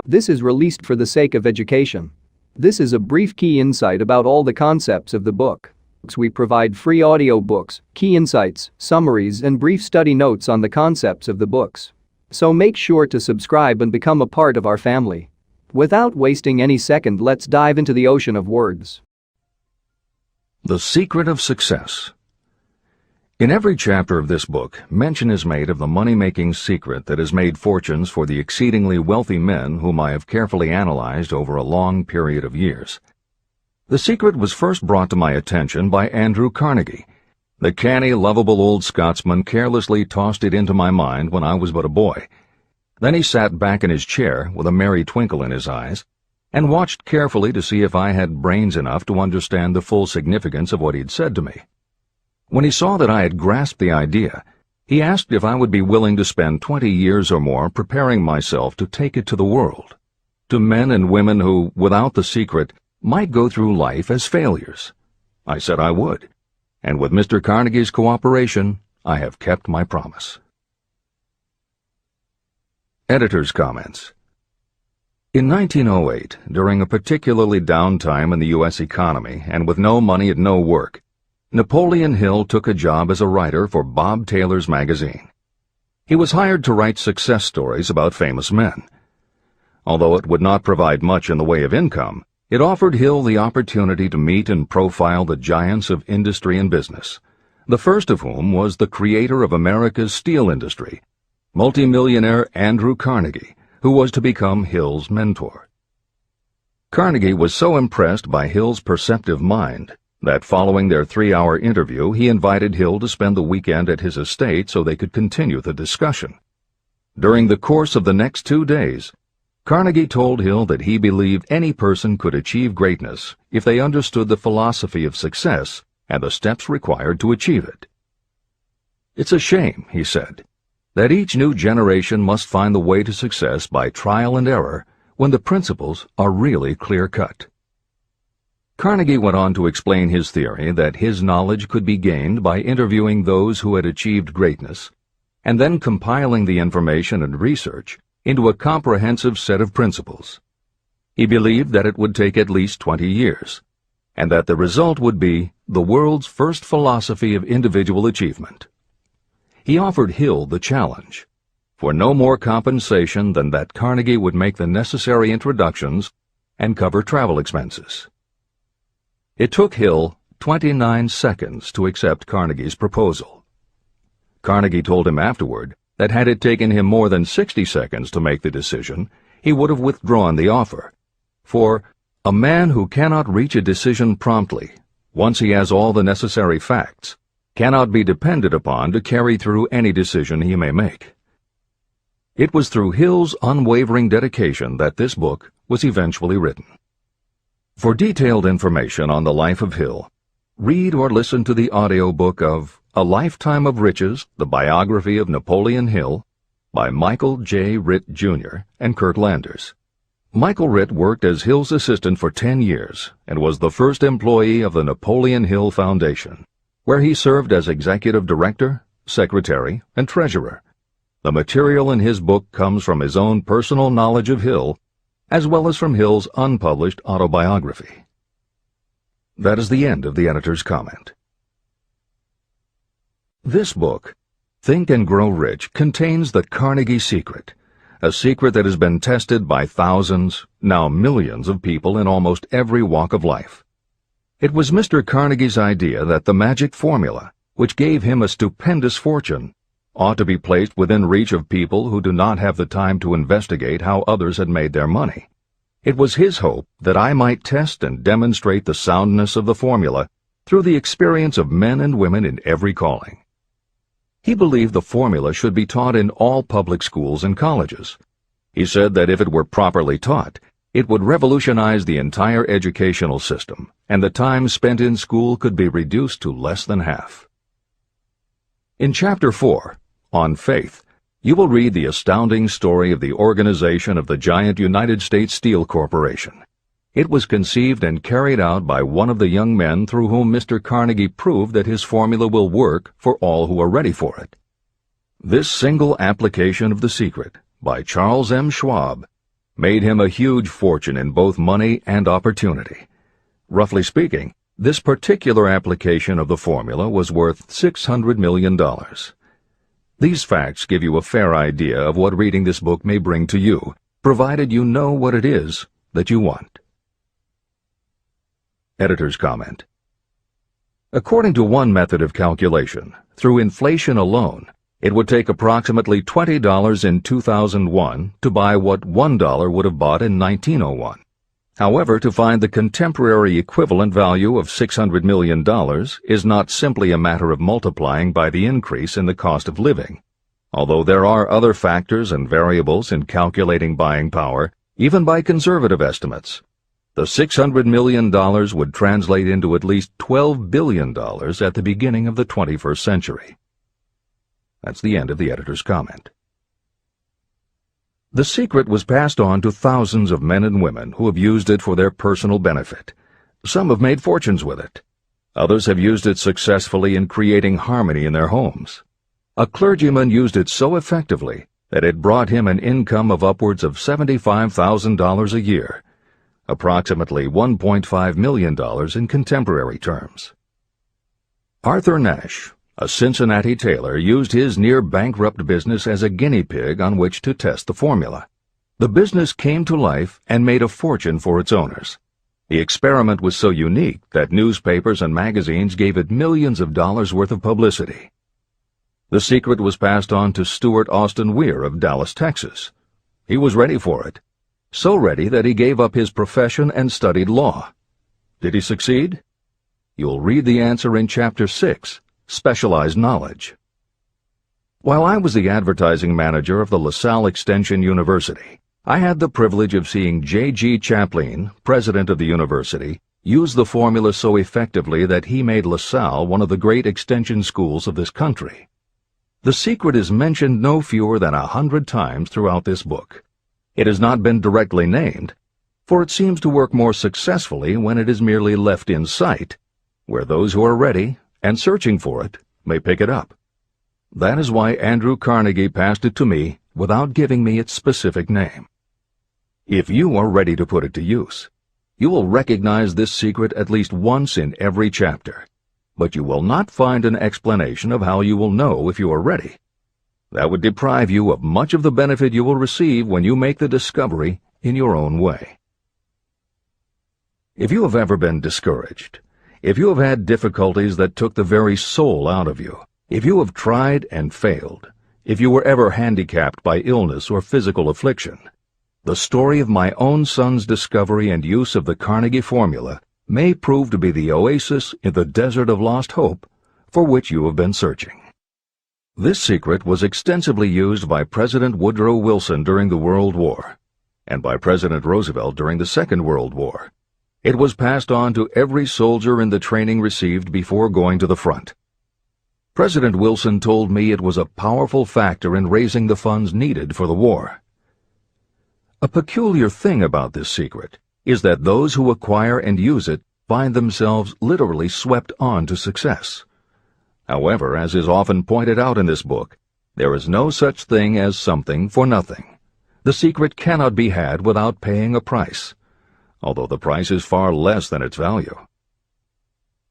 This is released for the sake of education. This is a brief key insight about all the concepts of the book. We provide free audio books, key insights, summaries and brief study notes on the concepts of the books. So make sure to subscribe and become a part of our family. Without wasting any second, let's dive into the ocean of words. The Secret of Success. In every chapter of this book, mention is made of the money-making secret that has made fortunes for the exceedingly wealthy men whom I have carefully analyzed over a long period of years. The secret was first brought to my attention by Andrew Carnegie. The canny, lovable old Scotsman carelessly tossed it into my mind when I was but a boy. Then he sat back in his chair with a merry twinkle in his eyes and watched carefully to see if I had brains enough to understand the full significance of what he'd said to me. When he saw that I had grasped the idea, he asked if I would be willing to spend 20 years or more preparing myself to take it to the world, to men and women who, without the secret, might go through life as failures. I said I would, and with Mr. Carnegie's cooperation, I have kept my promise. Editor's comments. In 1908, during a particularly down time in the U.S. economy and with no money and no work, Napoleon Hill took a job as a writer for Bob Taylor's magazine. He was hired to write success stories about famous men. Although it would not provide much in the way of income, it offered Hill the opportunity to meet and profile the giants of industry and business, the first of whom was the creator of America's steel industry, multimillionaire Andrew Carnegie, who was to become Hill's mentor. Carnegie was so impressed by Hill's perceptive mind that following their 3-hour interview, he invited Hill to spend the weekend at his estate so they could continue the discussion. During the course of the next 2 days, Carnegie told Hill that he believed any person could achieve greatness if they understood the philosophy of success and the steps required to achieve it. "It's a shame," he said, "that each new generation must find the way to success by trial and error when the principles are really clear-cut." Carnegie went on to explain his theory that his knowledge could be gained by interviewing those who had achieved greatness, and then compiling the information and research into a comprehensive set of principles. He believed that it would take at least 20 years, and that the result would be the world's first philosophy of individual achievement. He offered Hill the challenge, for no more compensation than that Carnegie would make the necessary introductions and cover travel expenses. It took Hill 29 seconds to accept Carnegie's proposal. Carnegie told him afterward that had it taken him more than 60 seconds to make the decision, he would have withdrawn the offer. For a man who cannot reach a decision promptly, once he has all the necessary facts, cannot be depended upon to carry through any decision he may make. It was through Hill's unwavering dedication that this book was eventually written. For detailed information on the life of Hill, read or listen to the audiobook of A Lifetime of Riches, the Biography of Napoleon Hill, by Michael J. Ritt, Jr. and Kurt Landers. Michael Ritt worked as Hill's assistant for 10 years and was the first employee of the Napoleon Hill Foundation, where he served as executive director, secretary, and treasurer. The material in his book comes from his own personal knowledge of Hill, as well as from Hill's unpublished autobiography. That is the end of the editor's comment. This book, Think and Grow Rich, contains the Carnegie secret, a secret that has been tested by thousands, now millions of people in almost every walk of life. It was Mr. Carnegie's idea that the magic formula, which gave him a stupendous fortune, ought to be placed within reach of people who do not have the time to investigate how others had made their money. It was his hope that I might test and demonstrate the soundness of the formula through the experience of men and women in every calling. He believed the formula should be taught in all public schools and colleges. He said that if it were properly taught, it would revolutionize the entire educational system, and the time spent in school could be reduced to less than half. In Chapter 4, On Faith, you will read the astounding story of the organization of the giant United States Steel Corporation. It was conceived and carried out by one of the young men through whom Mr. Carnegie proved that his formula will work for all who are ready for it. This single application of the secret, by Charles M. Schwab, made him a huge fortune in both money and opportunity. Roughly speaking, this particular application of the formula was worth $600 million. These facts give you a fair idea of what reading this book may bring to you, provided you know what it is that you want. Editor's comment. According to one method of calculation, through inflation alone, it would take approximately $20 in 2001 to buy what $1 would have bought in 1901. However, to find the contemporary equivalent value of $600 million is not simply a matter of multiplying by the increase in the cost of living. Although there are other factors and variables in calculating buying power, even by conservative estimates, the $600 million would translate into at least $12 billion at the beginning of the 21st century. That's the end of the editor's comment. The secret was passed on to thousands of men and women who have used it for their personal benefit. Some have made fortunes with it. Others have used it successfully in creating harmony in their homes. A clergyman used it so effectively that it brought him an income of upwards of $75,000 a year, approximately $1.5 million in contemporary terms. Arthur Nash, a Cincinnati tailor, used his near-bankrupt business as a guinea pig on which to test the formula. The business came to life and made a fortune for its owners. The experiment was so unique that newspapers and magazines gave it millions of dollars worth of publicity. The secret was passed on to Stuart Austin Weir of Dallas, Texas. He was ready for it, so ready that he gave up his profession and studied law. Did he succeed? You'll read the answer in Chapter 6. Specialized knowledge. While I was the advertising manager of the LaSalle Extension University, I had the privilege of seeing J.G. Chaplin, president of the university, use the formula so effectively that he made LaSalle one of the great extension schools of this country. The secret is mentioned no fewer than 100 times throughout this book. It has not been directly named, for it seems to work more successfully when it is merely left in sight, where those who are ready and searching for it may pick it up. That is why Andrew Carnegie passed it to me without giving me its specific name. If you are ready to put it to use, you will recognize this secret at least once in every chapter, but you will not find an explanation of how you will know if you are ready. That would deprive you of much of the benefit you will receive when you make the discovery in your own way. If you have ever been discouraged, if you have had difficulties that took the very soul out of you, if you have tried and failed, if you were ever handicapped by illness or physical affliction, the story of my own son's discovery and use of the Carnegie formula may prove to be the oasis in the desert of lost hope for which you have been searching. This secret was extensively used by President Woodrow Wilson during the World War, and by President Roosevelt during the Second World War. It was passed on to every soldier in the training received before going to the front. President Wilson told me it was a powerful factor in raising the funds needed for the war. A peculiar thing about this secret is that those who acquire and use it find themselves literally swept on to success. However, as is often pointed out in this book, there is no such thing as something for nothing. The secret cannot be had without paying a price, although the price is far less than its value.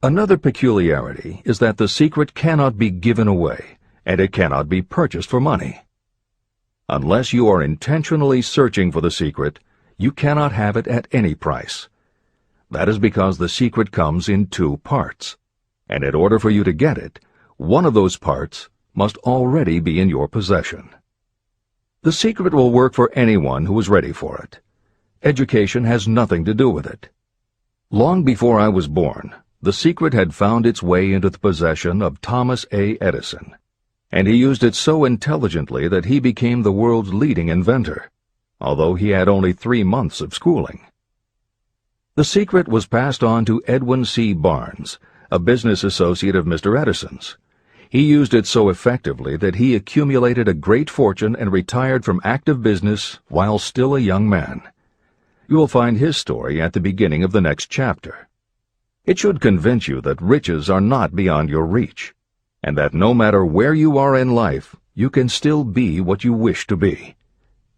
Another peculiarity is that the secret cannot be given away, and it cannot be purchased for money. Unless you are intentionally searching for the secret, you cannot have it at any price. That is because the secret comes in two parts, and in order for you to get it, one of those parts must already be in your possession. The secret will work for anyone who is ready for it. Education has nothing to do with it. Long before I was born, the secret had found its way into the possession of Thomas A. Edison, and he used it so intelligently that he became the world's leading inventor, although he had only 3 months of schooling. The secret was passed on to Edwin C. Barnes, a business associate of Mr. Edison's. He used it so effectively that he accumulated a great fortune and retired from active business while still a young man. You will find his story at the beginning of the next chapter. It should convince you that riches are not beyond your reach, and that no matter where you are in life, you can still be what you wish to be.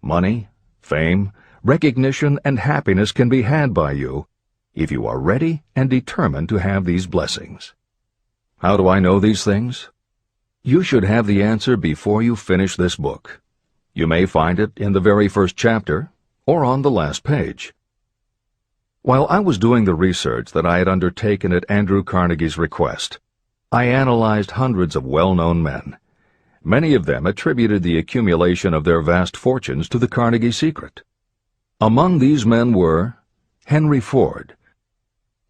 Money, fame, recognition, and happiness can be had by you if you are ready and determined to have these blessings. How do I know these things? You should have the answer before you finish this book. You may find it in the very first chapter or on the last page. While I was doing the research that I had undertaken at Andrew Carnegie's request, I analyzed hundreds of well-known men. Many of them attributed the accumulation of their vast fortunes to the Carnegie secret. Among these men were Henry Ford.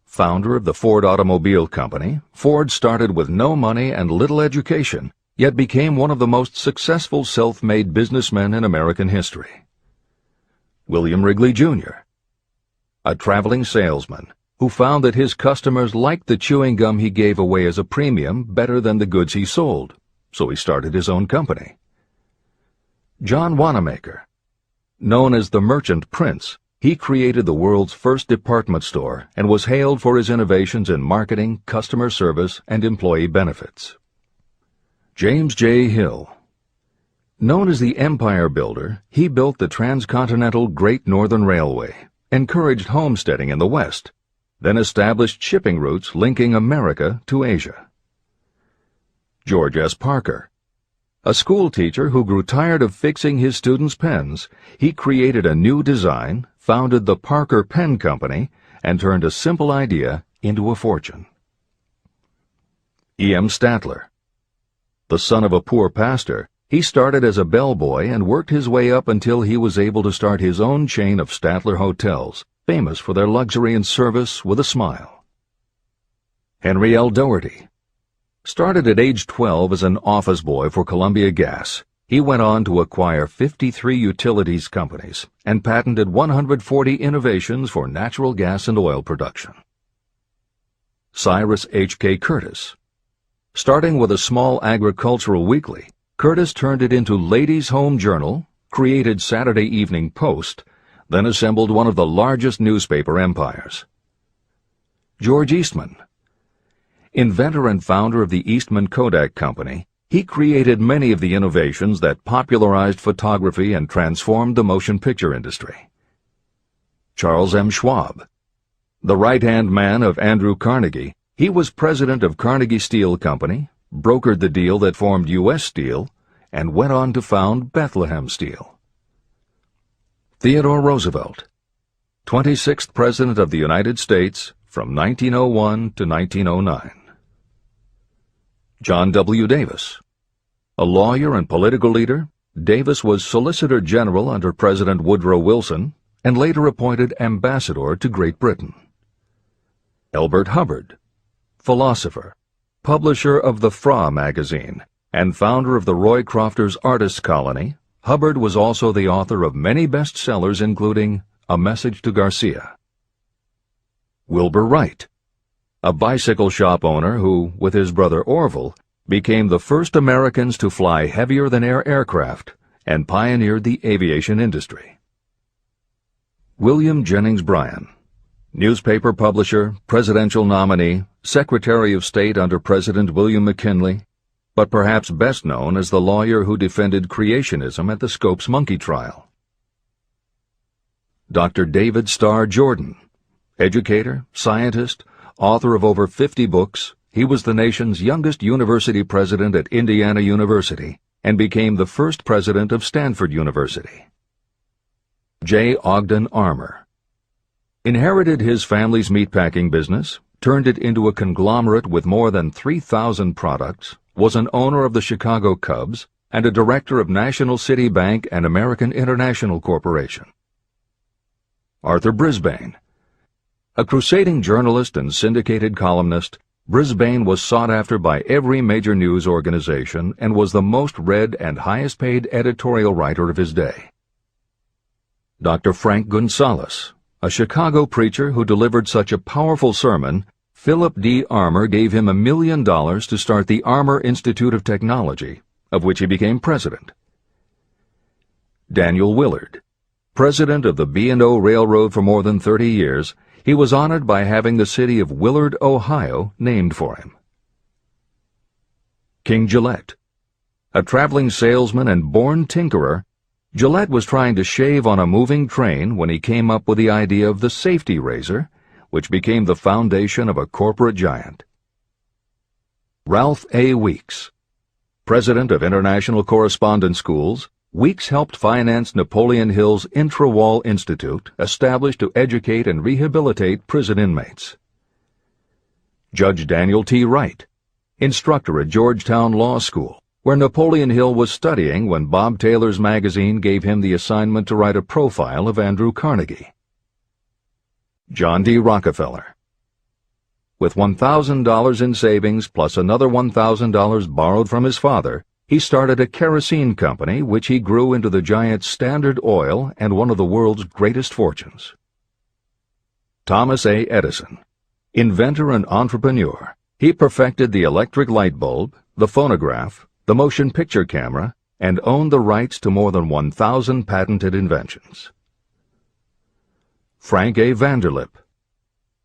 Founder of the Ford Automobile Company, Ford started with no money and little education, yet became one of the most successful self-made businessmen in American history. William Wrigley, Jr., a traveling salesman who found that his customers liked the chewing gum he gave away as a premium better than the goods he sold, so he started his own company. John Wanamaker. Known as the Merchant Prince, he created the world's first department store and was hailed for his innovations in marketing, customer service, and employee benefits. James J. Hill. Known as the Empire Builder, he built the transcontinental Great Northern Railway, encouraged homesteading in the West, then established shipping routes linking America to Asia. George S. Parker. A school teacher who grew tired of fixing his students' pens, he created a new design, founded the Parker Pen Company, and turned a simple idea into a fortune. E. M. Statler. The son of a poor pastor, he started as a bellboy and worked his way up until he was able to start his own chain of Statler hotels, famous for their luxury and service with a smile. Henry L. Doherty. Started at age 12 as an office boy for Columbia Gas, he went on to acquire 53 utilities companies and patented 140 innovations for natural gas and oil production. Cyrus H.K. Curtis. Starting with a small agricultural weekly, Curtis turned it into Ladies' Home Journal, created Saturday Evening Post, then assembled one of the largest newspaper empires. George Eastman. Inventor and founder of the Eastman Kodak Company, he created many of the innovations that popularized photography and transformed the motion picture industry. Charles M. Schwab. The right-hand man of Andrew Carnegie, he was president of Carnegie Steel Company, brokered the deal that formed U.S. Steel, and went on to found Bethlehem Steel. Theodore Roosevelt. 26th President of the United States from 1901 to 1909. John W. Davis. A lawyer and political leader, Davis was Solicitor General under President Woodrow Wilson and later appointed Ambassador to Great Britain. Elbert Hubbard. Philosopher, publisher of the Fra magazine, and founder of the Roy Crofters Artists Colony, Hubbard was also the author of many bestsellers including A Message to Garcia. Wilbur Wright. A bicycle shop owner who, with his brother Orville, became the first Americans to fly heavier-than-air aircraft and pioneered the aviation industry. William Jennings Bryan. Newspaper publisher, presidential nominee, Secretary of State under President William McKinley, but perhaps best known as the lawyer who defended creationism at the Scopes monkey trial. Dr. David Starr Jordan. Educator, scientist, author of over 50 books, he was the nation's youngest university president at Indiana University and became the first president of Stanford University. J. Ogden Armour. Inherited his family's meatpacking business, turned it into a conglomerate with more than 3,000 products, was an owner of the Chicago Cubs, and a director of National City Bank and American International Corporation. Arthur Brisbane. A crusading journalist and syndicated columnist, Brisbane was sought after by every major news organization and was the most read and highest-paid editorial writer of his day. Dr. Frank Gonzalez. A Chicago preacher who delivered such a powerful sermon, Philip D. Armour gave him $1 million to start the Armour Institute of Technology, of which he became president. Daniel Willard. President of the B&O Railroad for more than 30 years, he was honored by having the city of Willard, Ohio, named for him. King Gillette. A traveling salesman and born tinkerer, Gillette was trying to shave on a moving train when he came up with the idea of the safety razor, which became the foundation of a corporate giant. Ralph A. Weeks. President of International Correspondence Schools, Weeks helped finance Napoleon Hill's Intra-Wall Institute, established to educate and rehabilitate prison inmates. Judge Daniel T. Wright, instructor at Georgetown Law School, where Napoleon Hill was studying when Bob Taylor's magazine gave him the assignment to write a profile of Andrew Carnegie. John D. Rockefeller. With $1,000 in savings plus another $1,000 borrowed from his father, he started a kerosene company which he grew into the giant Standard Oil and one of the world's greatest fortunes. Thomas A. Edison. Inventor and entrepreneur, he perfected the electric light bulb, the phonograph, the motion picture camera, and owned the rights to more than 1,000 patented inventions. Frank A. Vanderlip.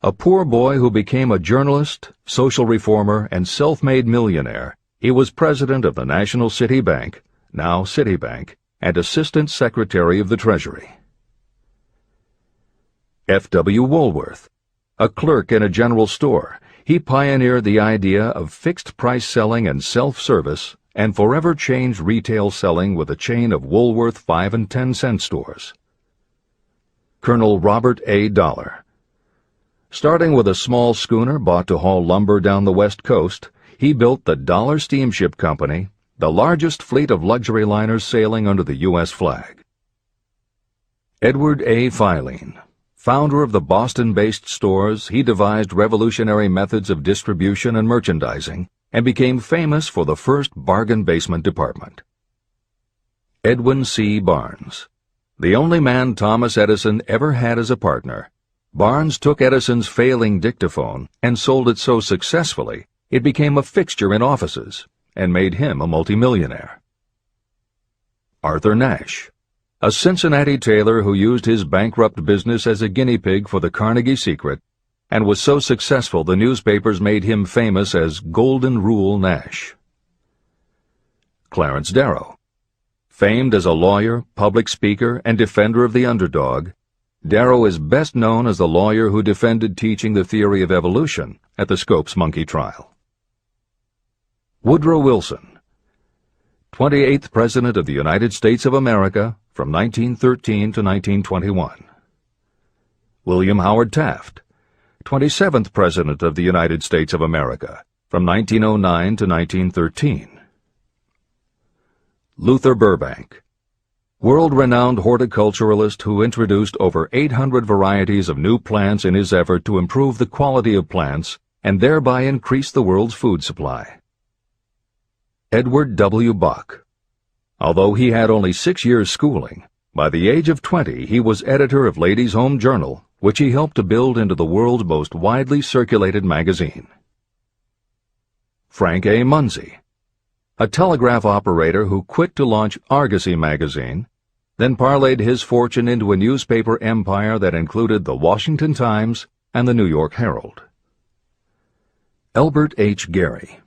A poor boy who became a journalist, social reformer, and self-made millionaire, he was president of the National City Bank, now Citibank, and Assistant Secretary of the Treasury. F. W. Woolworth. A clerk in a general store, he pioneered the idea of fixed-price selling and self-service and forever changed retail selling with a chain of Woolworth 5 and 10 cent stores. Colonel Robert A. Dollar. Starting with a small schooner bought to haul lumber down the West Coast, he built the Dollar Steamship Company, the largest fleet of luxury liners sailing under the U.S. flag. Edward A. Filene. Founder of the Boston-based stores, he devised revolutionary methods of distribution and merchandising and became famous for the first bargain basement department. Edwin C. Barnes. The only man Thomas Edison ever had as a partner, Barnes took Edison's failing dictaphone and sold it so successfully it became a fixture in offices and made him a multimillionaire. Arthur Nash. A Cincinnati tailor who used his bankrupt business as a guinea pig for the Carnegie Secret and was so successful the newspapers made him famous as Golden Rule Nash. Clarence Darrow. Famed as a lawyer, public speaker, and defender of the underdog, Darrow is best known as the lawyer who defended teaching the theory of evolution at the Scopes monkey trial. Woodrow Wilson. 28th President of the United States of America from 1913 to 1921. William Howard Taft. 27th President of the United States of America from 1909 to 1913. Luther Burbank. World-renowned horticulturalist who introduced over 800 varieties of new plants in his effort to improve the quality of plants and thereby increase the world's food supply. Edward W. Bok. Although he had only 6 years' schooling, by the age of 20 he was editor of Ladies' Home Journal, which he helped to build into the world's most widely circulated magazine. Frank A. Munsey. A telegraph operator who quit to launch Argosy magazine, then parlayed his fortune into a newspaper empire that included the Washington Times and the New York Herald. Elbert H. Gary.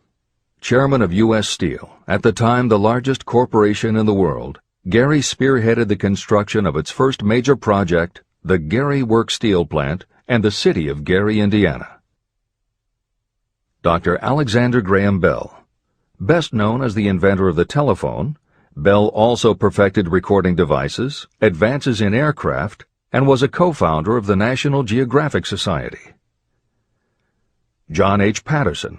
Chairman of U.S. Steel, at the time the largest corporation in the world, Gary spearheaded the construction of its first major project, the Gary Works Steel Plant, and the city of Gary, Indiana. Dr. Alexander Graham Bell. Best known as the inventor of the telephone, Bell also perfected recording devices, advances in aircraft, and was a co-founder of the National Geographic Society. John H. Patterson.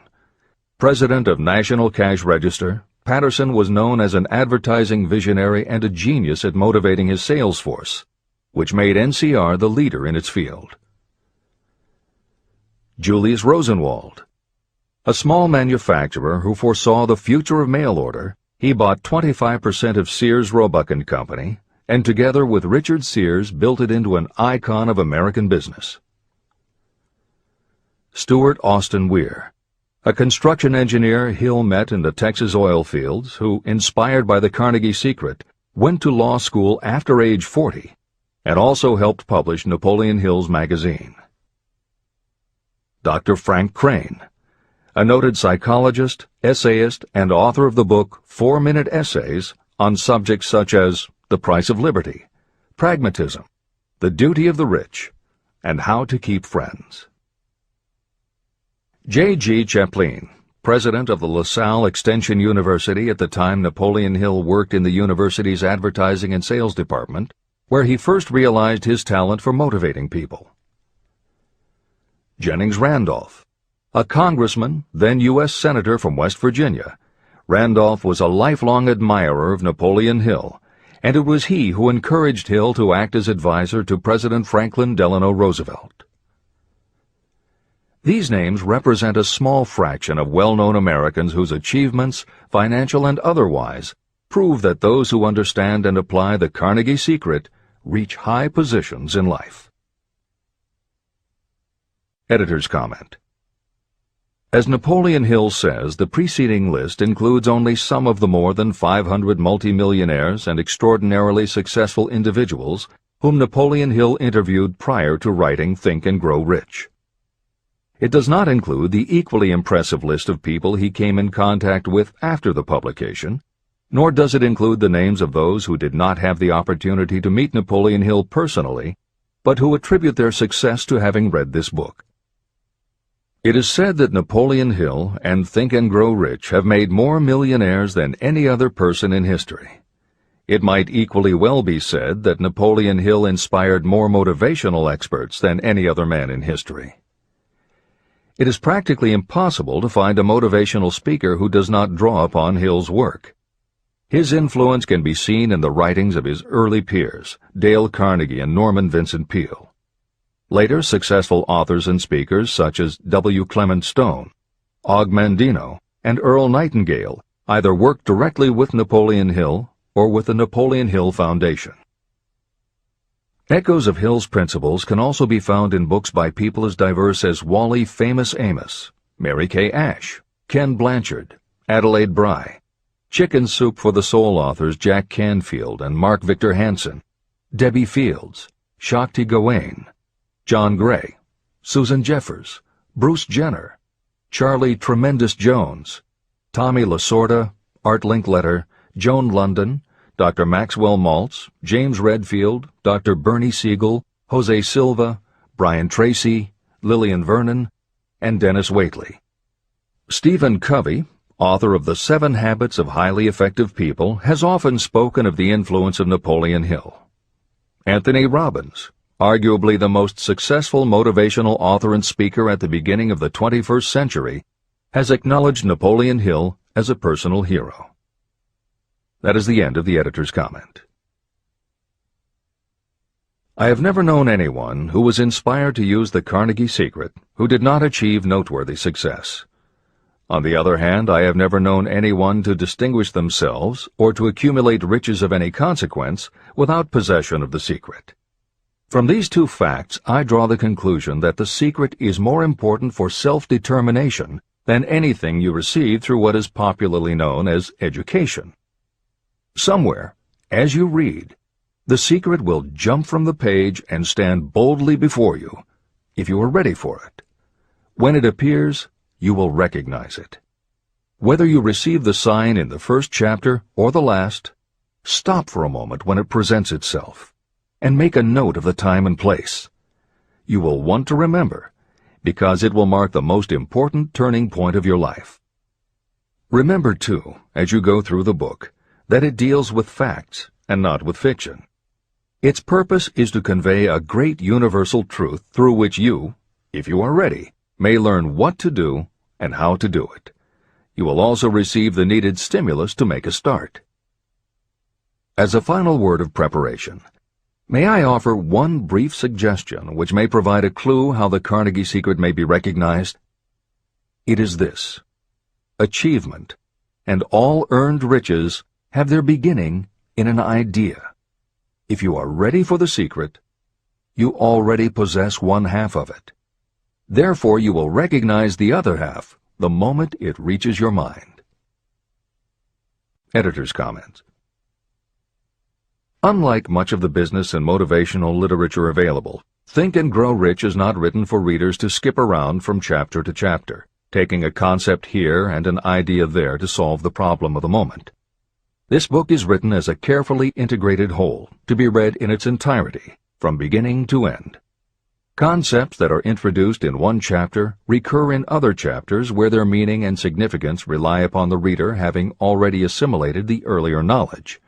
President of National Cash Register, Patterson was known as an advertising visionary and a genius at motivating his sales force, which made NCR the leader in its field. Julius Rosenwald. A small manufacturer who foresaw the future of mail order, he bought 25% of Sears Roebuck & Company, and together with Richard Sears built it into an icon of American business. Stuart Austin Weir. A construction engineer Hill met in the Texas oil fields who, inspired by the Carnegie Secret, went to law school after age 40 and also helped publish Napoleon Hill's magazine. Dr. Frank Crane. A noted psychologist, essayist, and author of the book 4-Minute Essays on subjects such as The Price of Liberty, Pragmatism, The Duty of the Rich, and How to Keep Friends. J.G. Chaplin, president of the LaSalle Extension University at the time Napoleon Hill worked in the university's advertising and sales department, where he first realized his talent for motivating people. Jennings Randolph, a congressman, then U.S. Senator from West Virginia, Randolph was a lifelong admirer of Napoleon Hill, and it was he who encouraged Hill to act as advisor to President Franklin Delano Roosevelt. These names represent a small fraction of well-known Americans whose achievements, financial and otherwise, prove that those who understand and apply the Carnegie Secret reach high positions in life. Editor's comment. As Napoleon Hill says, the preceding list includes only some of the more than 500 multimillionaires and extraordinarily successful individuals whom Napoleon Hill interviewed prior to writing Think and Grow Rich. It does not include the equally impressive list of people he came in contact with after the publication, nor does it include the names of those who did not have the opportunity to meet Napoleon Hill personally, but who attribute their success to having read this book. It is said that Napoleon Hill and Think and Grow Rich have made more millionaires than any other person in history. It might equally well be said that Napoleon Hill inspired more motivational experts than any other man in history. It is practically impossible to find a motivational speaker who does not draw upon Hill's work. His influence can be seen in the writings of his early peers, Dale Carnegie and Norman Vincent Peale. Later successful authors and speakers such as W. Clement Stone, Og Mandino, and Earl Nightingale either worked directly with Napoleon Hill or with the Napoleon Hill Foundation. Echoes of Hill's principles can also be found in books by people as diverse as Wally Famous Amos, Mary Kay Ash, Ken Blanchard, Adelaide Bry, Chicken Soup for the Soul authors Jack Canfield and Mark Victor Hansen, Debbie Fields, Shakti Gawain, John Gray, Susan Jeffers, Bruce Jenner, Charlie Tremendous Jones, Tommy Lasorda, Art Linkletter, Joan London, Dr. Maxwell Maltz, James Redfield, Dr. Bernie Siegel, Jose Silva, Brian Tracy, Lillian Vernon, and Dennis Waitley. Stephen Covey, author of The 7 Habits of Highly Effective People, has often spoken of the influence of Napoleon Hill. Anthony Robbins, arguably the most successful motivational author and speaker at the beginning of the 21st century, has acknowledged Napoleon Hill as a personal hero. That is the end of the editor's comment. I have never known anyone who was inspired to use the Carnegie Secret who did not achieve noteworthy success. On the other hand, I have never known anyone to distinguish themselves or to accumulate riches of any consequence without possession of the secret. From these two facts, I draw the conclusion that the secret is more important for self-determination than anything you receive through what is popularly known as education. Somewhere, as you read, the secret will jump from the page and stand boldly before you, if you are ready for it. When it appears, you will recognize it. Whether you receive the sign in the first chapter or the last, stop for a moment when it presents itself, and make a note of the time and place. You will want to remember, because it will mark the most important turning point of your life. Remember, too, as you go through the book, that it deals with facts and not with fiction. Its purpose is to convey a great universal truth through which you, if you are ready, may learn what to do and how to do it. You will also receive the needed stimulus to make a start. As a final word of preparation, may I offer one brief suggestion which may provide a clue how the Carnegie Secret may be recognized? It is this: achievement and all earned riches have their beginning in an idea. If you are ready for the secret, you already possess one half of it. Therefore, you will recognize the other half the moment it reaches your mind. Editor's comments. Unlike much of the business and motivational literature available, Think and Grow Rich is not written for readers to skip around from chapter to chapter, taking a concept here and an idea there to solve the problem of the moment. This book is written as a carefully integrated whole, to be read in its entirety, from beginning to end. Concepts that are introduced in one chapter recur in other chapters where their meaning and significance rely upon the reader having already assimilated the earlier knowledge.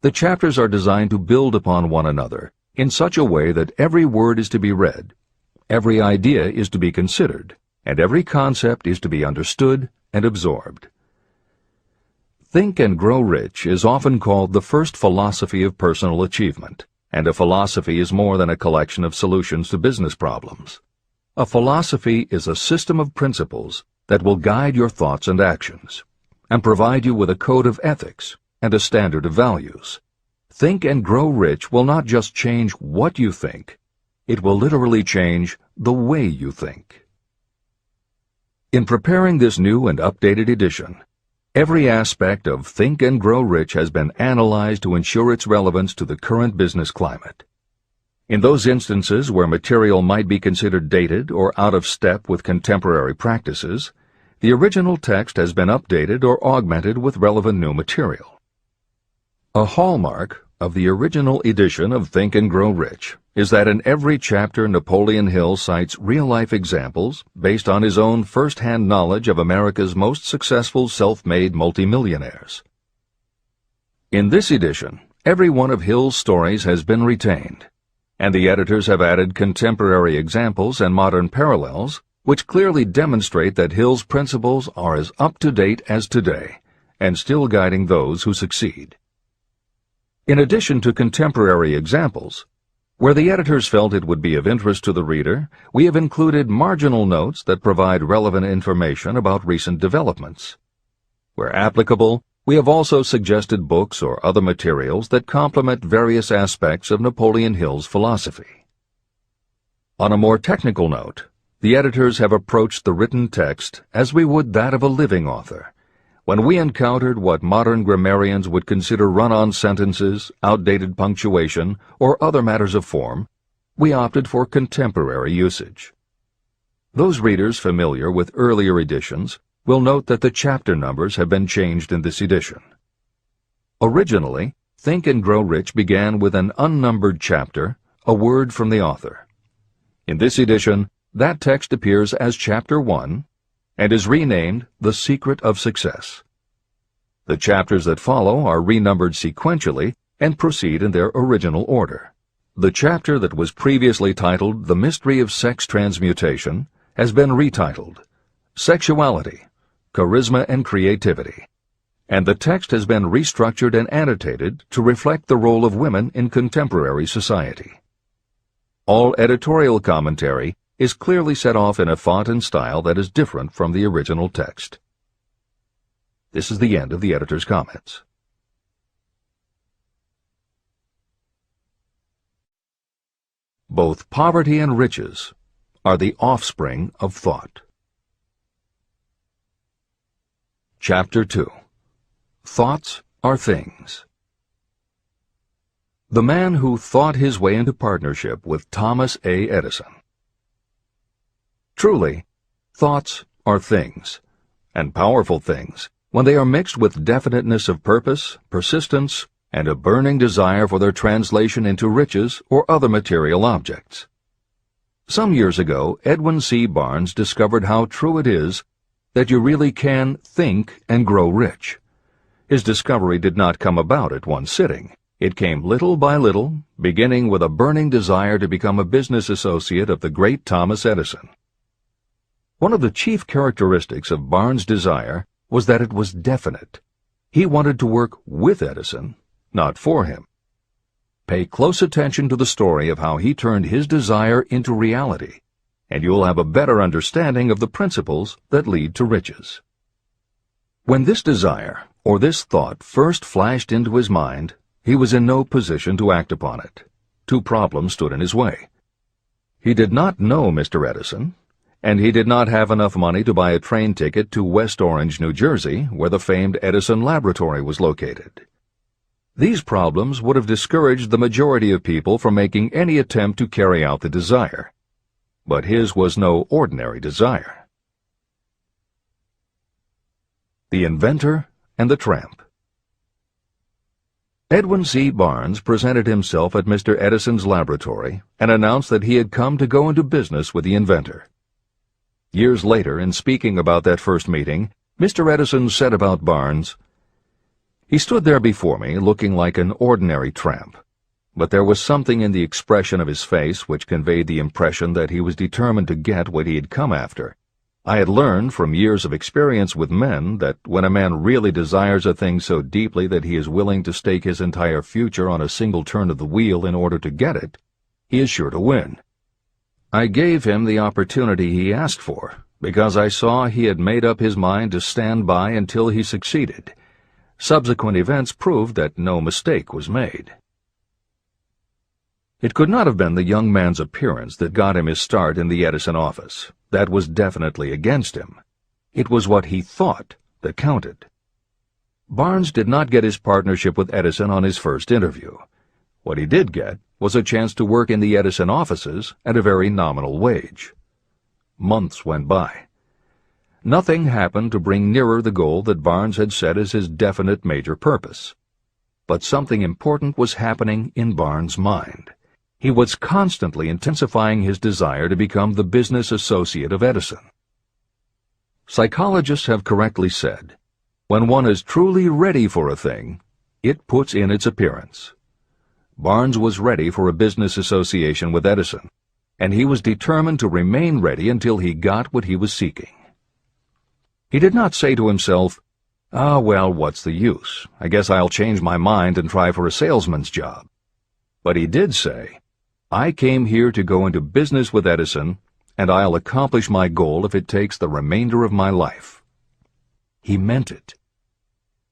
The chapters are designed to build upon one another in such a way that every word is to be read, every idea is to be considered, and every concept is to be understood and absorbed. Think and Grow Rich is often called the first philosophy of personal achievement, and a philosophy is more than a collection of solutions to business problems. A philosophy is a system of principles that will guide your thoughts and actions, and provide you with a code of ethics and a standard of values. Think and Grow Rich will not just change what you think, it will literally change the way you think. In preparing this new and updated edition, every aspect of Think and Grow Rich has been analyzed to ensure its relevance to the current business climate. In those instances where material might be considered dated or out of step with contemporary practices, the original text has been updated or augmented with relevant new material. A hallmark of the original edition of Think and Grow Rich is that in every chapter Napoleon Hill cites real-life examples based on his own first-hand knowledge of America's most successful self-made multimillionaires. In this edition, every one of Hill's stories has been retained, and the editors have added contemporary examples and modern parallels which clearly demonstrate that Hill's principles are as up-to-date as today and still guiding those who succeed. In addition to contemporary examples, where the editors felt it would be of interest to the reader, we have included marginal notes that provide relevant information about recent developments. Where applicable, we have also suggested books or other materials that complement various aspects of Napoleon Hill's philosophy. On a more technical note, the editors have approached the written text as we would that of a living author. When we encountered what modern grammarians would consider run-on sentences, outdated punctuation, or other matters of form, we opted for contemporary usage. Those readers familiar with earlier editions will note that the chapter numbers have been changed in this edition. Originally, Think and Grow Rich began with an unnumbered chapter, a word from the author. In this edition, that text appears as Chapter 1, and is renamed The Secret of Success. The chapters that follow are renumbered sequentially and proceed in their original order. The chapter that was previously titled The Mystery of Sex Transmutation has been retitled Sexuality, Charisma and Creativity, and the text has been restructured and annotated to reflect the role of women in contemporary society. All editorial commentary is clearly set off in a font and style that is different from the original text. This is the end of the editor's comments. Both poverty and riches are the offspring of thought. Chapter 2. Thoughts are things. The man who thought his way into partnership with Thomas A. Edison. Truly, thoughts are things, and powerful things, when they are mixed with definiteness of purpose, persistence, and a burning desire for their translation into riches or other material objects. Some years ago, Edwin C. Barnes discovered how true it is that you really can think and grow rich. His discovery did not come about at one sitting. It came little by little, beginning with a burning desire to become a business associate of the great Thomas Edison. One of the chief characteristics of Barnes' desire was that it was definite. He wanted to work with Edison, not for him. Pay close attention to the story of how he turned his desire into reality, and you'll have a better understanding of the principles that lead to riches. When this desire, or this thought, first flashed into his mind, he was in no position to act upon it. Two problems stood in his way. He did not know Mr. Edison, and he did not have enough money to buy a train ticket to West Orange, New Jersey, where the famed Edison Laboratory was located. These problems would have discouraged the majority of people from making any attempt to carry out the desire. But his was no ordinary desire. The Inventor and the Tramp. Edwin C. Barnes presented himself at Mr. Edison's laboratory and announced that he had come to go into business with the inventor. Years later, in speaking about that first meeting, Mr. Edison said about Barnes, "He stood there before me looking like an ordinary tramp, but there was something in the expression of his face which conveyed the impression that he was determined to get what he had come after. I had learned from years of experience with men that when a man really desires a thing so deeply that he is willing to stake his entire future on a single turn of the wheel in order to get it, he is sure to win. I gave him the opportunity he asked for, because I saw he had made up his mind to stand by until he succeeded. Subsequent events proved that no mistake was made." It could not have been the young man's appearance that got him his start in the Edison office. That was definitely against him. It was what he thought that counted. Barnes did not get his partnership with Edison on his first interview. What he did get was a chance to work in the Edison offices at a very nominal wage. Months went by. Nothing happened to bring nearer the goal that Barnes had set as his definite major purpose. But something important was happening in Barnes' mind. He was constantly intensifying his desire to become the business associate of Edison. Psychologists have correctly said, when one is truly ready for a thing, it puts in its appearance. Barnes was ready for a business association with Edison, and he was determined to remain ready until he got what he was seeking. He did not say to himself, "Ah, well, what's the use? I guess I'll change my mind and try for a salesman's job." But he did say, "I came here to go into business with Edison, and I'll accomplish my goal if it takes the remainder of my life." He meant it.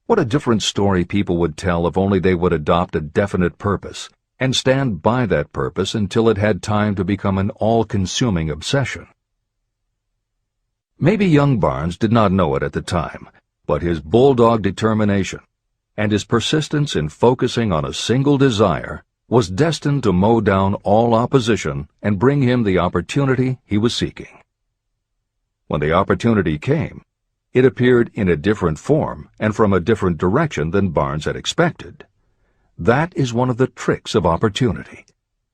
What a different story people would tell if only they would adopt a definite purpose and stand by that purpose until it had time to become an all-consuming obsession. Maybe young Barnes did not know it at the time, but his bulldog determination and his persistence in focusing on a single desire was destined to mow down all opposition and bring him the opportunity he was seeking. When the opportunity came, it appeared in a different form and from a different direction than Barnes had expected. That is one of the tricks of opportunity.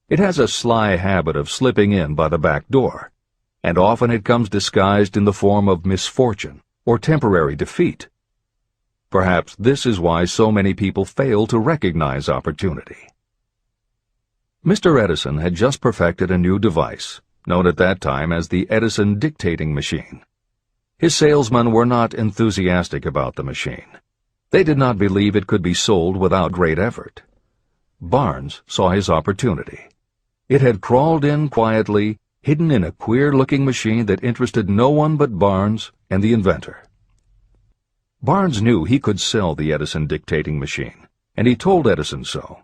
It has a sly habit of slipping in by the back door, and often it comes disguised in the form of misfortune or temporary defeat. Perhaps this is why so many people fail to recognize opportunity. Mr. Edison had just perfected a new device, known at that time as the Edison dictating machine. His salesmen were not enthusiastic about the machine. They did not believe it could be sold without great effort. Barnes saw his opportunity. It had crawled in quietly, hidden in a queer-looking machine that interested no one but Barnes and the inventor. Barnes knew he could sell the Edison dictating machine, and he told Edison so.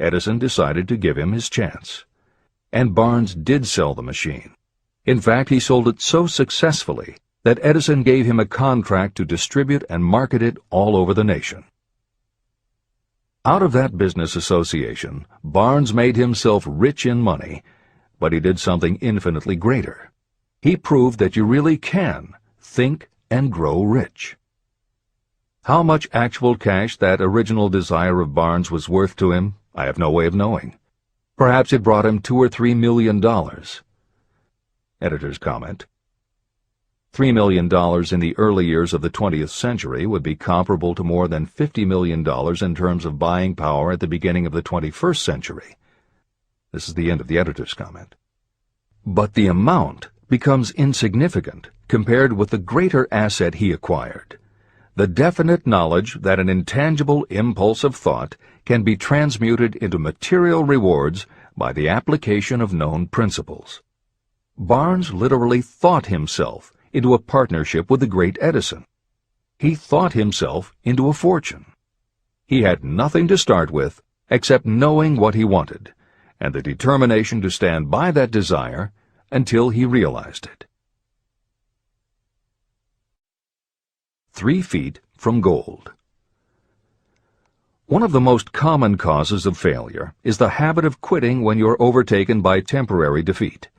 Edison decided to give him his chance. And Barnes did sell the machine. In fact, he sold it so successfully that Edison gave him a contract to distribute and market it all over the nation. Out of that business association, Barnes made himself rich in money, but he did something infinitely greater. He proved that you really can think and grow rich. How much actual cash that original desire of Barnes was worth to him, I have no way of knowing. Perhaps it brought him $2 or $3 million. Editor's comment: $3 million in the early years of the 20th century would be comparable to more than $50 million in terms of buying power at the beginning of the 21st century. This is the end of the editor's comment. But the amount becomes insignificant compared with the greater asset he acquired: the definite knowledge that an intangible impulse of thought can be transmuted into material rewards by the application of known principles. Barnes literally thought himself into a partnership with the great Edison. He thought himself into a fortune. He had nothing to start with except knowing what he wanted, and the determination to stand by that desire until he realized it. 3 feet from gold. One of the most common causes of failure is the habit of quitting when you're overtaken by temporary defeat.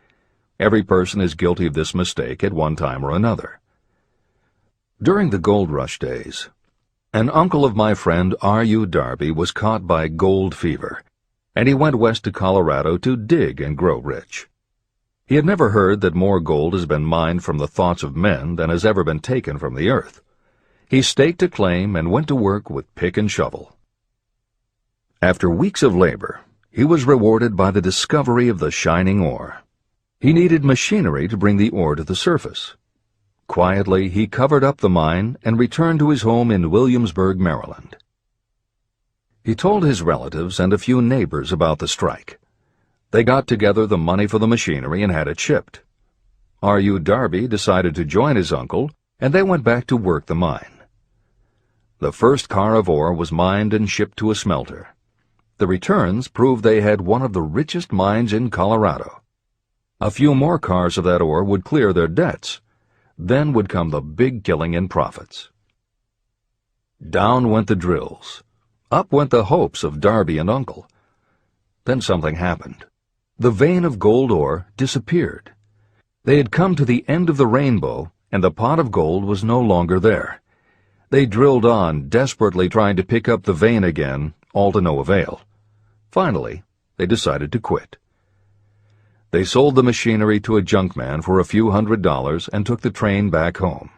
Every person is guilty of this mistake at one time or another. During the gold rush days, An uncle of my friend R.U. Darby was caught by gold fever, and he went west to Colorado to dig and grow rich. He had never heard that more gold has been mined from the thoughts of men than has ever been taken from the earth. He staked a claim and went to work with pick and shovel. After weeks of labor, he was rewarded by the discovery of the shining ore. He needed machinery to bring the ore to the surface. Quietly, he covered up the mine and returned to his home in Williamsburg, Maryland. He told his relatives and a few neighbors about the strike. They got together the money for the machinery and had it shipped. R.U. Darby decided to join his uncle, and they went back to work the mine. The first car of ore was mined and shipped to a smelter. The returns proved they had one of the richest mines in Colorado. A few more cars of that ore would clear their debts. Then would come the big killing in profits. Down went the drills. Up went the hopes of Darby and Uncle. Then something happened. The vein of gold ore disappeared. They had come to the end of the rainbow, and the pot of gold was no longer there. They drilled on, desperately trying to pick up the vein again, all to no avail. Finally, they decided to quit. They sold the machinery to a junkman for a few $100s and took the train back home.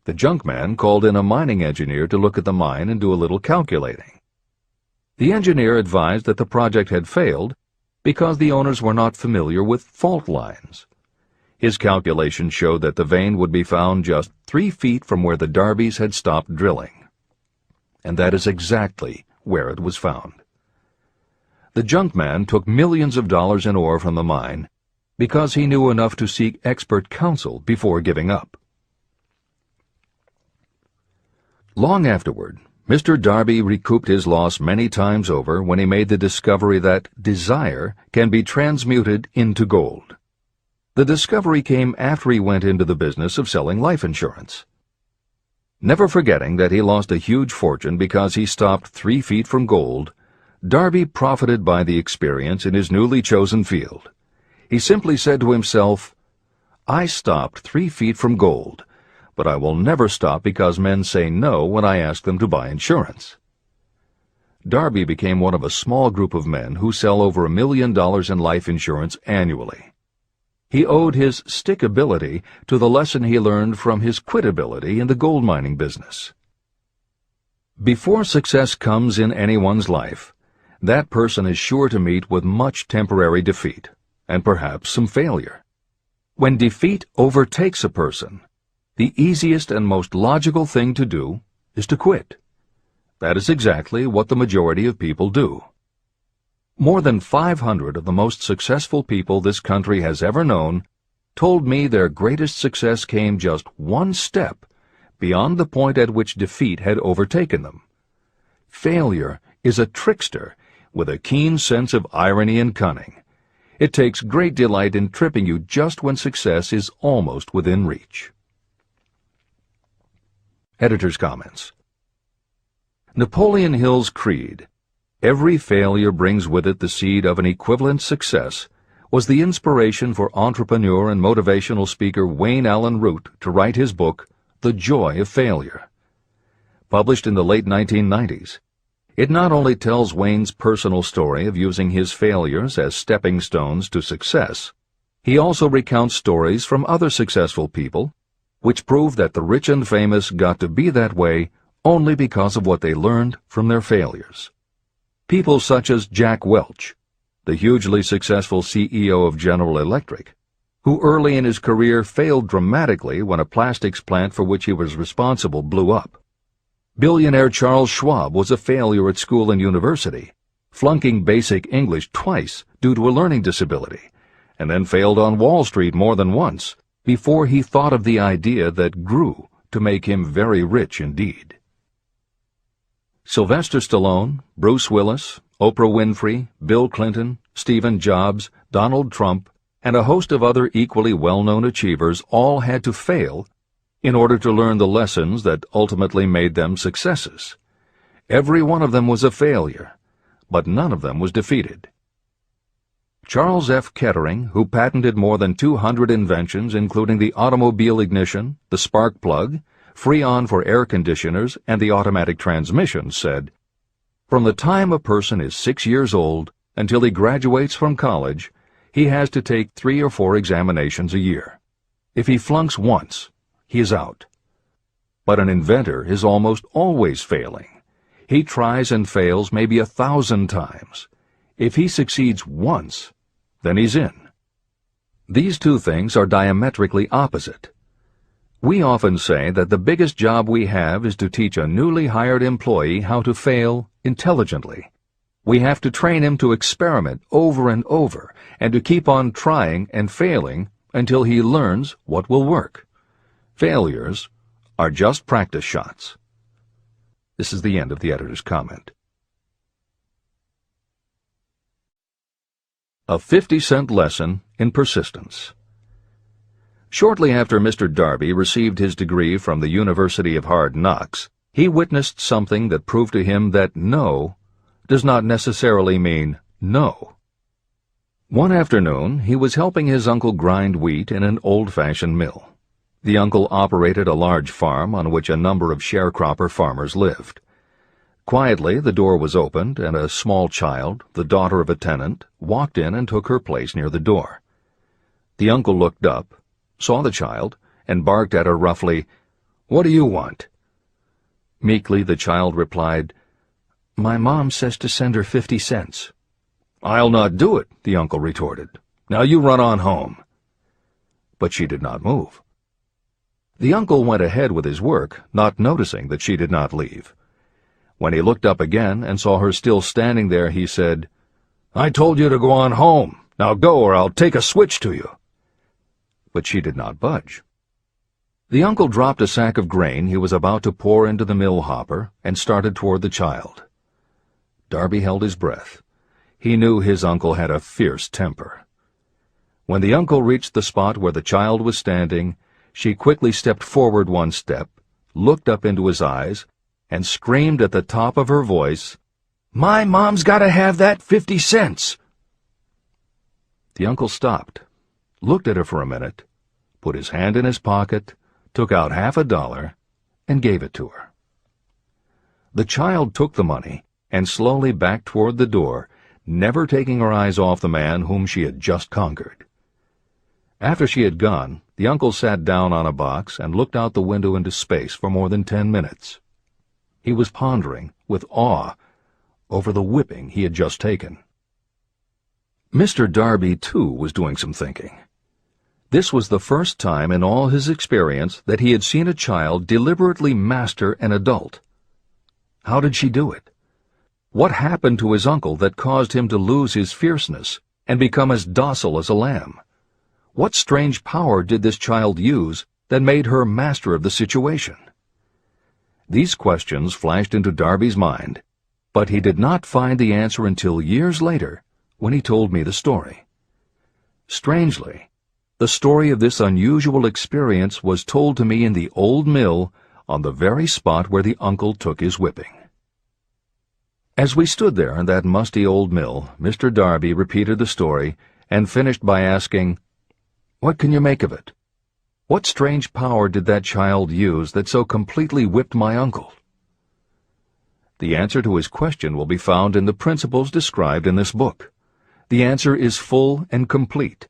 The junkman called in a mining engineer to look at the mine and do a little calculating. The engineer advised that the project had failed because the owners were not familiar with fault lines. His calculation showed that the vein would be found just 3 feet from where the Darbys had stopped drilling. And that is exactly where it was found. The junkman took millions of dollars in ore from the mine because he knew enough to seek expert counsel before giving up. Long afterward, Mr. Darby recouped his loss many times over when he made the discovery that desire can be transmuted into gold. The discovery came after he went into the business of selling life insurance. Never forgetting that he lost a huge fortune because he stopped 3 feet from gold, Darby profited by the experience in his newly chosen field. He simply said to himself, "I stopped 3 feet from gold, but I will never stop because men say no when I ask them to buy insurance." Darby became one of a small group of men who sell over $1 million in life insurance annually. He owed his stickability to the lesson he learned from his quitability in the gold mining business. Before success comes in anyone's life, that person is sure to meet with much temporary defeat, and perhaps some failure. When defeat overtakes a person, the easiest and most logical thing to do is to quit. That is exactly what the majority of people do. More than 500 of the most successful people this country has ever known told me their greatest success came just one step beyond the point at which defeat had overtaken them. Failure is a trickster with a keen sense of irony and cunning. It takes great delight in tripping you just when success is almost within reach. Editor's comments. Napoleon Hill's creed, "Every failure brings with it the seed of an equivalent success," was the inspiration for entrepreneur and motivational speaker Wayne Allen Root to write his book, The Joy of Failure. Published in the late 1990s, it not only tells Wayne's personal story of using his failures as stepping stones to success, he also recounts stories from other successful people, which prove that the rich and famous got to be that way only because of what they learned from their failures. People such as Jack Welch, the hugely successful CEO of General Electric, who early in his career failed dramatically when a plastics plant for which he was responsible blew up. Billionaire Charles Schwab was a failure at school and university, flunking basic English twice due to a learning disability, and then failed on Wall Street more than once before he thought of the idea that grew to make him very rich indeed. Sylvester Stallone, Bruce Willis, Oprah Winfrey, Bill Clinton, Stephen Jobs, Donald Trump, and a host of other equally well-known achievers all had to fail in order to learn the lessons that ultimately made them successes. Every one of them was a failure, but none of them was defeated. Charles F. Kettering, who patented more than 200 inventions including the automobile ignition, the spark plug, Freon for air conditioners and the automatic transmission, said, "From the time a person is 6 years old until he graduates from college, he has to take 3 or 4 examinations a year. If he flunks once, he is out." But an inventor is almost always failing. He tries and fails maybe 1,000 times. If he succeeds once, then he's in. These two things are diametrically opposite. We often say that the biggest job we have is to teach a newly hired employee how to fail intelligently. We have to train him to experiment over and over and to keep on trying and failing until he learns what will work. Failures are just practice shots. This is the end of the editor's comment. A 50-cent lesson in persistence. Shortly after Mr. Darby received his degree from the University of Hard Knocks, he witnessed something that proved to him that no does not necessarily mean no. One afternoon, he was helping his uncle grind wheat in an old-fashioned mill. The uncle operated a large farm on which a number of sharecropper farmers lived. Quietly, the door was opened, and a small child, the daughter of a tenant, walked in and took her place near the door. The uncle looked up, saw the child, and barked at her roughly, "What do you want?" Meekly, the child replied, "My mom says to send her 50 cents. "I'll not do it," the uncle retorted. "Now you run on home." But she did not move. The uncle went ahead with his work, not noticing that she did not leave. When he looked up again and saw her still standing there, he said, "I told you to go on home. Now go, or I'll take a switch to you." But she did not budge. The uncle dropped a sack of grain he was about to pour into the mill hopper and started toward the child. Darby held his breath. He knew his uncle had a fierce temper. When the uncle reached the spot where the child was standing, she quickly stepped forward 1 step, looked up into his eyes, and screamed at the top of her voice, "My mom's got to have that 50 cents!" The uncle stopped, looked at her for a minute, put his hand in his pocket, took out $50, and gave it to her. The child took the money and slowly backed toward the door, never taking her eyes off the man whom she had just conquered. After she had gone, the uncle sat down on a box and looked out the window into space for more than 10 minutes. He was pondering, with awe, over the whipping he had just taken. Mr. Darby, too, was doing some thinking. This was the first time in all his experience that he had seen a child deliberately master an adult. How did she do it? What happened to his uncle that caused him to lose his fierceness and become as docile as a lamb? What strange power did this child use that made her master of the situation? These questions flashed into Darby's mind, but he did not find the answer until years later, when he told me the story. Strangely, the story of this unusual experience was told to me in the old mill on the very spot where the uncle took his whipping. As we stood there in that musty old mill, Mr. Darby repeated the story and finished by asking, "What can you make of it? What strange power did that child use that so completely whipped my uncle?" The answer to his question will be found in the principles described in this book. The answer is full and complete.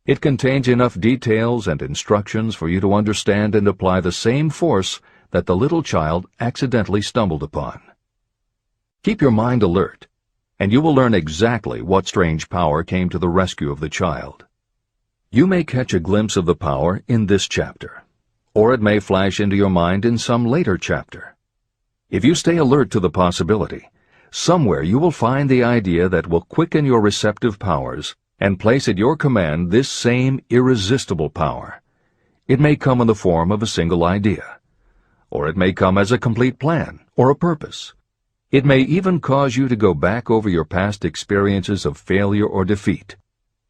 It contains enough details and instructions for you to understand and apply the same force that the little child accidentally stumbled upon. Keep your mind alert, and you will learn exactly what strange power came to the rescue of the child. You may catch a glimpse of the power in this chapter, or it may flash into your mind in some later chapter. If you stay alert to the possibility, somewhere you will find the idea that will quicken your receptive powers and place at your command this same irresistible power. It may come in the form of a single idea, or it may come as a complete plan or a purpose. It may even cause you to go back over your past experiences of failure or defeat,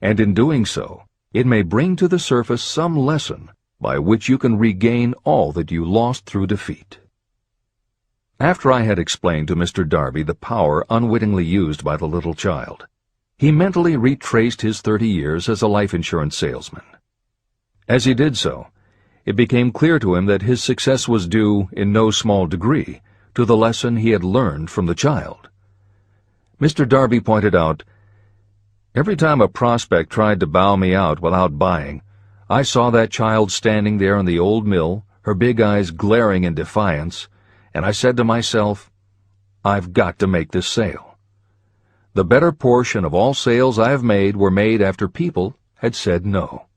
and in doing so, it may bring to the surface some lesson by which you can regain all that you lost through defeat. After I had explained to Mr. Darby the power unwittingly used by the little child, he mentally retraced his 30 years as a life insurance salesman. As he did so, it became clear to him that his success was due, in no small degree, to the lesson he had learned from the child. Mr. Darby pointed out, "Every time a prospect tried to bow me out without buying, I saw that child standing there in the old mill, her big eyes glaring in defiance, and I said to myself, I've got to make this sale. The better portion of all sales I have made were made after people had said no."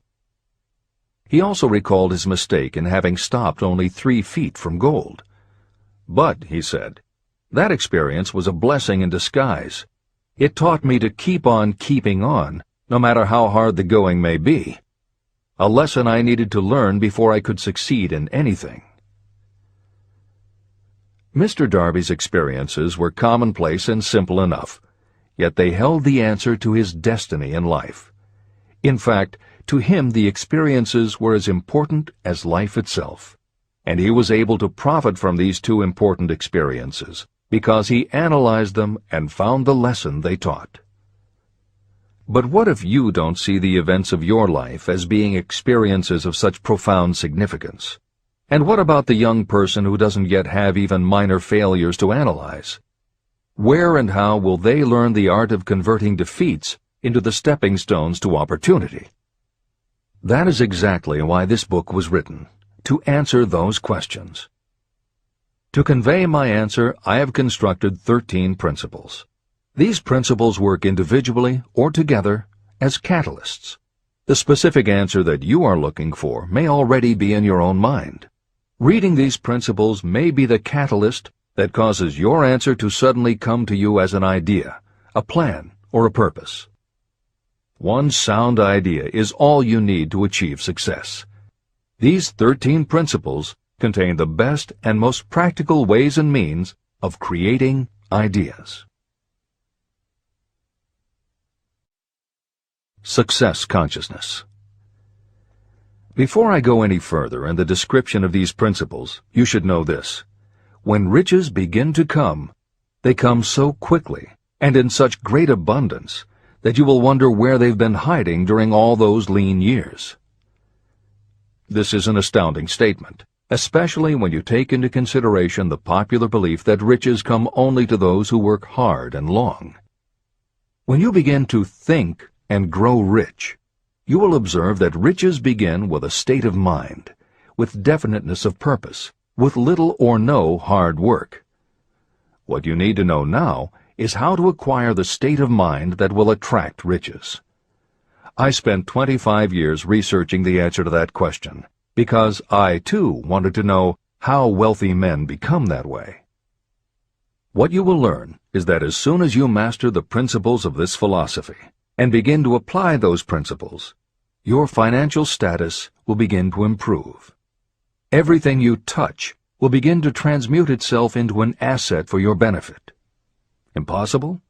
He also recalled his mistake in having stopped only 3 feet from gold. "But," he said, "that experience was a blessing in disguise. It taught me to keep on keeping on, no matter how hard the going may be. A lesson I needed to learn before I could succeed in anything." Mr. Darby's experiences were commonplace and simple enough, yet they held the answer to his destiny in life. In fact, to him the experiences were as important as life itself, and he was able to profit from these 2 important experiences because he analyzed them and found the lesson they taught. But what if you don't see the events of your life as being experiences of such profound significance? And what about the young person who doesn't yet have even minor failures to analyze? Where and how will they learn the art of converting defeats into the stepping stones to opportunity? That is exactly why this book was written, to answer those questions. To convey my answer, I have constructed 13 principles. These principles work individually or together as catalysts. The specific answer that you are looking for may already be in your own mind. Reading these principles may be the catalyst that causes your answer to suddenly come to you as an idea, a plan, or a purpose. One sound idea is all you need to achieve success. These 13 principles contain the best and most practical ways and means of creating ideas. Success consciousness. Before I go any further in the description of these principles, you should know this. When riches begin to come, they come so quickly and in such great abundance that you will wonder where they've been hiding during all those lean years. This is an astounding statement, especially when you take into consideration the popular belief that riches come only to those who work hard and long. When you begin to think and grow rich, you will observe that riches begin with a state of mind, with definiteness of purpose, with little or no hard work. What you need to know now is how to acquire the state of mind that will attract riches. I spent 25 years researching the answer to that question, because I, too, wanted to know how wealthy men become that way. What you will learn is that as soon as you master the principles of this philosophy, and begin to apply those principles, your financial status will begin to improve. Everything you touch will begin to transmute itself into an asset for your benefit. Impossible?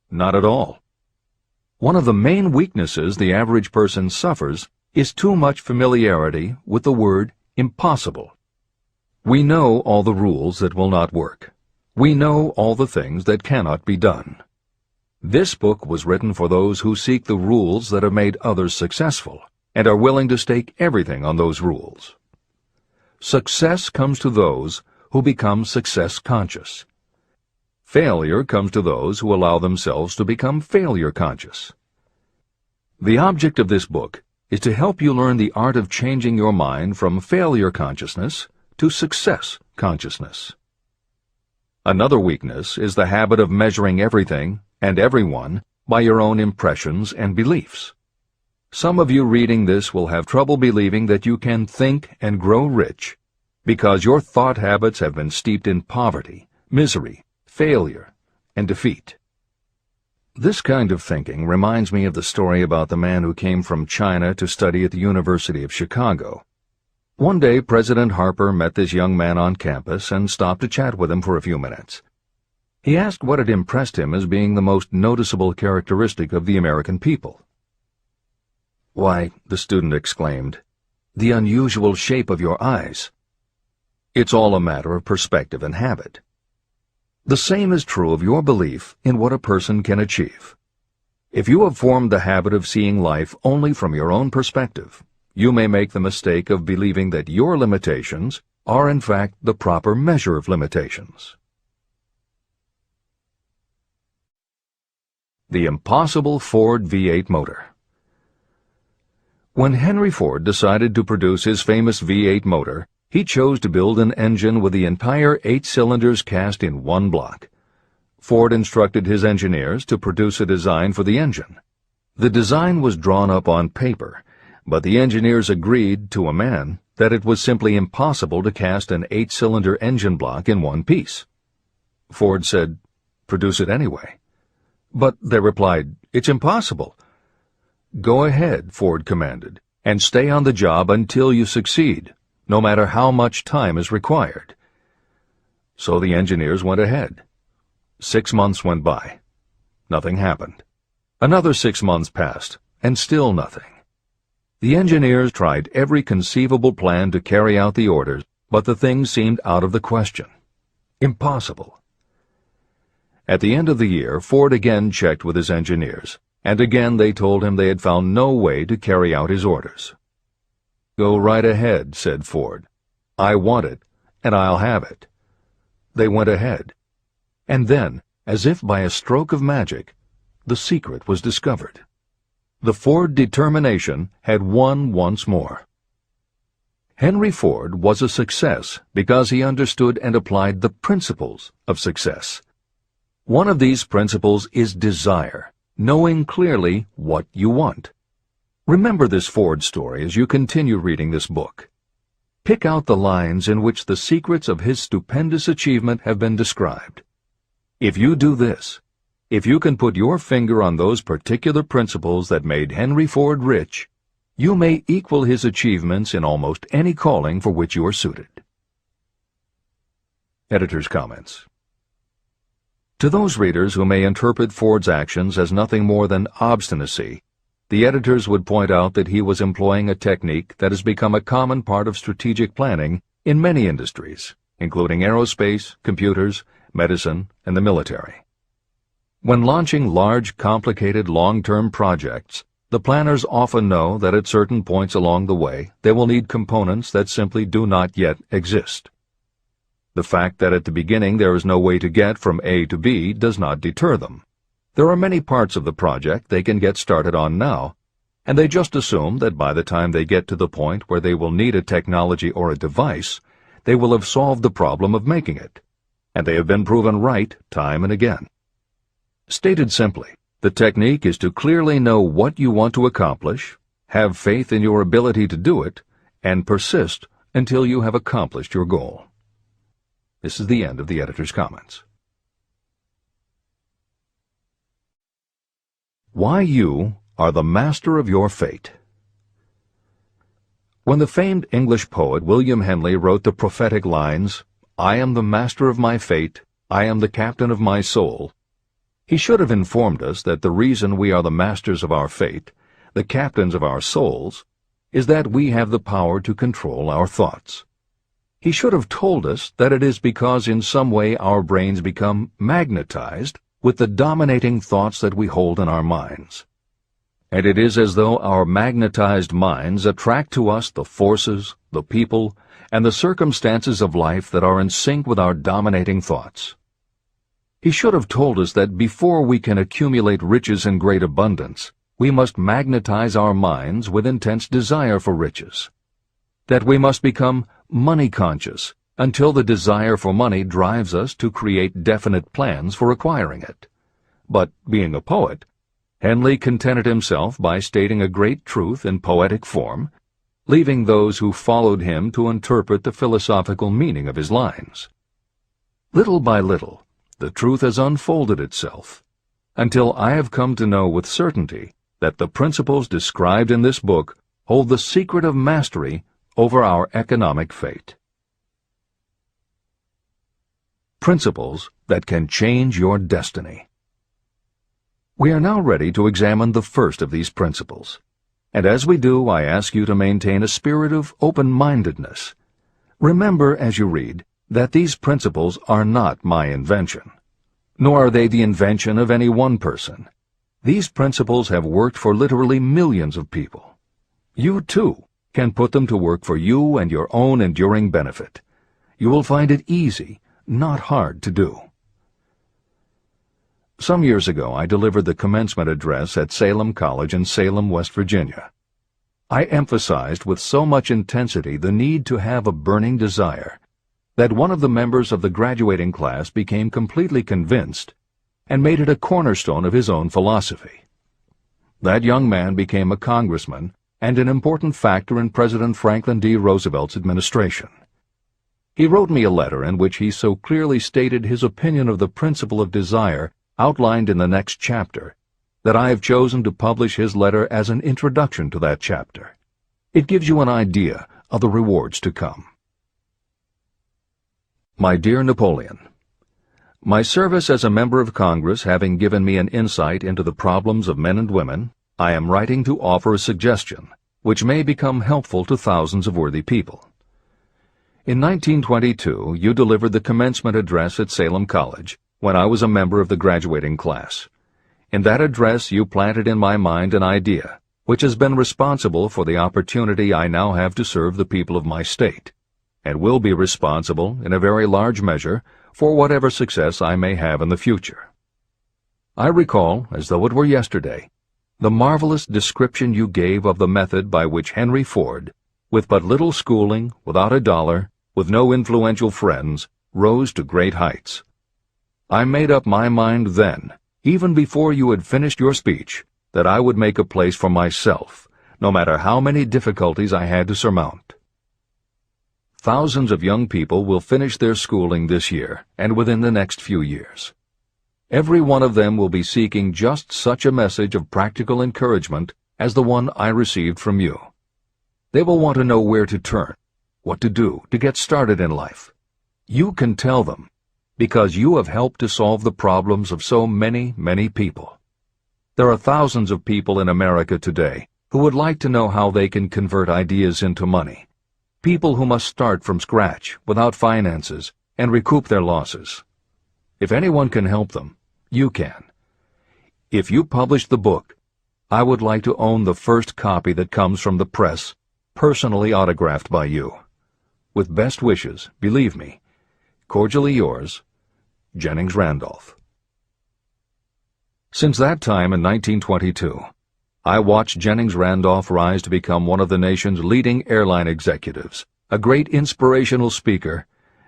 Not at all. One of the main weaknesses the average person suffers is too much familiarity with the word impossible. We know all the rules that will not work. We know all the things that cannot be done. This book was written for those who seek the rules that have made others successful and are willing to stake everything on those rules. Success comes to those who become success conscious. Failure comes to those who allow themselves to become failure conscious. The object of this book is to help you learn the art of changing your mind from failure consciousness to success consciousness. Another weakness is the habit of measuring everything and everyone by your own impressions and beliefs. Some of you reading this will have trouble believing that you can think and grow rich because your thought habits have been steeped in poverty, misery, failure, and defeat. This kind of thinking reminds me of the story about the man who came from China to study at the University of Chicago. One day, President Harper met this young man on campus and stopped to chat with him for a few minutes. He asked what had impressed him as being the most noticeable characteristic of the American people. "Why," the student exclaimed, "the unusual shape of your eyes." It's all a matter of perspective and habit. The same is true of your belief in what a person can achieve. If you have formed the habit of seeing life only from your own perspective, you may make the mistake of believing that your limitations are in fact the proper measure of limitations. The impossible Ford V8 motor. When Henry Ford decided to produce his famous V8 motor, he chose to build an engine with the entire 8 cylinders cast in one block. Ford instructed his engineers to produce a design for the engine. The design was drawn up on paper, but the engineers agreed to a man that it was simply impossible to cast an 8-cylinder engine block in one piece. Ford said, "Produce it anyway." But they replied, "It's impossible." "Go ahead," Ford commanded, "and stay on the job until you succeed, no matter how much time is required." So the engineers went ahead. 6 months went by. Nothing happened. Another 6 months passed, and still nothing. The engineers tried every conceivable plan to carry out the orders, but the thing seemed out of the question. Impossible. At the end of the year, Ford again checked with his engineers, and again they told him they had found no way to carry out his orders. "Go right ahead," said Ford. "I want it, and I'll have it." They went ahead. And then, as if by a stroke of magic, the secret was discovered. The Ford determination had won once more. Henry Ford was a success because he understood and applied the principles of success. One of these principles is desire, knowing clearly what you want. Remember this Ford story as you continue reading this book. Pick out the lines in which the secrets of his stupendous achievement have been described. If you do this, if you can put your finger on those particular principles that made Henry Ford rich, you may equal his achievements in almost any calling for which you are suited. Editor's comments. To those readers who may interpret Ford's actions as nothing more than obstinacy, the editors would point out that he was employing a technique that has become a common part of strategic planning in many industries, including aerospace, computers, medicine, and the military. When launching large, complicated, long-term projects, the planners often know that at certain points along the way they will need components that simply do not yet exist. The fact that at the beginning there is no way to get from A to B does not deter them. There are many parts of the project they can get started on now, and they just assume that by the time they get to the point where they will need a technology or a device, they will have solved the problem of making it, and they have been proven right time and again. Stated simply, the technique is to clearly know what you want to accomplish, have faith in your ability to do it, and persist until you have accomplished your goal. This is the end of the editor's comments. Why you are the master of your fate. When the famed English poet William Henley wrote the prophetic lines, "I am the master of my fate, I am the captain of my soul," he should have informed us that the reason we are the masters of our fate, the captains of our souls, is that we have the power to control our thoughts. He should have told us that it is because in some way our brains become magnetized with the dominating thoughts that we hold in our minds. And it is as though our magnetized minds attract to us the forces, the people, and the circumstances of life that are in sync with our dominating thoughts. He should have told us that before we can accumulate riches in great abundance, we must magnetize our minds with intense desire for riches. That we must become money-conscious until the desire for money drives us to create definite plans for acquiring it. But, being a poet, Henley contented himself by stating a great truth in poetic form, leaving those who followed him to interpret the philosophical meaning of his lines. Little by little, the truth has unfolded itself, until I have come to know with certainty that the principles described in this book hold the secret of mastery over our economic fate. Principles that can change your destiny. We are now ready to examine the first of these principles, and as we do, I ask you to maintain a spirit of open-mindedness. Remember as you read that these principles are not my invention, nor are they the invention of any one person. These principles have worked for literally millions of people. You, too, can put them to work for you and your own enduring benefit. You will find it easy, not hard to do. Some years ago, I delivered the commencement address at Salem College in Salem, West Virginia. I emphasized with so much intensity the need to have a burning desire that one of the members of the graduating class became completely convinced and made it a cornerstone of his own philosophy. That young man became a congressman and an important factor in President Franklin D. Roosevelt's administration. He wrote me a letter in which he so clearly stated his opinion of the principle of desire outlined in the next chapter that I have chosen to publish his letter as an introduction to that chapter. It gives you an idea of the rewards to come. My dear Napoleon, my service as a member of Congress having given me an insight into the problems of men and women, I am writing to offer a suggestion which may become helpful to thousands of worthy people. In 1922, you delivered the commencement address at Salem College when I was a member of the graduating class. In that address, you planted in my mind an idea which has been responsible for the opportunity I now have to serve the people of my state, and will be responsible, in a very large measure, for whatever success I may have in the future. I recall, as though it were yesterday, the marvelous description you gave of the method by which Henry Ford, with but little schooling, without a dollar, with no influential friends, rose to great heights. I made up my mind then, even before you had finished your speech, that I would make a place for myself, no matter how many difficulties I had to surmount. Thousands of young people will finish their schooling this year and within the next few years. Every one of them will be seeking just such a message of practical encouragement as the one I received from you. They will want to know where to turn, what to do to get started in life. You can tell them, because you have helped to solve the problems of so many, many people. There are thousands of people in America today who would like to know how they can convert ideas into money. People who must start from scratch, without finances, and recoup their losses. If anyone can help them, you can. If you publish the book, I would like to own the first copy that comes from the press, personally autographed by you. With best wishes, believe me, cordially yours, Jennings Randolph. Since that time in 1922, I watched Jennings Randolph rise to become one of the nation's leading airline executives, a great inspirational speaker,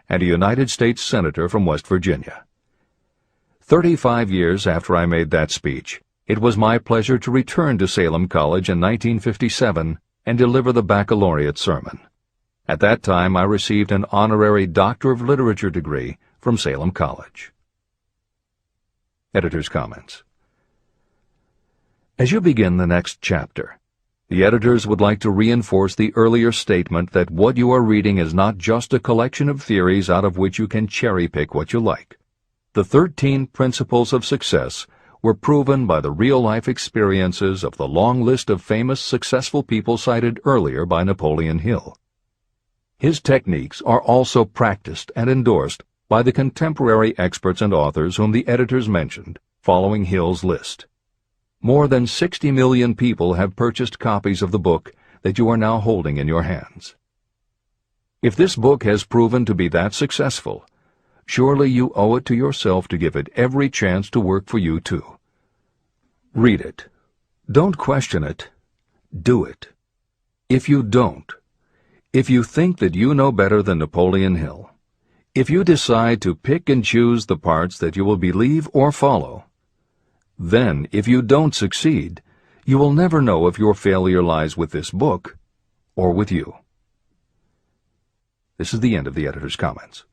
and a United States Senator from West Virginia. 35 years after I made that speech, it was my pleasure to return to Salem College in 1957 and deliver the baccalaureate sermon. At that time, I received an honorary Doctor of Literature degree from Salem College. Editor's comments. As you begin the next chapter, the editors would like to reinforce the earlier statement that what you are reading is not just a collection of theories out of which you can cherry-pick what you like. The 13 principles of success were proven by the real-life experiences of the long list of famous successful people cited earlier by Napoleon Hill. His techniques are also practiced and endorsed by the contemporary experts and authors whom the editors mentioned, following Hill's list. More than 60 million people have purchased copies of the book that you are now holding in your hands. If this book has proven to be that successful, surely you owe it to yourself to give it every chance to work for you too. Read it. Don't question it. Do it. If you don't, if you think that you know better than Napoleon Hill, if you decide to pick and choose the parts that you will believe or follow, then, if you don't succeed, you will never know if your failure lies with this book or with you. This is the end of the editor's comments.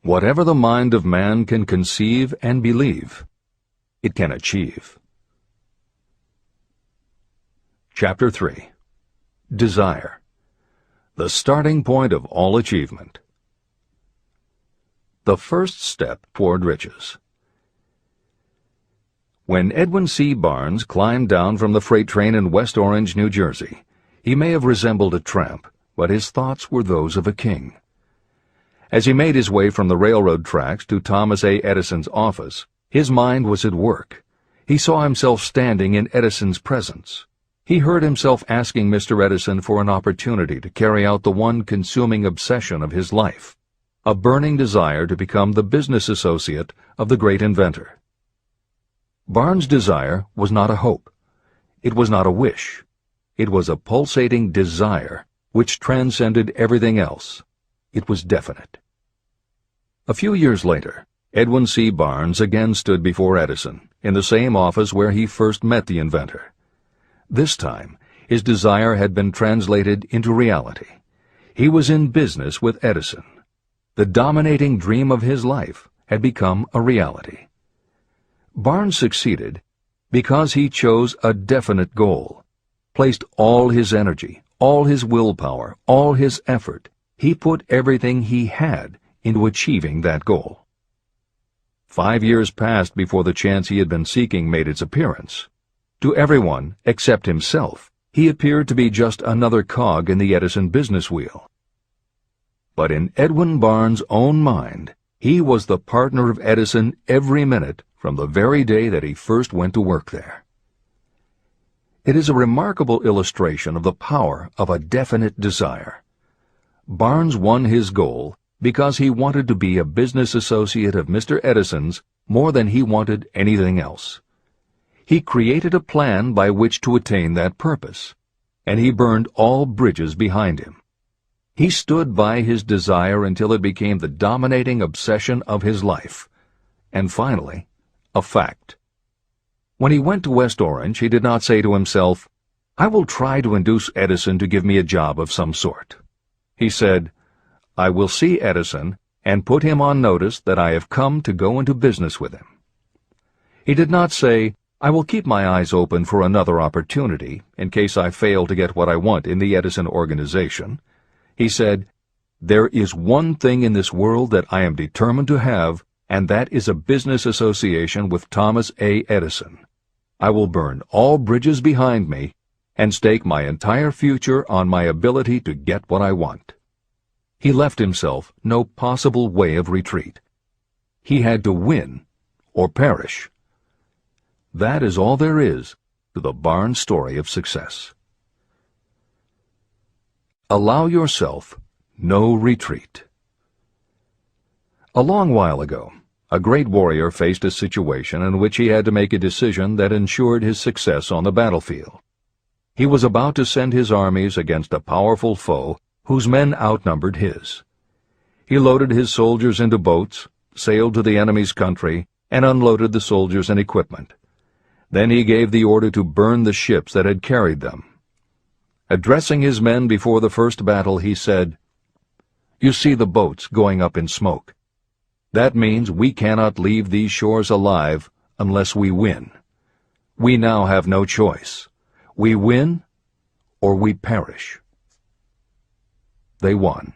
Whatever the mind of man can conceive and believe, it can achieve. Chapter 3. Desire. The starting point of all achievement. The first step toward riches. When Edwin C. Barnes climbed down from the freight train in West Orange, New Jersey, he may have resembled a tramp, but his thoughts were those of a king. As he made his way from the railroad tracks to Thomas A. Edison's office, his mind was at work. He saw himself standing in Edison's presence. He heard himself asking Mr. Edison for an opportunity to carry out the one consuming obsession of his life, a burning desire to become the business associate of the great inventor. Barnes' desire was not a hope. It was not a wish. It was a pulsating desire which transcended everything else. It was definite. A few years later, Edwin C. Barnes again stood before Edison in the same office where he first met the inventor. This time, his desire had been translated into reality. He was in business with Edison. The dominating dream of his life had become a reality. Barnes succeeded because he chose a definite goal, placed all his energy, all his willpower, all his effort. He put everything he had into achieving that goal. 5 years passed before the chance he had been seeking made its appearance. To everyone except himself, he appeared to be just another cog in the Edison business wheel. But in Edwin Barnes' own mind, he was the partner of Edison every minute from the very day that he first went to work there. It is a remarkable illustration of the power of a definite desire. Barnes won his goal because he wanted to be a business associate of Mr. Edison's more than he wanted anything else. He created a plan by which to attain that purpose, and he burned all bridges behind him. He stood by his desire until it became the dominating obsession of his life, and finally, a fact. When he went to West Orange, he did not say to himself, "I will try to induce Edison to give me a job of some sort." He said, "I will see Edison and put him on notice that I have come to go into business with him." He did not say, "I will keep my eyes open for another opportunity in case I fail to get what I want in the Edison organization." He said, "There is one thing in this world that I am determined to have, and that is a business association with Thomas A. Edison. I will burn all bridges behind me and stake my entire future on my ability to get what I want." He left himself no possible way of retreat. He had to win or perish. That is all there is to the Barnes story of success. Allow yourself no retreat. A long while ago, a great warrior faced a situation in which he had to make a decision that ensured his success on the battlefield. He was about to send his armies against a powerful foe whose men outnumbered his. He loaded his soldiers into boats, sailed to the enemy's country, and unloaded the soldiers and equipment. Then he gave the order to burn the ships that had carried them. Addressing his men before the first battle, he said, "You see the boats going up in smoke. That means we cannot leave these shores alive unless we win. We now have no choice. We win or we perish." They won.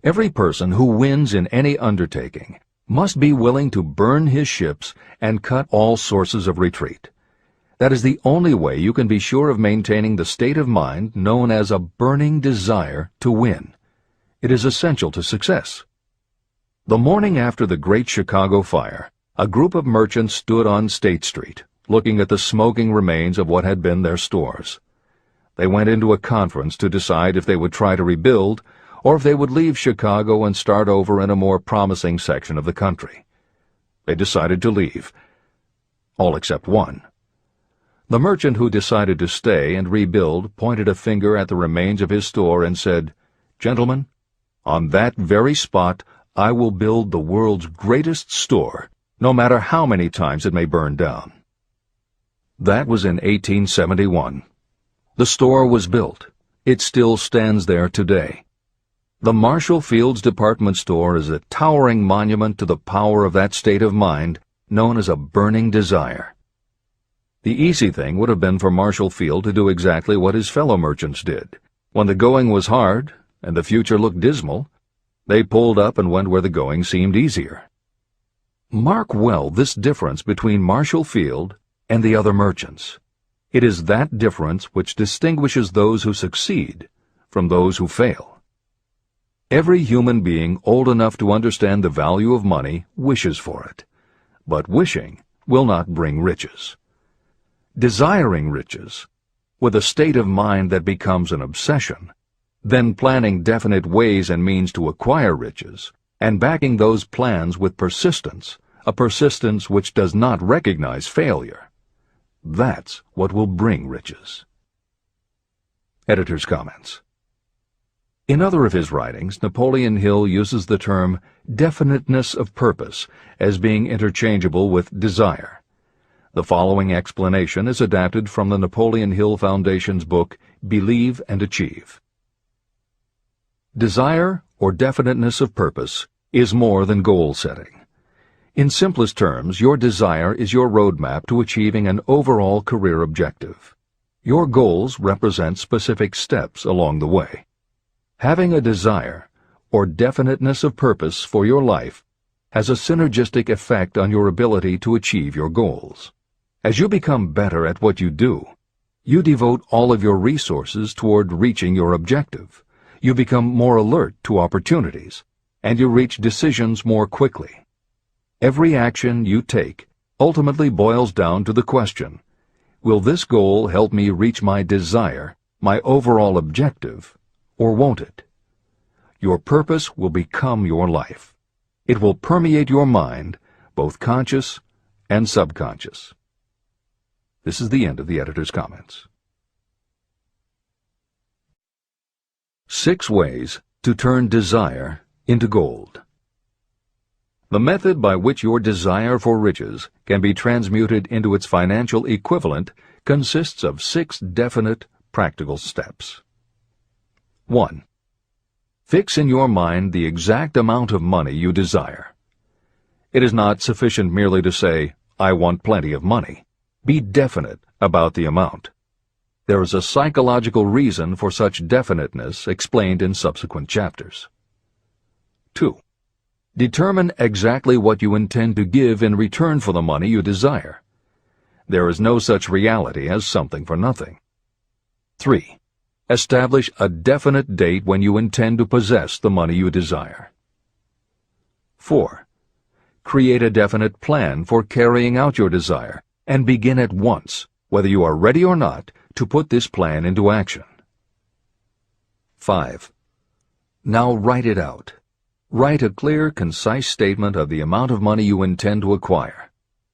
Every person who wins in any undertaking must be willing to burn his ships and cut all sources of retreat. That is the only way you can be sure of maintaining the state of mind known as a burning desire to win. It is essential to success. The morning after the Great Chicago Fire, a group of merchants stood on State Street, looking at the smoking remains of what had been their stores. They went into a conference to decide if they would try to rebuild or if they would leave Chicago and start over in a more promising section of the country. They decided to leave. All except one. The merchant who decided to stay and rebuild pointed a finger at the remains of his store and said, "Gentlemen, on that very spot I will build the world's greatest store, no matter how many times it may burn down." That was in 1871. The store was built. It still stands there today. The Marshall Field's department store is a towering monument to the power of that state of mind known as a burning desire. The easy thing would have been for Marshall Field to do exactly what his fellow merchants did. When the going was hard and the future looked dismal, they pulled up and went where the going seemed easier. Mark well this difference between Marshall Field and the other merchants. It is that difference which distinguishes those who succeed from those who fail. Every human being old enough to understand the value of money wishes for it, but wishing will not bring riches. Desiring riches, with a state of mind that becomes an obsession, then planning definite ways and means to acquire riches, and backing those plans with persistence, a persistence which does not recognize failure. That's what will bring riches. Editor's comments. In other of his writings, Napoleon Hill uses the term definiteness of purpose as being interchangeable with desire. The following explanation is adapted from the Napoleon Hill Foundation's book, Believe and Achieve. Desire, or definiteness of purpose, is more than goal setting. In simplest terms, your desire is your roadmap to achieving an overall career objective. Your goals represent specific steps along the way. Having a desire, or definiteness of purpose for your life, has a synergistic effect on your ability to achieve your goals. As you become better at what you do, you devote all of your resources toward reaching your objective. You become more alert to opportunities, and you reach decisions more quickly. Every action you take ultimately boils down to the question, will this goal help me reach my desire, my overall objective, or won't it? Your purpose will become your life. It will permeate your mind, both conscious and subconscious. This is the end of the editor's comments. 6 ways to turn desire into gold. The method by which your desire for riches can be transmuted into its financial equivalent consists of 6 definite, practical steps. 1. Fix in your mind the exact amount of money you desire. It is not sufficient merely to say, "I want plenty of money." Be definite about the amount. There is a psychological reason for such definiteness explained in subsequent chapters. 2. Determine exactly what you intend to give in return for the money you desire. There is no such reality as something for nothing. 3. Establish a definite date when you intend to possess the money you desire. 4. Create a definite plan for carrying out your desire, and begin at once, whether you are ready or not, to put this plan into action. 5. Now write it out. Write a clear, concise statement of the amount of money you intend to acquire.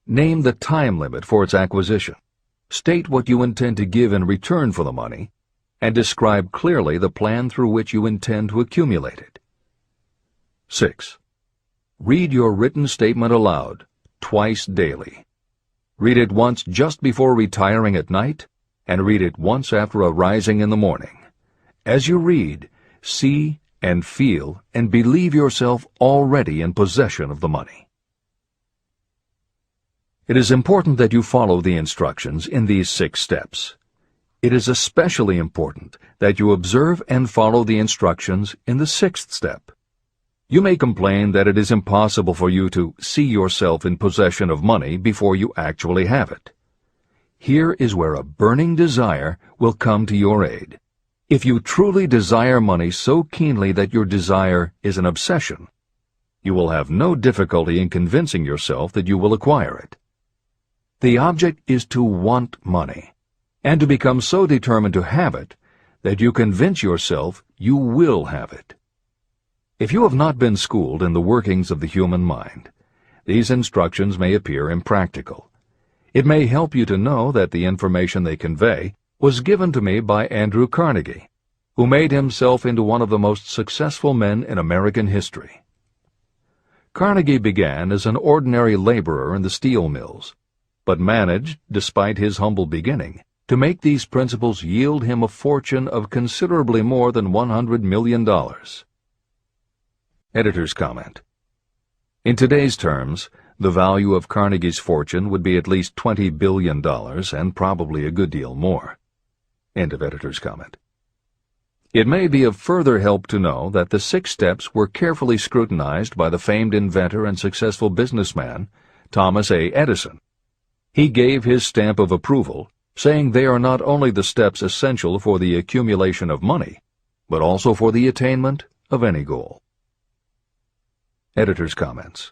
Name the time limit for its acquisition. State what you intend to give in return for the money, and describe clearly the plan through which you intend to accumulate it. 6. Read your written statement aloud, twice daily. Read it once just before retiring at night, and read it once after arising in the morning. As you read, see and feel and believe yourself already in possession of the money. It is important that you follow the instructions in these 6 steps. It is especially important that you observe and follow the instructions in the 6th step. You may complain that it is impossible for you to see yourself in possession of money before you actually have it. Here is where a burning desire will come to your aid. If you truly desire money so keenly that your desire is an obsession, you will have no difficulty in convincing yourself that you will acquire it. The object is to want money, and to become so determined to have it that you convince yourself you will have it. If you have not been schooled in the workings of the human mind, these instructions may appear impractical. It may help you to know that the information they convey was given to me by Andrew Carnegie, who made himself into one of the most successful men in American history. Carnegie began as an ordinary laborer in the steel mills, but managed, despite his humble beginning, to make these principles yield him a fortune of considerably more than $100 million. Editor's comment. In today's terms, the value of Carnegie's fortune would be at least $20 billion and probably a good deal more. End of editor's comment. It may be of further help to know that the 6 steps were carefully scrutinized by the famed inventor and successful businessman, Thomas A. Edison. He gave his stamp of approval, saying they are not only the steps essential for the accumulation of money, but also for the attainment of any goal. Editor's comments.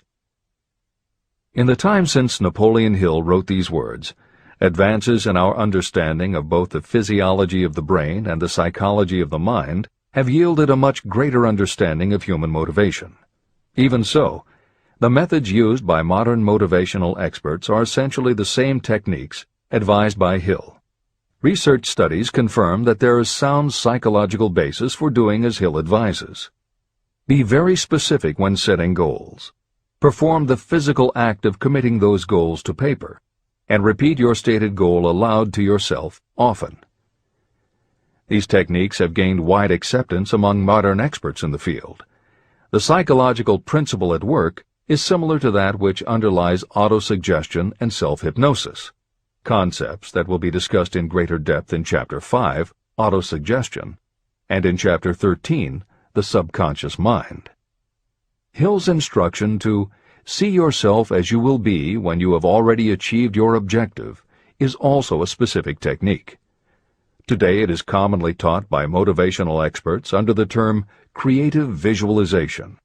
In the time since Napoleon Hill wrote these words, advances in our understanding of both the physiology of the brain and the psychology of the mind have yielded a much greater understanding of human motivation. Even so, the methods used by modern motivational experts are essentially the same techniques advised by Hill. Research studies confirm that there is sound psychological basis for doing as Hill advises. Be very specific when setting goals. Perform the physical act of committing those goals to paper, and repeat your stated goal aloud to yourself often. These techniques have gained wide acceptance among modern experts in the field. The psychological principle at work is similar to that which underlies autosuggestion and self-hypnosis, concepts that will be discussed in greater depth in Chapter 5, Autosuggestion, and in Chapter 13, The Subconscious Mind. Hill's instruction to see yourself as you will be when you have already achieved your objective is also a specific technique. Today it is commonly taught by motivational experts under the term creative visualization.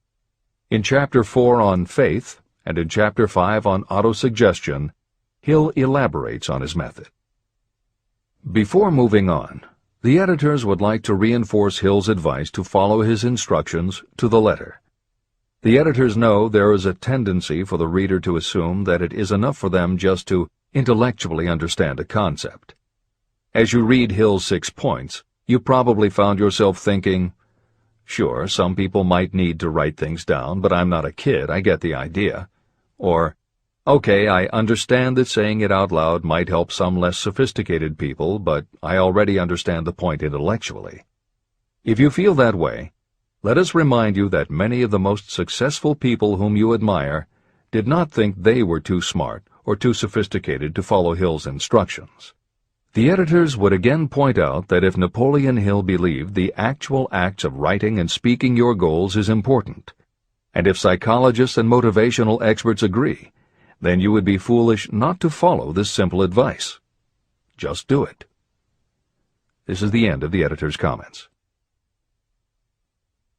In Chapter 4 on faith and in Chapter 5 on autosuggestion, Hill elaborates on his method. Before moving on, the editors would like to reinforce Hill's advice to follow his instructions to the letter. The editors know there is a tendency for the reader to assume that it is enough for them just to intellectually understand a concept. As you read Hill's 6 points, you probably found yourself thinking, sure, some people might need to write things down, but I'm not a kid, I get the idea. Or, okay, I understand that saying it out loud might help some less sophisticated people, but I already understand the point intellectually. If you feel that way, let us remind you that many of the most successful people whom you admire did not think they were too smart or too sophisticated to follow Hill's instructions. The editors would again point out that if Napoleon Hill believed the actual acts of writing and speaking your goals is important, and if psychologists and motivational experts agree, then you would be foolish not to follow this simple advice. Just do it. This is the end of the editor's comments.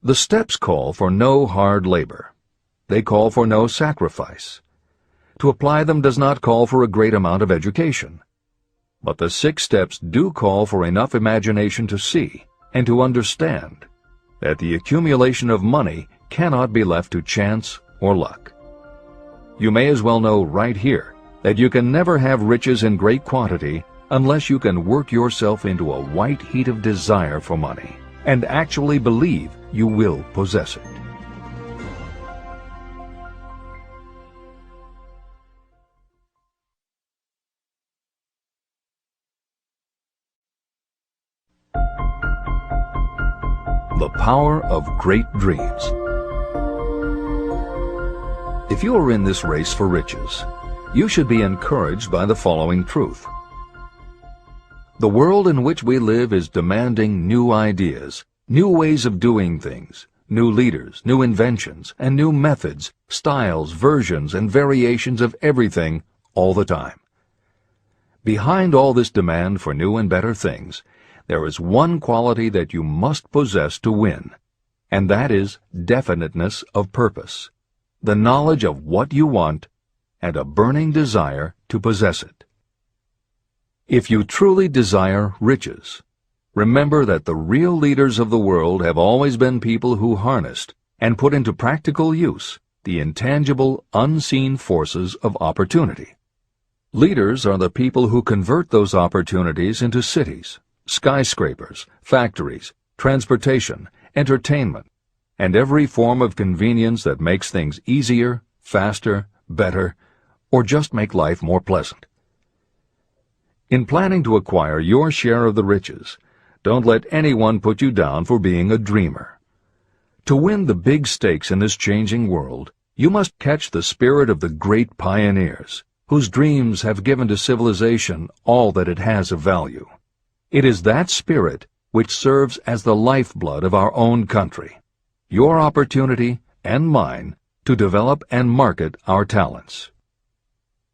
The steps call for no hard labor. They call for no sacrifice. To apply them does not call for a great amount of education. But the 6 steps do call for enough imagination to see and to understand that the accumulation of money cannot be left to chance or luck. You may as well know right here that you can never have riches in great quantity unless you can work yourself into a white heat of desire for money and actually believe you will possess it. The power of great dreams. If you are in this race for riches, you should be encouraged by the following truth. The world in which we live is demanding new ideas, new ways of doing things, new leaders, new inventions, and new methods, styles, versions, and variations of everything all the time. Behind all this demand for new and better things, there is one quality that you must possess to win, and that is definiteness of purpose, the knowledge of what you want, and a burning desire to possess it. If you truly desire riches, remember that the real leaders of the world have always been people who harnessed and put into practical use the intangible, unseen forces of opportunity. Leaders are the people who convert those opportunities into cities, skyscrapers, factories, transportation, entertainment, and every form of convenience that makes things easier, faster, better, or just make life more pleasant. In planning to acquire your share of the riches, don't let anyone put you down for being a dreamer. To win the big stakes in this changing world, you must catch the spirit of the great pioneers, whose dreams have given to civilization all that it has of value. It is that spirit which serves as the lifeblood of our own country, your opportunity and mine to develop and market our talents.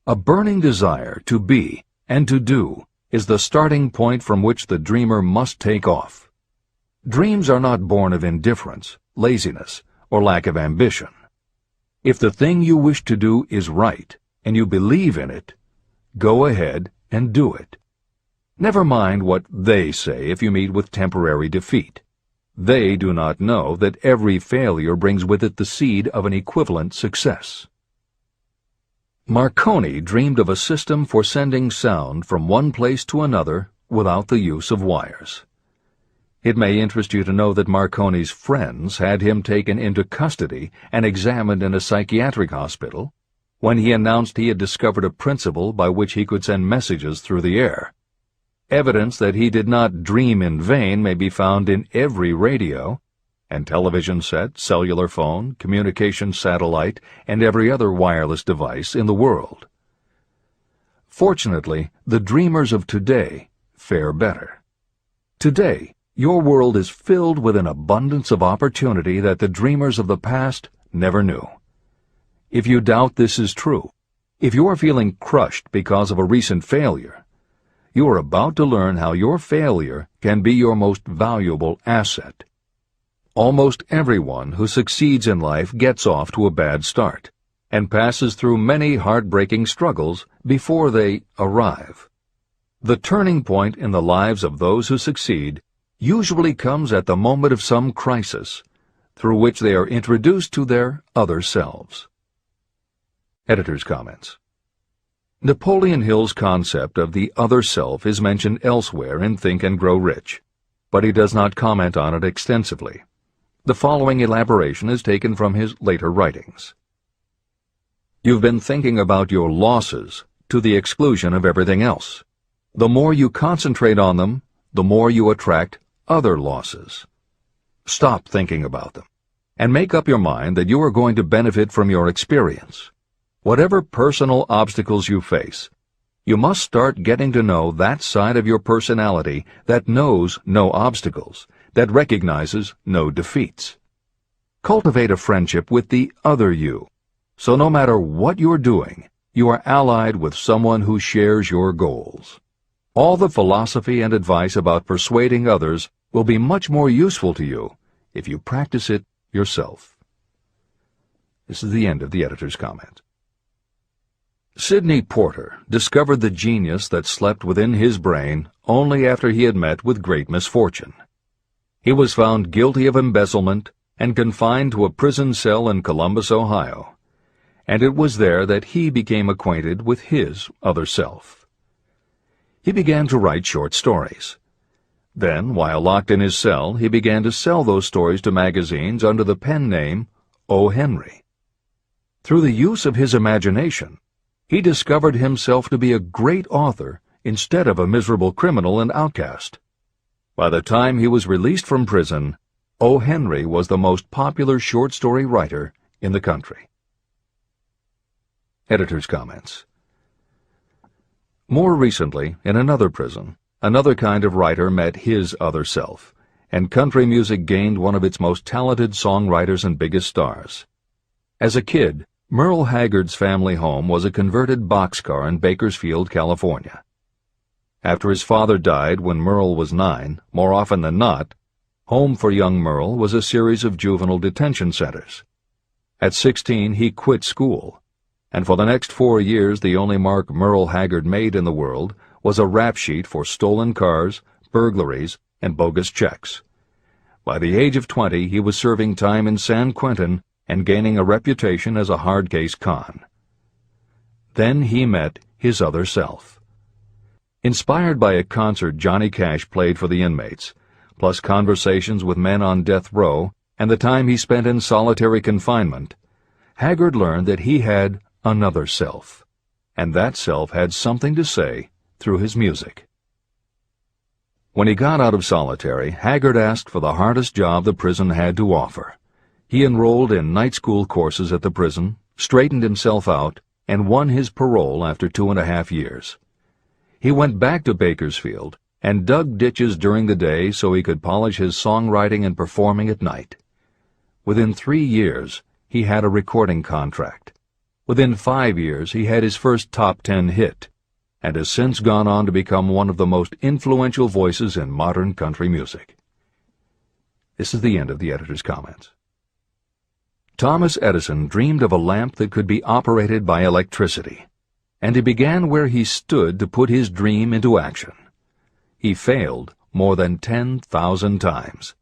A burning desire to be and to do is the starting point from which the dreamer must take off. Dreams are not born of indifference, laziness, or lack of ambition. If the thing you wish to do is right, and you believe in it, go ahead and do it. Never mind what they say if you meet with temporary defeat. They do not know that every failure brings with it the seed of an equivalent success. Marconi dreamed of a system for sending sound from one place to another without the use of wires. It may interest you to know that Marconi's friends had him taken into custody and examined in a psychiatric hospital when he announced he had discovered a principle by which he could send messages through the air. Evidence that he did not dream in vain may be found in every radio and television set, cellular phone, communication satellite, and every other wireless device in the world. Fortunately, the dreamers of today fare better. Today, your world is filled with an abundance of opportunity that the dreamers of the past never knew. If you doubt this is true, if you are feeling crushed because of a recent failure, you are about to learn how your failure can be your most valuable asset. Almost everyone who succeeds in life gets off to a bad start and passes through many heartbreaking struggles before they arrive. The turning point in the lives of those who succeed usually comes at the moment of some crisis, through which they are introduced to their other selves. Editor's comments. Napoleon Hill's concept of the other self is mentioned elsewhere in Think and Grow Rich, but he does not comment on it extensively. The following elaboration is taken from his later writings. You've been thinking about your losses to the exclusion of everything else. The more you concentrate on them, the more you attract other losses. Stop thinking about them, and make up your mind that you are going to benefit from your experience. Whatever personal obstacles you face, you must start getting to know that side of your personality that knows no obstacles, that recognizes no defeats. Cultivate a friendship with the other you, so no matter what you're doing, you are allied with someone who shares your goals. All the philosophy and advice about persuading others will be much more useful to you if you practice it yourself. This is the end of the editor's comment. Sidney Porter discovered the genius that slept within his brain only after he had met with great misfortune. He was found guilty of embezzlement and confined to a prison cell in Columbus, Ohio, and it was there that he became acquainted with his other self. He began to write short stories. Then, while locked in his cell, he began to sell those stories to magazines under the pen name O. Henry. Through the use of his imagination, he discovered himself to be a great author instead of a miserable criminal and outcast. By the time he was released from prison, O. Henry was the most popular short story writer in the country. Editor's comments. More recently, in another prison, another kind of writer met his other self, and country music gained one of its most talented songwriters and biggest stars. As a kid, Merle Haggard's family home was a converted boxcar in Bakersfield, California. After his father died when Merle was 9, more often than not, home for young Merle was a series of juvenile detention centers. At 16, he quit school, and for the next 4 years the only mark Merle Haggard made in the world was a rap sheet for stolen cars, burglaries, and bogus checks. By the age of 20, he was serving time in San Quentin and gaining a reputation as a hard-case con. Then he met his other self. Inspired by a concert Johnny Cash played for the inmates, plus conversations with men on death row and the time he spent in solitary confinement, Haggard learned that he had another self, and that self had something to say through his music. When he got out of solitary, Haggard asked for the hardest job the prison had to offer. He enrolled in night school courses at the prison, straightened himself out, and won his parole after 2.5 years. He went back to Bakersfield and dug ditches during the day so he could polish his songwriting and performing at night. Within 3 years, he had a recording contract. Within 5 years, he had his first top 10 hit, and has since gone on to become one of the most influential voices in modern country music. This is the end of the editor's comments. Thomas Edison dreamed of a lamp that could be operated by electricity, and he began where he stood to put his dream into action. He failed more than 10,000 times.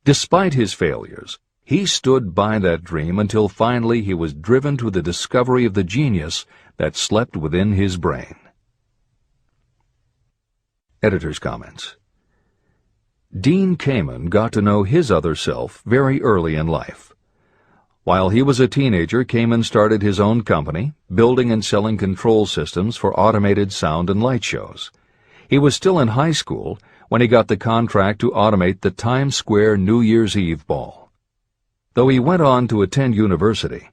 Despite his failures, he stood by that dream until finally he was driven to the discovery of the genius that slept within his brain. Editor's comments. Dean Kamen got to know his other self very early in life. While he was a teenager, Kamen started his own company, building and selling control systems for automated sound and light shows. He was still in high school when he got the contract to automate the Times Square New Year's Eve ball. Though he went on to attend university,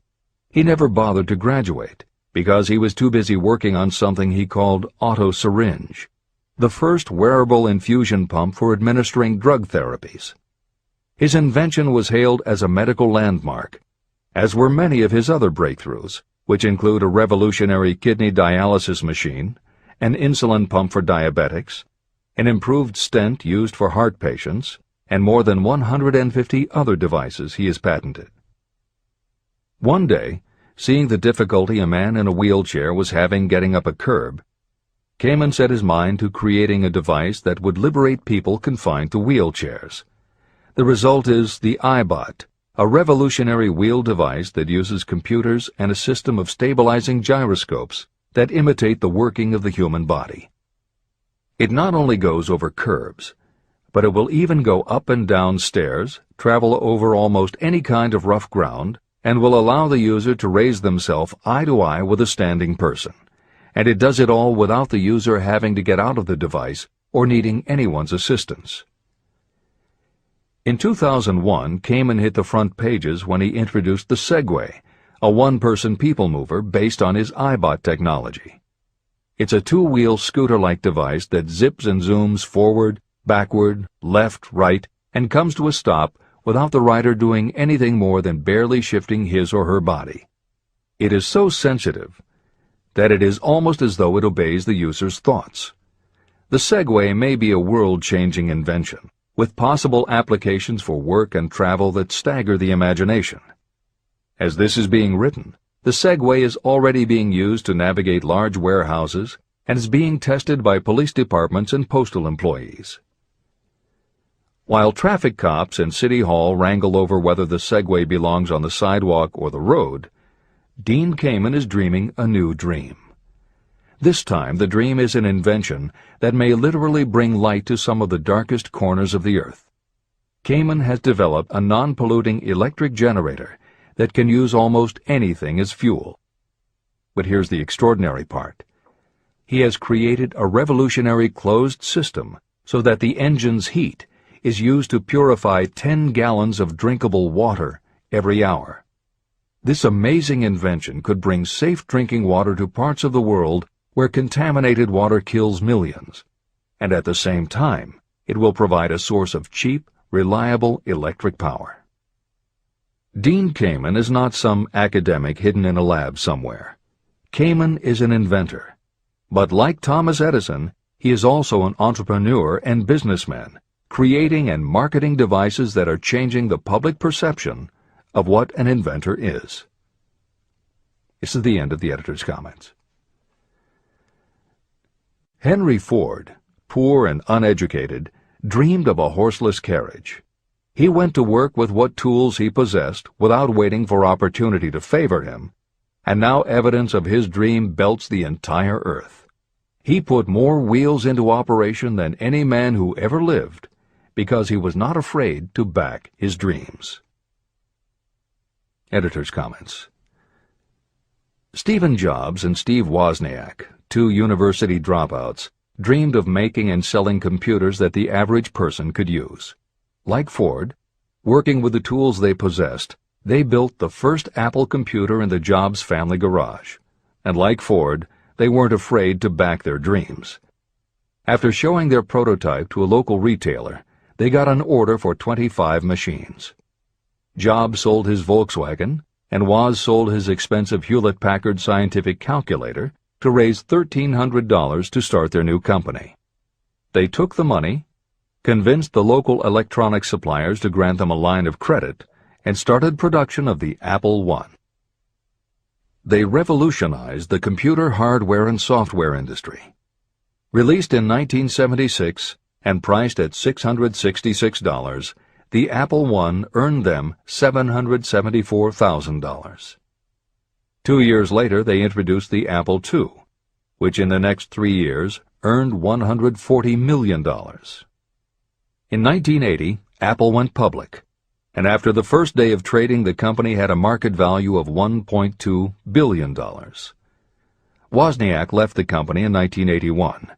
he never bothered to graduate because he was too busy working on something he called auto-syringe, the first wearable infusion pump for administering drug therapies. His invention was hailed as a medical landmark, as were many of his other breakthroughs, which include a revolutionary kidney dialysis machine, an insulin pump for diabetics, an improved stent used for heart patients, and more than 150 other devices he has patented. One day, seeing the difficulty a man in a wheelchair was having getting up a curb, Kamen set his mind to creating a device that would liberate people confined to wheelchairs. The result is the iBot, a revolutionary wheel device that uses computers and a system of stabilizing gyroscopes that imitate the working of the human body. It not only goes over curbs, but it will even go up and down stairs, travel over almost any kind of rough ground, and will allow the user to raise themselves eye to eye with a standing person. And it does it all without the user having to get out of the device or needing anyone's assistance. In 2001, Kamen hit the front pages when he introduced the Segway, a one-person people mover based on his iBot technology. It's a two-wheel scooter-like device that zips and zooms forward, backward, left, right, and comes to a stop without the rider doing anything more than barely shifting his or her body. It is so sensitive that it is almost as though it obeys the user's thoughts. The Segway may be a world-changing invention, with possible applications for work and travel that stagger the imagination. As this is being written, the Segway is already being used to navigate large warehouses and is being tested by police departments and postal employees. While traffic cops and City Hall wrangle over whether the Segway belongs on the sidewalk or the road, Dean Kamen is dreaming a new dream. This time the dream is an invention that may literally bring light to some of the darkest corners of the earth. Kamen has developed a non-polluting electric generator that can use almost anything as fuel. But here's the extraordinary part. He has created a revolutionary closed system so that the engine's heat is used to purify 10 gallons of drinkable water every hour. This amazing invention could bring safe drinking water to parts of the world where contaminated water kills millions, and at the same time, it will provide a source of cheap, reliable electric power. Dean Kamen is not some academic hidden in a lab somewhere. Kamen is an inventor. But like Thomas Edison, he is also an entrepreneur and businessman, creating and marketing devices that are changing the public perception of what an inventor is. This is the end of the editor's comments. Henry Ford, poor and uneducated, dreamed of a horseless carriage. He went to work with what tools he possessed without waiting for opportunity to favor him, and now evidence of his dream belts the entire earth. He put more wheels into operation than any man who ever lived, because he was not afraid to back his dreams. Editor's comments. Stephen Jobs and Steve Wozniak, two university dropouts, dreamed of making and selling computers that the average person could use. Like Ford, working with the tools they possessed, they built the first Apple computer in the Jobs family garage. And like Ford, they weren't afraid to back their dreams. After showing their prototype to a local retailer, they got an order for 25 machines. Jobs sold his Volkswagen, and Woz sold his expensive Hewlett-Packard scientific calculator to raise $1,300 to start their new company. They took the money, convinced the local electronics suppliers to grant them a line of credit, and started production of the Apple I. They revolutionized the computer hardware and software industry. Released in 1976 and priced at $666, the Apple I earned them $774,000. 2 years later, they introduced the Apple II, which in the next 3 years earned $140 million. In 1980, Apple went public, and after the first day of trading, the company had a market value of $1.2 billion. Wozniak left the company in 1981,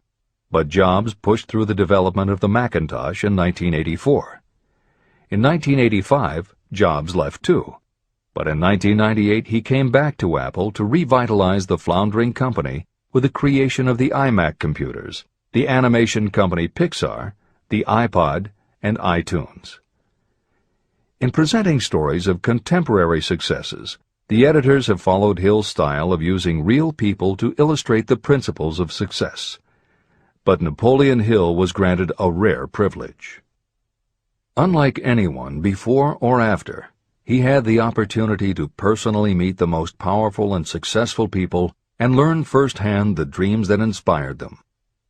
but Jobs pushed through the development of the Macintosh in 1984. In 1985, Jobs left too, but in 1998 he came back to Apple to revitalize the floundering company with the creation of the iMac computers, the animation company Pixar, the iPod, and iTunes. In presenting stories of contemporary successes, the editors have followed Hill's style of using real people to illustrate the principles of success. But Napoleon Hill was granted a rare privilege. Unlike anyone before or after, he had the opportunity to personally meet the most powerful and successful people and learn firsthand the dreams that inspired them,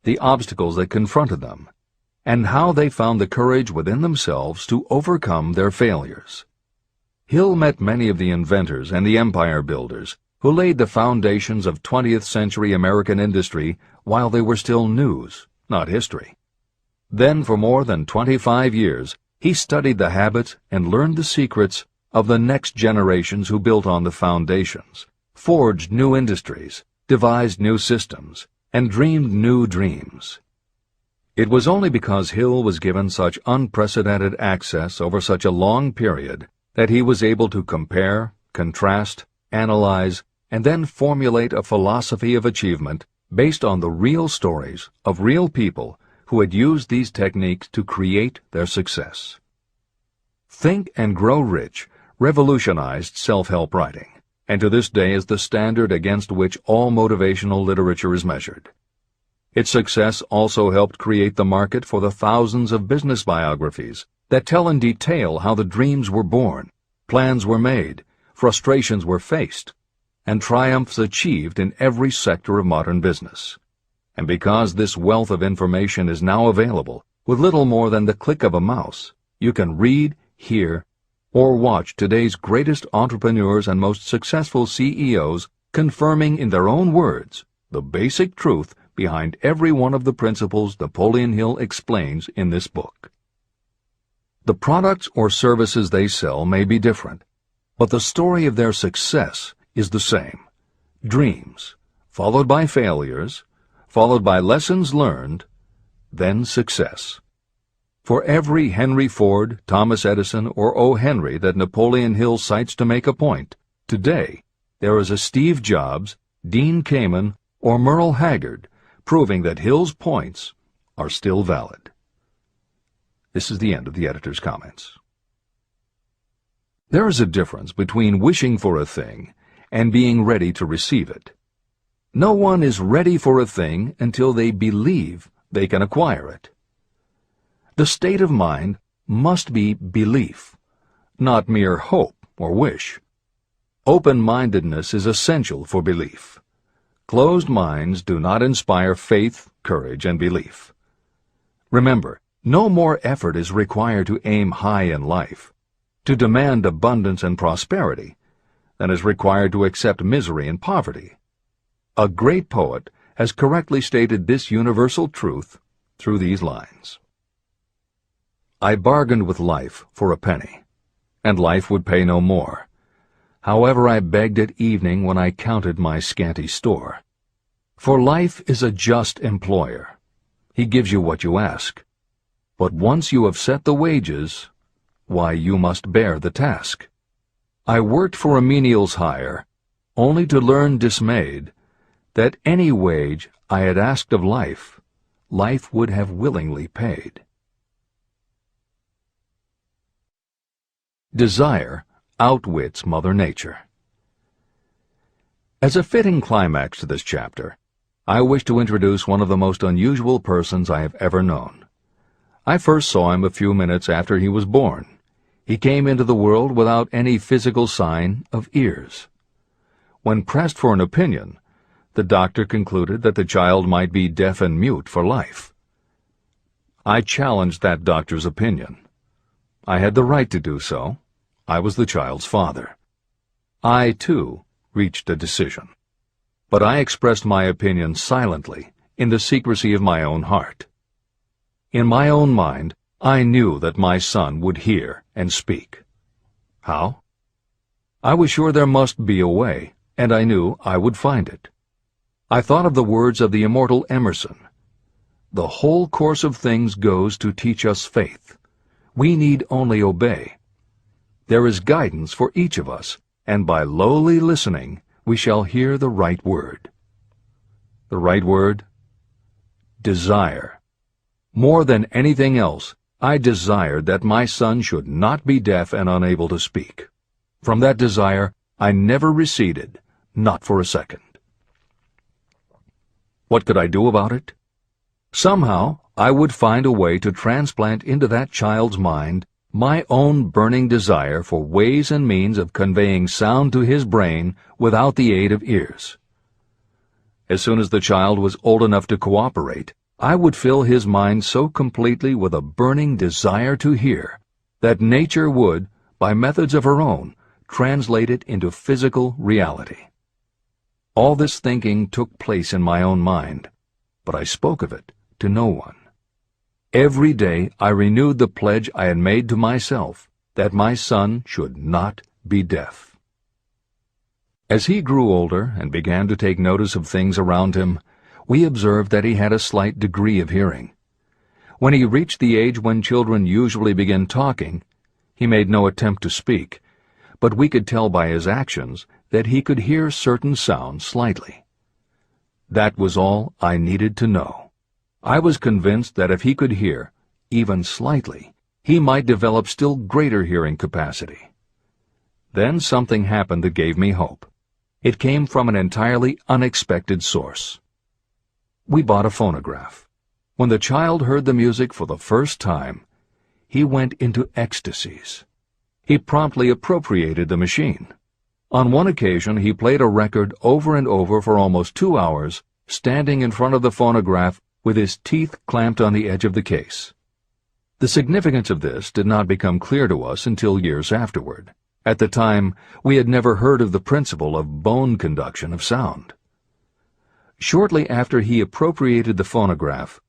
the obstacles that confronted them, and how they found the courage within themselves to overcome their failures. Hill met many of the inventors and the empire builders who laid the foundations of 20th century American industry while they were still news, not history. Then for more than 25 years, he studied the habits and learned the secrets of the next generations who built on the foundations, forged new industries, devised new systems, and dreamed new dreams. It was only because Hill was given such unprecedented access over such a long period that he was able to compare, contrast, analyze, and then formulate a philosophy of achievement based on the real stories of real people who had used these techniques to create their success. Think and Grow Rich revolutionized self-help writing, and to this day is the standard against which all motivational literature is measured. Its success also helped create the market for the thousands of business biographies that tell in detail how the dreams were born, plans were made, frustrations were faced, and triumphs achieved in every sector of modern business. And because this wealth of information is now available, with little more than the click of a mouse, you can read, hear, or watch today's greatest entrepreneurs and most successful CEOs confirming in their own words the basic truth behind every one of the principles Napoleon Hill explains in this book. The products or services they sell may be different, but the story of their success is the same. Dreams, followed by failures, followed by lessons learned, then success. For every Henry Ford, Thomas Edison, or O. Henry that Napoleon Hill cites to make a point, today there is a Steve Jobs, Dean Kamen, or Merle Haggard proving that Hill's points are still valid. This is the end of the editor's comments. There is a difference between wishing for a thing and being ready to receive it. No one is ready for a thing until they believe they can acquire it. The state of mind must be belief, not mere hope or wish. Open-mindedness is essential for belief. Closed minds do not inspire faith, courage, and belief. Remember, no more effort is required to aim high in life, to demand abundance and prosperity, than is required to accept misery and poverty. A great poet has correctly stated this universal truth through these lines. I bargained with life for a penny, and life would pay no more. However, I begged at evening when I counted my scanty store. For life is a just employer. He gives you what you ask. But once you have set the wages, why, you must bear the task. I worked for a menial's hire, only to learn dismayed that any wage I had asked of life, life would have willingly paid. Desire outwits Mother Nature. As a fitting climax to this chapter, I wish to introduce one of the most unusual persons I have ever known. I first saw him a few minutes after he was born. He came into the world without any physical sign of ears. When pressed for an opinion, the doctor concluded that the child might be deaf and mute for life. I challenged that doctor's opinion. I had the right to do so. I was the child's father. I, too, reached a decision. But I expressed my opinion silently, in the secrecy of my own heart. In my own mind, I knew that my son would hear and speak. How? I was sure there must be a way, and I knew I would find it. I thought of the words of the immortal Emerson. The whole course of things goes to teach us faith. We need only obey. There is guidance for each of us, and by lowly listening, we shall hear the right word. The right word? Desire. More than anything else, I desired that my son should not be deaf and unable to speak. From that desire, I never receded, not for a second. What could I do about it? Somehow, I would find a way to transplant into that child's mind my own burning desire for ways and means of conveying sound to his brain without the aid of ears. As soon as the child was old enough to cooperate, I would fill his mind so completely with a burning desire to hear that nature would, by methods of her own, translate it into physical reality. All this thinking took place in my own mind, but I spoke of it to no one. Every day I renewed the pledge I had made to myself that my son should not be deaf. As he grew older and began to take notice of things around him, we observed that he had a slight degree of hearing. When he reached the age when children usually begin talking, he made no attempt to speak, but we could tell by his actions that he could hear certain sounds slightly. That was all I needed to know. I was convinced that if he could hear, even slightly, he might develop still greater hearing capacity. Then something happened that gave me hope. It came from an entirely unexpected source. We bought a phonograph. When the child heard the music for the first time, he went into ecstasies. He promptly appropriated the machine. On one occasion, he played a record over and over for almost 2 hours, standing in front of the phonograph with his teeth clamped on the edge of the case. The significance of this did not become clear to us until years afterward. At the time, we had never heard of the principle of bone conduction of sound. Shortly after he appropriated the phonograph,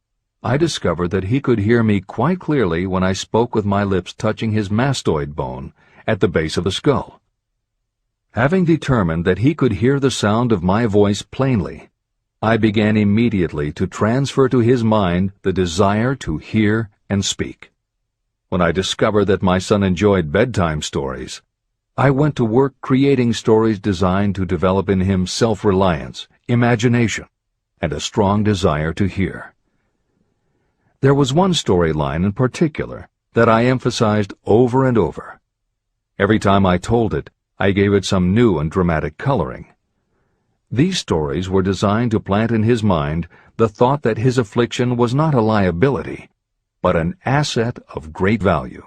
I discovered that he could hear me quite clearly when I spoke with my lips touching his mastoid bone at the base of the skull. Having determined that he could hear the sound of my voice plainly, I began immediately to transfer to his mind the desire to hear and speak. When I discovered that my son enjoyed bedtime stories, I went to work creating stories designed to develop in him self-reliance, imagination, and a strong desire to hear. There was one storyline in particular that I emphasized over and over. Every time I told it, I gave it some new and dramatic coloring. These stories were designed to plant in his mind the thought that his affliction was not a liability, but an asset of great value.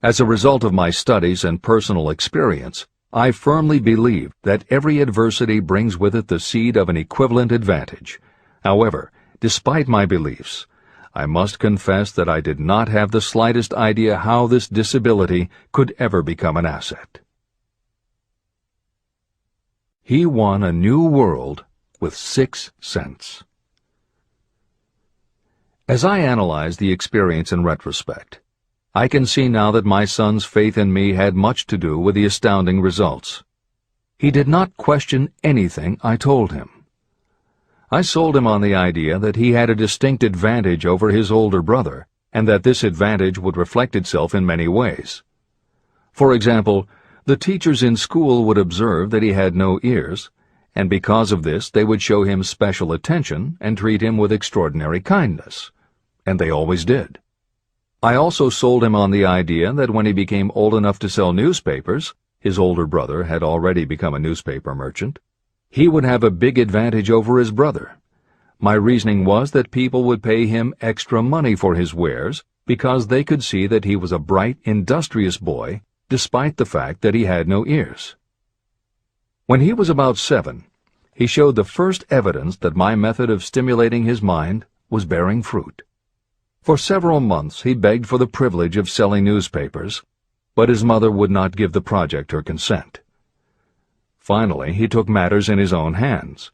As a result of my studies and personal experience, I firmly believe that every adversity brings with it the seed of an equivalent advantage. However, despite my beliefs, I must confess that I did not have the slightest idea how this disability could ever become an asset. He won a new world with 6 cents. As I analyze the experience in retrospect, I can see now that my son's faith in me had much to do with the astounding results. He did not question anything I told him. I sold him on the idea that he had a distinct advantage over his older brother, and that this advantage would reflect itself in many ways. For example, the teachers in school would observe that he had no ears, and because of this they would show him special attention and treat him with extraordinary kindness. And they always did. I also sold him on the idea that when he became old enough to sell newspapers, his older brother had already become a newspaper merchant, he would have a big advantage over his brother. My reasoning was that people would pay him extra money for his wares because they could see that he was a bright, industrious boy, despite the fact that he had no ears. When he was about 7, he showed the first evidence that my method of stimulating his mind was bearing fruit. For several months he begged for the privilege of selling newspapers, but his mother would not give the project her consent. Finally, he took matters in his own hands.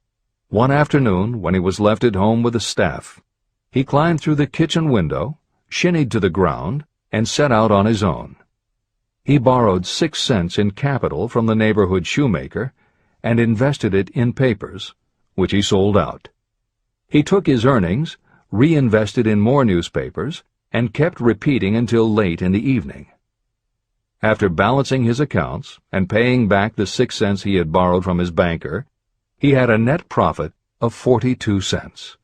One afternoon, when he was left at home with the staff, he climbed through the kitchen window, shinnied to the ground, and set out on his own. He borrowed 6 cents in capital from the neighborhood shoemaker and invested it in papers, which he sold out. He took his earnings, reinvested in more newspapers, and kept repeating until late in the evening. After balancing his accounts and paying back the 6 cents he had borrowed from his banker, he had a net profit of 42 cents.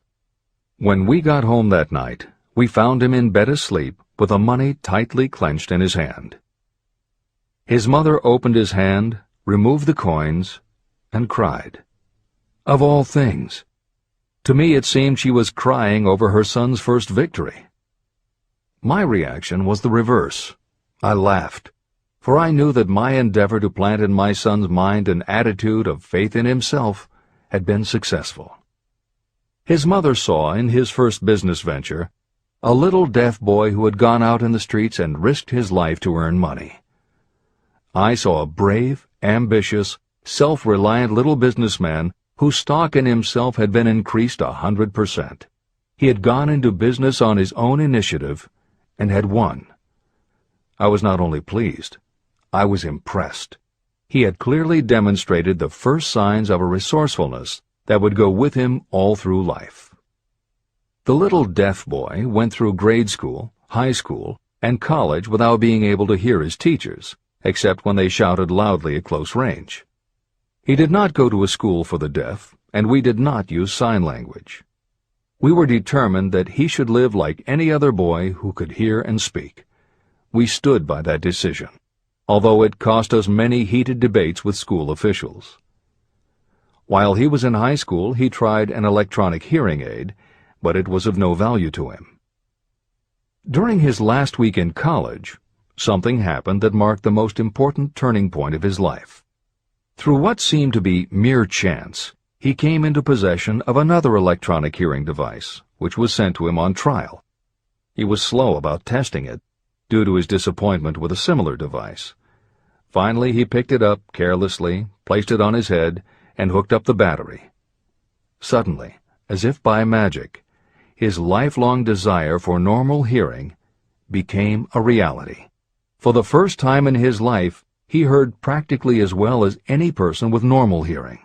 When we got home that night, we found him in bed asleep with the money tightly clenched in his hand. His mother opened his hand, removed the coins, and cried. Of all things! To me it seemed she was crying over her son's first victory. My reaction was the reverse. I laughed, for I knew that my endeavor to plant in my son's mind an attitude of faith in himself had been successful. His mother saw in his first business venture a little deaf boy who had gone out in the streets and risked his life to earn money. I saw a brave, ambitious, self-reliant little businessman whose stock in himself had been increased 100%. He had gone into business on his own initiative and had won. I was not only pleased, I was impressed. He had clearly demonstrated the first signs of a resourcefulness that would go with him all through life. The little deaf boy went through grade school, high school, and college without being able to hear his teachers, except when they shouted loudly at close range. He did not go to a school for the deaf, and we did not use sign language. We were determined that he should live like any other boy who could hear and speak. We stood by that decision, although it cost us many heated debates with school officials. While he was in high school, he tried an electronic hearing aid, but it was of no value to him. During his last week in college, something happened that marked the most important turning point of his life. Through what seemed to be mere chance, he came into possession of another electronic hearing device, which was sent to him on trial. He was slow about testing it, due to his disappointment with a similar device. Finally, he picked it up carelessly, placed it on his head, and hooked up the battery. Suddenly, as if by magic, his lifelong desire for normal hearing became a reality. For the first time in his life, he heard practically as well as any person with normal hearing.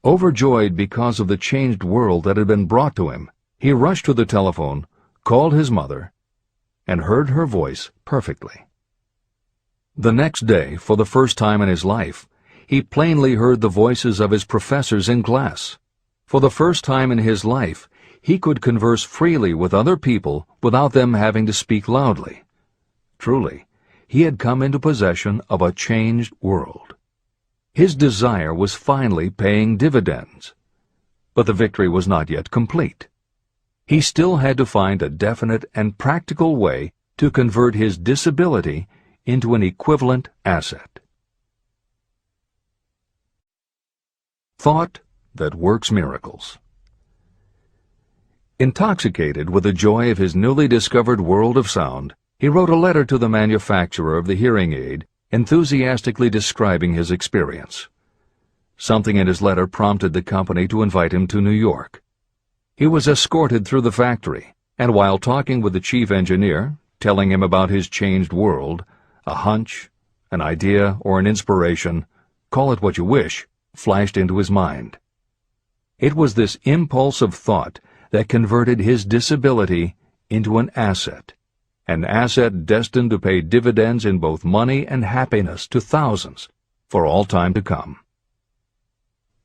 Overjoyed because of the changed world that had been brought to him, he rushed to the telephone, called his mother, and heard her voice perfectly. The next day, for the first time in his life, he plainly heard the voices of his professors in class. For the first time in his life, he could converse freely with other people without them having to speak loudly. Truly, he had come into possession of a changed world. His desire was finally paying dividends. But the victory was not yet complete. He still had to find a definite and practical way to convert his disability into an equivalent asset. Thought that works miracles. Intoxicated with the joy of his newly discovered world of sound, he wrote a letter to the manufacturer of the hearing aid, enthusiastically describing his experience. Something in his letter prompted the company to invite him to New York. He was escorted through the factory, and while talking with the chief engineer, telling him about his changed world, a hunch, an idea, or an inspiration, call it what you wish, flashed into his mind. It was this impulse of thought that converted his disability into an asset destined to pay dividends in both money and happiness to thousands for all time to come.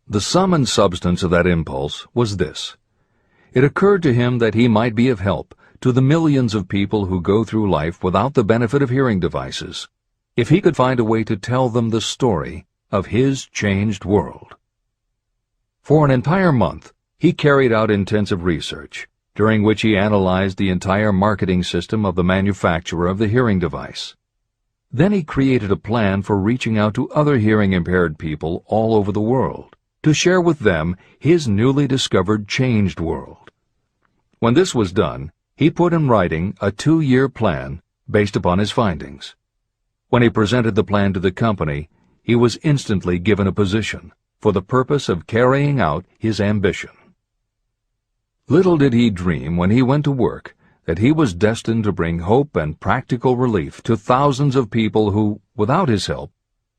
The sum and substance of that impulse was this. It occurred to him that he might be of help to the millions of people who go through life without the benefit of hearing devices, if he could find a way to tell them the story of his changed world. For an entire month, he carried out intensive research, during which he analyzed the entire marketing system of the manufacturer of the hearing device. Then he created a plan for reaching out to other hearing-impaired people all over the world, to share with them his newly discovered changed world. When this was done, he put in writing a 2-year plan based upon his findings. When he presented the plan to the company, he was instantly given a position for the purpose of carrying out his ambition. Little did he dream when he went to work that he was destined to bring hope and practical relief to thousands of people who, without his help,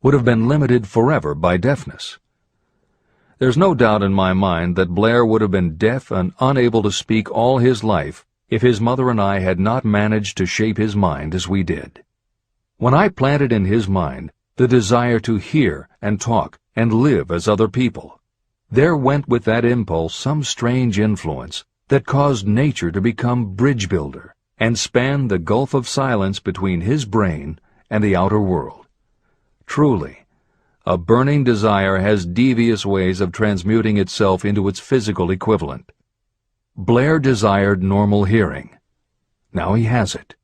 would have been limited forever by deafness. There's no doubt in my mind that Blair would have been deaf and unable to speak all his life if his mother and I had not managed to shape his mind as we did. When I planted in his mind the desire to hear and talk and live as other people, there went with that impulse some strange influence that caused nature to become bridge builder and span the gulf of silence between his brain and the outer world. Truly, a burning desire has devious ways of transmuting itself into its physical equivalent. Blair desired normal hearing. Now he has it.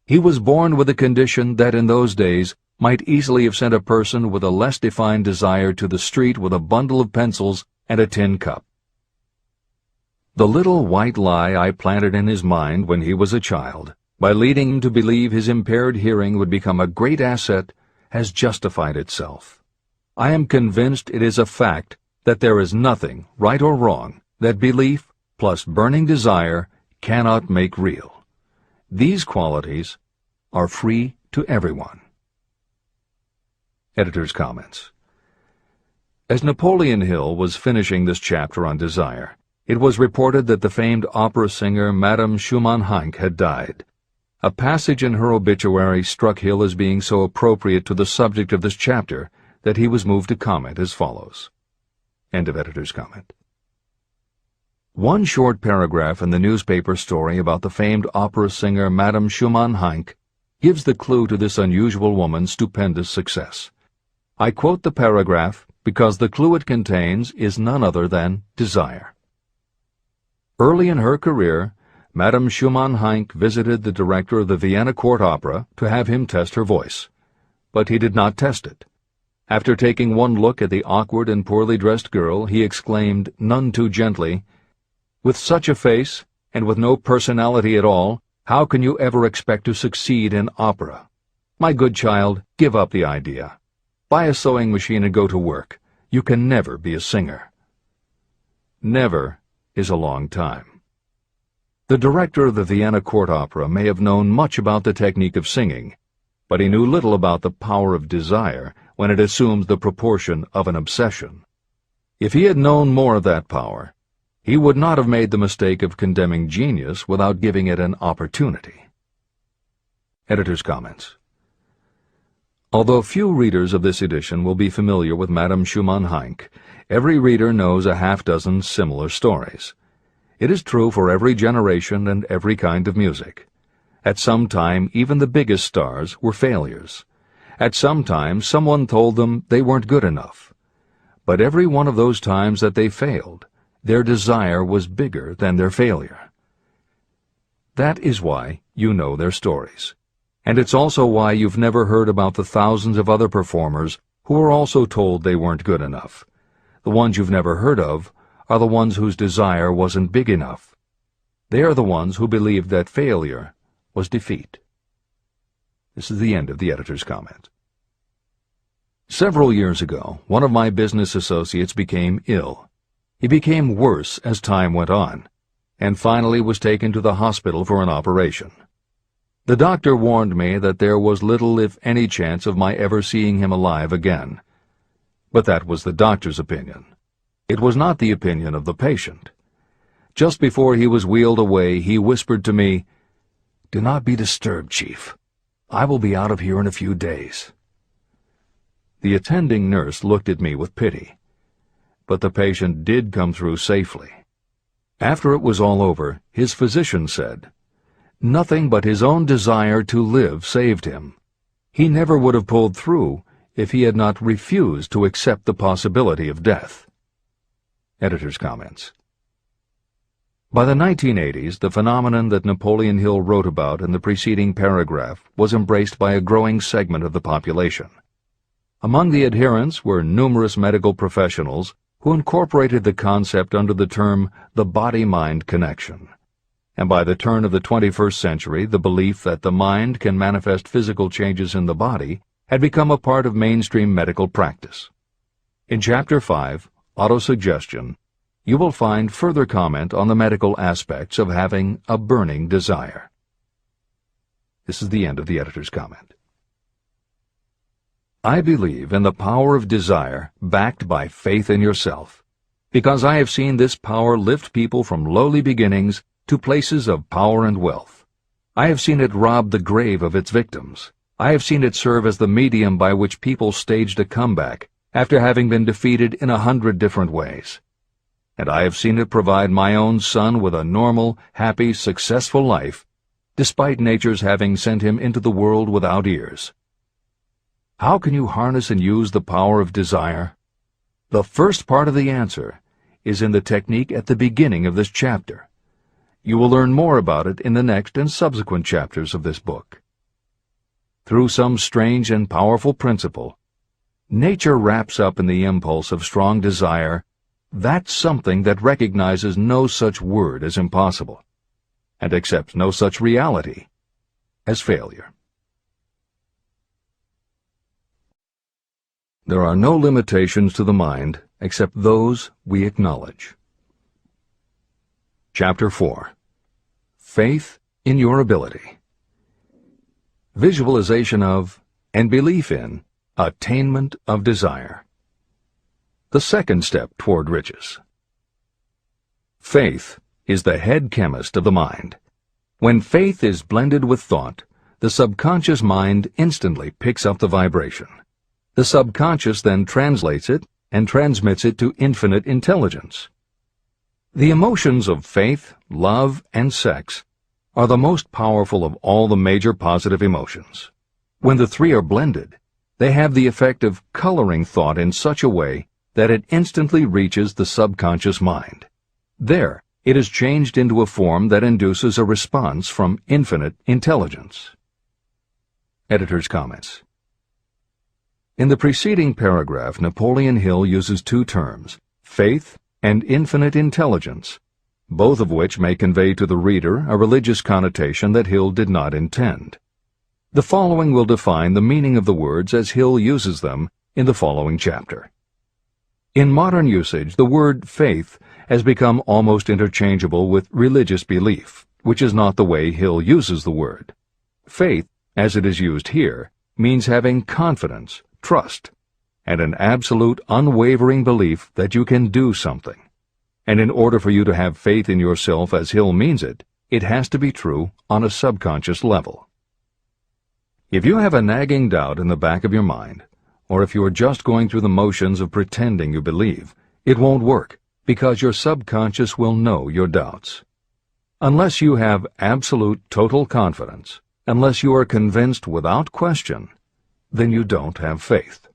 He was born with a condition that in those days might easily have sent a person with a less defined desire to the street with a bundle of pencils and a tin cup. The little white lie I planted in his mind when he was a child, by leading him to believe his impaired hearing would become a great asset, has justified itself. I am convinced it is a fact that there is nothing, right or wrong, that belief plus burning desire cannot make real. These qualities are free to everyone. Editor's comments. As Napoleon Hill was finishing this chapter on desire, it was reported that the famed opera singer Madame Schumann-Heink had died. A passage in her obituary struck Hill as being so appropriate to the subject of this chapter that he was moved to comment as follows. End of editor's comment. One short paragraph in the newspaper story about the famed opera singer Madame Schumann-Heink gives the clue to this unusual woman's stupendous success. I quote the paragraph because the clue it contains is none other than desire. Early in her career, Madame Schumann-Heink visited the director of the Vienna Court Opera to have him test her voice. But he did not test it. After taking one look at the awkward and poorly dressed girl, he exclaimed, none too gently, "With such a face, and with no personality at all, how can you ever expect to succeed in opera? My good child, give up the idea. Buy a sewing machine and go to work. You can never be a singer." Never is a long time. The director of the Vienna Court Opera may have known much about the technique of singing, but he knew little about the power of desire when it assumes the proportion of an obsession. If he had known more of that power, he would not have made the mistake of condemning genius without giving it an opportunity. Editor's comments. Although few readers of this edition will be familiar with Madame Schumann-Heink, every reader knows a half-dozen similar stories. It is true for every generation and every kind of music. At some time, even the biggest stars were failures. At some time, someone told them they weren't good enough. But every one of those times that they failed, their desire was bigger than their failure. That is why you know their stories. And it's also why you've never heard about the thousands of other performers who were also told they weren't good enough. The ones you've never heard of are the ones whose desire wasn't big enough. They are the ones who believed that failure was defeat. This is the end of the editor's comment. Several years ago, one of my business associates became ill. He became worse as time went on, and finally was taken to the hospital for an operation. The doctor warned me that there was little, if any, chance of my ever seeing him alive again. But that was the doctor's opinion. It was not the opinion of the patient. Just before he was wheeled away, he whispered to me, "Do not be disturbed, Chief. I will be out of here in a few days." The attending nurse looked at me with pity. But the patient did come through safely. After it was all over, his physician said, nothing but his own desire to live saved him. He never would have pulled through if he had not refused to accept the possibility of death. Editor's comments. By the 1980s, the phenomenon that Napoleon Hill wrote about in the preceding paragraph was embraced by a growing segment of the population. Among the adherents were numerous medical professionals who incorporated the concept under the term the body-mind connection. And by the turn of the 21st century, the belief that the mind can manifest physical changes in the body had become a part of mainstream medical practice. In Chapter 5, Autosuggestion, you will find further comment on the medical aspects of having a burning desire. This is the end of the editor's comment. I believe in the power of desire backed by faith in yourself, because I have seen this power lift people from lowly beginnings to places of power and wealth. I have seen it rob the grave of its victims. I have seen it serve as the medium by which people staged a comeback after having been defeated in 100 different ways. And I have seen it provide my own son with a normal, happy, successful life, despite nature's having sent him into the world without ears. How can you harness and use the power of desire? The first part of the answer is in the technique at the beginning of this chapter. You will learn more about it in the next and subsequent chapters of this book. Through some strange and powerful principle, nature wraps up in the impulse of strong desire that something that recognizes no such word as impossible, and accepts no such reality as failure. There are no limitations to the mind except those we acknowledge. Chapter 4. Faith in your ability. Visualization of and belief in attainment of desire. The second step toward riches. Faith is the head chemist of the mind. When faith is blended with thought, the subconscious mind instantly picks up the vibration. The subconscious then translates it and transmits it to infinite intelligence. The emotions of faith, love, and sex are the most powerful of all the major positive emotions. When the three are blended, they have the effect of coloring thought in such a way that it instantly reaches the subconscious mind. There, it is changed into a form that induces a response from infinite intelligence. Editor's comments. In the preceding paragraph, Napoleon Hill uses two terms, faith and infinite intelligence, both of which may convey to the reader a religious connotation that Hill did not intend. The following will define the meaning of the words as Hill uses them in the following chapter. In modern usage, the word faith has become almost interchangeable with religious belief, which is not the way Hill uses the word. Faith, as it is used here, means having confidence, trust, and an absolute unwavering belief that you can do something. And in order for you to have faith in yourself as Hill means it, it has to be true on a subconscious level. If you have a nagging doubt in the back of your mind, or if you are just going through the motions of pretending you believe, it won't work, because your subconscious will know your doubts. Unless you have absolute total confidence, unless you are convinced without question, then you don't have faith.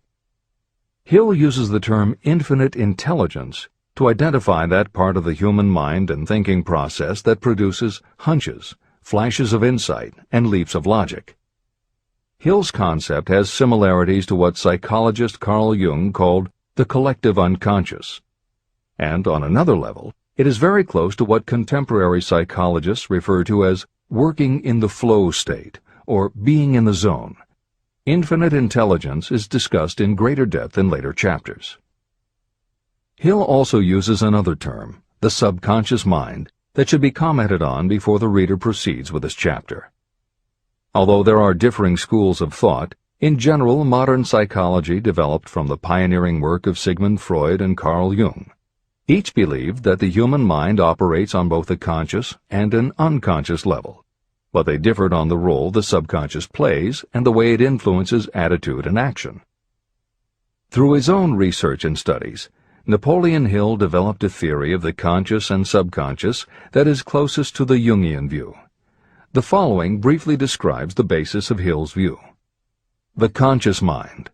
Hill uses the term infinite intelligence to identify that part of the human mind and thinking process that produces hunches, flashes of insight, and leaps of logic. Hill's concept has similarities to what psychologist Carl Jung called the collective unconscious. And on another level, it is very close to what contemporary psychologists refer to as working in the flow state, or being in the zone. Infinite intelligence is discussed in greater depth in later chapters. Hill also uses another term, the subconscious mind, that should be commented on before the reader proceeds with this chapter. Although there are differing schools of thought, in general modern psychology developed from the pioneering work of Sigmund Freud and Carl Jung. Each believed that the human mind operates on both a conscious and an unconscious level, but they differed on the role the subconscious plays and the way it influences attitude and action. Through his own research and studies, Napoleon Hill developed a theory of the conscious and subconscious that is closest to the Jungian view. The following briefly describes the basis of Hill's view. The conscious mind.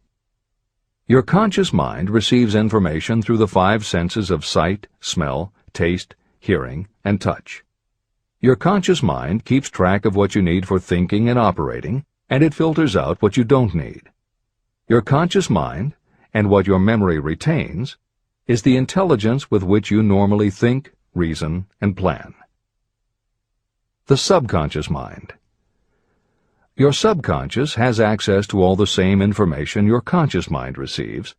Your conscious mind receives information through the five senses of sight, smell, taste, hearing, and touch. Your conscious mind keeps track of what you need for thinking and operating, and it filters out what you don't need. Your conscious mind, and what your memory retains, is the intelligence with which you normally think, reason, and plan. The subconscious mind. Your subconscious has access to all the same information your conscious mind receives,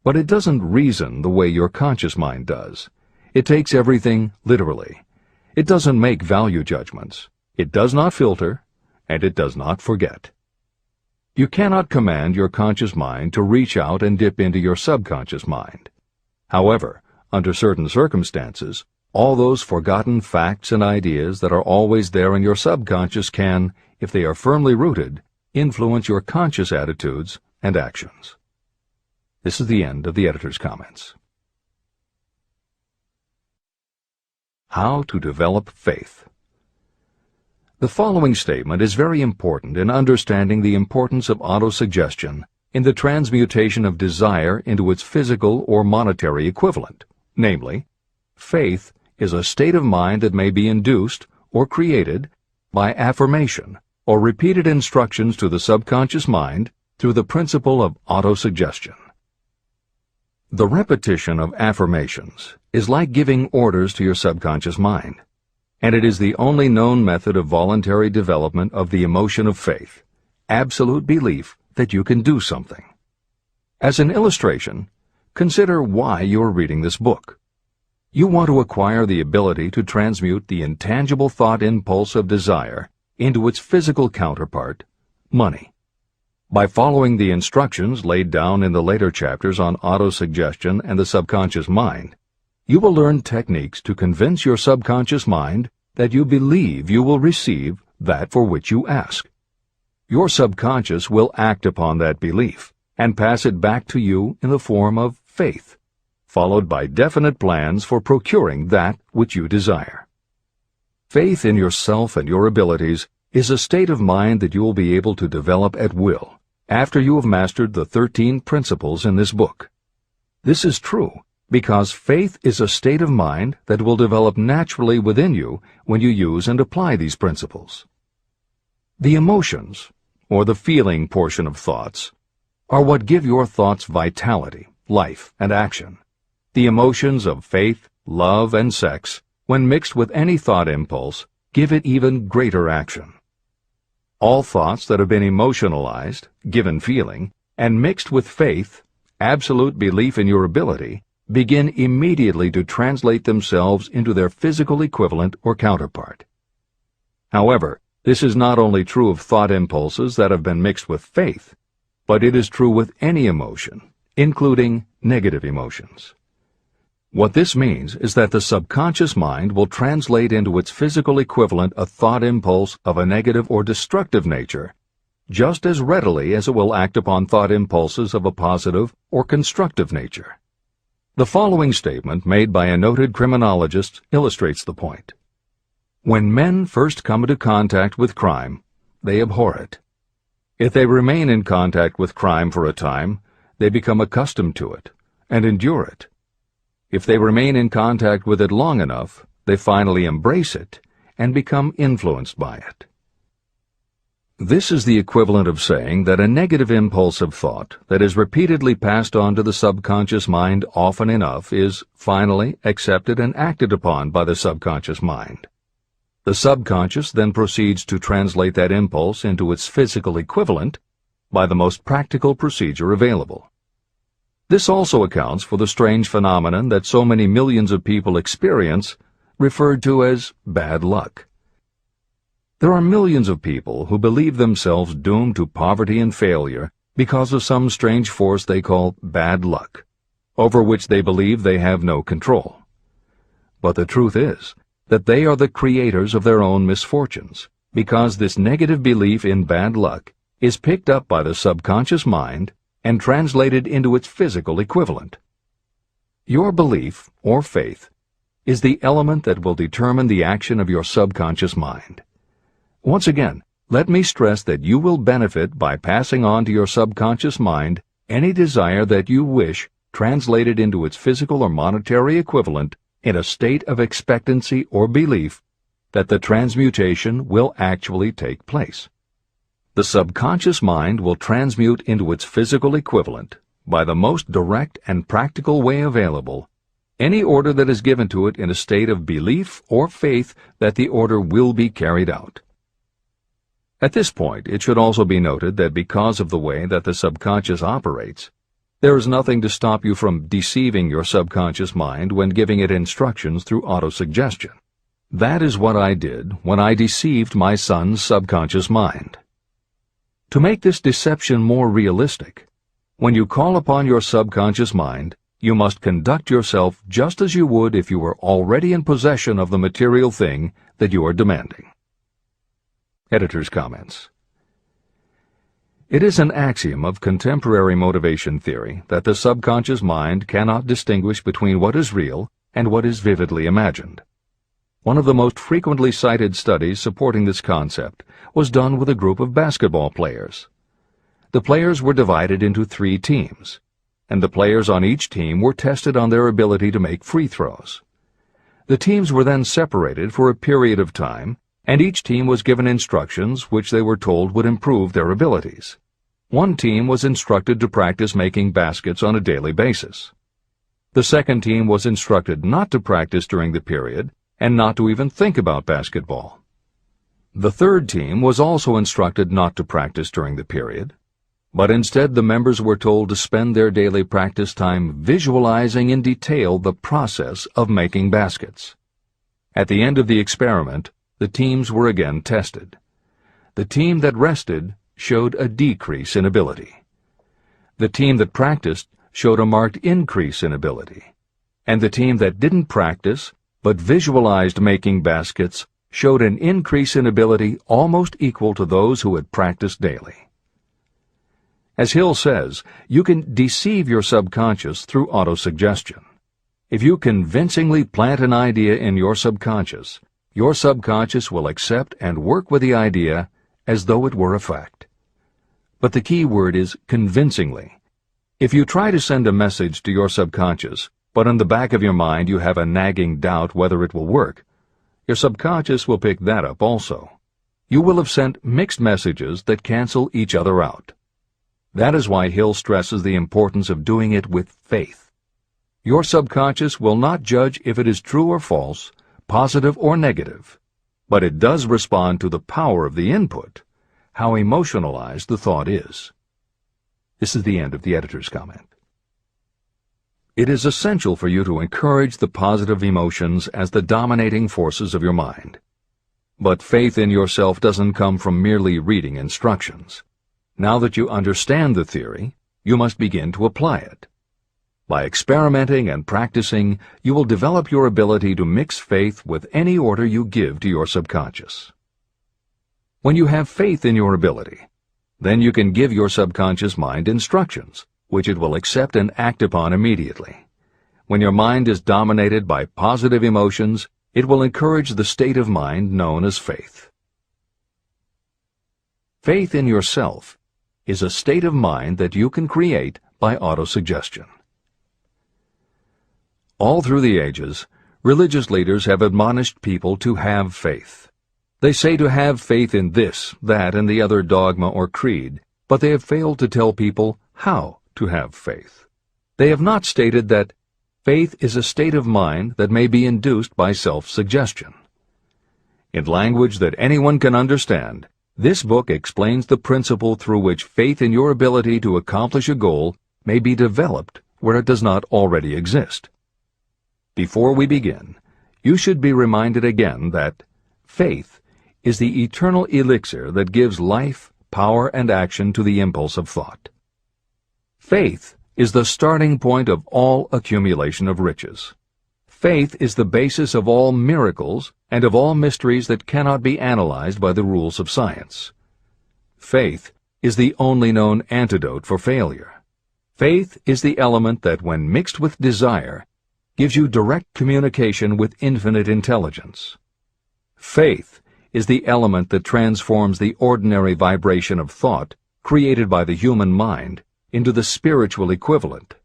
but it doesn't reason the way your conscious mind does. It takes everything literally. It doesn't make value judgments. It does not filter, and it does not forget. You cannot command your conscious mind to reach out and dip into your subconscious mind. However, under certain circumstances, all those forgotten facts and ideas that are always there in your subconscious can, if they are firmly rooted, influence your conscious attitudes and actions. This is the end of the editor's comments. How to develop faith. The following statement is very important in understanding the importance of autosuggestion in the transmutation of desire into its physical or monetary equivalent, namely, faith is a state of mind that may be induced or created by affirmation or repeated instructions to the subconscious mind through the principle of autosuggestion. The repetition of affirmations is like giving orders to your subconscious mind, and it is the only known method of voluntary development of the emotion of faith, absolute belief that you can do something. As an illustration, consider why you are reading this book. You want to acquire the ability to transmute the intangible thought impulse of desire into its physical counterpart, money. By following the instructions laid down in the later chapters on autosuggestion and the subconscious mind, you will learn techniques to convince your subconscious mind that you believe you will receive that for which you ask. Your subconscious will act upon that belief and pass it back to you in the form of faith, followed by definite plans for procuring that which you desire. Faith in yourself and your abilities is a state of mind that you will be able to develop at will after you have mastered the 13 principles in this book. This is true because faith is a state of mind that will develop naturally within you when you use and apply these principles. The emotions, or the feeling portion of thoughts, are what give your thoughts vitality, life, and action. The emotions of faith, love, and sex, when mixed with any thought impulse, give it even greater action. All thoughts that have been emotionalized, given feeling, and mixed with faith, absolute belief in your ability, begin immediately to translate themselves into their physical equivalent or counterpart. However, this is not only true of thought impulses that have been mixed with faith, but it is true with any emotion, including negative emotions. What this means is that the subconscious mind will translate into its physical equivalent a thought impulse of a negative or destructive nature just as readily as it will act upon thought impulses of a positive or constructive nature. The following statement made by a noted criminologist illustrates the point. When men first come into contact with crime, they abhor it. If they remain in contact with crime for a time, they become accustomed to it and endure it. If they remain in contact with it long enough, they finally embrace it and become influenced by it. This is the equivalent of saying that a negative impulse of thought that is repeatedly passed on to the subconscious mind often enough is finally accepted and acted upon by the subconscious mind. The subconscious then proceeds to translate that impulse into its physical equivalent by the most practical procedure available. This also accounts for the strange phenomenon that so many millions of people experience, referred to as bad luck. There are millions of people who believe themselves doomed to poverty and failure because of some strange force they call bad luck, over which they believe they have no control. But the truth is that they are the creators of their own misfortunes, because this negative belief in bad luck is picked up by the subconscious mind and translated into its physical equivalent. Your belief, or faith, is the element that will determine the action of your subconscious mind. Once again, let me stress that you will benefit by passing on to your subconscious mind any desire that you wish translated into its physical or monetary equivalent in a state of expectancy or belief that the transmutation will actually take place. The subconscious mind will transmute into its physical equivalent, by the most direct and practical way available, any order that is given to it in a state of belief or faith that the order will be carried out. At this point, it should also be noted that because of the way that the subconscious operates, there is nothing to stop you from deceiving your subconscious mind when giving it instructions through autosuggestion. That is what I did when I deceived my son's subconscious mind. To make this deception more realistic, when you call upon your subconscious mind, you must conduct yourself just as you would if you were already in possession of the material thing that you are demanding. Editor's comments. It is an axiom of contemporary motivation theory that the subconscious mind cannot distinguish between what is real and what is vividly imagined. One of the most frequently cited studies supporting this concept was done with a group of basketball players. The players were divided into 3 teams, and the players on each team were tested on their ability to make free throws. The teams were then separated for a period of time, and each team was given instructions which they were told would improve their abilities. One team was instructed to practice making baskets on a daily basis. The second team was instructed not to practice during the period and not to even think about basketball. The third team was also instructed not to practice during the period, but instead the members were told to spend their daily practice time visualizing in detail the process of making baskets. At the end of the experiment, the teams were again tested. The team that rested showed a decrease in ability. The team that practiced showed a marked increase in ability. And the team that didn't practice, but visualized making baskets, showed an increase in ability almost equal to those who had practiced daily. As Hill says, you can deceive your subconscious through autosuggestion. If you convincingly plant an idea in your subconscious will accept and work with the idea as though it were a fact. But the key word is convincingly. If you try to send a message to your subconscious, but in the back of your mind you have a nagging doubt whether it will work, your subconscious will pick that up also. You will have sent mixed messages that cancel each other out. That is why Hill stresses the importance of doing it with faith. Your subconscious will not judge if it is true or false, positive or negative, but it does respond to the power of the input, how emotionalized the thought is. This is the end of the editor's comment. It is essential for you to encourage the positive emotions as the dominating forces of your mind. But faith in yourself doesn't come from merely reading instructions. Now that you understand the theory, you must begin to apply it. By experimenting and practicing, you will develop your ability to mix faith with any order you give to your subconscious. When you have faith in your ability, then you can give your subconscious mind instructions, which it will accept and act upon immediately. When your mind is dominated by positive emotions, it will encourage the state of mind known as faith. Faith in yourself is a state of mind that you can create by autosuggestion. All through the ages, religious leaders have admonished people to have faith. They say to have faith in this, that, and the other dogma or creed, but they have failed to tell people how to have faith. They have not stated that faith is a state of mind that may be induced by self-suggestion. In language that anyone can understand, this book explains the principle through which faith in your ability to accomplish a goal may be developed where it does not already exist. Before we begin, you should be reminded again that faith is the eternal elixir that gives life, power, and action to the impulse of thought. Faith is the starting point of all accumulation of riches. Faith is the basis of all miracles and of all mysteries that cannot be analyzed by the rules of science. Faith is the only known antidote for failure. Faith is the element that, when mixed with desire, gives you direct communication with infinite intelligence. Faith is the element that transforms the ordinary vibration of thought created by the human mind into the spiritual equivalent.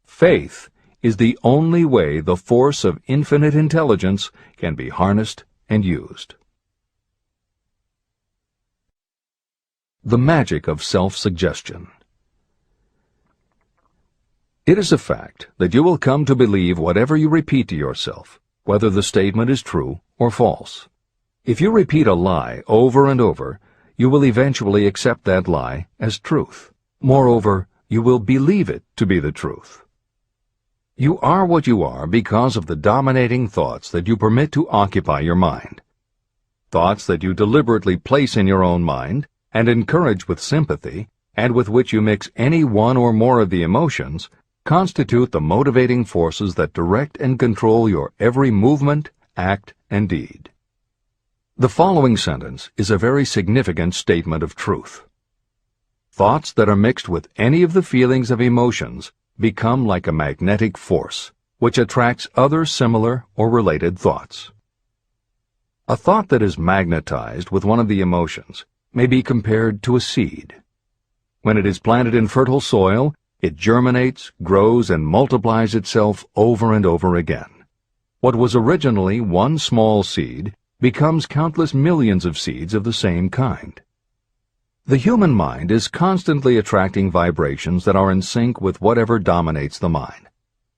Faith is the only way the force of infinite intelligence can be harnessed and used. The magic of self-suggestion. It is a fact that you will come to believe whatever you repeat to yourself, whether the statement is true or false. If you repeat a lie over and over, you will eventually accept that lie as truth. Moreover, you will believe it to be the truth. You are what you are because of the dominating thoughts that you permit to occupy your mind. Thoughts that you deliberately place in your own mind and encourage with sympathy, and with which you mix any one or more of the emotions, constitute the motivating forces that direct and control your every movement, act, and deed. The following sentence is a very significant statement of truth. Thoughts that are mixed with any of the feelings of emotions become like a magnetic force, which attracts other similar or related thoughts. A thought that is magnetized with one of the emotions may be compared to a seed. When it is planted in fertile soil, it germinates, grows, and multiplies itself over and over again. What was originally one small seed becomes countless millions of seeds of the same kind. The human mind is constantly attracting vibrations that are in sync with whatever dominates the mind.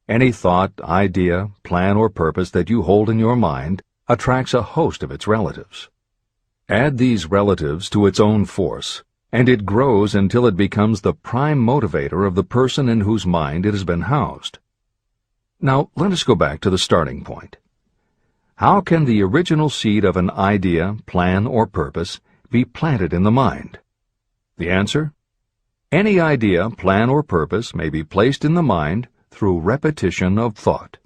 Any thought, idea, plan, or purpose that you hold in your mind attracts a host of its relatives. Add these relatives to its own force, and it grows until it becomes the prime motivator of the person in whose mind it has been housed. Now, let us go back to the starting point. How can the original seed of an idea, plan, or purpose be planted in the mind? The answer? Any idea, plan, or purpose may be placed in the mind through repetition of thought.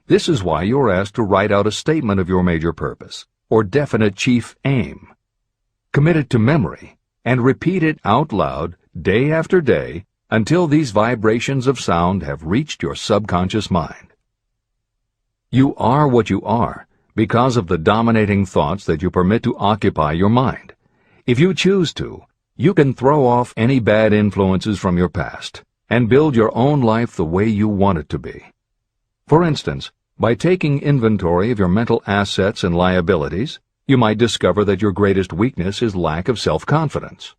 This is why you are asked to write out a statement of your major purpose, or definite chief aim. Commit it to memory, and repeat it out loud day after day until these vibrations of sound have reached your subconscious mind. You are what you are because of the dominating thoughts that you permit to occupy your mind. If you choose to, you can throw off any bad influences from your past and build your own life the way you want it to be. For instance, by taking inventory of your mental assets and liabilities, you might discover that your greatest weakness is lack of self-confidence.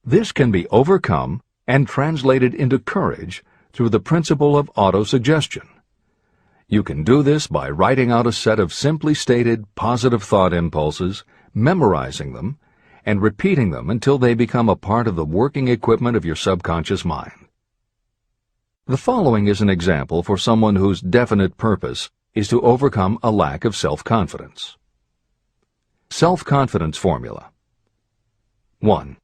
This can be overcome and translated into courage through the principle of autosuggestion. You can do this by writing out a set of simply stated positive thought impulses, memorizing them, and repeating them until they become a part of the working equipment of your subconscious mind. The following is an example for someone whose definite purpose is to overcome a lack of self-confidence. Self-confidence formula. 1.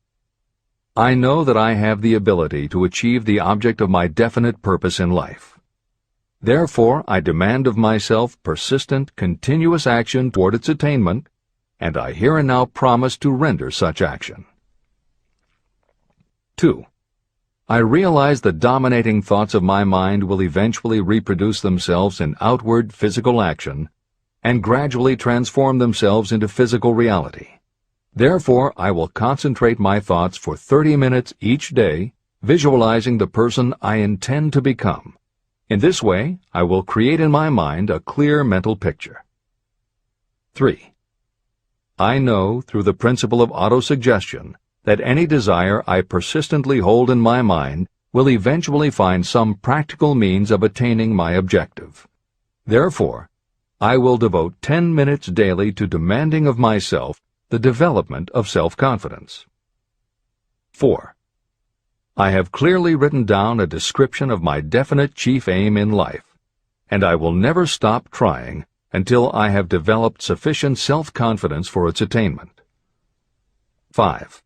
I know that I have the ability to achieve the object of my definite purpose in life. Therefore, I demand of myself persistent, continuous action toward its attainment, and I here and now promise to render such action. 2. I realize the dominating thoughts of my mind will eventually reproduce themselves in outward physical action and gradually transform themselves into physical reality. Therefore, I will concentrate my thoughts for 30 minutes each day, visualizing the person I intend to become. In this way, I will create in my mind a clear mental picture. 3. I know, through the principle of autosuggestion, that any desire I persistently hold in my mind will eventually find some practical means of attaining my objective. Therefore, I will devote 10 minutes daily to demanding of myself the development of self-confidence. 4. I have clearly written down a description of my definite chief aim in life, and I will never stop trying until I have developed sufficient self-confidence for its attainment. 5.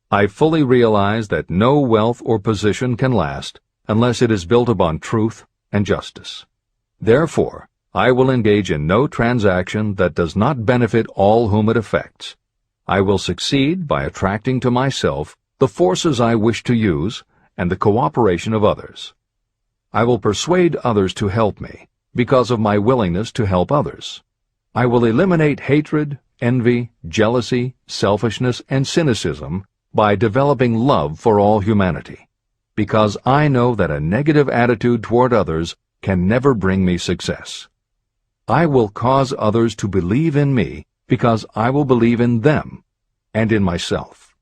I fully realize that no wealth or position can last unless it is built upon truth and justice. Therefore, I will engage in no transaction that does not benefit all whom it affects. I will succeed by attracting to myself the forces I wish to use and the cooperation of others. I will persuade others to help me because of my willingness to help others. I will eliminate hatred, envy, jealousy, selfishness, and cynicism by developing love for all humanity. because I know that a negative attitude toward others can never bring me success. I will cause others to believe in me because I will believe in them and in myself.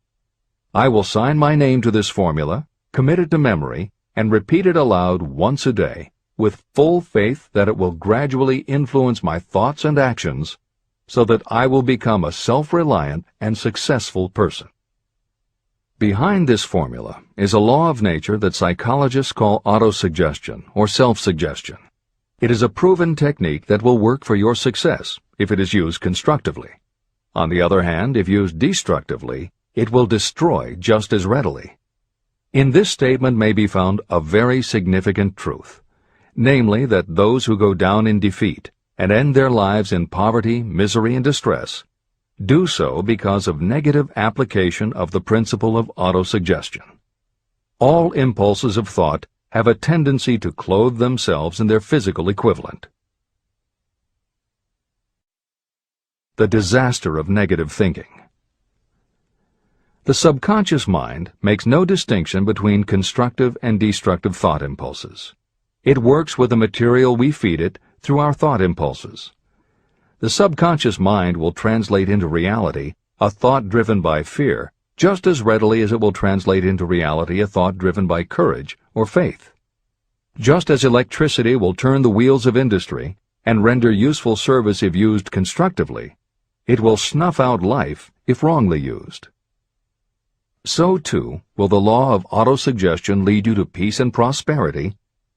I will sign my name to this formula, commit it to memory, and repeat it aloud once a day, with full faith that it will gradually influence my thoughts and actions so that I will become a self-reliant and successful person. Behind this formula is a law of nature that psychologists call autosuggestion or self-suggestion. It is a proven technique that will work for your success if it is used constructively. On the other hand, if used destructively, it will destroy just as readily. In this statement may be found a very significant truth, namely that those who go down in defeat and end their lives in poverty, misery, and distress do so because of negative application of the principle of autosuggestion. All impulses of thought have a tendency to clothe themselves in their physical equivalent. The disaster of negative thinking. The subconscious mind makes no distinction between constructive and destructive thought impulses. It works with the material we feed it through our thought impulses. The subconscious mind will translate into reality a thought driven by fear just as readily as it will translate into reality a thought driven by courage or faith. Just as electricity will turn the wheels of industry and render useful service if used constructively, it will snuff out life if wrongly used. So, too, will the law of autosuggestion lead you to peace and prosperity,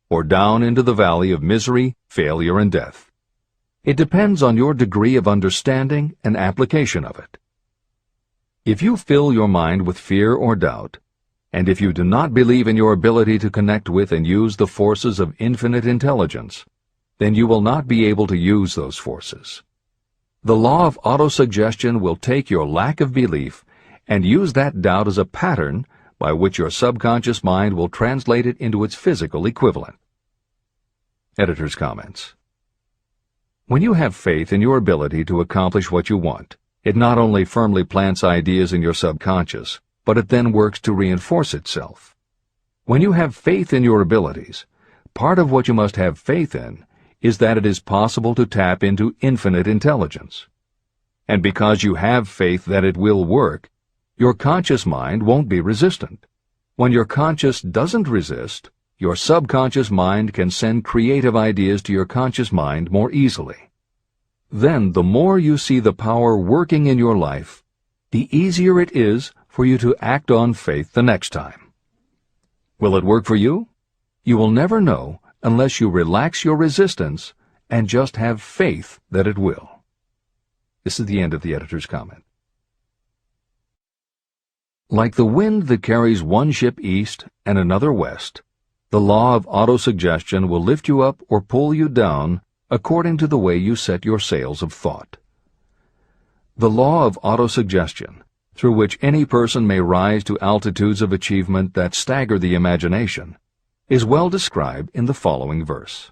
or down into the valley of misery, failure, and death. It depends on your degree of understanding and application of it. If you fill your mind with fear or doubt, and if you do not believe in your ability to connect with and use the forces of infinite intelligence, then you will not be able to use those forces. The law of autosuggestion will take your lack of belief and use that doubt as a pattern by which your subconscious mind will translate it into its physical equivalent. Editor's comments. When you have faith in your ability to accomplish what you want, it not only firmly plants ideas in your subconscious, but it then works to reinforce itself. When you have faith in your abilities, part of what you must have faith in is that it is possible to tap into infinite intelligence. And because you have faith that it will work, your conscious mind won't be resistant. When your conscious doesn't resist, your subconscious mind can send creative ideas to your conscious mind more easily. Then, the more you see the power working in your life, the easier it is for you to act on faith the next time. Will it work for you? You will never know unless you relax your resistance and just have faith that it will. This is the end of the editor's comment. Like the wind that carries one ship east and another west, the law of autosuggestion will lift you up or pull you down according to the way you set your sails of thought. The law of autosuggestion, through which any person may rise to altitudes of achievement that stagger the imagination, is well described in the following verse.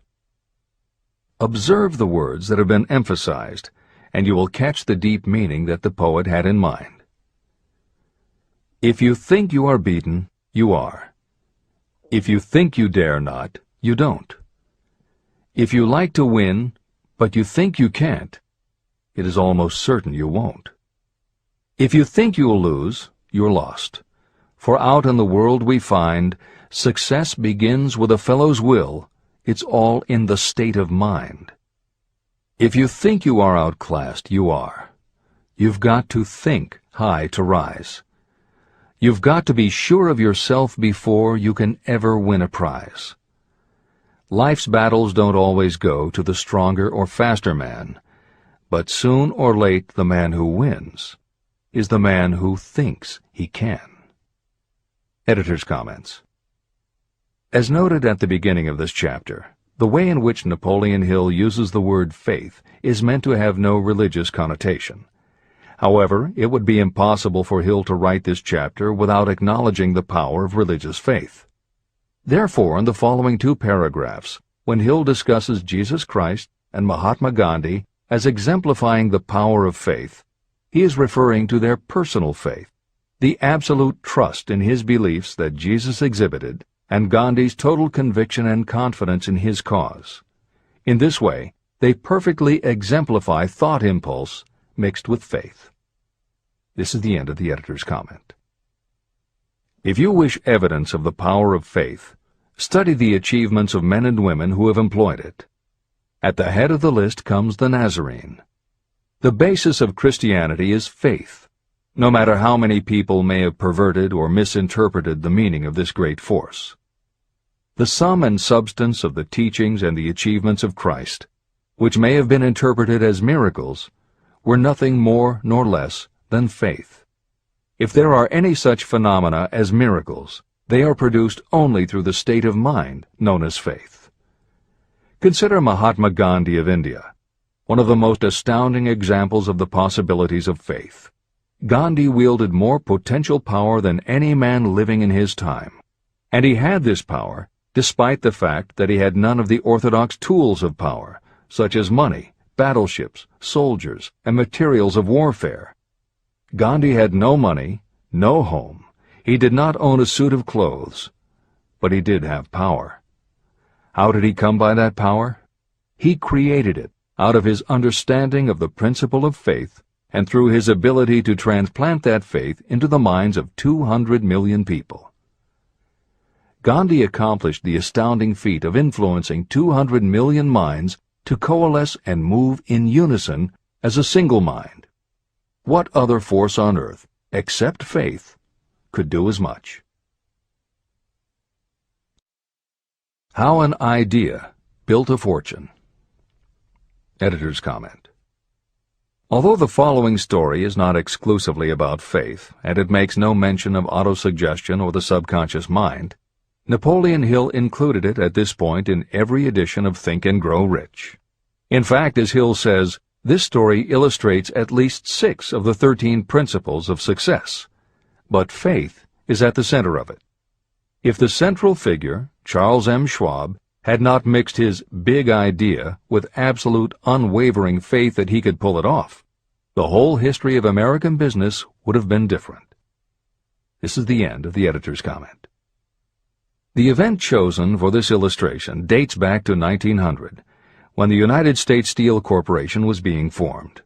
Observe the words that have been emphasized, and you will catch the deep meaning that the poet had in mind. If you think you are beaten, you are. If you think you dare not, you don't. If you like to win, but you think you can't, it is almost certain you won't. If you think you'll lose, you're lost. For out in the world we find, success begins with a fellow's will. It's all in the state of mind. If you think you are outclassed, you are. You've got to think high to rise. You've got to be sure of yourself before you can ever win a prize. Life's battles don't always go to the stronger or faster man, but soon or late the man who wins is the man who thinks he can. Editor's comments. As noted at the beginning of this chapter, the way in which Napoleon Hill uses the word faith is meant to have no religious connotation. However, it would be impossible for Hill to write this chapter without acknowledging the power of religious faith. Therefore, in the following two paragraphs, when Hill discusses Jesus Christ and Mahatma Gandhi as exemplifying the power of faith, he is referring to their personal faith, the absolute trust in his beliefs that Jesus exhibited, and Gandhi's total conviction and confidence in his cause. In this way, they perfectly exemplify thought impulse mixed with faith. This is the end of the editor's comment. If you wish evidence of the power of faith, study the achievements of men and women who have employed it. At the head of the list comes the Nazarene. The basis of Christianity is faith, no matter how many people may have perverted or misinterpreted the meaning of this great force. The sum and substance of the teachings and the achievements of Christ, which may have been interpreted as miracles, were nothing more nor less than faith. If there are any such phenomena as miracles, they are produced only through the state of mind known as faith. Consider Mahatma Gandhi of India, one of the most astounding examples of the possibilities of faith. Gandhi wielded more potential power than any man living in his time, and he had this power despite the fact that he had none of the orthodox tools of power, such as money, battleships, soldiers, and materials of warfare. Gandhi had no money, no home. He did not own a suit of clothes, but he did have power. How did he come by that power? He created it out of his understanding of the principle of faith and through his ability to transplant that faith into the minds of 200 million people. Gandhi accomplished the astounding feat of influencing 200 million minds to coalesce and move in unison as a single mind. What other force on earth, except faith, could do as much? How an idea built a fortune. Editor's comment. Although the following story is not exclusively about faith, and it makes no mention of autosuggestion or the subconscious mind, Napoleon Hill included it at this point in every edition of Think and Grow Rich. In fact, as Hill says, this story illustrates at least 6 of the 13 principles of success, but faith is at the center of it. If the central figure, Charles M. Schwab, had not mixed his big idea with absolute unwavering faith that he could pull it off, the whole history of American business would have been different. This is the end of the editor's comment. The event chosen for this illustration dates back to 1900, when the United States Steel Corporation was being formed.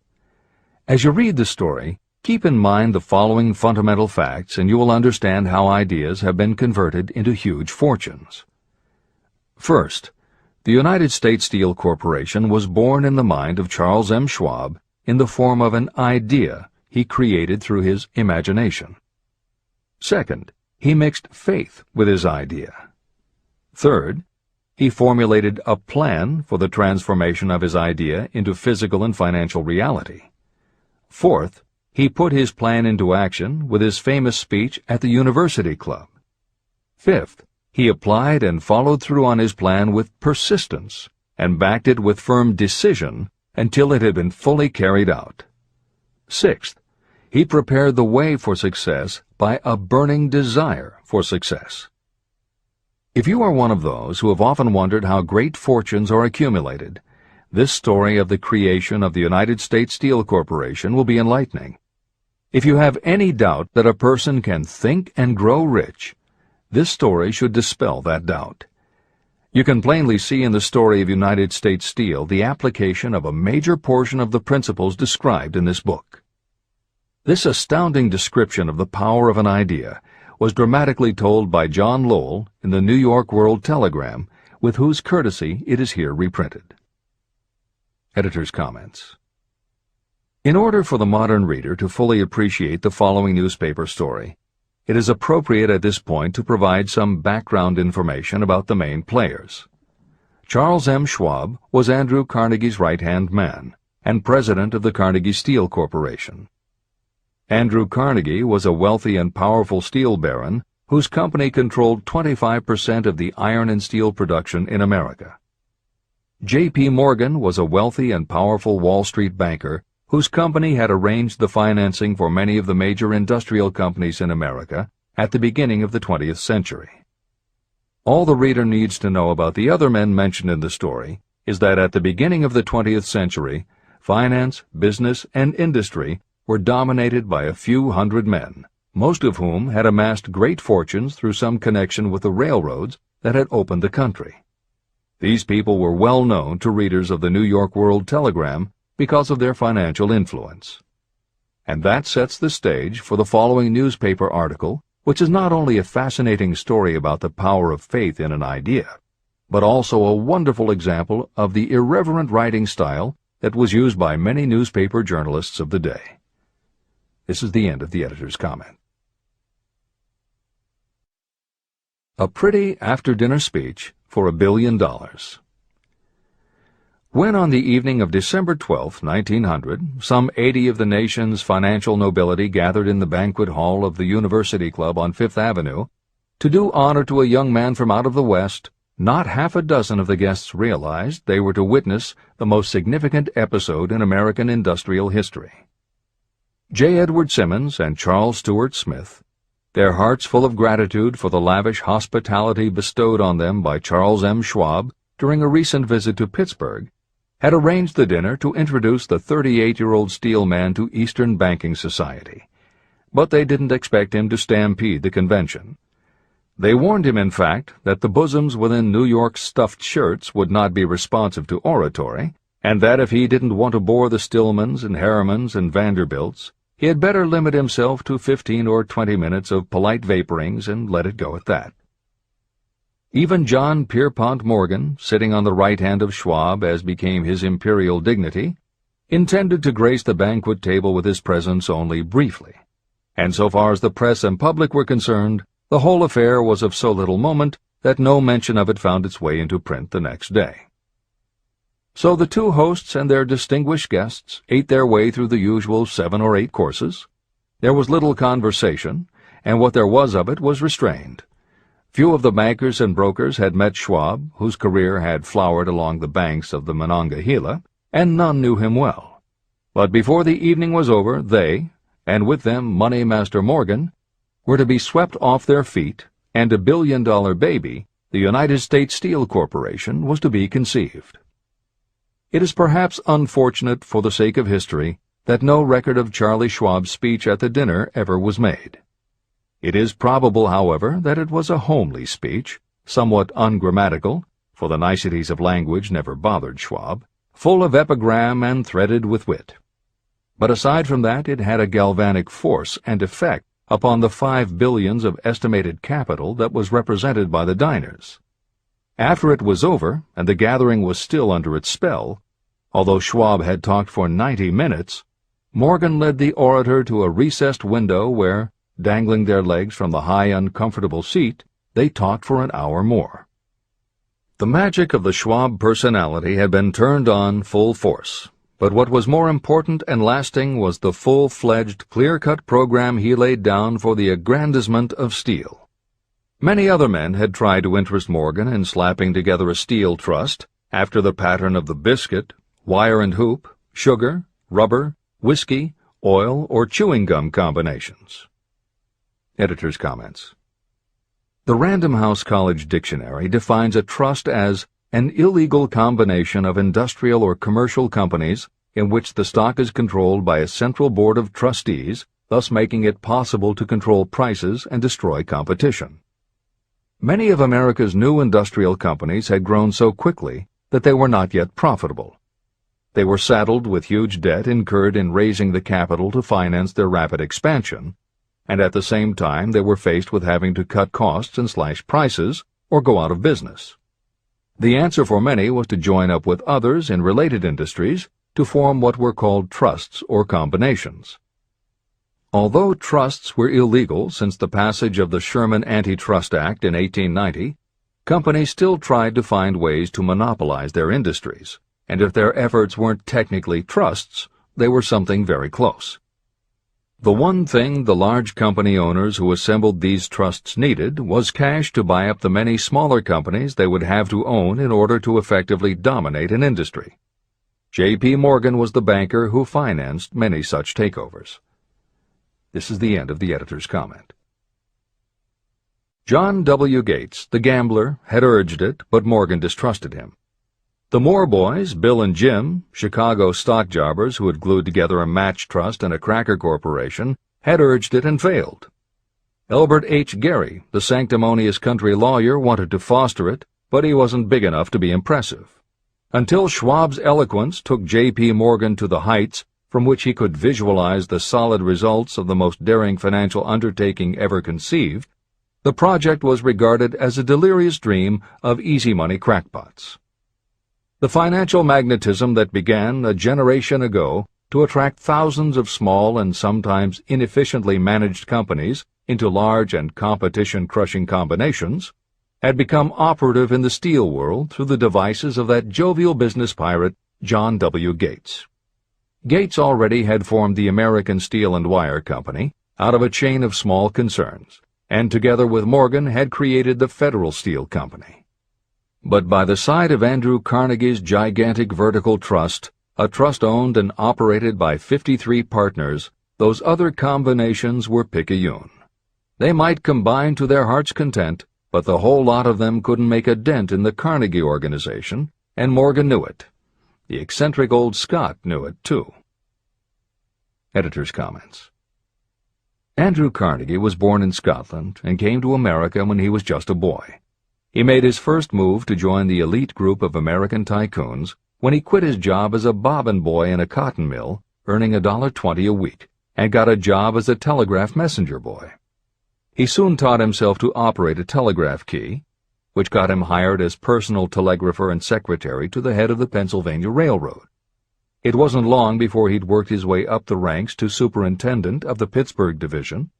As you read the story, keep in mind the following fundamental facts and you will understand how ideas have been converted into huge fortunes. First, the United States Steel Corporation was born in the mind of Charles M. Schwab in the form of an idea he created through his imagination. Second, he mixed faith with his idea. Third, he formulated a plan for the transformation of his idea into physical and financial reality. Fourth, he put his plan into action with his famous speech at the University Club. Fifth, he applied and followed through on his plan with persistence and backed it with firm decision until it had been fully carried out. Sixth, he prepared the way for success by a burning desire for success. If you are one of those who have often wondered how great fortunes are accumulated, this story of the creation of the United States Steel Corporation will be enlightening. If you have any doubt that a person can think and grow rich, this story should dispel that doubt. You can plainly see in the story of United States Steel the application of a major portion of the principles described in this book. This astounding description of the power of an idea was dramatically told by John Lowell in the New York World Telegram, with whose courtesy it is here reprinted. Editor's comments. In order for the modern reader to fully appreciate the following newspaper story, it is appropriate at this point to provide some background information about the main players. Charles M. Schwab was Andrew Carnegie's right-hand man and president of the Carnegie Steel Corporation. Andrew Carnegie was a wealthy and powerful steel baron whose company controlled 25% of the iron and steel production in America. J.P. Morgan was a wealthy and powerful Wall Street banker whose company had arranged the financing for many of the major industrial companies in America at the beginning of the 20th century. All the reader needs to know about the other men mentioned in the story is that at the beginning of the 20th century, finance, business, and industry were dominated by a few hundred men, most of whom had amassed great fortunes through some connection with the railroads that had opened the country. These people were well known to readers of the New York World Telegram because of their financial influence. And that sets the stage for the following newspaper article, which is not only a fascinating story about the power of faith in an idea, but also a wonderful example of the irreverent writing style that was used by many newspaper journalists of the day. This is the end of the editor's comment. A pretty after-dinner speech for $1 billion. When on the evening of December 12, 1900, some 80 of the nation's financial nobility gathered in the banquet hall of the University Club on Fifth Avenue to do honor to a young man from out of the West, not half a dozen of the guests realized they were to witness the most significant episode in American industrial history. J. Edward Simmons and Charles Stewart Smith, their hearts full of gratitude for the lavish hospitality bestowed on them by Charles M. Schwab during a recent visit to Pittsburgh, had arranged the dinner to introduce the 38-year-old steel man to Eastern banking society. But they didn't expect him to stampede the convention. They warned him, in fact, that the bosoms within New York's stuffed shirts would not be responsive to oratory, and that if he didn't want to bore the Stillmans and Harrimans and Vanderbilts, he had better limit himself to 15 or 20 minutes of polite vaporings and let it go at that. Even John Pierpont Morgan, sitting on the right hand of Schwab as became his imperial dignity, intended to grace the banquet table with his presence only briefly, and so far as the press and public were concerned, the whole affair was of so little moment that no mention of it found its way into print the next day. So the two hosts and their distinguished guests ate their way through the usual 7 or 8 courses. There was little conversation, and what there was of it was restrained. Few of the bankers and brokers had met Schwab, whose career had flowered along the banks of the Monongahela, and none knew him well. But before the evening was over, they, and with them Money Master Morgan, were to be swept off their feet, and $1 billion baby, the United States Steel Corporation, was to be conceived. It is perhaps unfortunate for the sake of history that no record of Charlie Schwab's speech at the dinner ever was made. It is probable, however, that it was a homely speech, somewhat ungrammatical, for the niceties of language never bothered Schwab, full of epigram and threaded with wit. But aside from that, it had a galvanic force and effect upon the $5 billion of estimated capital that was represented by the diners. After it was over, and the gathering was still under its spell, although Schwab had talked for 90 minutes, Morgan led the orator to a recessed window where, dangling their legs from the high, uncomfortable seat, they talked for an hour more. The magic of the Schwab personality had been turned on full force, but what was more important and lasting was the full-fledged, clear-cut program he laid down for the aggrandizement of steel. Many other men had tried to interest Morgan in slapping together a steel trust after the pattern of the biscuit, wire and hoop, sugar, rubber, whiskey, oil, or chewing gum combinations. Editor's comments. The Random House College Dictionary defines a trust as an illegal combination of industrial or commercial companies in which the stock is controlled by a central board of trustees, thus making it possible to control prices and destroy competition. Many of America's new industrial companies had grown so quickly that they were not yet profitable. They were saddled with huge debt incurred in raising the capital to finance their rapid expansion, and at the same time they were faced with having to cut costs and slash prices or go out of business. The answer for many was to join up with others in related industries to form what were called trusts or combinations. Although trusts were illegal since the passage of the Sherman Antitrust Act in 1890, companies still tried to find ways to monopolize their industries, and if their efforts weren't technically trusts, they were something very close. The one thing the large company owners who assembled these trusts needed was cash to buy up the many smaller companies they would have to own in order to effectively dominate an industry. J.P. Morgan was the banker who financed many such takeovers. This is the end of the editor's comment. John W. Gates, the gambler, had urged it, but Morgan distrusted him. The Moore boys, Bill and Jim, Chicago stock jobbers who had glued together a match trust and a cracker corporation, had urged it and failed, Elbert H. Gary, the sanctimonious country lawyer, wanted to foster it, but he wasn't big enough to be impressive. Until Schwab's eloquence took J.P. Morgan to the heights from which he could visualize the solid results of the most daring financial undertaking ever conceived, the project was regarded as a delirious dream of easy-money crackpots. The financial magnetism that began a generation ago to attract thousands of small and sometimes inefficiently managed companies into large and competition-crushing combinations had become operative in the steel world through the devices of that jovial business pirate, John W. Gates. Gates already had formed the American Steel and Wire Company out of a chain of small concerns, and together with Morgan had created the Federal Steel Company. But by the side of Andrew Carnegie's gigantic vertical trust, a trust owned and operated by 53 partners, those other combinations were picayune. They might combine to their heart's content, but the whole lot of them couldn't make a dent in the Carnegie organization, and Morgan knew it. The eccentric old Scot knew it, too. Editor's comments. Andrew Carnegie was born in Scotland and came to America when he was just a boy. He made his first move to join the elite group of American tycoons when he quit his job as a bobbin boy in a cotton mill, earning $1.20 a week, and got a job as a telegraph messenger boy. He soon taught himself to operate a telegraph key, which got him hired as personal telegrapher and secretary to the head of the Pennsylvania Railroad. It wasn't long before he'd worked his way up the ranks to superintendent of the Pittsburgh division,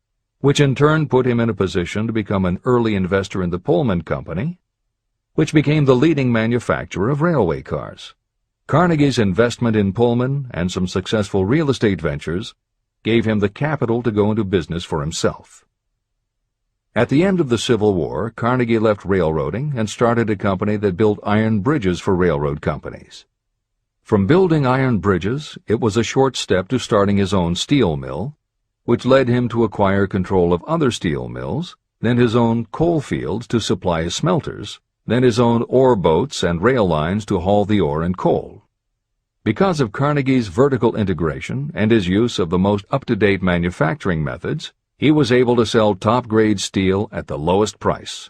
which in turn put him in a position to become an early investor in the Pullman Company, which became the leading manufacturer of railway cars. Carnegie's investment in Pullman and some successful real estate ventures gave him the capital to go into business for himself. At the end of the Civil War, Carnegie left railroading and started a company that built iron bridges for railroad companies. From building iron bridges, it was a short step to starting his own steel mill, which led him to acquire control of other steel mills, then his own coal fields to supply his smelters, then his own ore boats and rail lines to haul the ore and coal. Because of Carnegie's vertical integration and his use of the most up-to-date manufacturing methods, he was able to sell top-grade steel at the lowest price.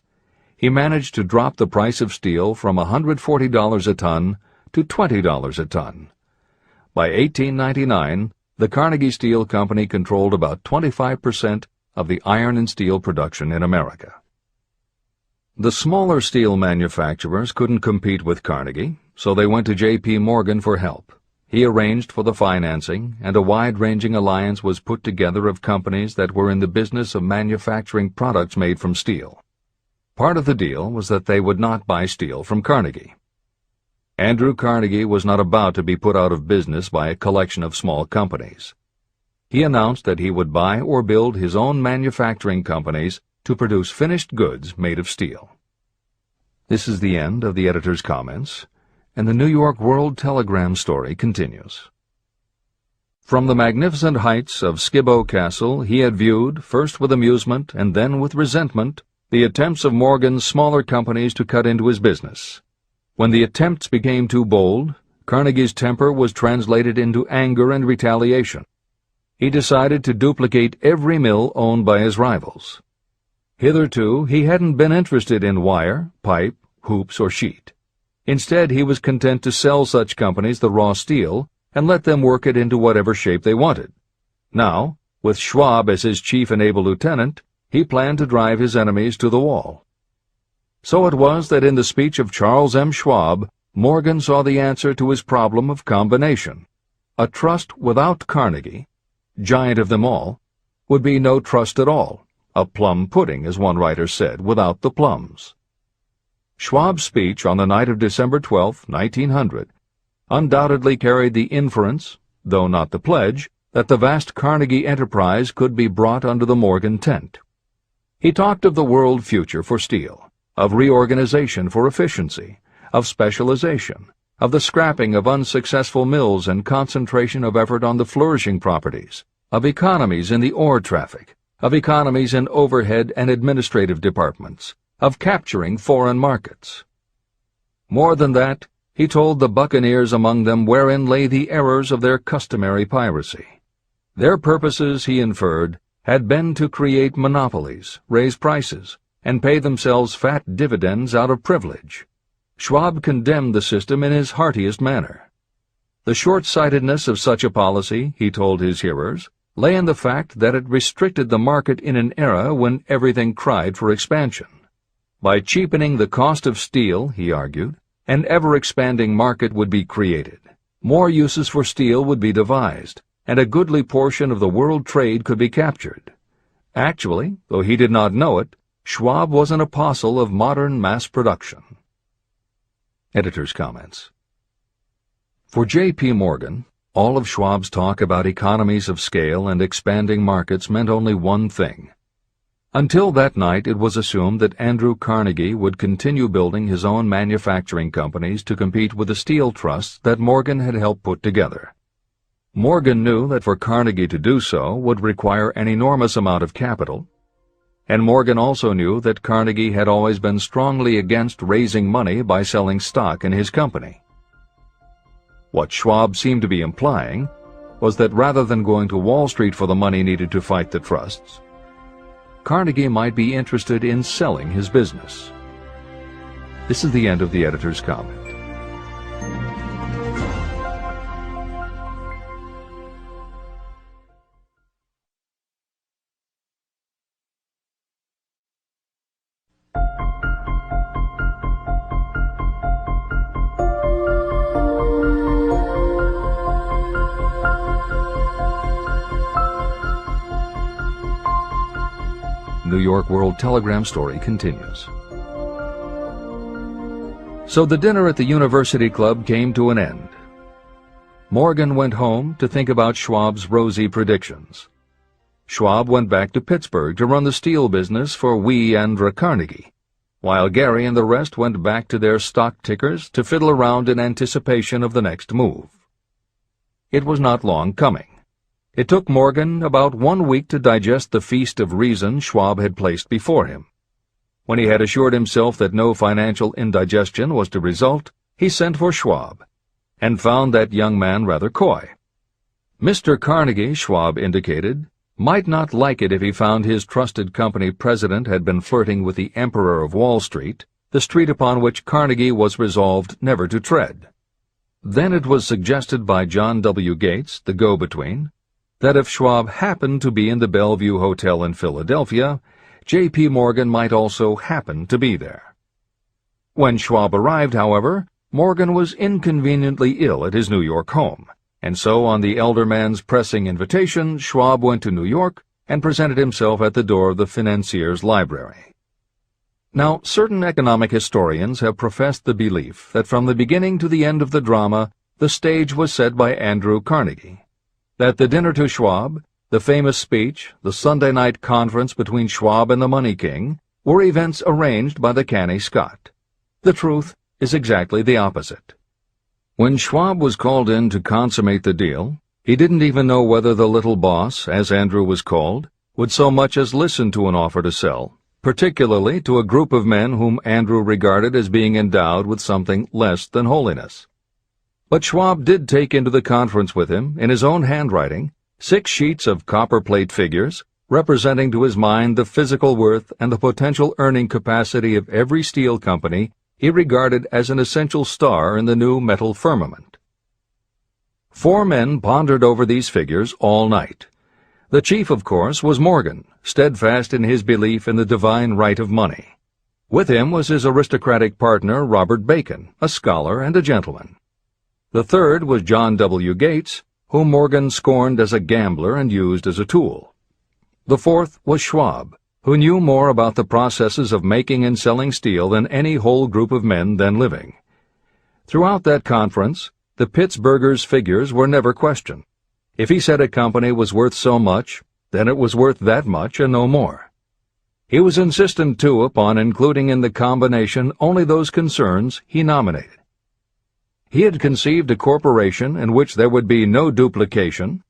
He managed to drop the price of steel from $140 a ton to $20 a ton. By 1899, the Carnegie Steel Company controlled about 25% of the iron and steel production in America. The smaller steel manufacturers couldn't compete with Carnegie, so they went to J.P. Morgan for help. He arranged for the financing, and a wide-ranging alliance was put together of companies that were in the business of manufacturing products made from steel. Part of the deal was that they would not buy steel from Carnegie. Andrew Carnegie was not about to be put out of business by a collection of small companies. He announced that he would buy or build his own manufacturing companies to produce finished goods made of steel. This is the end of the editor's comments, and the New York World Telegram story continues. From the magnificent heights of Skibo Castle he had viewed, first with amusement and then with resentment, the attempts of Morgan's smaller companies to cut into his business. When the attempts became too bold, Carnegie's temper was translated into anger and retaliation. He decided to duplicate every mill owned by his rivals. Hitherto he hadn't been interested in wire, pipe, hoops, or sheet. Instead, he was content to sell such companies the raw steel and let them work it into whatever shape they wanted. Now, with Schwab as his chief and able lieutenant, he planned to drive his enemies to the wall. So it was that in the speech of Charles M. Schwab, Morgan saw the answer to his problem of combination. A trust without Carnegie, giant of them all, would be no trust at all, a plum pudding, as one writer said, without the plums. Schwab's speech on the night of December 12, 1900, undoubtedly carried the inference, though not the pledge, that the vast Carnegie enterprise could be brought under the Morgan tent. He talked of the world future for steel, of reorganization for efficiency, of specialization, of the scrapping of unsuccessful mills and concentration of effort on the flourishing properties, of economies in the ore traffic, of economies in overhead and administrative departments, of capturing foreign markets. More than that, he told the buccaneers among them wherein lay the errors of their customary piracy. Their purposes, he inferred, had been to create monopolies, raise prices, and pay themselves fat dividends out of privilege. Schwab condemned the system in his heartiest manner. The short-sightedness of such a policy, he told his hearers, lay in the fact that it restricted the market in an era when everything cried for expansion. By cheapening the cost of steel, he argued, an ever-expanding market would be created. More uses for steel would be devised, and a goodly portion of the world trade could be captured. Actually, though he did not know it, Schwab was an apostle of modern mass production. Editor's comments. For J.P. Morgan, all of Schwab's talk about economies of scale and expanding markets meant only one thing. Until that night, it was assumed that Andrew Carnegie would continue building his own manufacturing companies to compete with the steel trusts that Morgan had helped put together. Morgan knew that for Carnegie to do so would require an enormous amount of capital, and Morgan also knew that Carnegie had always been strongly against raising money by selling stock in his company. What Schwab seemed to be implying was that rather than going to Wall Street for the money needed to fight the trusts, Carnegie might be interested in selling his business. This is the end of the editor's comment. New York World Telegram story continues. So the dinner at the University Club came to an end. Morgan went home to think about Schwab's rosy predictions. Schwab went back to Pittsburgh to run the steel business for Andrew Carnegie, while Gary and the rest went back to their stock tickers to fiddle around in anticipation of the next move. It was not long coming. It took Morgan about 1 week to digest the feast of reason Schwab had placed before him. When he had assured himself that no financial indigestion was to result, he sent for Schwab, and found that young man rather coy. Mr. Carnegie, Schwab indicated, might not like it if he found his trusted company president had been flirting with the Emperor of Wall Street, the street upon which Carnegie was resolved never to tread. Then it was suggested by John W. Gates, the go-between, that if Schwab happened to be in the Bellevue Hotel in Philadelphia, J.P. Morgan might also happen to be there. When Schwab arrived, however, Morgan was inconveniently ill at his New York home, and so on the elder man's pressing invitation, Schwab went to New York and presented himself at the door of the financier's library. Now, certain economic historians have professed the belief that from the beginning to the end of the drama, the stage was set by Andrew Carnegie, that the dinner to Schwab, the famous speech, the Sunday night conference between Schwab and the Money King, were events arranged by the canny Scot. The truth is exactly the opposite. When Schwab was called in to consummate the deal, he didn't even know whether the little boss, as Andrew was called, would so much as listen to an offer to sell, particularly to a group of men whom Andrew regarded as being endowed with something less than holiness. But Schwab did take into the conference with him, in his own handwriting, 6 sheets of copperplate figures, representing to his mind the physical worth and the potential earning capacity of every steel company he regarded as an essential star in the new metal firmament. 4 men pondered over these figures all night. The chief, of course, was Morgan, steadfast in his belief in the divine right of money. With him was his aristocratic partner, Robert Bacon, a scholar and a gentleman. The third was John W. Gates, whom Morgan scorned as a gambler and used as a tool. The fourth was Schwab, who knew more about the processes of making and selling steel than any whole group of men then living. Throughout that conference, the Pittsburgher's figures were never questioned. If he said a company was worth so much, then it was worth that much and no more. He was insistent, too, upon including in the combination only those concerns he nominated. He had conceived a corporation in which there would be no duplication,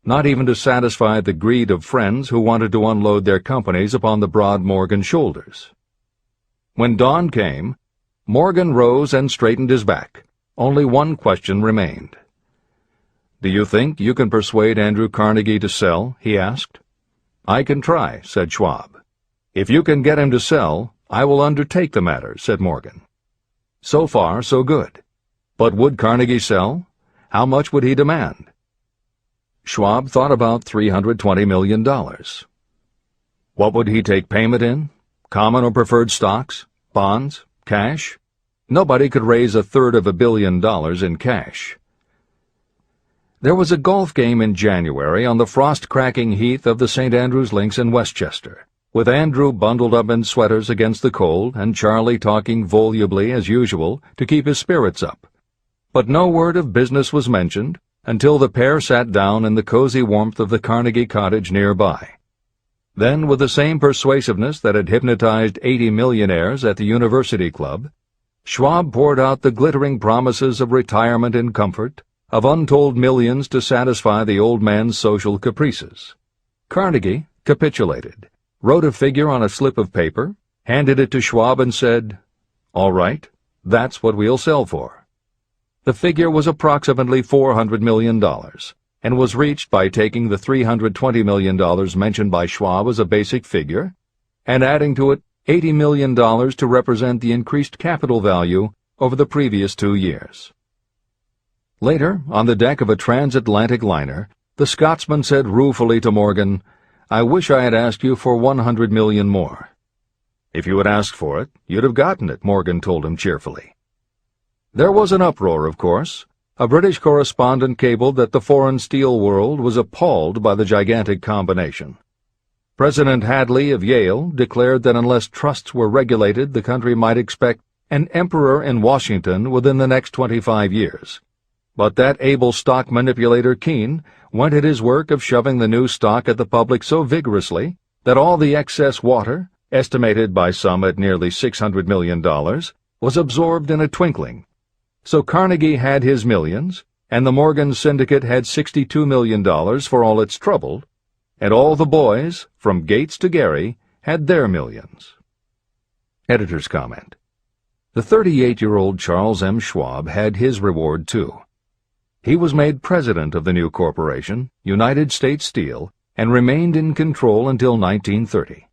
not even to satisfy the greed of friends who wanted to unload their companies upon the broad Morgan shoulders. When dawn came, Morgan rose and straightened his back. Only one question remained. "Do you think you can persuade Andrew Carnegie to sell?" he asked. "I can try," said Schwab. "If you can get him to sell, I will undertake the matter," said Morgan. So far, so good. But would Carnegie sell? How much would he demand? Schwab thought about $320 million. What would he take payment in? Common or preferred stocks? Bonds? Cash? Nobody could raise $333 million in cash. There was a golf game in January on the frost-cracking heath of the St. Andrews Links in Westchester, with Andrew bundled up in sweaters against the cold and Charlie talking volubly as usual to keep his spirits up. But no word of business was mentioned until the pair sat down in the cozy warmth of the Carnegie cottage nearby. Then, with the same persuasiveness that had hypnotized 80 millionaires at the University Club, Schwab poured out the glittering promises of retirement and comfort, of untold millions to satisfy the old man's social caprices. Carnegie capitulated, wrote a figure on a slip of paper, handed it to Schwab and said, "All right, that's what we'll sell for." The figure was approximately $400 million, and was reached by taking the $320 million mentioned by Schwab as a basic figure, and adding to it $80 million to represent the increased capital value over the previous 2 years. Later, on the deck of a transatlantic liner, the Scotsman said ruefully to Morgan, "I wish I had asked you for $100 million more." "If you had asked for it, you'd have gotten it," Morgan told him cheerfully. There was an uproar, of course. A British correspondent cabled that the foreign steel world was appalled by the gigantic combination. President Hadley of Yale declared that unless trusts were regulated, the country might expect an emperor in Washington within the next 25 years. But that able stock manipulator Keene went at his work of shoving the new stock at the public so vigorously that all the excess water, estimated by some at nearly $600 million, was absorbed in a twinkling. So Carnegie had his millions, and the Morgan Syndicate had $62 million for all its trouble, and all the boys, from Gates to Gary, had their millions. Editor's comment. The 38-year-old Charles M. Schwab had his reward, too. He was made president of the new corporation, United States Steel, and remained in control until 1930.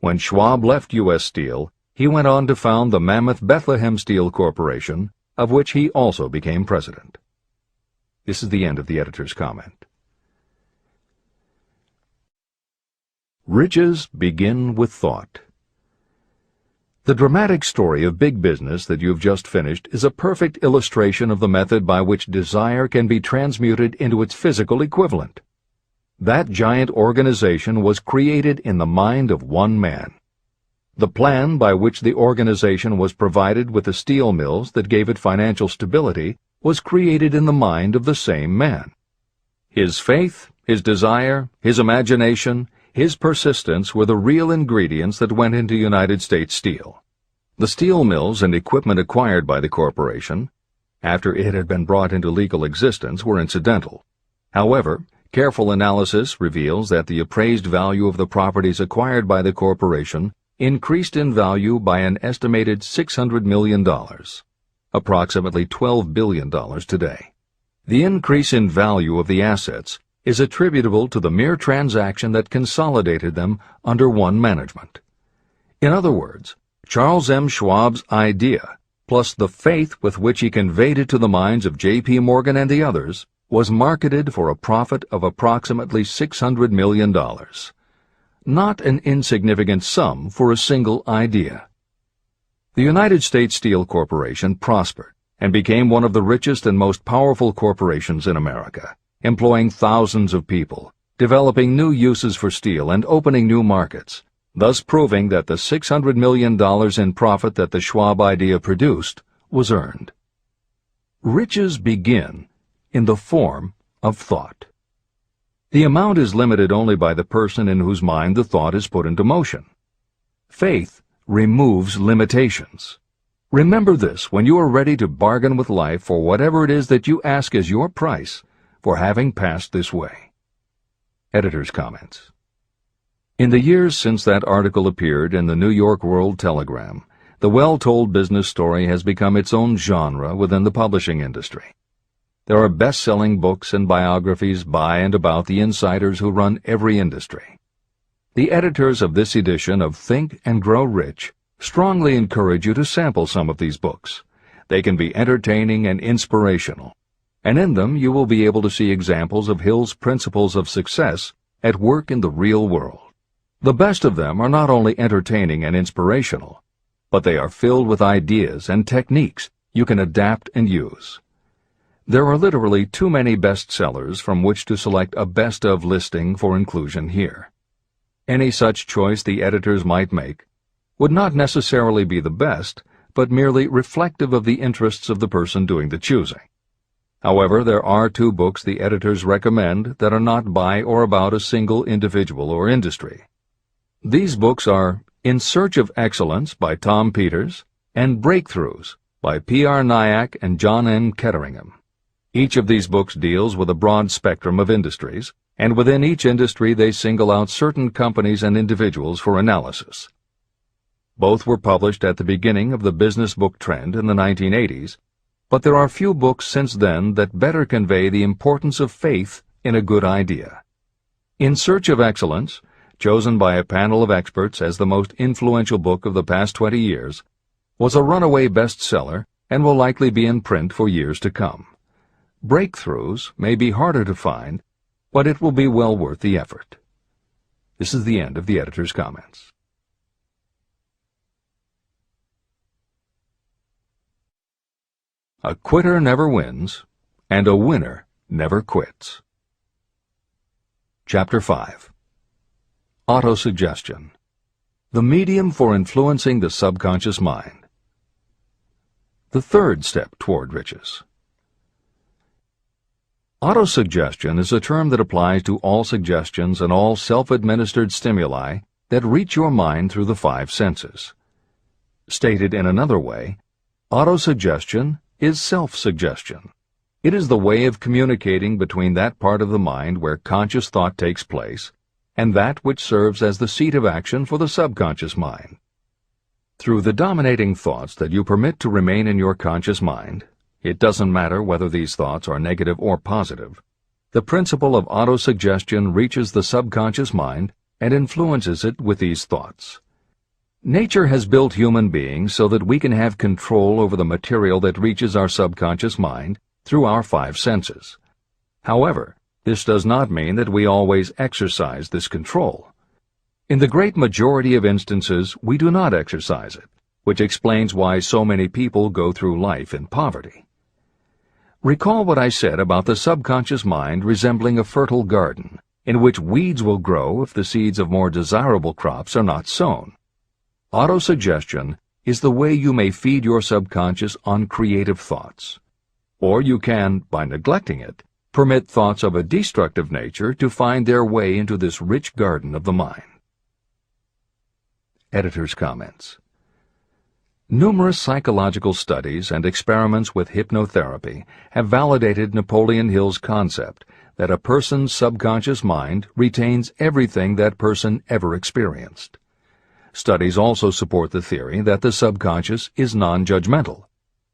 When Schwab left U.S. Steel, he went on to found the mammoth Bethlehem Steel Corporation, of which he also became president. This is the end of the editor's comment. Riches begin with thought. The dramatic story of big business that you've just finished is a perfect illustration of the method by which desire can be transmuted into its physical equivalent. That giant organization was created in the mind of one man. The plan by which the organization was provided with the steel mills that gave it financial stability was created in the mind of the same man. His faith, his desire, his imagination, his persistence were the real ingredients that went into United States Steel. The steel mills and equipment acquired by the corporation, after it had been brought into legal existence, were incidental. However, careful analysis reveals that the appraised value of the properties acquired by the corporation increased in value by an estimated $600 million, approximately $12 billion today. The increase in value of the assets is attributable to the mere transaction that consolidated them under one management. In other words, Charles M. Schwab's idea, plus the faith with which he conveyed it to the minds of J.P. Morgan and the others, was marketed for a profit of approximately $600 million. Not an insignificant sum for a single idea. The United States Steel Corporation prospered and became one of the richest and most powerful corporations in America, employing thousands of people, developing new uses for steel and opening new markets, thus proving that the $600 million in profit that the Schwab idea produced was earned. Riches begin in the form of thought. The amount is limited only by the person in whose mind the thought is put into motion. Faith removes limitations. Remember this when you are ready to bargain with life for whatever it is that you ask as your price for having passed this way. Editor's comments. In the years since that article appeared in the New York World Telegram, the well-told business story has become its own genre within the publishing industry. There are best-selling books and biographies by and about the insiders who run every industry. The editors of this edition of Think and Grow Rich strongly encourage you to sample some of these books. They can be entertaining and inspirational, and in them you will be able to see examples of Hill's principles of success at work in the real world. The best of them are not only entertaining and inspirational, but they are filled with ideas and techniques you can adapt and use. There are literally too many bestsellers from which to select a best of listing for inclusion here. Any such choice the editors might make would not necessarily be the best, but merely reflective of the interests of the person doing the choosing. However, there are 2 books the editors recommend that are not by or about a single individual or industry. These books are In Search of Excellence by Tom Peters and Breakthroughs by P.R. Nyack and John N. Ketteringham. Each of these books deals with a broad spectrum of industries, and within each industry they single out certain companies and individuals for analysis. Both were published at the beginning of the business book trend in the 1980s, but there are few books since then that better convey the importance of faith in a good idea. In Search of Excellence, chosen by a panel of experts as the most influential book of the past 20 years, was a runaway bestseller and will likely be in print for years to come. Breakthroughs may be harder to find, but it will be well worth the effort. This is the end of the editor's comments. A quitter never wins, and a winner never quits. Chapter 5. Autosuggestion. The medium for influencing the subconscious mind. The third step toward riches. Autosuggestion is a term that applies to all suggestions and all self-administered stimuli that reach your mind through the 5 senses. Stated in another way, autosuggestion is self-suggestion. It is the way of communicating between that part of the mind where conscious thought takes place and that which serves as the seat of action for the subconscious mind. Through the dominating thoughts that you permit to remain in your conscious mind, it doesn't matter whether these thoughts are negative or positive, the principle of autosuggestion reaches the subconscious mind and influences it with these thoughts. Nature has built human beings so that we can have control over the material that reaches our subconscious mind through our 5 senses. However, this does not mean that we always exercise this control. In the great majority of instances, we do not exercise it, which explains why so many people go through life in poverty. Recall what I said about the subconscious mind resembling a fertile garden, in which weeds will grow if the seeds of more desirable crops are not sown. Autosuggestion is the way you may feed your subconscious on creative thoughts. Or you can, by neglecting it, permit thoughts of a destructive nature to find their way into this rich garden of the mind. Editor's comments. Numerous psychological studies and experiments with hypnotherapy have validated Napoleon Hill's concept that a person's subconscious mind retains everything that person ever experienced. Studies also support the theory that the subconscious is non-judgmental.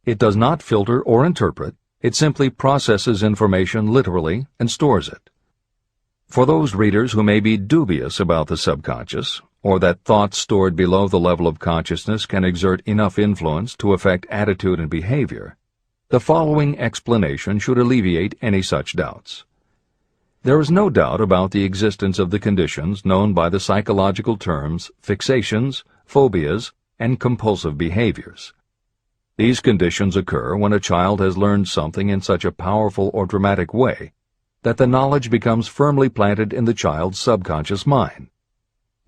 It does not filter or interpret, it simply processes information literally and stores it. For those readers who may be dubious about the subconscious, or that thoughts stored below the level of consciousness can exert enough influence to affect attitude and behavior, the following explanation should alleviate any such doubts. There is no doubt about the existence of the conditions known by the psychological terms fixations, phobias, and compulsive behaviors. These conditions occur when a child has learned something in such a powerful or dramatic way that the knowledge becomes firmly planted in the child's subconscious mind.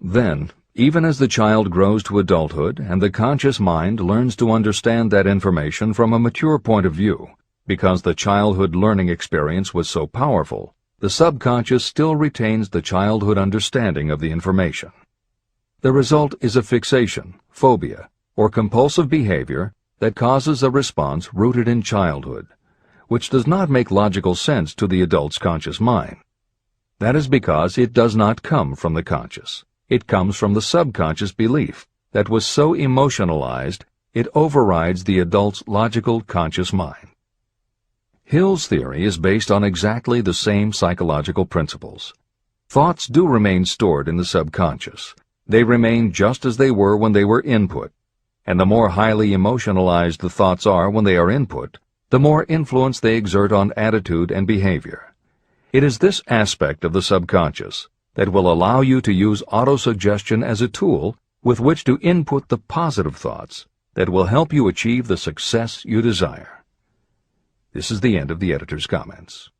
Then, even as the child grows to adulthood and the conscious mind learns to understand that information from a mature point of view, because the childhood learning experience was so powerful, the subconscious still retains the childhood understanding of the information. The result is a fixation, phobia, or compulsive behavior that causes a response rooted in childhood, which does not make logical sense to the adult's conscious mind. That is because it does not come from the conscious. It comes from the subconscious belief that was so emotionalized it overrides the adult's logical conscious mind. Hill's theory is based on exactly the same psychological principles. Thoughts do remain stored in the subconscious. They remain just as they were when they were input, and the more highly emotionalized the thoughts are when they are input, the more influence they exert on attitude and behavior. It is this aspect of the subconscious that will allow you to use autosuggestion as a tool with which to input the positive thoughts that will help you achieve the success you desire. This is the end of the editor's comments.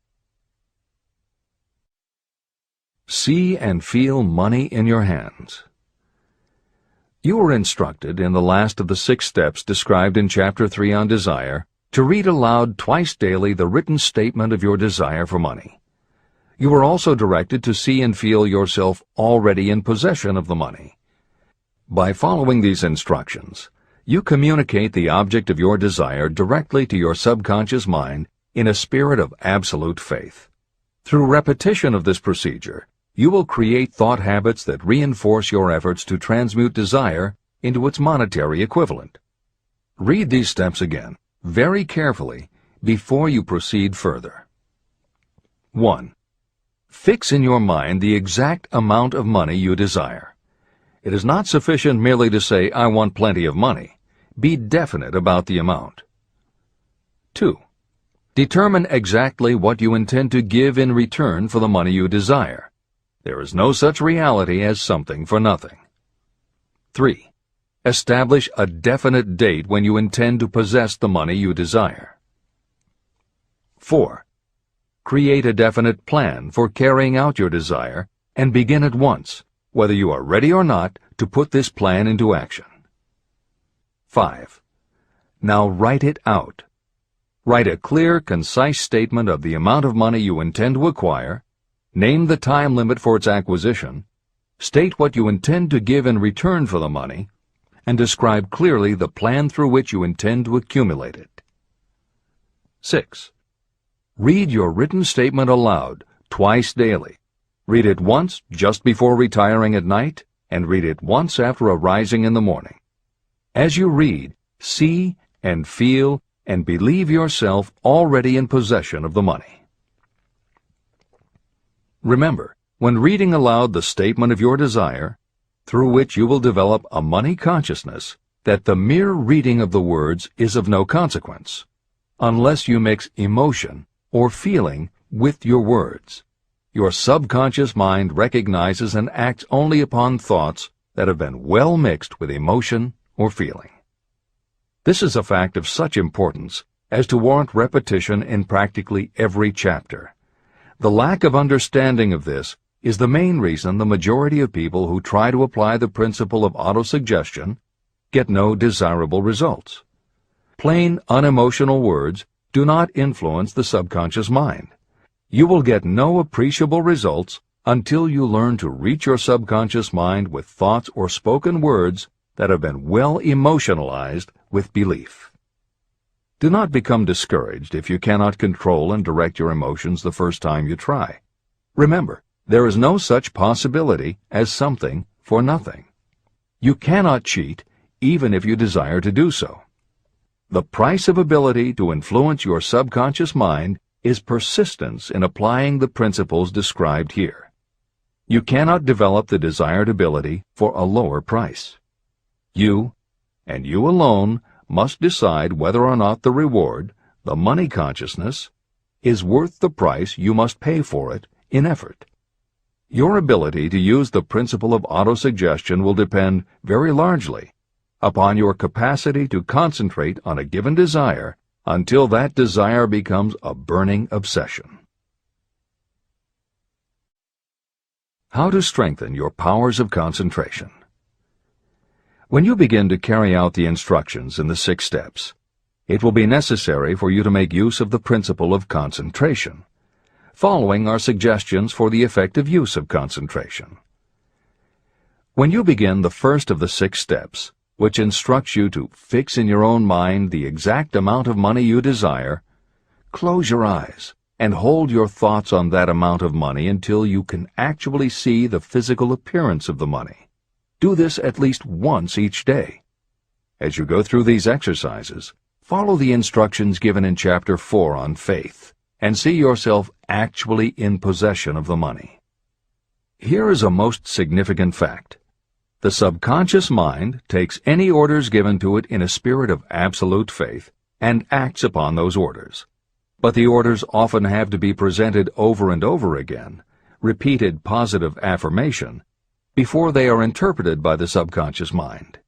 See and feel money in your hands. You were instructed in the last of the 6 steps described in Chapter 3 on Desire to read aloud twice daily the written statement of your desire for money. You were also directed to see and feel yourself already in possession of the money. By following these instructions, you communicate the object of your desire directly to your subconscious mind in a spirit of absolute faith. Through repetition of this procedure, you will create thought habits that reinforce your efforts to transmute desire into its monetary equivalent. Read these steps again, very carefully, before you proceed further. 1. Fix in your mind the exact amount of money you desire. It is not sufficient merely to say, "I want plenty of money." Be definite about the amount. 2. Determine exactly what you intend to give in return for the money you desire. There is no such reality as something for nothing. 3. Establish a definite date when you intend to possess the money you desire. 4. Create a definite plan for carrying out your desire and begin at once, whether you are ready or not, to put this plan into action. 5. Now write it out. Write a clear, concise statement of the amount of money you intend to acquire, name the time limit for its acquisition, state what you intend to give in return for the money, and describe clearly the plan through which you intend to accumulate it. 6. Read your written statement aloud, twice daily. Read it once just before retiring at night, and read it once after arising in the morning. As you read, see and feel and believe yourself already in possession of the money. Remember, when reading aloud the statement of your desire, through which you will develop a money consciousness, that the mere reading of the words is of no consequence, unless you mix emotion or feeling with your words. Your subconscious mind recognizes and acts only upon thoughts that have been well mixed with emotion or feeling. This is a fact of such importance as to warrant repetition in practically every chapter. The lack of understanding of this is the main reason the majority of people who try to apply the principle of autosuggestion get no desirable results. Plain, unemotional words do not influence the subconscious mind. You will get no appreciable results until you learn to reach your subconscious mind with thoughts or spoken words that have been well emotionalized with belief. Do not become discouraged if you cannot control and direct your emotions the first time you try. Remember, there is no such possibility as something for nothing. You cannot cheat, even if you desire to do so. The price of ability to influence your subconscious mind is persistence in applying the principles described here. You cannot develop the desired ability for a lower price. You, and you alone, must decide whether or not the reward, the money consciousness, is worth the price you must pay for it in effort. Your ability to use the principle of autosuggestion will depend very largely upon your capacity to concentrate on a given desire until that desire becomes a burning obsession. How to strengthen your powers of concentration. When you begin to carry out the instructions in the 6 steps, it will be necessary for you to make use of the principle of concentration. Following are suggestions for the effective use of concentration. When you begin the first of the 6 steps, which instructs you to fix in your own mind the exact amount of money you desire, close your eyes and hold your thoughts on that amount of money until you can actually see the physical appearance of the money. Do this at least once each day. As you go through these exercises, follow the instructions given in Chapter 4 on faith, and see yourself actually in possession of the money. Here is a most significant fact. The subconscious mind takes any orders given to it in a spirit of absolute faith and acts upon those orders. But the orders often have to be presented over and over again, repeated positive affirmation, before they are interpreted by the subconscious mind.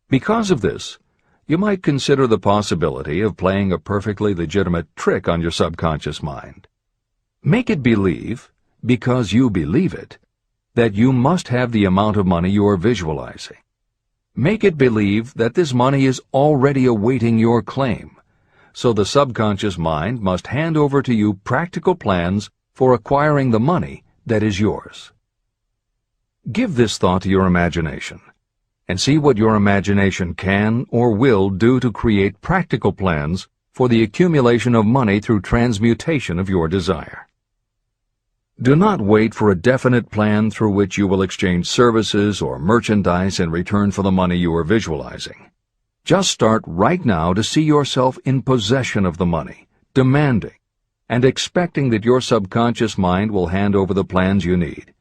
Because of this, you might consider the possibility of playing a perfectly legitimate trick on your subconscious mind. Make it believe, because you believe it, that you must have the amount of money you are visualizing. Make it believe that this money is already awaiting your claim, so the subconscious mind must hand over to you practical plans for acquiring the money that is yours. Give this thought to your imagination, and see what your imagination can or will do to create practical plans for the accumulation of money through transmutation of your desire. Do not wait for a definite plan through which you will exchange services or merchandise in return for the money you are visualizing. Just start right now to see yourself in possession of the money, demanding, and expecting that your subconscious mind will hand over the plans you need.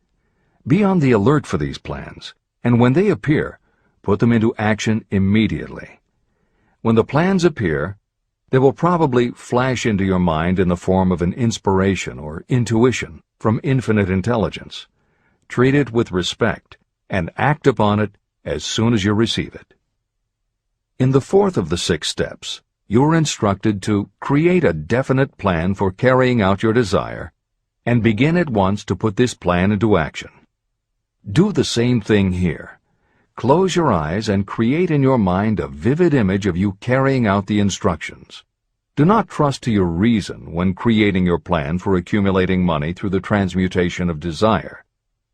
Be on the alert for these plans, and when they appear, put them into action immediately. When the plans appear, they will probably flash into your mind in the form of an inspiration or intuition from infinite intelligence. Treat it with respect and act upon it as soon as you receive it. In the fourth of the 6 steps, you are instructed to create a definite plan for carrying out your desire and begin at once to put this plan into action. Do the same thing here. Close your eyes and create in your mind a vivid image of you carrying out the instructions. Do not trust to your reason when creating your plan for accumulating money through the transmutation of desire.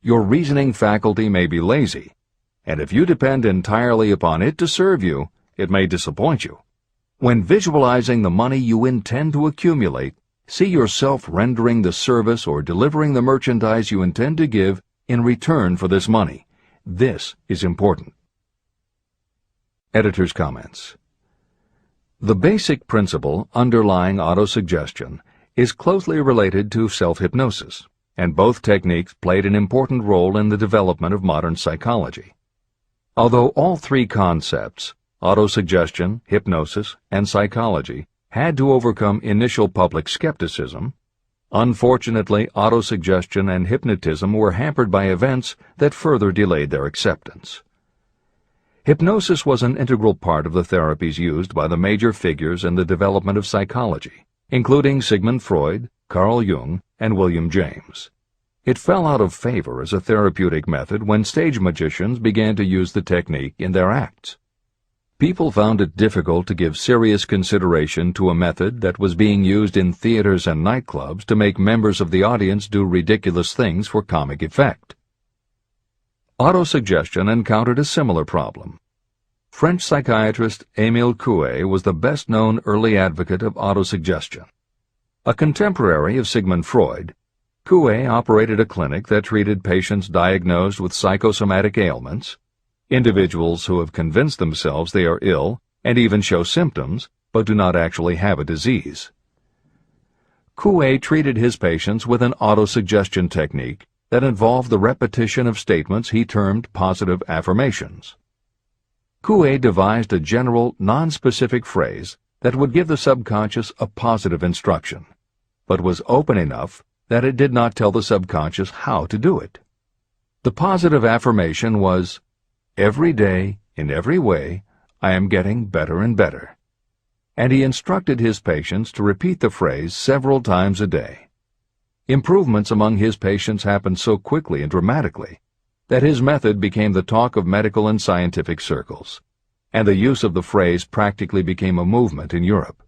Your reasoning faculty may be lazy, and if you depend entirely upon it to serve you, it may disappoint you. When visualizing the money you intend to accumulate, see yourself rendering the service or delivering the merchandise you intend to give in return for this money. This is important. Editor's comments. The basic principle underlying autosuggestion is closely related to self-hypnosis, and both techniques played an important role in the development of modern psychology. Although all 3 concepts, autosuggestion, hypnosis, and psychology, had to overcome initial public skepticism, unfortunately, autosuggestion and hypnotism were hampered by events that further delayed their acceptance. Hypnosis was an integral part of the therapies used by the major figures in the development of psychology, including Sigmund Freud, Carl Jung, and William James. It fell out of favor as a therapeutic method when stage magicians began to use the technique in their acts. People found it difficult to give serious consideration to a method that was being used in theaters and nightclubs to make members of the audience do ridiculous things for comic effect. Autosuggestion encountered a similar problem. French psychiatrist Émile Coué was the best-known early advocate of autosuggestion. A contemporary of Sigmund Freud, Coué operated a clinic that treated patients diagnosed with psychosomatic ailments, individuals who have convinced themselves they are ill and even show symptoms but do not actually have a disease. Coué treated his patients with an autosuggestion technique that involved the repetition of statements he termed positive affirmations. Coué devised a general, non-specific phrase that would give the subconscious a positive instruction, but was open enough that it did not tell the subconscious how to do it. The positive affirmation was, "Every day, in every way, I am getting better and better." And he instructed his patients to repeat the phrase several times a day. Improvements among his patients happened so quickly and dramatically that his method became the talk of medical and scientific circles, and the use of the phrase practically became a movement in Europe.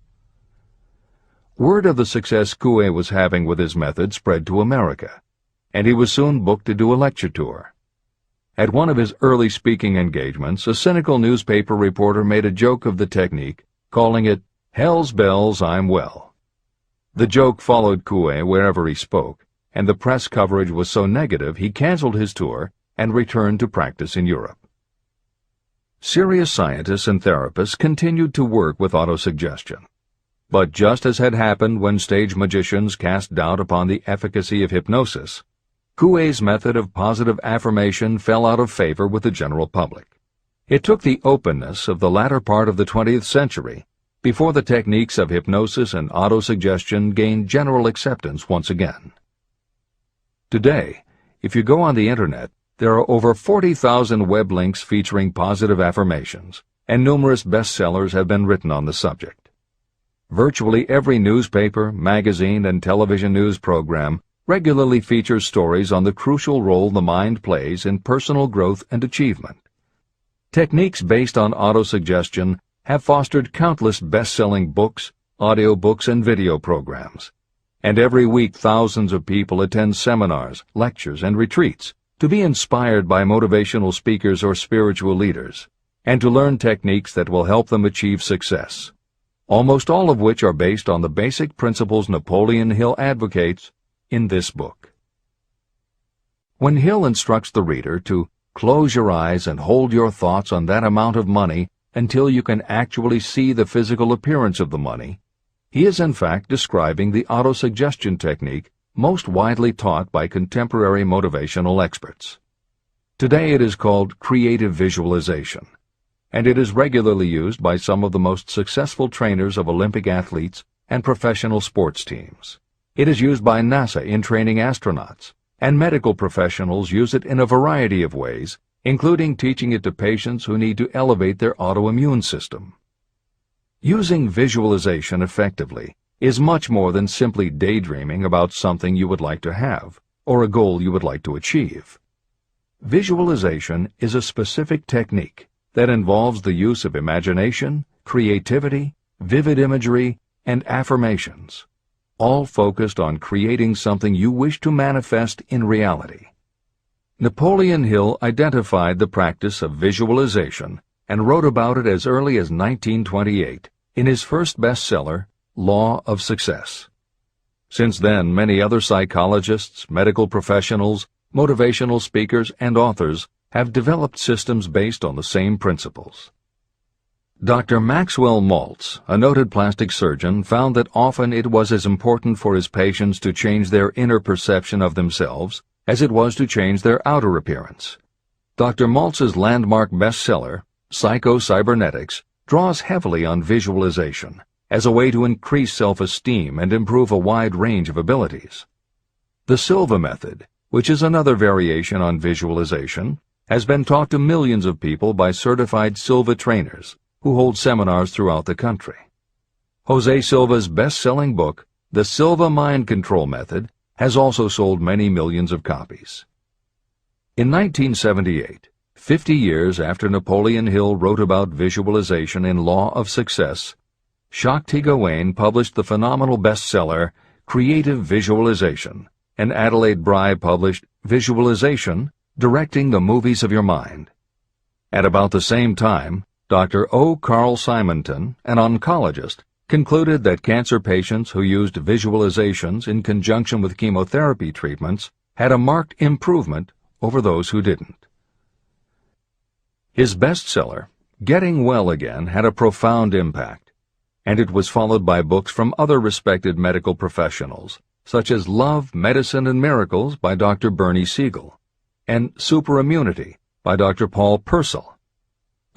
Word of the success Coué was having with his method spread to America, and he was soon booked to do a lecture tour. At one of his early speaking engagements, a cynical newspaper reporter made a joke of the technique, calling it, "Hell's bells, I'm well." The joke followed Coué wherever he spoke, and the press coverage was so negative he canceled his tour and returned to practice in Europe. Serious scientists and therapists continued to work with autosuggestion. But just as had happened when stage magicians cast doubt upon the efficacy of hypnosis, Coué's method of positive affirmation fell out of favor with the general public. It took the openness of the latter part of the 20th century before the techniques of hypnosis and autosuggestion gained general acceptance once again. Today, if you go on the internet, there are over 40,000 web links featuring positive affirmations, and numerous bestsellers have been written on the subject. Virtually every newspaper, magazine, and television news program regularly features stories on the crucial role the mind plays in personal growth and achievement. Techniques based on autosuggestion have fostered countless best-selling books, audiobooks, and video programs. And every week thousands of people attend seminars, lectures, and retreats to be inspired by motivational speakers or spiritual leaders, and to learn techniques that will help them achieve success, almost all of which are based on the basic principles Napoleon Hill advocates in this book. When Hill instructs the reader to close your eyes and hold your thoughts on that amount of money until you can actually see the physical appearance of the money, he is in fact describing the autosuggestion technique most widely taught by contemporary motivational experts. Today it is called creative visualization, and it is regularly used by some of the most successful trainers of Olympic athletes and professional sports teams. It is used by NASA in training astronauts, and medical professionals use it in a variety of ways, including teaching it to patients who need to elevate their autoimmune system. Using visualization effectively is much more than simply daydreaming about something you would like to have or a goal you would like to achieve. Visualization is a specific technique that involves the use of imagination, creativity, vivid imagery, and affirmations, all focused on creating something you wish to manifest in reality. Napoleon Hill identified the practice of visualization and wrote about it as early as 1928 in his first bestseller, Law of Success. Since then, many other psychologists, medical professionals, motivational speakers, and authors have developed systems based on the same principles. Dr. Maxwell Maltz, a noted plastic surgeon, found that often it was as important for his patients to change their inner perception of themselves as it was to change their outer appearance. Dr. Maltz's landmark bestseller, Psycho-Cybernetics, draws heavily on visualization as a way to increase self-esteem and improve a wide range of abilities. The Silva method, which is another variation on visualization, has been taught to millions of people by certified Silva trainers who hold seminars throughout the country. Jose Silva's best-selling book, The Silva Mind Control Method, has also sold many millions of copies. In 1978, 50 years after Napoleon Hill wrote about visualization in Law of Success, Shakti Gawain published the phenomenal bestseller Creative Visualization, and Adelaide Bry published Visualization, Directing the Movies of Your Mind. At about the same time, Dr. O. Carl Simonton, an oncologist, concluded that cancer patients who used visualizations in conjunction with chemotherapy treatments had a marked improvement over those who didn't. His bestseller, Getting Well Again, had a profound impact, and it was followed by books from other respected medical professionals, such as Love, Medicine, and Miracles by Dr. Bernie Siegel, and Superimmunity by Dr. Paul Purcell.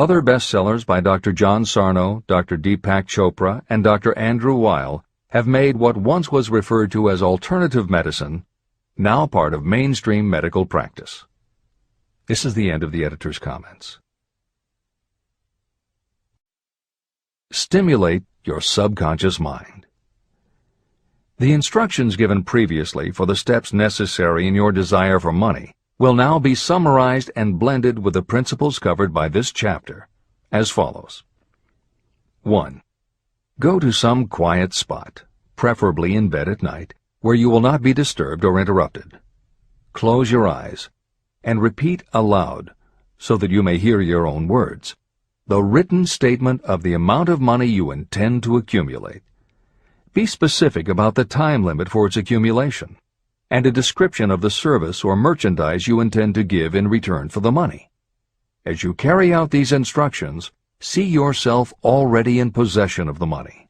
Other bestsellers by Dr. John Sarno, Dr. Deepak Chopra, and Dr. Andrew Weil have made what once was referred to as alternative medicine now part of mainstream medical practice. This is the end of the editor's comments. Stimulate your subconscious mind. The instructions given previously for the steps necessary in your desire for money will now be summarized and blended with the principles covered by this chapter, as follows. 1. Go to some quiet spot, preferably in bed at night, where you will not be disturbed or interrupted. Close your eyes and repeat aloud, so that you may hear your own words, the written statement of the amount of money you intend to accumulate. Be specific about the time limit for its accumulation, and a description of the service or merchandise you intend to give in return for the money. As you carry out these instructions, see yourself already in possession of the money.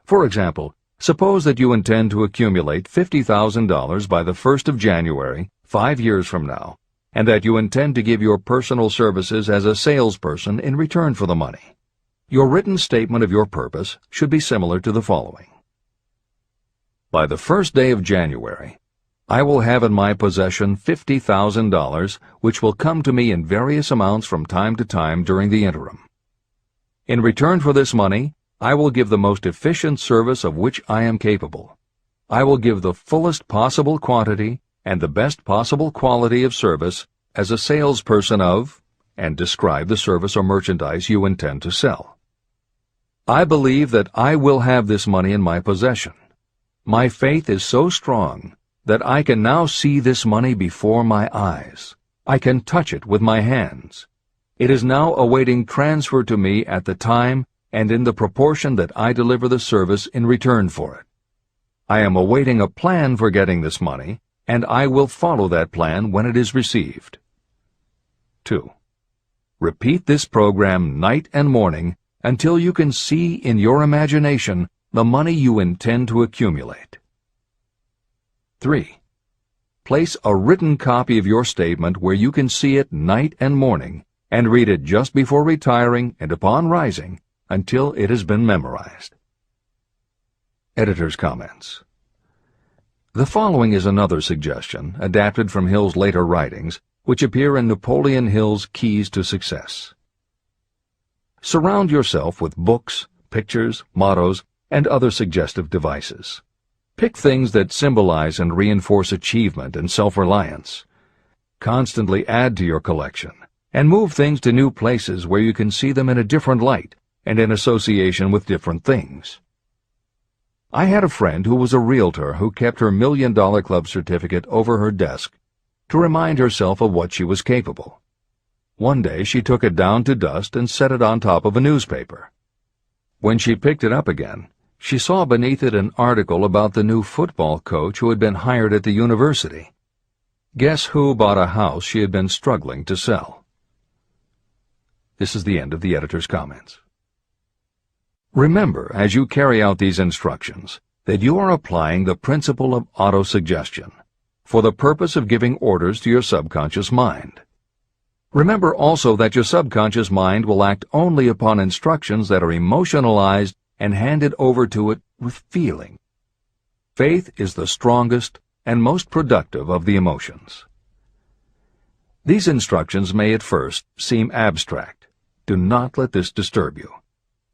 For example, suppose that you intend to accumulate $50,000 by the 1st of January, 5 years from now, and that you intend to give your personal services as a salesperson in return for the money. Your written statement of your purpose should be similar to the following. By the first day of January, I will have in my possession $50,000, which will come to me in various amounts from time to time during the interim. In return for this money, I will give the most efficient service of which I am capable. I will give the fullest possible quantity and the best possible quality of service as a salesperson of, and describe the service or merchandise you intend to sell. I believe that I will have this money in my possession. My faith is so strong that I can now see this money before my eyes. I can touch it with my hands. It is now awaiting transfer to me at the time and in the proportion that I deliver the service in return for it. I am awaiting a plan for getting this money, and I will follow that plan when it is received. 2. Repeat this program night and morning until you can see in your imagination the money you intend to accumulate. 3. Place a written copy of your statement where you can see it night and morning, and read it just before retiring and upon rising until it has been memorized. Editor's comments. The following is another suggestion, adapted from Hill's later writings, which appear in Napoleon Hill's Keys to Success. Surround yourself with books, pictures, mottos, and other suggestive devices. Pick things that symbolize and reinforce achievement and self-reliance. Constantly add to your collection, and move things to new places where you can see them in a different light and in association with different things. I had a friend who was a realtor who kept her $1 Million Club certificate over her desk to remind herself of what she was capable. One day she took it down to dust and set it on top of a newspaper. When she picked it up again, she saw beneath it an article about the new football coach who had been hired at the university. Guess who bought a house she had been struggling to sell? This is the end of the editor's comments. Remember, as you carry out these instructions, that you are applying the principle of autosuggestion for the purpose of giving orders to your subconscious mind. Remember also that your subconscious mind will act only upon instructions that are emotionalized and handed over to it with feeling. Faith is the strongest and most productive of the emotions. These instructions may at first seem abstract. Do not let this disturb you.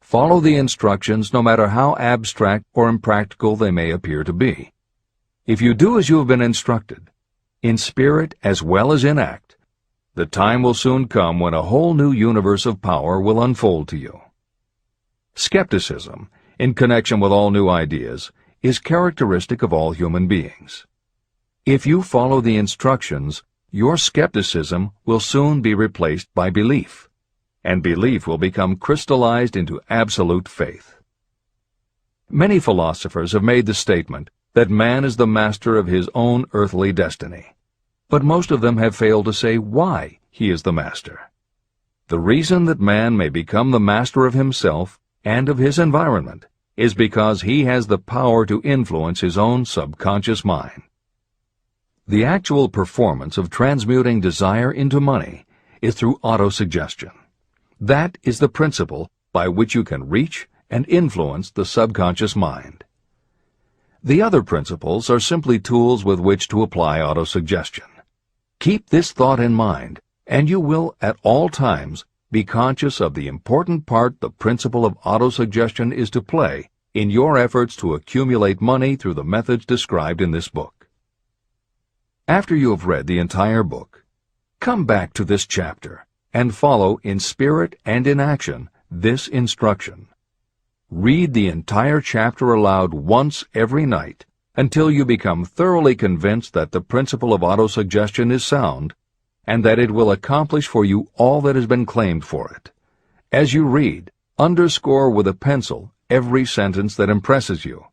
Follow the instructions no matter how abstract or impractical they may appear to be. If you do as you have been instructed, in spirit as well as in act, the time will soon come when a whole new universe of power will unfold to you. Skepticism, in connection with all new ideas, is characteristic of all human beings. If you follow the instructions, your skepticism will soon be replaced by belief, and belief will become crystallized into absolute faith. Many philosophers have made the statement that man is the master of his own earthly destiny, but most of them have failed to say why he is the master. The reason that man may become the master of himself and of his environment is because he has the power to influence his own subconscious mind. The actual performance of transmuting desire into money is through autosuggestion. That is the principle by which you can reach and influence the subconscious mind. The other principles are simply tools with which to apply autosuggestion. Keep this thought in mind, and you will at all times be conscious of the important part the principle of autosuggestion is to play in your efforts to accumulate money through the methods described in this book. After you have read the entire book, come back to this chapter and follow in spirit and in action this instruction. Read the entire chapter aloud once every night until you become thoroughly convinced that the principle of autosuggestion is sound and that it will accomplish for you all that has been claimed for it. As you read, underscore with a pencil every sentence that impresses you.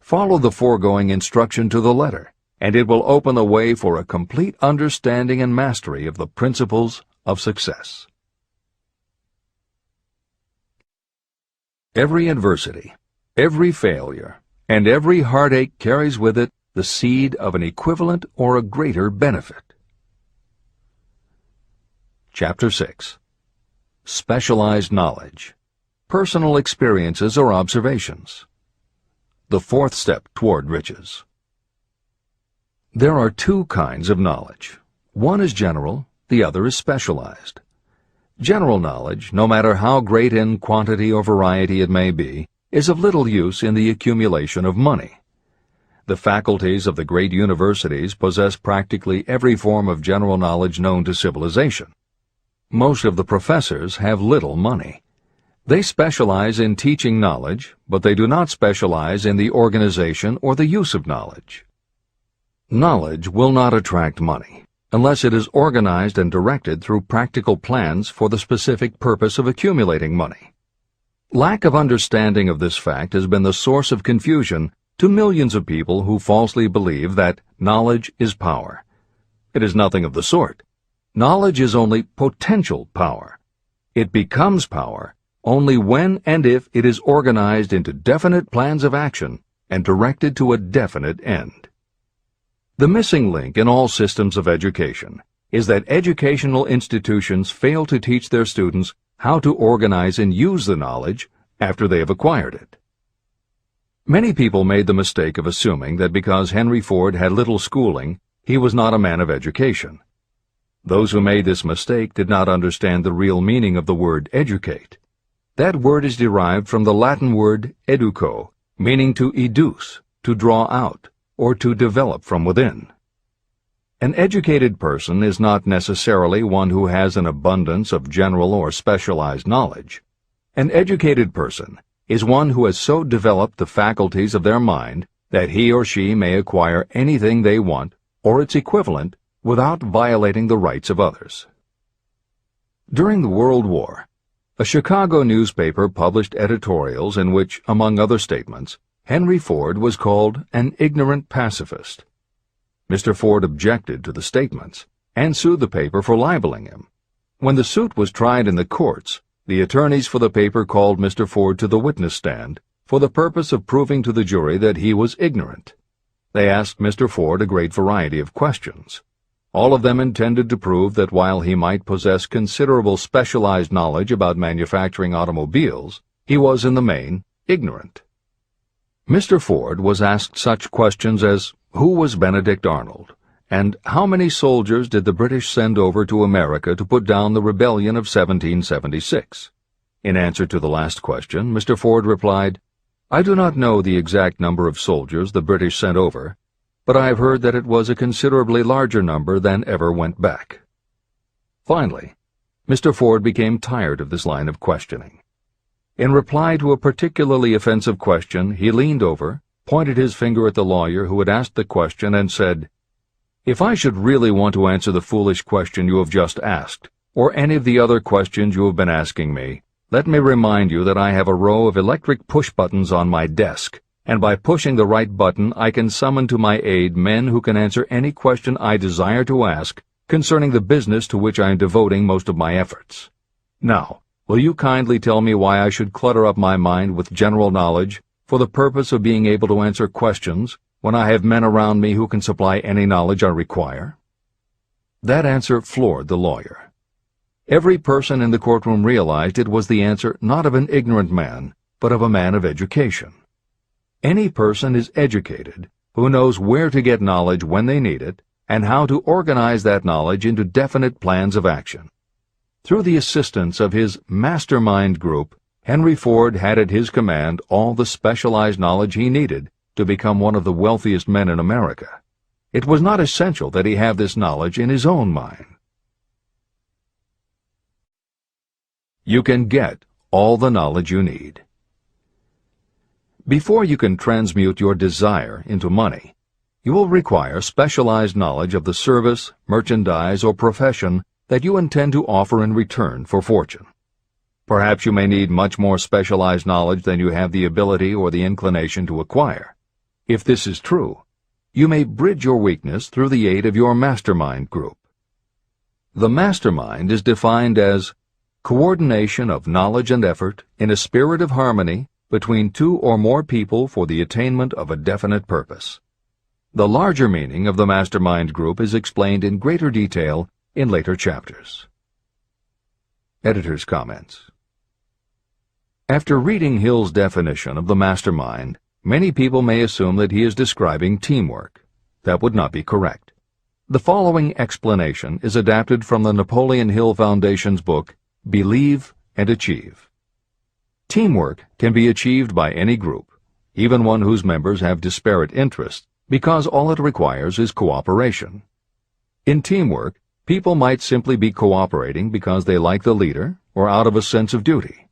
Follow the foregoing instruction to the letter, and it will open the way for a complete understanding and mastery of the principles of success. Every adversity, every failure, and every heartache carries with it the seed of an equivalent or a greater benefit. Chapter 6. Specialized Knowledge. Personal experiences or observations. The fourth step toward riches. There are two kinds of knowledge. One is general, the other is specialized. General knowledge, no matter how great in quantity or variety it may be, is of little use in the accumulation of money. The faculties of the great universities possess practically every form of general knowledge known to civilization. Most of the professors have little money. They specialize in teaching knowledge, but they do not specialize in the organization or the use of knowledge. Knowledge will not attract money unless it is organized and directed through practical plans for the specific purpose of accumulating money. Lack of understanding of this fact has been the source of confusion to millions of people who falsely believe that knowledge is power. It is nothing of the sort. Knowledge is only potential power. It becomes power only when and if it is organized into definite plans of action and directed to a definite end. The missing link in all systems of education is that educational institutions fail to teach their students how to organize and use the knowledge after they have acquired it. Many people made the mistake of assuming that because Henry Ford had little schooling, he was not a man of education. Those who made this mistake did not understand the real meaning of the word educate. That word is derived from the Latin word educo, meaning to educe, to draw out, or to develop from within. An educated person is not necessarily one who has an abundance of general or specialized knowledge. An educated person is one who has so developed the faculties of their mind that he or she may acquire anything they want, or its equivalent, without violating the rights of others. During the World War, a Chicago newspaper published editorials in which, among other statements, Henry Ford was called an ignorant pacifist. Mr. Ford objected to the statements and sued the paper for libeling him. When the suit was tried in the courts, the attorneys for the paper called Mr. Ford to the witness stand for the purpose of proving to the jury that he was ignorant. They asked Mr. Ford a great variety of questions. All of them intended to prove that while he might possess considerable specialized knowledge about manufacturing automobiles, he was in the main ignorant. Mr. Ford was asked such questions as, who was Benedict Arnold, and how many soldiers did the British send over to America to put down the rebellion of 1776? In answer to the last question, Mr. Ford replied, I do not know the exact number of soldiers the British sent over, but I have heard that it was a considerably larger number than ever went back. Finally, Mr. Ford became tired of this line of questioning. In reply to a particularly offensive question, he leaned over, pointed his finger at the lawyer who had asked the question, and said, If I should really want to answer the foolish question you have just asked, or any of the other questions you have been asking me, let me remind you that I have a row of electric push-buttons on my desk, and by pushing the right button I can summon to my aid men who can answer any question I desire to ask concerning the business to which I am devoting most of my efforts. Now, will you kindly tell me why I should clutter up my mind with general knowledge for the purpose of being able to answer questions when I have men around me who can supply any knowledge I require? That answer floored the lawyer. Every person in the courtroom realized it was the answer not of an ignorant man, but of a man of education. Any person is educated who knows where to get knowledge when they need it and how to organize that knowledge into definite plans of action. Through the assistance of his mastermind group, Henry Ford had at his command all the specialized knowledge he needed to become one of the wealthiest men in America. It was not essential that he have this knowledge in his own mind. You can get all the knowledge you need. Before you can transmute your desire into money, you will require specialized knowledge of the service, merchandise, or profession that you intend to offer in return for fortune. Perhaps you may need much more specialized knowledge than you have the ability or the inclination to acquire. If this is true, you may bridge your weakness through the aid of your mastermind group. The mastermind is defined as coordination of knowledge and effort in a spirit of harmony between two or more people for the attainment of a definite purpose. The larger meaning of the mastermind group is explained in greater detail in later chapters. Editor's comments. After reading Hill's definition of the mastermind, many people may assume that he is describing teamwork. That would not be correct. The following explanation is adapted from the Napoleon Hill Foundation's book, Believe and Achieve. Teamwork can be achieved by any group, even one whose members have disparate interests, because all it requires is cooperation. In teamwork, people might simply be cooperating because they like the leader or out of a sense of duty.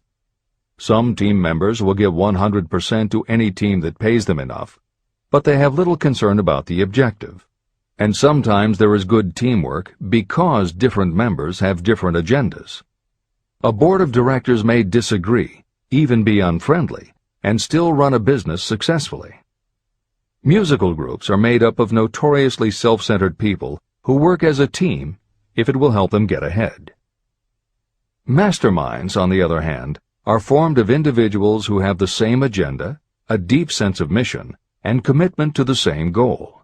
Some team members will give 100% to any team that pays them enough, but they have little concern about the objective. And sometimes there is good teamwork because different members have different agendas. A board of directors may disagree, even be unfriendly, and still run a business successfully. Musical groups are made up of notoriously self-centered people who work as a team if it will help them get ahead. Masterminds, on the other hand, are formed of individuals who have the same agenda, a deep sense of mission, and commitment to the same goal.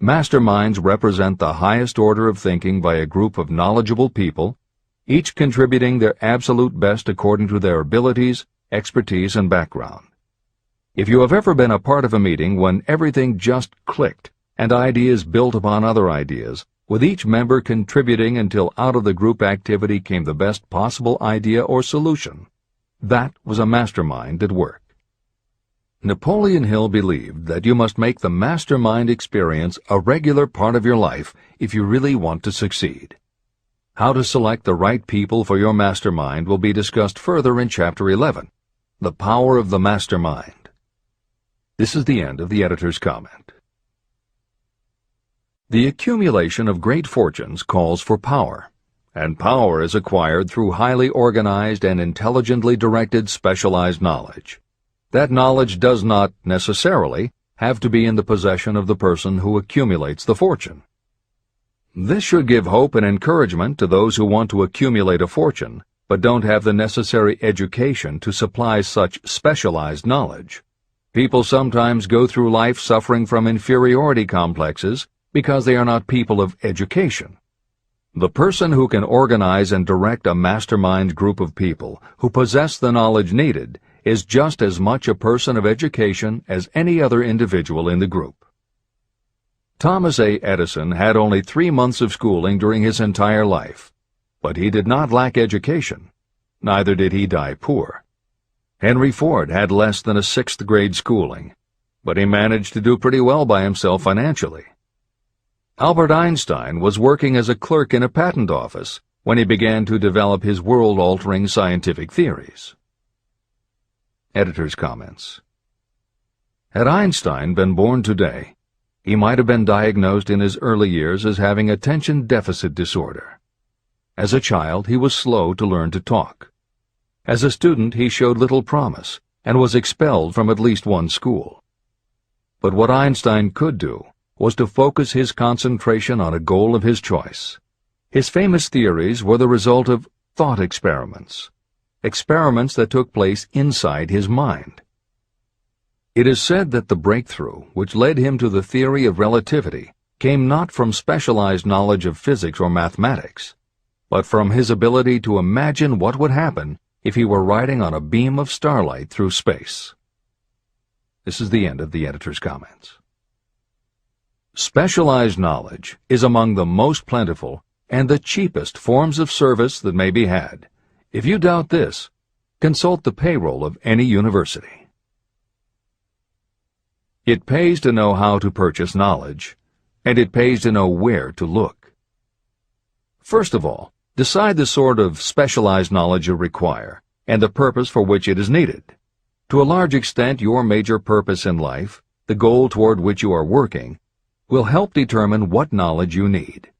Masterminds represent the highest order of thinking by a group of knowledgeable people, each contributing their absolute best according to their abilities, expertise, and background. If you have ever been a part of a meeting when everything just clicked and ideas built upon other ideas, with each member contributing until out of the group activity came the best possible idea or solution, that was a mastermind at work. Napoleon Hill believed that you must make the mastermind experience a regular part of your life if you really want to succeed. How to select the right people for your mastermind will be discussed further in Chapter 11, The Power of the Mastermind. This is the end of the editor's comment. The accumulation of great fortunes calls for power, and power is acquired through highly organized and intelligently directed specialized knowledge. That knowledge does not, necessarily, have to be in the possession of the person who accumulates the fortune. This should give hope and encouragement to those who want to accumulate a fortune, but don't have the necessary education to supply such specialized knowledge. People sometimes go through life suffering from inferiority complexes because they are not people of education. The person who can organize and direct a mastermind group of people who possess the knowledge needed is just as much a person of education as any other individual in the group. Thomas A. Edison had only 3 months of schooling during his entire life, but he did not lack education. Neither did he die poor. Henry Ford had less than a 6th grade schooling, but he managed to do pretty well by himself financially. Albert Einstein was working as a clerk in a patent office when he began to develop his world-altering scientific theories. Editor's comments. Had Einstein been born today, he might have been diagnosed in his early years as having attention deficit disorder. As a child, he was slow to learn to talk. As a student, he showed little promise and was expelled from at least one school. But what Einstein could do was to focus his concentration on a goal of his choice. His famous theories were the result of thought experiments, experiments that took place inside his mind. It is said that the breakthrough which led him to the theory of relativity came not from specialized knowledge of physics or mathematics, but from his ability to imagine what would happen if he were riding on a beam of starlight through space. This is the end of the editor's comments. Specialized knowledge is among the most plentiful and the cheapest forms of service that may be had. If you doubt this, consult the payroll of any university. It pays to know how to purchase knowledge, and it pays to know where to look. First of all, decide the sort of specialized knowledge you require and the purpose for which it is needed. To a large extent, your major purpose in life, the goal toward which you are working, will help determine what knowledge you need.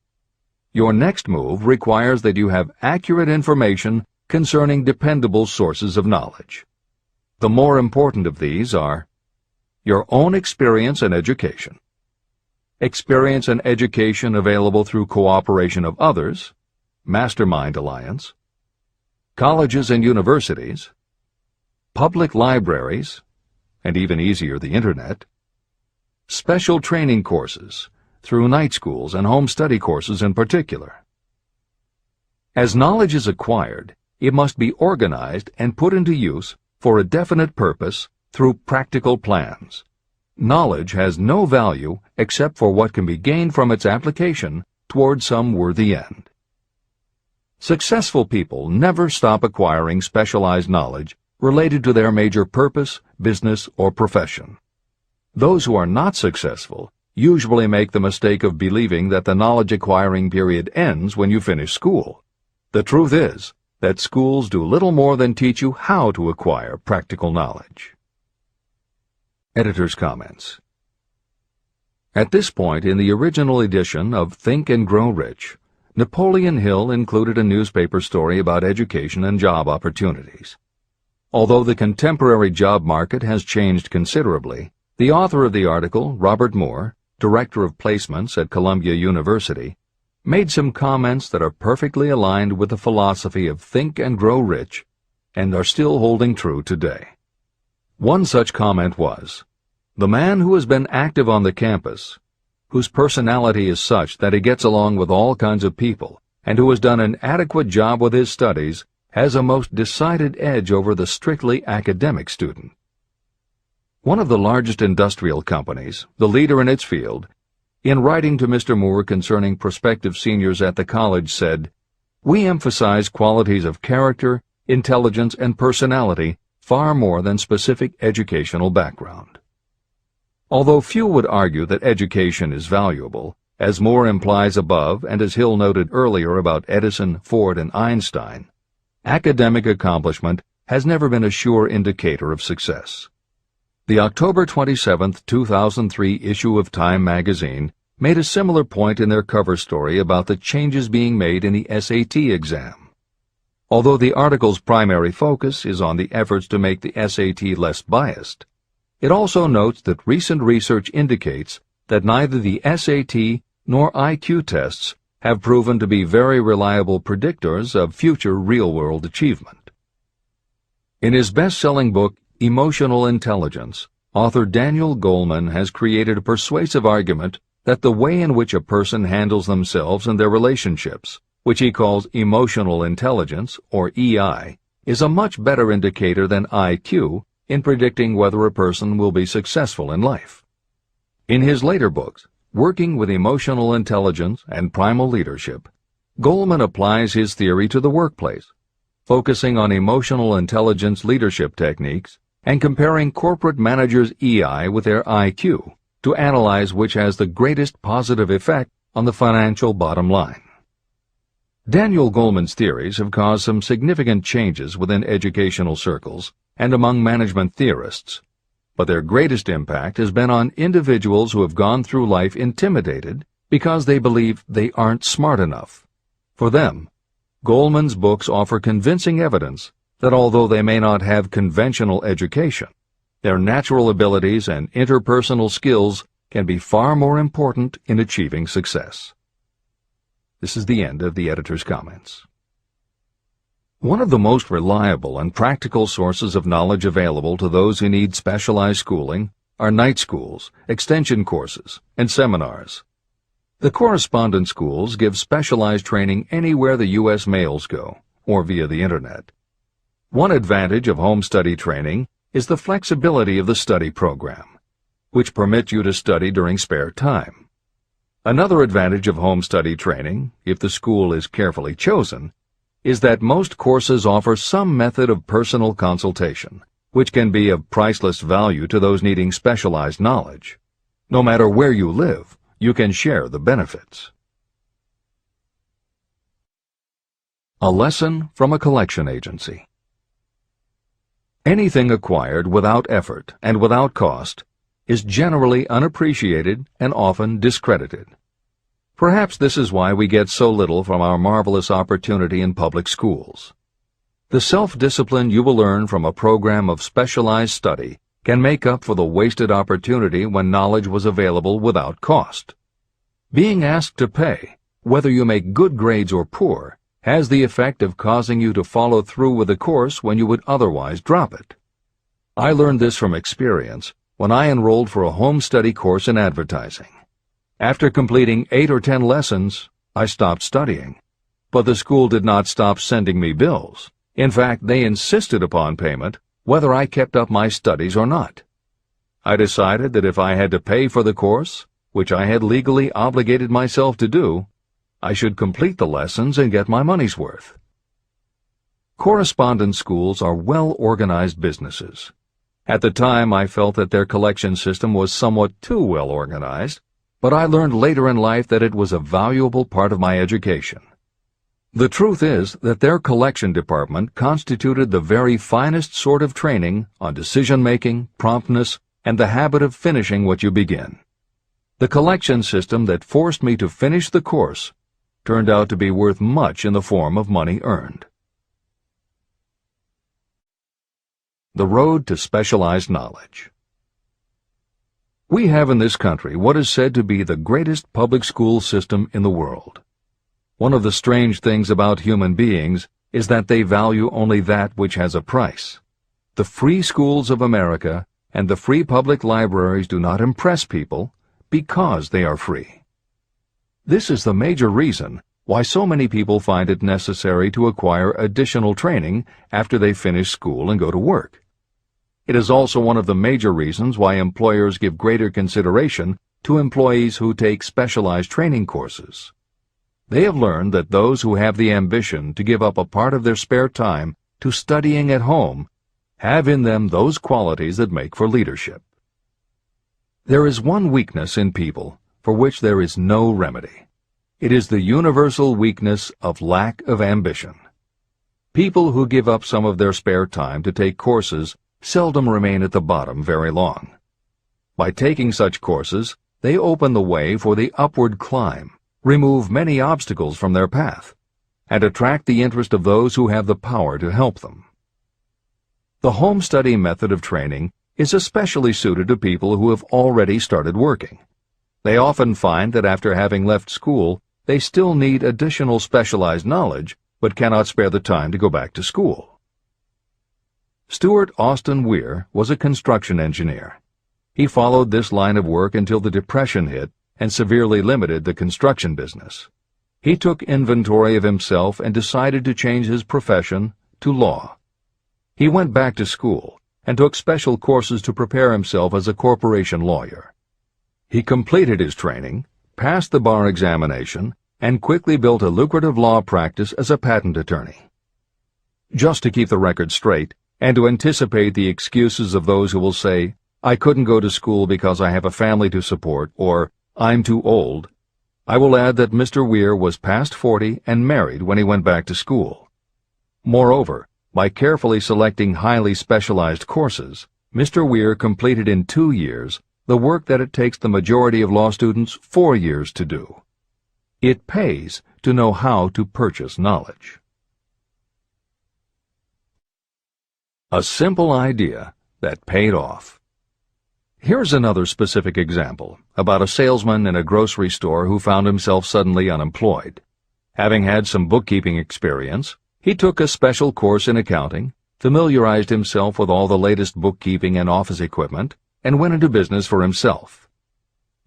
Your next move requires that you have accurate information concerning dependable sources of knowledge. The more important of these are your own experience and education, experience and education available through cooperation of others, Mastermind Alliance, colleges and universities, public libraries, and even easier, the Internet, special training courses, through night schools and home study courses in particular. As knowledge is acquired, it must be organized and put into use for a definite purpose through practical plans. Knowledge has no value except for what can be gained from its application toward some worthy end. Successful people never stop acquiring specialized knowledge related to their major purpose, business, or profession. Those who are not successful usually make the mistake of believing that the knowledge acquiring period ends when you finish school. The truth is that schools do little more than teach you how to acquire practical knowledge. Editor's comments. At this point in the original edition of Think and Grow Rich, Napoleon Hill included a newspaper story about education and job opportunities. Although the contemporary job market has changed considerably, the author of the article, Robert Moore, Director of Placements at Columbia University, made some comments that are perfectly aligned with the philosophy of Think and Grow Rich and are still holding true today. One such comment was, "The man who has been active on the campus, whose personality is such that he gets along with all kinds of people, and who has done an adequate job with his studies, has a most decided edge over the strictly academic student." One of the largest industrial companies, the leader in its field, in writing to Mr. Moore concerning prospective seniors at the college said, "We emphasize qualities of character, intelligence, and personality far more than specific educational background." Although few would argue that education is valuable, as Moore implies above and as Hill noted earlier about Edison, Ford, and Einstein, academic accomplishment has never been a sure indicator of success. The October 27, 2003 issue of Time magazine made a similar point in their cover story about the changes being made in the SAT exam. Although the article's primary focus is on the efforts to make the SAT less biased, it also notes that recent research indicates that neither the SAT nor IQ tests have proven to be very reliable predictors of future real-world achievement. In his best-selling book, Emotional Intelligence, author Daniel Goleman has created a persuasive argument that the way in which a person handles themselves and their relationships, which he calls emotional intelligence, or EI, is a much better indicator than IQ in predicting whether a person will be successful in life. In his later books, Working with Emotional Intelligence and Primal Leadership, Goleman applies his theory to the workplace, focusing on emotional intelligence leadership techniques and comparing corporate managers' EI with their IQ to analyze which has the greatest positive effect on the financial bottom line. Daniel Goleman's theories have caused some significant changes within educational circles and among management theorists, but their greatest impact has been on individuals who have gone through life intimidated because they believe they aren't smart enough. For them, Goleman's books offer convincing evidence that although they may not have conventional education, their natural abilities and interpersonal skills can be far more important in achieving success. This is the end of the editor's comments. One of the most reliable and practical sources of knowledge available to those who need specialized schooling are night schools, extension courses, and seminars. The correspondence schools give specialized training anywhere the U.S. mails go, or via the Internet. One advantage of home study training is the flexibility of the study program, which permits you to study during spare time. Another advantage of home study training, if the school is carefully chosen, is that most courses offer some method of personal consultation, which can be of priceless value to those needing specialized knowledge. No matter where you live, you can share the benefits. A lesson from a collection agency. Anything acquired without effort and without cost is generally unappreciated and often discredited. Perhaps this is why we get so little from our marvelous opportunity in public schools. The self-discipline you will learn from a program of specialized study can make up for the wasted opportunity when knowledge was available without cost. Being asked to pay, whether you make good grades or poor, has the effect of causing you to follow through with the course when you would otherwise drop it. I learned this from experience when I enrolled for a home study course in advertising. After completing 8 or 10 lessons, I stopped studying. But the school did not stop sending me bills. In fact, they insisted upon payment, whether I kept up my studies or not. I decided that if I had to pay for the course, which I had legally obligated myself to do, I should complete the lessons and get my money's worth. Correspondence schools are well-organized businesses. At the time, I felt that their collection system was somewhat too well-organized, but I learned later in life that it was a valuable part of my education. The truth is that their collection department constituted the very finest sort of training on decision-making, promptness, and the habit of finishing what you begin. The collection system that forced me to finish the course turned out to be worth much in the form of money earned. The road to specialized knowledge. We have in this country what is said to be the greatest public school system in the world. One of the strange things about human beings is that they value only that which has a price. The free schools of America and the free public libraries do not impress people because they are free. This is the major reason why so many people find it necessary to acquire additional training after they finish school and go to work. It is also one of the major reasons why employers give greater consideration to employees who take specialized training courses. They have learned that those who have the ambition to give up a part of their spare time to studying at home have in them those qualities that make for leadership. There is one weakness in people for which there is no remedy. It is the universal weakness of lack of ambition. People who give up some of their spare time to take courses seldom remain at the bottom very long. By taking such courses, they open the way for the upward climb, remove many obstacles from their path, and attract the interest of those who have the power to help them. The home study method of training is especially suited to people who have already started working. They often find that after having left school, they still need additional specialized knowledge, but cannot spare the time to go back to school. Stuart Austin Weir was a construction engineer. He followed this line of work until the Depression hit and severely limited the construction business. He took inventory of himself and decided to change his profession to law. He went back to school and took special courses to prepare himself as a corporation lawyer. He completed his training, passed the bar examination, and quickly built a lucrative law practice as a patent attorney. Just to keep the record straight, and to anticipate the excuses of those who will say, "I couldn't go to school because I have a family to support," or "I'm too old," I will add that Mr. Weir was past 40 and married when he went back to school. Moreover, by carefully selecting highly specialized courses, Mr. Weir completed in 2 years the work that it takes the majority of law students 4 years to do. It pays to know how to purchase knowledge. A simple idea that paid off. Here's another specific example about a salesman in a grocery store who found himself suddenly unemployed. Having had some bookkeeping experience, he took a special course in accounting, familiarized himself with all the latest bookkeeping and office equipment, and went into business for himself.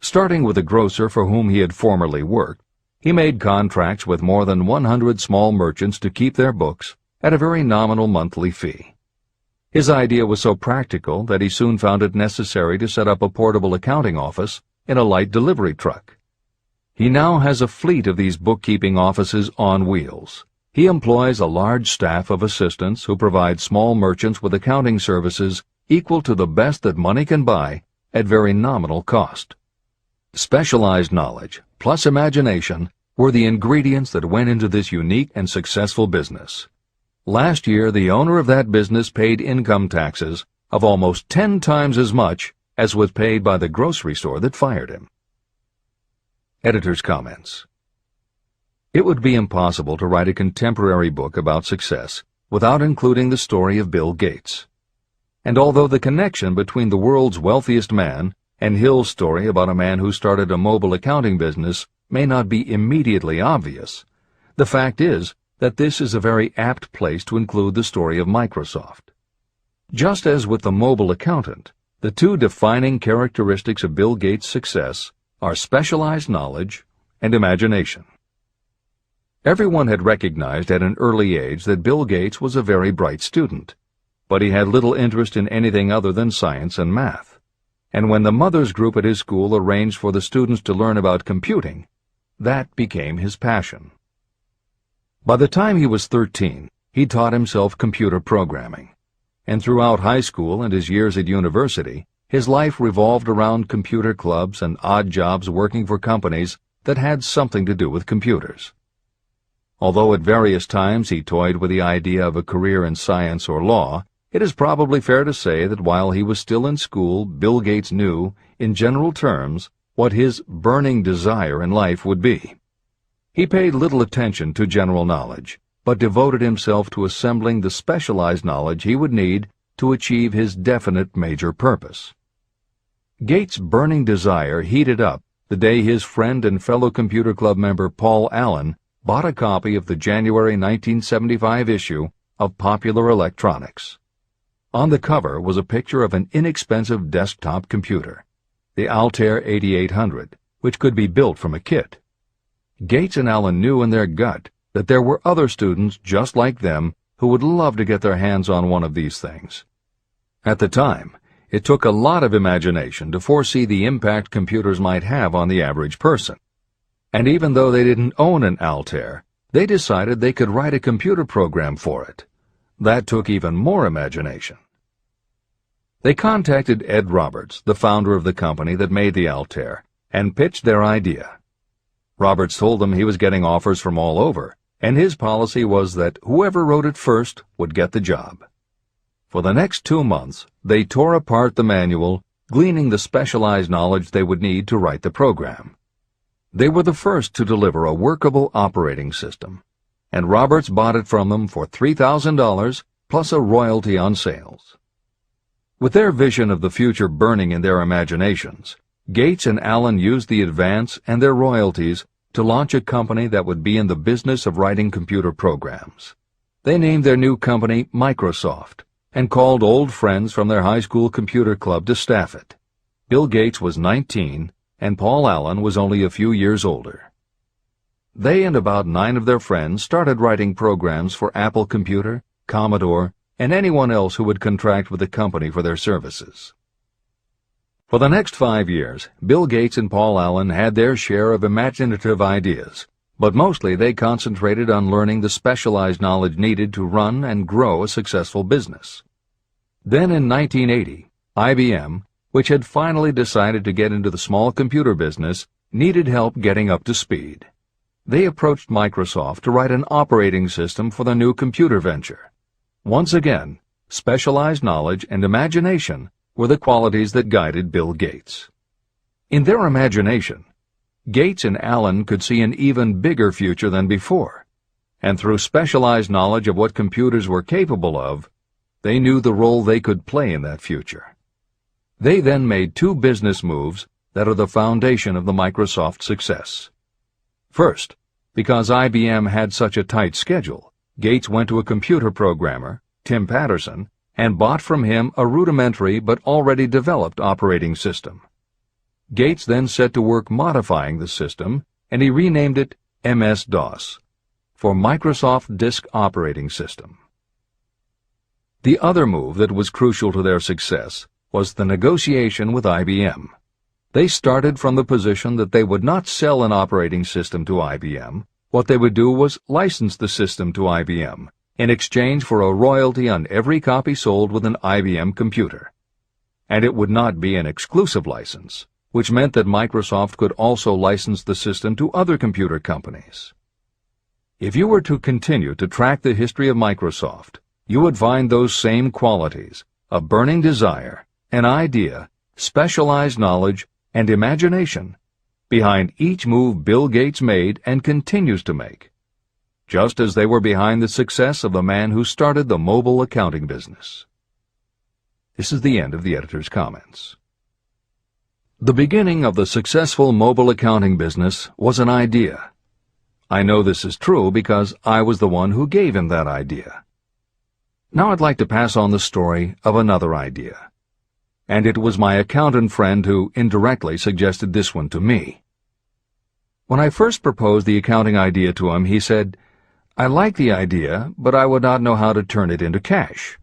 Starting with a grocer for whom he had formerly worked, he made contracts with more than 100 small merchants to keep their books at a very nominal monthly fee. His idea was so practical that he soon found it necessary to set up a portable accounting office in a light delivery truck. He now has a fleet of these bookkeeping offices on wheels. He employs a large staff of assistants who provide small merchants with accounting services equal to the best that money can buy at very nominal cost. Specialized knowledge plus imagination were the ingredients that went into this unique and successful business. Last year, the owner of that business paid income taxes of almost 10 times as much as was paid by the grocery store that fired him. Editor's comments. It would be impossible to write a contemporary book about success without including the story of Bill Gates. And although the connection between the world's wealthiest man and Hill's story about a man who started a mobile accounting business may not be immediately obvious, the fact is that this is a very apt place to include the story of Microsoft. Just as with the mobile accountant, The two defining characteristics of Bill Gates' success are specialized knowledge and imagination. Everyone had recognized at an early age that Bill Gates was a very bright student, but he had little interest in anything other than science and math. And when the mothers group at his school arranged for the students to learn about computing, that became his passion. By the time he was 13, he taught himself computer programming. And throughout high school and his years at university, his life revolved around computer clubs and odd jobs working for companies that had something to do with computers. Although at various times he toyed with the idea of a career in science or law, it is probably fair to say that while he was still in school, Bill Gates knew, in general terms, what his burning desire in life would be. He paid little attention to general knowledge, but devoted himself to assembling the specialized knowledge he would need to achieve his definite major purpose. Gates' burning desire heated up the day his friend and fellow computer club member Paul Allen bought a copy of the January 1975 issue of Popular Electronics. On the cover was a picture of an inexpensive desktop computer, the Altair 8800, which could be built from a kit. Gates and Allen knew in their gut that there were other students just like them who would love to get their hands on one of these things. At the time, it took a lot of imagination to foresee the impact computers might have on the average person. And even though they didn't own an Altair, they decided they could write a computer program for it. That took even more imagination. They contacted Ed Roberts, the founder of the company that made the Altair, and pitched their idea. Roberts told them he was getting offers from all over, and his policy was that whoever wrote it first would get the job. For the next 2 months, they tore apart the manual, gleaning the specialized knowledge they would need to write the program. They were the first to deliver a workable operating system, and Roberts bought it from them for $3,000 plus a royalty on sales. With their vision of the future burning in their imaginations, Gates and Allen used the advance and their royalties to launch a company that would be in the business of writing computer programs. They named their new company Microsoft and called old friends from their high school computer club to staff it. Bill Gates was 19 and Paul Allen was only a few years older. They and about 9 of their friends started writing programs for Apple Computer, Commodore, and anyone else who would contract with the company for their services. For the next 5 years, Bill Gates and Paul Allen had their share of imaginative ideas, but mostly they concentrated on learning the specialized knowledge needed to run and grow a successful business. Then in 1980, IBM, which had finally decided to get into the small computer business, needed help getting up to speed. They approached Microsoft to write an operating system for the new computer venture. Once again, specialized knowledge and imagination were the qualities that guided Bill Gates. In their imagination, Gates and Allen could see an even bigger future than before, and through specialized knowledge of what computers were capable of, they knew the role they could play in that future. They then made 2 business moves that are the foundation of the Microsoft success. First, because IBM had such a tight schedule, Gates went to a computer programmer, Tim Patterson, and bought from him a rudimentary but already developed operating system. Gates then set to work modifying the system, and he renamed it MS-DOS, for Microsoft Disk Operating System. The other move that was crucial to their success was the negotiation with IBM. They started from the position that they would not sell an operating system to IBM. What they would do was license the system to IBM in exchange for a royalty on every copy sold with an IBM computer. And it would not be an exclusive license, which meant that Microsoft could also license the system to other computer companies. If you were to continue to track the history of Microsoft, you would find those same qualities: a burning desire, an idea, specialized knowledge, and imagination behind each move Bill Gates made and continues to make, just as they were behind the success of the man who started the mobile accounting business. This is the end of the editor's comments. The beginning of the successful mobile accounting business was an idea. I know this is true because I was the one who gave him that idea. Now I'd like to pass on the story of another idea. and it was my accountant friend who indirectly suggested this one to me. When I first proposed the accounting idea to him, he said, "I like the idea, but I would not know how to turn it into cash."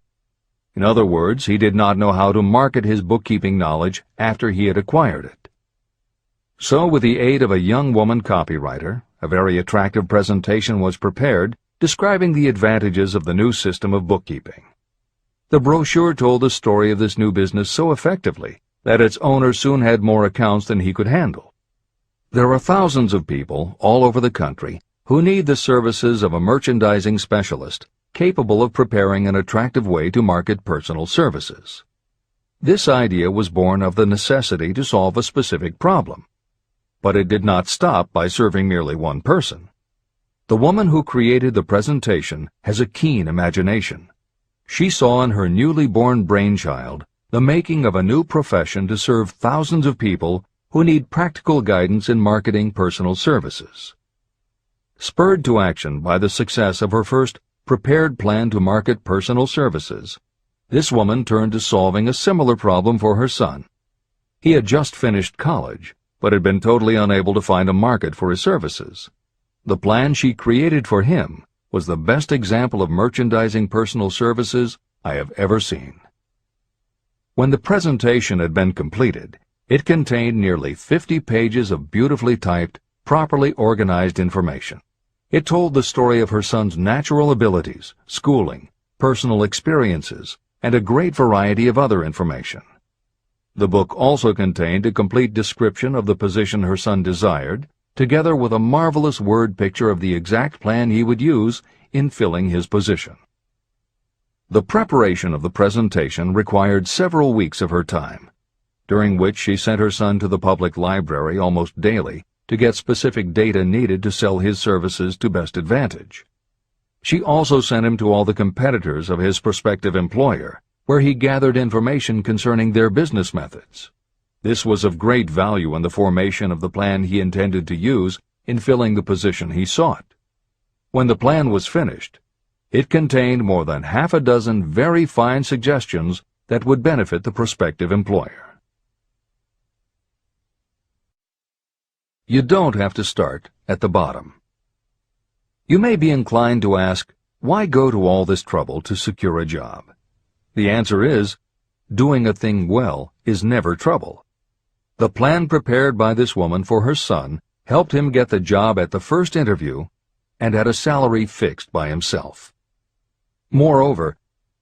In other words, he did not know how to market his bookkeeping knowledge after he had acquired it. So, with the aid of a young woman copywriter, a very attractive presentation was prepared describing the advantages of the new system of bookkeeping. The brochure told the story of this new business so effectively that its owner soon had more accounts than he could handle. There are thousands of people all over the country who need the services of a merchandising specialist capable of preparing an attractive way to market personal services. This idea was born of the necessity to solve a specific problem. But it did not stop by serving merely one person. The woman who created the presentation has a keen imagination. She saw in her newly born brainchild the making of a new profession to serve thousands of people who need practical guidance in marketing personal services. Spurred to action by the success of her first prepared plan to market personal services, this woman turned to solving a similar problem for her son. He had just finished college, but had been totally unable to find a market for his services. The plan she created for him was the best example of merchandising personal services I have ever seen. When the presentation had been completed, it contained nearly 50 pages of beautifully typed, properly organized information. It told the story of her son's natural abilities, schooling, personal experiences, and a great variety of other information. The book also contained a complete description of the position her son desired, together with a marvelous word picture of the exact plan he would use in filling his position. The preparation of the presentation required several weeks of her time, during which she sent her son to the public library almost daily to get specific data needed to sell his services to best advantage. She also sent him to all the competitors of his prospective employer, where he gathered information concerning their business methods. This was of great value in the formation of the plan he intended to use in filling the position he sought. When the plan was finished, it contained more than half a dozen very fine suggestions that would benefit the prospective employer. You don't have to start at the bottom. You may be inclined to ask, why go to all this trouble to secure a job? The answer is, doing a thing well is never trouble. The plan prepared by this woman for her son helped him get the job at the first interview and at a salary fixed by himself. Moreover,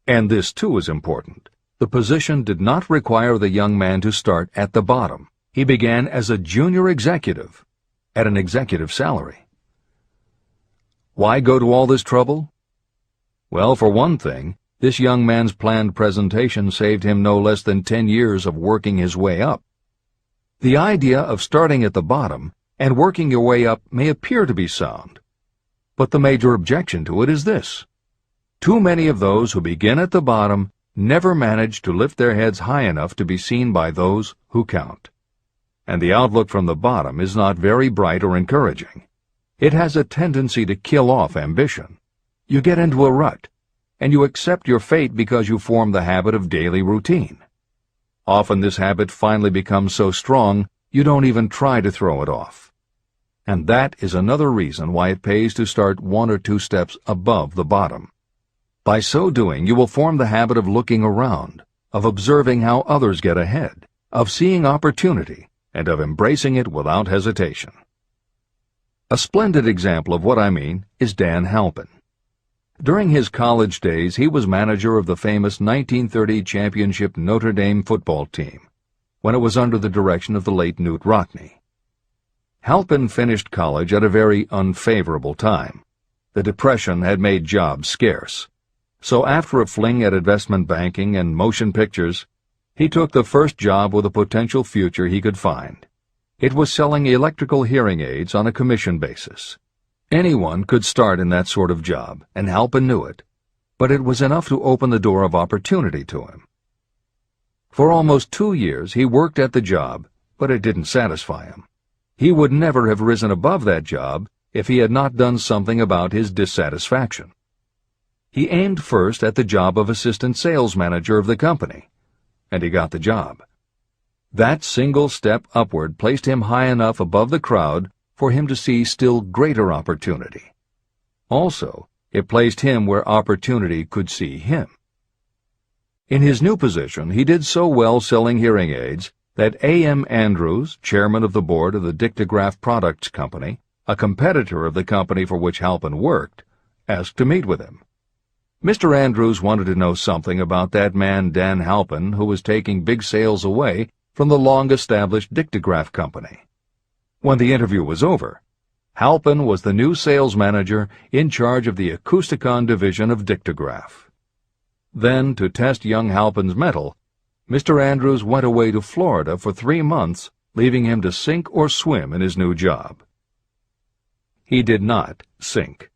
and this too is important, the position did not require the young man to start at the bottom. He began as a junior executive at an executive salary. Why go to all this trouble? Well, for one thing, this young man's planned presentation saved him no less than 10 years of working his way up. The idea of starting at the bottom and working your way up may appear to be sound, but the major objection to it is this. Too many of those who begin at the bottom never manage to lift their heads high enough to be seen by those who count. And the outlook from the bottom is not very bright or encouraging. It has a tendency to kill off ambition. You get into a rut, and you accept your fate because you form the habit of daily routine. Often this habit finally becomes so strong you don't even try to throw it off. And that is another reason why it pays to start 1 or 2 steps above the bottom. By so doing, you will form the habit of looking around, of observing how others get ahead, of seeing opportunity, and of embracing it without hesitation. A splendid example of what I mean is Dan Halpin. During his college days, he was manager of the famous 1930 championship Notre Dame football team, when it was under the direction of the late Newt Rockne. Halpin finished college at a very unfavorable time. The Depression had made jobs scarce. So after a fling at investment banking and motion pictures, he took the first job with a potential future he could find. It was selling electrical hearing aids on a commission basis. Anyone could start in that sort of job, and Halpin knew it, but it was enough to open the door of opportunity to him. For almost 2 years he worked at the job, but it didn't satisfy him. He would never have risen above that job if he had not done something about his dissatisfaction. He aimed first at the job of assistant sales manager of the company, and he got the job. That single step upward placed him high enough above the crowd for him to see still greater opportunity. Also, it placed him where opportunity could see him. In his new position, he did so well selling hearing aids that A.M. Andrews, chairman of the board of the Dictograph Products Company, a competitor of the company for which Halpin worked, asked to meet with him. Mr. Andrews wanted to know something about that man Dan Halpin, who was taking big sales away from the long-established Dictograph Company. When the interview was over, Halpin was the new sales manager in charge of the Acousticon division of Dictograph. Then, to test young Halpin's mettle, Mr. Andrews went away to Florida for 3 months, leaving him to sink or swim in his new job. He did not sink.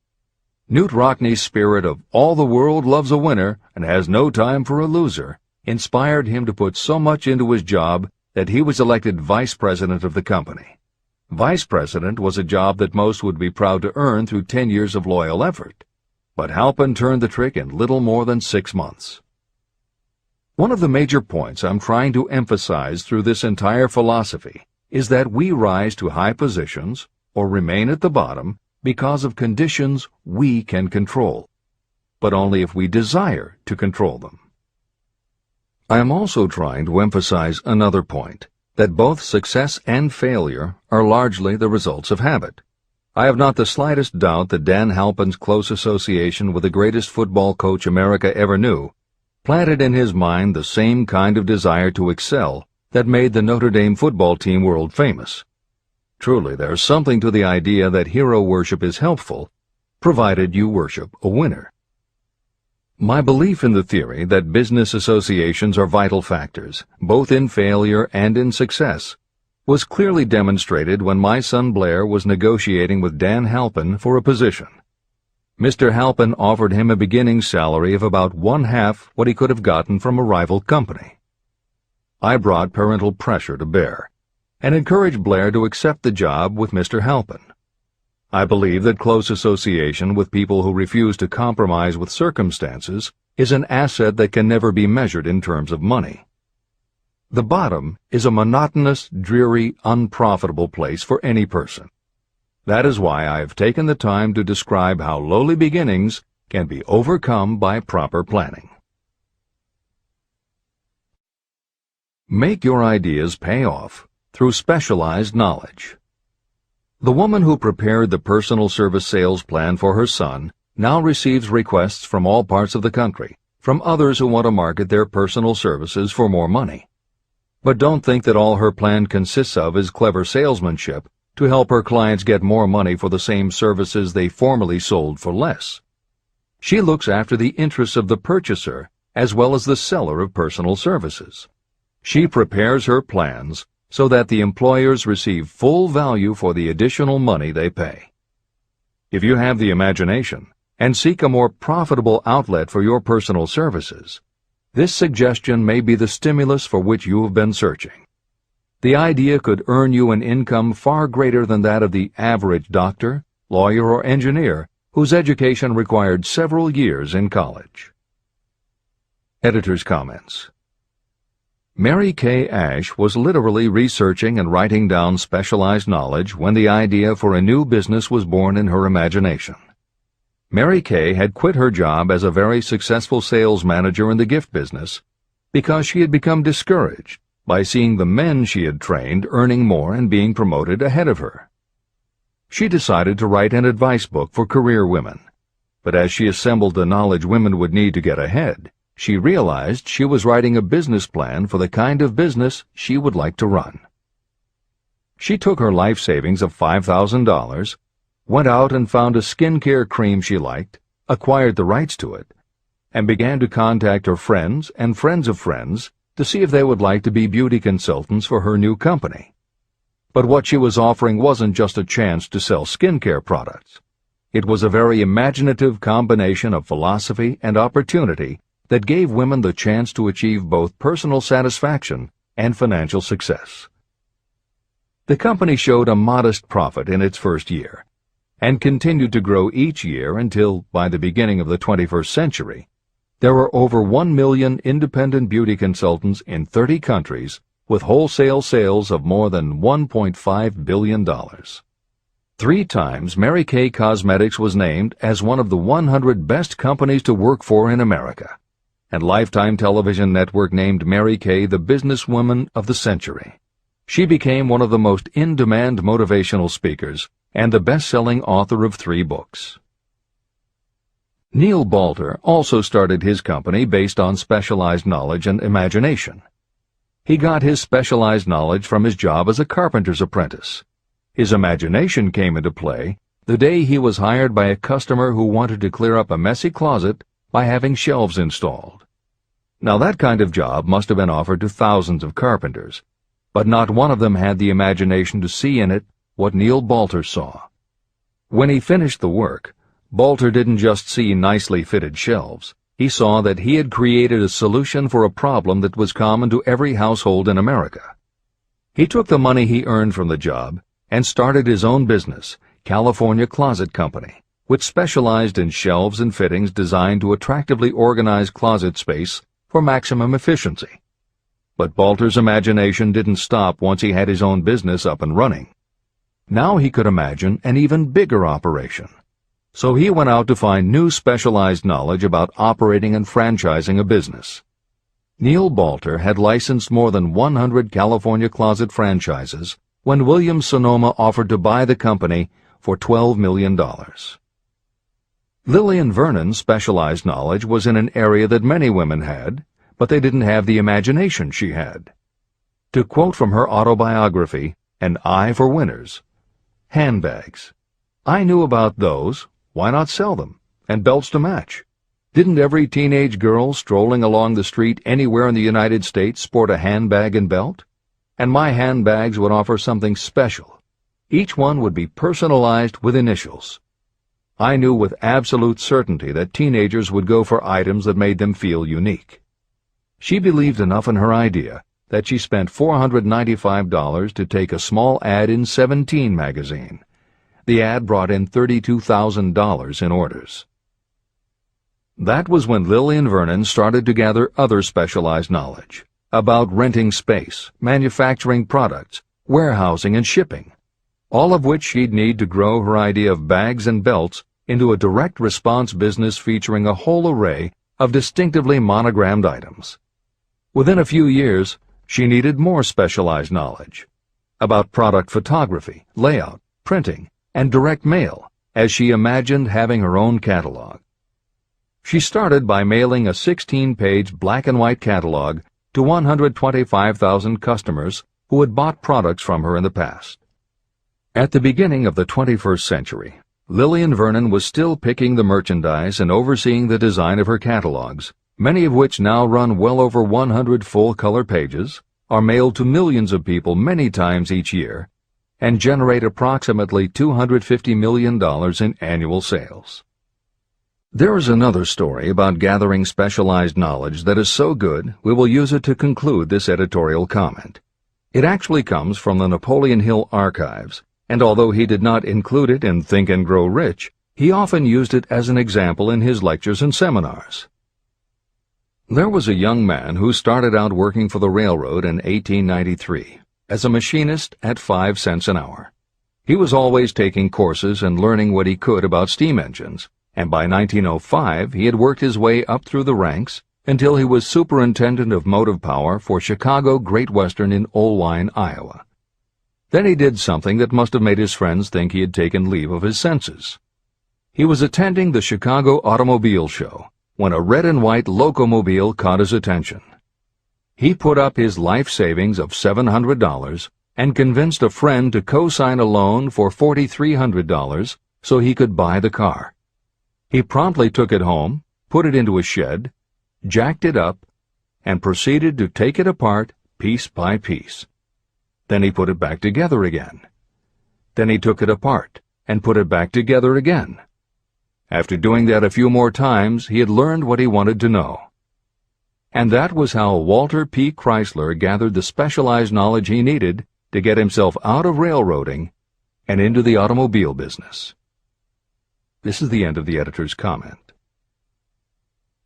Knute Rockne's spirit of all the world loves a winner and has no time for a loser inspired him to put so much into his job that he was elected vice president of the company. Vice president was a job that most would be proud to earn through 10 years of loyal effort, but Halpin turned the trick in little more than 6 months. One of the major points I'm trying to emphasize through this entire philosophy is that we rise to high positions or remain at the bottom because of conditions we can control, but only if we desire to control them. I am also trying to emphasize another point, that both success and failure are largely the results of habit. I have not the slightest doubt that Dan Halpin's close association with the greatest football coach America ever knew planted in his mind the same kind of desire to excel that made the Notre Dame football team world famous. Truly, there's something to the idea that hero worship is helpful, provided you worship a winner. My belief in the theory that business associations are vital factors, both in failure and in success, was clearly demonstrated when my son Blair was negotiating with Dan Halpin for a position. Mr. Halpin offered him a beginning salary of about 1/2 what he could have gotten from a rival company. I brought parental pressure to bear, and encouraged Blair to accept the job with Mr. Halpin. I believe that close association with people who refuse to compromise with circumstances is an asset that can never be measured in terms of money. The bottom is a monotonous, dreary, unprofitable place for any person. That is why I have taken the time to describe how lowly beginnings can be overcome by proper planning. Make your ideas pay off through specialized knowledge. The woman who prepared the personal service sales plan for her son now receives requests from all parts of the country, from others who want to market their personal services for more money. But don't think that all her plan consists of is clever salesmanship to help her clients get more money for the same services they formerly sold for less. She looks after the interests of the purchaser as well as the seller of personal services. She prepares her plans so that the employers receive full value for the additional money they pay. If you have the imagination and seek a more profitable outlet for your personal services, this suggestion may be the stimulus for which you have been searching. The idea could earn you an income far greater than that of the average doctor, lawyer, or engineer whose education required several years in college. Editor's comments. Mary Kay Ash was literally researching and writing down specialized knowledge when the idea for a new business was born in her imagination. Mary Kay had quit her job as a very successful sales manager in the gift business because she had become discouraged by seeing the men she had trained earning more and being promoted ahead of her. She decided to write an advice book for career women, but as she assembled the knowledge women would need to get ahead, she realized she was writing a business plan for the kind of business she would like to run. She took her life savings of $5,000, went out and found a skincare cream she liked, acquired the rights to it, and began to contact her friends and friends of friends to see if they would like to be beauty consultants for her new company. But what she was offering wasn't just a chance to sell skincare products. It was a very imaginative combination of philosophy and opportunity that gave women the chance to achieve both personal satisfaction and financial success. The company showed a modest profit in its first year, and continued to grow each year until, by the beginning of the 21st century, There are over 1 million independent beauty consultants in 30 countries with wholesale sales of more than $1.5 billion. 3 times Mary Kay Cosmetics was named as one of the 100 best companies to work for in America, and Lifetime Television Network named Mary Kay the businesswoman of the century. She became one of the most in-demand motivational speakers and the best-selling author of 3 books. Neil Balter also started his company based on specialized knowledge and imagination. He got his specialized knowledge from his job as a carpenter's apprentice. His imagination came into play the day he was hired by a customer who wanted to clear up a messy closet by having shelves installed. Now that kind of job must have been offered to thousands of carpenters, but not one of them had the imagination to see in it what Neil Balter saw. When he finished the work, Balter didn't just see nicely fitted shelves. He saw that he had created a solution for a problem that was common to every household in America. He took the money he earned from the job and started his own business, California Closet Company, which specialized in shelves and fittings designed to attractively organize closet space for maximum efficiency. But Balter's imagination didn't stop once he had his own business up and running. Now he could imagine an even bigger operation. So he went out to find new specialized knowledge about operating and franchising a business. Neil Balter had licensed more than 100 California closet franchises when Williams-Sonoma offered to buy the company for $12 million. Lillian Vernon's specialized knowledge was in an area that many women had, but they didn't have the imagination she had. To quote from her autobiography, An Eye for Winners, handbags. I knew about those. Why not sell them? And belts to match. Didn't every teenage girl strolling along the street anywhere in the United States sport a handbag and belt? And my handbags would offer something special. Each one would be personalized with initials. I knew with absolute certainty that teenagers would go for items that made them feel unique. She believed enough in her idea that she spent $495 to take a small ad in 17 magazine. The ad brought in $32,000 in orders. That was when Lillian Vernon started to gather other specialized knowledge about renting space, manufacturing products, warehousing, and shipping, all of which she'd need to grow her idea of bags and belts into a direct response business featuring a whole array of distinctively monogrammed items. Within a few years, she needed more specialized knowledge about product photography, layout, printing, and direct mail, as she imagined having her own catalog. She started by mailing a 16-page black-and-white catalog to 125,000 customers who had bought products from her in the past. At the beginning of the 21st century, Lillian Vernon was still picking the merchandise and overseeing the design of her catalogs, many of which now run well over 100 full-color pages, are mailed to millions of people many times each year, and generate approximately $250 million in annual sales. There is another story about gathering specialized knowledge that is so good we will use it to conclude this editorial comment. It actually comes from the Napoleon Hill archives, and although he did not include it in Think and Grow Rich, he often used it as an example in his lectures and seminars. There was a young man who started out working for the railroad in 1893. As a machinist at 5 cents an hour. He was always taking courses and learning what he could about steam engines, and by 1905 he had worked his way up through the ranks until he was superintendent of motive power for Chicago Great Western in Olwine, Iowa. Then he did something that must have made his friends think he had taken leave of his senses. He was attending the Chicago Automobile Show when a red and white locomobile caught his attention. He put up his life savings of $700 and convinced a friend to co-sign a loan for $4,300 so he could buy the car. He promptly took it home, put it into a shed, jacked it up, and proceeded to take it apart piece by piece. Then he put it back together again. Then he took it apart and put it back together again. After doing that a few more times, he had learned what he wanted to know. And that was how Walter P. Chrysler gathered the specialized knowledge he needed to get himself out of railroading and into the automobile business. This is the end of the editor's comment.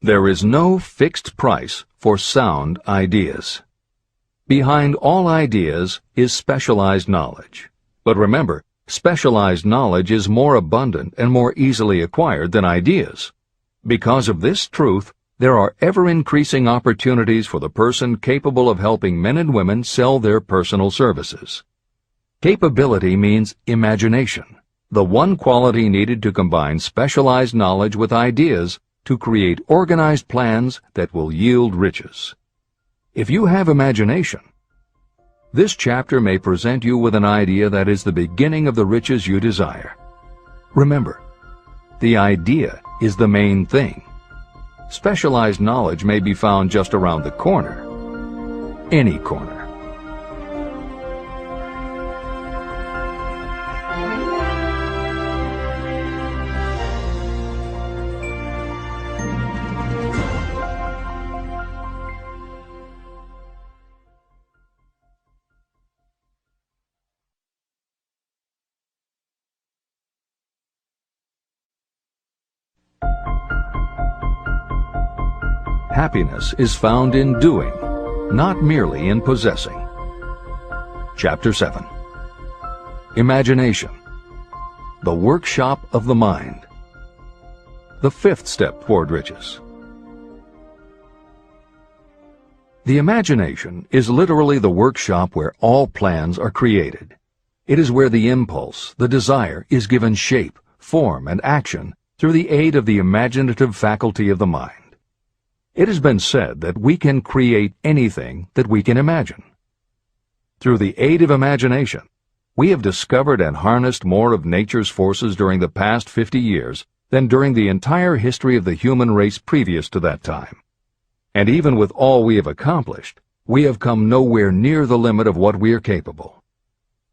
There is no fixed price for sound ideas. Behind all ideas is specialized knowledge. But remember, specialized knowledge is more abundant and more easily acquired than ideas. Because of this truth, there are ever-increasing opportunities for the person capable of helping men and women sell their personal services. Capability means imagination, the one quality needed to combine specialized knowledge with ideas to create organized plans that will yield riches. If you have imagination, this chapter may present you with an idea that is the beginning of the riches you desire. Remember, the idea is the main thing. Specialized knowledge may be found just around the corner. Any corner. Happiness is found in doing, not merely in possessing. Chapter 7. Imagination, the workshop of the mind. The fifth step toward riches. The imagination is literally the workshop where all plans are created. It is where the impulse, the desire, is given shape, form, and action through the aid of the imaginative faculty of the mind. It has been said that we can create anything that we can imagine. Through the aid of imagination, we have discovered and harnessed more of nature's forces during the past 50 years than during the entire history of the human race previous to that time. And even with all we have accomplished, we have come nowhere near the limit of what we are capable.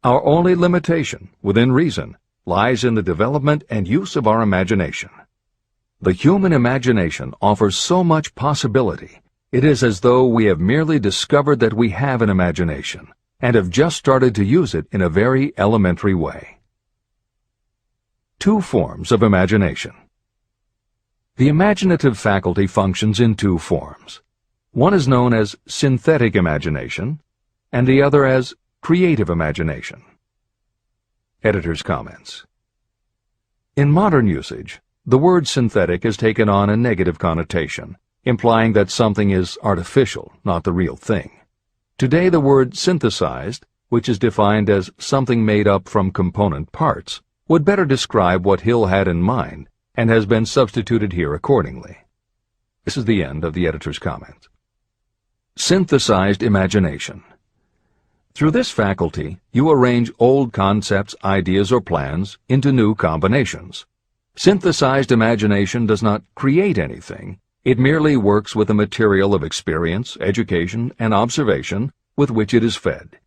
Our only limitation, within reason, lies in the development and use of our imagination. The human imagination offers so much possibility. It is as though we have merely discovered that we have an imagination and have just started to use it in a very elementary way. Two forms of imagination. The imaginative faculty functions in two forms. One is known as synthetic imagination, and the other as creative imagination. Editor's comments. In modern usage, the word synthetic has taken on a negative connotation, implying that something is artificial, not the real thing. Today the word synthesized, which is defined as something made up from component parts, would better describe what Hill had in mind and has been substituted here accordingly. This is the end of the editor's comment. Synthesized imagination. Through this faculty, you arrange old concepts, ideas, or plans into new combinations. Synthesized imagination does not create anything. It merely works with the material of experience, education, and observation with which it is fed.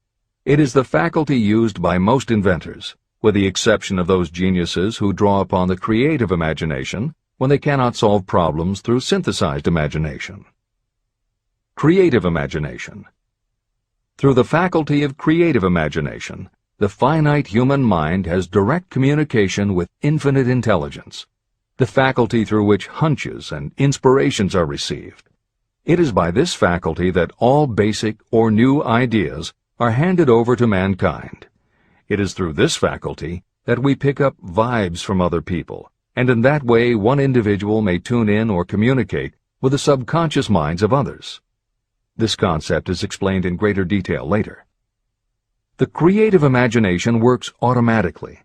It is the faculty used by most inventors, with the exception of those geniuses who draw upon the creative imagination when they cannot solve problems through synthesized imagination. Creative imagination. Through the faculty of creative imagination, the finite human mind has direct communication with infinite intelligence, the faculty through which hunches and inspirations are received. It is by this faculty that all basic or new ideas are handed over to mankind. It is through this faculty that we pick up vibes from other people, and in that way one individual may tune in or communicate with the subconscious minds of others. This concept is explained in greater detail later. The creative imagination works automatically,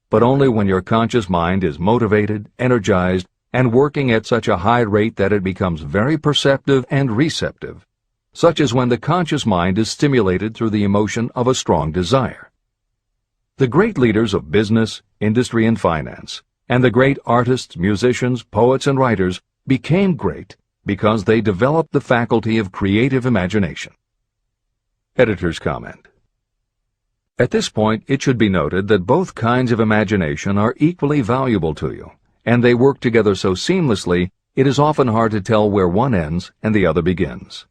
but only when your conscious mind is motivated, energized, and working at such a high rate that it becomes very perceptive and receptive, such as when the conscious mind is stimulated through the emotion of a strong desire. The great leaders of business, industry, and finance, and the great artists, musicians, poets, and writers became great because they developed the faculty of creative imagination. Editor's comment. At this point, it should be noted that both kinds of imagination are equally valuable to you, and they work together so seamlessly it is often hard to tell where one ends and the other begins.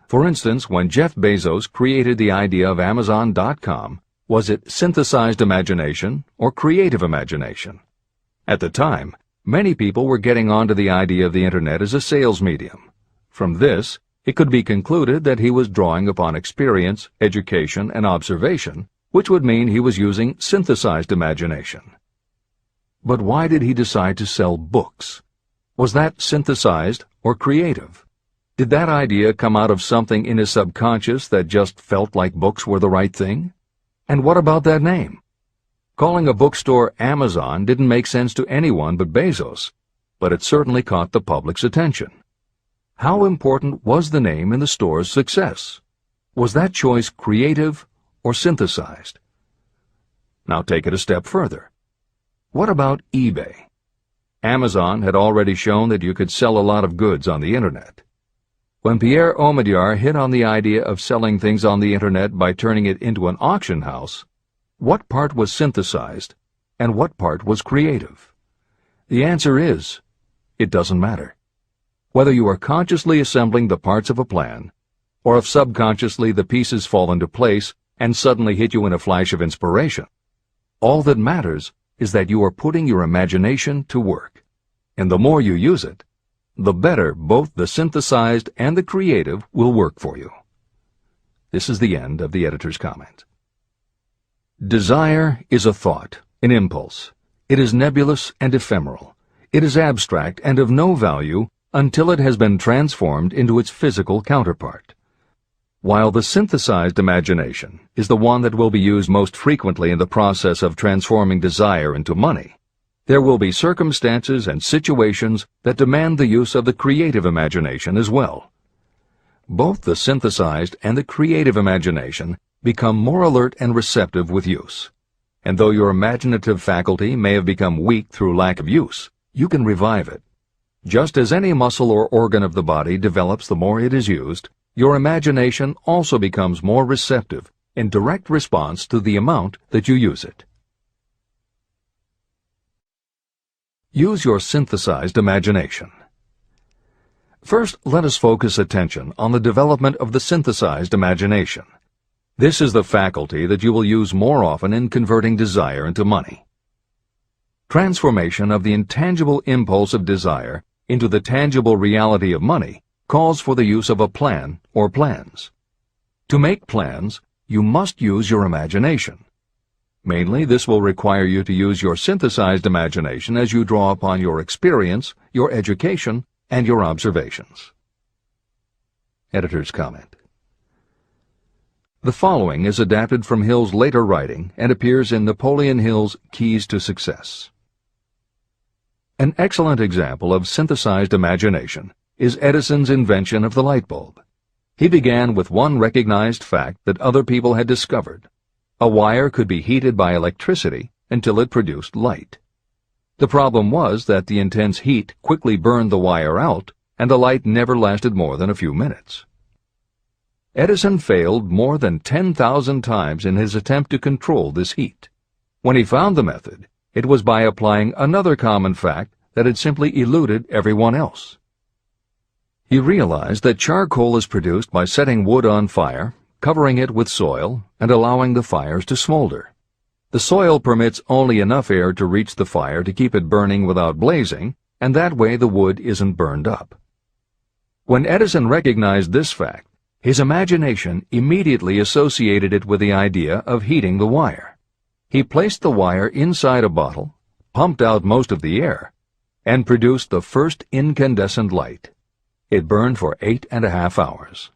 For instance, when Jeff Bezos created the idea of Amazon.com, was it synthesized imagination or creative imagination? At the time, Many people were getting onto the idea of the Internet as a sales medium. From this, it could be concluded that he was drawing upon experience, education, and observation, which would mean he was using synthesized imagination. But why did he decide to sell books? Was that synthesized or creative? Did that idea come out of something in his subconscious that just felt like books were the right thing? And what about that name? Calling a bookstore Amazon didn't make sense to anyone but Bezos, but it certainly caught the public's attention. How important was the name in the store's success? Was that choice creative or synthesized? Now take it a step further. What about eBay? Amazon had already shown that you could sell a lot of goods on the Internet. When Pierre Omidyar hit on the idea of selling things on the Internet by turning it into an auction house, what part was synthesized and what part was creative? The answer is, it doesn't matter. Whether you are consciously assembling the parts of a plan, or if subconsciously the pieces fall into place and suddenly hit you in a flash of inspiration, all that matters is that you are putting your imagination to work. And the more you use it, the better both the synthesized and the creative will work for you. This is the end of the editor's comment. Desire is a thought, an impulse. It is nebulous and ephemeral. It is abstract and of no value until it has been transformed into its physical counterpart. While the synthesized imagination is the one that will be used most frequently in the process of transforming desire into money, there will be circumstances and situations that demand the use of the creative imagination as well. Both the synthesized and the creative imagination become more alert and receptive with use. And though your imaginative faculty may have become weak through lack of use, you can revive it. Just as any muscle or organ of the body develops the more it is used, your imagination also becomes more receptive in direct response to the amount that you use it. Use your synthesized imagination. First, let us focus attention on the development of the synthesized imagination. This is the faculty that you will use more often in converting desire into money. Transformation of the intangible impulse of desire into the tangible reality of money calls for the use of a plan or plans. To make plans, you must use your imagination. Mainly, this will require you to use your synthesized imagination as you draw upon your experience, your education, and your observations. Editor's comment. The following is adapted from Hill's later writing and appears in Napoleon Hill's Keys to Success. An excellent example of synthesized imagination is Edison's invention of the light bulb. He began with one recognized fact that other people had discovered. A wire could be heated by electricity until it produced light. The problem was that the intense heat quickly burned the wire out, and the light never lasted more than a few minutes. Edison failed more than 10,000 times in his attempt to control this heat. When he found the method, it was by applying another common fact that had simply eluded everyone else. He realized that charcoal is produced by setting wood on fire, covering it with soil, and allowing the fires to smolder. The soil permits only enough air to reach the fire to keep it burning without blazing, and that way the wood isn't burned up. When Edison recognized this fact, his imagination immediately associated it with the idea of heating the wire. He placed the wire inside a bottle, pumped out most of the air, and produced the first incandescent light. It burned for 8.5 hours.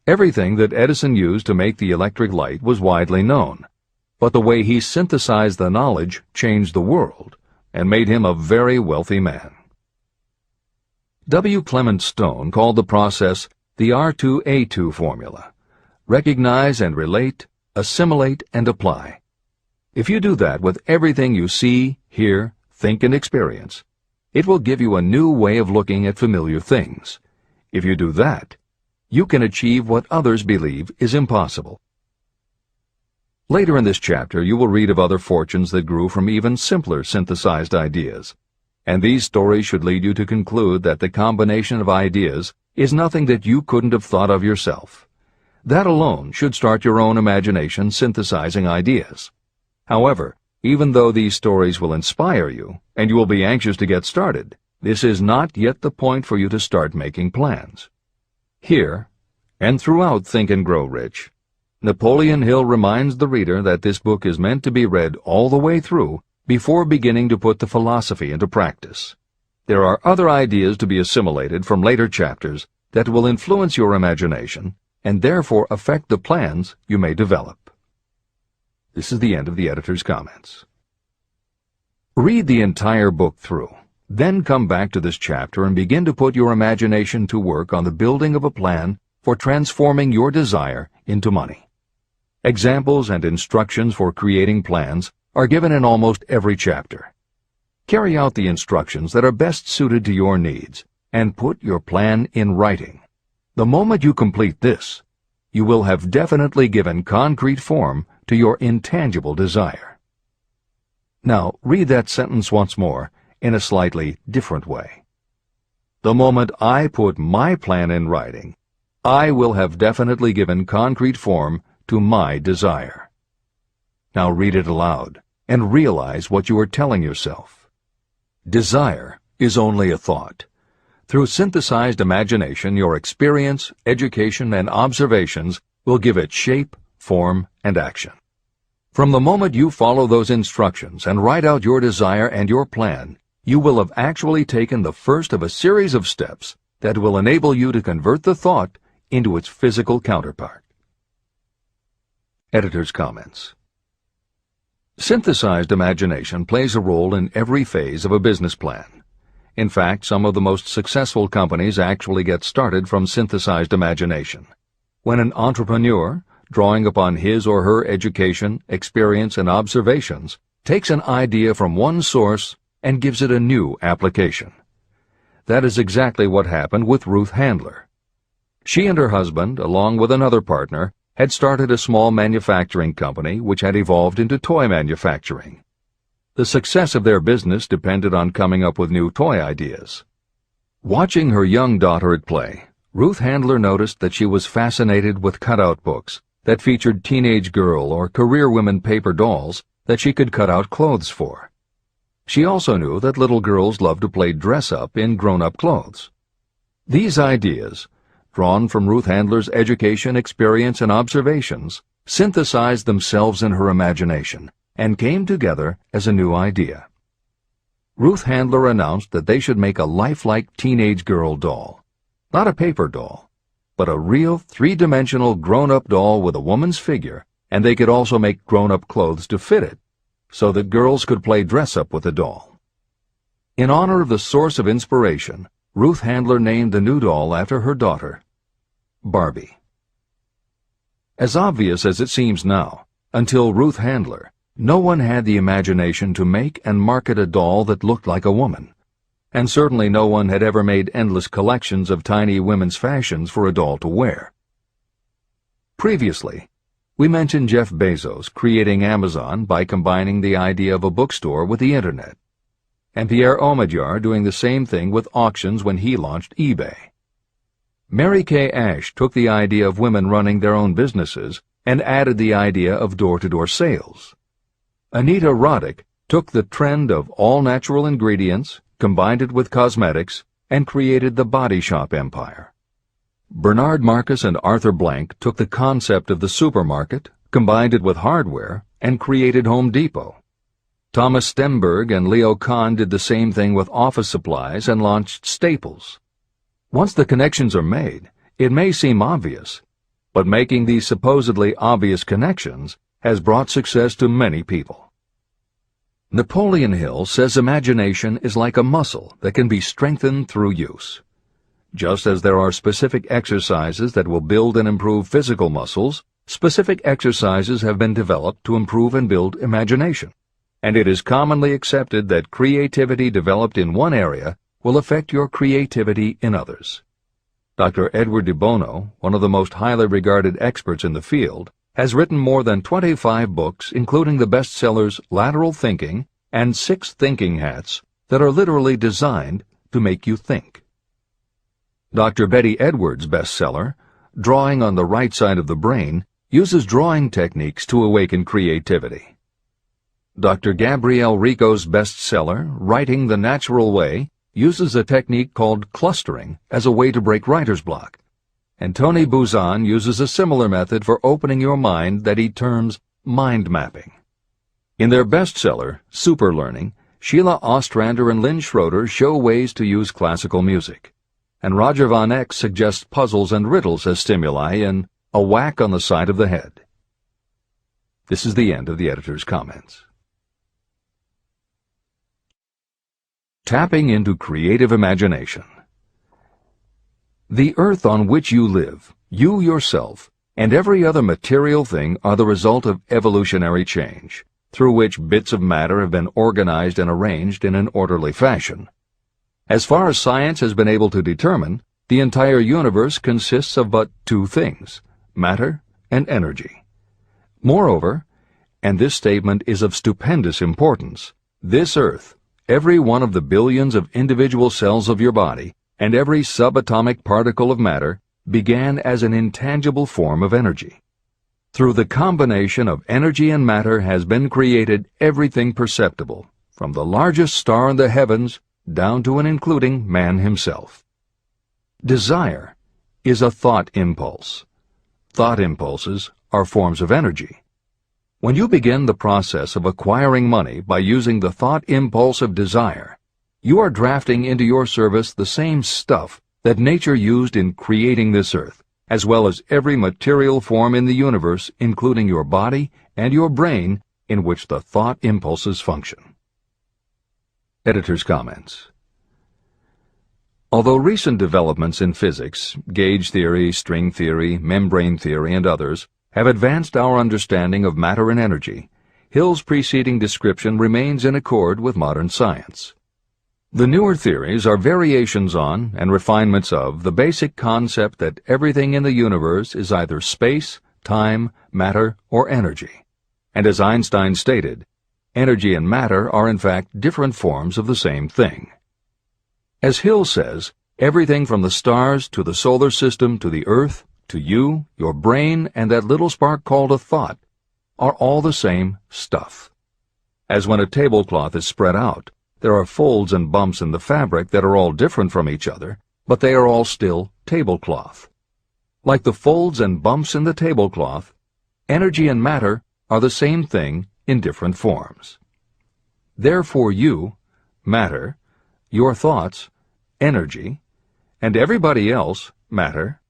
Everything that Edison used to make the electric light was widely known, but the way he synthesized the knowledge changed the world and made him a very wealthy man. W. Clement Stone called the process the R2A2 formula: recognize and relate, assimilate and apply. If you do that with everything you see, hear, think, and experience, it will give you a new way of looking at familiar things. If you do that, you can achieve what others believe is impossible. Later in this chapter, you will read of other fortunes that grew from even simpler synthesized ideas. And these stories should lead you to conclude that the combination of ideas is nothing that you couldn't have thought of yourself. That alone should start your own imagination synthesizing ideas. However, Even though these stories will inspire you, and you will be anxious to get started, this is not yet the point for you to start making plans. Here, and throughout Think and Grow Rich, Napoleon Hill reminds the reader that this book is meant to be read all the way through before beginning to put the philosophy into practice. There are other ideas to be assimilated from later chapters that will influence your imagination and therefore affect the plans you may develop. This is the end of the editor's comments. Read the entire book through, then come back to this chapter and begin to put your imagination to work on the building of a plan for transforming your desire into money. Examples and instructions for creating plans are given in almost every chapter. Carry out the instructions that are best suited to your needs and put your plan in writing. The moment you complete this, you will have definitely given concrete form to your intangible desire. Now, read that sentence once more in a slightly different way. The moment I put my plan in writing, I will have definitely given concrete form to my desire. Now read it aloud and realize what you are telling yourself. Desire is only a thought. Through synthesized imagination, your experience, education, and observations will give it shape, form, and action. From the moment you follow those instructions and write out your desire and your plan, you will have actually taken the first of a series of steps that will enable you to convert the thought into its physical counterpart. Editor's comments. Synthesized imagination plays a role in every phase of a business plan. In fact, some of the most successful companies actually get started from synthesized imagination. When an entrepreneur, drawing upon his or her education, experience, and observations, takes an idea from one source and gives it a new application. That is exactly what happened with Ruth Handler. She and her husband, along with another partner, had started a small manufacturing company which had evolved into toy manufacturing. The success of their business depended on coming up with new toy ideas. Watching her young daughter at play, Ruth Handler noticed that she was fascinated with cutout books that featured teenage girl or career women paper dolls that she could cut out clothes for. She also knew that little girls loved to play dress-up in grown-up clothes. These ideas, drawn from Ruth Handler's education, experience, and observations, synthesized themselves in her imagination and came together as a new idea. Ruth Handler announced that they should make a lifelike teenage girl doll. Not a paper doll, but a real three-dimensional grown-up doll with a woman's figure, and they could also make grown-up clothes to fit it, so that girls could play dress-up with the doll. In honor of the source of inspiration, Ruth Handler named the new doll after her daughter, Barbie. As obvious as it seems now, until Ruth Handler, no one had the imagination to make and market a doll that looked like a woman, and certainly no one had ever made endless collections of tiny women's fashions for a doll to wear. Previously, we mentioned Jeff Bezos creating Amazon by combining the idea of a bookstore with the Internet, and Pierre Omidyar doing the same thing with auctions when he launched eBay. Mary Kay Ash took the idea of women running their own businesses and added the idea of door-to-door sales. Anita Roddick took the trend of all-natural ingredients, combined it with cosmetics, and created the body shop empire. Bernard Marcus and Arthur Blank took the concept of the supermarket, combined it with hardware, and created Home Depot. Thomas Stemberg and Leo Kahn did the same thing with office supplies and launched Staples. Once the connections are made, it may seem obvious, but making these supposedly obvious connections has brought success to many people. Napoleon Hill says imagination is like a muscle that can be strengthened through use. Just as there are specific exercises that will build and improve physical muscles, specific exercises have been developed to improve and build imagination. And it is commonly accepted that creativity developed in one area will affect your creativity in others. Dr. Edward de Bono, one of the most highly regarded experts in the field, has written more than 25 books, including the bestsellers Lateral Thinking and 6 Thinking Hats, that are literally designed to make you think. Dr. Betty Edwards' bestseller, Drawing on the Right Side of the Brain, uses drawing techniques to awaken creativity. Dr. Gabrielle Rico's bestseller, Writing the Natural Way, uses a technique called clustering as a way to break writer's block. And Tony Buzan uses a similar method for opening your mind that he terms mind mapping. In their bestseller, Super Learning, Sheila Ostrander and Lynn Schroeder show ways to use classical music. And Roger Von Eck suggests puzzles and riddles as stimuli in A Whack on the Side of the Head. This is the end of the editor's comments. Tapping into creative imagination. The earth on which you live, you yourself, and every other material thing are the result of evolutionary change, through which bits of matter have been organized and arranged in an orderly fashion. As far as science has been able to determine, the entire universe consists of but two things, matter and energy. Moreover, and this statement is of stupendous importance, this earth, every one of the billions of individual cells of your body, and every subatomic particle of matter began as an intangible form of energy. Through the combination of energy and matter has been created everything perceptible, from the largest star in the heavens down to and including man himself. Desire is a thought impulse. Thought impulses are forms of energy. When you begin the process of acquiring money by using the thought impulse of desire, you are drafting into your service the same stuff that nature used in creating this earth, as well as every material form in the universe, including your body and your brain, in which the thought impulses function. Editor's comments. Although recent developments in physics, gauge theory, string theory, membrane theory, and others, have advanced our understanding of matter and energy, Hill's preceding description remains in accord with modern science. The newer theories are variations on and refinements of the basic concept that everything in the universe is either space, time, matter, or energy. And as Einstein stated, energy and matter are in fact different forms of the same thing. As Hill says, everything from the stars to the solar system to the earth, to you, your brain, and that little spark called a thought, are all the same stuff. As when a tablecloth is spread out, there are folds and bumps in the fabric that are all different from each other, but they are all still tablecloth. Like the folds and bumps in the tablecloth, energy and matter are the same thing in different forms. Therefore you, matter, your thoughts, energy, and everybody else, matter,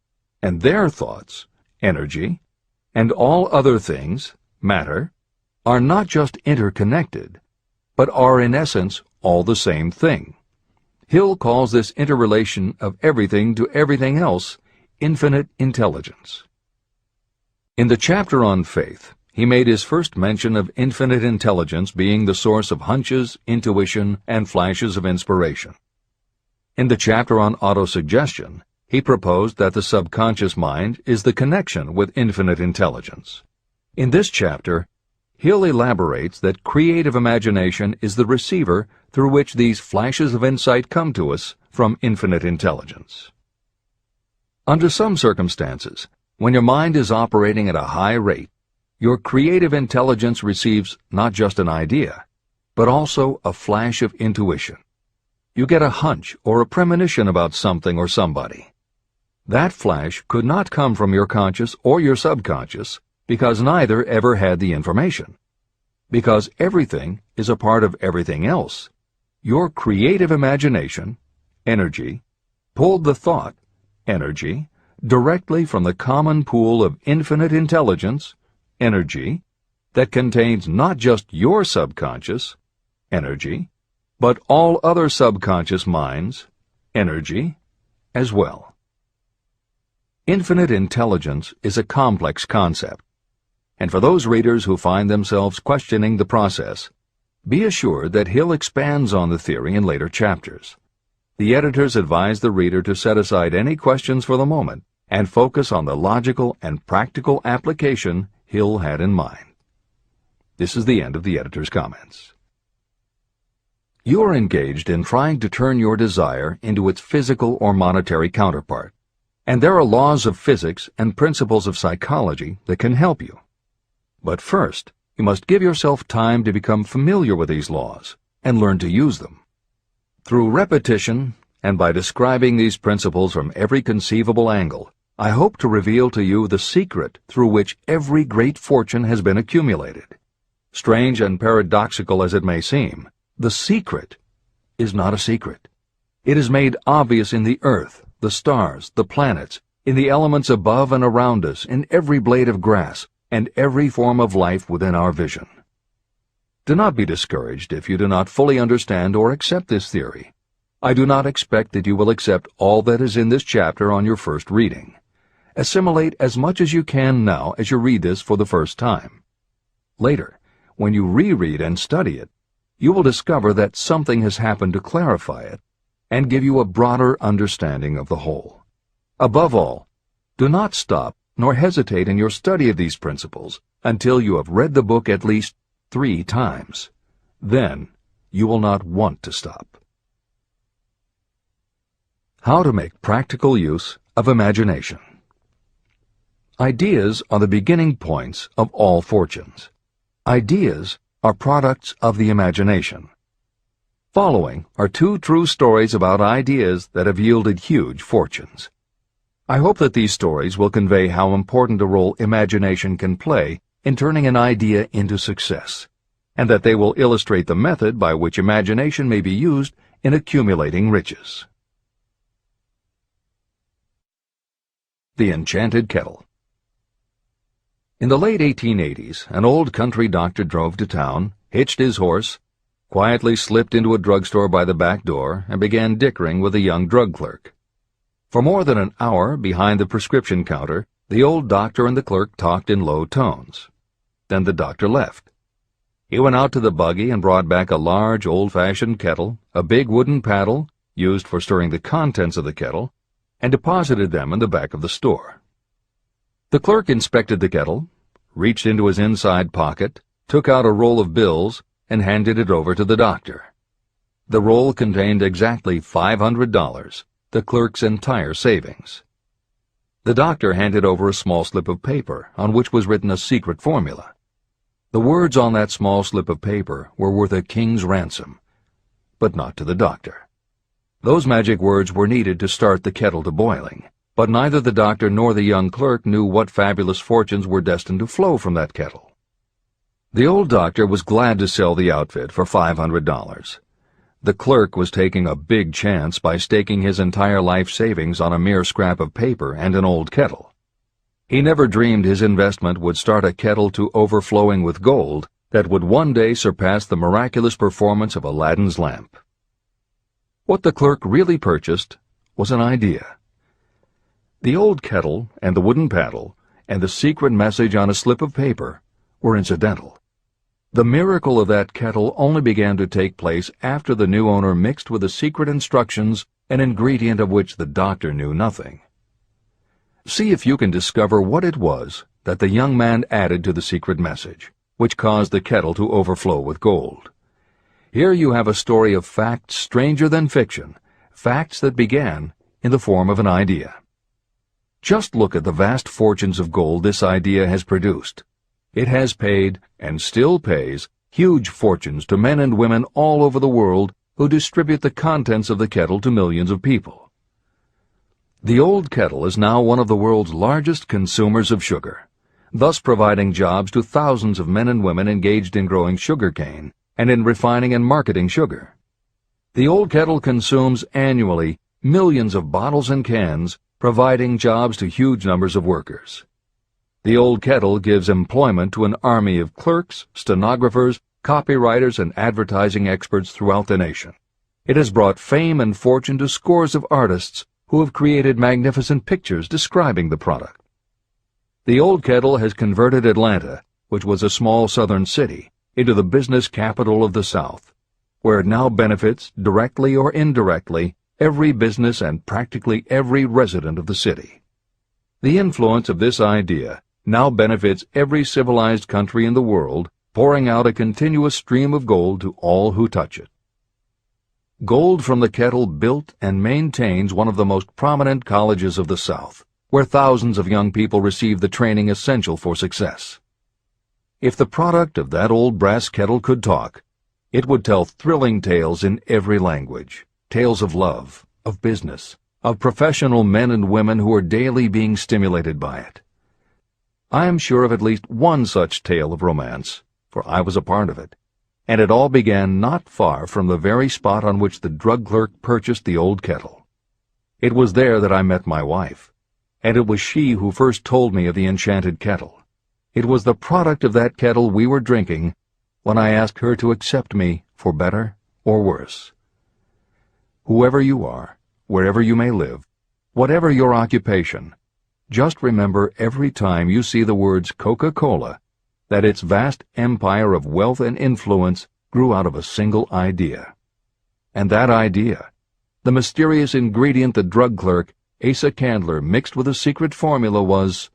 and their thoughts, energy, and all other things, matter, are not just interconnected, but are in essence all the same thing. Hill calls this interrelation of everything to everything else infinite intelligence. In the chapter on faith, he made his first mention of infinite intelligence being the source of hunches, intuition, and flashes of inspiration. In the chapter on autosuggestion, he proposed that the subconscious mind is the connection with infinite intelligence. In this chapter, Hill elaborates that creative imagination is the receiver through which these flashes of insight come to us from infinite intelligence. Under some circumstances, when your mind is operating at a high rate, your creative intelligence receives not just an idea, but also a flash of intuition. You get a hunch or a premonition about something or somebody. That flash could not come from your conscious or your subconscious, because neither ever had the information. Because everything is a part of everything else, your creative imagination, energy, pulled the thought, energy, directly from the common pool of infinite intelligence, energy, that contains not just your subconscious, energy, but all other subconscious minds, energy, as well. Infinite intelligence is a complex concept, and for those readers who find themselves questioning the process, be assured that Hill expands on the theory in later chapters. The editors advise the reader to set aside any questions for the moment and focus on the logical and practical application Hill had in mind. This is the end of the editor's comments. You are engaged in trying to turn your desire into its physical or monetary counterpart, and there are laws of physics and principles of psychology that can help you. But first, You must give yourself time to become familiar with these laws and learn to use them. Through repetition, and by describing these principles from every conceivable angle, I hope to reveal to you the secret through which every great fortune has been accumulated. Strange and paradoxical as it may seem, the secret is not a secret. It is made obvious in the earth, the stars, the planets, in the elements above and around us, in every blade of grass, and every form of life within our vision. Do not be discouraged if you do not fully understand or accept this theory. I do not expect that you will accept all that is in this chapter on your first reading. Assimilate as much as you can now as you read this for the first time. Later, when you reread and study it, you will discover that something has happened to clarify it and give you a broader understanding of the whole. Above all, do not stop nor hesitate in your study of these principles until you have read the book at least 3 times. Then you will not want to stop. How to make practical use of imagination. Ideas are the beginning points of all fortunes. Ideas are products of the imagination. Following are 2 true stories about ideas that have yielded huge fortunes. I hope that these stories will convey how important a role imagination can play in turning an idea into success, and that they will illustrate the method by which imagination may be used in accumulating riches. The Enchanted Kettle. In the late 1880s, an old country doctor drove to town, hitched his horse, quietly slipped into a drugstore by the back door, and began dickering with a young drug clerk. For more than an hour behind the prescription counter, the old doctor and the clerk talked in low tones. Then the doctor left. He went out to the buggy and brought back a large old-fashioned kettle, a big wooden paddle, used for stirring the contents of the kettle, and deposited them in the back of the store. The clerk inspected the kettle, reached into his inside pocket, took out a roll of bills, and handed it over to the doctor. The roll contained exactly $500, the clerk's entire savings. The doctor handed over a small slip of paper on which was written a secret formula. The words on that small slip of paper were worth a king's ransom, but not to the doctor. Those magic words were needed to start the kettle to boiling, but neither the doctor nor the young clerk knew what fabulous fortunes were destined to flow from that kettle. The old doctor was glad to sell the outfit for $500. The clerk was taking a big chance by staking his entire life savings on a mere scrap of paper and an old kettle. He never dreamed his investment would start a kettle to overflowing with gold that would one day surpass the miraculous performance of Aladdin's lamp. What the clerk really purchased was an idea. The old kettle and the wooden paddle and the secret message on a slip of paper were incidental. The miracle of that kettle only began to take place after the new owner mixed with the secret instructions an ingredient of which the doctor knew nothing. See if you can discover what it was that the young man added to the secret message, which caused the kettle to overflow with gold. Here you have a story of facts stranger than fiction, facts that began in the form of an idea. Just look at the vast fortunes of gold this idea has produced. It has paid, and still pays, huge fortunes to men and women all over the world who distribute the contents of the kettle to millions of people. The old kettle is now one of the world's largest consumers of sugar, thus providing jobs to thousands of men and women engaged in growing sugar cane and in refining and marketing sugar. The old kettle consumes annually millions of bottles and cans, providing jobs to huge numbers of workers. The old kettle gives employment to an army of clerks, stenographers, copywriters, and advertising experts throughout the nation. It has brought fame and fortune to scores of artists who have created magnificent pictures describing the product. The old kettle has converted Atlanta, which was a small southern city, into the business capital of the South, where it now benefits, directly or indirectly, every business and practically every resident of the city. The influence of this idea now benefits every civilized country in the world, pouring out a continuous stream of gold to all who touch it. Gold from the kettle built and maintains one of the most prominent colleges of the South, where thousands of young people receive the training essential for success. If the product of that old brass kettle could talk, it would tell thrilling tales in every language, tales of love, of business, of professional men and women who are daily being stimulated by it. I am sure of at least one such tale of romance, for I was a part of it, and it all began not far from the very spot on which the drug clerk purchased the old kettle. It was there that I met my wife, and it was she who first told me of the enchanted kettle. It was the product of that kettle we were drinking when I asked her to accept me for better or worse. Whoever you are, wherever you may live, whatever your occupation, just remember every time you see the words Coca-Cola that its vast empire of wealth and influence grew out of a single idea. And that idea, the mysterious ingredient the drug clerk, Asa Candler, mixed with a secret formula, was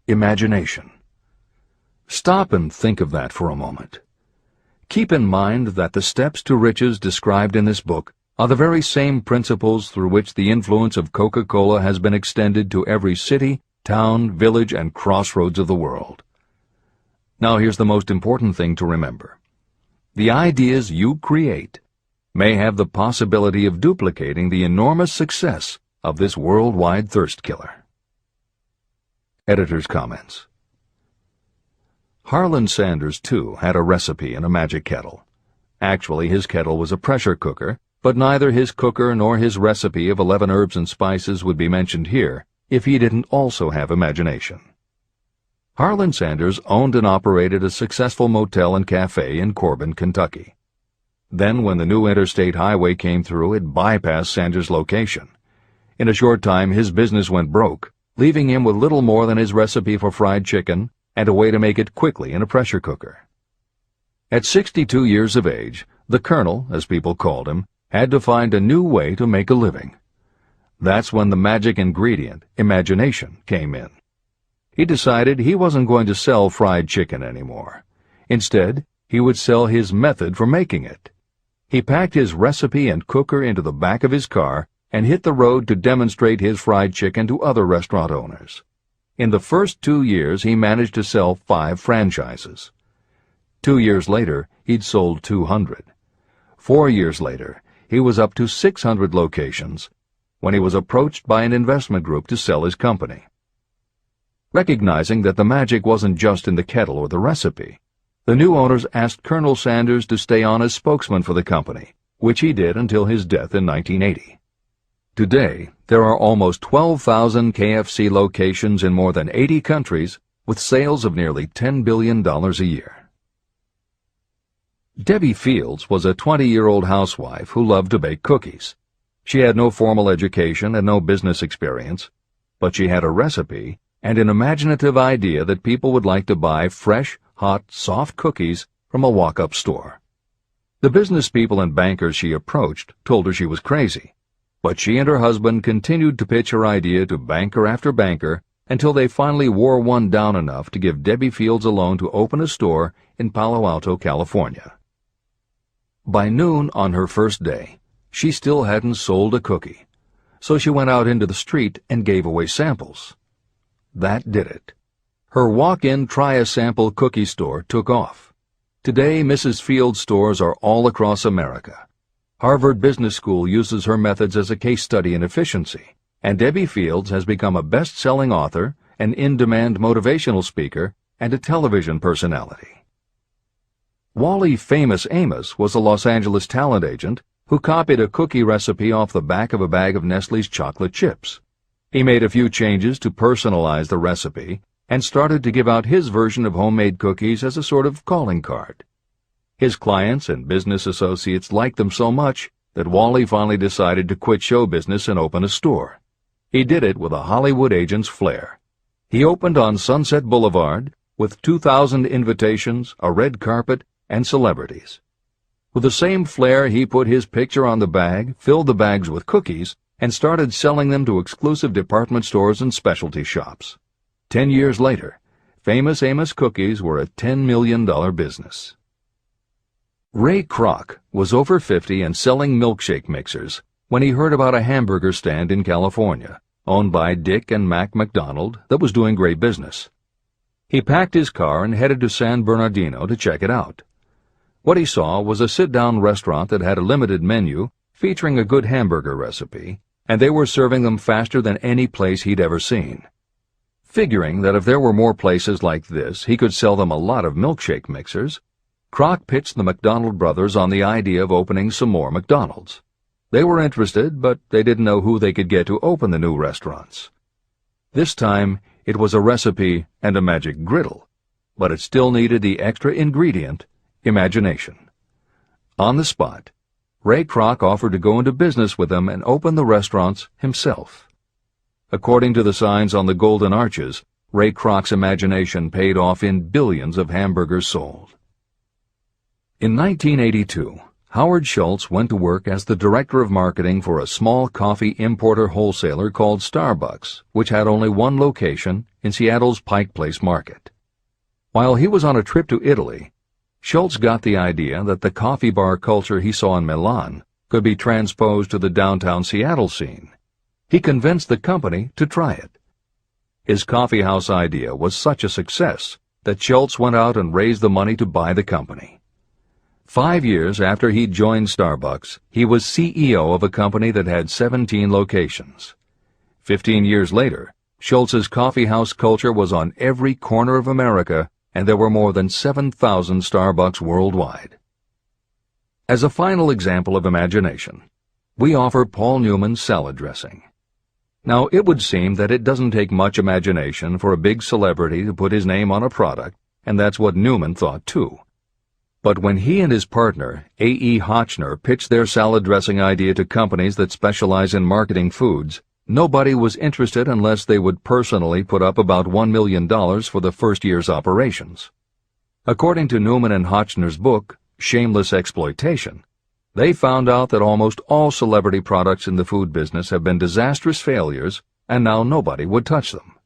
imagination. Stop and think of that for a moment. Keep in mind that the steps to riches described in this book are the very same principles through which the influence of Coca-Cola has been extended to every city, town, village, and crossroads of the world. Now here's the most important thing to remember. The ideas you create may have the possibility of duplicating the enormous success of this worldwide thirst killer. Editor's comments. Harlan Sanders, too, had a recipe in a magic kettle. Actually, his kettle was a pressure cooker, but neither his cooker nor his recipe of 11 herbs and spices would be mentioned here if he didn't also have imagination. Harlan Sanders owned and operated a successful motel and cafe in Corbin, Kentucky. Then, when the new interstate highway came through, it bypassed Sanders' location. In a short time, his business went broke, leaving him with little more than his recipe for fried chicken and a way to make it quickly in a pressure cooker. At 62 years of age, the Colonel, as people called him, had to find a new way to make a living. That's when the magic ingredient, imagination, came in. He decided he wasn't going to sell fried chicken anymore. Instead, he would sell his method for making it. He packed his recipe and cooker into the back of his car and hit the road to demonstrate his fried chicken to other restaurant owners. In the first 2 years, he managed to sell 5 franchises. 2 years later, he'd sold 200. 4 years later, he was up to 600 locations when he was approached by an investment group to sell his company. Recognizing that the magic wasn't just in the kettle or the recipe, the new owners asked Colonel Sanders to stay on as spokesman for the company, which he did until his death in 1980. Today, there are almost 12,000 KFC locations in more than 80 countries with sales of nearly $10 billion a year. Debbie Fields was a 20-year-old housewife who loved to bake cookies. She had no formal education and no business experience, but she had a recipe and an imaginative idea that people would like to buy fresh, hot, soft cookies from a walk-up store. The business people and bankers she approached told her she was crazy, but she and her husband continued to pitch her idea to banker after banker until they finally wore one down enough to give Debbie Fields a loan to open a store in Palo Alto, California. By noon on her first day, she still hadn't sold a cookie, so she went out into the street and gave away samples. That did it. Her walk-in try-a-sample cookie store took off. Today, Mrs. Fields' stores are all across America. Harvard Business School uses her methods as a case study in efficiency, and Debbie Fields has become a best-selling author, an in-demand motivational speaker, and a television personality. Wally Famous Amos was a Los Angeles talent agent who copied a cookie recipe off the back of a bag of Nestle's chocolate chips. He made a few changes to personalize the recipe and started to give out his version of homemade cookies as a sort of calling card. His clients and business associates liked them so much that Wally finally decided to quit show business and open a store. He did it with a Hollywood agent's flair. He opened on Sunset Boulevard with 2,000 invitations, a red carpet, and celebrities. With the same flair, he put his picture on the bag, filled the bags with cookies, and started selling them to exclusive department stores and specialty shops. 10 years later, Famous Amos cookies were a $10 million business. Ray Kroc was over 50 and selling milkshake mixers when he heard about a hamburger stand in California, owned by Dick and Mac McDonald, that was doing great business. He packed his car and headed to San Bernardino to check it out. What he saw was a sit-down restaurant that had a limited menu featuring a good hamburger recipe, and they were serving them faster than any place he'd ever seen. Figuring that if there were more places like this, he could sell them a lot of milkshake mixers, Kroc pitched the McDonald brothers on the idea of opening some more McDonald's. They were interested, but they didn't know who they could get to open the new restaurants. This time, it was a recipe and a magic griddle, but it still needed the extra ingredient, imagination. On the spot, Ray Kroc offered to go into business with them and open the restaurants himself. According to the signs on the golden arches, Ray Kroc's imagination paid off in billions of hamburgers sold. In 1982, Howard Schultz went to work as the director of marketing for a small coffee importer wholesaler called Starbucks, which had only one location in Seattle's Pike Place Market. While he was on a trip to Italy, Schultz got the idea that the coffee bar culture he saw in Milan could be transposed to the downtown Seattle scene. He convinced the company to try it. His coffeehouse idea was such a success that Schultz went out and raised the money to buy the company. 5 years after he'd joined Starbucks, he was CEO of a company that had 17 locations. 15 years later, Schultz's coffeehouse culture was on every corner of America, and there were more than 7,000 Starbucks worldwide. As a final example of imagination, we offer Paul Newman's salad dressing. Now, it would seem that it doesn't take much imagination for a big celebrity to put his name on a product, and that's what Newman thought too. But when he and his partner, A.E. Hotchner, pitched their salad dressing idea to companies that specialize in marketing foods, nobody was interested unless they would personally put up about $1 million for the first year's operations. According to Newman and Hotchner's book, Shameless Exploitation, they found out that almost all celebrity products in the food business have been disastrous failures, and now nobody would touch them.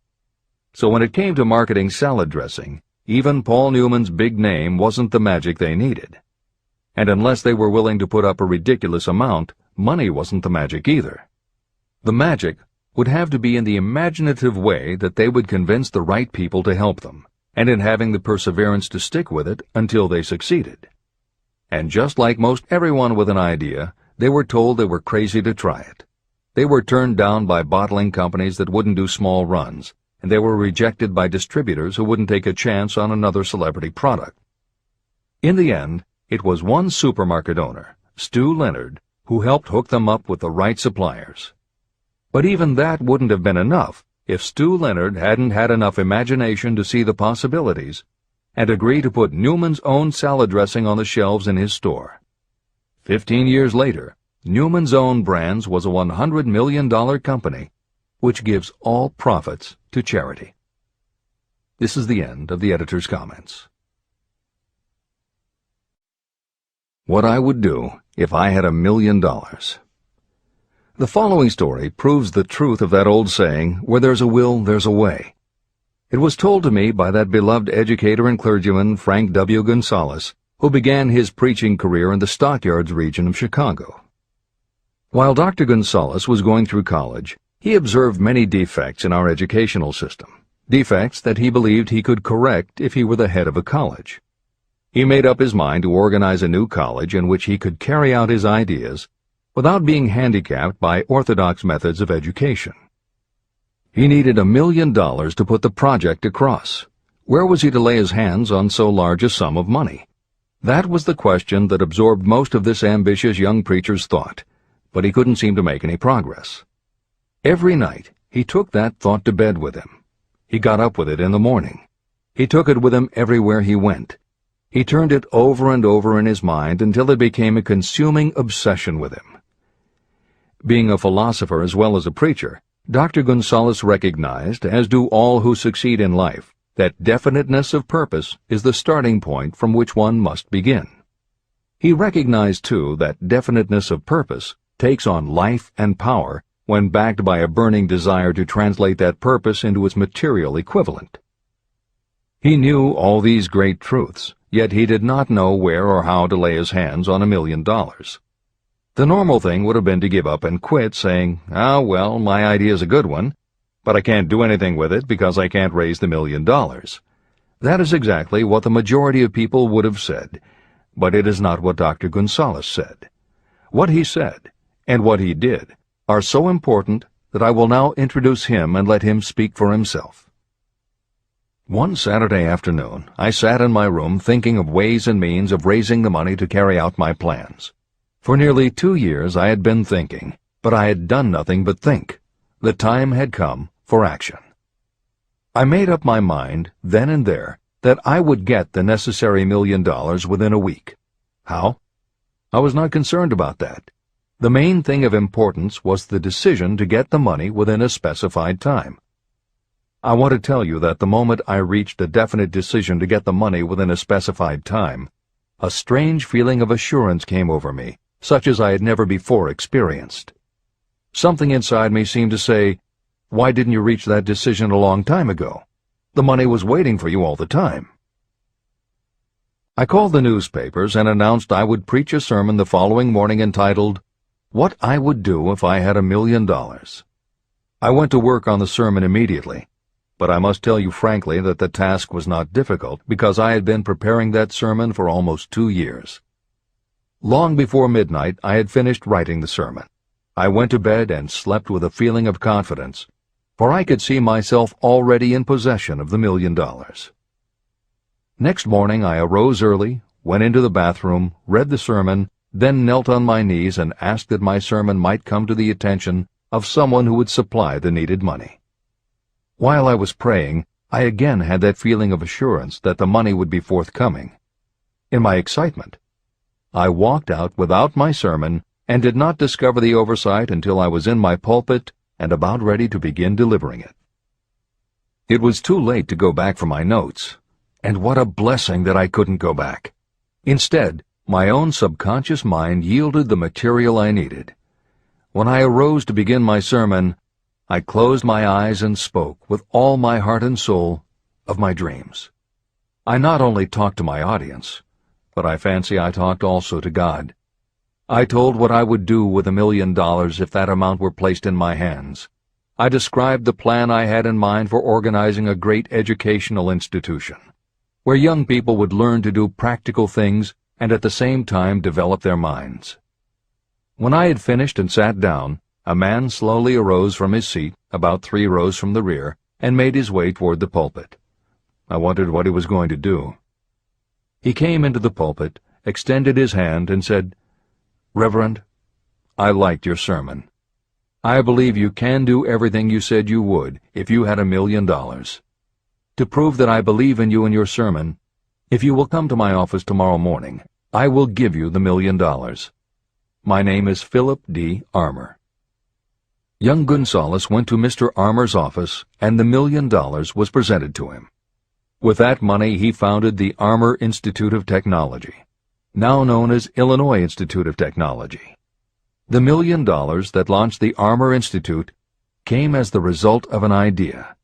So when it came to marketing salad dressing, even Paul Newman's big name wasn't the magic they needed. And unless they were willing to put up a ridiculous amount, money wasn't the magic either. The magic would have to be in the imaginative way that they would convince the right people to help them, and in having the perseverance to stick with it until they succeeded. And just like most everyone with an idea, they were told they were crazy to try it. They were turned down by bottling companies that wouldn't do small runs, and they were rejected by distributors who wouldn't take a chance on another celebrity product. In the end, it was one supermarket owner, Stu Leonard, who helped hook them up with the right suppliers. But even that wouldn't have been enough if Stu Leonard hadn't had enough imagination to see the possibilities and agree to put Newman's own salad dressing on the shelves in his store. 15 years later, Newman's Own Brands was a $100 million company, which gives all profits to charity. This is the end of the editor's comments. What I would do if I had $1 million. The following story proves the truth of that old saying, where there's a will, there's a way. It was told to me by that beloved educator and clergyman Frank W. Gonzalez, who began his preaching career in the Stockyards region of Chicago. While Dr. Gonzalez was going through college, he observed many defects in our educational system, defects that he believed he could correct if he were the head of a college. He made up his mind to organize a new college in which he could carry out his ideas without being handicapped by orthodox methods of education. He needed $1 million to put the project across. Where was he to lay his hands on so large a sum of money? That was the question that absorbed most of this ambitious young preacher's thought, but he couldn't seem to make any progress. Every night, he took that thought to bed with him. He got up with it in the morning. He took it with him everywhere he went. He turned it over and over in his mind until it became a consuming obsession with him. Being a philosopher as well as a preacher, Dr. Gonzalez recognized, as do all who succeed in life, that definiteness of purpose is the starting point from which one must begin. He recognized, too, that definiteness of purpose takes on life and power when backed by a burning desire to translate that purpose into its material equivalent. He knew all these great truths, yet he did not know where or how to lay his hands on $1 million. The normal thing would have been to give up and quit, saying, "Ah, well, my idea's a good one, but I can't do anything with it because I can't raise the $1 million." That is exactly what the majority of people would have said, but it is not what Dr. Gonzalez said. What he said, and what he did, are so important that I will now introduce him and let him speak for himself. One Saturday afternoon, I sat in my room thinking of ways and means of raising the money to carry out my plans. For nearly 2 years I had been thinking, but I had done nothing but think. The time had come for action. I made up my mind, then and there, that I would get the necessary $1 million within a week. How? I was not concerned about that. The main thing of importance was the decision to get the money within a specified time. I want to tell you that the moment I reached a definite decision to get the money within a specified time, a strange feeling of assurance came over me, such as I had never before experienced. Something inside me seemed to say, "Why didn't you reach that decision a long time ago? The money was waiting for you all the time." I called the newspapers and announced I would preach a sermon the following morning entitled, "What I Would Do If I Had $1 Million." I went to work on the sermon immediately, but I must tell you frankly that the task was not difficult because I had been preparing that sermon for almost 2 years. Long before midnight, I had finished writing the sermon. I went to bed and slept with a feeling of confidence, for I could see myself already in possession of the $1 million. Next morning I arose early, went into the bathroom, read the sermon, then knelt on my knees and asked that my sermon might come to the attention of someone who would supply the needed money. While I was praying, I again had that feeling of assurance that the money would be forthcoming. In my excitement, I walked out without my sermon and did not discover the oversight until I was in my pulpit and about ready to begin delivering it. It was too late to go back for my notes, and what a blessing that I couldn't go back. Instead, my own subconscious mind yielded the material I needed. When I arose to begin my sermon, I closed my eyes and spoke with all my heart and soul of my dreams. I not only talked to my audience, but I fancy I talked also to God. I told what I would do with $1 million if that amount were placed in my hands. I described the plan I had in mind for organizing a great educational institution, where young people would learn to do practical things and at the same time develop their minds. When I had finished and sat down, a man slowly arose from his seat, about 3 rows from the rear, and made his way toward the pulpit. I wondered what he was going to do. He came into the pulpit, extended his hand, and said, "Reverend, I liked your sermon. I believe you can do everything you said you would if you had $1 million. To prove that I believe in you and your sermon, if you will come to my office tomorrow morning, I will give you the $1 million. My name is Philip D. Armour." Young Gonzalez went to Mr. Armour's office, and the $1 million was presented to him. With that money he founded the Armour Institute of Technology, now known as Illinois Institute of Technology. The $1 million that launched the Armour Institute came as the result of an idea.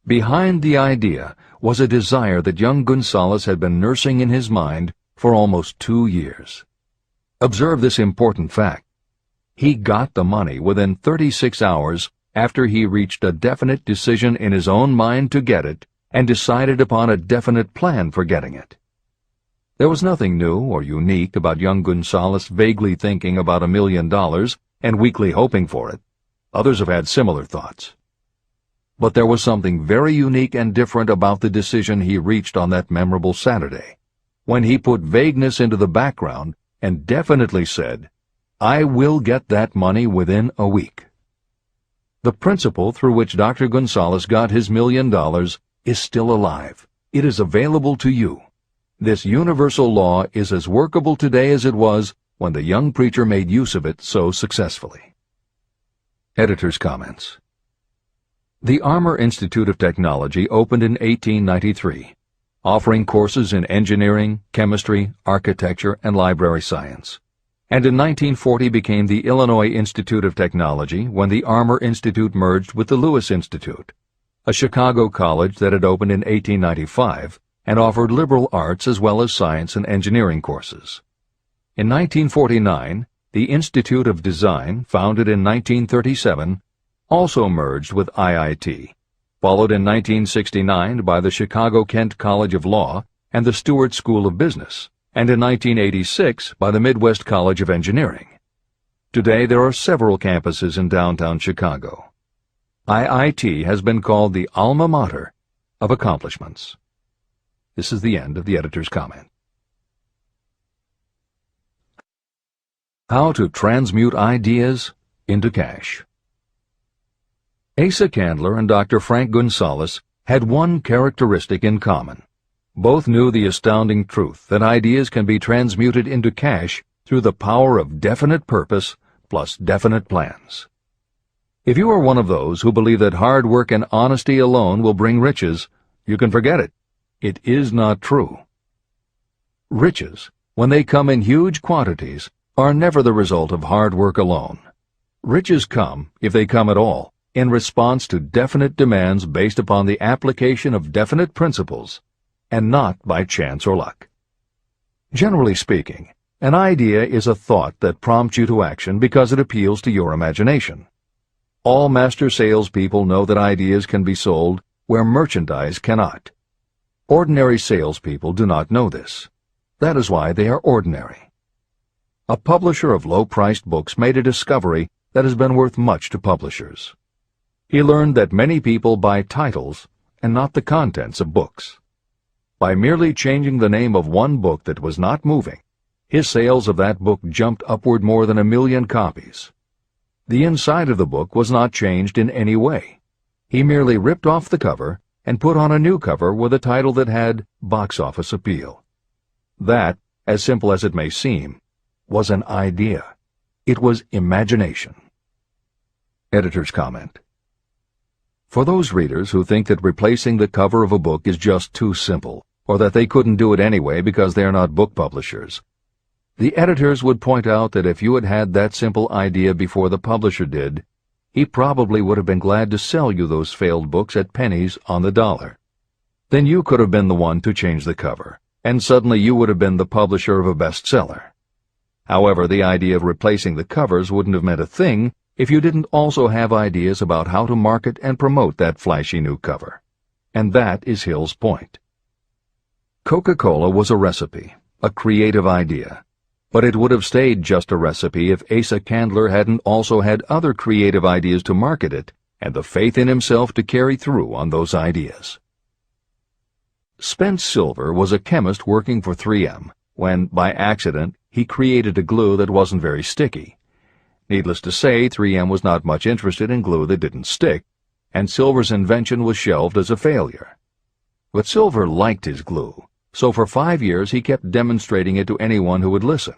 Behind the idea was a desire that young Gonzalez had been nursing in his mind for almost 2 years. Observe this important fact. He got the money within 36 hours after he reached a definite decision in his own mind to get it and decided upon a definite plan for getting it. There was nothing new or unique about young Gonzalez vaguely thinking about $1 million and weakly hoping for it. Others have had similar thoughts. But there was something very unique and different about the decision he reached on that memorable Saturday, when he put vagueness into the background and definitely said, "I will get that money within a week." The principle through which Dr. Gonzalez got his $1 million is still alive. It is available to you. This universal law is as workable today as it was when the young preacher made use of it so successfully. Editor's comments. The Armour Institute of Technology opened in 1893, offering courses in engineering, chemistry, architecture, and library science, and in 1940 became the Illinois Institute of Technology when the Armour Institute merged with the Lewis Institute, a Chicago college that had opened in 1895 and offered liberal arts as well as science and engineering courses. In 1949, the Institute of Design, founded in 1937, also merged with IIT. followed in 1969 by the Chicago-Kent College of Law and the Stewart School of Business, and in 1986 by the Midwest College of Engineering. Today there are several campuses in downtown Chicago. IIT has been called the alma mater of accomplishments. This is the end of the editor's comment. How to transmute ideas into cash. Asa Candler and Dr. Frank Gonzalez had one characteristic in common. Both knew the astounding truth that ideas can be transmuted into cash through the power of definite purpose plus definite plans. If you are one of those who believe that hard work and honesty alone will bring riches, you can forget it. It is not true. Riches, when they come in huge quantities, are never the result of hard work alone. Riches come, if they come at all, in response to definite demands based upon the application of definite principles, and not by chance or luck. Generally speaking, an idea is a thought that prompts you to action because it appeals to your imagination. All master salespeople know that ideas can be sold where merchandise cannot. Ordinary salespeople do not know this. That is why they are ordinary. A publisher of low-priced books made a discovery that has been worth much to publishers. He learned that many people buy titles and not the contents of books. By merely changing the name of one book that was not moving, his sales of that book jumped upward more than 1 million copies. The inside of the book was not changed in any way. He merely ripped off the cover and put on a new cover with a title that had box office appeal. That, as simple as it may seem, was an idea. It was imagination. Editor's comment. For those readers who think that replacing the cover of a book is just too simple, or that they couldn't do it anyway because they are not book publishers, the editors would point out that if you had had that simple idea before the publisher did, he probably would have been glad to sell you those failed books at pennies on the dollar. Then you could have been the one to change the cover, and suddenly you would have been the publisher of a bestseller. However, the idea of replacing the covers wouldn't have meant a thing if you didn't also have ideas about how to market and promote that flashy new cover. And that is Hill's point. Coca-Cola was a recipe, a creative idea. But it would have stayed just a recipe if Asa Candler hadn't also had other creative ideas to market it and the faith in himself to carry through on those ideas. Spence Silver was a chemist working for 3M when, by accident, he created a glue that wasn't very sticky. Needless to say, 3M was not much interested in glue that didn't stick, and Silver's invention was shelved as a failure. But Silver liked his glue, so for 5 years he kept demonstrating it to anyone who would listen.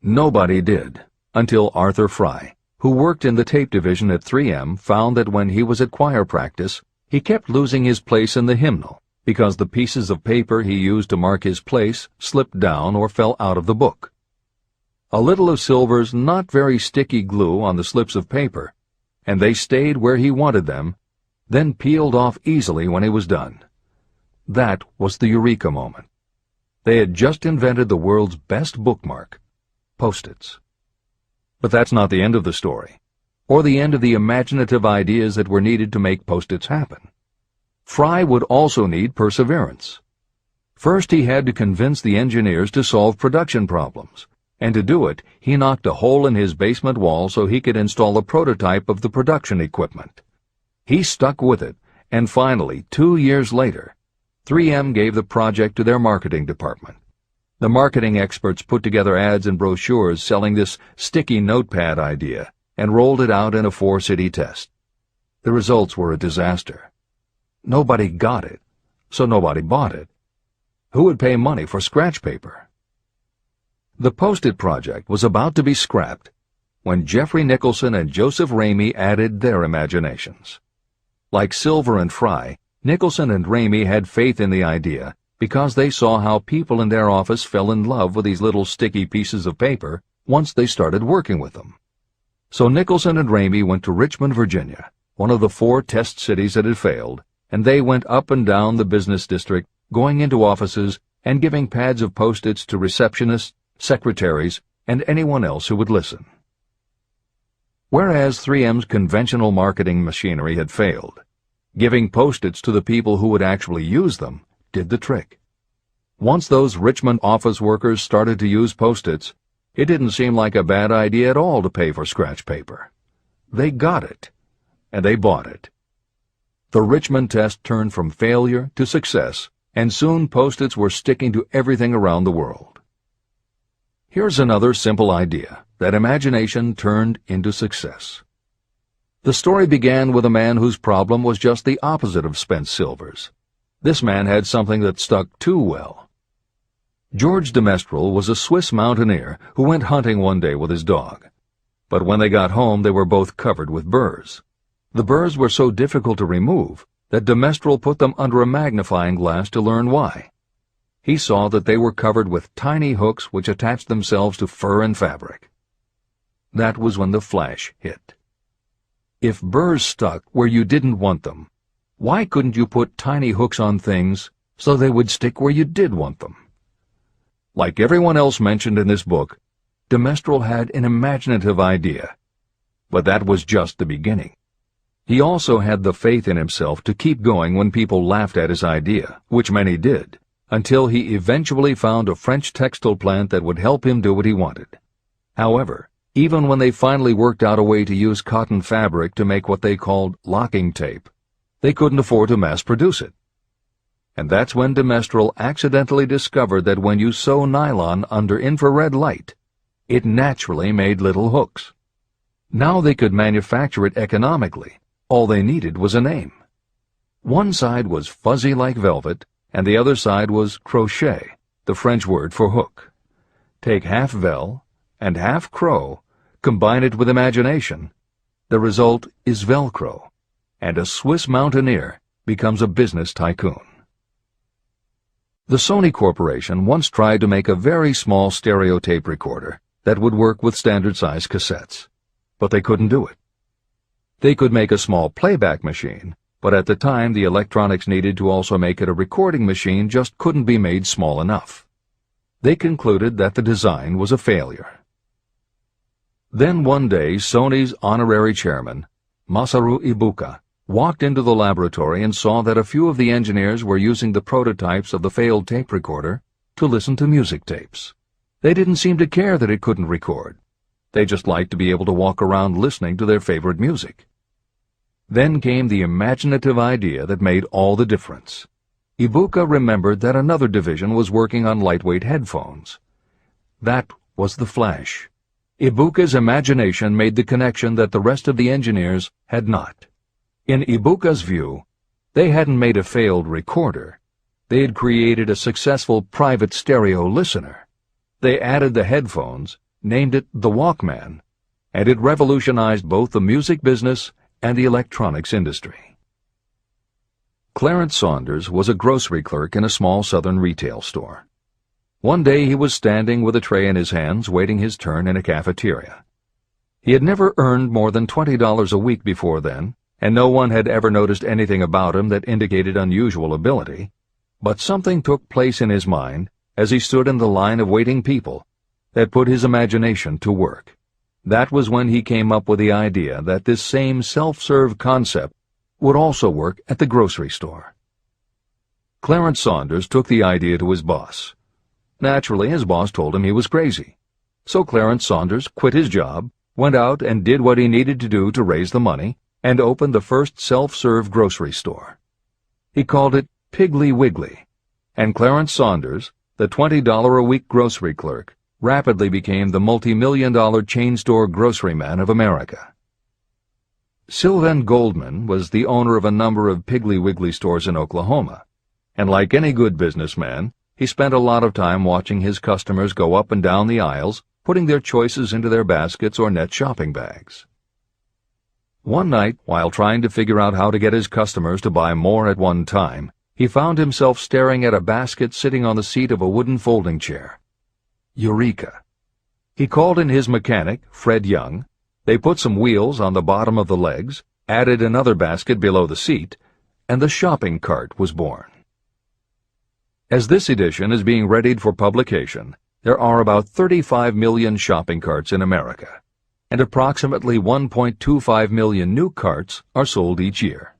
Nobody did, until Arthur Fry, who worked in the tape division at 3M, found that when he was at choir practice, he kept losing his place in the hymnal because the pieces of paper he used to mark his place slipped down or fell out of the book. A little of Silver's not very sticky glue on the slips of paper, and they stayed where he wanted them, then peeled off easily when he was done. That was the eureka moment. They had just invented the world's best bookmark, Post-its. But that's not the end of the story, or the end of the imaginative ideas that were needed to make Post-its happen. Fry would also need perseverance. First, he had to convince the engineers to solve production problems, and to do it, he knocked a hole in his basement wall so he could install a prototype of the production equipment. He stuck with it, and finally, 2 years later, 3M gave the project to their marketing department. The marketing experts put together ads and brochures selling this sticky notepad idea and rolled it out in a 4-city test. The results were a disaster. Nobody got it, so nobody bought it. Who would pay money for scratch paper? The Post-it project was about to be scrapped when Jeffrey Nicholson and Joseph Ramey added their imaginations. Like Silver and Fry, Nicholson and Ramey had faith in the idea because they saw how people in their office fell in love with these little sticky pieces of paper once they started working with them. So Nicholson and Ramey went to Richmond, Virginia, one of the 4 test cities that had failed, and they went up and down the business district, going into offices and giving pads of Post-its to receptionists, secretaries, and anyone else who would listen. Whereas 3M's conventional marketing machinery had failed, Giving Post-its to the people who would actually use them did the trick. Once those Richmond office workers started to use Post-its, it didn't seem like a bad idea at all to pay for scratch paper. They got it, and they bought it. The Richmond test turned from failure to success, and soon Post-its were sticking to everything around the world. Here's another simple idea that imagination turned into success. The story began with a man whose problem was just the opposite of Spence Silver's. This man had something that stuck too well. George de Mestral was a Swiss mountaineer who went hunting one day with his dog. But when they got home, they were both covered with burrs. The burrs were so difficult to remove that de Mestral put them under a magnifying glass to learn why. He saw that they were covered with tiny hooks which attached themselves to fur and fabric. That was when the flash hit. If burrs stuck where you didn't want them, why couldn't you put tiny hooks on things so they would stick where you did want them? Like everyone else mentioned in this book, de Mestral had an imaginative idea, but that was just the beginning. He also had the faith in himself to keep going when people laughed at his idea, which many did, until he eventually found a French textile plant that would help him do what he wanted. However, even when they finally worked out a way to use cotton fabric to make what they called locking tape, they couldn't afford to mass-produce it. And that's when de Mestral accidentally discovered that when you sew nylon under infrared light, it naturally made little hooks. Now they could manufacture it economically. All they needed was a name. One side was fuzzy like velvet, and the other side was crochet, the French word for hook. Take half vel and half crow, combine it with imagination. The result is Velcro, and a Swiss mountaineer becomes a business tycoon. The Sony Corporation once tried to make a very small stereo tape recorder that would work with standard-size cassettes, but they couldn't do it. They could make a small playback machine, but at the time the electronics needed to also make it a recording machine just couldn't be made small enough. They concluded that the design was a failure. Then one day Sony's honorary chairman, Masaru Ibuka, walked into the laboratory and saw that a few of the engineers were using the prototypes of the failed tape recorder to listen to music tapes. They didn't seem to care that it couldn't record. They just liked to be able to walk around listening to their favorite music. Then came the imaginative idea that made all the difference. Ibuka remembered that another division was working on lightweight headphones. That was the flash. Ibuka's imagination made the connection that the rest of the engineers had not. In Ibuka's view, they hadn't made a failed recorder. They had created a successful private stereo listener. They added the headphones, named it the Walkman, and it revolutionized both the music business and the electronics industry. Clarence Saunders was a grocery clerk in a small southern retail store. One day he was standing with a tray in his hands waiting his turn in a cafeteria. He had never earned more than $20 a week before then, and no one had ever noticed anything about him that indicated unusual ability, but something took place in his mind as he stood in the line of waiting people that put his imagination to work. That was when he came up with the idea that this same self-serve concept would also work at the grocery store. Clarence Saunders took the idea to his boss. Naturally, his boss told him he was crazy. So Clarence Saunders quit his job, went out and did what he needed to do to raise the money, and opened the first self-serve grocery store. He called it Piggly Wiggly, and Clarence Saunders, the $20-a-week grocery clerk, rapidly became the multi-million-dollar chain store groceryman of America. Sylvan Goldman was the owner of a number of Piggly Wiggly stores in Oklahoma, and like any good businessman, he spent a lot of time watching his customers go up and down the aisles, putting their choices into their baskets or net shopping bags. One night, while trying to figure out how to get his customers to buy more at one time, he found himself staring at a basket sitting on the seat of a wooden folding chair. Eureka! He called in his mechanic, Fred Young. They put some wheels on the bottom of the legs, added another basket below the seat, and the shopping cart was born. As this edition is being readied for publication, there are about 35 million shopping carts in America, and approximately 1.25 million new carts are sold each year.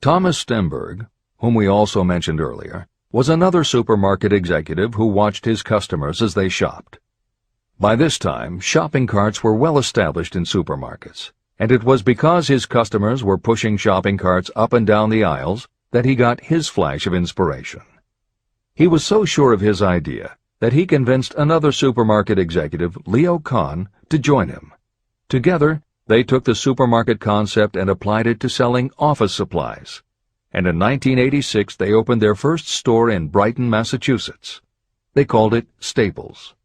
Thomas Stemberg, whom we also mentioned earlier, was another supermarket executive who watched his customers as they shopped. By this time, shopping carts were well established in supermarkets, and it was because his customers were pushing shopping carts up and down the aisles that he got his flash of inspiration. He was so sure of his idea that he convinced another supermarket executive, Leo Kahn, to join him. Together, they took the supermarket concept and applied it to selling office supplies. And in 1986, they opened their first store in Brighton, Massachusetts. They called it Staples.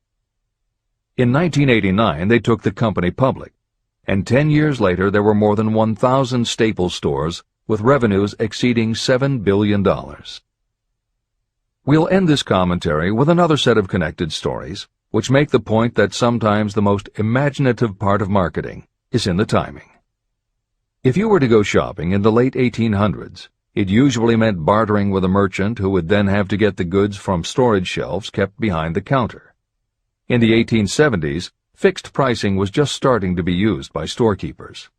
In 1989, they took the company public, and 10 years later, there were more than 1,000 Staples stores with revenues exceeding $7 billion. We'll end this commentary with another set of connected stories, which make the point that sometimes the most imaginative part of marketing is in the timing. If you were to go shopping in the late 1800s, it usually meant bartering with a merchant who would then have to get the goods from storage shelves kept behind the counter. In the 1870s, fixed pricing was just starting to be used by storekeepers.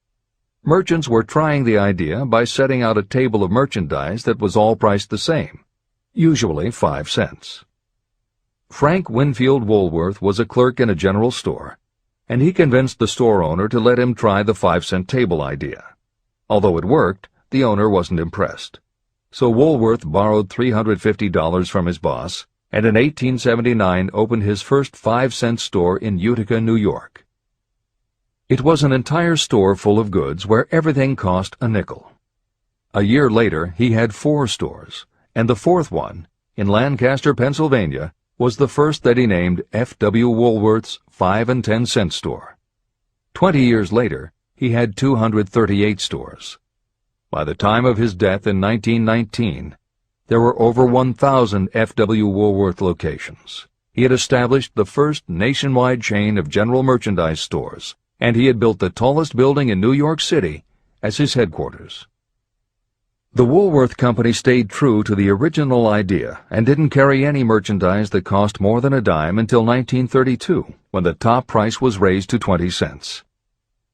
Merchants were trying the idea by setting out a table of merchandise that was all priced the same, usually 5 cents. Frank Winfield Woolworth was a clerk in a general store, and he convinced the store owner to let him try the 5-cent table idea. Although it worked, the owner wasn't impressed. So Woolworth borrowed $350 from his boss, and in 1879 opened his first 5-cent store in Utica, New York. It was an entire store full of goods where everything cost a nickel. A year later, he had 4 stores, and the 4th one, in Lancaster, Pennsylvania, was the first that he named F.W. Woolworth's 5 and 10 cent store. 20 years later, he had 238 stores. By the time of his death in 1919, there were over 1,000 F.W. Woolworth locations. He had established the first nationwide chain of general merchandise stores, and he had built the tallest building in New York City as his headquarters. The Woolworth Company stayed true to the original idea and didn't carry any merchandise that cost more than a dime until 1932, when the top price was raised to 20 cents.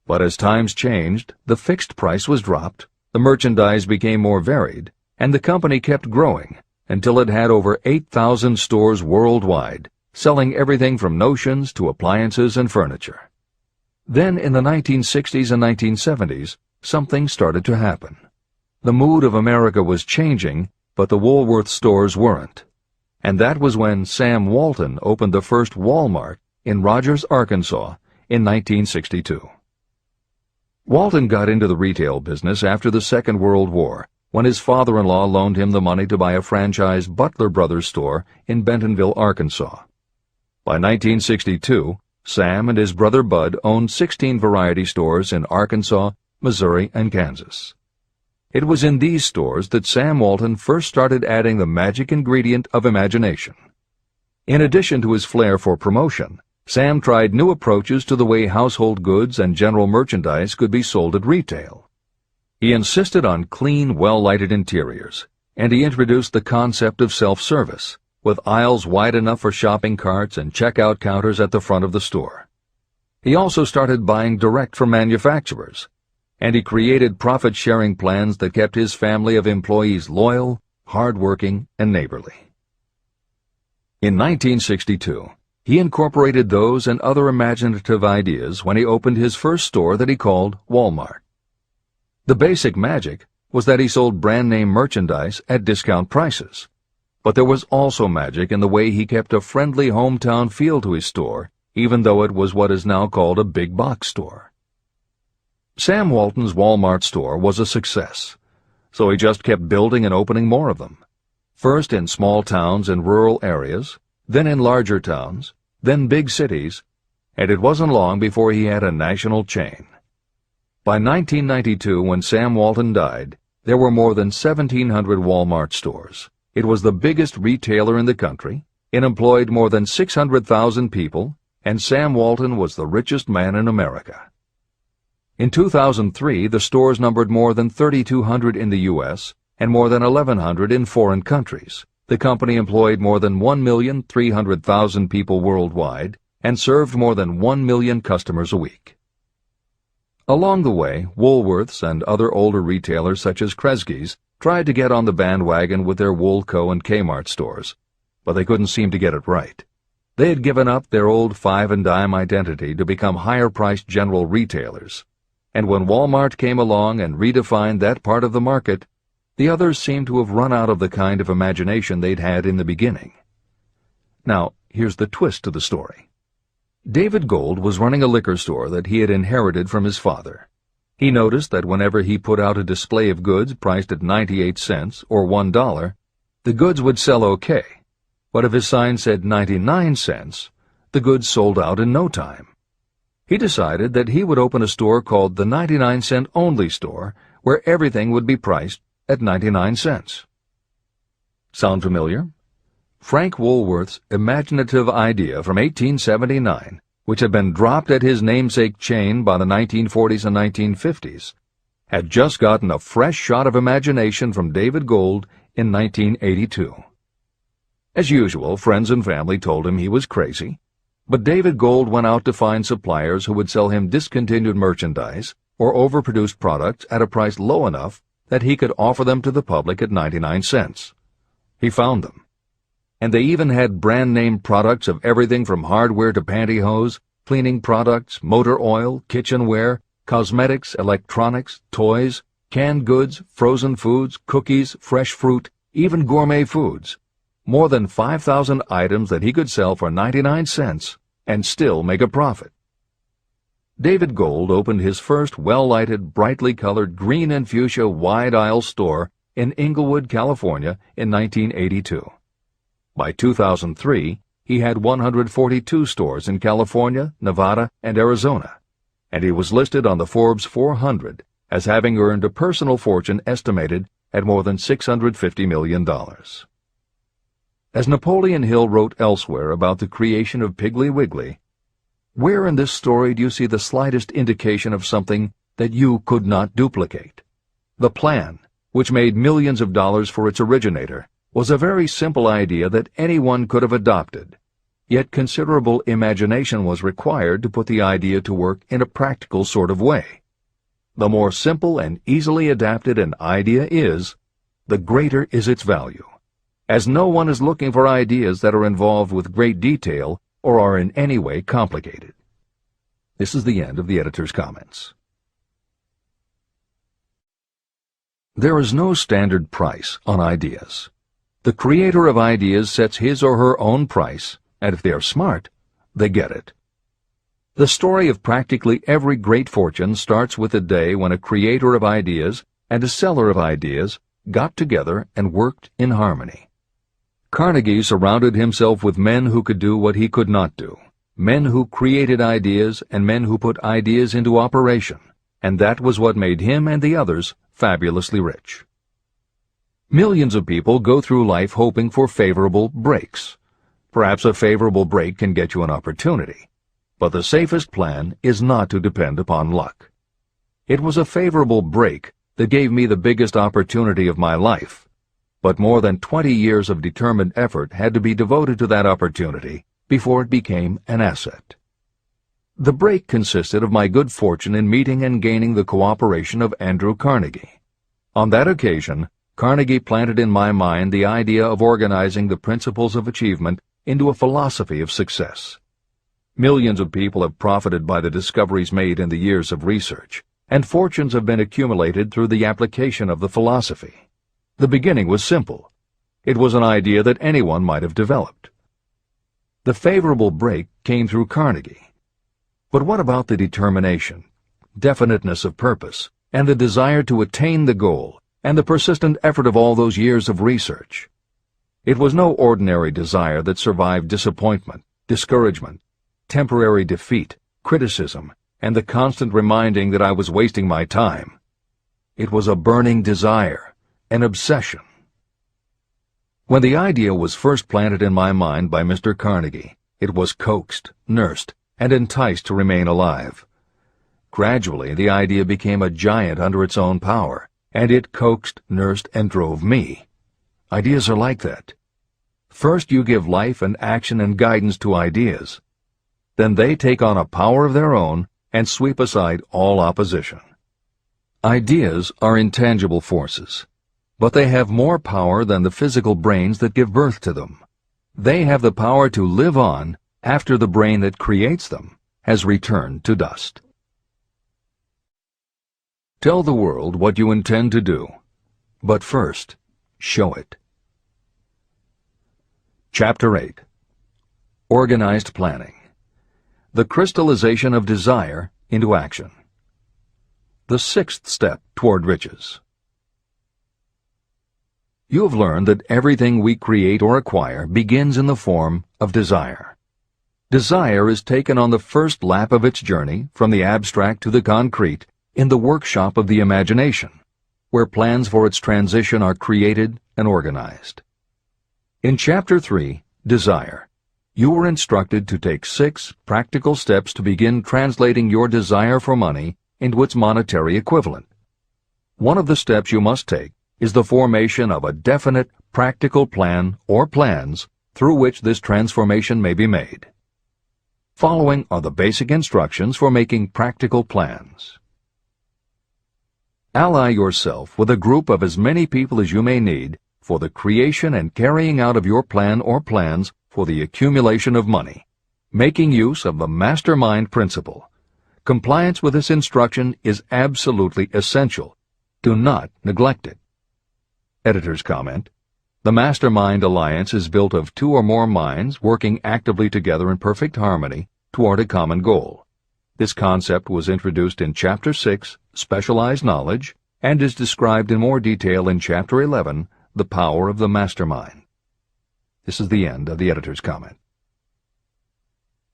But as times changed, the fixed price was dropped, the merchandise became more varied, and the company kept growing until it had over 8,000 stores worldwide, selling everything from notions to appliances and furniture. Then in the 1960s and 1970s, something started to happen. The mood of America was changing, but the Woolworth stores weren't. And that was when Sam Walton opened the first Walmart in Rogers, Arkansas, in 1962. Walton got into the retail business after the Second World War, when his father-in-law loaned him the money to buy a franchise Butler Brothers store in Bentonville, Arkansas. By 1962, Sam and his brother Bud owned 16 variety stores in Arkansas, Missouri, and Kansas. It was in these stores that Sam Walton first started adding the magic ingredient of imagination. In addition to his flair for promotion, Sam tried new approaches to the way household goods and general merchandise could be sold at retail. He insisted on clean, well-lighted interiors, and he introduced the concept of self-service, with aisles wide enough for shopping carts and checkout counters at the front of the store. He also started buying direct from manufacturers, and he created profit-sharing plans that kept his family of employees loyal, hard-working, and neighborly. In 1962, he incorporated those and other imaginative ideas when he opened his first store that he called Walmart. The basic magic was that he sold brand-name merchandise at discount prices, but there was also magic in the way he kept a friendly hometown feel to his store, even though it was what is now called a big box store. Sam Walton's Walmart store was a success, so he just kept building and opening more of them. First in small towns and rural areas, then in larger towns, then big cities, and it wasn't long before he had a national chain. By 1992, when Sam Walton died, there were more than 1,700 Walmart stores. It was the biggest retailer in the country, it employed more than 600,000 people, and Sam Walton was the richest man in America. In 2003, the stores numbered more than 3,200 in the U.S. and more than 1,100 in foreign countries. The company employed more than 1,300,000 people worldwide and served more than 1 million customers a week. Along the way, Woolworths and other older retailers such as Kresge's tried to get on the bandwagon with their Woolco and Kmart stores, but they couldn't seem to get it right. They had given up their old five-and-dime identity to become higher-priced general retailers, and when Walmart came along and redefined that part of the market, the others seemed to have run out of the kind of imagination they'd had in the beginning. Now, here's the twist to the story. David Gold was running a liquor store that he had inherited from his father. He noticed that whenever he put out a display of goods priced at 98 cents or $1, the goods would sell okay, but if his sign said 99 cents, the goods sold out in no time. He decided that he would open a store called the 99-cent only store, where everything would be priced at 99 cents. Sound familiar? Frank Woolworth's imaginative idea from 1879, which had been dropped at his namesake chain by the 1940s and 1950s, had just gotten a fresh shot of imagination from David Gold in 1982. As usual, friends and family told him he was crazy, but David Gold went out to find suppliers who would sell him discontinued merchandise or overproduced products at a price low enough that he could offer them to the public at 99 cents. He found them. And they even had brand-name products of everything from hardware to pantyhose, cleaning products, motor oil, kitchenware, cosmetics, electronics, toys, canned goods, frozen foods, cookies, fresh fruit, even gourmet foods. More than 5,000 items that he could sell for 99 cents and still make a profit. David Gold opened his first well-lighted, brightly colored green and fuchsia wide-aisle store in Inglewood, California in 1982. By 2003, he had 142 stores in California, Nevada, and Arizona, and he was listed on the Forbes 400 as having earned a personal fortune estimated at more than $650 million. As Napoleon Hill wrote elsewhere about the creation of Piggly Wiggly, where in this story do you see the slightest indication of something that you could not duplicate? The plan, which made millions of dollars for its originator, was a very simple idea that anyone could have adopted, yet considerable imagination was required to put the idea to work in a practical sort of way. The more simple and easily adapted an idea is, the greater is its value, as no one is looking for ideas that are involved with great detail or are in any way complicated. This is the end of the editor's comments. There is no standard price on ideas. The creator of ideas sets his or her own price, and if they are smart, they get it. The story of practically every great fortune starts with a day when a creator of ideas and a seller of ideas got together and worked in harmony. Carnegie surrounded himself with men who could do what he could not do, men who created ideas and men who put ideas into operation, and that was what made him and the others fabulously rich. Millions of people go through life hoping for favorable breaks. Perhaps a favorable break can get you an opportunity, but the safest plan is not to depend upon luck. It was a favorable break that gave me the biggest opportunity of my life, but more than 20 years of determined effort had to be devoted to that opportunity before it became an asset. The break consisted of my good fortune in meeting and gaining the cooperation of Andrew Carnegie. On that occasion, Carnegie planted in my mind the idea of organizing the principles of achievement into a philosophy of success. Millions of people have profited by the discoveries made in the years of research, and fortunes have been accumulated through the application of the philosophy. The beginning was simple. It was an idea that anyone might have developed. The favorable break came through Carnegie. But what about the determination, definiteness of purpose, and the desire to attain the goal, and the persistent effort of all those years of research? It was no ordinary desire that survived disappointment, discouragement, temporary defeat, criticism, and the constant reminding that I was wasting my time. It was a burning desire, an obsession. When the idea was first planted in my mind by Mr. Carnegie, it was coaxed, nursed, and enticed to remain alive. Gradually, the idea became a giant under its own power, and it coaxed, nursed, and drove me. Ideas are like that. First you give life and action and guidance to ideas. Then they take on a power of their own and sweep aside all opposition. Ideas are intangible forces. but they have more power than the physical brains that give birth to them. They have the power to live on after the brain that creates them has returned to dust. Tell the world what you intend to do, but first, show it. Chapter 8. Organized Planning. The crystallization of desire into action. The sixth step toward riches. You have learned that everything we create or acquire begins in the form of desire. Desire is taken on the first lap of its journey from the abstract to the concrete in the workshop of the imagination, where plans for its transition are created and organized. In Chapter 3, Desire, you were instructed to take 6 practical steps to begin translating your desire for money into its monetary equivalent. One of the steps you must take is the formation of a definite, practical plan or plans through which this transformation may be made. Following are the basic instructions for making practical plans. Ally yourself with a group of as many people as you may need for the creation and carrying out of your plan or plans for the accumulation of money, making use of the mastermind principle. Compliance with this instruction is absolutely essential. Do not neglect it. Editor's comment: the Mastermind Alliance is built of 2 or more minds working actively together in perfect harmony toward a common goal. This concept was introduced in Chapter 6, Specialized Knowledge, and is described in more detail in Chapter 11, The Power of the Mastermind. This is the end of the editor's comment.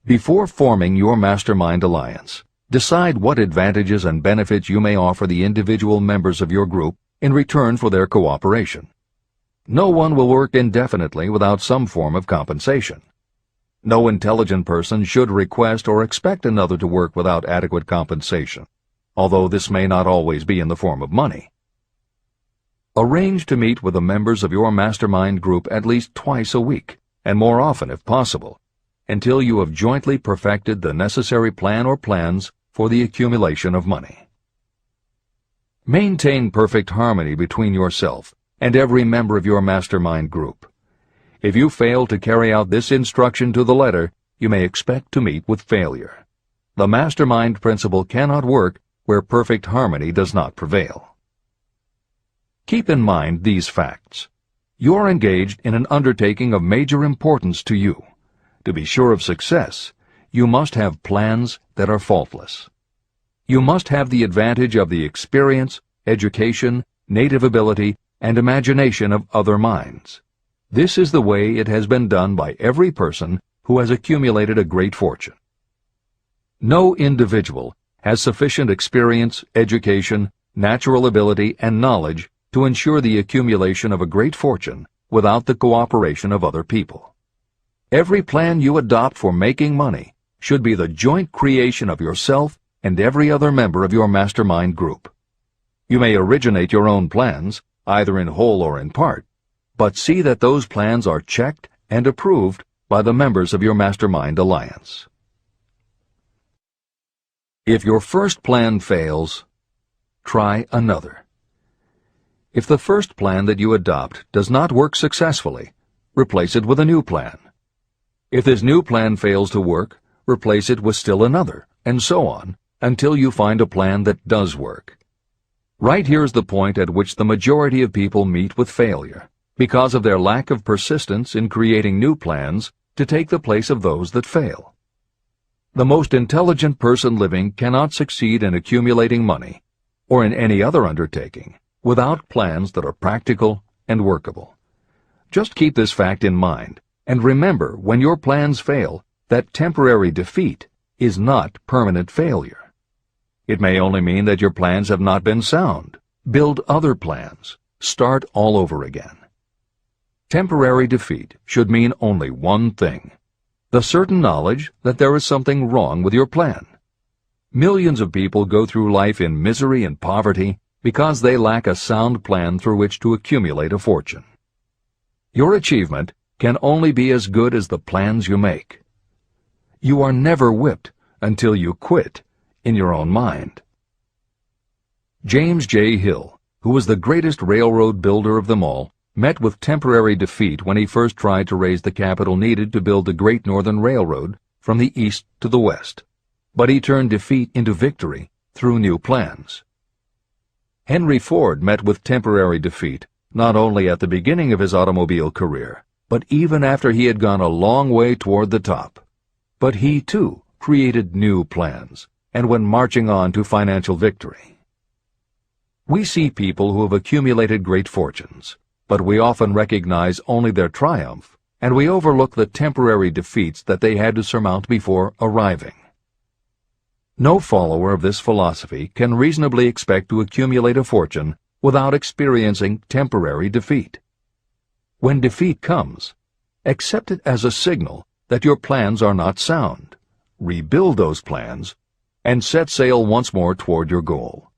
Before forming your Mastermind Alliance, decide what advantages and benefits you may offer the individual members of your group in return for their cooperation. No one will work indefinitely without some form of compensation. No intelligent person should request or expect another to work without adequate compensation, although this may not always be in the form of money. Arrange to meet with the members of your mastermind group at least twice a week, and more often if possible, until you have jointly perfected the necessary plan or plans for the accumulation of money. Maintain perfect harmony between yourself and every member of your mastermind group. If you fail to carry out this instruction to the letter, you may expect to meet with failure. The mastermind principle cannot work where perfect harmony does not prevail. Keep in mind these facts. You are engaged in an undertaking of major importance to you. To be sure of success, you must have plans that are faultless. You must have the advantage of the experience, education, native ability, and imagination of other minds. This is the way it has been done by every person who has accumulated a great fortune. No individual has sufficient experience, education, natural ability, and knowledge to ensure the accumulation of a great fortune without the cooperation of other people. Every plan you adopt for making money should be the joint creation of yourself and every other member of your mastermind group. You may originate your own plans, either in whole or in part, but see that those plans are checked and approved by the members of your mastermind alliance. If your first plan fails, try another. If the first plan that you adopt does not work successfully, replace it with a new plan. If this new plan fails to work, replace it with still another, and so on, until you find a plan that does work. Right here is the point at which the majority of people meet with failure, because of their lack of persistence in creating new plans to take the place of those that fail. The most intelligent person living cannot succeed in accumulating money, or in any other undertaking, without plans that are practical and workable. Just keep this fact in mind, and remember when your plans fail that temporary defeat is not permanent failure. It may only mean that your plans have not been sound. Build other plans. Start all over again. Temporary defeat should mean only one thing: the certain knowledge that there is something wrong with your plan. Millions of people go through life in misery and poverty because they lack a sound plan through which to accumulate a fortune. Your achievement can only be as good as the plans you make. You are never whipped until you quit in your own mind. James J. Hill, who was the greatest railroad builder of them all, met with temporary defeat when he first tried to raise the capital needed to build the Great Northern Railroad from the east to the west. But he turned defeat into victory through new plans. Henry Ford met with temporary defeat not only at the beginning of his automobile career, but even after he had gone a long way toward the top. But he, too, created new plans and went marching on to financial victory. We see people who have accumulated great fortunes, but we often recognize only their triumph, and we overlook the temporary defeats that they had to surmount before arriving. No follower of this philosophy can reasonably expect to accumulate a fortune without experiencing temporary defeat. When defeat comes, accept it as a signal that your plans are not sound. Rebuild those plans and set sail once more toward your goal.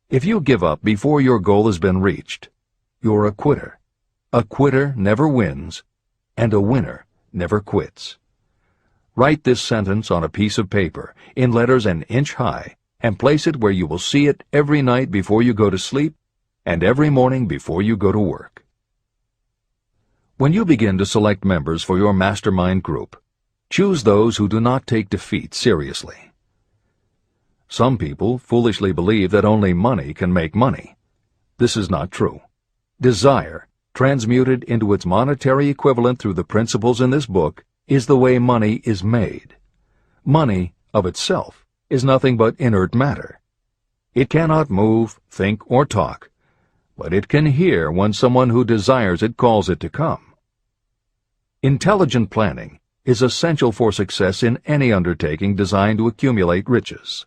If you give up before your goal has been reached, you're a quitter. A quitter never wins, and a winner never quits. Write this sentence on a piece of paper in letters an inch high and place it where you will see it every night before you go to sleep and every morning before you go to work. When you begin to select members for your mastermind group, choose those who do not take defeat seriously. Some people foolishly believe that only money can make money. This is not true. Desire, transmuted into its monetary equivalent through the principles in this book, is the way money is made. Money, of itself, is nothing but inert matter. It cannot move, think, or talk, but it can hear when someone who desires it calls it to come. Intelligent planning is essential for success in any undertaking designed to accumulate riches.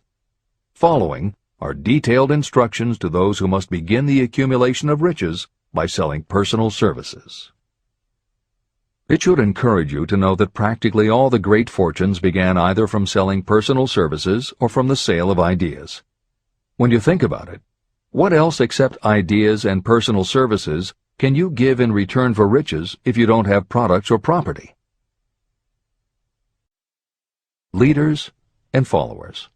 Following are detailed instructions to those who must begin the accumulation of riches by selling personal services. It should encourage you to know that practically all the great fortunes began either from selling personal services or from the sale of ideas. When you think about it, what else except ideas and personal services can you give in return for riches if you don't have products or property? Leaders and followers.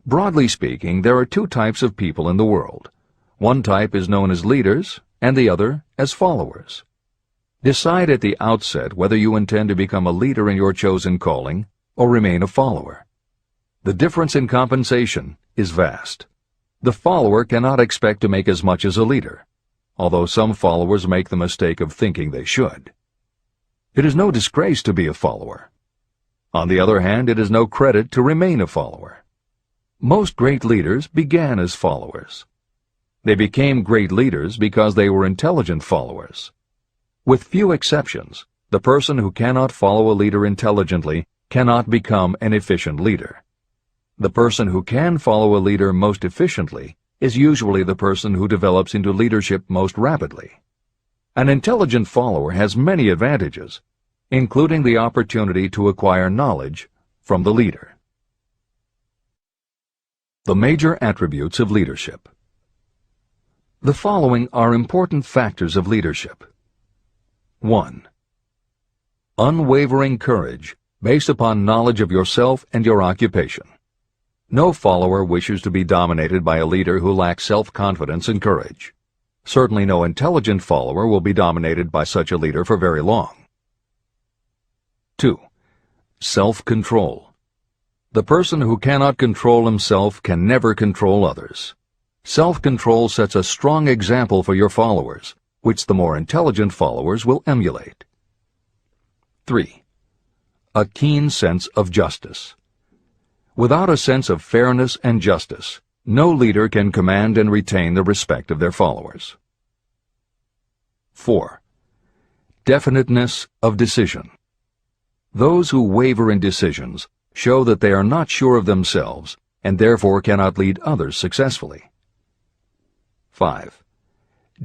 Broadly speaking, there are two types of people in the world. One type is known as leaders and the other as followers. Decide at the outset whether you intend to become a leader in your chosen calling or remain a follower. The difference in compensation is vast. The follower cannot expect to make as much as a leader, although some followers make the mistake of thinking they should. It is no disgrace to be a follower. On the other hand, it is no credit to remain a follower. Most great leaders began as followers. They became great leaders because they were intelligent followers. With few exceptions, the person who cannot follow a leader intelligently cannot become an efficient leader. The person who can follow a leader most efficiently is usually the person who develops into leadership most rapidly. An intelligent follower has many advantages, including the opportunity to acquire knowledge from the leader. The major attributes of leadership. The following are important factors of leadership. 1. Unwavering courage based upon knowledge of yourself and your occupation. No follower wishes to be dominated by a leader who lacks self-confidence and courage. Certainly no intelligent follower will be dominated by such a leader for very long. 2. Self-control. The person who cannot control himself can never control others. Self-control sets a strong example for your followers, which the more intelligent followers will emulate. 3. A keen sense of justice. Without a sense of fairness and justice, no leader can command and retain the respect of their followers. 4. Definiteness of decision. Those who waver in decisions show that they are not sure of themselves and therefore cannot lead others successfully. 5.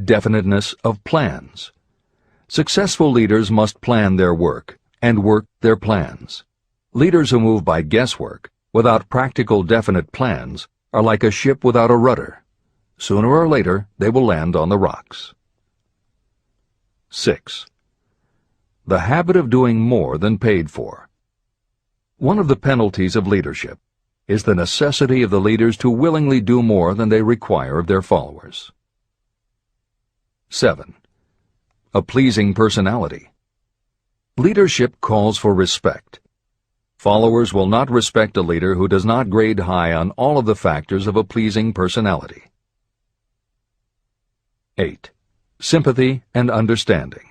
Definiteness of plans. Successful leaders must plan their work and work their plans. Leaders who move by guesswork, without practical definite plans, are like a ship without a rudder. Sooner or later, they will land on the rocks. 6. The habit of doing more than paid for. One of the penalties of leadership is the necessity of the leaders to willingly do more than they require of their followers. 7. A pleasing personality. Leadership calls for respect. Followers will not respect a leader who does not grade high on all of the factors of a pleasing personality. 8. Sympathy and understanding.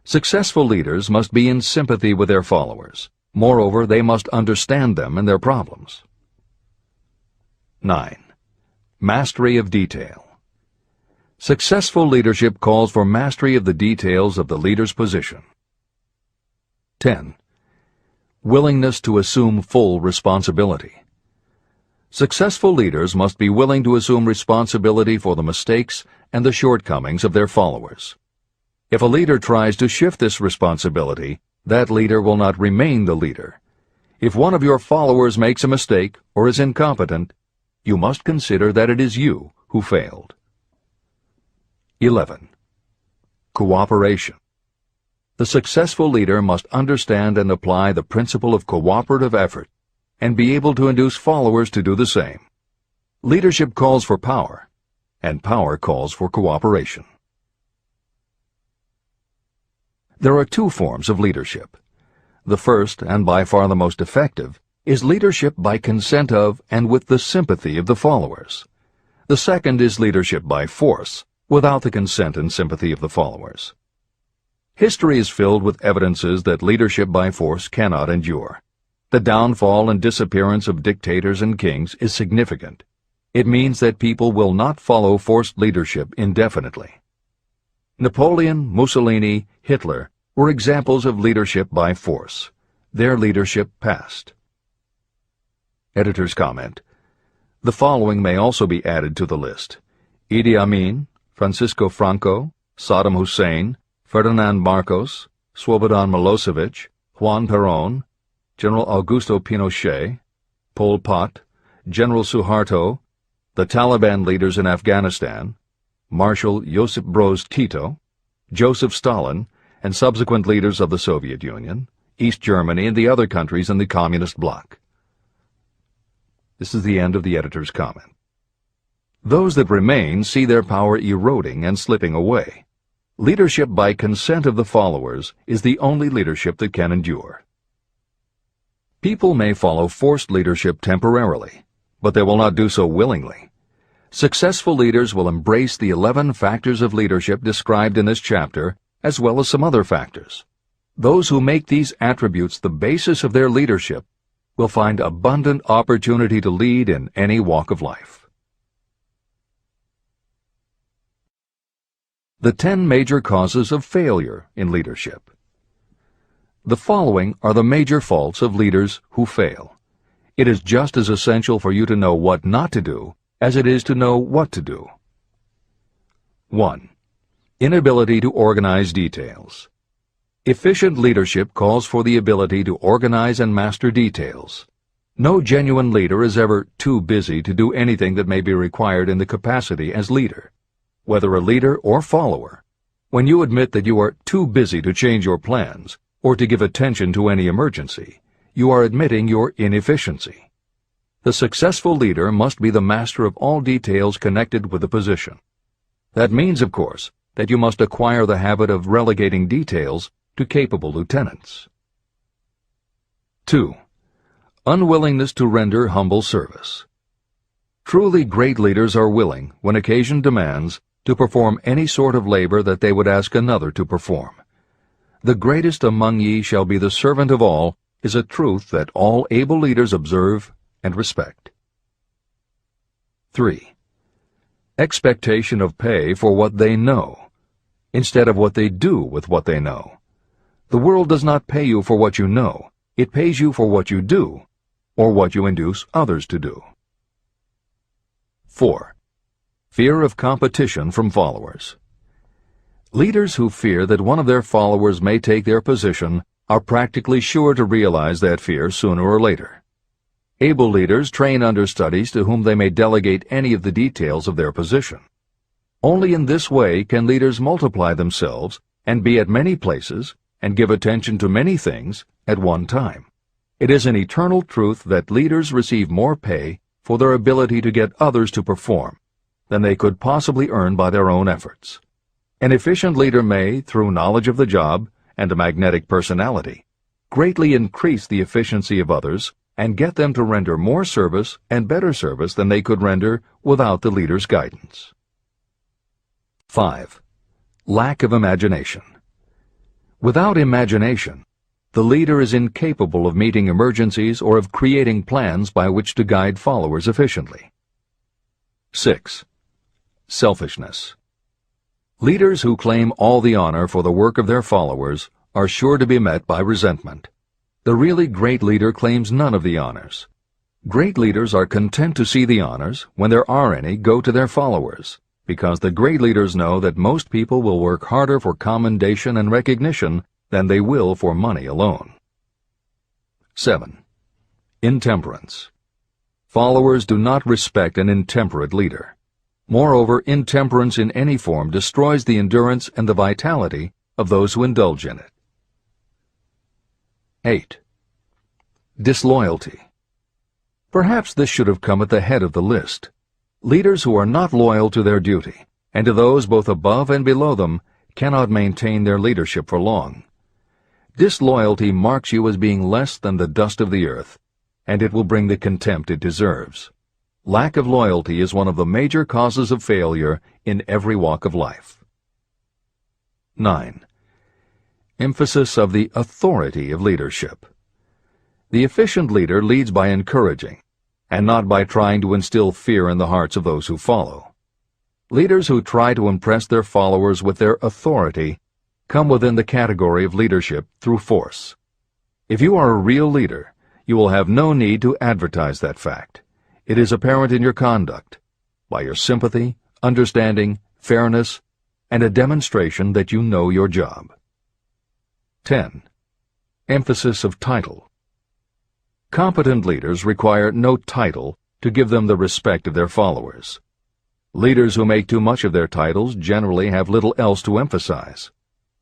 Successful leaders must be in sympathy with their followers. Moreover, they must understand them and their problems. 9. Mastery of detail. Successful leadership calls for mastery of the details of the leader's position. 10. Willingness to assume full responsibility. Successful leaders must be willing to assume responsibility for the mistakes and the shortcomings of their followers. If a leader tries to shift this responsibility, that leader will not remain the leader. If one of your followers makes a mistake or is incompetent, you must consider that it is you who failed. 11. Cooperation. The successful leader must understand and apply the principle of cooperative effort and be able to induce followers to do the same. Leadership calls for power, and power calls for cooperation. There are two forms of leadership. The first, and by far the most effective, is leadership by consent of and with the sympathy of the followers. The second is leadership by force, without the consent and sympathy of the followers. History is filled with evidences that leadership by force cannot endure. The downfall and disappearance of dictators and kings is significant. It means that people will not follow forced leadership indefinitely. Napoleon, Mussolini, Hitler were examples of leadership by force. Their leadership passed. Editor's comment. The following may also be added to the list: Idi Amin, Francisco Franco, Saddam Hussein, Ferdinand Marcos, Slobodan Milosevic, Juan Perón, General Augusto Pinochet, Pol Pot, General Suharto, the Taliban leaders in Afghanistan, Marshal Josip Broz Tito, Joseph Stalin, and subsequent leaders of the Soviet Union, East Germany, and the other countries in the Communist bloc. This is the end of the editor's comment. Those that remain see their power eroding and slipping away. Leadership by consent of the followers is the only leadership that can endure. People may follow forced leadership temporarily, but they will not do so willingly. Successful leaders will embrace the 11 factors of leadership described in this chapter, as well as some other factors. Those who make these attributes the basis of their leadership will find abundant opportunity to lead in any walk of life. The 10 major causes of failure in leadership. The following are the major faults of leaders who fail. It is just as essential for you to know what not to do as it is to know what to do. 1. Inability to organize details. Efficient leadership calls for the ability to organize and master details. No genuine leader is ever too busy to do anything that may be required in the capacity as leader. Whether a leader or follower, when you admit that you are too busy to change your plans or to give attention to any emergency, you are admitting your inefficiency. The successful leader must be the master of all details connected with the position. That means, of course, that you must acquire the habit of relegating details to capable lieutenants. 2. Unwillingness to render humble service. Truly great leaders are willing, when occasion demands, to perform any sort of labor that they would ask another to perform. The greatest among ye shall be the servant of all is a truth that all able leaders observe and respect. 3. Expectation of pay for what they know, instead of what they do with what they know. The world does not pay you for what you know, it pays you for what you do, or what you induce others to do. 4. Fear of competition from followers. Leaders who fear that one of their followers may take their position are practically sure to realize that fear sooner or later. Able leaders train understudies to whom they may delegate any of the details of their position. Only in this way can leaders multiply themselves and be at many places and give attention to many things at one time. It is an eternal truth that leaders receive more pay for their ability to get others to perform than they could possibly earn by their own efforts. An efficient leader may, through knowledge of the job and a magnetic personality, greatly increase the efficiency of others and get them to render more service and better service than they could render without the leader's guidance. 5. Lack of imagination. Without imagination, the leader is incapable of meeting emergencies or of creating plans by which to guide followers efficiently. 6. Selfishness. Leaders who claim all the honor for the work of their followers are sure to be met by resentment. The really great leader claims none of the honors. Great leaders are content to see the honors, when there are any, go to their followers, because the great leaders know that most people will work harder for commendation and recognition than they will for money alone. 7. Intemperance. Followers do not respect an intemperate leader. Moreover, intemperance in any form destroys the endurance and the vitality of those who indulge in it. 8. Disloyalty. Perhaps this should have come at the head of the list. Leaders who are not loyal to their duty, and to those both above and below them, cannot maintain their leadership for long. Disloyalty marks you as being less than the dust of the earth, and it will bring the contempt it deserves. Lack of loyalty is one of the major causes of failure in every walk of life. 9. Emphasis of the authority of leadership. The efficient leader leads by encouraging, and not by trying to instill fear in the hearts of those who follow. Leaders who try to impress their followers with their authority come within the category of leadership through force. If you are a real leader, you will have no need to advertise that fact. It is apparent in your conduct, by your sympathy, understanding, fairness, and a demonstration that you know your job. 10. Emphasis of title. Competent leaders require no title to give them the respect of their followers. Leaders who make too much of their titles generally have little else to emphasize.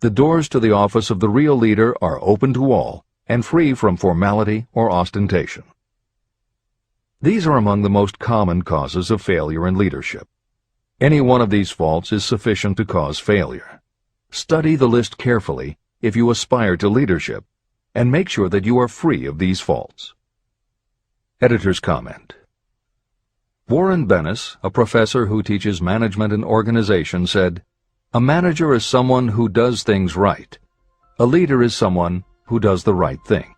The doors to the office of the real leader are open to all and free from formality or ostentation. These are among the most common causes of failure in leadership. Any one of these faults is sufficient to cause failure. Study the list carefully if you aspire to leadership, and make sure that you are free of these faults. Editor's comment. Warren Bennis, a professor who teaches management and organization, said, "A manager is someone who does things right. A leader is someone who does the right thing."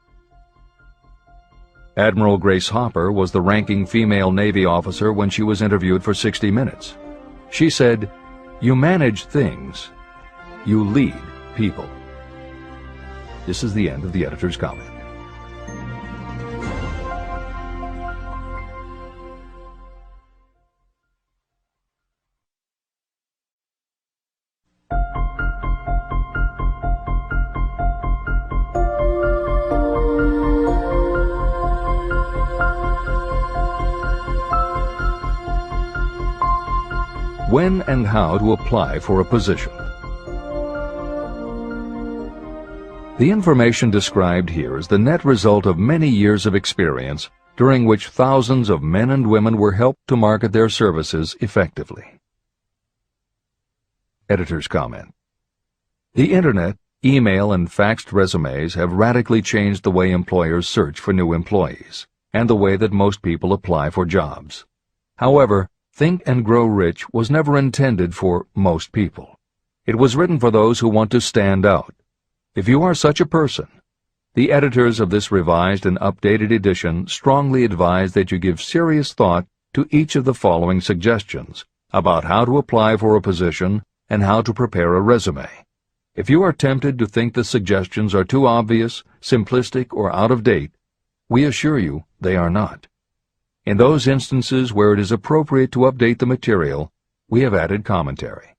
Admiral Grace Hopper was the ranking female Navy officer when she was interviewed for 60 Minutes. She said, "You manage things. You lead people." This is the end of the editor's comment. When and how to apply for a position. The information described here is the net result of many years of experience, during which thousands of men and women were helped to market their services effectively. Editor's comment. The Internet, email, and faxed resumes have radically changed the way employers search for new employees, and the way that most people apply for jobs. However, Think and Grow Rich was never intended for most people. It was written for those who want to stand out. If you are such a person, the editors of this revised and updated edition strongly advise that you give serious thought to each of the following suggestions about how to apply for a position and how to prepare a resume. If you are tempted to think the suggestions are too obvious, simplistic, or out of date, we assure you they are not. In those instances where it is appropriate to update the material, we have added commentary.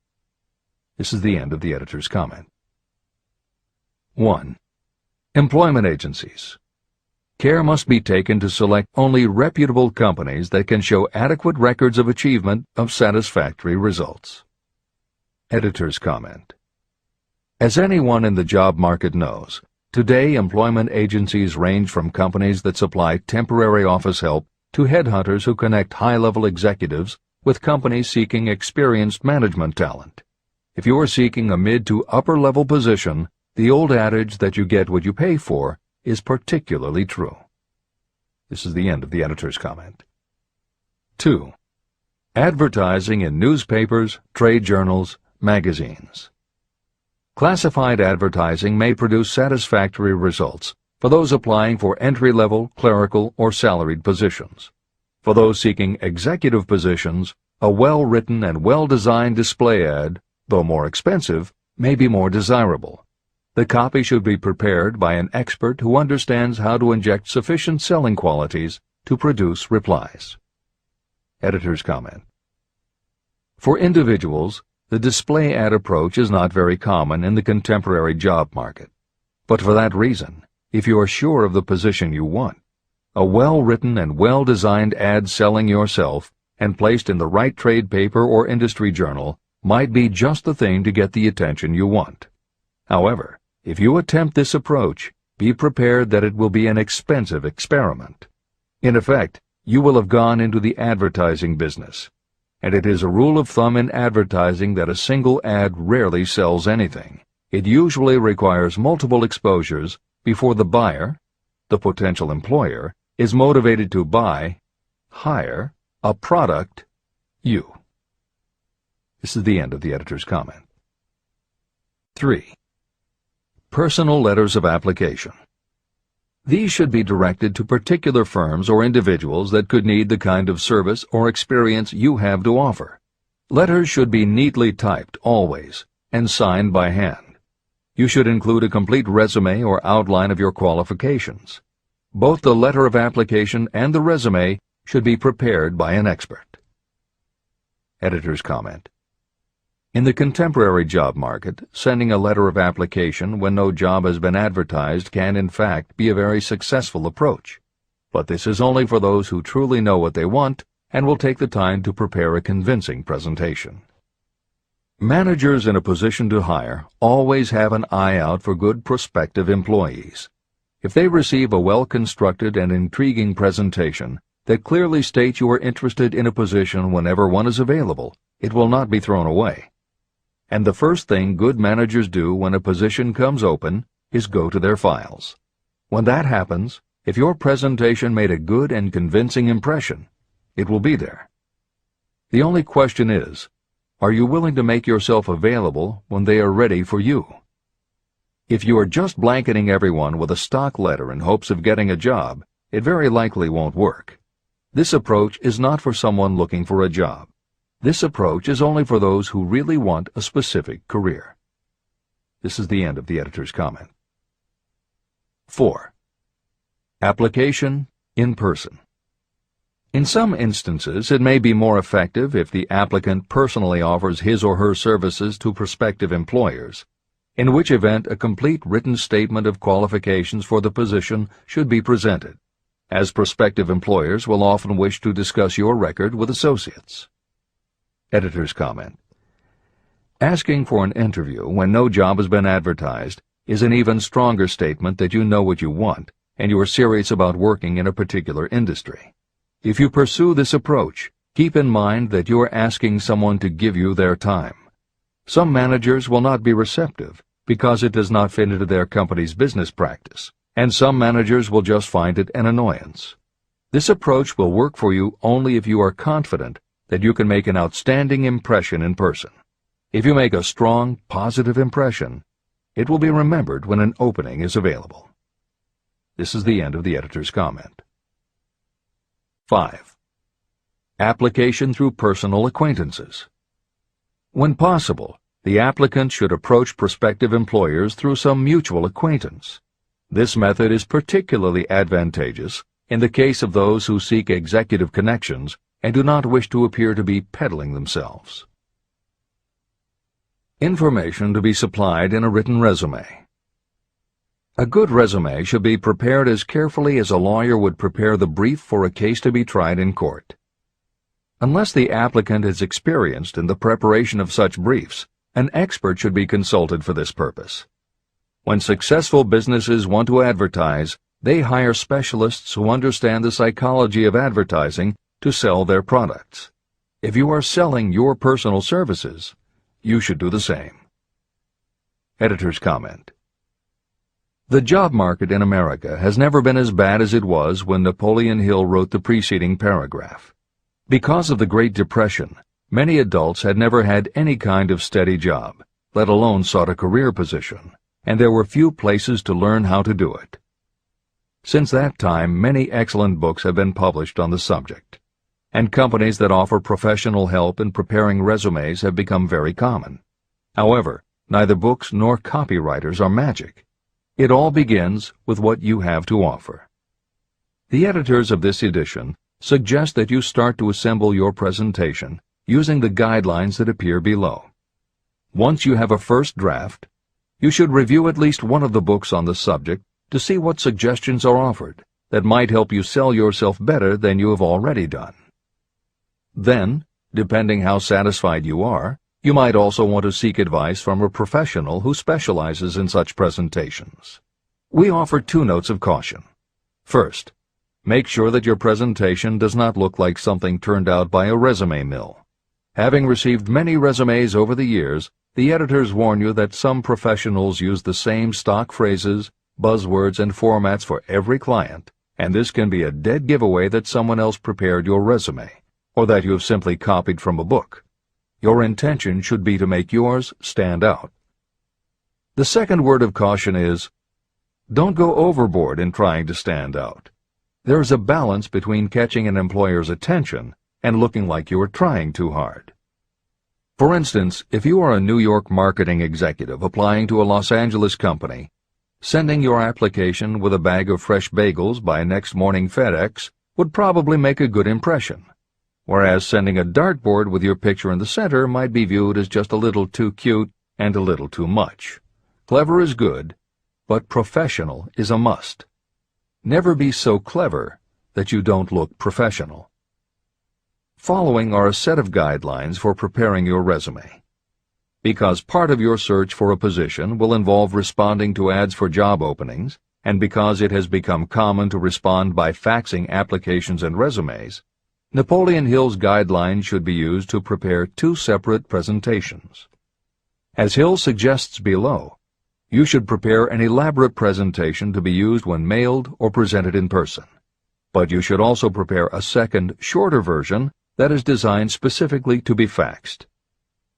This is the end of the editor's comment. 1. Employment agencies. Care must be taken to select only reputable companies that can show adequate records of achievement of satisfactory results. Editor's comment. As anyone in the job market knows, Today, employment agencies range from companies that supply temporary office help to headhunters who connect high-level executives with companies seeking experienced management talent. If you are seeking a mid to upper-level position, the old adage that you get what you pay for is particularly true. This is the end of the editor's comment. 2. Advertising in newspapers, trade journals, magazines. Classified advertising may produce satisfactory results for those applying for entry-level, clerical, or salaried positions. For those seeking executive positions, a well-written and well-designed display ad, though more expensive, may be more desirable. The copy should be prepared by an expert who understands how to inject sufficient selling qualities to produce replies. Editor's comment. For individuals, the display ad approach is not very common in the contemporary job market. But for that reason, if you are sure of the position you want, a well-written and well-designed ad selling yourself and placed in the right trade paper or industry journal might be just the thing to get the attention you want. However, if you attempt this approach, be prepared that it will be an expensive experiment. In effect, you will have gone into the advertising business, and it is a rule of thumb in advertising that a single ad rarely sells anything. It usually requires multiple exposures before the buyer, the potential employer, is motivated to hire, a product, you. This is the end of the editor's comment. 3. Personal letters of application. These should be directed to particular firms or individuals that could need the kind of service or experience you have to offer. Letters should be neatly typed always and signed by hand. You should include a complete resume or outline of your qualifications. Both the letter of application and the resume should be prepared by an expert. Editor's comment. In the contemporary job market, sending a letter of application when no job has been advertised can in fact be a very successful approach. But this is only for those who truly know what they want and will take the time to prepare a convincing presentation. Managers in a position to hire always have an eye out for good prospective employees. If they receive a well-constructed and intriguing presentation that clearly states you are interested in a position whenever one is available, it will not be thrown away. And the first thing good managers do when a position comes open is go to their files. When that happens, if your presentation made a good and convincing impression, it will be there. The only question is, are you willing to make yourself available when they are ready for you? If you are just blanketing everyone with a stock letter in hopes of getting a job, it very likely won't work. This approach is not for someone looking for a job. This approach is only for those who really want a specific career. This is the end of the editor's comment. 4. Application in person. In some instances, it may be more effective if the applicant personally offers his or her services to prospective employers, in which event a complete written statement of qualifications for the position should be presented, as prospective employers will often wish to discuss your record with associates. Editor's comment. Asking for an interview when no job has been advertised is an even stronger statement that you know what you want and you are serious about working in a particular industry. If you pursue this approach, keep in mind that you are asking someone to give you their time. Some managers will not be receptive because it does not fit into their company's business practice, and some managers will just find it an annoyance. This approach will work for you only if you are confident that you can make an outstanding impression in person. If you make a strong, positive impression, it will be remembered when an opening is available. This is the end of the editor's comment. 5. Application through personal acquaintances. When possible, the applicant should approach prospective employers through some mutual acquaintance. This method is particularly advantageous in the case of those who seek executive connections and do not wish to appear to be peddling themselves. Information to be supplied in a written resume. A good resume should be prepared as carefully as a lawyer would prepare the brief for a case to be tried in court. Unless the applicant is experienced in the preparation of such briefs, an expert should be consulted for this purpose. When successful businesses want to advertise, they hire specialists who understand the psychology of advertising to sell their products. If you are selling your personal services, you should do the same. Editor's comment. The job market in America has never been as bad as it was when Napoleon Hill wrote the preceding paragraph. Because of the Great Depression, many adults had never had any kind of steady job, let alone sought a career position, and there were few places to learn how to do it. Since that time, many excellent books have been published on the subject, and companies that offer professional help in preparing resumes have become very common. However, neither books nor copywriters are magic. It all begins with what you have to offer. The editors of this edition suggest that you start to assemble your presentation using the guidelines that appear below. Once you have a first draft, you should review at least one of the books on the subject to see what suggestions are offered that might help you sell yourself better than you have already done. Then, depending how satisfied you are, you might also want to seek advice from a professional who specializes in such presentations. We offer 2 notes of caution. First, make sure that your presentation does not look like something turned out by a resume mill. Having received many resumes over the years, the editors warn you that some professionals use the same stock phrases, buzzwords, and formats for every client, and this can be a dead giveaway that someone else prepared your resume, or that you have simply copied from a book. Your intention should be to make yours stand out. The second word of caution is, don't go overboard in trying to stand out. There is a balance between catching an employer's attention and looking like you are trying too hard. For instance, if you are a New York marketing executive applying to a Los Angeles company, sending your application with a bag of fresh bagels by next morning FedEx would probably make a good impression, whereas sending a dartboard with your picture in the center might be viewed as just a little too cute and a little too much. Clever is good, but professional is a must. Never be so clever that you don't look professional. Following are a set of guidelines for preparing your resume. Because part of your search for a position will involve responding to ads for job openings, and because it has become common to respond by faxing applications and resumes, Napoleon Hill's guidelines should be used to prepare 2 separate presentations. As Hill suggests below, you should prepare an elaborate presentation to be used when mailed or presented in person. But you should also prepare a second, shorter version that is designed specifically to be faxed.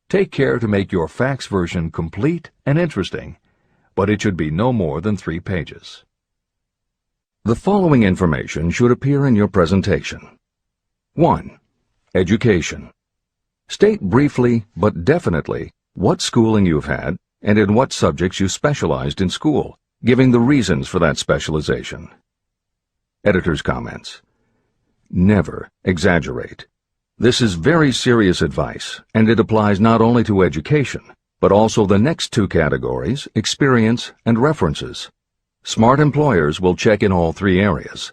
Take care to make your fax version complete and interesting, but it should be no more than 3 pages. The following information should appear in your presentation. 1. Education. State briefly but definitely what schooling you've had and in what subjects you specialized in school, giving the reasons for that specialization. Editor's comments. Never exaggerate. This is very serious advice, and it applies not only to education, but also the next 2 categories, experience and references. Smart employers will check in all 3 areas.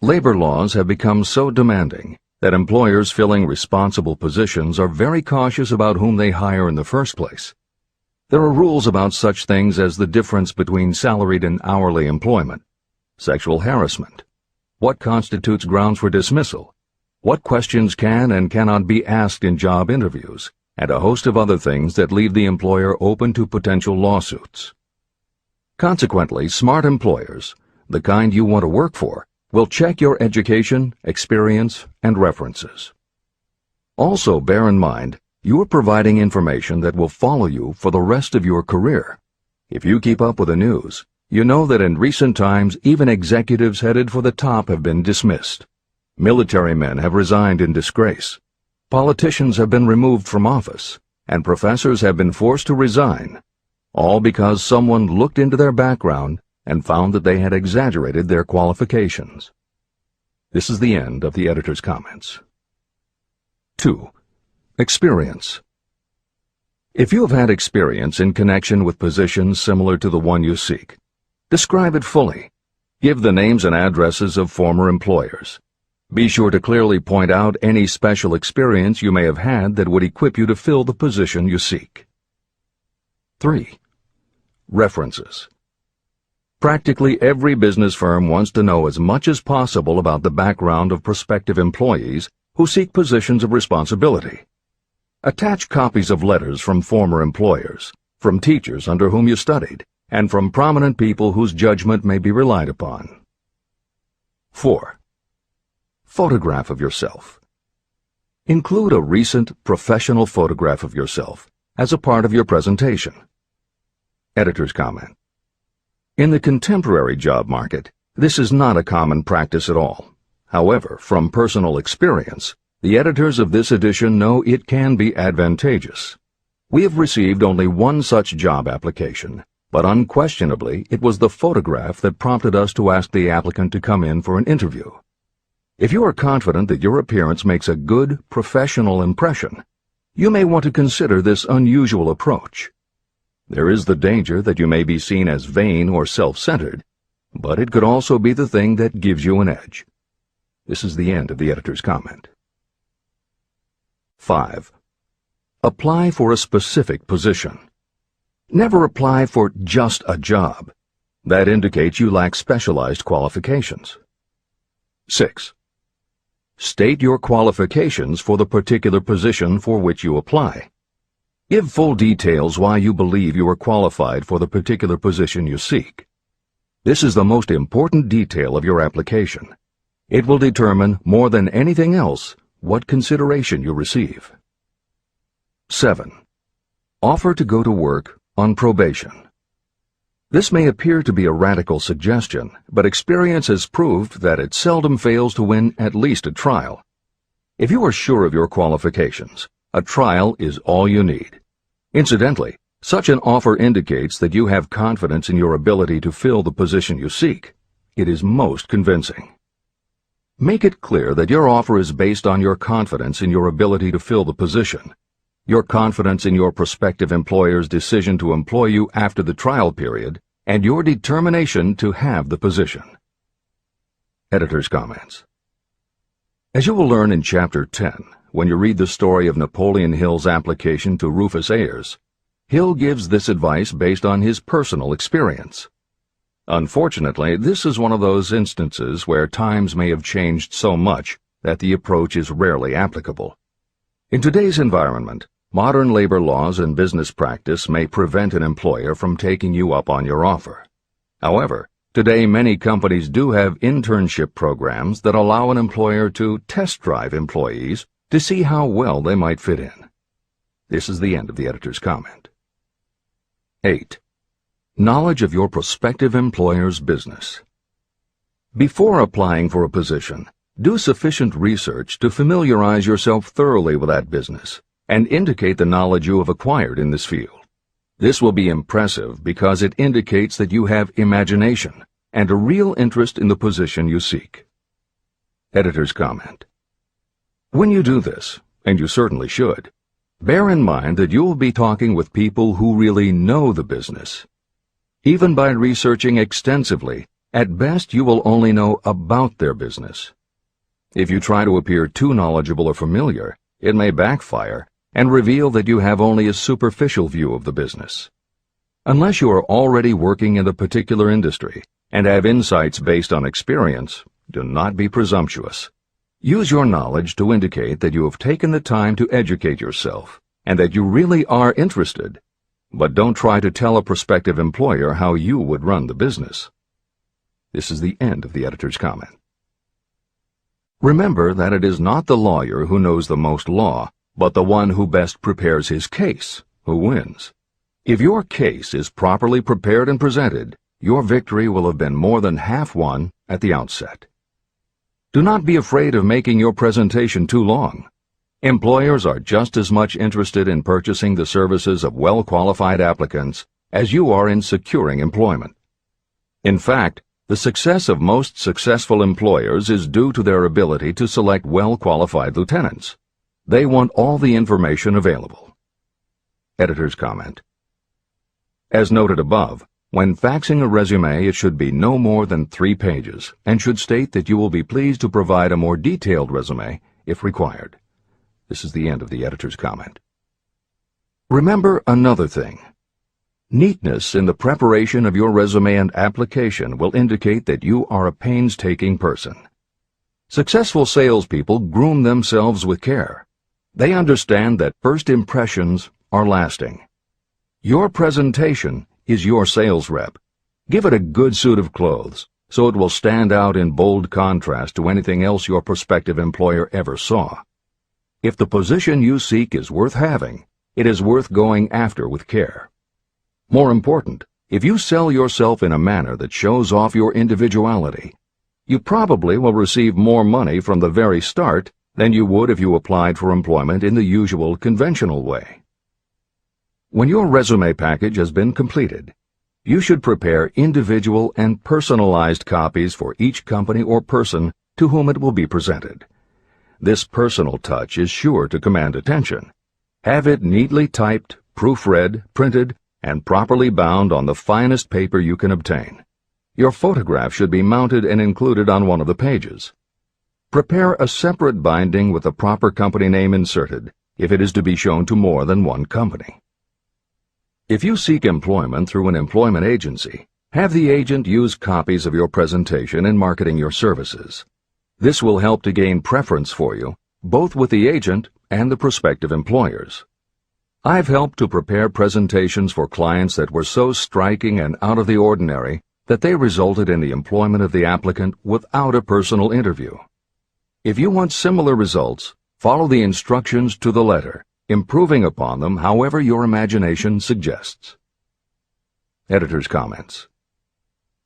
Labor laws have become so demanding that employers filling responsible positions are very cautious about whom they hire in the first place. There are rules about such things as the difference between salaried and hourly employment, sexual harassment, what constitutes grounds for dismissal, what questions can and cannot be asked in job interviews, and a host of other things that leave the employer open to potential lawsuits. Consequently, smart employers, the kind you want to work for, will check your education, experience, and references. Also, bear in mind, you are providing information that will follow you for the rest of your career. If you keep up with the news, you know that in recent times even executives headed for the top have been dismissed. Military men have resigned in disgrace. Politicians have been removed from office, and professors have been forced to resign, all because someone looked into their background and found that they had exaggerated their qualifications. This is the end of the editor's comments. 2. Experience. If you have had experience in connection with positions similar to the one you seek, describe it fully. Give the names and addresses of former employers. Be sure to clearly point out any special experience you may have had that would equip you to fill the position you seek. 3. References. Practically every business firm wants to know as much as possible about the background of prospective employees who seek positions of responsibility. Attach copies of letters from former employers, from teachers under whom you studied, and from prominent people whose judgment may be relied upon. 4. Photograph of yourself. Include a recent professional photograph of yourself as a part of your presentation. Editor's comment. In the contemporary job market, this is not a common practice at all. However, from personal experience, the editors of this edition know it can be advantageous. We have received only one such job application, but unquestionably it was the photograph that prompted us to ask the applicant to come in for an interview. If you are confident that your appearance makes a good, professional impression, you may want to consider this unusual approach. There is the danger that you may be seen as vain or self-centered, but it could also be the thing that gives you an edge. This is the end of the editor's comment. 5. Apply for a specific position. Never apply for just a job. That indicates you lack specialized qualifications. 6. State your qualifications for the particular position for which you apply. Give full details why you believe you are qualified for the particular position you seek. This is the most important detail of your application. It will determine, more than anything else, what consideration you receive. 7. Offer to go to work on probation. This may appear to be a radical suggestion, but experience has proved that it seldom fails to win at least a trial. If you are sure of your qualifications, a trial is all you need. Incidentally, such an offer indicates that you have confidence in your ability to fill the position you seek. It is most convincing. Make it clear that your offer is based on your confidence in your ability to fill the position, your confidence in your prospective employer's decision to employ you after the trial period, and your determination to have the position. Editor's comments. As you will learn in Chapter 10, when you read the story of Napoleon Hill's application to Rufus Ayers, Hill gives this advice based on his personal experience. Unfortunately, this is one of those instances where times may have changed so much that the approach is rarely applicable. In today's environment, modern labor laws and business practice may prevent an employer from taking you up on your offer. However, today many companies do have internship programs that allow an employer to test drive employees to see how well they might fit in. This is the end of the editor's comment. 8. Knowledge of your prospective employer's business. Before applying for a position, do sufficient research to familiarize yourself thoroughly with that business and indicate the knowledge you have acquired in this field. This will be impressive because it indicates that you have imagination and a real interest in the position you seek. Editor's comment. When you do this, and you certainly should, bear in mind that you will be talking with people who really know the business. Even by researching extensively, at best you will only know about their business. If you try to appear too knowledgeable or familiar, it may backfire and reveal that you have only a superficial view of the business. Unless you are already working in the particular industry and have insights based on experience, do not be presumptuous. Use your knowledge to indicate that you have taken the time to educate yourself and that you really are interested, but don't try to tell a prospective employer how you would run the business. This is the end of the editor's comment. Remember that it is not the lawyer who knows the most law, but the one who best prepares his case who wins. If your case is properly prepared and presented, your victory will have been more than half won at the outset. Do not be afraid of making your presentation too long. Employers are just as much interested in purchasing the services of well-qualified applicants as you are in securing employment. In fact, the success of most successful employers is due to their ability to select well-qualified lieutenants. They want all the information available. Editor's comment. As noted above, when faxing a resume, it should be no more than 3 pages and should state that you will be pleased to provide a more detailed resume if required. This is the end of the editor's comment. Remember another thing. Neatness in the preparation of your resume and application will indicate that you are a painstaking person. Successful salespeople groom themselves with care. They understand that first impressions are lasting. Your presentation is your sales rep. Give it a good suit of clothes, so it will stand out in bold contrast to anything else your prospective employer ever saw. If the position you seek is worth having, it is worth going after with care. More important, if you sell yourself in a manner that shows off your individuality, you probably will receive more money from the very start than you would if you applied for employment in the usual conventional way. When your resume package has been completed, you should prepare individual and personalized copies for each company or person to whom it will be presented. This personal touch is sure to command attention. Have it neatly typed, proofread, printed, and properly bound on the finest paper you can obtain. Your photograph should be mounted and included on one of the pages. Prepare a separate binding with the proper company name inserted if it is to be shown to more than one company. If you seek employment through an employment agency, have the agent use copies of your presentation in marketing your services. This will help to gain preference for you, both with the agent and the prospective employers. I've helped to prepare presentations for clients that were so striking and out of the ordinary that they resulted in the employment of the applicant without a personal interview. If you want similar results, follow the instructions to the letter, improving upon them however your imagination suggests. Editor's comments.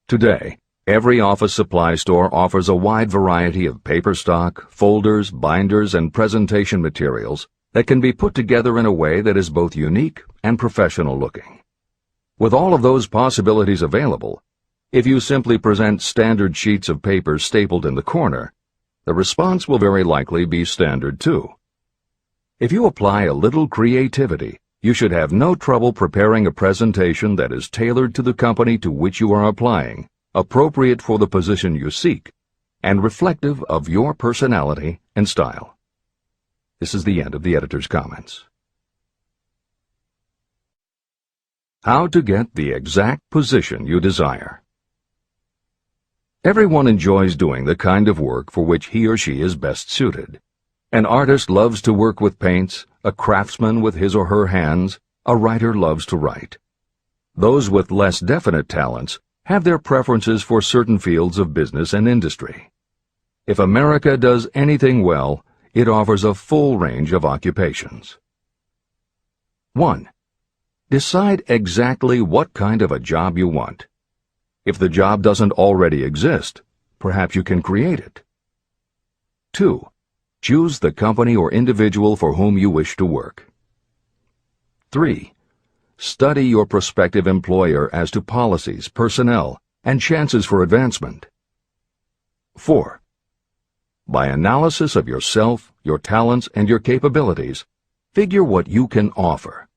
Today, every office supply store offers a wide variety of paper stock, folders, binders, and presentation materials that can be put together in a way that is both unique and professional looking. With all of those possibilities available, if you simply present standard sheets of paper stapled in the corner, the response will very likely be standard too. If you apply a little creativity, you should have no trouble preparing a presentation that is tailored to the company to which you are applying, appropriate for the position you seek, and reflective of your personality and style. This is the end of the editor's comments. How to get the exact position you desire. Everyone enjoys doing the kind of work for which he or she is best suited. An artist loves to work with paints, a craftsman with his or her hands, a writer loves to write. Those with less definite talents have their preferences for certain fields of business and industry. If America does anything well, it offers a full range of occupations. 1. Decide exactly what kind of a job you want. If the job doesn't already exist, perhaps you can create it. 2. Choose the company or individual for whom you wish to work. 3. Study your prospective employer as to policies, personnel, and chances for advancement. 4. By analysis of yourself, your talents, and your capabilities, figure what you can offer.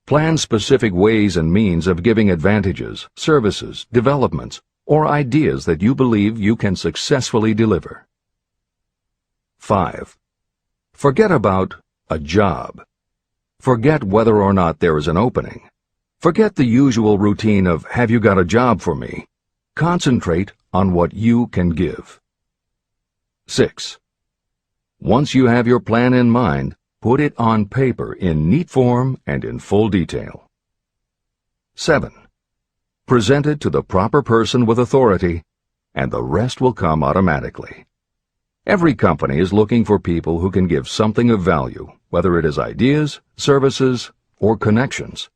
Plan specific ways and means of giving advantages, services, developments, or ideas that you believe you can successfully deliver. 5. Forget about a job. Forget whether or not there is an opening. Forget the usual routine of, "Have you got a job for me?" Concentrate on what you can give. 6. Once you have your plan in mind, put it on paper in neat form and in full detail. 7. Present it to the proper person with authority, and the rest will come automatically. Every company is looking for people who can give something of value, whether it is ideas, services, or connections.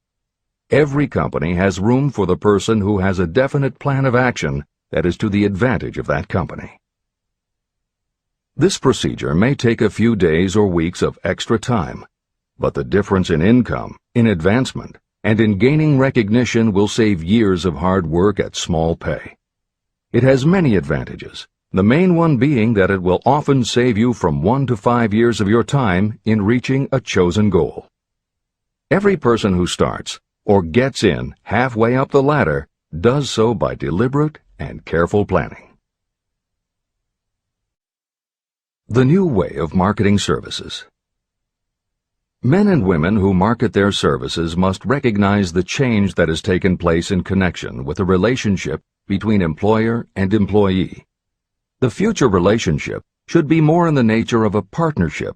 Every company has room for the person who has a definite plan of action that is to the advantage of that company. This procedure may take a few days or weeks of extra time, but the difference in income, in advancement, and in gaining recognition will save years of hard work at small pay. It has many advantages, the main one being that it will often save you from 1 to 5 years of your time in reaching a chosen goal. Every person who starts, or gets in halfway up the ladder, does so by deliberate and careful planning. The new way of marketing services. Men and women who market their services must recognize the change that has taken place in connection with the relationship between employer and employee. The future relationship should be more in the nature of a partnership,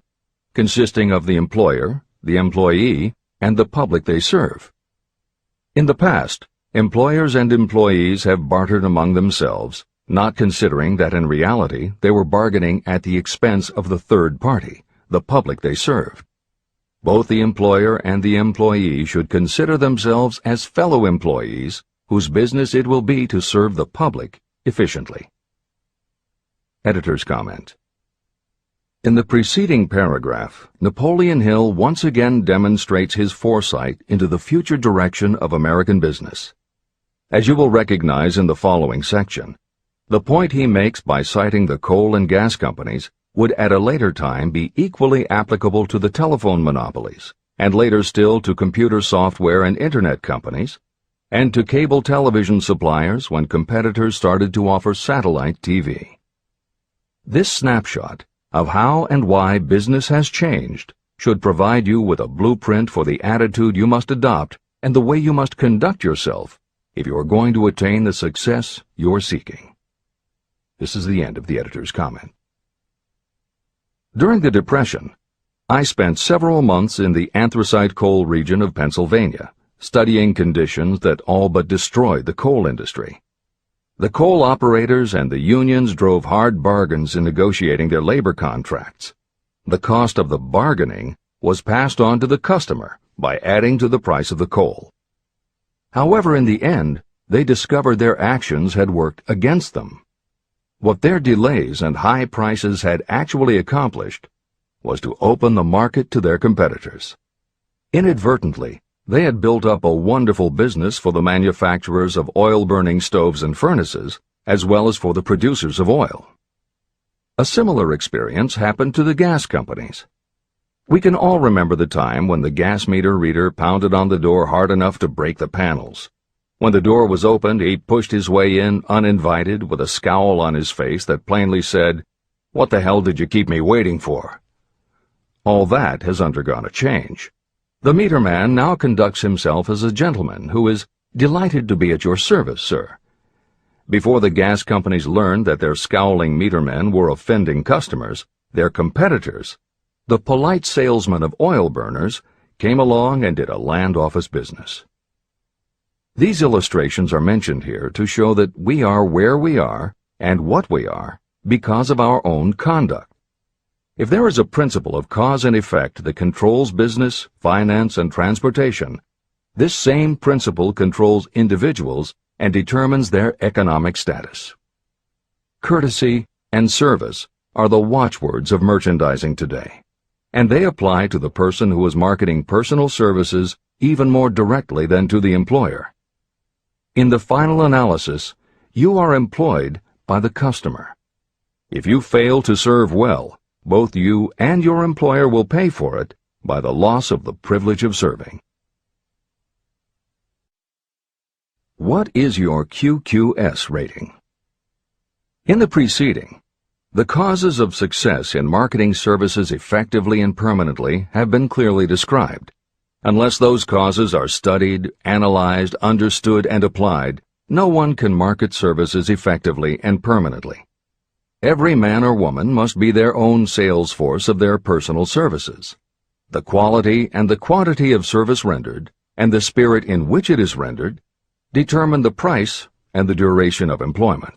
consisting of the employer, the employee, and the public they serve. In the past, employers and employees have bartered among themselves, not considering that in reality they were bargaining at the expense of the third party, the public they served. Both the employer and the employee should consider themselves as fellow employees whose business it will be to serve the public efficiently. Editor's comment. In the preceding paragraph, Napoleon Hill once again demonstrates his foresight into the future direction of American business. As you will recognize in the following section, the point he makes by citing the coal and gas companies would at a later time be equally applicable to the telephone monopolies, and later still to computer software and internet companies, and to cable television suppliers when competitors started to offer satellite TV. This snapshot of how and why business has changed should provide you with a blueprint for the attitude you must adopt and the way you must conduct yourself if you are going to attain the success you're seeking. This is the end of the editor's comment. During the Depression, I spent several months in the anthracite coal region of Pennsylvania, studying conditions that all but destroyed the coal industry. The coal operators and the unions drove hard bargains in negotiating their labor contracts. The cost of the bargaining was passed on to the customer by adding to the price of the coal. However, in the end, they discovered their actions had worked against them. What their delays and high prices had actually accomplished was to open the market to their competitors. Inadvertently, they had built up a wonderful business for the manufacturers of oil-burning stoves and furnaces, as well as for the producers of oil. A similar experience happened to the gas companies. We can all remember the time when the gas meter reader pounded on the door hard enough to break the panels. When the door was opened, he pushed his way in uninvited with a scowl on his face that plainly said, "What the hell did you keep me waiting for?" All that has undergone a change. The meter man now conducts himself as a gentleman who is delighted to be at your service, sir. Before the gas companies learned that their scowling meter men were offending customers, their competitors, the polite salesmen of oil burners, came along and did a land office business. These illustrations are mentioned here to show that we are where we are and what we are because of our own conduct. If there is a principle of cause and effect that controls business, finance, and transportation, this same principle controls individuals and determines their economic status. Courtesy and service are the watchwords of merchandising today, and they apply to the person who is marketing personal services even more directly than to the employer. In the final analysis, you are employed by the customer. If you fail to serve well, both you and your employer will pay for it by the loss of the privilege of serving. What is your QQS rating? In the preceding, the causes of success in marketing services effectively and permanently have been clearly described. Unless those causes are studied, analyzed, understood, and applied, no one can market services effectively and permanently. Every man or woman must be their own sales force of their personal services. The quality and the quantity of service rendered, and the spirit in which it is rendered, determine the price and the duration of employment.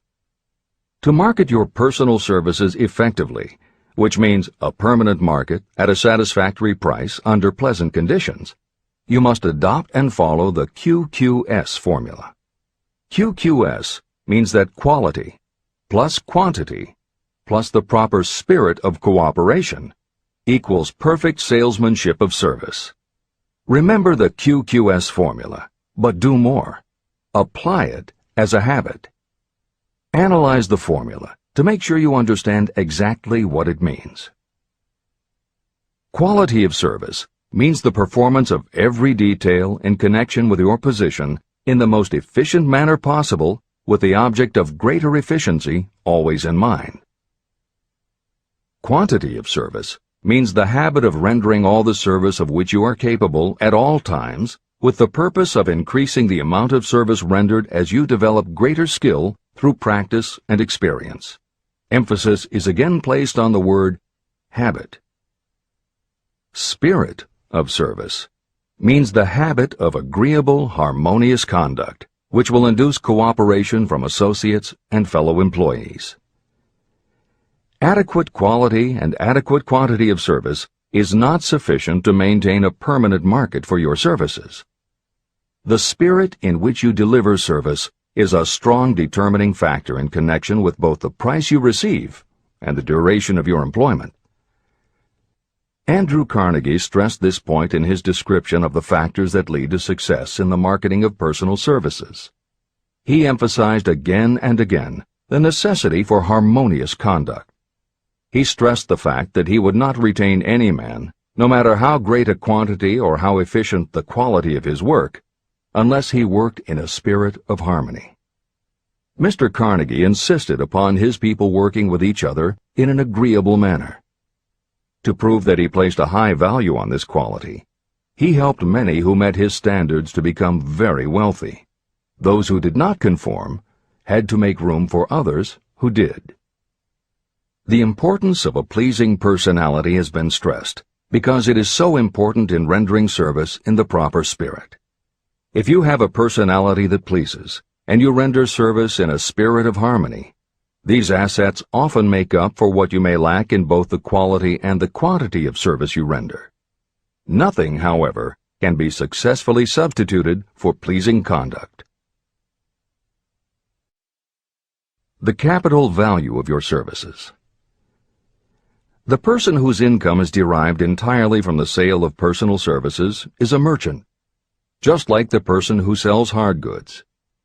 To market your personal services effectively, which means a permanent market at a satisfactory price under pleasant conditions, you must adopt and follow the QQS formula. QQS means that quality plus quantity plus the proper spirit of cooperation equals perfect salesmanship of service. Remember the QQS formula, but do more. Apply it as a habit. Analyze the formula to make sure you understand exactly what it means. Quality of service means the performance of every detail in connection with your position in the most efficient manner possible with the object of greater efficiency always in mind. Quantity of service means the habit of rendering all the service of which you are capable at all times, with the purpose of increasing the amount of service rendered as you develop greater skill through practice and experience. Emphasis is again placed on the word habit. Spirit of service means the habit of agreeable, harmonious conduct, which will induce cooperation from associates and fellow employees. Adequate quality and adequate quantity of service is not sufficient to maintain a permanent market for your services. The spirit in which you deliver service is a strong determining factor in connection with both the price you receive and the duration of your employment. Andrew Carnegie stressed this point in his description of the factors that lead to success in the marketing of personal services. He emphasized again and again the necessity for harmonious conduct. He stressed the fact that he would not retain any man, no matter how great a quantity or how efficient the quality of his work, unless he worked in a spirit of harmony. Mr. Carnegie insisted upon his people working with each other in an agreeable manner. To prove that he placed a high value on this quality, he helped many who met his standards to become very wealthy. Those who did not conform had to make room for others who did. The importance of a pleasing personality has been stressed because it is so important in rendering service in the proper spirit. If you have a personality that pleases, and you render service in a spirit of harmony, these assets often make up for what you may lack in both the quality and the quantity of service you render. Nothing, however, can be successfully substituted for pleasing conduct. The capital value of your services. The person whose income is derived entirely from the sale of personal services is a merchant, just like the person who sells hard goods,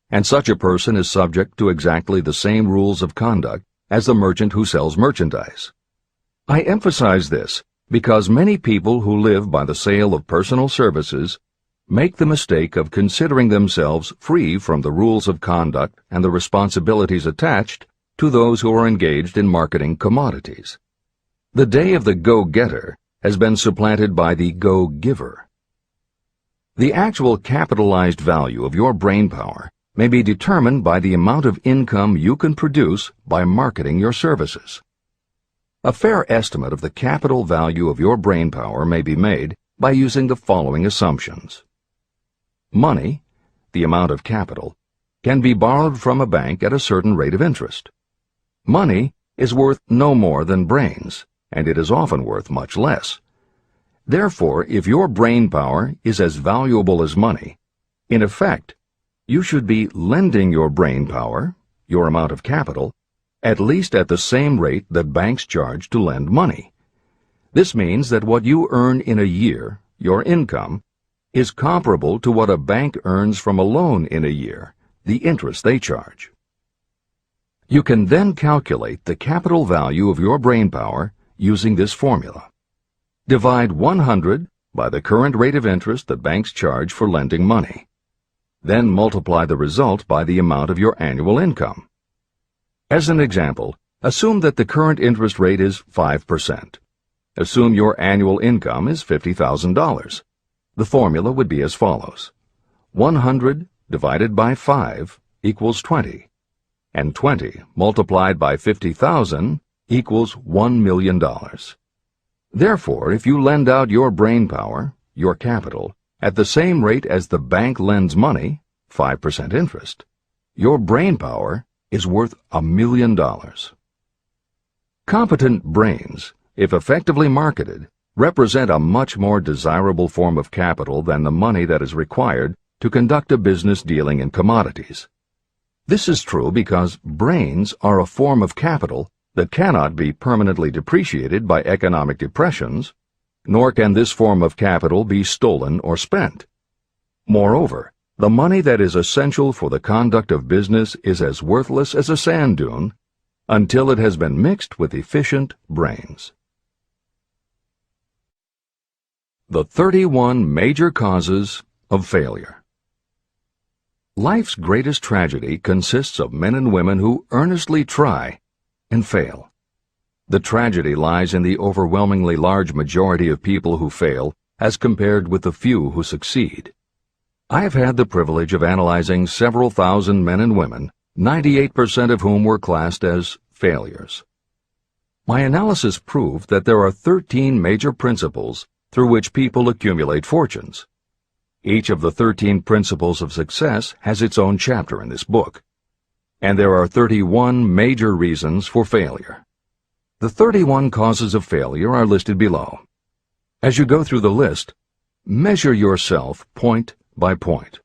and such a person is subject to exactly the same rules of conduct as the merchant who sells merchandise. I emphasize this because many people who live by the sale of personal services make the mistake of considering themselves free from the rules of conduct and the responsibilities attached to those who are engaged in marketing commodities. The day of the go-getter has been supplanted by the go-giver. The actual capitalized value of your brainpower may be determined by the amount of income you can produce by marketing your services. A fair estimate of the capital value of your brainpower may be made by using the following assumptions. Money, the amount of capital, can be borrowed from a bank at a certain rate of interest. Money is worth no more than brains, and it is often worth much less. Therefore, if your brainpower is as valuable as money, in effect, you should be lending your brainpower, your amount of capital, at least at the same rate that banks charge to lend money. This means that what you earn in a year, your income, is comparable to what a bank earns from a loan in a year, the interest they charge. You can then calculate the capital value of your brainpower using this formula. Divide 100 by the current rate of interest that banks charge for lending money. Then multiply the result by the amount of your annual income. As an example, assume that the current interest rate is 5%. Assume your annual income is $50,000. The formula would be as follows. 100 divided by 5 equals 20, and 20 multiplied by 50,000 equals $1 million. Therefore, if you lend out your brainpower, your capital, at the same rate as the bank lends money, 5% interest, your brainpower is worth $1 million. Competent brains, if effectively marketed, represent a much more desirable form of capital than the money that is required to conduct a business dealing in commodities. This is true because brains are a form of capital that cannot be permanently depreciated by economic depressions, nor can this form of capital be stolen or spent. Moreover, the money that is essential for the conduct of business is as worthless as a sand dune until it has been mixed with efficient brains. The 31 major causes of failure. Life's greatest tragedy consists of men and women who earnestly try and fail. The tragedy lies in the overwhelmingly large majority of people who fail as compared with the few who succeed. I have had the privilege of analyzing several thousand men and women, 98% of whom were classed as failures. My analysis proved that there are 13 major principles through which people accumulate fortunes. Each of the 13 principles of success has its own chapter in this book, and there are 31 major reasons for failure. The 31 causes of failure are listed below. As you go through the list, measure yourself point by point.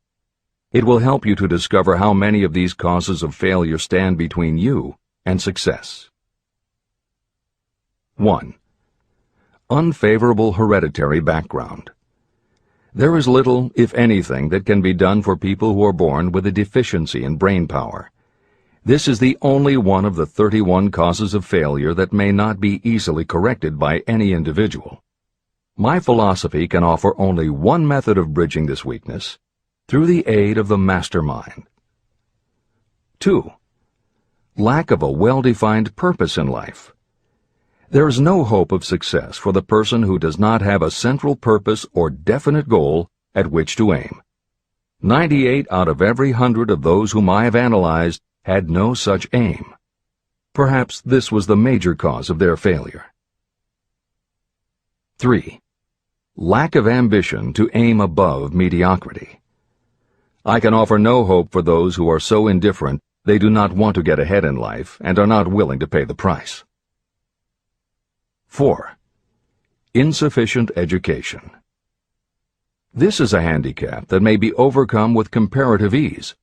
It will help you to discover how many of these causes of failure stand between you and success. 1. Unfavorable hereditary background. There is little, if anything, that can be done for people who are born with a deficiency in brain power. This is the only one of the 31 causes of failure that may not be easily corrected by any individual. My philosophy can offer only one method of bridging this weakness, through the aid of the mastermind. 2. Lack of a well-defined purpose in life. There is no hope of success for the person who does not have a central purpose or definite goal at which to aim. 98 out of every 100 of those whom I have analyzed had no such aim. Perhaps this was the major cause of their failure. 3. Lack of ambition to aim above mediocrity. I can offer no hope for those who are so indifferent they do not want to get ahead in life and are not willing to pay the price. 4. Insufficient education. This is a handicap that may be overcome with comparative ease.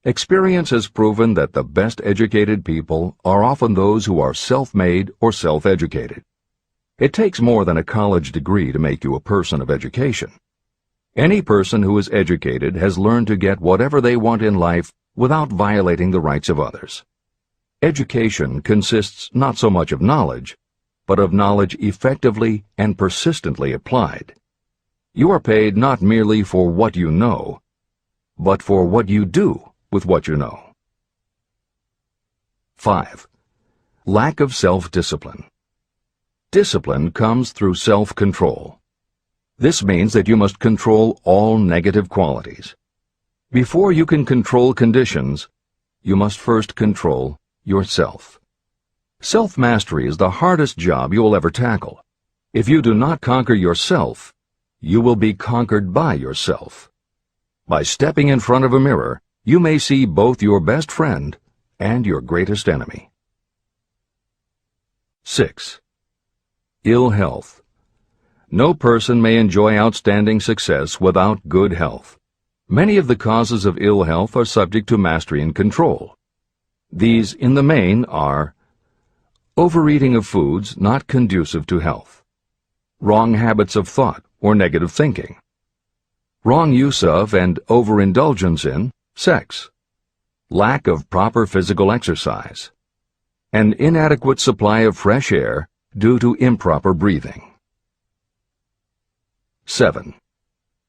Experience has proven that the best educated people are often those who are self-made or self-educated. It takes more than a college degree to make you a person of education. Any person who is educated has learned to get whatever they want in life without violating the rights of others. Education consists not so much of knowledge, but of knowledge effectively and persistently applied. You are paid not merely for what you know, but for what you do with what you know. 5. Lack of self-discipline. Discipline comes through self-control. This means that you must control all negative qualities. Before you can control conditions, you must first control yourself. Self-mastery is the hardest job you will ever tackle. If you do not conquer yourself, you will be conquered by yourself. By stepping in front of a mirror, you may see both your best friend and your greatest enemy. 6. Ill health. No person may enjoy outstanding success without good health. Many of the causes of ill health are subject to mastery and control. These, in the main, are overeating of foods not conducive to health, wrong habits of thought or negative thinking, wrong use of and overindulgence in sex, lack of proper physical exercise, an inadequate supply of fresh air due to improper breathing. 7.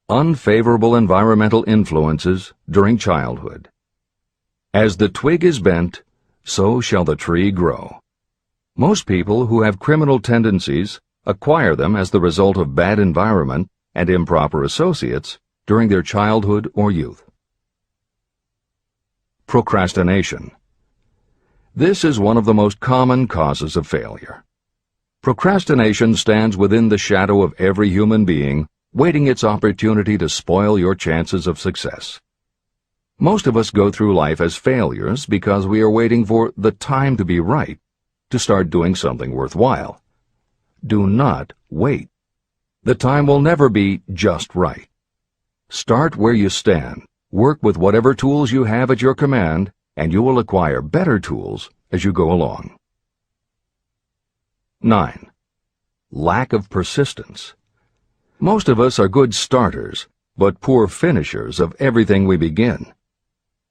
Unfavorable environmental influences during childhood. As the twig is bent, so shall the tree grow. Most people who have criminal tendencies acquire them as the result of bad environment and improper associates during their childhood or youth. Procrastination. This is one of the most common causes of failure. Procrastination stands within the shadow of every human being, waiting its opportunity to spoil your chances of success. Most of us go through life as failures because we are waiting for the time to be right to start doing something worthwhile. Do not wait. The time will never be just right. Start where you stand, work with whatever tools you have at your command, and you will acquire better tools as you go along. 9. Lack of persistence. Most of us are good starters, but poor finishers of everything we begin.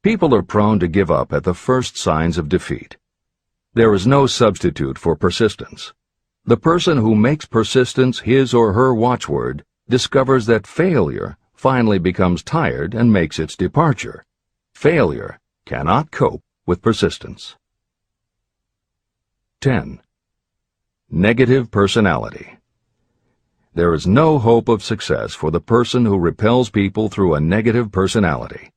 People are prone to give up at the first signs of defeat. There is no substitute for persistence. The person who makes persistence his or her watchword discovers that failure finally becomes tired and makes its departure. Failure cannot cope with persistence. 10. Negative personality. There is no hope of success for the person who repels people through a negative personality.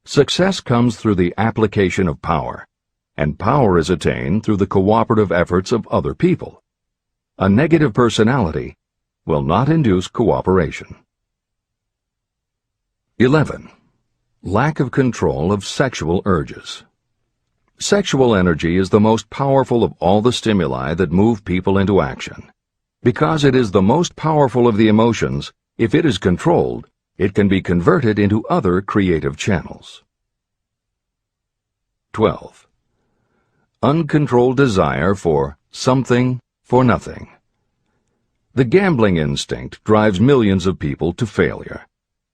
Success comes through the application of power, and power is attained through the cooperative efforts of other people. A negative personality will not induce cooperation. 11. Lack of control of sexual urges. Sexual energy is the most powerful of all the stimuli that move people into action. Because it is the most powerful of the emotions, if it is controlled, it can be converted into other creative channels. 12. Uncontrolled desire for something for nothing. The gambling instinct drives millions of people to failure.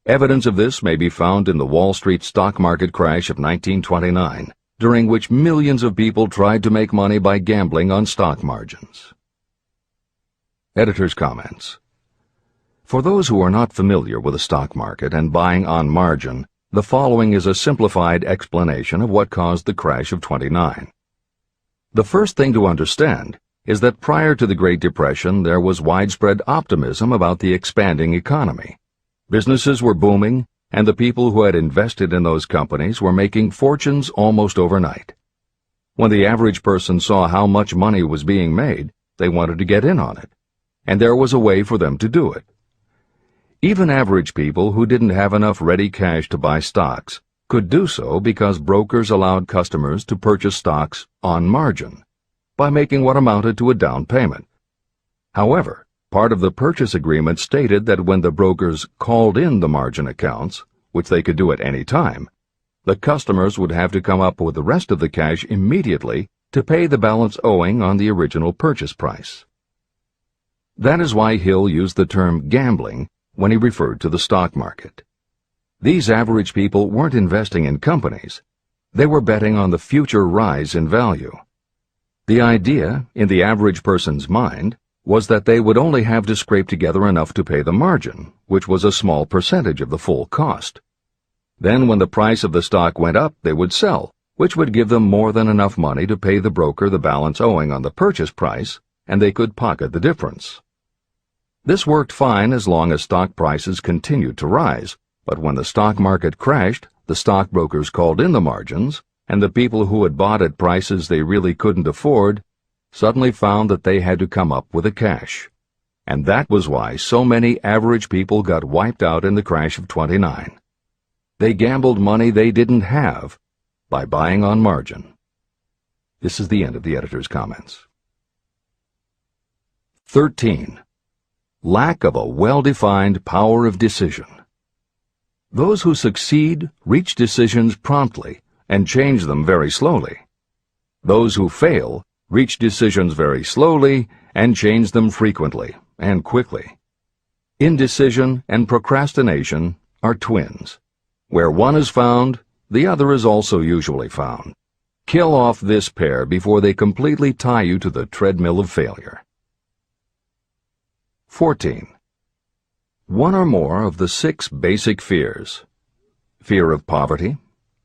Evidence of this may be found in the Wall Street stock market crash of 1929, during which millions of people tried to make money by gambling on stock margins. Editor's comments. For those who are not familiar with the stock market and buying on margin, the following is a simplified explanation of what caused the crash of '29. The first thing to understand is that prior to the Great Depression there was widespread optimism about the expanding economy. Businesses were booming, and the people who had invested in those companies were making fortunes almost overnight. When the average person saw how much money was being made, they wanted to get in on it, and there was a way for them to do it. Even average people who didn't have enough ready cash to buy stocks could do so because brokers allowed customers to purchase stocks on margin by making what amounted to a down payment. However, part of the purchase agreement stated that when the brokers called in the margin accounts, which they could do at any time, the customers would have to come up with the rest of the cash immediately to pay the balance owing on the original purchase price. That is why Hill used the term gambling when he referred to the stock market. These average people weren't investing in companies. They were betting on the future rise in value. The idea, in the average person's mind, was that they would only have to scrape together enough to pay the margin, which was a small percentage of the full cost. Then when the price of the stock went up, they would sell, which would give them more than enough money to pay the broker the balance owing on the purchase price, and they could pocket the difference. This worked fine as long as stock prices continued to rise, but when the stock market crashed, the stockbrokers called in the margins, and the people who had bought at prices they really couldn't afford suddenly found that they had to come up with the cash. And that was why so many average people got wiped out in the crash of '29. They gambled money they didn't have by buying on margin. This is the end of the editor's comments. 13. Lack of a well-defined power of decision. Those who succeed reach decisions promptly and change them very slowly. Those who fail reach decisions very slowly and change them frequently and quickly. Indecision and procrastination are twins. Where one is found, the other is also usually found. Kill off this pair before they completely tie you to the treadmill of failure. 14. One or more of the 6 basic fears: fear of poverty,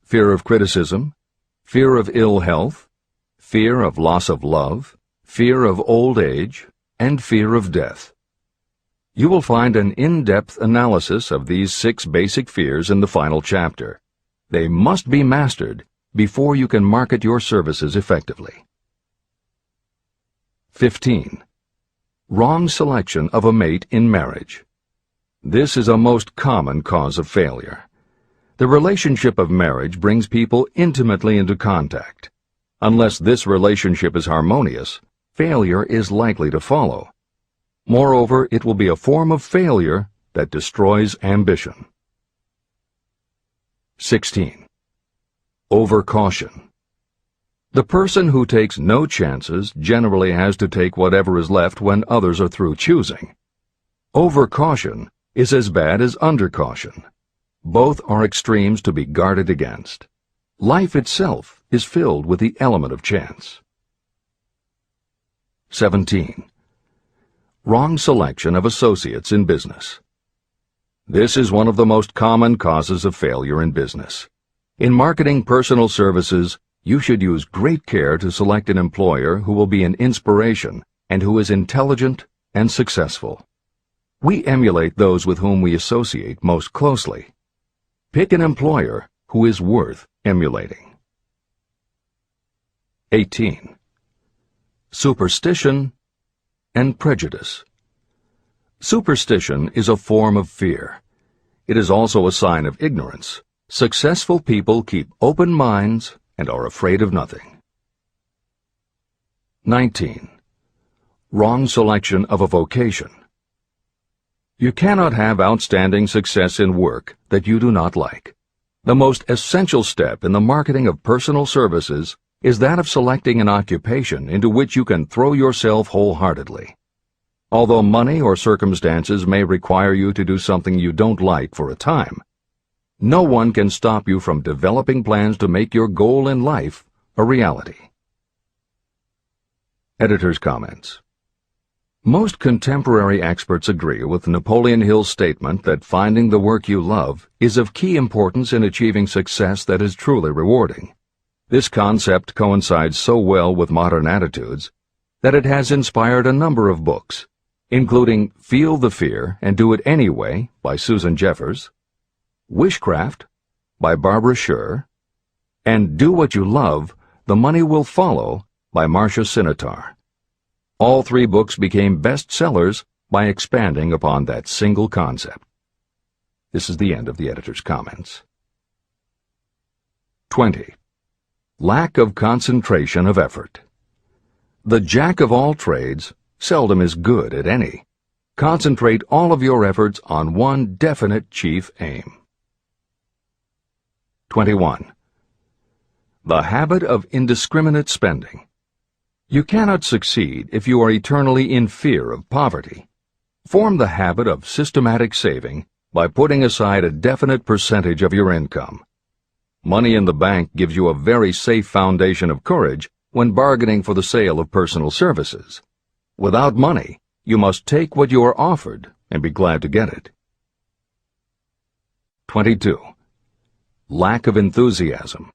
fear of criticism, fear of ill health, fear of loss of love, fear of old age, and fear of death. You will find an in-depth analysis of these 6 basic fears in the final chapter. They must be mastered before you can market your services effectively. 15. Wrong selection of a mate in marriage. This is a most common cause of failure. The relationship of marriage brings people intimately into contact. Unless this relationship is harmonious, failure is likely to follow. Moreover, it will be a form of failure that destroys ambition. 16. Overcaution. The person who takes no chances generally has to take whatever is left when others are through choosing. Overcaution is as bad as undercaution. Both are extremes to be guarded against. Life itself is filled with the element of chance. 17. Wrong selection of associates in business. This is one of the most common causes of failure in business. In marketing personal services, you should use great care to select an employer who will be an inspiration and who is intelligent and successful. We emulate those with whom we associate most closely. Pick an employer who is worth emulating. 18. Superstition and prejudice. Superstition is a form of fear. It is also a sign of ignorance. Successful people keep open minds and are afraid of nothing. 19. Wrong selection of a vocation. You cannot have outstanding success in work that you do not like. The most essential step in the marketing of personal services is that of selecting an occupation into which you can throw yourself wholeheartedly. Although money or circumstances may require you to do something you don't like for a time, no one can stop you from developing plans to make your goal in life a reality. Editor's comments. Most contemporary experts agree with Napoleon Hill's statement that finding the work you love is of key importance in achieving success that is truly rewarding. This concept coincides so well with modern attitudes that it has inspired a number of books, including Feel the Fear and Do It Anyway by Susan Jeffers, Wishcraft by Barbara Sher, and Do What You Love, The Money Will Follow by Marcia Sinitar. All three books became bestsellers by expanding upon that single concept. This is the end of the editor's comments. 20. Lack of concentration of effort. The jack of all trades seldom is good at any. Concentrate all of your efforts on one definite chief aim. 21. The habit of indiscriminate spending. You cannot succeed if you are eternally in fear of poverty. Form the habit of systematic saving by putting aside a definite percentage of your income. Money in the bank gives you a very safe foundation of courage when bargaining for the sale of personal services. Without money, you must take what you are offered and be glad to get it. 22. Lack of enthusiasm.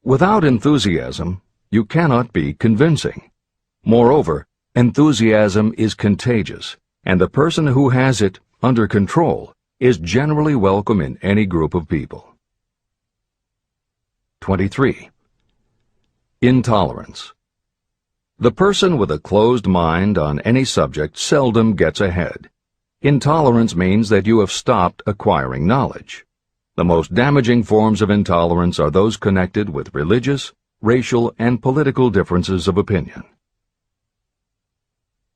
Without enthusiasm, you cannot be convincing. Moreover, enthusiasm is contagious, and the person who has it under control is generally welcome in any group of people. 23. Intolerance. The person with a closed mind on any subject seldom gets ahead. Intolerance means that you have stopped acquiring knowledge. The most damaging forms of intolerance are those connected with religious, racial, and political differences of opinion.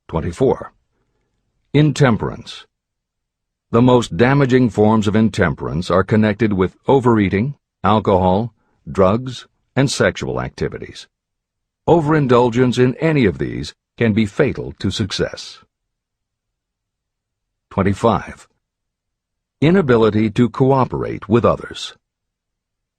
24. Intemperance. The most damaging forms of intemperance are connected with overeating, alcohol, drugs, and sexual activities. Overindulgence in any of these can be fatal to success. 25. Inability to cooperate with others.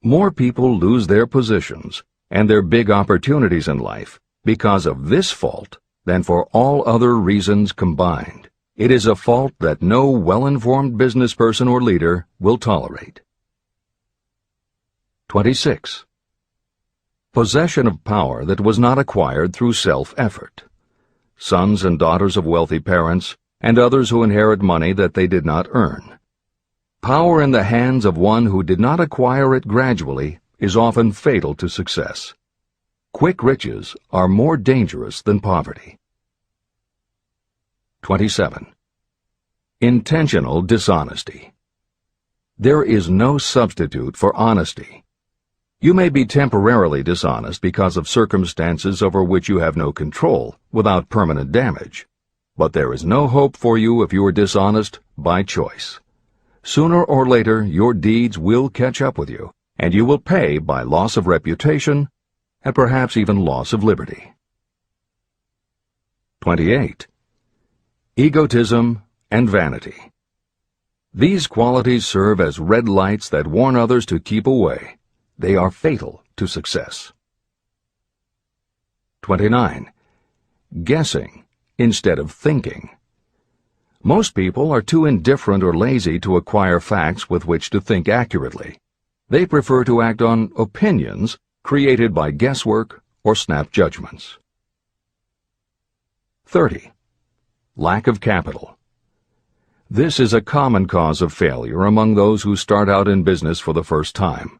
More people lose their positions and their big opportunities in life because of this fault than for all other reasons combined. It is a fault that no well-informed business person or leader will tolerate. 26. Possession of power that was not acquired through self-effort. Sons and daughters of wealthy parents, and others who inherit money that they did not earn. Power in the hands of one who did not acquire it gradually is often fatal to success. Quick riches are more dangerous than poverty. 27. Intentional dishonesty. There is no substitute for honesty. You may be temporarily dishonest because of circumstances over which you have no control without permanent damage. But there is no hope for you if you are dishonest by choice. Sooner or later, your deeds will catch up with you, and you will pay by loss of reputation and perhaps even loss of liberty. 28. Egotism and vanity. These qualities serve as red lights that warn others to keep away. They are fatal to success. 29. Guessing instead of thinking. Most people are too indifferent or lazy to acquire facts with which to think accurately. They prefer to act on opinions created by guesswork or snap judgments. 30. Lack of capital. This is a common cause of failure among those who start out in business for the first time.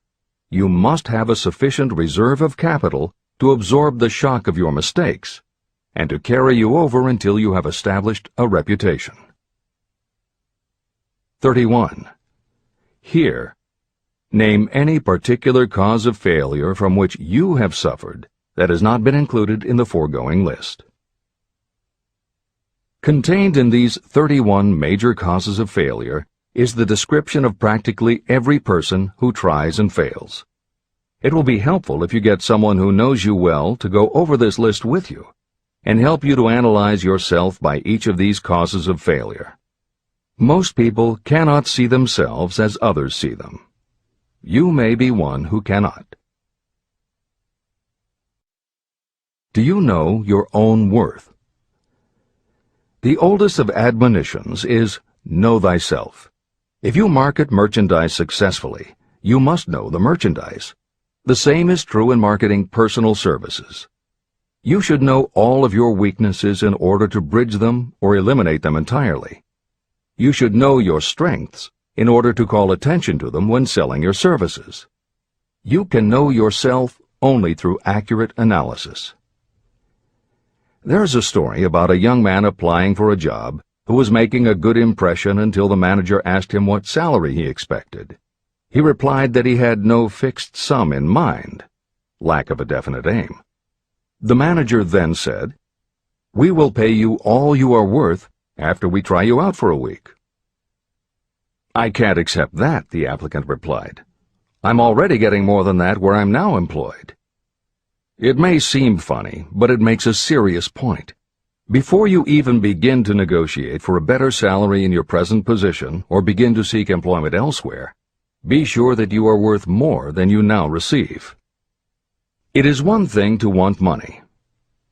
You must have a sufficient reserve of capital to absorb the shock of your mistakes and to carry you over until you have established a reputation. 31. Here, name any particular cause of failure from which you have suffered that has not been included in the foregoing list. Contained in these 31 major causes of failure is the description of practically every person who tries and fails. It will be helpful if you get someone who knows you well to go over this list with you and help you to analyze yourself by each of these causes of failure. Most people cannot see themselves as others see them. You may be one who cannot. Do you know your own worth? The oldest of admonitions is, know thyself. If you market merchandise successfully, you must know the merchandise. The same is true in marketing personal services. You should know all of your weaknesses in order to bridge them or eliminate them entirely. You should know your strengths in order to call attention to them when selling your services. You can know yourself only through accurate analysis. There's a story about a young man applying for a job who was making a good impression until the manager asked him what salary he expected. He replied that he had no fixed sum in mind, lack of a definite aim. The manager then said, "We will pay you all you are worth after we try you out for a week." "I can't accept that," the applicant replied. "I'm already getting more than that where I'm now employed." It may seem funny, but it makes a serious point. Before you even begin to negotiate for a better salary in your present position or begin to seek employment elsewhere, be sure that you are worth more than you now receive. It is one thing to want money.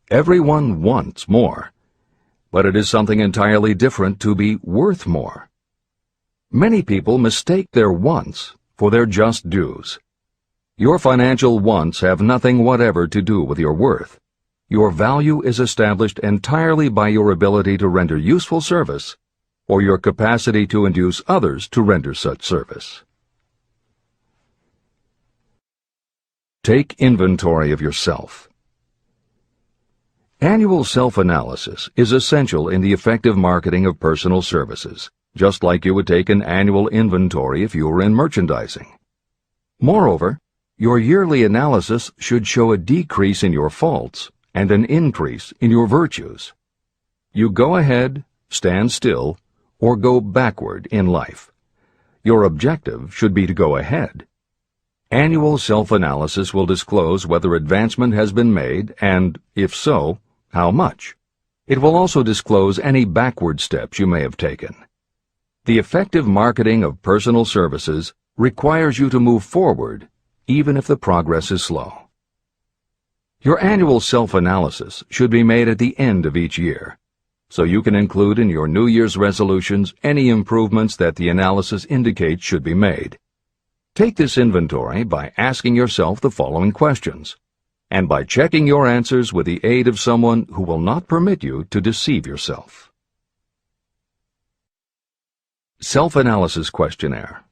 Everyone wants more, but it is something entirely different to be worth more. Many people mistake their wants for their just dues. Your financial wants have nothing whatever to do with your worth. Your value is established entirely by your ability to render useful service or your capacity to induce others to render such service. Take inventory of yourself. Annual self-analysis is essential in the effective marketing of personal services, just like you would take an annual inventory if you were in merchandising. Moreover, your yearly analysis should show a decrease in your faults and an increase in your virtues. You go ahead, stand still, or go backward in life. Your objective should be to go ahead. Annual self-analysis will disclose whether advancement has been made and, if so, how much. It will also disclose any backward steps you may have taken. The effective marketing of personal services requires you to move forward even if the progress is slow. Your annual self-analysis should be made at the end of each year, so you can include in your New Year's resolutions any improvements that the analysis indicates should be made. Take this inventory by asking yourself the following questions, and by checking your answers with the aid of someone who will not permit you to deceive yourself. Self-analysis questionnaire.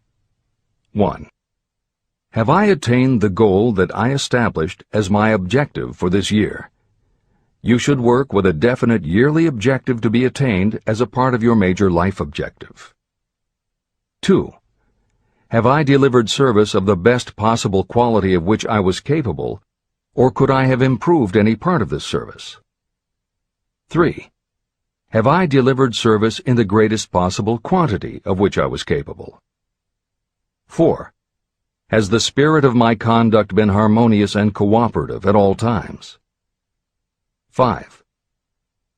1. Have I attained the goal that I established as my objective for this year? You should work with a definite yearly objective to be attained as a part of your major life objective. 2. Have I delivered service of the best possible quality of which I was capable, or could I have improved any part of this service? 3. Have I delivered service in the greatest possible quantity of which I was capable? 4. Has the spirit of my conduct been harmonious and cooperative at all times? 5.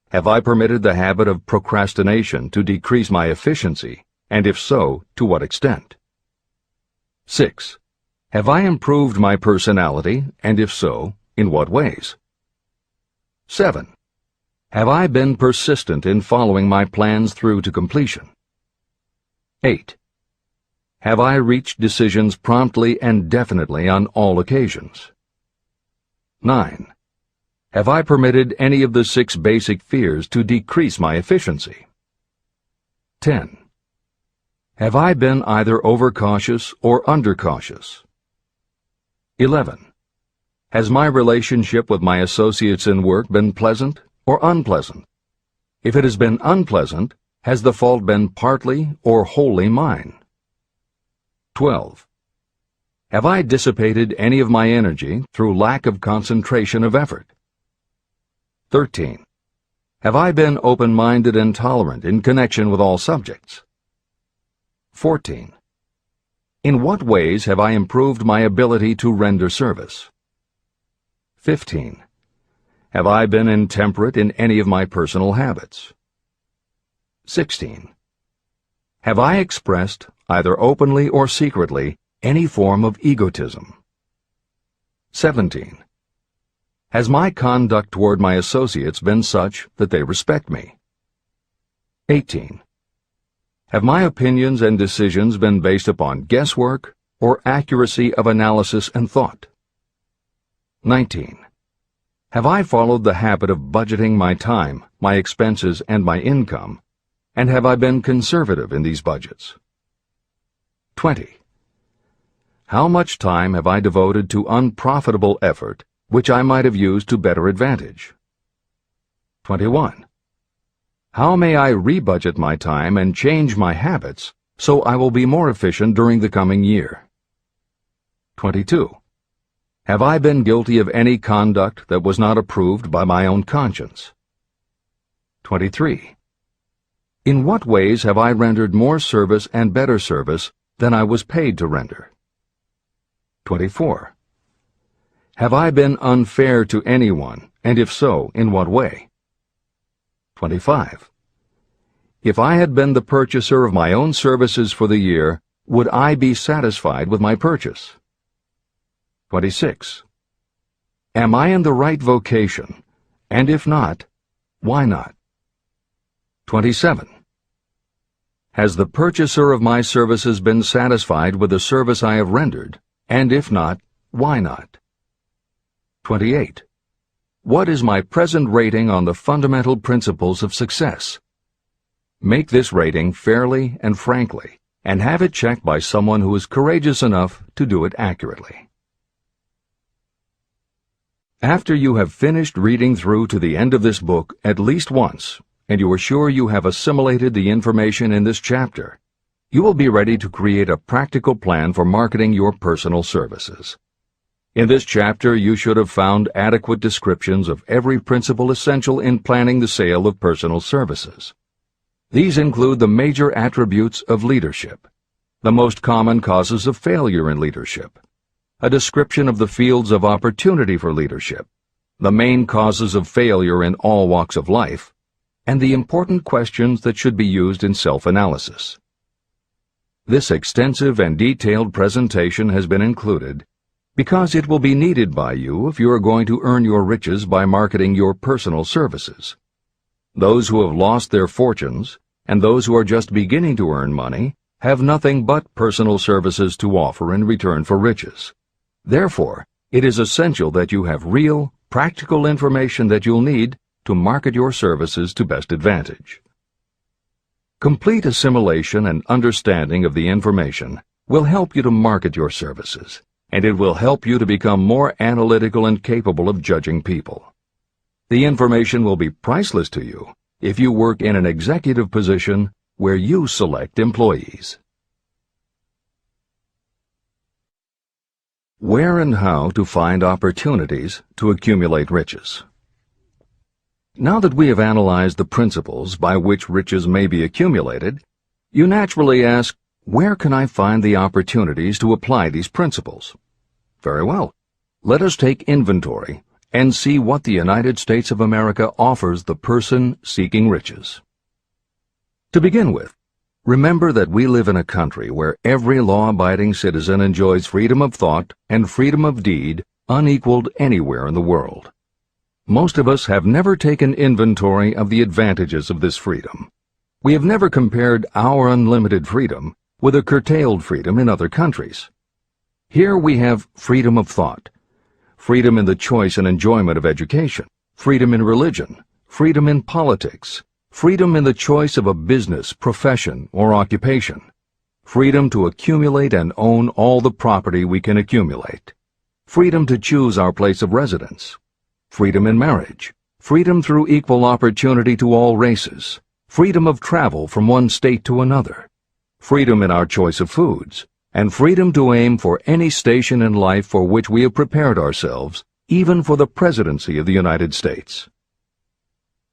Have I permitted the habit of procrastination to decrease my efficiency, and if so, to what extent? 6. Have I improved my personality, and if so, in what ways? 7. Have I been persistent in following my plans through to completion? 8. Have I reached decisions promptly and definitely on all occasions? 9. Have I permitted any of the 6 basic fears to decrease my efficiency? 10. Have I been either overcautious or undercautious? 11. Has my relationship with my associates in work been pleasant or unpleasant? If it has been unpleasant, has the fault been partly or wholly mine? 12. Have I dissipated any of my energy through lack of concentration of effort? 13. Have I been open-minded and tolerant in connection with all subjects? 14. In what ways have I improved my ability to render service? 15. Have I been intemperate in any of my personal habits? 16. Have I expressed, either openly or secretly, any form of egotism? 17. Has my conduct toward my associates been such that they respect me? 18. Have my opinions and decisions been based upon guesswork or accuracy of analysis and thought? 19. Have I followed the habit of budgeting my time, my expenses, and my income, and have I been conservative in these budgets? 20. How much time have I devoted to unprofitable effort which I might have used to better advantage? 21. How may I rebudget my time and change my habits so I will be more efficient during the coming year? 22. Have I been guilty of any conduct that was not approved by my own conscience? 23. In what ways have I rendered more service and better service than I was paid to render? 24. Have I been unfair to anyone, and if so, in what way? 25. If I had been the purchaser of my own services for the year, would I be satisfied with my purchase? 26. Am I in the right vocation, and if not, why not? 27. Has the purchaser of my services been satisfied with the service I have rendered, and if not, why not? 28. What is my present rating on the fundamental principles of success? Make this rating fairly and frankly, and have it checked by someone who is courageous enough to do it accurately. After you have finished reading through to the end of this book at least once, and you are sure you have assimilated the information in this chapter, you will be ready to create a practical plan for marketing your personal services. In this chapter, you should have found adequate descriptions of every principle essential in planning the sale of personal services. These include the major attributes of leadership, the most common causes of failure in leadership, a description of the fields of opportunity for leadership, the main causes of failure in all walks of life, and the important questions that should be used in self-analysis. This extensive and detailed presentation has been included because it will be needed by you if you are going to earn your riches by marketing your personal services. Those who have lost their fortunes and those who are just beginning to earn money have nothing but personal services to offer in return for riches. Therefore, it is essential that you have real, practical information that you'll need to market your services to best advantage. Complete assimilation and understanding of the information will help you to market your services, and it will help you to become more analytical and capable of judging people. The information will be priceless to you if you work in an executive position where you select employees. Where and how to find opportunities to accumulate riches. Now that we have analyzed the principles by which riches may be accumulated, you naturally ask, where can I find the opportunities to apply these principles? Very well. Let us take inventory and see what the United States of America offers the person seeking riches. To begin with, remember that we live in a country where every law-abiding citizen enjoys freedom of thought and freedom of deed unequaled anywhere in the world. Most of us have never taken inventory of the advantages of this freedom. We have never compared our unlimited freedom with a curtailed freedom in other countries. Here we have freedom of thought, freedom in the choice and enjoyment of education, freedom in religion, freedom in politics, freedom in the choice of a business, profession, or occupation, freedom to accumulate and own all the property we can accumulate, freedom to choose our place of residence, freedom in marriage, freedom through equal opportunity to all races, freedom of travel from one state to another, freedom in our choice of foods, and freedom to aim for any station in life for which we have prepared ourselves, even for the presidency of the United States.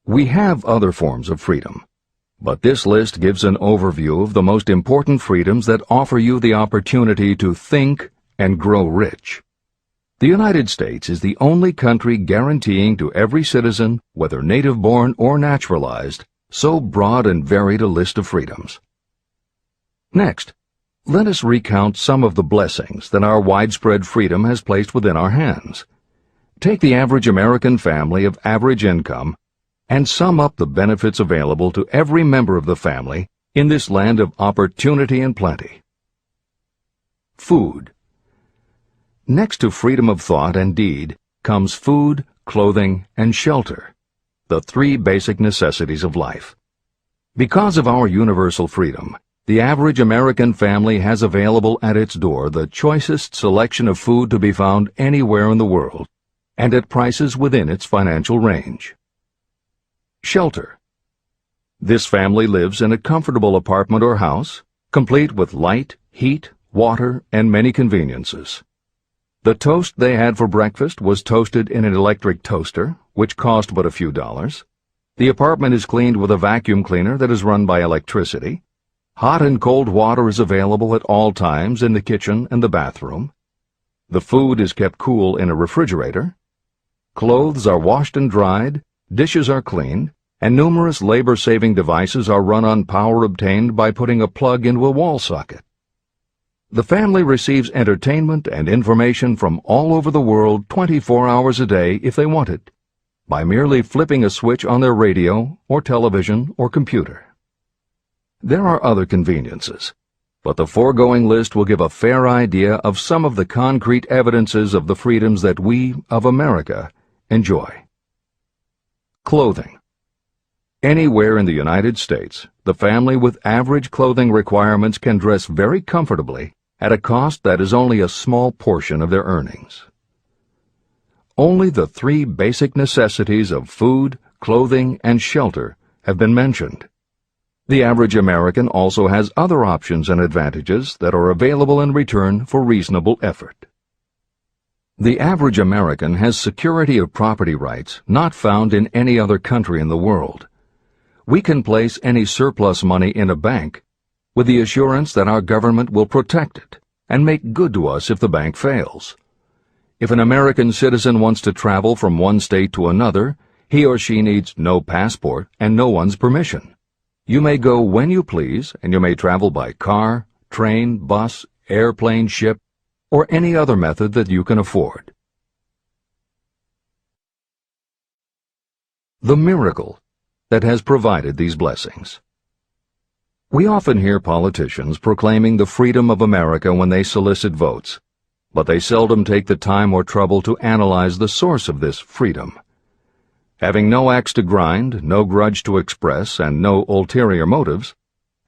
We have other forms of freedom, but this list gives an overview of the most important freedoms that offer you the opportunity to think and grow rich. The United States is the only country guaranteeing to every citizen, whether native-born or naturalized, so broad and varied a list of freedoms. Next, let us recount some of the blessings that our widespread freedom has placed within our hands. Take the average American family of average income and sum up the benefits available to every member of the family in this land of opportunity and plenty. Food. Next to freedom of thought and deed comes food, clothing, and shelter, the three basic necessities of life. Because of our universal freedom, the average American family has available at its door the choicest selection of food to be found anywhere in the world, and at prices within its financial range. Shelter. This family lives in a comfortable apartment or house, complete with light, heat, water, and many conveniences. The toast they had for breakfast was toasted in an electric toaster, which cost but a few dollars. The apartment is cleaned with a vacuum cleaner that is run by electricity. Hot and cold water is available at all times in the kitchen and the bathroom. The food is kept cool in a refrigerator. Clothes are washed and dried, dishes are cleaned, and numerous labor-saving devices are run on power obtained by putting a plug into a wall socket. The family receives entertainment and information from all over the world 24 hours a day if they want it, by merely flipping a switch on their radio or television or computer. There are other conveniences, but the foregoing list will give a fair idea of some of the concrete evidences of the freedoms that we, of America, enjoy. Clothing. Anywhere in the United States, the family with average clothing requirements can dress very comfortably at a cost that is only a small portion of their earnings. Only the three basic necessities of food, clothing, and shelter have been mentioned. The average American also has other options and advantages that are available in return for reasonable effort. The average American has security of property rights not found in any other country in the world. We can place any surplus money in a bank with the assurance that our government will protect it and make good to us if the bank fails. If an American citizen wants to travel from one state to another, he or she needs no passport and no one's permission. You may go when you please, and you may travel by car, train, bus, airplane, ship, or any other method that you can afford. The miracle that has provided these blessings. We often hear politicians proclaiming the freedom of America when they solicit votes, but they seldom take the time or trouble to analyze the source of this freedom. Having no axe to grind, no grudge to express, and no ulterior motives,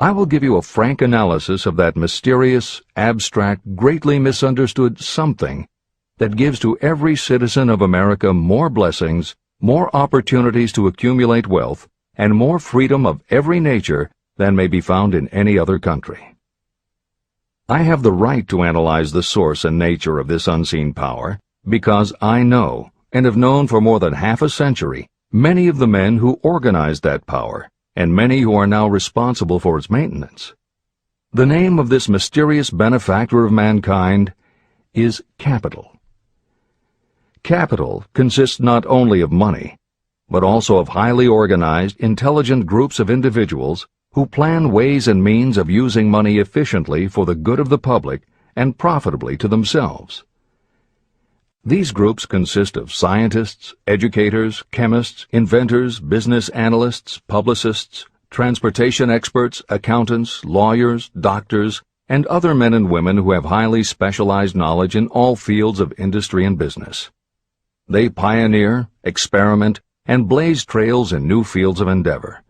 I will give you a frank analysis of that mysterious, abstract, greatly misunderstood something that gives to every citizen of America more blessings, more opportunities to accumulate wealth, and more freedom of every nature than may be found in any other country. I have the right to analyze the source and nature of this unseen power because I know, and have known for more than half a century, many of the men who organized that power, and many who are now responsible for its maintenance. The name of this mysterious benefactor of mankind is capital. Capital consists not only of money, but also of highly organized, intelligent groups of individuals who plan ways and means of using money efficiently for the good of the public and profitably to themselves. These groups consist of scientists, educators, chemists, inventors, business analysts, publicists, transportation experts, accountants, lawyers, doctors, and other men and women who have highly specialized knowledge in all fields of industry and business. They pioneer, experiment, and blaze trails in new fields of endeavor.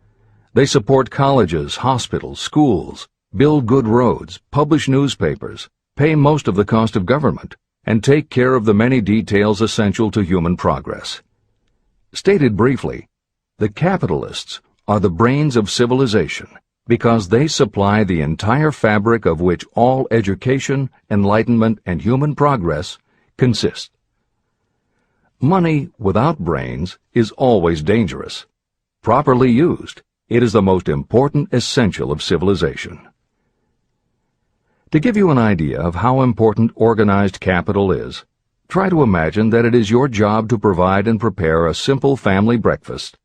They support colleges, hospitals, schools, build good roads, publish newspapers, pay most of the cost of government, and take care of the many details essential to human progress. Stated briefly, the capitalists are the brains of civilization because they supply the entire fabric of which all education, enlightenment, and human progress consist. Money without brains is always dangerous. Properly used, it is the most important essential of civilization. To give you an idea of how important organized capital is, try to imagine that it is your job to provide and prepare a simple family breakfast,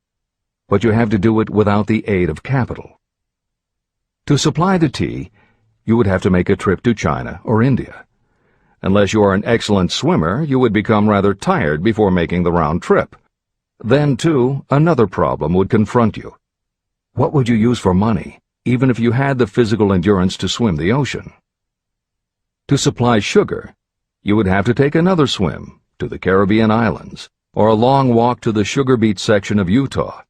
but you have to do it without the aid of capital. To supply the tea, you would have to make a trip to China or India. Unless you are an excellent swimmer, you would become rather tired before making the round trip. Then, too, another problem would confront you. What would you use for money, even if you had the physical endurance to swim the ocean? To supply sugar, you would have to take another swim to the Caribbean islands, or a long walk to the sugar beet section of Utah.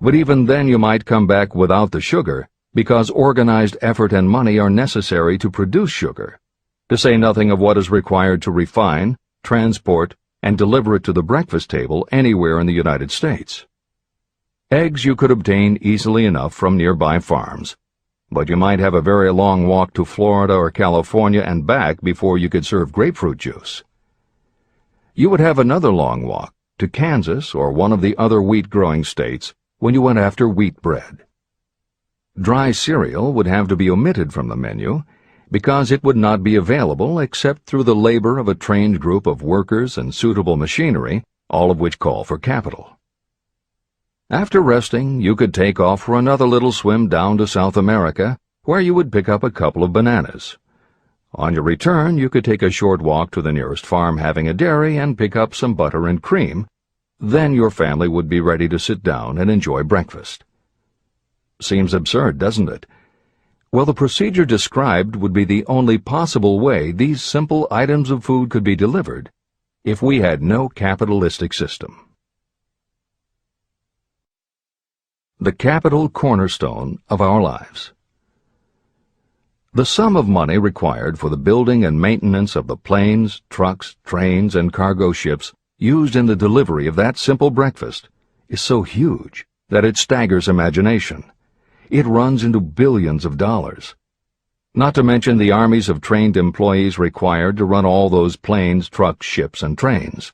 But even then you might come back without the sugar, because organized effort and money are necessary to produce sugar, to say nothing of what is required to refine, transport, and deliver it to the breakfast table anywhere in the United States. Eggs you could obtain easily enough from nearby farms, but you might have a very long walk to Florida or California and back before you could serve grapefruit juice. You would have another long walk to Kansas or one of the other wheat-growing states when you went after wheat bread. Dry cereal would have to be omitted from the menu because it would not be available except through the labor of a trained group of workers and suitable machinery, all of which call for capital. After resting, you could take off for another little swim down to South America, where you would pick up a couple of bananas. On your return, you could take a short walk to the nearest farm having a dairy and pick up some butter and cream. Then your family would be ready to sit down and enjoy breakfast. Seems absurd, doesn't it? Well, the procedure described would be the only possible way these simple items of food could be delivered if we had no capitalistic system. The capital cornerstone of our lives. The sum of money required for the building and maintenance of the planes, trucks, trains, and cargo ships used in the delivery of that simple breakfast is so huge that it staggers imagination. It runs into billions of dollars. Not to mention the armies of trained employees required to run all those planes, trucks, ships, and trains.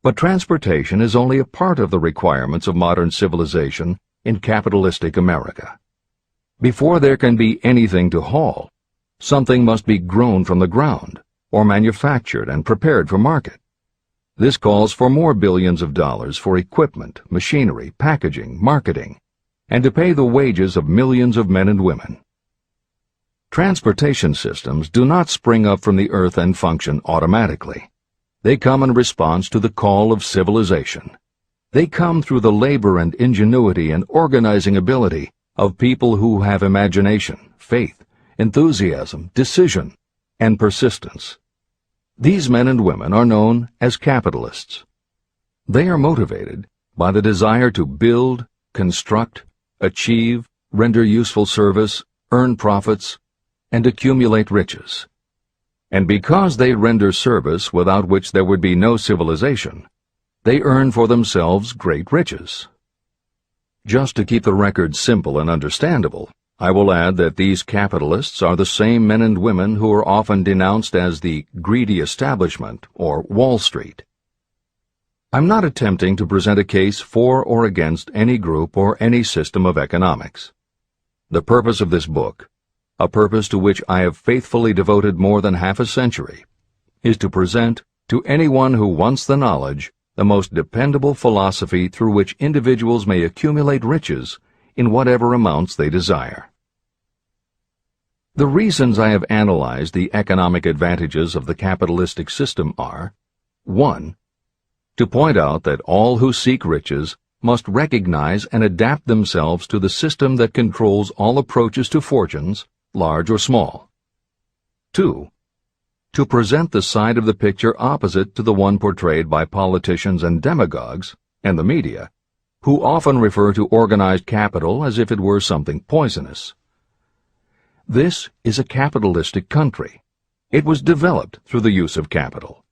But transportation is only a part of the requirements of modern civilization in capitalistic America. Before there can be anything to haul, something must be grown from the ground, or manufactured and prepared for market. This calls for more billions of dollars for equipment, machinery, packaging, marketing, and to pay the wages of millions of men and women. Transportation systems do not spring up from the earth and function automatically. They come in response to the call of civilization. They come through the labor and ingenuity and organizing ability of people who have imagination, faith, enthusiasm, decision, and persistence. These men and women are known as capitalists. They are motivated by the desire to build, construct, achieve, render useful service, earn profits, and accumulate riches. And because they render service without which there would be no civilization, they earn for themselves great riches. Just to keep the record simple and understandable, I will add that these capitalists are the same men and women who are often denounced as the greedy establishment or Wall Street. I'm not attempting to present a case for or against any group or any system of economics. The purpose of this book, a purpose to which I have faithfully devoted more than half a century, is to present to anyone who wants the knowledge the most dependable philosophy through which individuals may accumulate riches in whatever amounts they desire. The reasons I have analyzed the economic advantages of the capitalistic system are: 1. To point out that all who seek riches must recognize and adapt themselves to the system that controls all approaches to fortunes, large or small. 2. To present the side of the picture opposite to the one portrayed by politicians and demagogues and the media, who often refer to organized capital as if it were something poisonous. This is a capitalistic country. It was developed through the use of capital.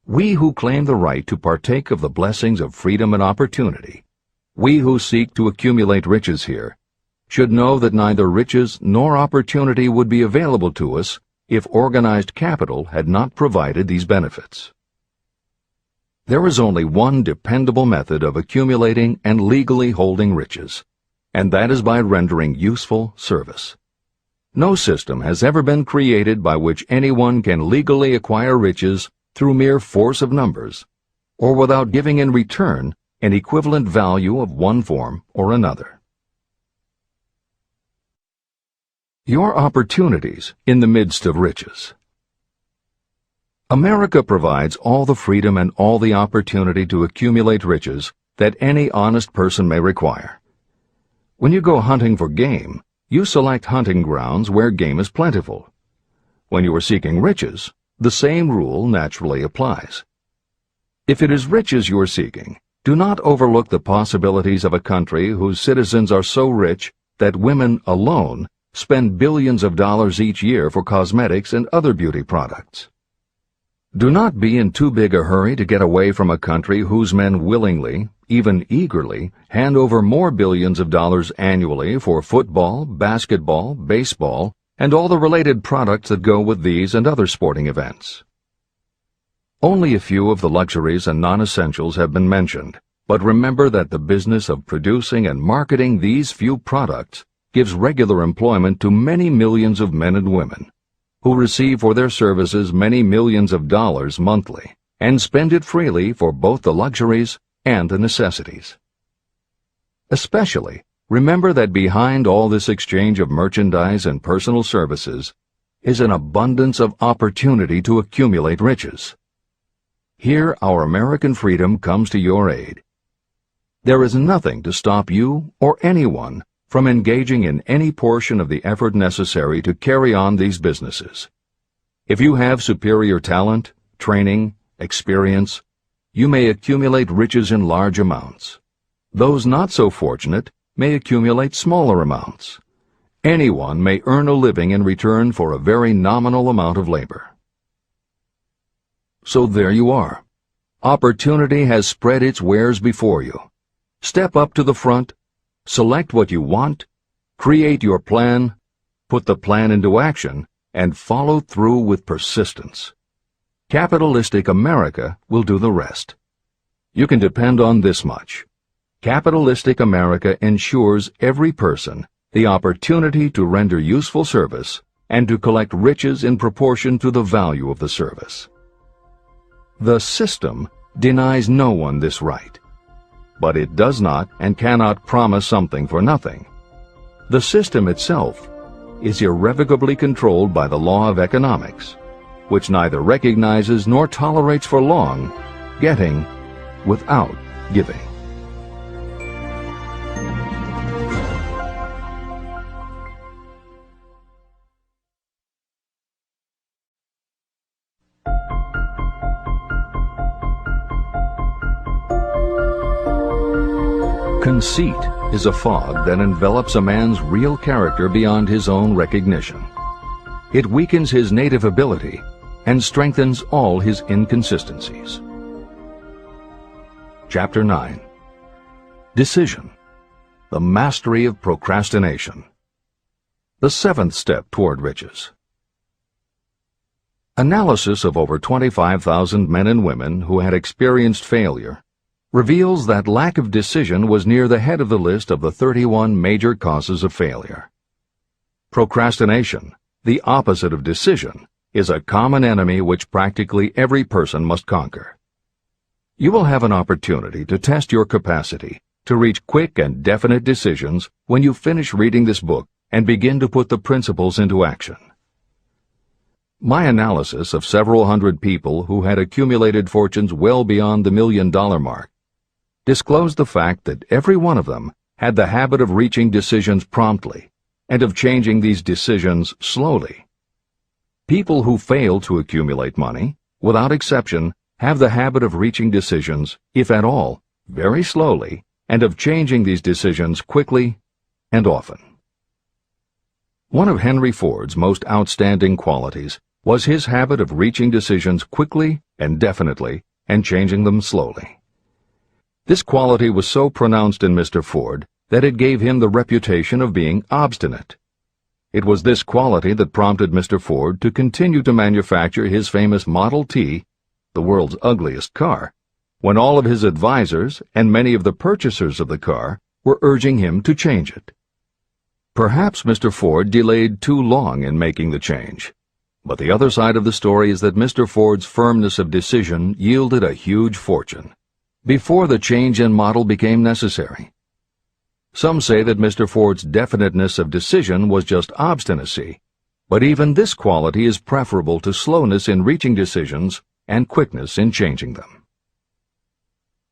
We who claim the right to partake of the blessings of freedom and opportunity, we who seek to accumulate riches here, should know that neither riches nor opportunity would be available to us if organized capital had not provided these benefits. There is only one dependable method of accumulating and legally holding riches, and that is by rendering useful service. No system has ever been created by which anyone can legally acquire riches through mere force of numbers, or without giving in return an equivalent value of one form or another. Your opportunities in the midst of riches. America provides all the freedom and all the opportunity to accumulate riches that any honest person may require. When you go hunting for game, you select hunting grounds where game is plentiful. When you are seeking riches, the same rule naturally applies. If it is riches you are seeking, do not overlook the possibilities of a country whose citizens are so rich that women alone spend billions of dollars each year for cosmetics and other beauty products. Do not be in too big a hurry to get away from a country whose men willingly, even eagerly, hand over more billions of dollars annually for football, basketball, baseball, and all the related products that go with these and other sporting events. Only a few of the luxuries and non-essentials have been mentioned, but remember that the business of producing and marketing these few products gives regular employment to many millions of men and women, who receive for their services many millions of dollars monthly, and spend it freely for both the luxuries and the necessities. Especially, remember that behind all this exchange of merchandise and personal services is an abundance of opportunity to accumulate riches. Here our American freedom comes to your aid. There is nothing to stop you or anyone from engaging in any portion of the effort necessary to carry on these businesses. If you have superior talent, training, experience, you may accumulate riches in large amounts. Those not so fortunate may accumulate smaller amounts. Anyone may earn a living in return for a very nominal amount of labor. So there you are. Opportunity has spread its wares before you. Step up to the front, select what you want, create your plan, put the plan into action, and follow through with persistence. Capitalistic America will do the rest. You can depend on this much. Capitalistic America ensures every person the opportunity to render useful service and to collect riches in proportion to the value of the service. The system denies no one this right. But it does not and cannot promise something for nothing. The system itself is irrevocably controlled by the law of economics, which neither recognizes nor tolerates for long getting without giving. Conceit is a fog that envelops a man's real character beyond his own recognition. It weakens his native ability and strengthens all his inconsistencies. Chapter 9. Decision. The mastery of procrastination. The seventh step toward riches. Analysis of over 25,000 men and women who had experienced failure reveals that lack of decision was near the head of the list of the 31 major causes of failure. Procrastination, the opposite of decision, is a common enemy which practically every person must conquer. You will have an opportunity to test your capacity to reach quick and definite decisions when you finish reading this book and begin to put the principles into action. My analysis of several hundred people who had accumulated fortunes well beyond the $1 million mark disclosed the fact that every one of them had the habit of reaching decisions promptly and of changing these decisions slowly. People who fail to accumulate money, without exception, have the habit of reaching decisions, if at all, very slowly and of changing these decisions quickly and often. One of Henry Ford's most outstanding qualities was his habit of reaching decisions quickly and definitely and changing them slowly. This quality was so pronounced in Mr. Ford that it gave him the reputation of being obstinate. It was this quality that prompted Mr. Ford to continue to manufacture his famous Model T, the world's ugliest car, when all of his advisors and many of the purchasers of the car were urging him to change it. Perhaps Mr. Ford delayed too long in making the change, but the other side of the story is that Mr. Ford's firmness of decision yielded a huge fortune before the change in model became necessary. Some say that Mr. Ford's definiteness of decision was just obstinacy, but even this quality is preferable to slowness in reaching decisions and quickness in changing them.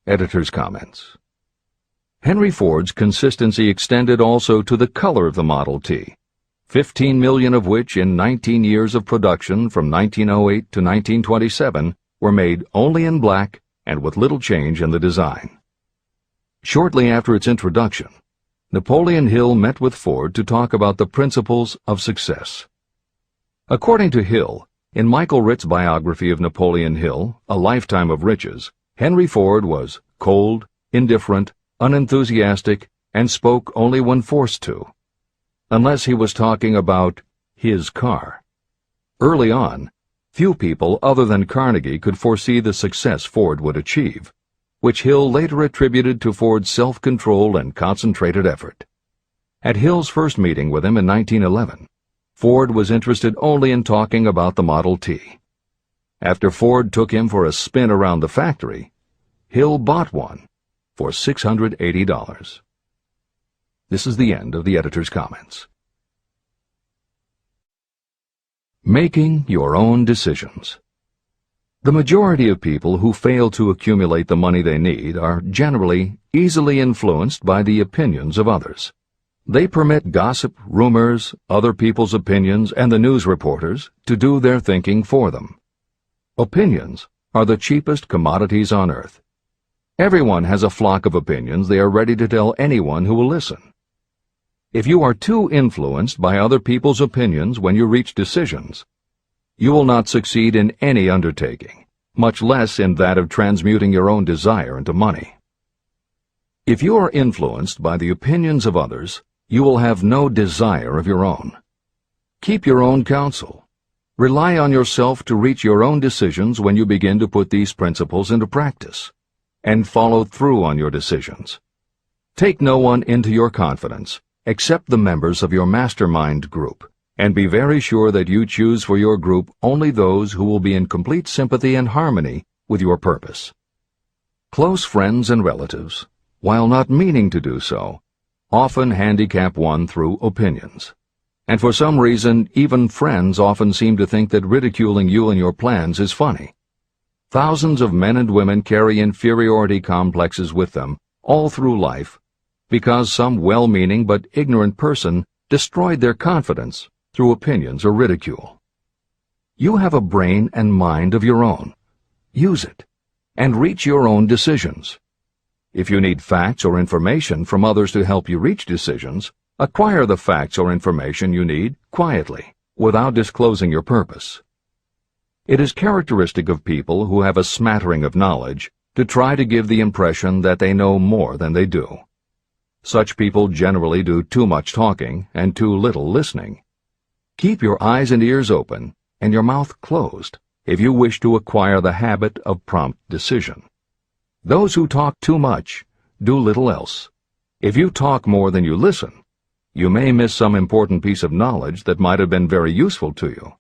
Editor's comments. Henry Ford's consistency extended also to the color of the Model T, 15 million of which in 19 years of production from 1908 to 1927 were made only in black and with little change in the design. Shortly after its introduction, Napoleon Hill met with Ford to talk about the principles of success. According to Hill, in Michael Ritt's biography of Napoleon Hill, A Lifetime of Riches, Henry Ford was cold, indifferent, unenthusiastic, and spoke only when forced to, unless he was talking about his car. Early on, few people other than Carnegie could foresee the success Ford would achieve, which Hill later attributed to Ford's self-control and concentrated effort. At Hill's first meeting with him in 1911, Ford was interested only in talking about the Model T. After Ford took him for a spin around the factory, Hill bought one for $680. This is the end of the editor's comments. Making your own decisions. The majority of people who fail to accumulate the money they need are generally easily influenced by the opinions of others. They permit gossip, rumors, other people's opinions, and the news reporters to do their thinking for them. Opinions are the cheapest commodities on earth. Everyone has a flock of opinions they are ready to tell anyone who will listen. If you are too influenced by other people's opinions when you reach decisions, you will not succeed in any undertaking, much less in that of transmuting your own desire into money. If you are influenced by the opinions of others, you will have no desire of your own. Keep your own counsel. Rely on yourself to reach your own decisions when you begin to put these principles into practice, and follow through on your decisions. Take no one into your confidence except the members of your mastermind group, and be very sure that you choose for your group only those who will be in complete sympathy and harmony with your purpose. Close friends and relatives, while not meaning to do so, often handicap one through opinions. And for some reason, even friends often seem to think that ridiculing you and your plans is funny. Thousands of men and women carry inferiority complexes with them all through life because some well-meaning but ignorant person destroyed their confidence through opinions or ridicule. You have a brain and mind of your own. Use it, and reach your own decisions. If you need facts or information from others to help you reach decisions, acquire the facts or information you need quietly, without disclosing your purpose. It is characteristic of people who have a smattering of knowledge to try to give the impression that they know more than they do. Such people generally do too much talking and too little listening. Keep your eyes and ears open and your mouth closed if you wish to acquire the habit of prompt decision. Those who talk too much do little else. If you talk more than you listen, you may miss some important piece of knowledge that might have been very useful to you.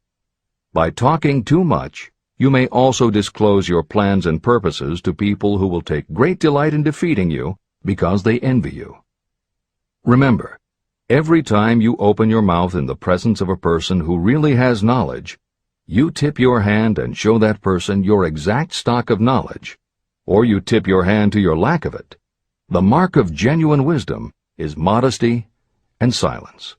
By talking too much, you may also disclose your plans and purposes to people who will take great delight in defeating you because they envy you. Remember, every time you open your mouth in the presence of a person who really has knowledge, you tip your hand and show that person your exact stock of knowledge, or you tip your hand to your lack of it. The mark of genuine wisdom is modesty and silence.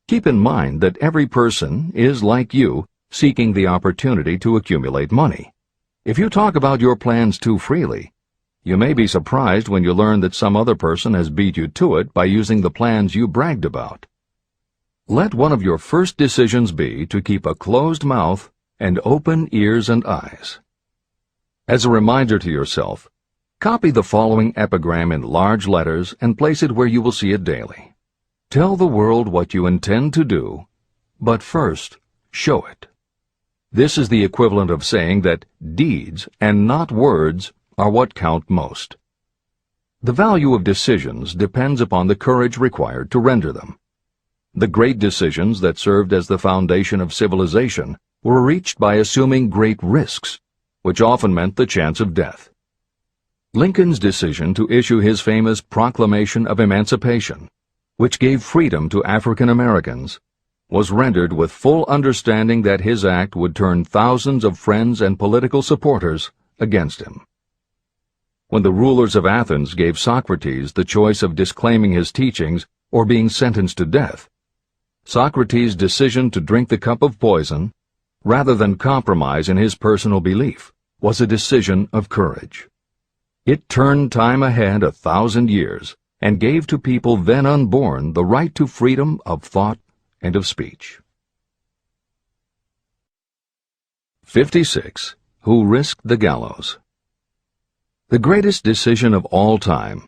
Keep in mind that every person is, like you, seeking the opportunity to accumulate money. If you talk about your plans too freely, You may be surprised when you learn that some other person has beat you to it by using the plans you bragged about. Let one of your first decisions be to keep a closed mouth and open ears and eyes. As a reminder to yourself, copy the following epigram in large letters and place it where you will see it daily. Tell the world what you intend to do, but first, show it. This is the equivalent of saying that deeds and not words are what count most. The value of decisions depends upon the courage required to render them. The great decisions that served as the foundation of civilization were reached by assuming great risks, which often meant the chance of death. Lincoln's decision to issue his famous Proclamation of Emancipation, which gave freedom to African Americans, was rendered with full understanding that his act would turn thousands of friends and political supporters against him. When the rulers of Athens gave Socrates the choice of disclaiming his teachings or being sentenced to death, Socrates' decision to drink the cup of poison, rather than compromise in his personal belief, was a decision of courage. It turned time ahead 1,000 years and gave to people then unborn the right to freedom of thought and of speech. 56. Who risked the gallows? The greatest decision of all time,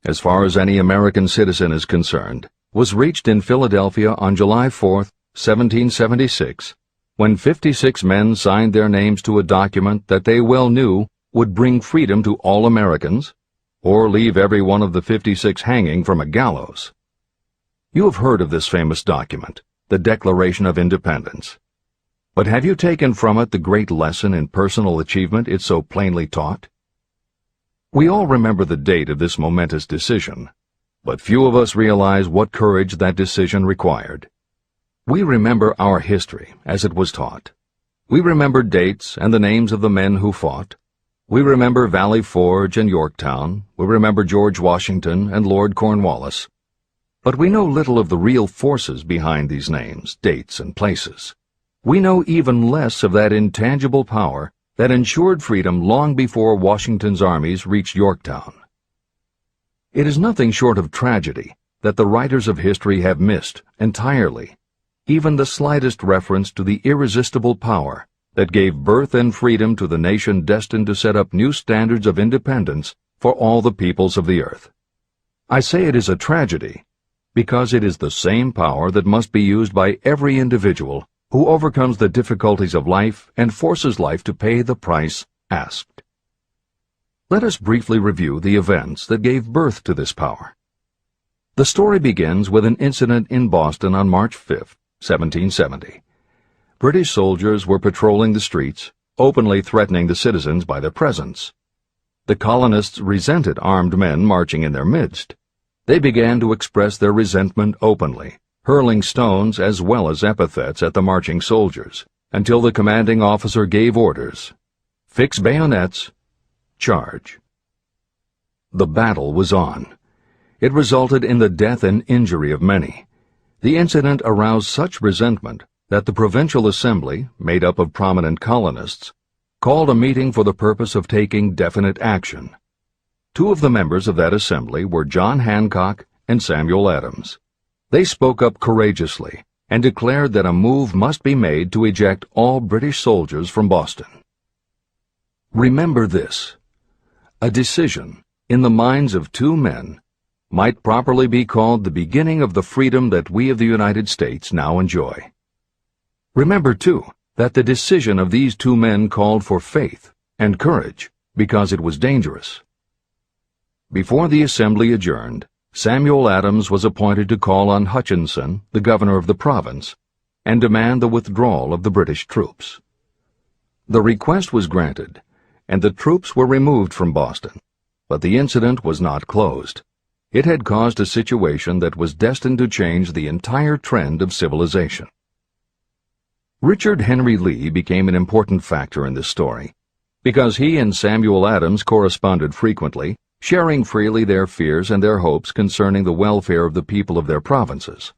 as far as any American citizen is concerned, was reached in Philadelphia on July 4, 1776, when 56 men signed their names to a document that they well knew would bring freedom to all Americans, or leave every one of the 56 hanging from a gallows. You have heard of this famous document, the Declaration of Independence. But have you taken from it the great lesson in personal achievement it so plainly taught? We all remember the date of this momentous decision, but few of us realize what courage that decision required. We remember our history as it was taught. We remember dates and the names of the men who fought. We remember Valley Forge and Yorktown. We remember George Washington and Lord Cornwallis. But we know little of the real forces behind these names, dates, and places. We know even less of that intangible power that ensured freedom long before Washington's armies reached Yorktown. It is nothing short of tragedy that the writers of history have missed entirely even the slightest reference to the irresistible power that gave birth and freedom to the nation destined to set up new standards of independence for all the peoples of the earth. I say it is a tragedy because it is the same power that must be used by every individual who overcomes the difficulties of life and forces life to pay the price asked. Let us briefly review the events that gave birth to this power. The story begins with an incident in Boston on March 5, 1770. British soldiers were patrolling the streets, openly threatening the citizens by their presence. The colonists resented armed men marching in their midst. They began to express their resentment openly, hurling stones as well as epithets at the marching soldiers, until the commanding officer gave orders. Fix bayonets, charge. The battle was on. It resulted in the death and injury of many. The incident aroused such resentment that the Provincial Assembly, made up of prominent colonists, called a meeting for the purpose of taking definite action. Two of the members of that assembly were John Hancock and Samuel Adams. They spoke up courageously and declared that a move must be made to eject all British soldiers from Boston. Remember this: a decision, in the minds of two men, might properly be called the beginning of the freedom that we of the United States now enjoy. Remember, too, that the decision of these two men called for faith and courage because it was dangerous. Before the assembly adjourned, Samuel Adams was appointed to call on Hutchinson, the governor of the province, and demand the withdrawal of the British troops. The request was granted, and the troops were removed from Boston, but the incident was not closed. It had caused a situation that was destined to change the entire trend of civilization. Richard Henry Lee became an important factor in this story, because he and Samuel Adams corresponded frequently, sharing freely their fears and their hopes concerning the welfare of the people of their provinces.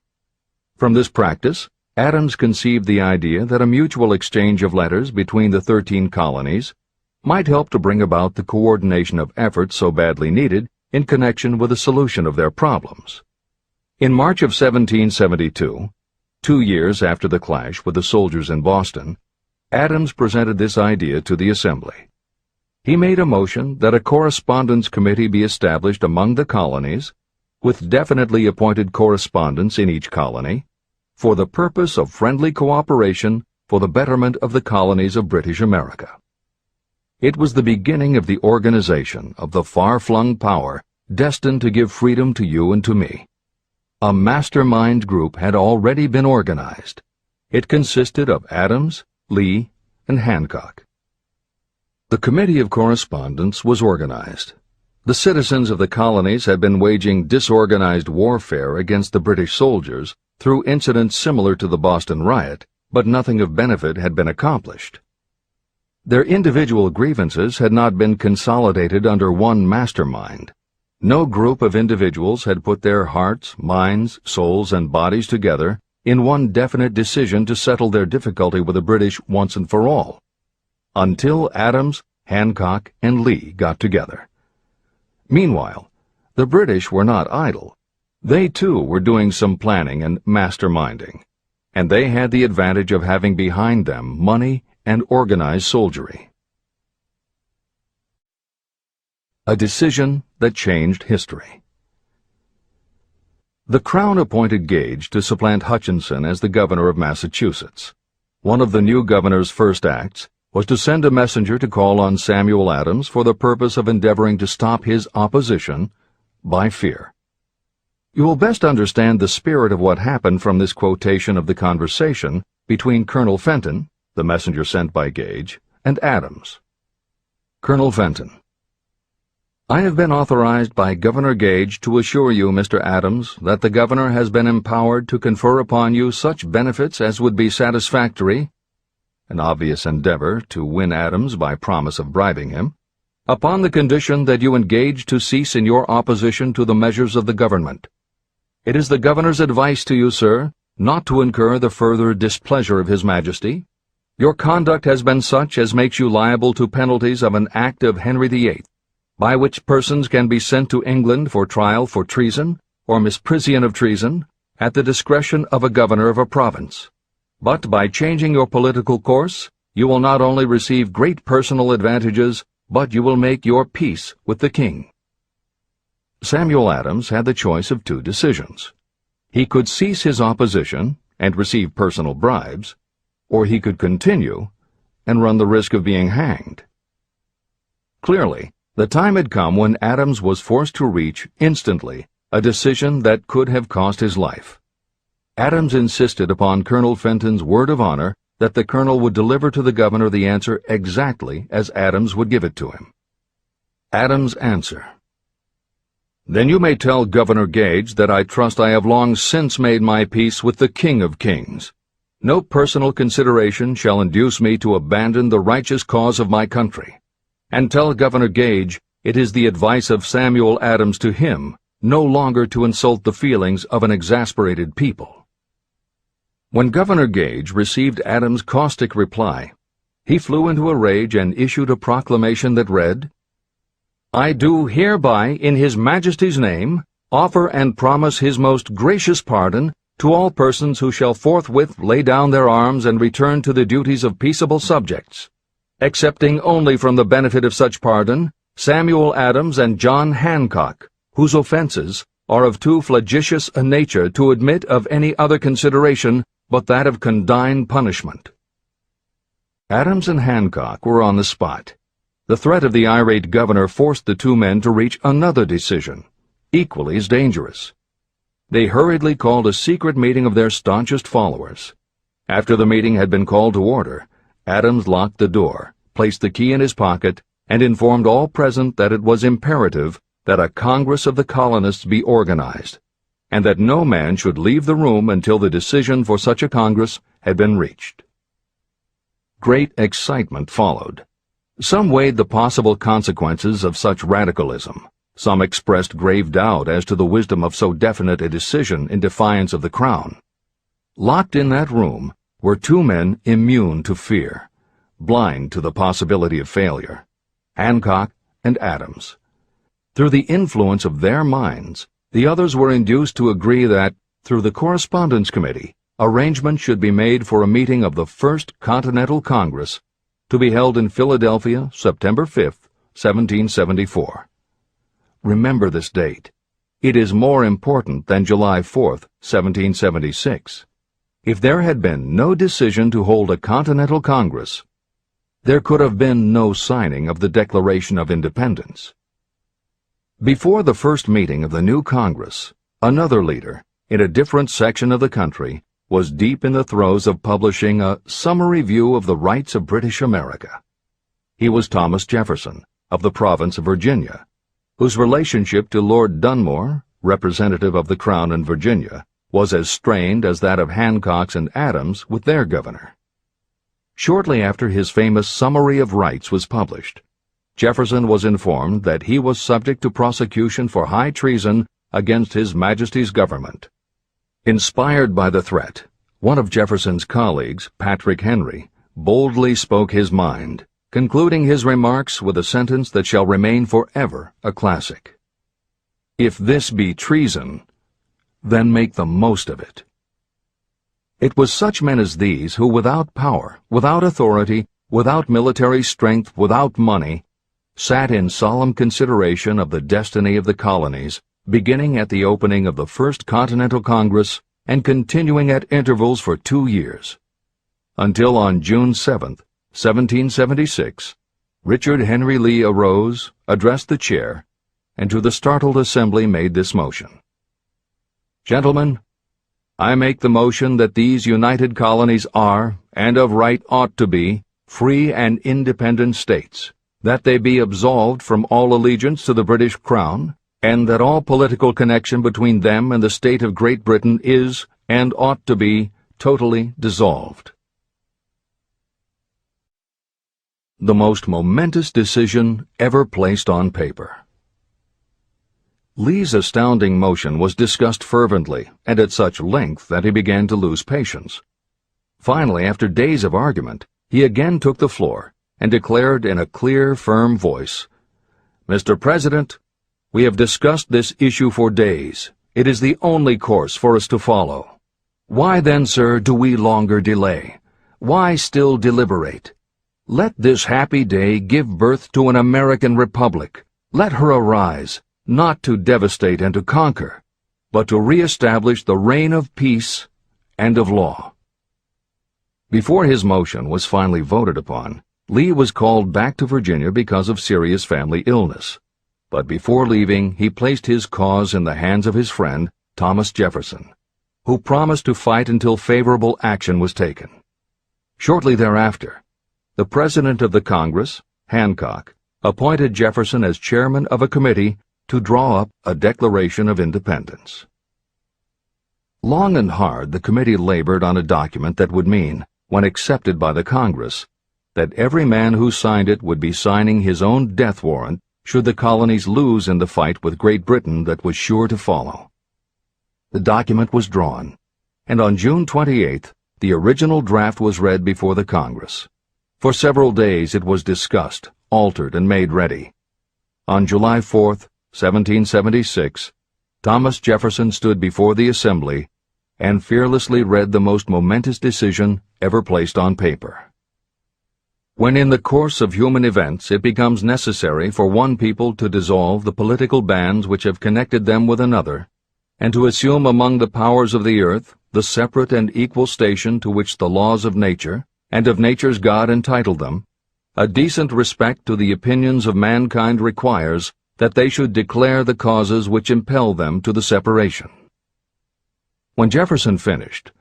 From this practice, Adams conceived the idea that a mutual exchange of letters between the 13 colonies, might help to bring about the coordination of efforts so badly needed in connection with the solution of their problems. In March of 1772, 2 years after the clash with the soldiers in Boston, Adams presented this idea to the Assembly. He made a motion that a correspondence committee be established among the colonies, with definitely appointed correspondents in each colony, for the purpose of friendly cooperation for the betterment of the colonies of British America. It was the beginning of the organization of the far-flung power destined to give freedom to you and to me. A mastermind group had already been organized. It consisted of Adams, Lee, and Hancock. The Committee of Correspondence was organized. The citizens of the colonies had been waging disorganized warfare against the British soldiers through incidents similar to the Boston riot, but nothing of benefit had been accomplished. Their individual grievances had not been consolidated under one mastermind. No group of individuals had put their hearts, minds, souls, and bodies together in one definite decision to settle their difficulty with the British once and for all, until Adams, Hancock, and Lee got together. Meanwhile, the British were not idle. They too were doing some planning and masterminding, and they had the advantage of having behind them money and organized soldiery. A decision that changed history. The Crown appointed Gage to supplant Hutchinson as the governor of Massachusetts. One of the new governor's first acts was to send a messenger to call on Samuel Adams for the purpose of endeavoring to stop his opposition by fear. You will best understand the spirit of what happened from this quotation of the conversation between Colonel Fenton, the messenger sent by Gage, and Adams. Colonel Fenton: I have been authorized by Governor Gage to assure you, Mr. Adams, that the governor has been empowered to confer upon you such benefits as would be satisfactory, an obvious endeavor to win Adams by promise of bribing him, upon the condition that you engage to cease in your opposition to the measures of the government. It is the governor's advice to you, sir, not to incur the further displeasure of His Majesty. Your conduct has been such as makes you liable to penalties of an act of Henry VIII, by which persons can be sent to England for trial for treason or misprision of treason at the discretion of a governor of a province. But by changing your political course, you will not only receive great personal advantages, but you will make your peace with the king. Samuel Adams had the choice of two decisions. He could cease his opposition and receive personal bribes, or he could continue and run the risk of being hanged. Clearly, the time had come when Adams was forced to reach, instantly, a decision that could have cost his life. Adams insisted upon Colonel Fenton's word of honor that the colonel would deliver to the governor the answer exactly as Adams would give it to him. Adams' answer: Then you may tell Governor Gage that I trust I have long since made my peace with the King of Kings. No personal consideration shall induce me to abandon the righteous cause of my country. And tell Governor Gage it is the advice of Samuel Adams to him no longer to insult the feelings of an exasperated people. When Governor Gage received Adams' caustic reply, he flew into a rage and issued a proclamation that read, I do hereby, in His Majesty's name, offer and promise His most gracious pardon to all persons who shall forthwith lay down their arms and return to the duties of peaceable subjects, excepting only from the benefit of such pardon Samuel Adams and John Hancock, whose offenses are of too flagitious a nature to admit of any other consideration but that of condign punishment. Adams and Hancock were on the spot. The threat of the irate governor forced the two men to reach another decision, equally as dangerous. They hurriedly called a secret meeting of their staunchest followers. After the meeting had been called to order, Adams locked the door, placed the key in his pocket, and informed all present that it was imperative that a Congress of the colonists be organized, and that no man should leave the room until the decision for such a Congress had been reached. Great excitement followed. Some weighed the possible consequences of such radicalism. Some expressed grave doubt as to the wisdom of so definite a decision in defiance of the Crown. Locked in that room were two men immune to fear, blind to the possibility of failure. Hancock, and Adams. Through the influence of their minds, the others were induced to agree that, through the Correspondence Committee, arrangements should be made for a meeting of the First Continental Congress to be held in Philadelphia, September 5, 1774. Remember this date. It is more important than July 4, 1776. If there had been no decision to hold a Continental Congress, there could have been no signing of the Declaration of Independence. Before the first meeting of the new Congress, another leader, in a different section of the country, was deep in the throes of publishing a summary view of the rights of British America. He was Thomas Jefferson, of the province of Virginia, whose relationship to Lord Dunmore, representative of the Crown in Virginia, was as strained as that of Hancock's and Adams with their governor. Shortly after his famous Summary of Rights was published, Jefferson was informed that he was subject to prosecution for high treason against His Majesty's government. Inspired by the threat, one of Jefferson's colleagues, Patrick Henry, boldly spoke his mind, concluding his remarks with a sentence that shall remain forever a classic. "If this be treason, then make the most of it." It was such men as these who, without power, without authority, without military strength, without money, sat in solemn consideration of the destiny of the colonies, beginning at the opening of the First Continental Congress and continuing at intervals for 2 years, until on June 7, 1776, Richard Henry Lee arose, addressed the chair, and to the startled assembly made this motion. "Gentlemen, I make the motion that these united colonies are, and of right ought to be, free and independent states, that they be absolved from all allegiance to the British Crown, and that all political connection between them and the state of Great Britain is, and ought to be, totally dissolved." The most momentous decision ever placed on paper. Lee's astounding motion was discussed fervently and at such length that he began to lose patience. Finally, after days of argument, he again took the floor and declared in a clear, firm voice, "Mr. President, we have discussed this issue for days. It is the only course for us to follow. Why then, sir, do we longer delay? Why still deliberate? Let this happy day give birth to an American Republic. Let her arise, not to devastate and to conquer, but to re-establish the reign of peace and of law." Before his motion was finally voted upon, Lee was called back to Virginia because of serious family illness. But before leaving, he placed his cause in the hands of his friend, Thomas Jefferson, who promised to fight until favorable action was taken. Shortly thereafter, the President of the Congress, Hancock, appointed Jefferson as chairman of a committee to draw up a Declaration of Independence. Long and hard the committee labored on a document that would mean, when accepted by the Congress, that every man who signed it would be signing his own death warrant should the colonies lose in the fight with Great Britain that was sure to follow. The document was drawn, and on June 28th, the original draft was read before the Congress. For several days it was discussed, altered, and made ready. On July 4, 1776, Thomas Jefferson stood before the Assembly and fearlessly read the most momentous decision ever placed on paper. When in the course of human events it becomes necessary for one people to dissolve the political bands which have connected them with another, and to assume among the powers of the earth the separate and equal station to which the laws of nature, and of nature's God entitled them, a decent respect to the opinions of mankind requires that they should declare the causes which impel them to the separation. When Jefferson finished,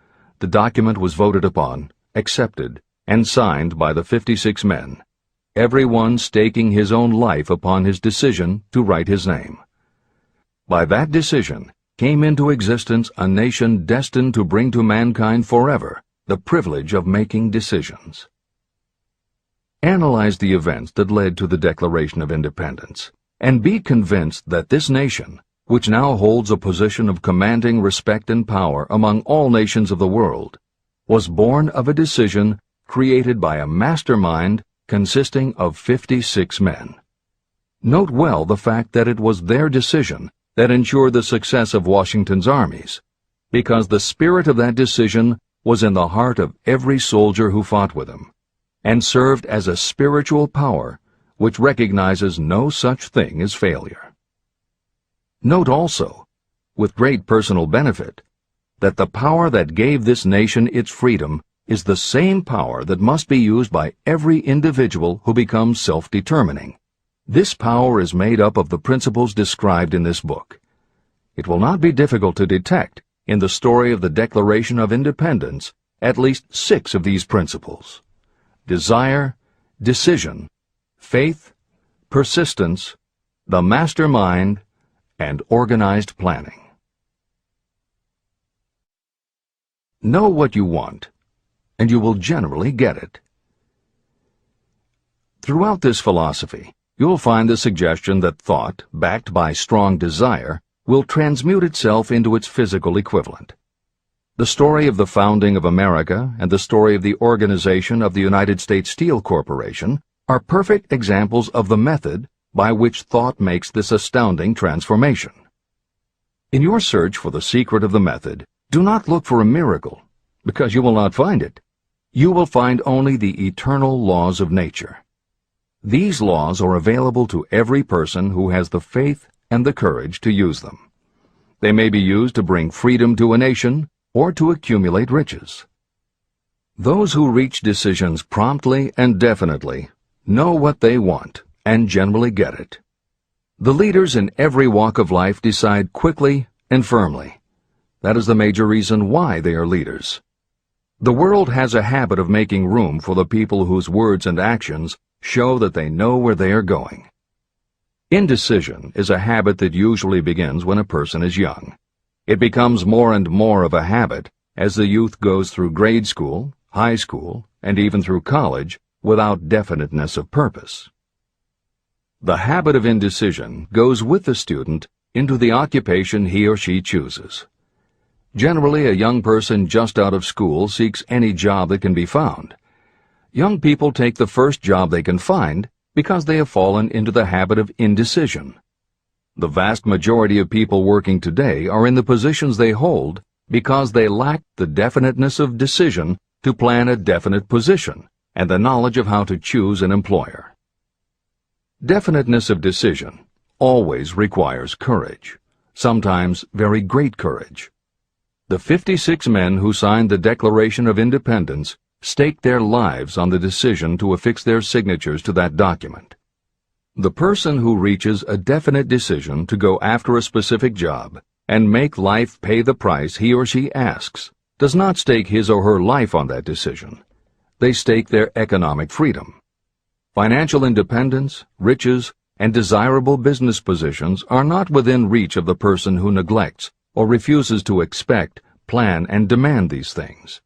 the document was voted upon, accepted, and signed by the 56 men, every one staking his own life upon his decision to write his name. By that decision came into existence a nation destined to bring to mankind forever the privilege of making decisions. Analyze the events that led to the Declaration of Independence, and be convinced that this nation, which now holds a position of commanding respect and power among all nations of the world, was born of a decision created by a mastermind consisting of 56 men. Note well the fact that it was their decision that ensured the success of Washington's armies, because the spirit of that decision was in the heart of every soldier who fought with him, and served as a spiritual power which recognizes no such thing as failure. Note also, with great personal benefit, that the power that gave this nation its freedom is the same power that must be used by every individual who becomes self-determining. This power is made up of the principles described in this book. It will not be difficult to detect in the story of the Declaration of Independence at least 6 of these principles: desire, decision, faith, persistence, the mastermind, and organized planning. Know what you want, and you will generally get it. Throughout this philosophy, you will find the suggestion that thought, backed by strong desire, will transmute itself into its physical equivalent. The story of the founding of America and the story of the organization of the United States Steel Corporation are perfect examples of the method by which thought makes this astounding transformation. In your search for the secret of the method, do not look for a miracle, because you will not find it. You will find only the eternal laws of nature. These laws are available to every person who has the faith and the courage to use them. They may be used to bring freedom to a nation or to accumulate riches. Those who reach decisions promptly and definitely know what they want and generally get it. The leaders in every walk of life decide quickly and firmly. That is the major reason why they are leaders. The world has a habit of making room for the people whose words and actions show that they know where they are going. Indecision is a habit that usually begins when a person is young. It becomes more and more of a habit as the youth goes through grade school, high school, and even through college without definiteness of purpose. The habit of indecision goes with the student into the occupation he or she chooses. Generally, a young person just out of school seeks any job that can be found. Young people take the first job they can find because they have fallen into the habit of indecision. The vast majority of people working today are in the positions they hold because they lack the definiteness of decision to plan a definite position and the knowledge of how to choose an employer. Definiteness of decision always requires courage, sometimes very great courage. The 56 men who signed the Declaration of Independence staked their lives on the decision to affix their signatures to that document. The person who reaches a definite decision to go after a specific job and make life pay the price he or she asks does not stake his or her life on that decision. They stake their economic freedom. Financial independence, riches, and desirable business positions are not within reach of the person who neglects or refuses to expect, plan, and demand these things.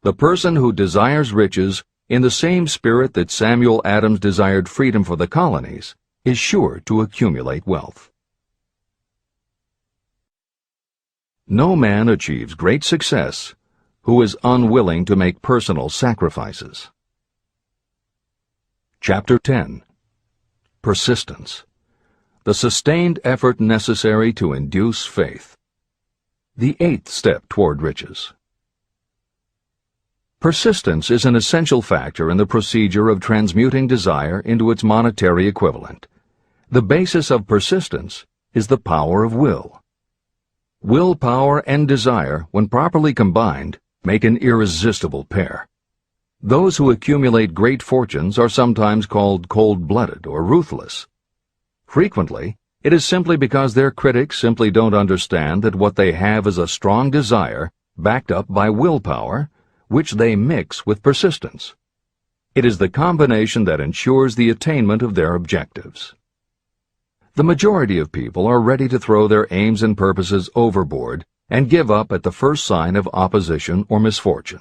The person who desires riches in the same spirit that Samuel Adams desired freedom for the colonies is sure to accumulate wealth. No man achieves great success who is unwilling to make personal sacrifices. Chapter 10. Persistence. The sustained effort necessary to induce faith. The 8th step toward riches. Persistence is an essential factor in the procedure of transmuting desire into its monetary equivalent. The basis of persistence is the power of will. Willpower and desire, when properly combined, make an irresistible pair. Those who accumulate great fortunes are sometimes called cold-blooded or ruthless. Frequently, it is simply because their critics simply don't understand that what they have is a strong desire backed up by willpower, which they mix with persistence. It is the combination that ensures the attainment of their objectives. The majority of people are ready to throw their aims and purposes overboard and give up at the first sign of opposition or misfortune.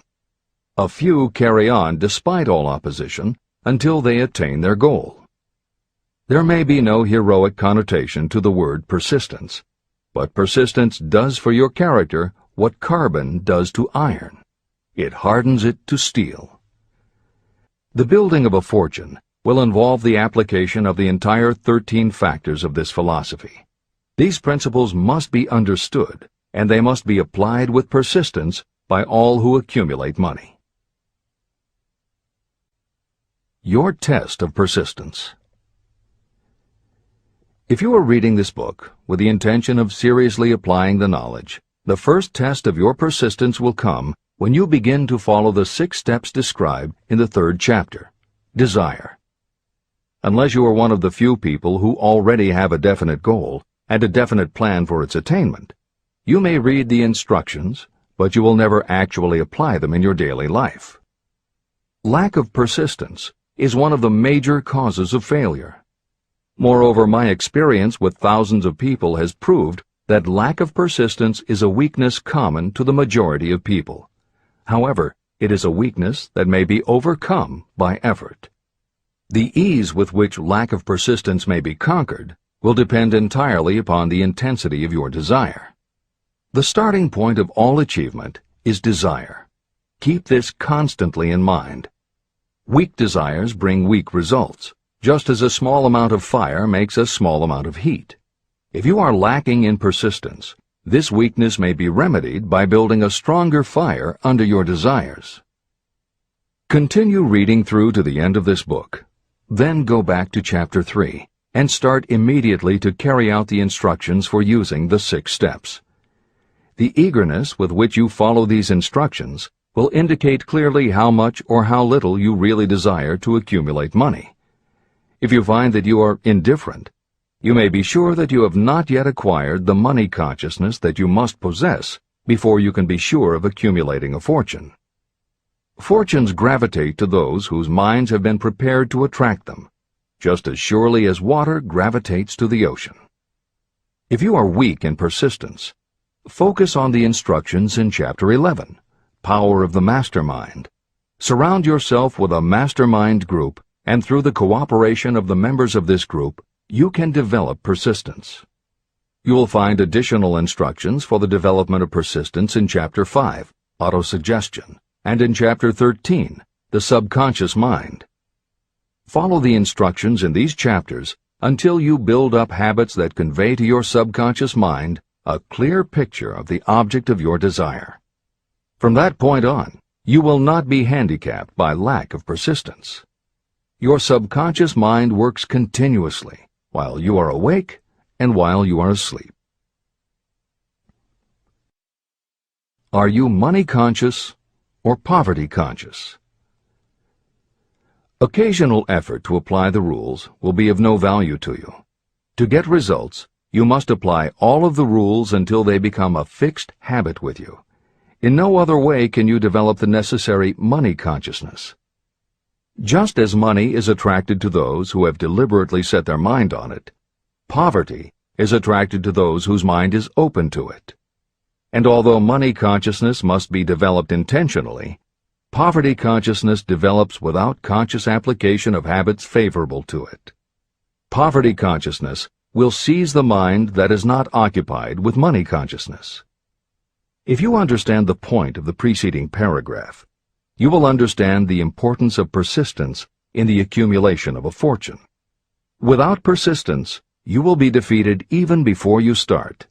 A few carry on despite all opposition until they attain their goal. There may be no heroic connotation to the word persistence, but persistence does for your character what carbon does to iron. It hardens it to steel. The building of a fortune will involve the application of the entire 13 factors of this philosophy. These principles must be understood, and they must be applied with persistence by all who accumulate money. Your test of persistence. If you are reading this book with the intention of seriously applying the knowledge, the first test of your persistence will come when you begin to follow the 6 steps described in the 3rd chapter. Desire. Unless you are one of the few people who already have a definite goal and a definite plan for its attainment, you may read the instructions, but you will never actually apply them in your daily life. Lack of persistence is one of the major causes of failure. Moreover, my experience with thousands of people has proved that lack of persistence is a weakness common to the majority of people. However, it is a weakness that may be overcome by effort. The ease with which lack of persistence may be conquered will depend entirely upon the intensity of your desire. The starting point of all achievement is desire. Keep this constantly in mind. Weak desires bring weak results, just as a small amount of fire makes a small amount of heat. If you are lacking in persistence, this weakness may be remedied by building a stronger fire under your desires. Continue reading through to the end of this book. Then go back to Chapter 3 and start immediately to carry out the instructions for using the 6 steps. The eagerness with which you follow these instructions will indicate clearly how much or how little you really desire to accumulate money. If you find that you are indifferent, you may be sure that you have not yet acquired the money consciousness that you must possess before you can be sure of accumulating a fortune. Fortunes gravitate to those whose minds have been prepared to attract them, just as surely as water gravitates to the ocean. If you are weak in persistence, focus on the instructions in Chapter 11, Power of the Mastermind. Surround yourself with a mastermind group, and through the cooperation of the members of this group, you can develop persistence. You will find additional instructions for the development of persistence in Chapter 5, Autosuggestion, and in Chapter 13, The Subconscious Mind. Follow the instructions in these chapters until you build up habits that convey to your subconscious mind a clear picture of the object of your desire. From that point on, you will not be handicapped by lack of persistence. Your subconscious mind works continuously while you are awake and while you are asleep. Are you money conscious or poverty conscious? Occasional effort to apply the rules will be of no value to you. To get results, you must apply all of the rules until they become a fixed habit with you. In no other way can you develop the necessary money consciousness. Just as money is attracted to those who have deliberately set their mind on it, poverty is attracted to those whose mind is open to it. And although money consciousness must be developed intentionally, poverty consciousness develops without conscious application of habits favorable to it. Poverty consciousness will seize the mind that is not occupied with money consciousness. If you understand the point of the preceding paragraph, you will understand the importance of persistence in the accumulation of a fortune. Without persistence, you will be defeated even before you start.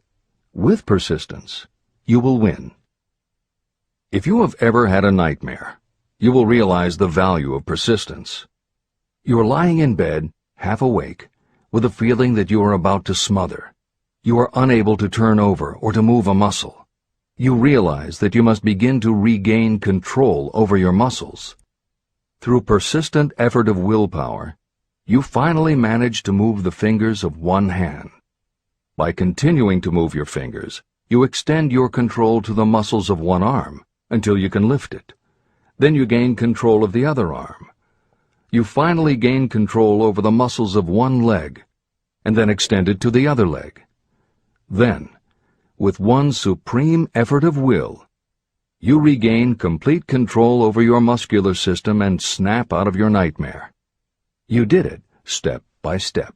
With persistence, you will win. If you have ever had a nightmare, you will realize the value of persistence. You are lying in bed, half awake, with a feeling that you are about to smother. You are unable to turn over or to move a muscle. You realize that you must begin to regain control over your muscles. Through persistent effort of willpower, you finally manage to move the fingers of one hand. By continuing to move your fingers, you extend your control to the muscles of one arm until you can lift it. Then you gain control of the other arm. You finally gain control over the muscles of one leg, and then extend it to the other leg. Then, with one supreme effort of will, you regain complete control over your muscular system and snap out of your nightmare. You did it step by step.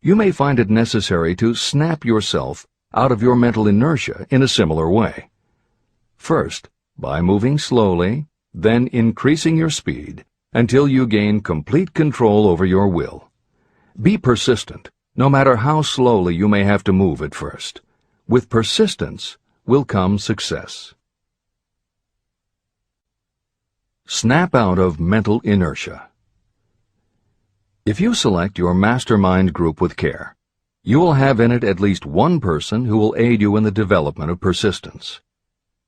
You may find it necessary to snap yourself out of your mental inertia in a similar way. First, by moving slowly, then increasing your speed, until you gain complete control over your will. Be persistent, no matter how slowly you may have to move at first. With persistence will come success. Snap out of mental inertia. If you select your mastermind group with care, you will have in it at least one person who will aid you in the development of persistence.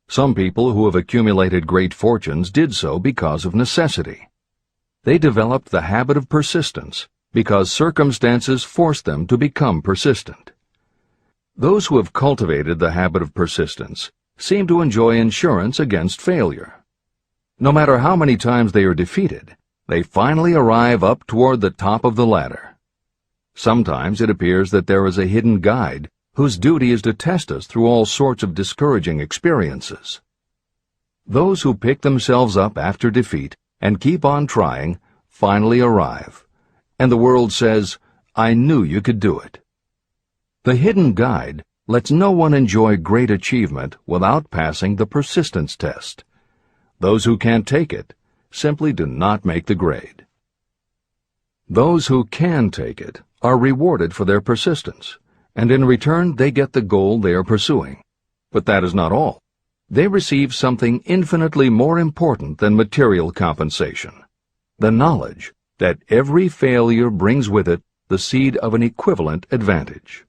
Some people who have accumulated great fortunes did so because of necessity. They developed the habit of persistence because circumstances forced them to become persistent. Those who have cultivated the habit of persistence seem to enjoy insurance against failure. No matter how many times they are defeated, they finally arrive up toward the top of the ladder. Sometimes it appears that there is a hidden guide whose duty is to test us through all sorts of discouraging experiences. Those who pick themselves up after defeat and keep on trying finally arrive, and the world says, "I knew you could do it." The hidden guide lets no one enjoy great achievement without passing the persistence test. Those who can't take it simply do not make the grade. Those who can take it are rewarded for their persistence, and in return they get the goal they are pursuing. But that is not all. They receive something infinitely more important than material compensation: the knowledge that every failure brings with it the seed of an equivalent advantage.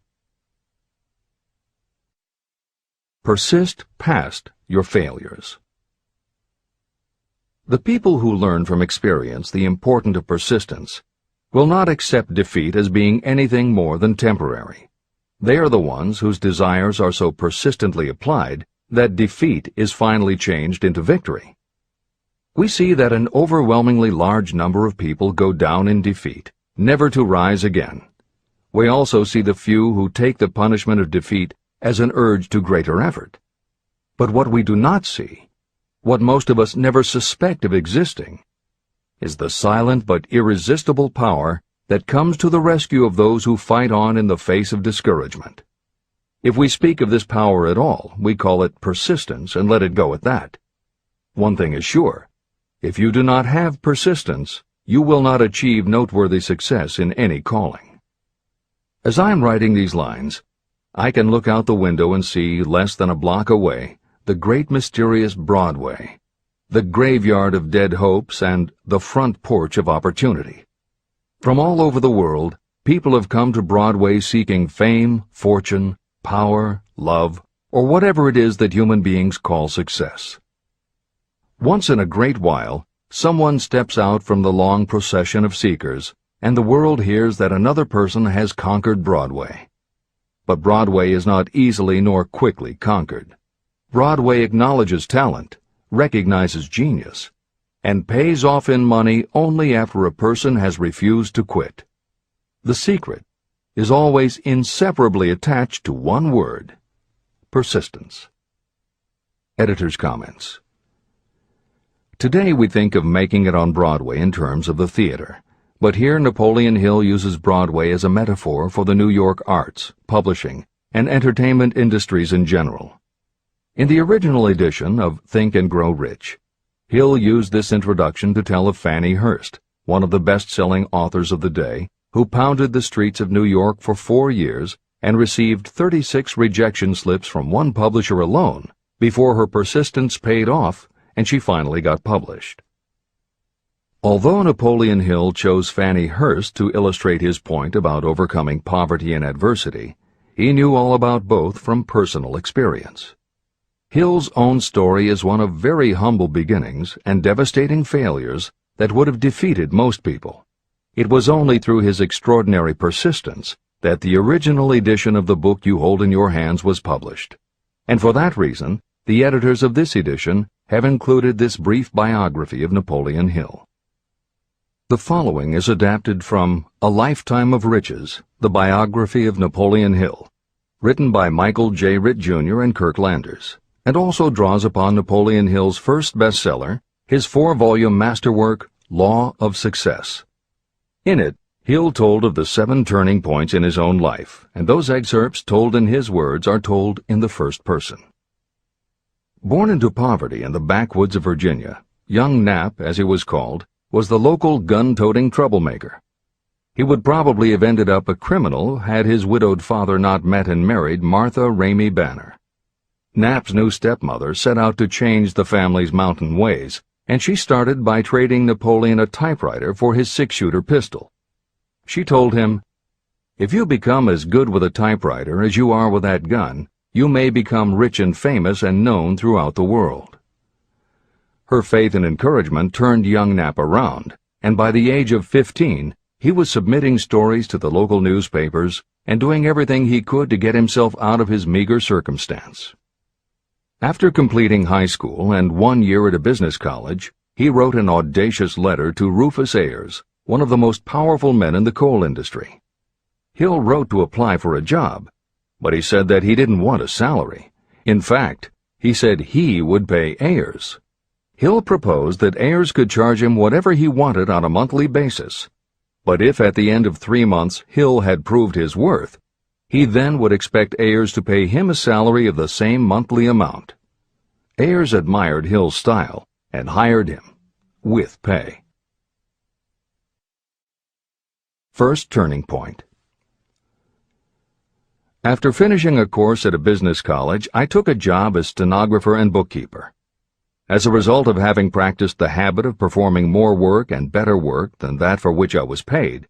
Persist past your failures. The people who learn from experience the importance of persistence will not accept defeat as being anything more than temporary. They are the ones whose desires are so persistently applied that defeat is finally changed into victory. We see that an overwhelmingly large number of people go down in defeat, never to rise again. We also see the few who take the punishment of defeat as an urge to greater effort. But what we do not see, what most of us never suspect of existing, is the silent but irresistible power that comes to the rescue of those who fight on in the face of discouragement. If we speak of this power at all, we call it persistence and let it go at that. One thing is sure: if you do not have persistence, you will not achieve noteworthy success in any calling. As I am writing these lines, I can look out the window and see, less than a block away, the great mysterious Broadway, the graveyard of dead hopes and the front porch of opportunity. From all over the world, people have come to Broadway seeking fame, fortune, power, love, or whatever it is that human beings call success. Once in a great while, someone steps out from the long procession of seekers, and the world hears that another person has conquered Broadway. But Broadway is not easily nor quickly conquered. Broadway acknowledges talent, recognizes genius, and pays off in money only after a person has refused to quit. The secret is always inseparably attached to one word: persistence. Editor's comments. Today we think of making it on Broadway in terms of the theater, but here Napoleon Hill uses Broadway as a metaphor for the New York arts, publishing, and entertainment industries in general. In the original edition of Think and Grow Rich, Hill used this introduction to tell of Fannie Hurst, one of the best-selling authors of the day, who pounded the streets of New York for 4 years and received 36 rejection slips from one publisher alone before her persistence paid off and she finally got published. Although Napoleon Hill chose Fannie Hurst to illustrate his point about overcoming poverty and adversity, he knew all about both from personal experience. Hill's own story is one of very humble beginnings and devastating failures that would have defeated most people. It was only through his extraordinary persistence that the original edition of the book you hold in your hands was published. And for that reason, the editors of this edition have included this brief biography of Napoleon Hill. The following is adapted from A Lifetime of Riches, the biography of Napoleon Hill, written by Michael J. Ritt, Jr. and Kirk Landers, and also draws upon Napoleon Hill's first bestseller, his 4-volume masterwork, Law of Success. In it, Hill told of the 7 turning points in his own life, and those excerpts told in his words are told in the first person. Born into poverty in the backwoods of Virginia, young Knapp, as he was called, was the local gun-toting troublemaker. He would probably have ended up a criminal had his widowed father not met and married Martha Ramey Banner. Knapp's new stepmother set out to change the family's mountain ways, and she started by trading Napoleon a typewriter for his 6-shooter pistol. She told him, "If you become as good with a typewriter as you are with that gun, you may become rich and famous and known throughout the world." Her faith and encouragement turned young Knapp around, and by the age of 15, he was submitting stories to the local newspapers and doing everything he could to get himself out of his meager circumstance. After completing high school and 1 year at a business college, he wrote an audacious letter to Rufus Ayers, one of the most powerful men in the coal industry. Hill wrote to apply for a job, but he said that he didn't want a salary. In fact, he said he would pay Ayers. Hill proposed that Ayers could charge him whatever he wanted on a monthly basis, but if at the end of 3 months Hill had proved his worth, he then would expect Ayers to pay him a salary of the same monthly amount. Ayers admired Hill's style and hired him, with pay. First turning point. After finishing a course at a business college, I took a job as stenographer and bookkeeper. As a result of having practiced the habit of performing more work and better work than that for which I was paid,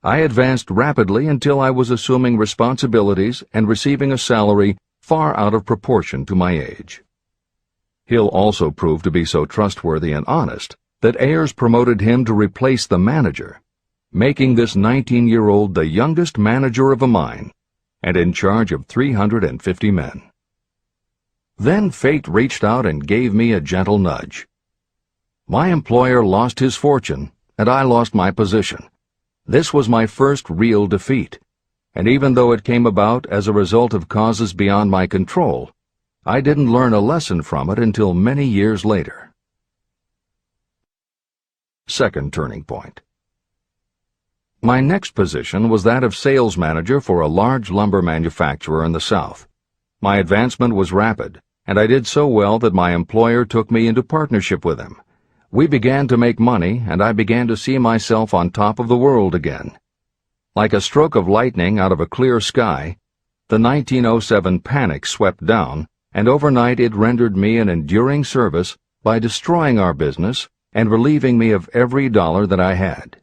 I advanced rapidly until I was assuming responsibilities and receiving a salary far out of proportion to my age. Hill also proved to be so trustworthy and honest that Ayers promoted him to replace the manager, making this 19-year-old the youngest manager of a mine and in charge of 350 men. Then fate reached out and gave me a gentle nudge. My employer lost his fortune, and I lost my position. This was my first real defeat, and even though it came about as a result of causes beyond my control, I didn't learn a lesson from it until many years later. Second turning point. My next position was that of sales manager for a large lumber manufacturer in the South. My advancement was rapid, and I did so well that my employer took me into partnership with him. We began to make money, and I began to see myself on top of the world again. Like a stroke of lightning out of a clear sky, the 1907 panic swept down, and overnight it rendered me an enduring service by destroying our business and relieving me of every dollar that I had.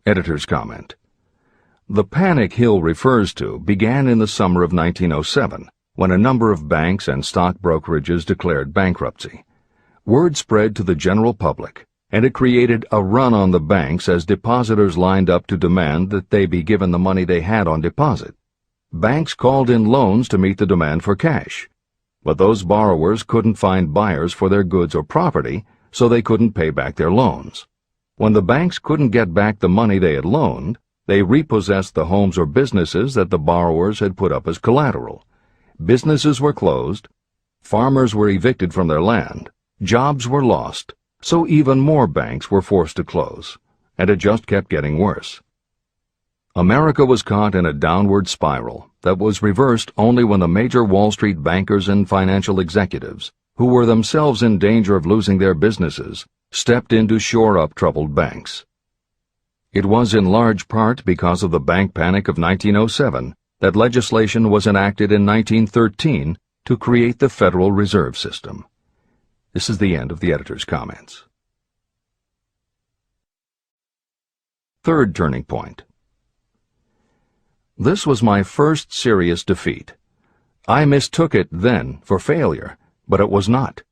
Editor's comment. The panic Hill refers to began in the summer of 1907, when a number of banks and stock brokerages declared bankruptcy. Word spread to the general public, and it created a run on the banks as depositors lined up to demand that they be given the money they had on deposit. Banks called in loans to meet the demand for cash, but those borrowers couldn't find buyers for their goods or property, so they couldn't pay back their loans. When the banks couldn't get back the money they had loaned, they repossessed the homes or businesses that the borrowers had put up as collateral. Businesses were closed, farmers were evicted from their land, jobs were lost, so even more banks were forced to close, and it just kept getting worse. America was caught in a downward spiral that was reversed only when the major Wall Street bankers and financial executives, who were themselves in danger of losing their businesses, stepped in to shore up troubled banks. It was in large part because of the bank panic of 1907 that legislation was enacted in 1913 to create the Federal Reserve System. This is the end of the editor's comments. Third turning point. This was my first serious defeat. I mistook it then for failure, but it was not.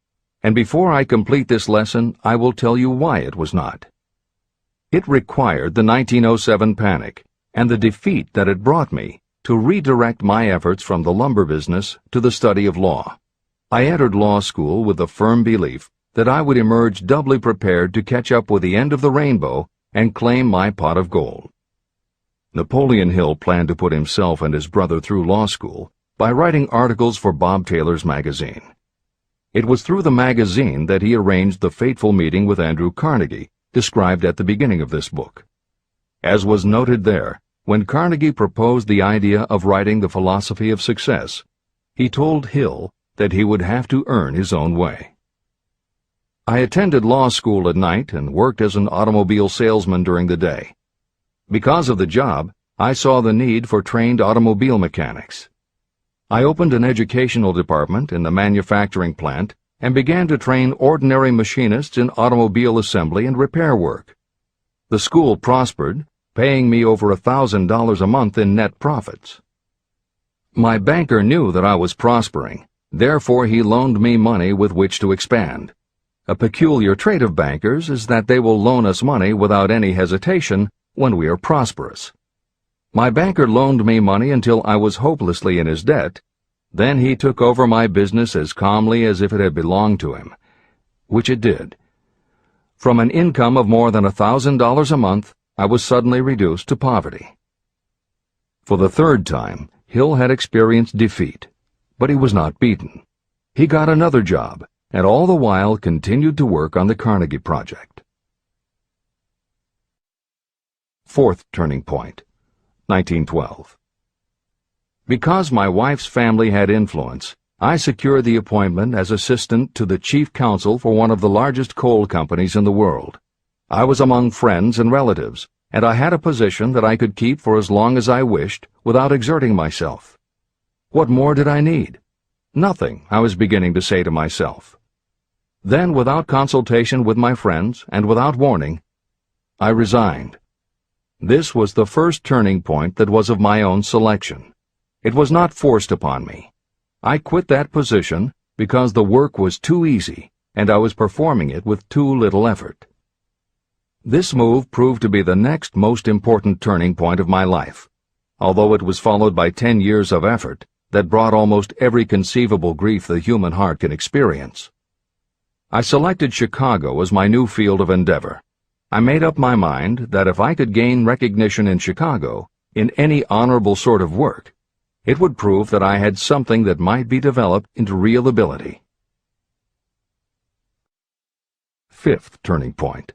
And before I complete this lesson, I will tell you why it was not. It required the 1907 panic and the defeat that it brought me to redirect my efforts from the lumber business to the study of law. I entered law school with the firm belief that I would emerge doubly prepared to catch up with the end of the rainbow and claim my pot of gold. Napoleon Hill planned to put himself and his brother through law school by writing articles for Bob Taylor's magazine. It was through the magazine that he arranged the fateful meeting with Andrew Carnegie, described at the beginning of this book. As was noted there, when Carnegie proposed the idea of writing The Philosophy of Success, he told Hill that he would have to earn his own way. I attended law school at night and worked as an automobile salesman during the day. Because of the job, I saw the need for trained automobile mechanics. I opened an educational department in the manufacturing plant and began to train ordinary machinists in automobile assembly and repair work. The school prospered, paying me over $1,000 a month in net profits. My banker knew that I was prospering, therefore he loaned me money with which to expand. A peculiar trait of bankers is that they will loan us money without any hesitation when we are prosperous. My banker loaned me money until I was hopelessly in his debt. Then he took over my business as calmly as if it had belonged to him, which it did. From an income of more than $1,000 a month, I was suddenly reduced to poverty. For the third time, Hill had experienced defeat, but he was not beaten. He got another job, and all the while continued to work on the Carnegie Project. Fourth turning point, 1912. Because my wife's family had influence, I secured the appointment as assistant to the chief counsel for one of the largest coal companies in the world. I was among friends and relatives, and I had a position that I could keep for as long as I wished without exerting myself. What more did I need? Nothing, I was beginning to say to myself. Then, without consultation with my friends and without warning, I resigned. This was the first turning point that was of my own selection. It was not forced upon me. I quit that position because the work was too easy and I was performing it with too little effort. This move proved to be the next most important turning point of my life, although it was followed by 10 years of effort that brought almost every conceivable grief the human heart can experience. I selected Chicago as my new field of endeavor. I made up my mind that if I could gain recognition in Chicago, in any honorable sort of work, it would prove that I had something that might be developed into real ability. Fifth turning point.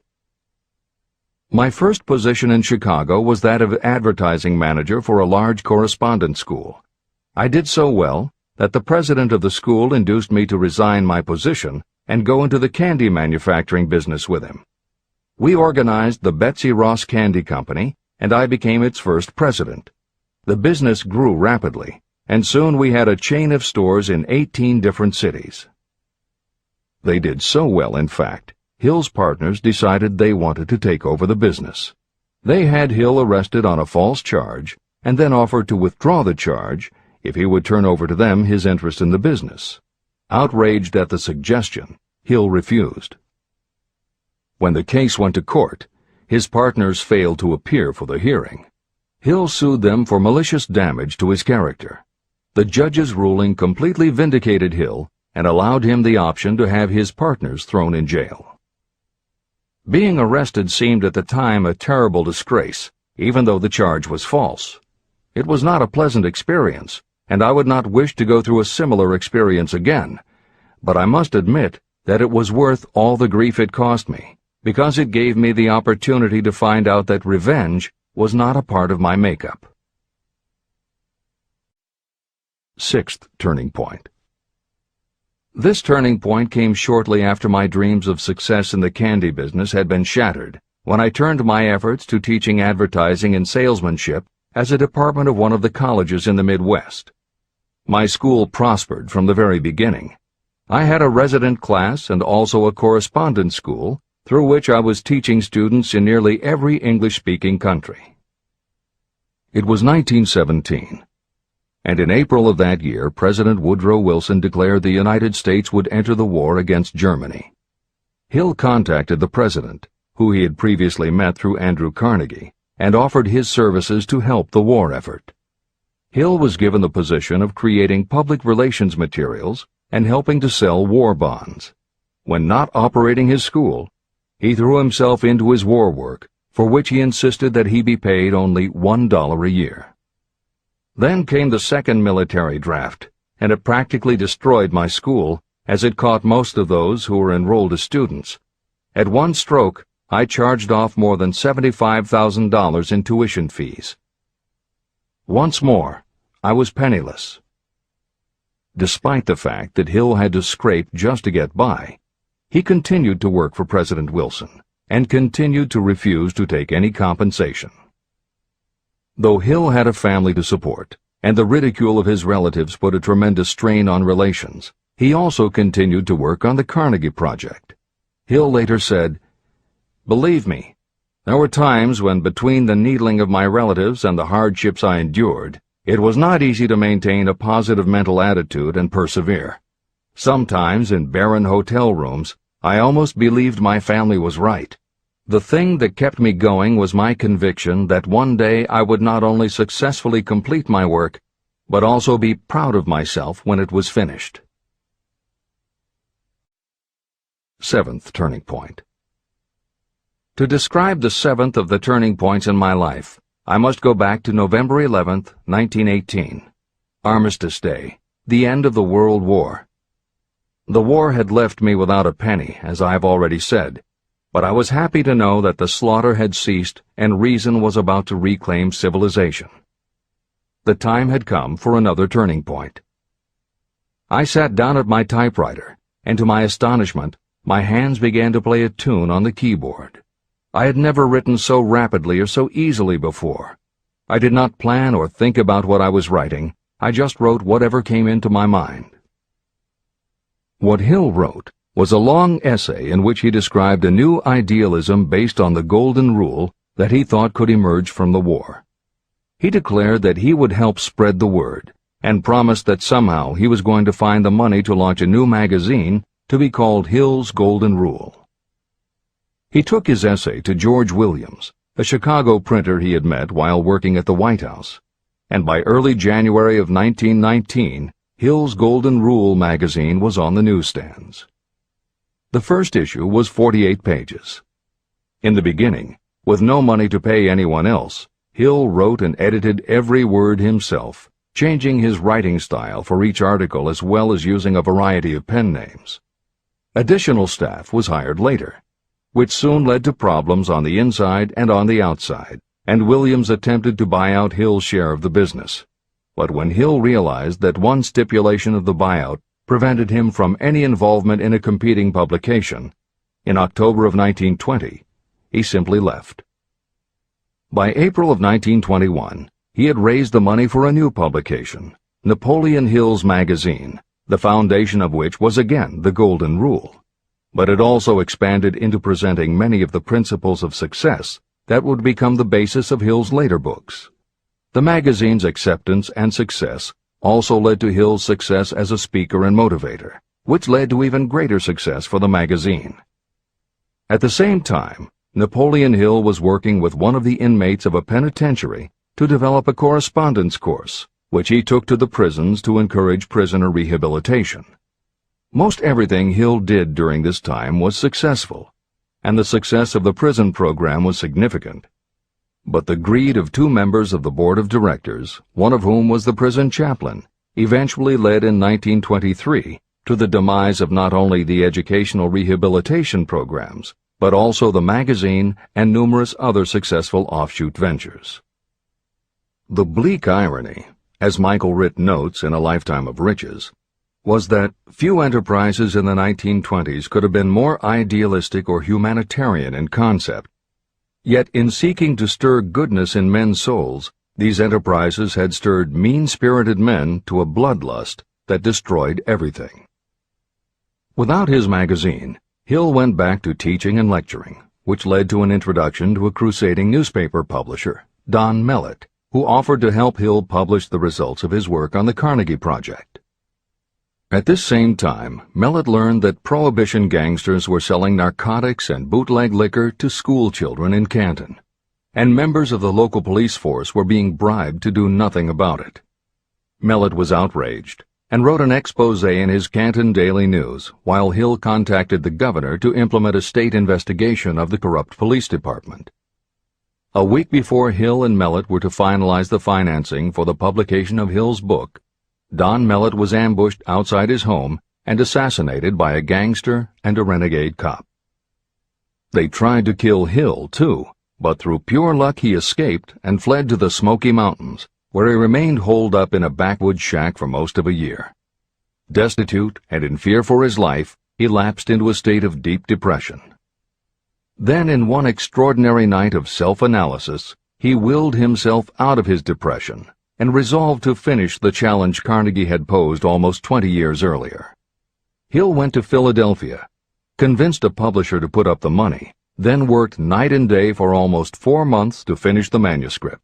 My first position in Chicago was that of advertising manager for a large correspondence school. I did so well that the president of the school induced me to resign my position and go into the candy manufacturing business with him. We organized the Betsy Ross Candy Company, and I became its first president. The business grew rapidly, and soon we had a chain of stores in 18 different cities. They did so well, in fact, Hill's partners decided they wanted to take over the business. They had Hill arrested on a false charge, and then offered to withdraw the charge if he would turn over to them his interest in the business. Outraged at the suggestion, Hill refused. When the case went to court, his partners failed to appear for the hearing. Hill sued them for malicious damage to his character. The judge's ruling completely vindicated Hill and allowed him the option to have his partners thrown in jail. Being arrested seemed at the time a terrible disgrace, even though the charge was false. It was not a pleasant experience, and I would not wish to go through a similar experience again, but I must admit that it was worth all the grief it cost me, because it gave me the opportunity to find out that revenge was not a part of my makeup. Sixth turning point. This turning point came shortly after my dreams of success in the candy business had been shattered, when I turned my efforts to teaching advertising and salesmanship as a department of one of the colleges in the Midwest. My school prospered from the very beginning. I had a resident class and also a correspondence school through which I was teaching students in nearly every English-speaking country. It was 1917, and in April of that year, President Woodrow Wilson declared the United States would enter the war against Germany. Hill contacted the president, who he had previously met through Andrew Carnegie, and offered his services to help the war effort. Hill was given the position of creating public relations materials and helping to sell war bonds. When not operating his school, he threw himself into his war work, for which he insisted that he be paid only $1 a year. Then came the second military draft, and it practically destroyed my school, as it caught most of those who were enrolled as students. At one stroke, I charged off more than $75,000 in tuition fees. Once more, I was penniless. Despite the fact that Hill had to scrape just to get by, he continued to work for President Wilson and continued to refuse to take any compensation. Though Hill had a family to support, and the ridicule of his relatives put a tremendous strain on relations, he also continued to work on the Carnegie Project. Hill later said, "Believe me, there were times when between the needling of my relatives and the hardships I endured, it was not easy to maintain a positive mental attitude and persevere. Sometimes in barren hotel rooms, I almost believed my family was right. The thing that kept me going was my conviction that one day I would not only successfully complete my work, but also be proud of myself when it was finished." Seventh turning point. To describe the seventh of the turning points in my life, I must go back to November 11th, 1918. Armistice Day, the end of the World War. The war had left me without a penny, as I have already said, but I was happy to know that the slaughter had ceased and reason was about to reclaim civilization. The time had come for another turning point. I sat down at my typewriter, and to my astonishment, my hands began to play a tune on the keyboard. I had never written so rapidly or so easily before. I did not plan or think about what I was writing. I just wrote whatever came into my mind. What Hill wrote was a long essay in which he described a new idealism based on the golden rule that he thought could emerge from the war. He declared that he would help spread the word, and promised that somehow he was going to find the money to launch a new magazine to be called Hill's Golden Rule. He took his essay to George Williams, a Chicago printer he had met while working at the White House, and by early January of 1919, Hill's Golden Rule magazine was on the newsstands. The first issue was 48 pages. In the beginning, with no money to pay anyone else, Hill wrote and edited every word himself, changing his writing style for each article as well as using a variety of pen names. Additional staff was hired later, which soon led to problems on the inside and on the outside, and Williams attempted to buy out Hill's share of the business. But when Hill realized that one stipulation of the buyout prevented him from any involvement in a competing publication, in October of 1920, he simply left. By April of 1921, he had raised the money for a new publication, Napoleon Hill's Magazine, the foundation of which was again the Golden Rule. But it also expanded into presenting many of the principles of success that would become the basis of Hill's later books. The magazine's acceptance and success also led to Hill's success as a speaker and motivator, which led to even greater success for the magazine. At the same time, Napoleon Hill was working with one of the inmates of a penitentiary to develop a correspondence course, which he took to the prisons to encourage prisoner rehabilitation. Most everything Hill did during this time was successful, and the success of the prison program was significant. But the greed of two members of the board of directors, one of whom was the prison chaplain, eventually led in 1923 to the demise of not only the educational rehabilitation programs, but also the magazine and numerous other successful offshoot ventures. The bleak irony, as Michael Ritt notes in A Lifetime of Riches, was that few enterprises in the 1920s could have been more idealistic or humanitarian in concept. Yet in seeking to stir goodness in men's souls, these enterprises had stirred mean-spirited men to a bloodlust that destroyed everything. Without his magazine, Hill went back to teaching and lecturing, which led to an introduction to a crusading newspaper publisher, Don Mellett, who offered to help Hill publish the results of his work on the Carnegie Project. At this same time, Mellett learned that Prohibition gangsters were selling narcotics and bootleg liquor to school children in Canton, and members of the local police force were being bribed to do nothing about it. Mellett was outraged and wrote an expose in his Canton Daily News while Hill contacted the governor to implement a state investigation of the corrupt police department. A week before Hill and Mellett were to finalize the financing for the publication of Hill's book, Don Mellett was ambushed outside his home and assassinated by a gangster and a renegade cop. They tried to kill Hill, too, but through pure luck he escaped and fled to the Smoky Mountains, where he remained holed up in a backwoods shack for most of a year. Destitute and in fear for his life, he lapsed into a state of deep depression. Then, in one extraordinary night of self-analysis, he willed himself out of his depression and resolved to finish the challenge Carnegie had posed almost 20 years earlier. Hill went to Philadelphia, convinced a publisher to put up the money, then worked night and day for almost 4 months to finish the manuscript.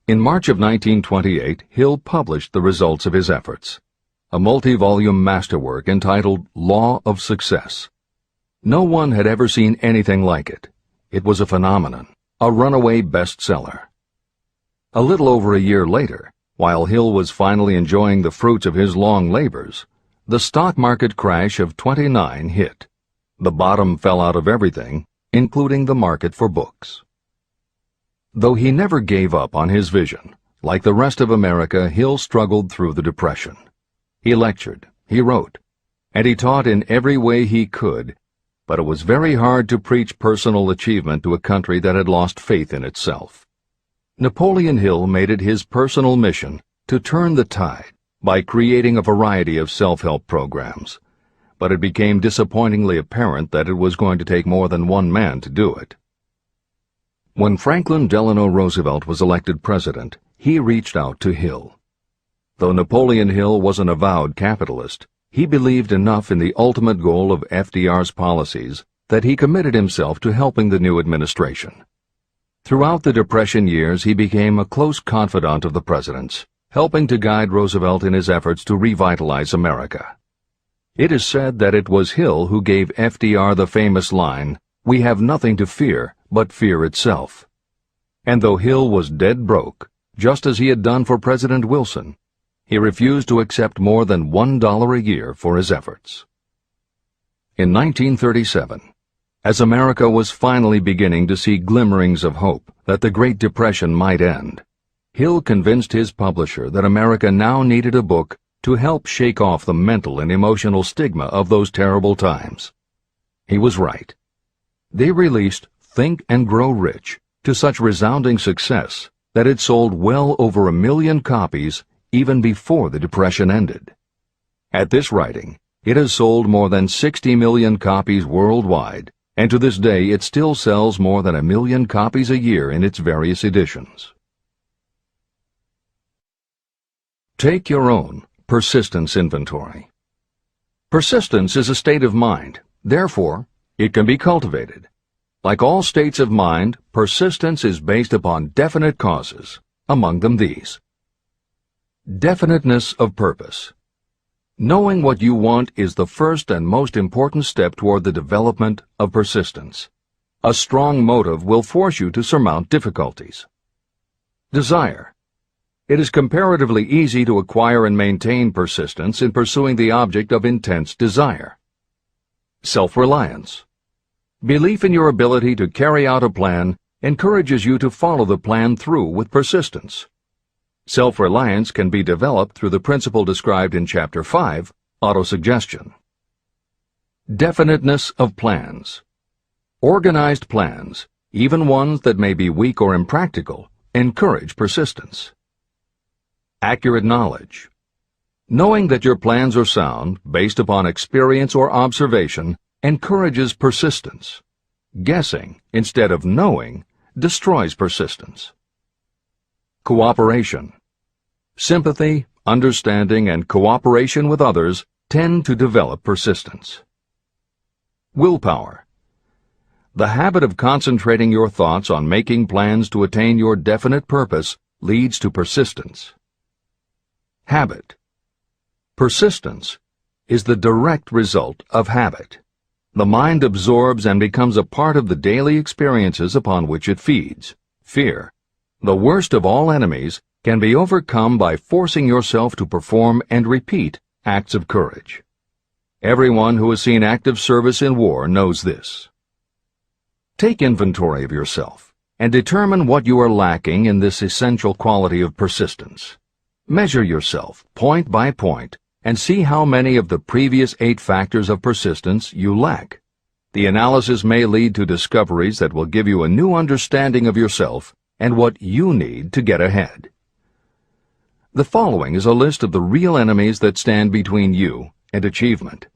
In March of 1928, Hill published the results of his efforts, a multi-volume masterwork entitled Law of Success. No one had ever seen anything like it. It was a phenomenon, a runaway bestseller. A little over a year later, while Hill was finally enjoying the fruits of his long labors, the stock market crash of '29 hit. The bottom fell out of everything, including the market for books. Though he never gave up on his vision, like the rest of America, Hill struggled through the Depression. He lectured, he wrote, and he taught in every way he could, but it was very hard to preach personal achievement to a country that had lost faith in itself. Napoleon Hill made it his personal mission to turn the tide by creating a variety of self-help programs, but it became disappointingly apparent that it was going to take more than one man to do it. When Franklin Delano Roosevelt was elected president, he reached out to Hill. Though Napoleon Hill was an avowed capitalist, he believed enough in the ultimate goal of FDR's policies that he committed himself to helping the new administration. Throughout the Depression years, he became a close confidant of the president's, helping to guide Roosevelt in his efforts to revitalize America. It is said that it was Hill who gave FDR the famous line, "We have nothing to fear but fear itself." And though Hill was dead broke, just as he had done for President Wilson, he refused to accept more than $1 a year for his efforts. In 1937, as America was finally beginning to see glimmerings of hope that the Great Depression might end, Hill convinced his publisher that America now needed a book to help shake off the mental and emotional stigma of those terrible times. He was right. They released Think and Grow Rich to such resounding success that it sold well over 1 million copies even before the Depression ended. At this writing, it has sold more than 60 million copies worldwide, and to this day it still sells more than 1 million copies a year in its various editions. Take your own persistence inventory. Persistence is a state of mind. Therefore, it can be cultivated. Like all states of mind, persistence is based upon definite causes, among them these. Definiteness of purpose. Knowing what you want is the first and most important step toward the development of persistence. A strong motive will force you to surmount difficulties. Desire. It is comparatively easy to acquire and maintain persistence in pursuing the object of intense desire. Self-reliance. Belief in your ability to carry out a plan encourages you to follow the plan through with persistence. Self-reliance can be developed through the principle described in Chapter 5, Autosuggestion. Definiteness of plans. Organized plans, even ones that may be weak or impractical, encourage persistence. Accurate knowledge. Knowing that your plans are sound, based upon experience or observation, encourages persistence. Guessing, instead of knowing, destroys persistence. Cooperation. Sympathy, understanding, and cooperation with others tend to develop persistence. Willpower. The habit of concentrating your thoughts on making plans to attain your definite purpose leads to persistence. Habit. Persistence is the direct result of habit. The mind absorbs and becomes a part of the daily experiences upon which it feeds. Fear, the worst of all enemies, can be overcome by forcing yourself to perform and repeat acts of courage. Everyone who has seen active service in war knows this. Take inventory of yourself and determine what you are lacking in this essential quality of persistence. Measure yourself point by point and see how many of the previous 8 factors of persistence you lack. The analysis may lead to discoveries that will give you a new understanding of yourself and what you need to get ahead. The following is a list of the real enemies that stand between you and achievement.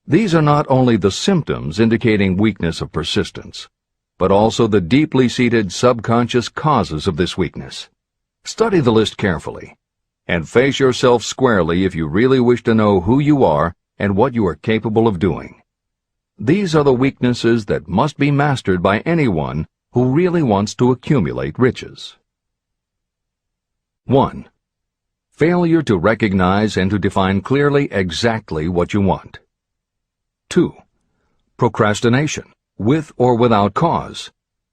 These are not only the symptoms indicating weakness of persistence, but also the deeply seated subconscious causes of this weakness. Study the list carefully, and face yourself squarely if you really wish to know who you are and what you are capable of doing. These are the weaknesses that must be mastered by anyone who really wants to accumulate riches. 1. Failure to recognize and to define clearly exactly what you want. 2. Procrastination, with or without cause,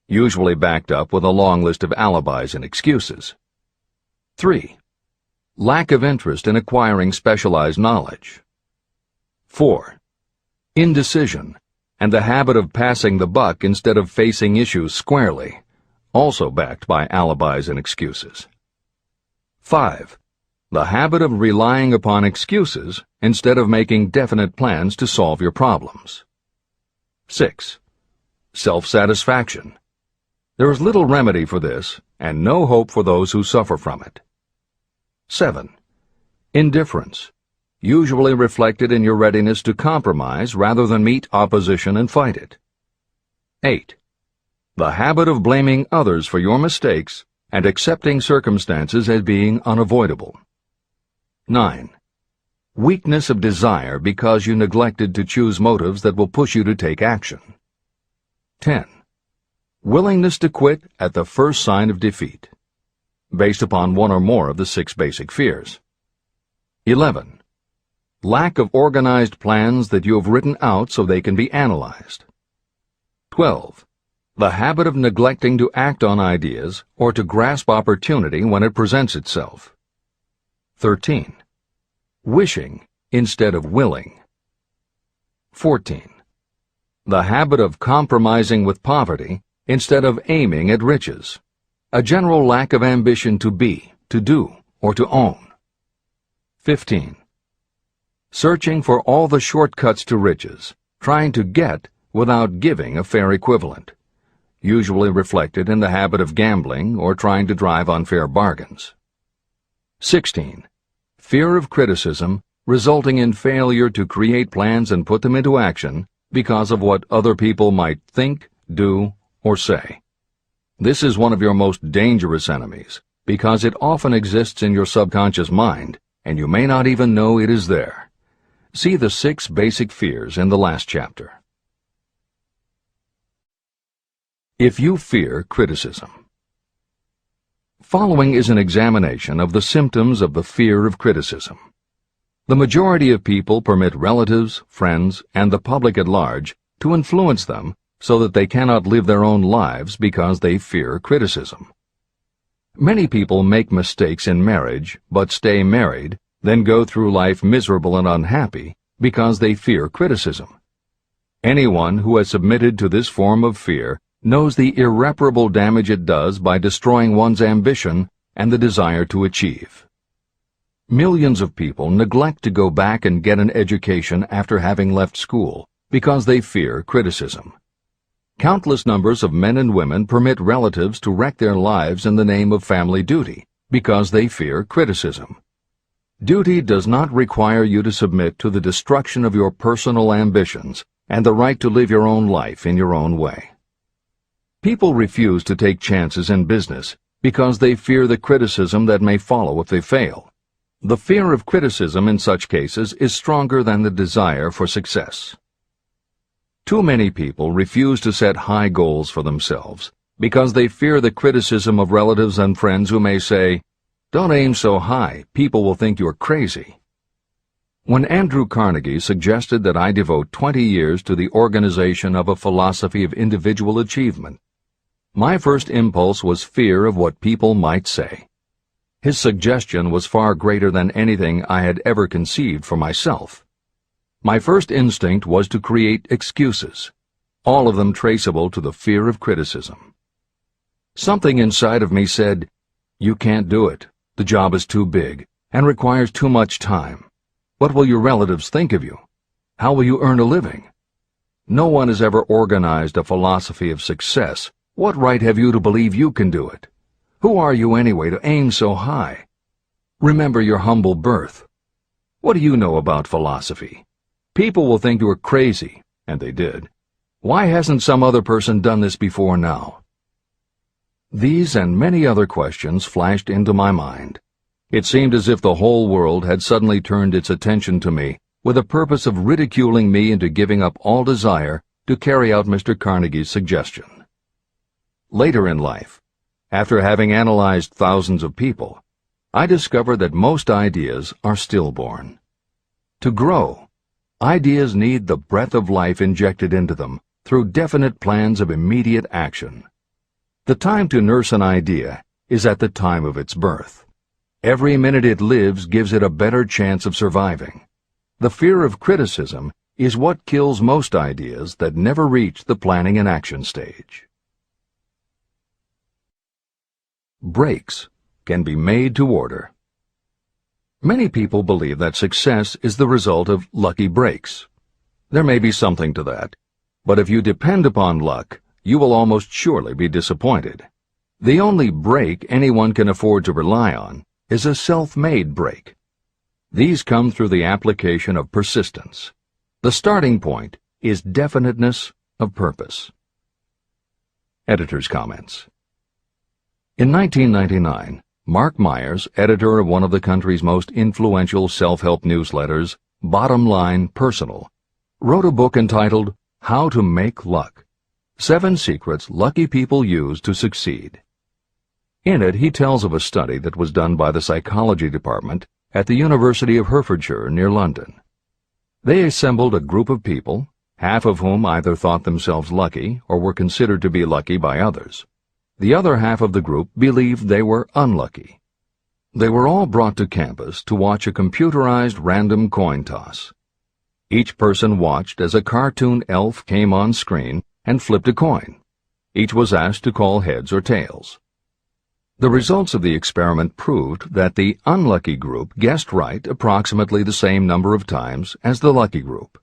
usually backed up with a long list of alibis and excuses. 3. Lack of interest in acquiring specialized knowledge. 4. Indecision, and the habit of passing the buck instead of facing issues squarely, also backed by alibis and excuses. 5. The habit of relying upon excuses instead of making definite plans to solve your problems. 6. Self-satisfaction. There is little remedy for this, and no hope for those who suffer from it. 7. Indifference, usually reflected in your readiness to compromise rather than meet opposition and fight it. 8. The habit of blaming others for your mistakes and accepting circumstances as being unavoidable. 9. Weakness of desire because you neglected to choose motives that will push you to take action. 10. Willingness to quit at the first sign of defeat, based upon one or more of the 6 basic fears. 11. Lack of organized plans that you have written out so they can be analyzed. 12. The habit of neglecting to act on ideas or to grasp opportunity when it presents itself. 13. Wishing instead of willing. 14. The habit of compromising with poverty instead of aiming at riches. A general lack of ambition to be, to do, or to own. 15. Searching for all the shortcuts to riches, trying to get without giving a fair equivalent, usually reflected in the habit of gambling or trying to drive unfair bargains. 16. Fear of criticism, resulting in failure to create plans and put them into action because of what other people might think, do, or say. This is one of your most dangerous enemies, because it often exists in your subconscious mind, and you may not even know it is there. See the 6 basic fears in the last chapter. If you fear criticism. Following is an examination of the symptoms of the fear of criticism. The majority of people permit relatives, friends, and the public at large to influence them so that they cannot live their own lives because they fear criticism. Many people make mistakes in marriage, but stay married, then go through life miserable and unhappy because they fear criticism. Anyone who has submitted to this form of fear knows the irreparable damage it does by destroying one's ambition and the desire to achieve. Millions of people neglect to go back and get an education after having left school because they fear criticism. Countless numbers of men and women permit relatives to wreck their lives in the name of family duty because they fear criticism. Duty does not require you to submit to the destruction of your personal ambitions and the right to live your own life in your own way. People refuse to take chances in business because they fear the criticism that may follow if they fail. The fear of criticism in such cases is stronger than the desire for success. Too many people refuse to set high goals for themselves because they fear the criticism of relatives and friends who may say, "Don't aim so high, people will think you're crazy." When Andrew Carnegie suggested that I devote 20 years to the organization of a philosophy of individual achievement, my first impulse was fear of what people might say. His suggestion was far greater than anything I had ever conceived for myself. My first instinct was to create excuses, all of them traceable to the fear of criticism. Something inside of me said, "You can't do it. The job is too big and requires too much time. What will your relatives think of you? How will you earn a living? No one has ever organized a philosophy of success. What right have you to believe you can do it? Who are you anyway to aim so high? Remember your humble birth. What do you know about philosophy? People will think you are crazy, and they did. Why hasn't some other person done this before now? These and many other questions flashed into my mind. It seemed as if the whole world had suddenly turned its attention to me with the purpose of ridiculing me into giving up all desire to carry out Mr. Carnegie's suggestion. Later in life, after having analyzed thousands of people, I discovered that most ideas are stillborn. To grow, ideas need the breath of life injected into them through definite plans of immediate action. The time to nurse an idea is at the time of its birth. Every minute it lives gives it a better chance of surviving. The fear of criticism is what kills most ideas that never reach the planning and action stage. Breaks can be made to order. Many people believe that success is the result of lucky breaks. There may be something to that, but if you depend upon luck, you will almost surely be disappointed. The only break anyone can afford to rely on is a self-made break. These come through the application of persistence. The starting point is definiteness of purpose. Editor's comments. In 1999, Mark Myers, editor of one of the country's most influential self-help newsletters, Bottom Line Personal, wrote a book entitled How to Make Luck: 7 Secrets Lucky People Use to Succeed. In it, he tells of a study that was done by the psychology department at the University of Hertfordshire near London. They assembled a group of people, half of whom either thought themselves lucky or were considered to be lucky by others. The other half of the group believed they were unlucky. They were all brought to campus to watch a computerized random coin toss. Each person watched as a cartoon elf came on screen and flipped a coin. Each was asked to call heads or tails. The results of the experiment proved that the unlucky group guessed right approximately the same number of times as the lucky group.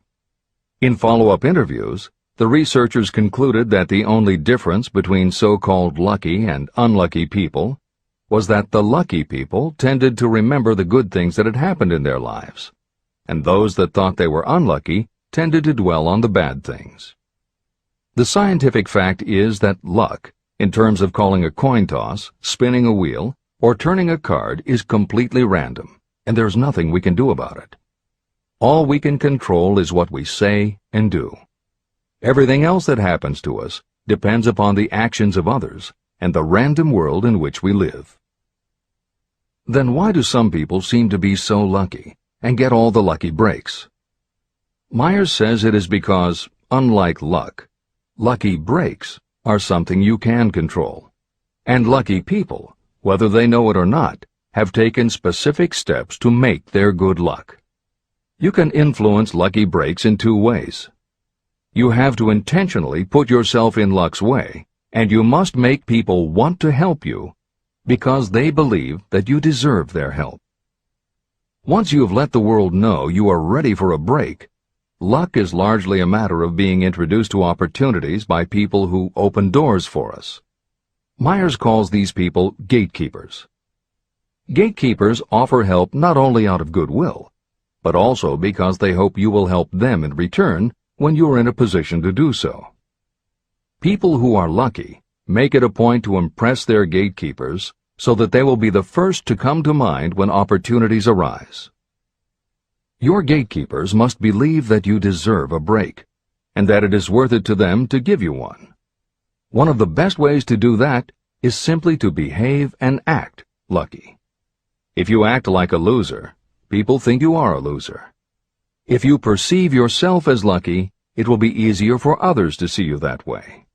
In follow-up interviews, the researchers concluded that the only difference between so-called lucky and unlucky people was that the lucky people tended to remember the good things that had happened in their lives, and those that thought they were unlucky tended to dwell on the bad things. The scientific fact is that luck, in terms of calling a coin toss, spinning a wheel, or turning a card, is completely random, and there's nothing we can do about it. All we can control is what we say and do. Everything else that happens to us depends upon the actions of others and the random world in which we live. Then why do some people seem to be so lucky and get all the lucky breaks? Myers says it is because, unlike luck, lucky breaks are something you can control, and lucky people, whether they know it or not, have taken specific steps to make their good luck. You can influence lucky breaks in 2 ways. You have to intentionally put yourself in luck's way, and you must make people want to help you because they believe that you deserve their help. Once you have let the world know you are ready for a break, luck is largely a matter of being introduced to opportunities by people who open doors for us. Myers calls these people gatekeepers. Gatekeepers offer help not only out of goodwill, but also because they hope you will help them in return when you are in a position to do so. People who are lucky make it a point to impress their gatekeepers so that they will be the first to come to mind when opportunities arise. Your gatekeepers must believe that you deserve a break, and that it is worth it to them to give you one. One of the best ways to do that is simply to behave and act lucky. If you act like a loser, people think you are a loser. If you perceive yourself as lucky, it will be easier for others to see you that way.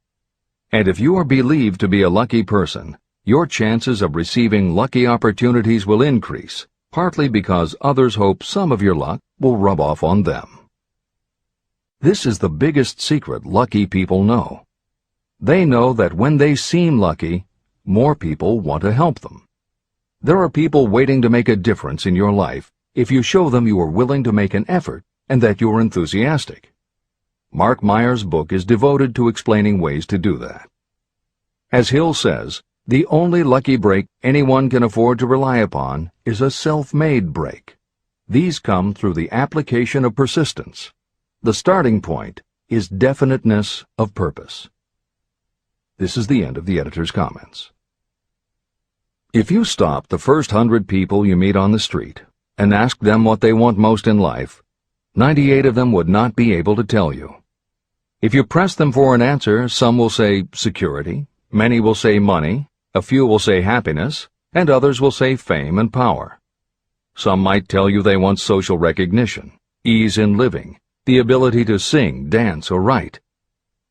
And if you are believed to be a lucky person, your chances of receiving lucky opportunities will increase, partly because others hope some of your luck will rub off on them. This is the biggest secret lucky people know. They know that when they seem lucky, more people want to help them. There are people waiting to make a difference in your life if you show them you are willing to make an effort and that you are enthusiastic. Mark Myers' book is devoted to explaining ways to do that. As Hill says, the only lucky break anyone can afford to rely upon is a self-made break. These come through the application of persistence. The starting point is definiteness of purpose. This is the end of the editor's comments. If you stop the first 100 people you meet on the street and ask them what they want most in life, 98 of them would not be able to tell you. If you press them for an answer, some will say security, many will say money, a few will say happiness, and others will say fame and power. Some might tell you they want social recognition, ease in living, the ability to sing, dance, or write.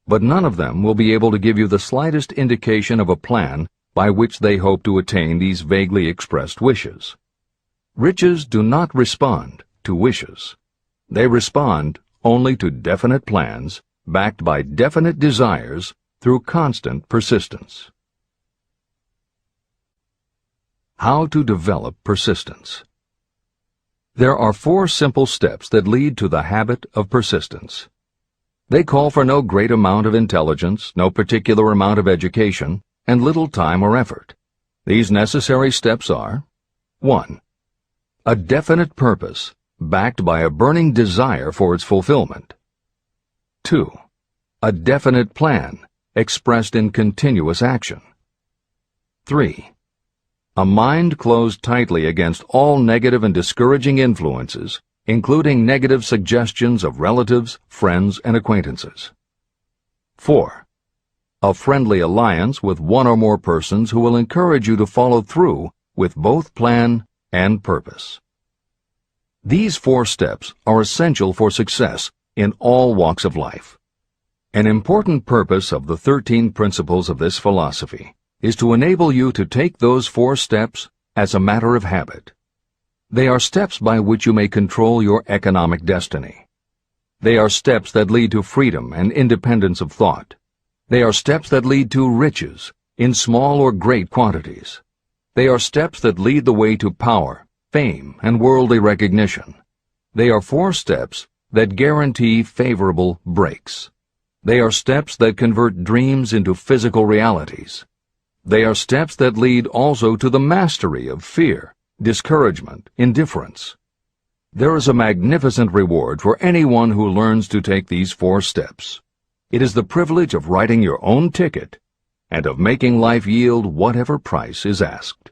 But none of them will be able to give you the slightest indication of a plan by which they hope to attain these vaguely expressed wishes. Riches do not respond to wishes. They respond only to definite plans backed by definite desires through constant persistence. How to develop persistence. There are 4 simple steps that lead to the habit of persistence. They call for no great amount of intelligence, no particular amount of education, and little time or effort. These necessary steps are: 1. A definite purpose, backed by a burning desire for its fulfillment. 2. A definite plan, expressed in continuous action. 3. A mind closed tightly against all negative and discouraging influences, including negative suggestions of relatives, friends, and acquaintances. 4. A friendly alliance with one or more persons who will encourage you to follow through with both plan and purpose. These 4 steps are essential for success in all walks of life. An important purpose of the 13 principles of this philosophy is to enable you to take those 4 steps as a matter of habit. They are steps by which you may control your economic destiny. They are steps that lead to freedom and independence of thought. They are steps that lead to riches, in small or great quantities. They are steps that lead the way to power, fame, and worldly recognition. They are 4 steps that guarantee favorable breaks. They are steps that convert dreams into physical realities. They are steps that lead also to the mastery of fear, discouragement, indifference. There is a magnificent reward for anyone who learns to take these 4 steps. It is the privilege of writing your own ticket and of making life yield whatever price is asked.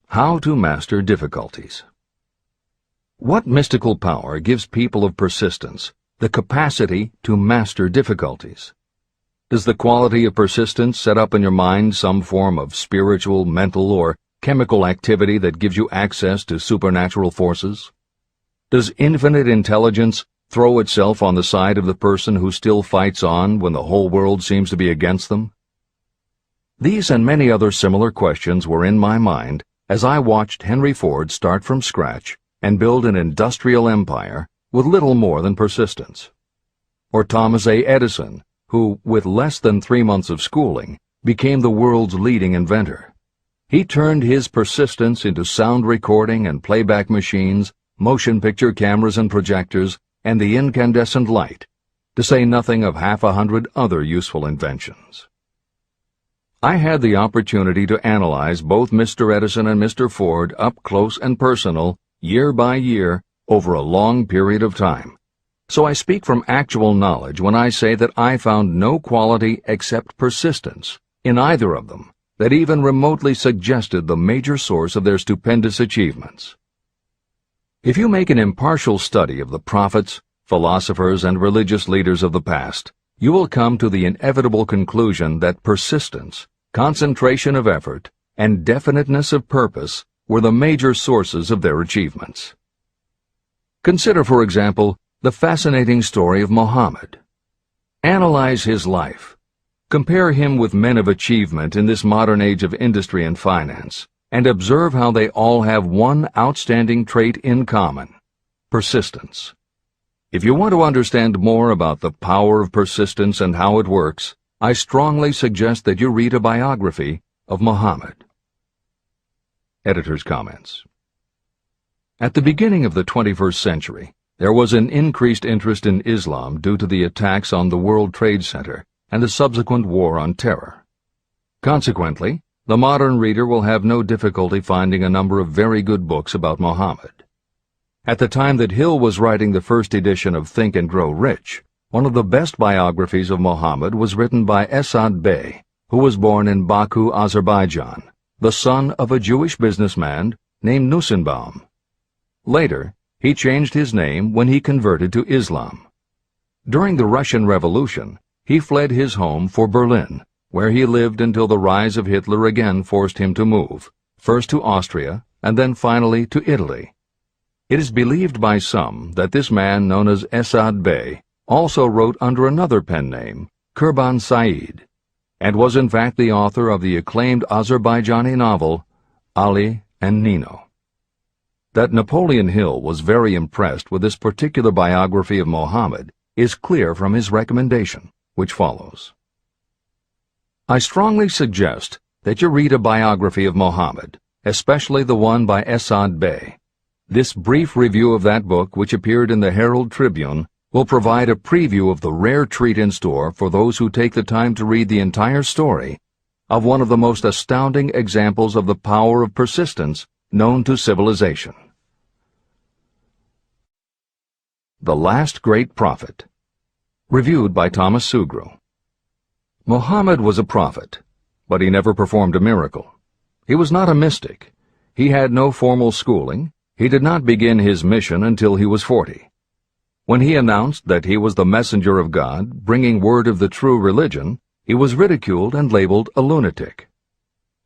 How to master difficulties. What mystical power gives people of persistence the capacity to master difficulties? Does the quality of persistence set up in your mind some form of spiritual, mental, or chemical activity that gives you access to supernatural forces? Does infinite intelligence throw itself on the side of the person who still fights on when the whole world seems to be against them? These and many other similar questions were in my mind as I watched Henry Ford start from scratch and build an industrial empire with little more than persistence. Or Thomas A. Edison, who, with less than 3 months of schooling, became the world's leading inventor. He turned his persistence into sound recording and playback machines, motion picture cameras and projectors, and the incandescent light, to say nothing of 100 other useful inventions. I had the opportunity to analyze both Mr. Edison and Mr. Ford up close and personal, year by year, over a long period of time. So I speak from actual knowledge when I say that I found no quality except persistence in either of them that even remotely suggested the major source of their stupendous achievements. If you make an impartial study of the prophets, philosophers, and religious leaders of the past, you will come to the inevitable conclusion that persistence, concentration of effort, and definiteness of purpose were the major sources of their achievements. Consider, for example, the fascinating story of Muhammad. Analyze his life. Compare him with men of achievement in this modern age of industry and finance, and observe how they all have one outstanding trait in common: persistence. If you want to understand more about the power of persistence and how it works, I strongly suggest that you read a biography of Muhammad. Editor's comments. At the beginning of the 21st century, there was an increased interest in Islam due to the attacks on the World Trade Center and the subsequent war on terror. Consequently, the modern reader will have no difficulty finding a number of very good books about Muhammad. At the time that Hill was writing the first edition of Think and Grow Rich, one of the best biographies of Muhammad was written by Esad Bey, who was born in Baku, Azerbaijan, the son of a Jewish businessman named Nusenbaum. Later, he changed his name when he converted to Islam. During the Russian Revolution, he fled his home for Berlin, where he lived until the rise of Hitler again forced him to move, first to Austria and then finally to Italy. It is believed by some that this man, known as Esad Bey, also wrote under another pen name, Kurban Said, and was in fact the author of the acclaimed Azerbaijani novel, Ali and Nino. That Napoleon Hill was very impressed with this particular biography of Muhammad is clear from his recommendation, which follows. I strongly suggest that you read a biography of Muhammad, especially the one by Esad Bey. This brief review of that book, which appeared in the Herald Tribune, will provide a preview of the rare treat in store for those who take the time to read the entire story of one of the most astounding examples of the power of persistence known to civilization. The Last Great Prophet. Reviewed by Thomas Sugru. Muhammad was a prophet, but he never performed a miracle. He was not a mystic. He had no formal schooling. He did not begin his mission until he was 40. When he announced that he was the messenger of God, bringing word of the true religion, he was ridiculed and labeled a lunatic.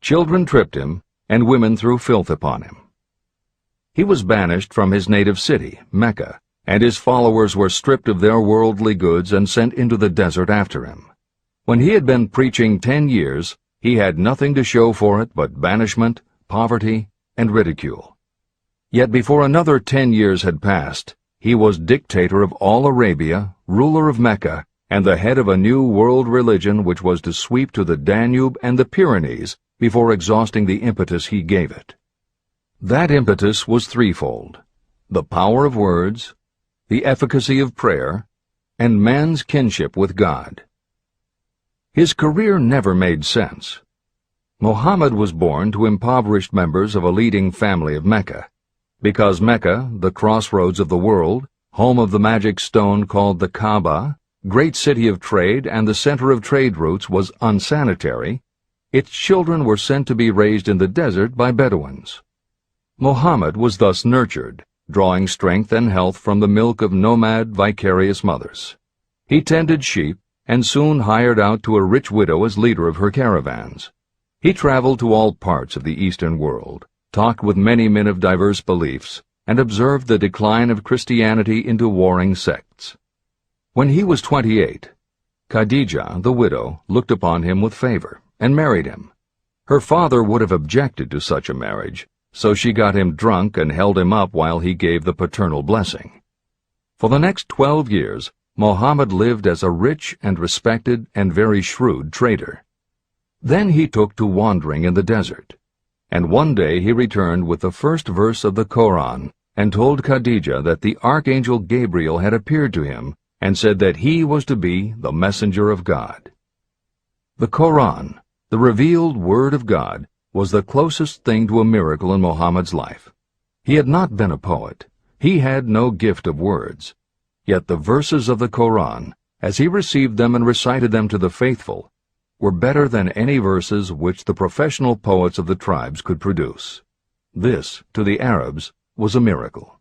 Children tripped him, and women threw filth upon him. He was banished from his native city, Mecca, and his followers were stripped of their worldly goods and sent into the desert after him. When he had been preaching 10 years, he had nothing to show for it but banishment, poverty, and ridicule. Yet before another 10 years had passed, he was dictator of all Arabia, ruler of Mecca, and the head of a new world religion which was to sweep to the Danube and the Pyrenees before exhausting the impetus he gave it. That impetus was threefold: the power of words, the efficacy of prayer, and man's kinship with God. His career never made sense. Muhammad was born to impoverished members of a leading family of Mecca. Because Mecca, the crossroads of the world, home of the magic stone called the Kaaba, great city of trade and the center of trade routes, was unsanitary, its children were sent to be raised in the desert by Bedouins. Muhammad was thus nurtured, drawing strength and health from the milk of nomad, vicarious mothers. He tended sheep and soon hired out to a rich widow as leader of her caravans. He traveled to all parts of the Eastern world, talked with many men of diverse beliefs, and observed the decline of Christianity into warring sects. When he was 28, Khadijah, the widow, looked upon him with favor and married him. Her father would have objected to such a marriage, so she got him drunk and held him up while he gave the paternal blessing. For the next 12 years, Muhammad lived as a rich and respected and very shrewd trader. Then he took to wandering in the desert, and one day he returned with the first verse of the Koran and told Khadijah that the archangel Gabriel had appeared to him and said that he was to be the messenger of God. The Koran, the revealed word of God, was the closest thing to a miracle in Muhammad's life. He had not been a poet. He had no gift of words. Yet the verses of the Koran, as he received them and recited them to the faithful, were better than any verses which the professional poets of the tribes could produce. This, to the Arabs, was a miracle.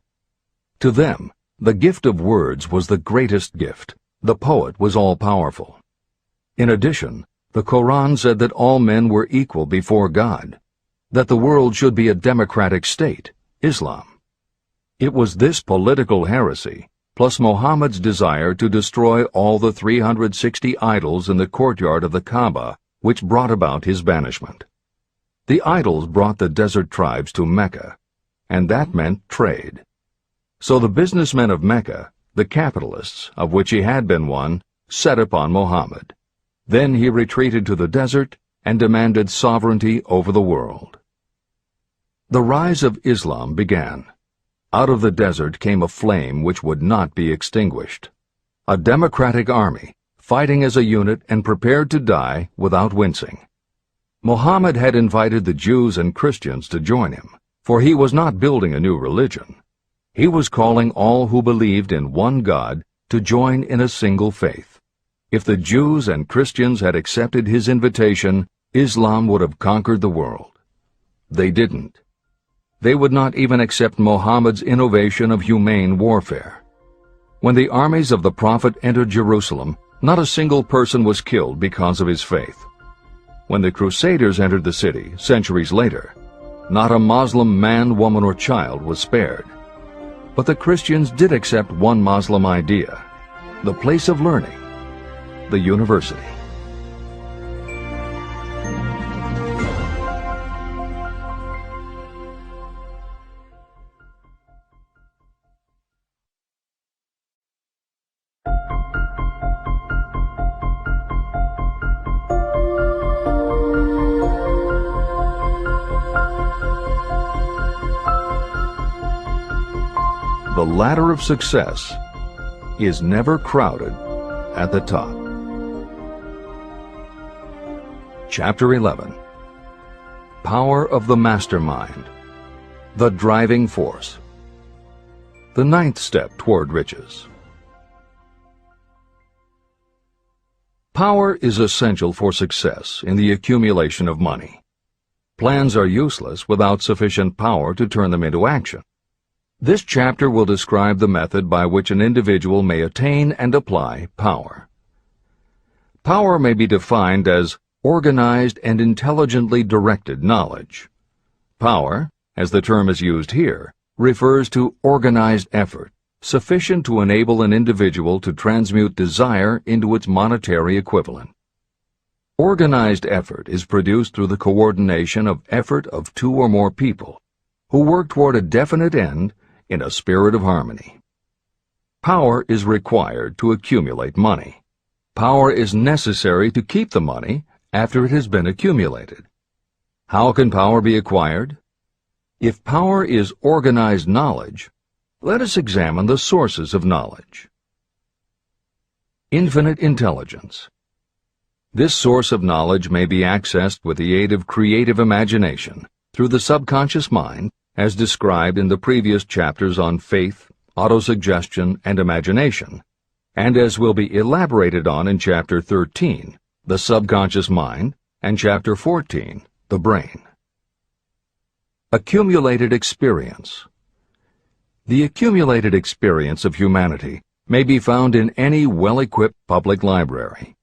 To them, the gift of words was the greatest gift. The poet was all-powerful. In addition, the Koran said that all men were equal before God, that the world should be a democratic state, Islam. It was this political heresy, plus Muhammad's desire to destroy all the 360 idols in the courtyard of the Kaaba, which brought about his banishment. The idols brought the desert tribes to Mecca, and that meant trade. So the businessmen of Mecca, the capitalists, of which he had been one, set upon Muhammad. Then he retreated to the desert and demanded sovereignty over the world. The rise of Islam began. Out of the desert came a flame which would not be extinguished. A democratic army, fighting as a unit and prepared to die without wincing. Muhammad had invited the Jews and Christians to join him, for he was not building a new religion. He was calling all who believed in one God to join in a single faith. If the Jews and Christians had accepted his invitation, Islam would have conquered the world. They didn't. They would not even accept Muhammad's innovation of humane warfare. When the armies of the Prophet entered Jerusalem, not a single person was killed because of his faith. When the Crusaders entered the city, centuries later, not a Muslim man, woman, or child was spared. But the Christians did accept one Muslim idea, the place of learning, the university. The ladder of success is never crowded at the top. Chapter 11. Power of the Mastermind, the Driving Force. The ninth step toward riches. Power is essential for success in the accumulation of money. Plans are useless without sufficient power to turn them into action. This chapter will describe the method by which an individual may attain and apply power. Power may be defined as organized and intelligently directed knowledge. Power, as the term is used here, refers to organized effort, sufficient to enable an individual to transmute desire into its monetary equivalent. Organized effort is produced through the coordination of effort of two or more people who work toward a definite end in a spirit of harmony. Power is required to accumulate money. Power is necessary to keep the money after it has been accumulated. How can power be acquired? If power is organized knowledge, let us examine the sources of knowledge. Infinite intelligence. This source of knowledge may be accessed with the aid of creative imagination through the subconscious mind, as described in the previous chapters on faith, autosuggestion, and imagination, and as will be elaborated on in Chapter 13, the subconscious mind, and Chapter 14, the brain. Accumulated experience. The accumulated experience of humanity may be found in any well-equipped public library.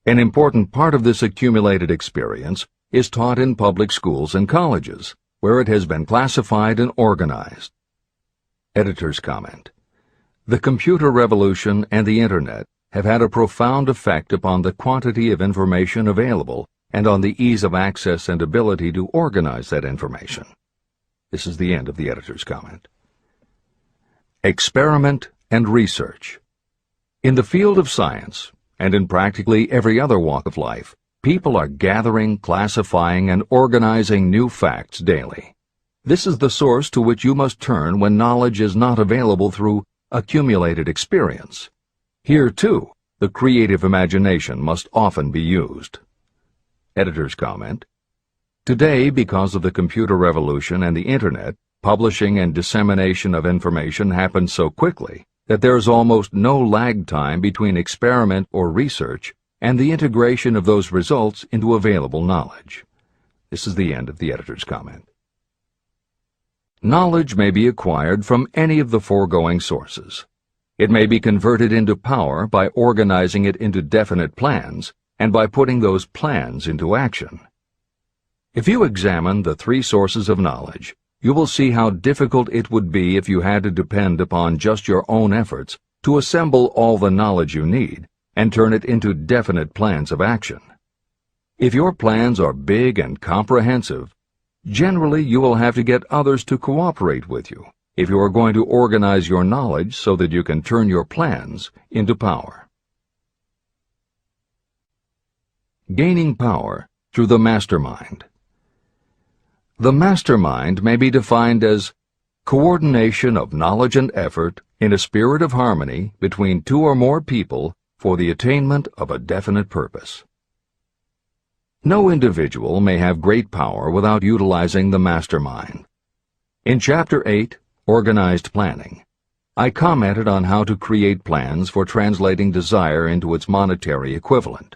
An important part of this accumulated experience is taught in public schools and colleges, where it has been classified and organized. Editor's comment. The computer revolution and the Internet have had a profound effect upon the quantity of information available and on the ease of access and ability to organize that information. This is the end of the editor's comment. Experiment and research. In the field of science, and in practically every other walk of life, people are gathering, classifying, and organizing new facts daily. This is the source to which you must turn when knowledge is not available through accumulated experience. Here, too, the creative imagination must often be used. Editor's comment. Today, because of the computer revolution and the Internet, publishing and dissemination of information happens so quickly that there is almost no lag time between experiment or research and the integration of those results into available knowledge. This is the end of the editor's comment. Knowledge may be acquired from any of the foregoing sources. It may be converted into power by organizing it into definite plans and by putting those plans into action. If you examine the three sources of knowledge, you will see how difficult it would be if you had to depend upon just your own efforts to assemble all the knowledge you need and turn it into definite plans of action. If your plans are big and comprehensive, generally you will have to get others to cooperate with you if you are going to organize your knowledge so that you can turn your plans into power. Gaining power through the mastermind. The mastermind may be defined as coordination of knowledge and effort in a spirit of harmony between two or more people for the attainment of a definite purpose. No individual may have great power without utilizing the mastermind. In Chapter 8, organized planning. I commented on how to create plans for translating desire into its monetary equivalent.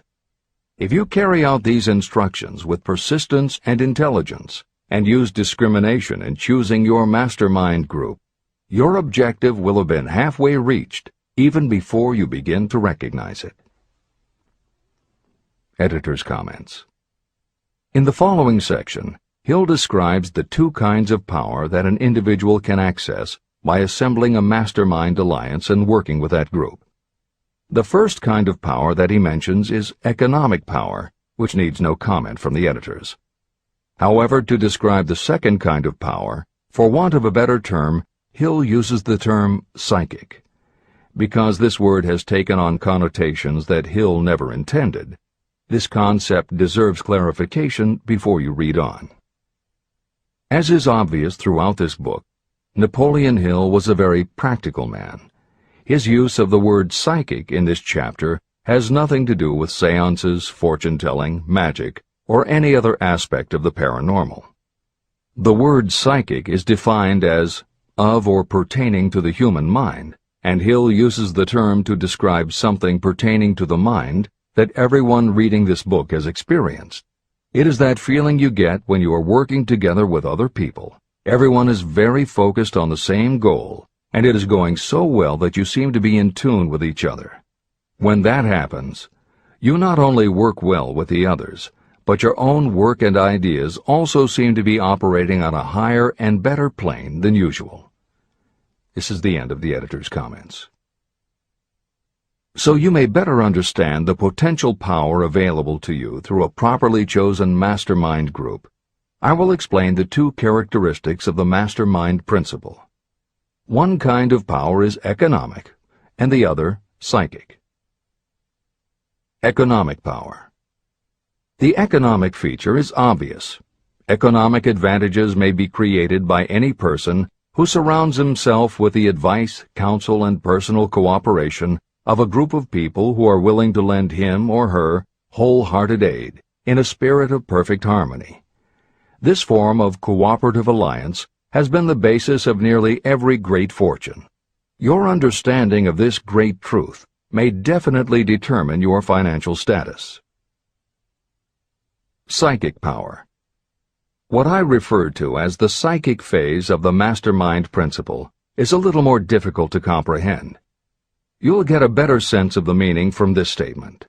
If you carry out these instructions with persistence and intelligence, and use discrimination in choosing your mastermind group, your objective will have been halfway reached even before you begin to recognize it. Editor's comments. In the following section, Hill describes the two kinds of power that an individual can access by assembling a mastermind alliance and working with that group. The first kind of power that he mentions is economic power, which needs no comment from the editors. However, to describe the second kind of power, for want of a better term, Hill uses the term psychic. Because this word has taken on connotations that Hill never intended, this concept deserves clarification before you read on. As is obvious throughout this book, Napoleon Hill was a very practical man. His use of the word psychic in this chapter has nothing to do with seances, fortune-telling, magic, or any other aspect of the paranormal. The word psychic is defined as of or pertaining to the human mind, and Hill uses the term to describe something pertaining to the mind that everyone reading this book has experienced. It is that feeling you get when you are working together with other people. Everyone is very focused on the same goal, and it is going so well that you seem to be in tune with each other. When that happens, you not only work well with the others, but your own work and ideas also seem to be operating on a higher and better plane than usual. This is the end of the editor's comments. So you may better understand the potential power available to you through a properly chosen mastermind group, I will explain the two characteristics of the mastermind principle. One kind of power is economic, and the other psychic. Economic power. The economic feature is obvious. Economic advantages may be created by any person who surrounds himself with the advice, counsel, and personal cooperation of a group of people who are willing to lend him or her wholehearted aid in a spirit of perfect harmony. This form of cooperative alliance has been the basis of nearly every great fortune. Your understanding of this great truth may definitely determine your financial status. Psychic power. What I refer to as the psychic phase of the mastermind principle is a little more difficult to comprehend. You'll get a better sense of the meaning from this statement.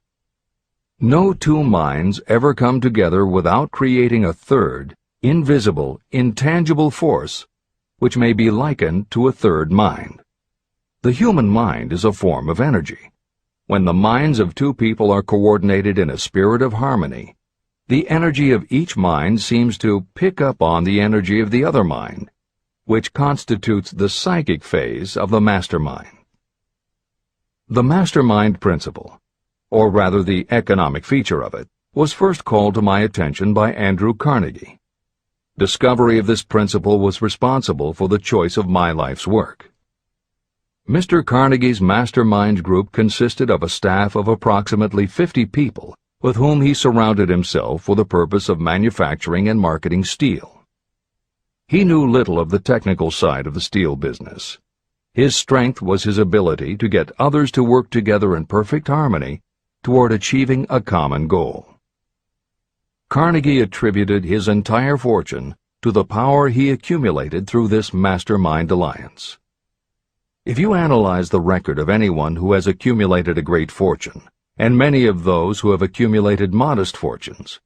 No two minds ever come together without creating a third, invisible, intangible force, which may be likened to a third mind. The human mind is a form of energy. When the minds of two people are coordinated in a spirit of harmony, the energy of each mind seems to pick up on the energy of the other mind, which constitutes the psychic phase of the mastermind. The mastermind principle, or rather the economic feature of it, was first called to my attention by Andrew Carnegie. Discovery of this principle was responsible for the choice of my life's work. Mr. Carnegie's mastermind group consisted of a staff of approximately 50 people with whom he surrounded himself for the purpose of manufacturing and marketing steel. He knew little of the technical side of the steel business. His strength was his ability to get others to work together in perfect harmony toward achieving a common goal. Carnegie attributed his entire fortune to the power he accumulated through this mastermind alliance. If you analyze the record of anyone who has accumulated a great fortune, and many of those who have accumulated modest fortunes,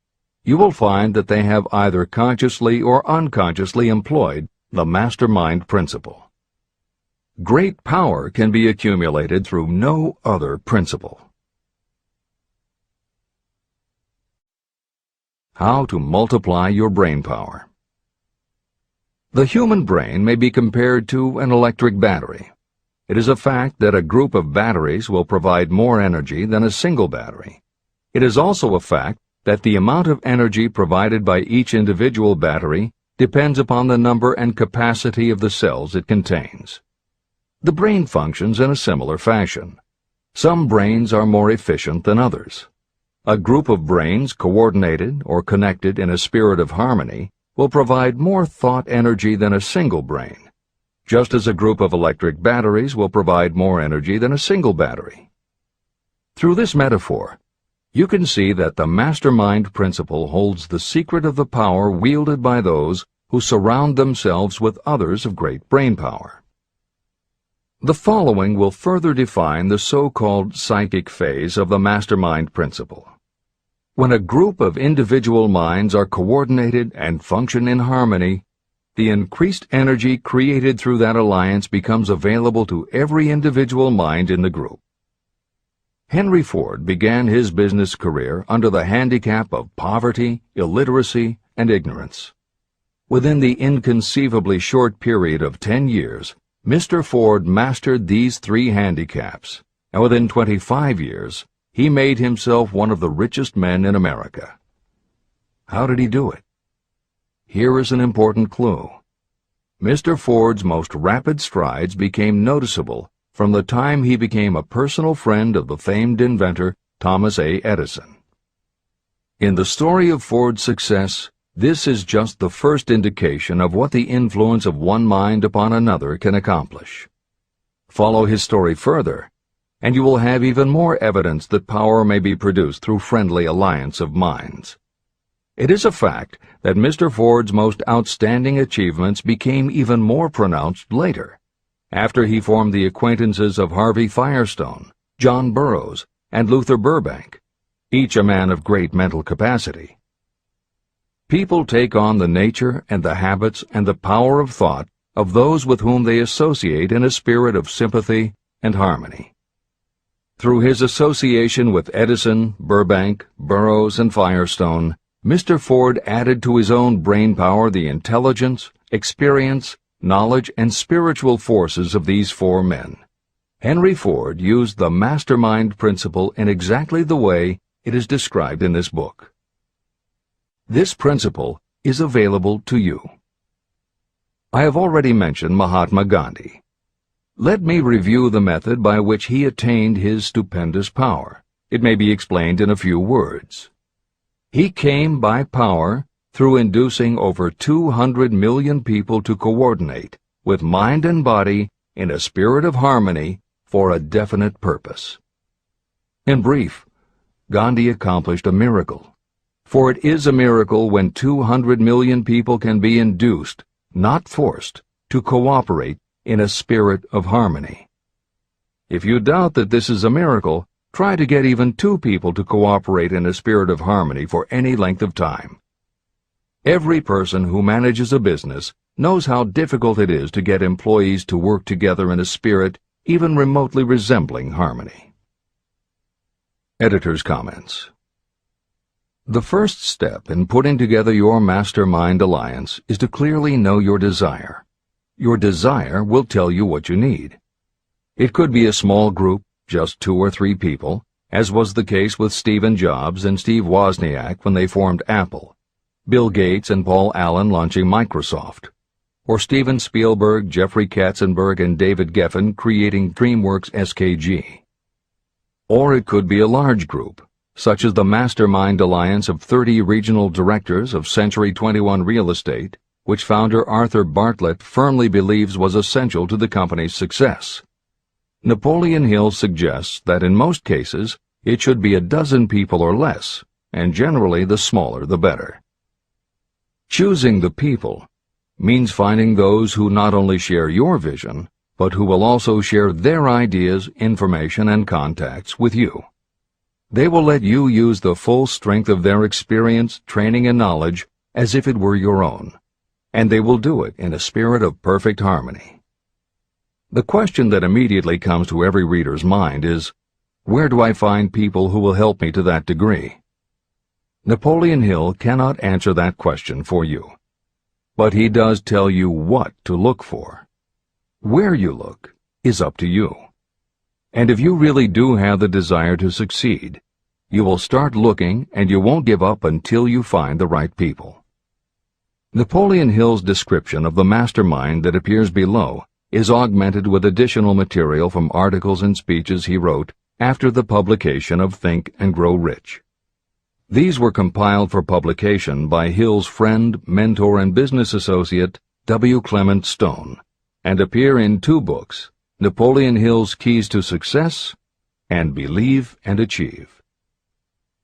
you will find that they have either consciously or unconsciously employed the mastermind principle. Great power can be accumulated through no other principle. How to multiply your brain power. The human brain may be compared to an electric battery. It is a fact that a group of batteries will provide more energy than a single battery. It is also a fact that the amount of energy provided by each individual battery depends upon the number and capacity of the cells it contains. The brain functions in a similar fashion. Some brains are more efficient than others. A group of brains coordinated or connected in a spirit of harmony will provide more thought energy than a single brain. just as a group of electric batteries will provide more energy than a single battery. Through this metaphor, you can see that the mastermind principle holds the secret of the power wielded by those who surround themselves with others of great brain power. The following will further define the so-called psychic phase of the mastermind principle. When a group of individual minds are coordinated and function in harmony, the increased energy created through that alliance becomes available to every individual mind in the group. Henry Ford began his business career under the handicap of poverty, illiteracy, and ignorance. Within the inconceivably short period of 10 years, Mr. Ford mastered these three handicaps, and within 25 years, he made himself one of the richest men in America. How did he do it? Here is an important clue. Mr. Ford's most rapid strides became noticeable from the time he became a personal friend of the famed inventor Thomas A. Edison. In the story of Ford's success, this is just the first indication of what the influence of one mind upon another can accomplish. Follow his story further, and you will have even more evidence that power may be produced through friendly alliance of minds. It is a fact that Mr. Ford's most outstanding achievements became even more pronounced later, after he formed the acquaintances of Harvey Firestone, John Burroughs, and Luther Burbank, each a man of great mental capacity. People take on the nature and the habits and the power of thought of those with whom they associate in a spirit of sympathy and harmony. Through his association with Edison, Burbank, Burroughs, and Firestone, Mr. Ford added to his own brain power the intelligence, experience, knowledge, and spiritual forces of these four men. Henry Ford used the mastermind principle in exactly the way it is described in this book. This principle is available to you. I have already mentioned Mahatma Gandhi. Let me review the method by which he attained his stupendous power. It may be explained in a few words. He came by power through inducing over 200 million people to coordinate with mind and body in a spirit of harmony for a definite purpose. In brief, Gandhi accomplished a miracle. For it is a miracle when 200 million people can be induced, not forced, to cooperate in a spirit of harmony. If you doubt that this is a miracle, try to get even 2 people to cooperate in a spirit of harmony for any length of time. Every person who manages a business knows how difficult it is to get employees to work together in a spirit even remotely resembling harmony. Editor's comments. The first step in putting together your mastermind alliance is to clearly know your desire. Your desire will tell you what you need. It could be a small group, just 2 or 3 people, as was the case with Stephen Jobs and Steve Wozniak when they formed Apple, Bill Gates and Paul Allen launching Microsoft, or Steven Spielberg, Jeffrey Katzenberg, and David Geffen creating DreamWorks SKG. Or it could be a large group, such as the Mastermind Alliance of 30 regional directors of Century 21 Real Estate, which founder Arthur Bartlett firmly believes was essential to the company's success. Napoleon Hill suggests that in most cases it should be a dozen people or less, and generally the smaller the better. Choosing the people means finding those who not only share your vision, but who will also share their ideas, information, and contacts with you. They will let you use the full strength of their experience, training, and knowledge as if it were your own, and they will do it in a spirit of perfect harmony. The question that immediately comes to every reader's mind is, where do I find people who will help me to that degree? Napoleon Hill cannot answer that question for you, but he does tell you what to look for. Where you look is up to you. And if you really do have the desire to succeed, you will start looking and you won't give up until you find the right people. Napoleon Hill's description of the mastermind that appears below is augmented with additional material from articles and speeches he wrote after the publication of Think and Grow Rich. These were compiled for publication by Hill's friend, mentor, and business associate, W. Clement Stone, and appear in 2 books, Napoleon Hill's Keys to Success and Believe and Achieve.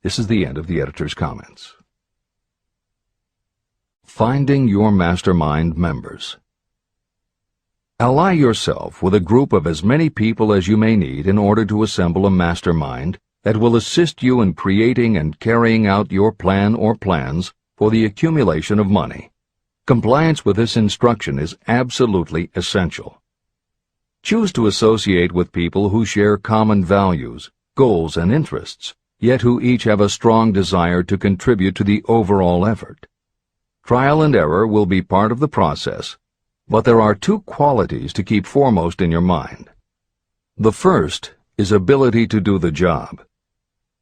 This is the end of the editor's comments. Finding your mastermind members. Ally yourself with a group of as many people as you may need in order to assemble a mastermind that will assist you in creating and carrying out your plan or plans for the accumulation of money. Compliance with this instruction is absolutely essential. Choose to associate with people who share common values, goals, and interests, yet who each have a strong desire to contribute to the overall effort. Trial and error will be part of the process, but there are 2 qualities to keep foremost in your mind. The first is ability to do the job.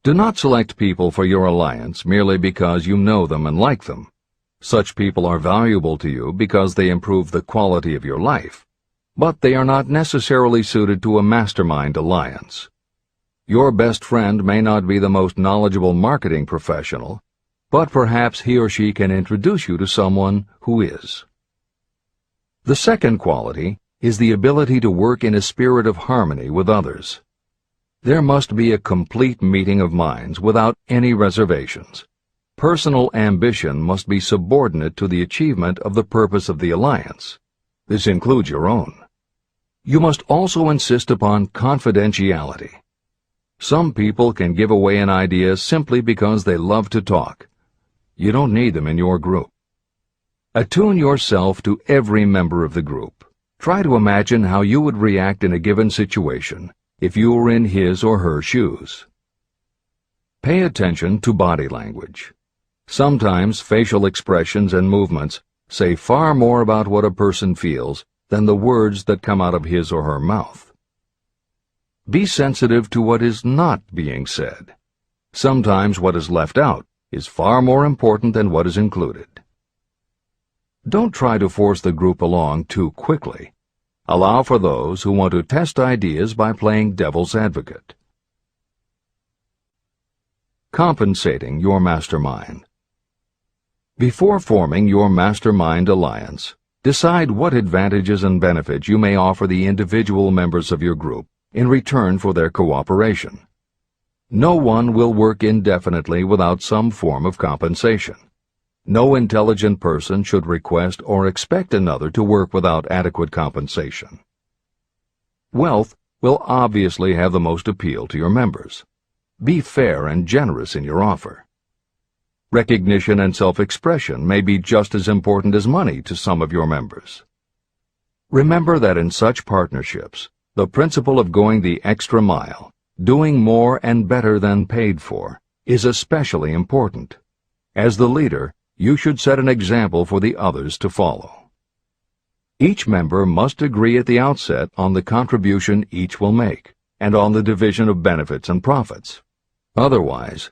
Do not select people for your alliance merely because you know them and like them. Such people are valuable to you because they improve the quality of your life, but they are not necessarily suited to a mastermind alliance. Your best friend may not be the most knowledgeable marketing professional, but perhaps he or she can introduce you to someone who is. The second quality is the ability to work in a spirit of harmony with others. There must be a complete meeting of minds without any reservations. Personal ambition must be subordinate to the achievement of the purpose of the alliance. This includes your own. You must also insist upon confidentiality. Some people can give away an idea simply because they love to talk. You don't need them in your group. Attune yourself to every member of the group. Try to imagine how you would react in a given situation if you were in his or her shoes. Pay attention to body language. Sometimes facial expressions and movements say far more about what a person feels than the words that come out of his or her mouth. Be sensitive to what is not being said. Sometimes what is left out is far more important than what is included. Don't try to force the group along too quickly. Allow for those who want to test ideas by playing devil's advocate. Compensating your mastermind. Before forming your mastermind alliance, decide what advantages and benefits you may offer the individual members of your group in return for their cooperation. No one will work indefinitely without some form of compensation. No intelligent person should request or expect another to work without adequate compensation. Wealth will obviously have the most appeal to your members. Be fair and generous in your offer. Recognition and self-expression may be just as important as money to some of your members. Remember that in such partnerships, the principle of going the extra mile, doing more and better than paid for, is especially important. As the leader, you should set an example for the others to follow. Each member must agree at the outset on the contribution each will make, and on the division of benefits and profits. Otherwise,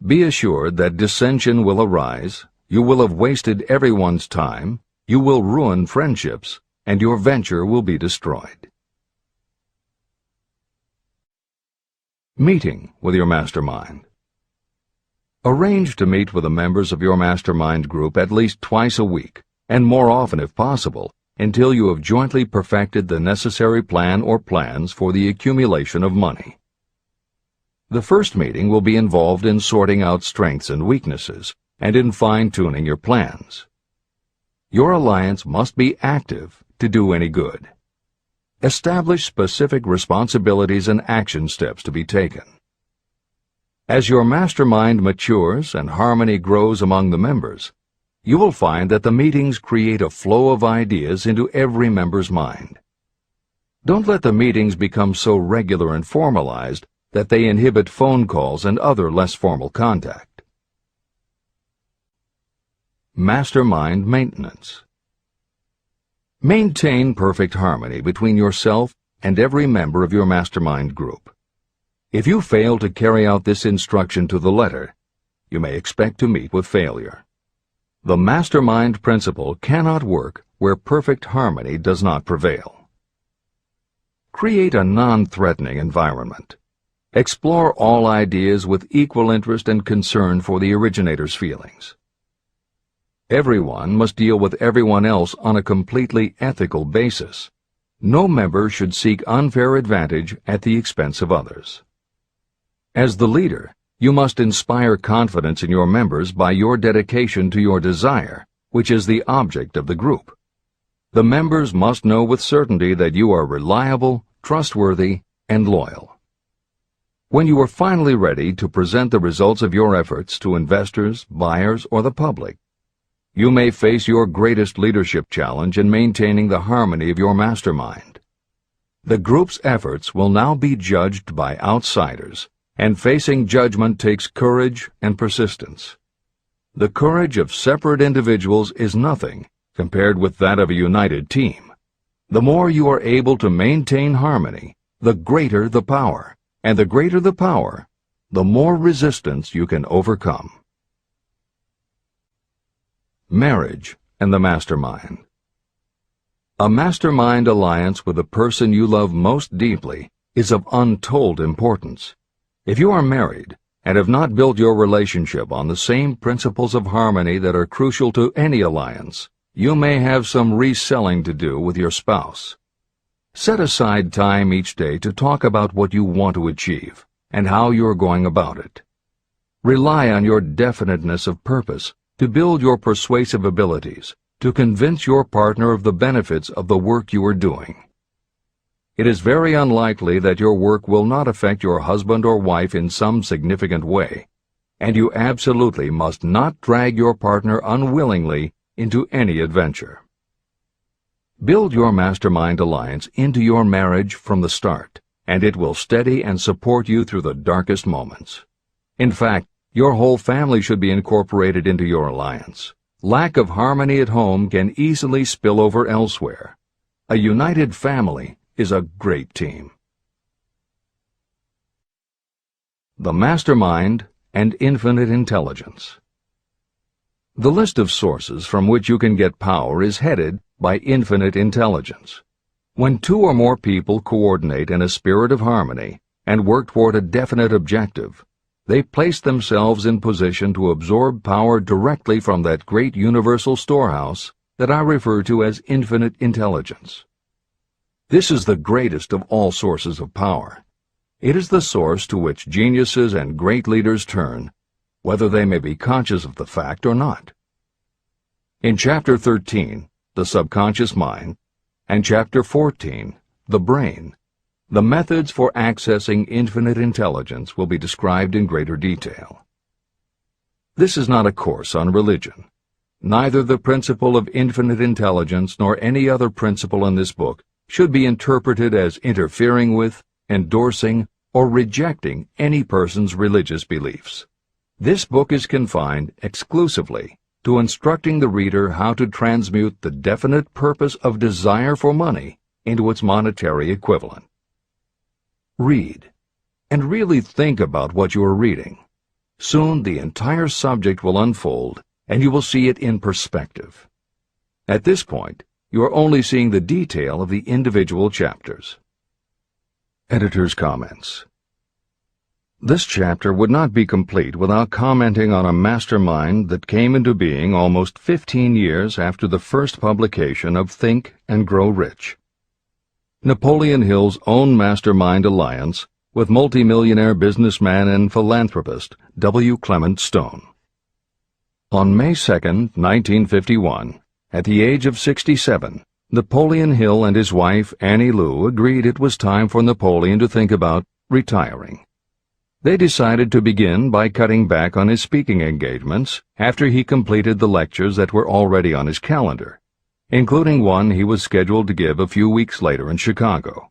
be assured that dissension will arise, you will have wasted everyone's time, you will ruin friendships, and your venture will be destroyed. Meeting with your mastermind. Arrange to meet with the members of your mastermind group at least twice a week, and more often if possible, until you have jointly perfected the necessary plan or plans for the accumulation of money. The first meeting will be involved in sorting out strengths and weaknesses, and in fine-tuning your plans. Your alliance must be active to do any good. Establish specific responsibilities and action steps to be taken. As your mastermind matures and harmony grows among the members, you will find that the meetings create a flow of ideas into every member's mind. Don't let the meetings become so regular and formalized that they inhibit phone calls and other less formal contact. Mastermind maintenance. Maintain perfect harmony between yourself and every member of your mastermind group. If you fail to carry out this instruction to the letter, you may expect to meet with failure. The mastermind principle cannot work where perfect harmony does not prevail. Create a non-threatening environment. Explore all ideas with equal interest and concern for the originator's feelings. Everyone must deal with everyone else on a completely ethical basis. No member should seek unfair advantage at the expense of others. As the leader, you must inspire confidence in your members by your dedication to your desire, which is the object of the group. The members must know with certainty that you are reliable, trustworthy, and loyal. When you are finally ready to present the results of your efforts to investors, buyers, or the public, you may face your greatest leadership challenge in maintaining the harmony of your mastermind. The group's efforts will now be judged by outsiders, and facing judgment takes courage and persistence. The courage of separate individuals is nothing compared with that of a united team. The more you are able to maintain harmony, the greater the power, and the greater the power, the more resistance you can overcome. Marriage and the mastermind. A mastermind alliance with the person you love most deeply is of untold importance. If you are married and have not built your relationship on the same principles of harmony that are crucial to any alliance, you may have some reselling to do with your spouse. Set aside time each day to talk about what you want to achieve and how you are going about it. Rely on your definiteness of purpose to build your persuasive abilities, to convince your partner of the benefits of the work you are doing. It is very unlikely that your work will not affect your husband or wife in some significant way, and you absolutely must not drag your partner unwillingly into any adventure. Build your mastermind alliance into your marriage from the start, and it will steady and support you through the darkest moments. In fact, your whole family should be incorporated into your alliance. Lack of harmony at home can easily spill over elsewhere. A united family is a great team. The mastermind and infinite intelligence. The list of sources from which you can get power is headed by infinite intelligence. When two or more people coordinate in a spirit of harmony and work toward a definite objective, they place themselves in position to absorb power directly from that great universal storehouse that I refer to as infinite intelligence. This is the greatest of all sources of power. It is the source to which geniuses and great leaders turn, whether they may be conscious of the fact or not. In Chapter 13, The Subconscious Mind, and Chapter 14, The Brain, the methods for accessing infinite intelligence will be described in greater detail. This is not a course on religion. Neither the principle of infinite intelligence nor any other principle in this book should be interpreted as interfering with, endorsing, or rejecting any person's religious beliefs. This book is confined exclusively to instructing the reader how to transmute the definite purpose of desire for money into its monetary equivalent. Read, and really think about what you are reading. Soon the entire subject will unfold, and you will see it in perspective. At this point, you are only seeing the detail of the individual chapters. Editor's comments. This chapter would not be complete without commenting on a mastermind that came into being almost 15 years after the first publication of Think and Grow Rich. Napoleon Hill's own mastermind alliance with multimillionaire businessman and philanthropist W. Clement Stone. On May 2, 1951, at the age of 67, Napoleon Hill and his wife Annie Lou agreed it was time for Napoleon to think about retiring. They decided to begin by cutting back on his speaking engagements after he completed the lectures that were already on his calendar, including one he was scheduled to give a few weeks later in Chicago.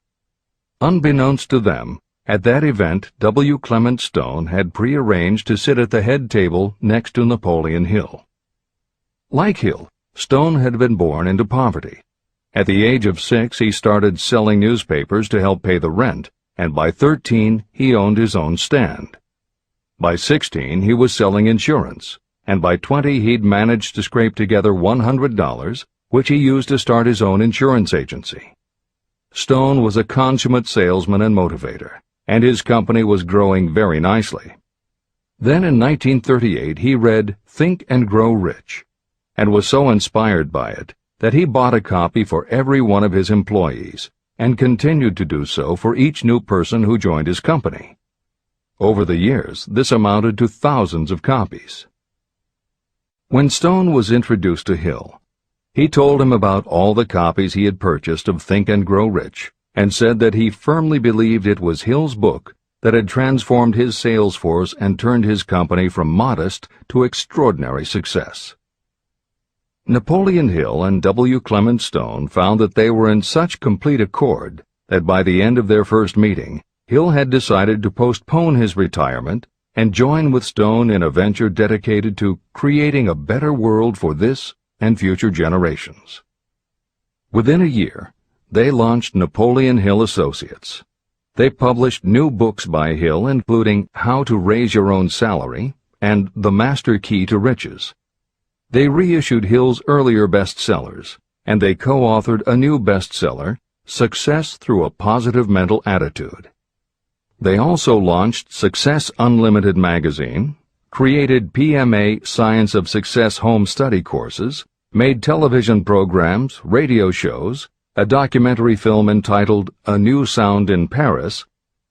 Unbeknownst to them, at that event W. Clement Stone had prearranged to sit at the head table next to Napoleon Hill. Like Hill, Stone had been born into poverty. At the age of 6, he started selling newspapers to help pay the rent, and by 13, he owned his own stand. By 16, he was selling insurance, and by 20, he'd managed to scrape together $100, which he used to start his own insurance agency. Stone was a consummate salesman and motivator, and his company was growing very nicely. Then in 1938, he read Think and Grow Rich, and was so inspired by it that he bought a copy for every one of his employees, and continued to do so for each new person who joined his company. Over the years, this amounted to thousands of copies. When Stone was introduced to Hill, he told him about all the copies he had purchased of Think and Grow Rich, and said that he firmly believed it was Hill's book that had transformed his sales force and turned his company from modest to extraordinary success. Napoleon Hill and W. Clement Stone found that they were in such complete accord that by the end of their first meeting, Hill had decided to postpone his retirement and join with Stone in a venture dedicated to creating a better world for this and future generations. Within a year, they launched Napoleon Hill Associates. They published new books by Hill, including How to Raise Your Own Salary and The Master Key to Riches. They reissued Hill's earlier bestsellers, and they co-authored a new bestseller, Success Through a Positive Mental Attitude. They also launched Success Unlimited magazine, created PMA Science of Success home study courses, made television programs, radio shows, a documentary film entitled A New Sound in Paris,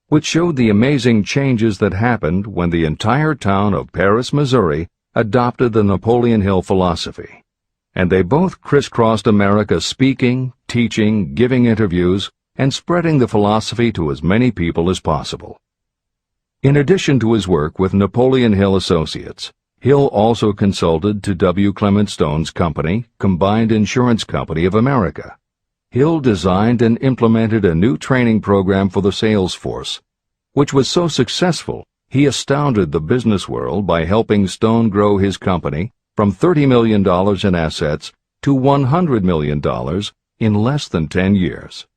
which showed the amazing changes that happened when the entire town of Paris, Missouri, adopted the Napoleon Hill philosophy. And they both crisscrossed America speaking, teaching, giving interviews, and spreading the philosophy to as many people as possible. In addition to his work with Napoleon Hill Associates, Hill also consulted to W. Clement Stone's company, Combined Insurance Company of America. Hill designed and implemented a new training program for the sales force, which was so successful he astounded the business world by helping Stone grow his company from $30 million in assets to $100 million in less than 10 years.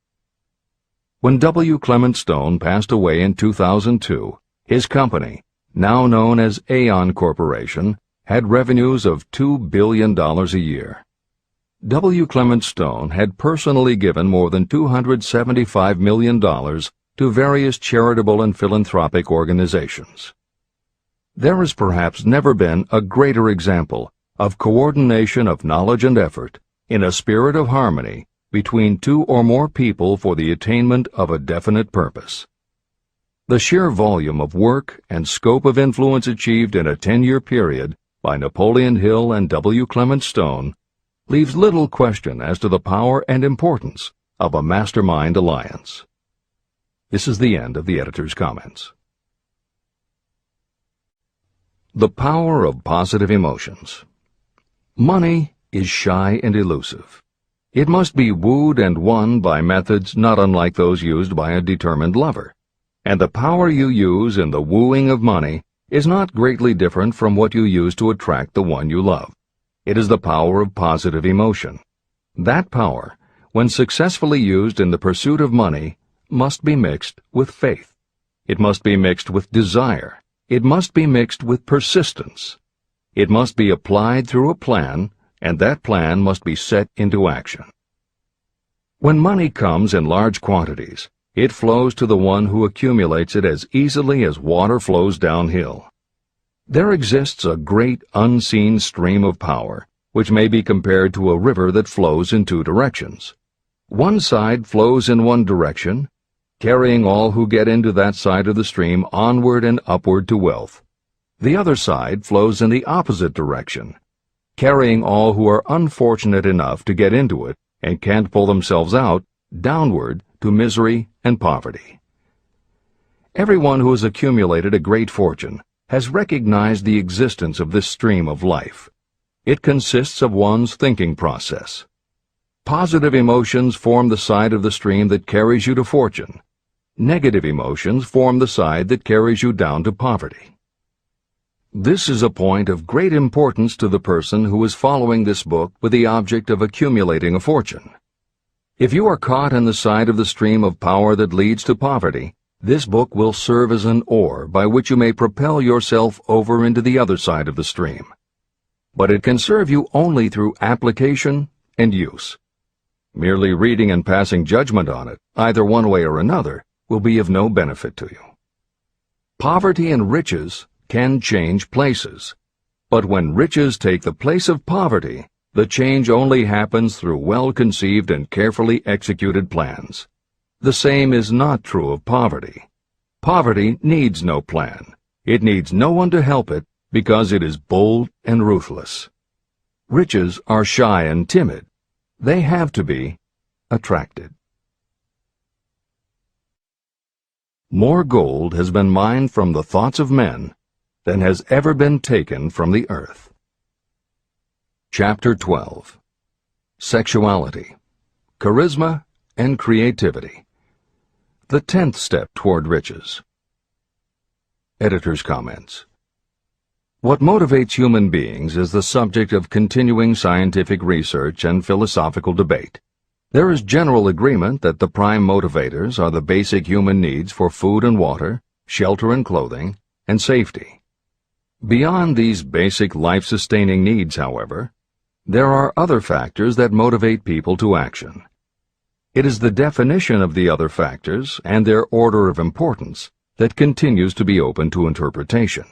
When W. Clement Stone passed away in 2002, his company, now known as Aon Corporation, had revenues of $2 billion a year. W. Clement Stone had personally given more than $275 million to various charitable and philanthropic organizations. There has perhaps never been a greater example of coordination of knowledge and effort in a spirit of harmony between two or more people for the attainment of a definite purpose. The sheer volume of work and scope of influence achieved in a 10-year period by Napoleon Hill and W. Clement Stone leaves little question as to the power and importance of a mastermind alliance. This is the end of the editor's comments. The power of positive emotions. Money is shy and elusive. It must be wooed and won by methods not unlike those used by a determined lover. And the power you use in the wooing of money is not greatly different from what you use to attract the one you love. It is the power of positive emotion. That power, when successfully used in the pursuit of money, must be mixed with faith. It must be mixed with desire. It must be mixed with persistence. It must be applied through a plan, and that plan must be set into action. When money comes in large quantities, it flows to the one who accumulates it as easily as water flows downhill. There exists a great unseen stream of power, which may be compared to a river that flows in two directions. One side flows in one direction, carrying all who get into that side of the stream onward and upward to wealth. The other side flows in the opposite direction, carrying all who are unfortunate enough to get into it and can't pull themselves out downward to misery and poverty. Everyone who has accumulated a great fortune has recognized the existence of this stream of life. It consists of one's thinking process. Positive emotions form the side of the stream that carries you to fortune. Negative emotions form the side that carries you down to poverty. This is a point of great importance to the person who is following this book with the object of accumulating a fortune. If you are caught in the side of the stream of power that leads to poverty, this book will serve as an oar by which you may propel yourself over into the other side of the stream. But it can serve you only through application and use. Merely reading and passing judgment on it, either one way or another, will be of no benefit to you. Poverty and riches can change places. But when riches take the place of poverty, the change only happens through well-conceived and carefully executed plans. The same is not true of poverty. Poverty needs no plan. It needs no one to help it because it is bold and ruthless. Riches are shy and timid. They have to be attracted. More gold has been mined from the thoughts of men than has ever been taken from the earth. Chapter 12. Sexuality, Charisma, and Creativity. The 10th step toward riches. Editor's comments. What motivates human beings is the subject of continuing scientific research and philosophical debate. There is general agreement that the prime motivators are the basic human needs for food and water, shelter and clothing, and safety. Beyond these basic life-sustaining needs, however, there are other factors that motivate people to action. It is the definition of the other factors and their order of importance that continues to be open to interpretation.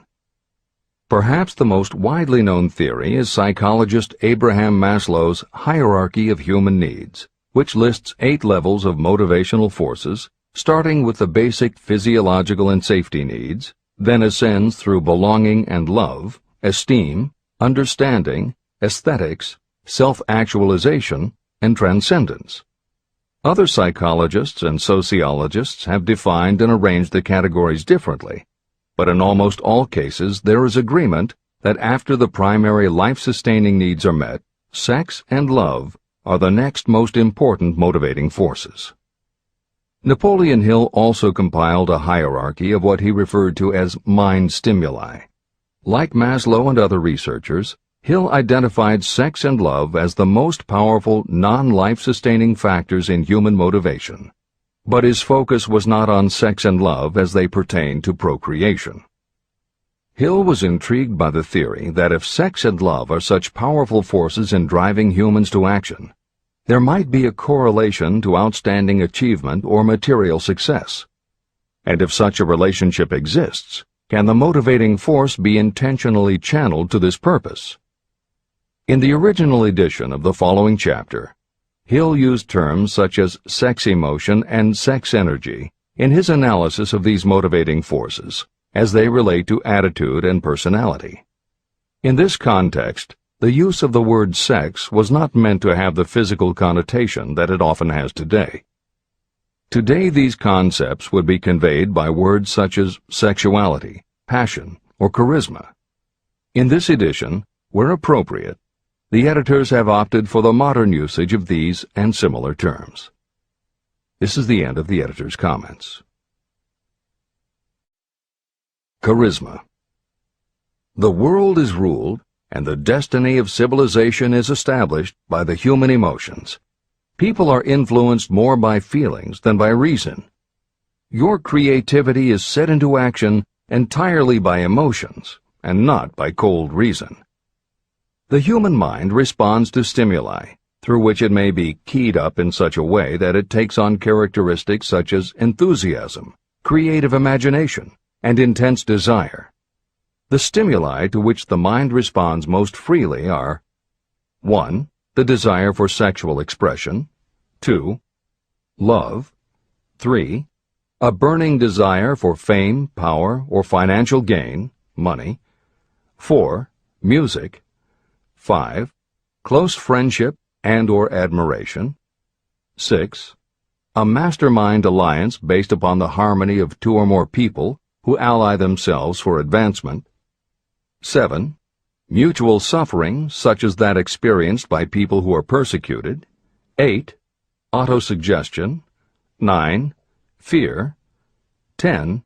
Perhaps the most widely known theory is psychologist Abraham Maslow's hierarchy of human needs, which lists 8 levels of motivational forces, starting with the basic physiological and safety needs, then ascends through belonging and love, esteem, understanding, aesthetics, self-actualization, and transcendence. Other psychologists and sociologists have defined and arranged the categories differently, but in almost all cases there is agreement that after the primary life-sustaining needs are met, sex and love are the next most important motivating forces. Napoleon Hill also compiled a hierarchy of what he referred to as mind stimuli. Like Maslow and other researchers, Hill identified sex and love as the most powerful non-life-sustaining factors in human motivation. But his focus was not on sex and love as they pertain to procreation. Hill was intrigued by the theory that if sex and love are such powerful forces in driving humans to action, there might be a correlation to outstanding achievement or material success. And if such a relationship exists, can the motivating force be intentionally channeled to this purpose? In the original edition of the following chapter, Hill used terms such as sex emotion and sex energy in his analysis of these motivating forces as they relate to attitude and personality. In this context, the use of the word sex was not meant to have the physical connotation that it often has today. Today these concepts would be conveyed by words such as sexuality, passion, or charisma. In this edition, where appropriate, the editors have opted for the modern usage of these and similar terms. This is the end of the editor's comments. Charisma. The world is ruled, and the destiny of civilization is established by the human emotions. People are influenced more by feelings than by reason. Your creativity is set into action entirely by emotions, and not by cold reason. The human mind responds to stimuli, through which it may be keyed up in such a way that it takes on characteristics such as enthusiasm, creative imagination, and intense desire. The stimuli to which the mind responds most freely are 1. The desire for sexual expression, 2. Love, 3. A burning desire for fame, power, or financial gain, money, 4. Music, 5. Close friendship and/or admiration, 6. A mastermind alliance based upon the harmony of 2 or more people who ally themselves for advancement, 7. Mutual suffering, such as that experienced by people who are persecuted, 8. Autosuggestion, 9. Fear, 10.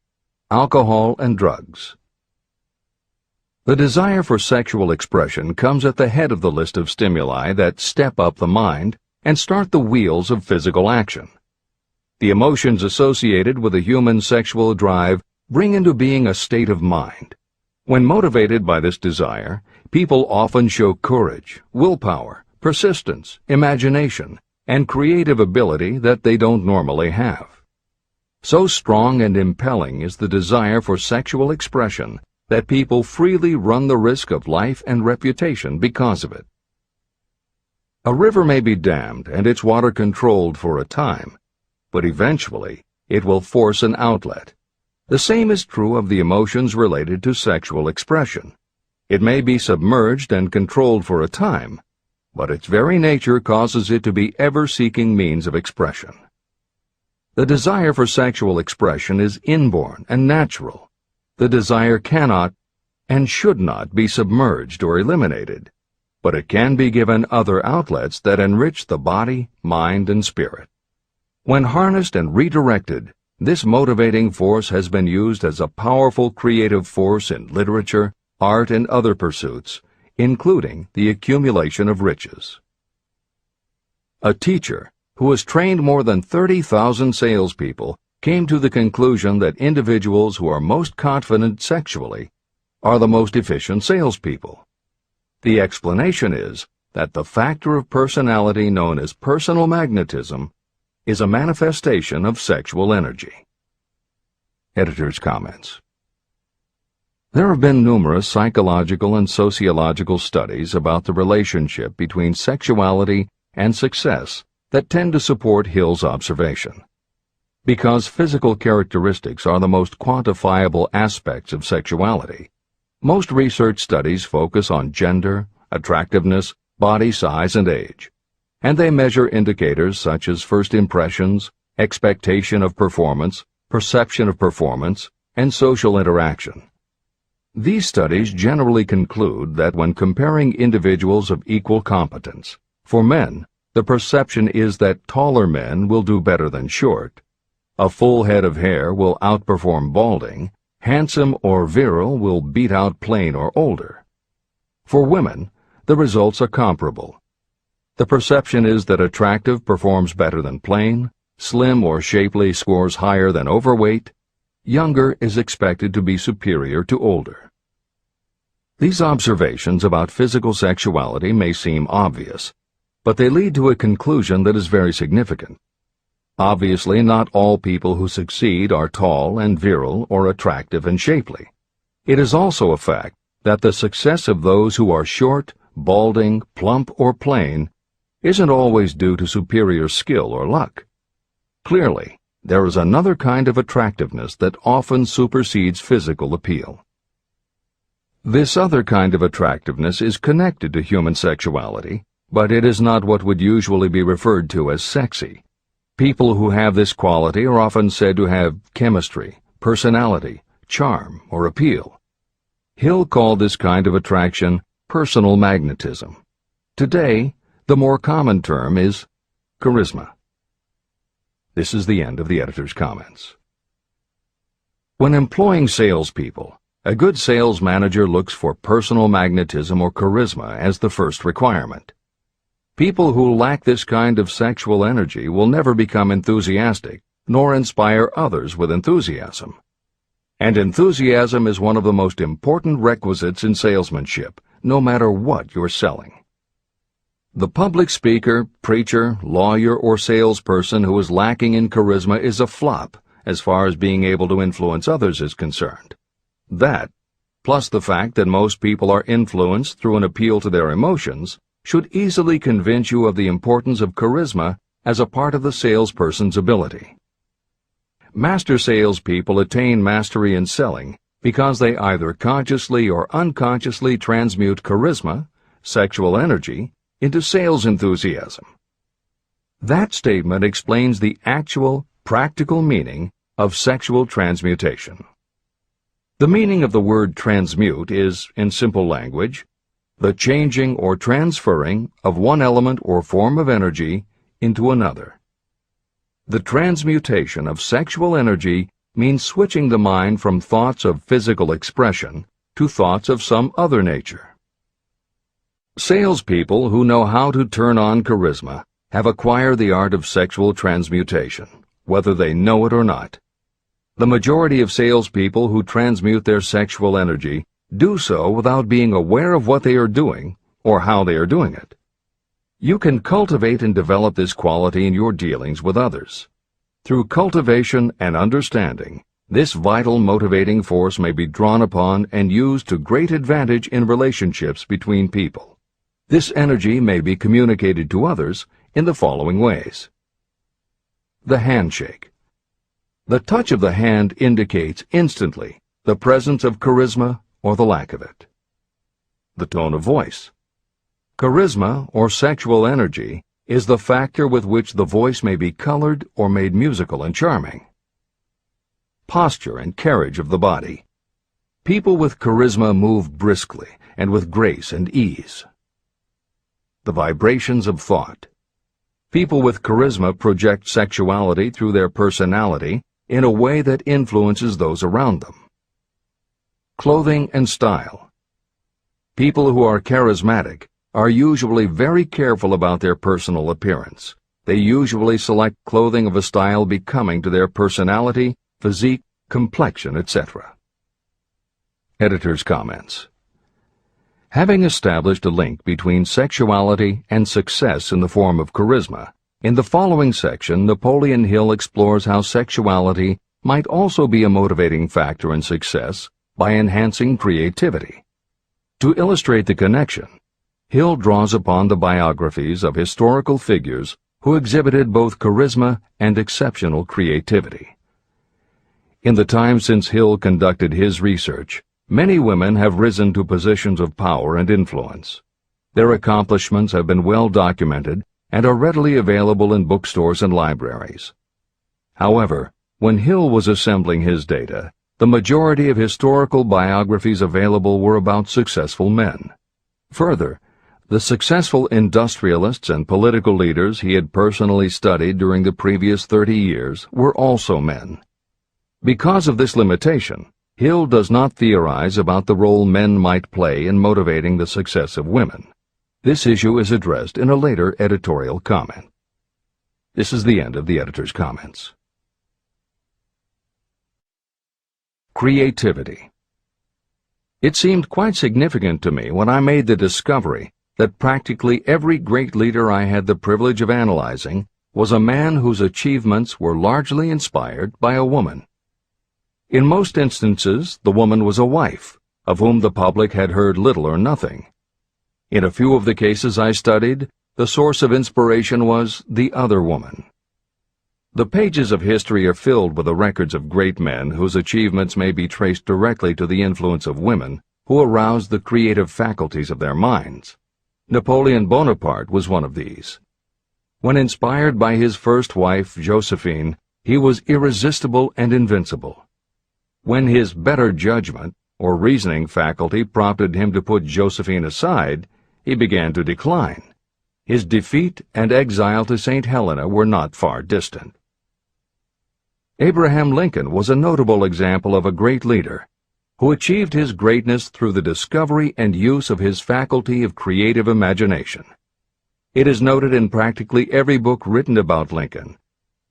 Alcohol and drugs. The desire for sexual expression comes at the head of the list of stimuli that step up the mind and start the wheels of physical action. The emotions associated with a human sexual drive bring into being a state of mind. When motivated by this desire, people often show courage, willpower, persistence, imagination, and creative ability that they don't normally have. So strong and impelling is the desire for sexual expression that people freely run the risk of life and reputation because of it. A river may be dammed and its water controlled for a time, but eventually it will force an outlet. The same is true of the emotions related to sexual expression. It may be submerged and controlled for a time, but its very nature causes it to be ever-seeking means of expression. The desire for sexual expression is inborn and natural. The desire cannot and should not be submerged or eliminated, but it can be given other outlets that enrich the body, mind, and spirit. When harnessed and redirected, this motivating force has been used as a powerful creative force in literature, art, and other pursuits, including the accumulation of riches. A teacher who has trained more than 30,000 salespeople came to the conclusion that individuals who are most confident sexually are the most efficient salespeople. The explanation is that the factor of personality known as personal magnetism is a manifestation of sexual energy. Editor's comments. There have been numerous psychological and sociological studies about the relationship between sexuality and success that tend to support Hill's observation. Because physical characteristics are the most quantifiable aspects of sexuality, most research studies focus on gender, attractiveness, body size, and age, and they measure indicators such as first impressions, expectation of performance, perception of performance, and social interaction. These studies generally conclude that when comparing individuals of equal competence, for men, the perception is that taller men will do better than short, a full head of hair will outperform balding, handsome or virile will beat out plain or older. For women, the results are comparable. The perception is that attractive performs better than plain, slim or shapely scores higher than overweight, younger is expected to be superior to older. These observations about physical sexuality may seem obvious, but they lead to a conclusion that is very significant. Obviously, not all people who succeed are tall and virile or attractive and shapely. It is also a fact that the success of those who are short, balding, plump, or plain isn't always due to superior skill or luck. Clearly, there is another kind of attractiveness that often supersedes physical appeal. This other kind of attractiveness is connected to human sexuality, but it is not what would usually be referred to as sexy. People who have this quality are often said to have chemistry, personality, charm, or appeal. Hill called this kind of attraction personal magnetism. Today, the more common term is charisma. This is the end of the editor's comments. When employing salespeople, a good sales manager looks for personal magnetism or charisma as the first requirement. People who lack this kind of sexual energy will never become enthusiastic, nor inspire others with enthusiasm. And enthusiasm is one of the most important requisites in salesmanship, no matter what you're selling. The public speaker, preacher, lawyer, or salesperson who is lacking in charisma is a flop as far as being able to influence others is concerned. That, plus the fact that most people are influenced through an appeal to their emotions, should easily convince you of the importance of charisma as a part of the salesperson's ability. Master salespeople attain mastery in selling because they either consciously or unconsciously transmute charisma, sexual energy, into sales enthusiasm. That statement explains the actual, practical meaning of sexual transmutation. The meaning of the word transmute is, in simple language, the changing or transferring of one element or form of energy into another. The transmutation of sexual energy means switching the mind from thoughts of physical expression to thoughts of some other nature. Salespeople who know how to turn on charisma have acquired the art of sexual transmutation, whether they know it or not. The majority of salespeople who transmute their sexual energy do so without being aware of what they are doing or how they are doing it. You can cultivate and develop this quality in your dealings with others. Through cultivation and understanding, this vital motivating force may be drawn upon and used to great advantage in relationships between people. This energy may be communicated to others in the following ways. The handshake. The touch of the hand indicates instantly the presence of charisma or the lack of it. The tone of voice. Charisma, or sexual energy, is the factor with which the voice may be colored or made musical and charming. Posture and carriage of the body. People with charisma move briskly and with grace and ease. The vibrations of thought. People with charisma project sexuality through their personality in a way that influences those around them. Clothing and style. People who are charismatic are usually very careful about their personal appearance. They usually select clothing of a style becoming to their personality, physique, complexion, etc. Editor's comments. Having established a link between sexuality and success in the form of charisma, in the following section, Napoleon Hill explores how sexuality might also be a motivating factor in success by enhancing creativity. To illustrate the connection, Hill draws upon the biographies of historical figures who exhibited both charisma and exceptional creativity. In the time since Hill conducted his research, many women have risen to positions of power and influence. Their accomplishments have been well documented and are readily available in bookstores and libraries. However, when Hill was assembling his data, the majority of historical biographies available were about successful men. Further, the successful industrialists and political leaders he had personally studied during the previous 30 years were also men. Because of this limitation, Hill does not theorize about the role men might play in motivating the success of women. This issue is addressed in a later editorial comment. This is the end of the editor's comments. Creativity. It seemed quite significant to me when I made the discovery that practically every great leader I had the privilege of analyzing was a man whose achievements were largely inspired by a woman. In most instances, the woman was a wife, of whom the public had heard little or nothing. In a few of the cases I studied, the source of inspiration was the other woman. The pages of history are filled with the records of great men whose achievements may be traced directly to the influence of women who aroused the creative faculties of their minds. Napoleon Bonaparte was one of these. When inspired by his first wife, Josephine, he was irresistible and invincible. When his better judgment or reasoning faculty prompted him to put Josephine aside, he began to decline. His defeat and exile to St. Helena were not far distant. Abraham Lincoln was a notable example of a great leader who achieved his greatness through the discovery and use of his faculty of creative imagination. It is noted in practically every book written about Lincoln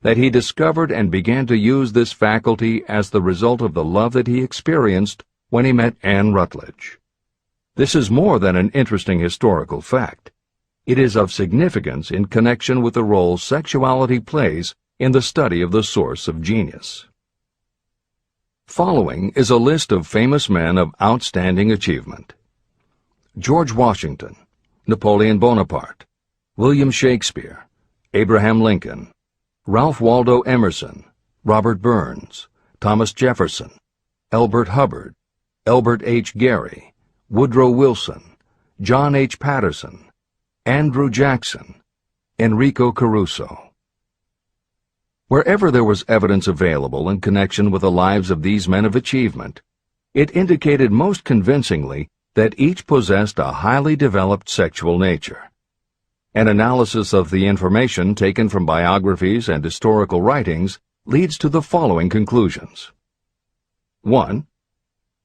that he discovered and began to use this faculty as the result of the love that he experienced when he met Anne Rutledge. This is more than an interesting historical fact. It is of significance in connection with the role sexuality plays in the study of the source of genius. Following is a list of famous men of outstanding achievement: George Washington, Napoleon Bonaparte, William Shakespeare, Abraham Lincoln, Ralph Waldo Emerson, Robert Burns, Thomas Jefferson, Elbert Hubbard, Elbert H. Gary, Woodrow Wilson, John H. Patterson, Andrew Jackson, Enrico Caruso. Wherever there was evidence available in connection with the lives of these men of achievement, it indicated most convincingly that each possessed a highly developed sexual nature. An analysis of the information taken from biographies and historical writings leads to the following conclusions. 1.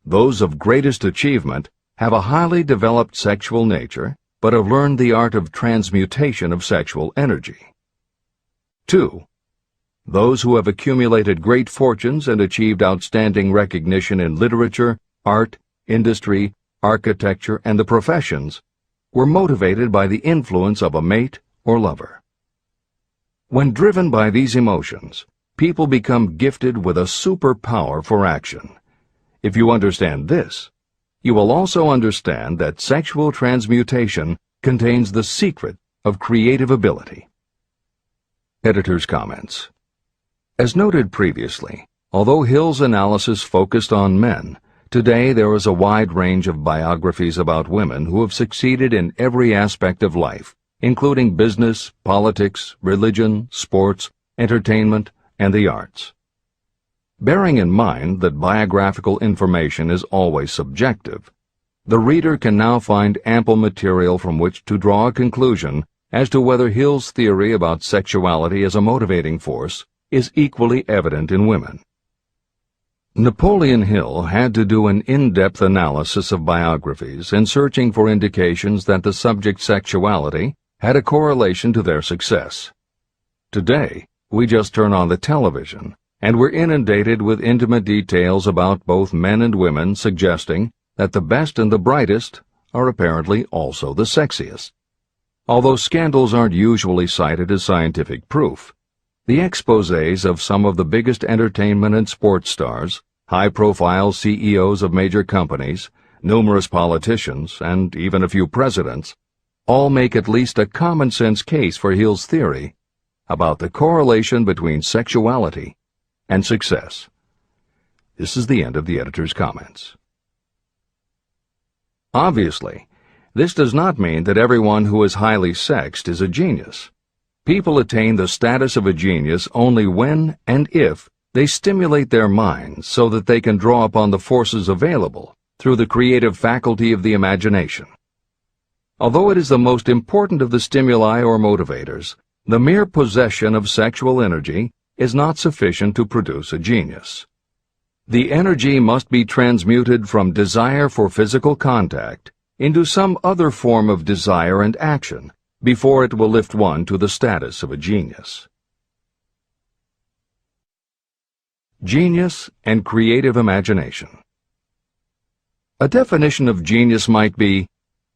Those of greatest achievement have a highly developed sexual nature, but have learned the art of transmutation of sexual energy. 2. Those who have accumulated great fortunes and achieved outstanding recognition in literature, art, industry, architecture, and the professions were motivated by the influence of a mate or lover. When driven by these emotions, people become gifted with a superpower for action. If you understand this, you will also understand that sexual transmutation contains the secret of creative ability. Editor's comments. As noted previously, although Hill's analysis focused on men, today there is a wide range of biographies about women who have succeeded in every aspect of life, including business, politics, religion, sports, entertainment, and the arts. Bearing in mind that biographical information is always subjective, the reader can now find ample material from which to draw a conclusion as to whether Hill's theory about sexuality as a motivating force is equally evident in women. Napoleon Hill had to do an in-depth analysis of biographies in searching for indications that the subject's sexuality had a correlation to their success. Today, we just turn on the television, and we're inundated with intimate details about both men and women suggesting that the best and the brightest are apparently also the sexiest. Although scandals aren't usually cited as scientific proof, the exposés of some of the biggest entertainment and sports stars, high-profile CEOs of major companies, numerous politicians, and even a few presidents, all make at least a common-sense case for Hill's theory about the correlation between sexuality and success. This is the end of the editor's comments. Obviously, this does not mean that everyone who is highly sexed is a genius. People attain the status of a genius only when and if they stimulate their minds so that they can draw upon the forces available through the creative faculty of the imagination. Although it is the most important of the stimuli or motivators, the mere possession of sexual energy is not sufficient to produce a genius. The energy must be transmuted from desire for physical contact into some other form of desire and action before it will lift one to the status of a genius. Genius and creative imagination. A definition of genius might be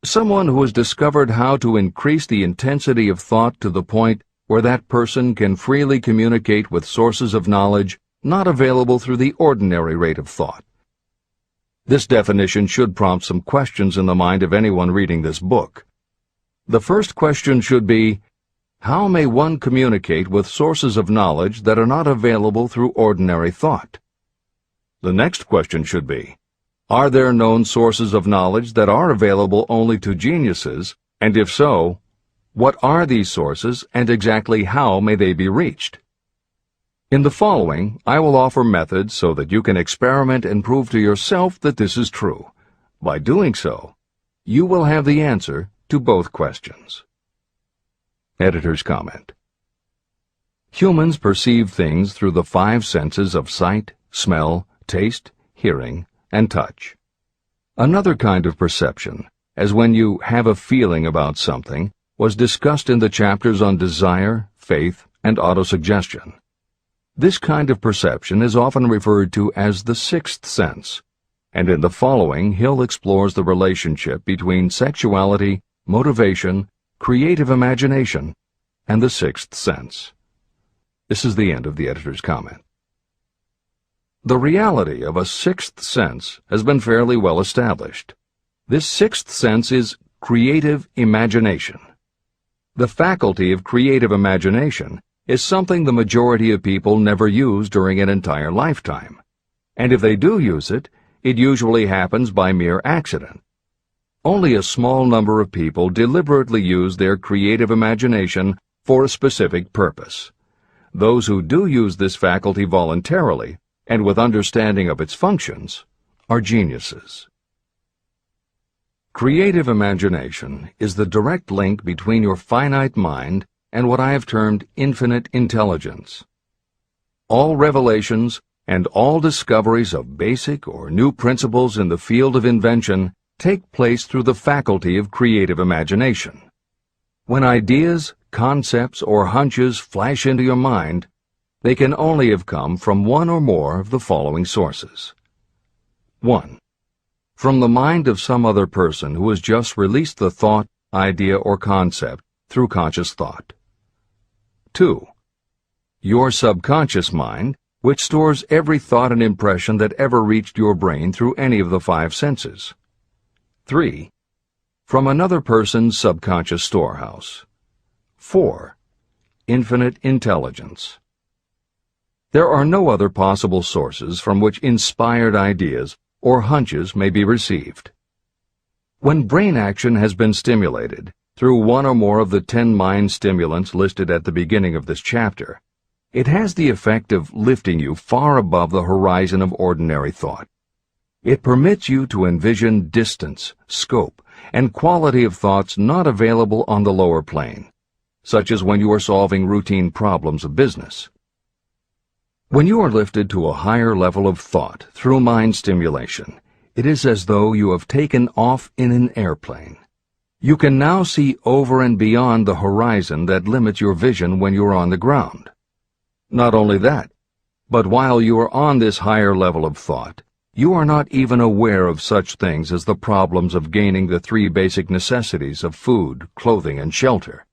someone who has discovered how to increase the intensity of thought to the point where that person can freely communicate with sources of knowledge not available through the ordinary rate of thought. This definition should prompt some questions in the mind of anyone reading this book. The first question should be, how may one communicate with sources of knowledge that are not available through ordinary thought? The next question should be, are there known sources of knowledge that are available only to geniuses, and if so, what are these sources and exactly how may they be reached? In the following, I will offer methods so that you can experiment and prove to yourself that this is true. By doing so, you will have the answer to both questions. Editor's comment. Humans perceive things through the 5 senses of sight, smell, taste, hearing, and touch. Another kind of perception, as when you have a feeling about something, was discussed in the chapters on desire, faith, and autosuggestion. This kind of perception is often referred to as the 6th sense, and in the following Hill explores the relationship between sexuality, motivation, creative imagination, and the 6th sense. This is the end of the editor's comment. The reality of a 6th sense has been fairly well established. This 6th sense is creative imagination. The faculty of creative imagination is something the majority of people never use during an entire lifetime, and if they do use it, it usually happens by mere accident. Only a small number of people deliberately use their creative imagination for a specific purpose. Those who do use this faculty voluntarily and with understanding of its functions are geniuses. Creative imagination is the direct link between your finite mind and what I have termed infinite intelligence. All revelations and all discoveries of basic or new principles in the field of invention take place through the faculty of creative imagination. When ideas, concepts, or hunches flash into your mind, they can only have come from one or more of the following sources. 1. From the mind of some other person who has just released the thought, idea, or concept through conscious thought. 2. Your subconscious mind, which stores every thought and impression that ever reached your brain through any of the 5 senses. 3. From another person's subconscious storehouse. 4. Infinite intelligence. There are no other possible sources from which inspired ideas or hunches may be received. When brain action has been stimulated through one or more of the 10 mind stimulants listed at the beginning of this chapter, it has the effect of lifting you far above the horizon of ordinary thought. It permits you to envision distance, scope, and quality of thoughts not available on the lower plane, such as when you are solving routine problems of business. When you are lifted to a higher level of thought through mind stimulation, it is as though you have taken off in an airplane. You can now see over and beyond the horizon that limits your vision when you are on the ground. Not only that, but while you are on this higher level of thought, you are not even aware of such things as the problems of gaining the 3 basic necessities of food, clothing, and shelter.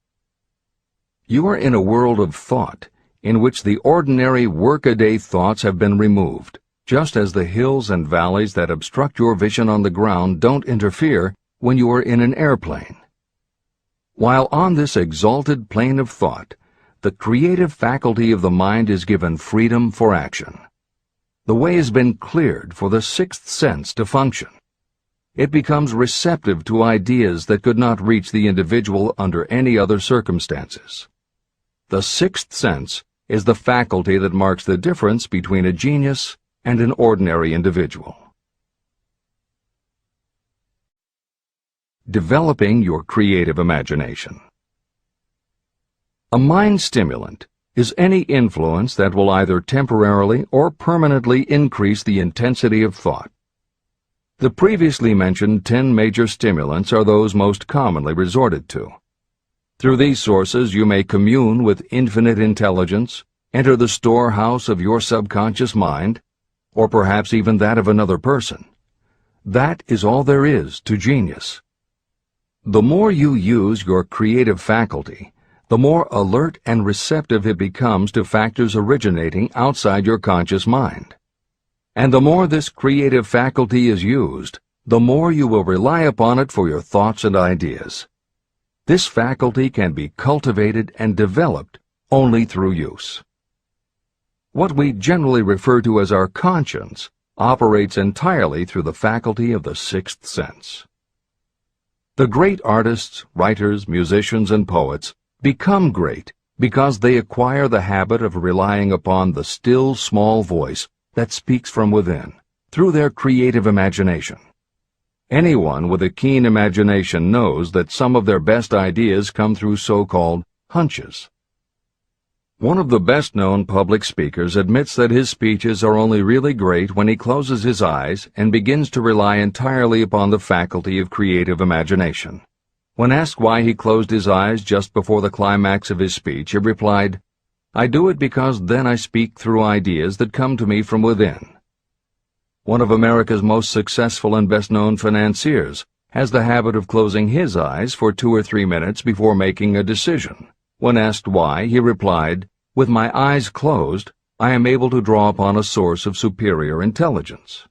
You are in a world of thought in which the ordinary workaday thoughts have been removed, just as the hills and valleys that obstruct your vision on the ground don't interfere when you are in an airplane. While on this exalted plane of thought, the creative faculty of the mind is given freedom for action. The way has been cleared for the 6th sense to function. It becomes receptive to ideas that could not reach the individual under any other circumstances. The 6th sense is the faculty that marks the difference between a genius and an ordinary individual. Developing your creative imagination. A mind stimulant is any influence that will either temporarily or permanently increase the intensity of thought. The previously mentioned 10 major stimulants are those most commonly resorted to. Through these sources you may commune with infinite intelligence, enter the storehouse of your subconscious mind, or perhaps even that of another person. That is all there is to genius. The more you use your creative faculty, the more alert and receptive it becomes to factors originating outside your conscious mind. And the more this creative faculty is used, the more you will rely upon it for your thoughts and ideas. This faculty can be cultivated and developed only through use. What we generally refer to as our conscience operates entirely through the faculty of the 6th sense. The great artists, writers, musicians, and poets become great because they acquire the habit of relying upon the still small voice that speaks from within, through their creative imagination. Anyone with a keen imagination knows that some of their best ideas come through so-called hunches. One of the best-known public speakers admits that his speeches are only really great when he closes his eyes and begins to rely entirely upon the faculty of creative imagination. When asked why he closed his eyes just before the climax of his speech, he replied, "I do it because then I speak through ideas that come to me from within." One of America's most successful and best-known financiers has the habit of closing his eyes for 2 or 3 minutes before making a decision. When asked why, he replied, "With my eyes closed, I am able to draw upon a source of superior intelligence."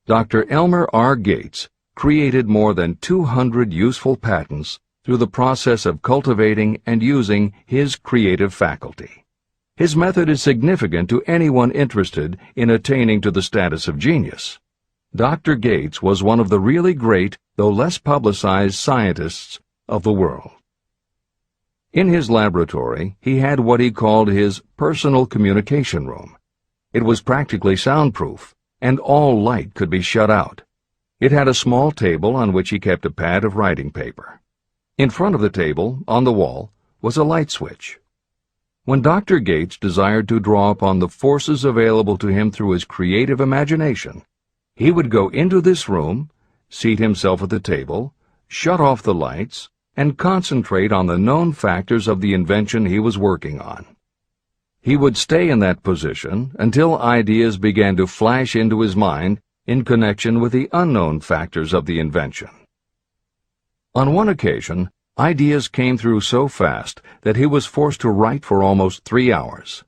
Dr. Elmer R. Gates created more than 200 useful patents through the process of cultivating and using his creative faculty. His method is significant to anyone interested in attaining to the status of genius. Dr. Gates was one of the really great, though less publicized, scientists of the world. In his laboratory, he had what he called his personal communication room. It was practically soundproof, and all light could be shut out. It had a small table on which he kept a pad of writing paper. In front of the table, on the wall, was a light switch. When Dr. Gates desired to draw upon the forces available to him through his creative imagination, he would go into this room, seat himself at the table, shut off the lights, and concentrate on the known factors of the invention he was working on. He would stay in that position until ideas began to flash into his mind in connection with the unknown factors of the invention. On one occasion, ideas came through so fast that he was forced to write for almost 3 hours.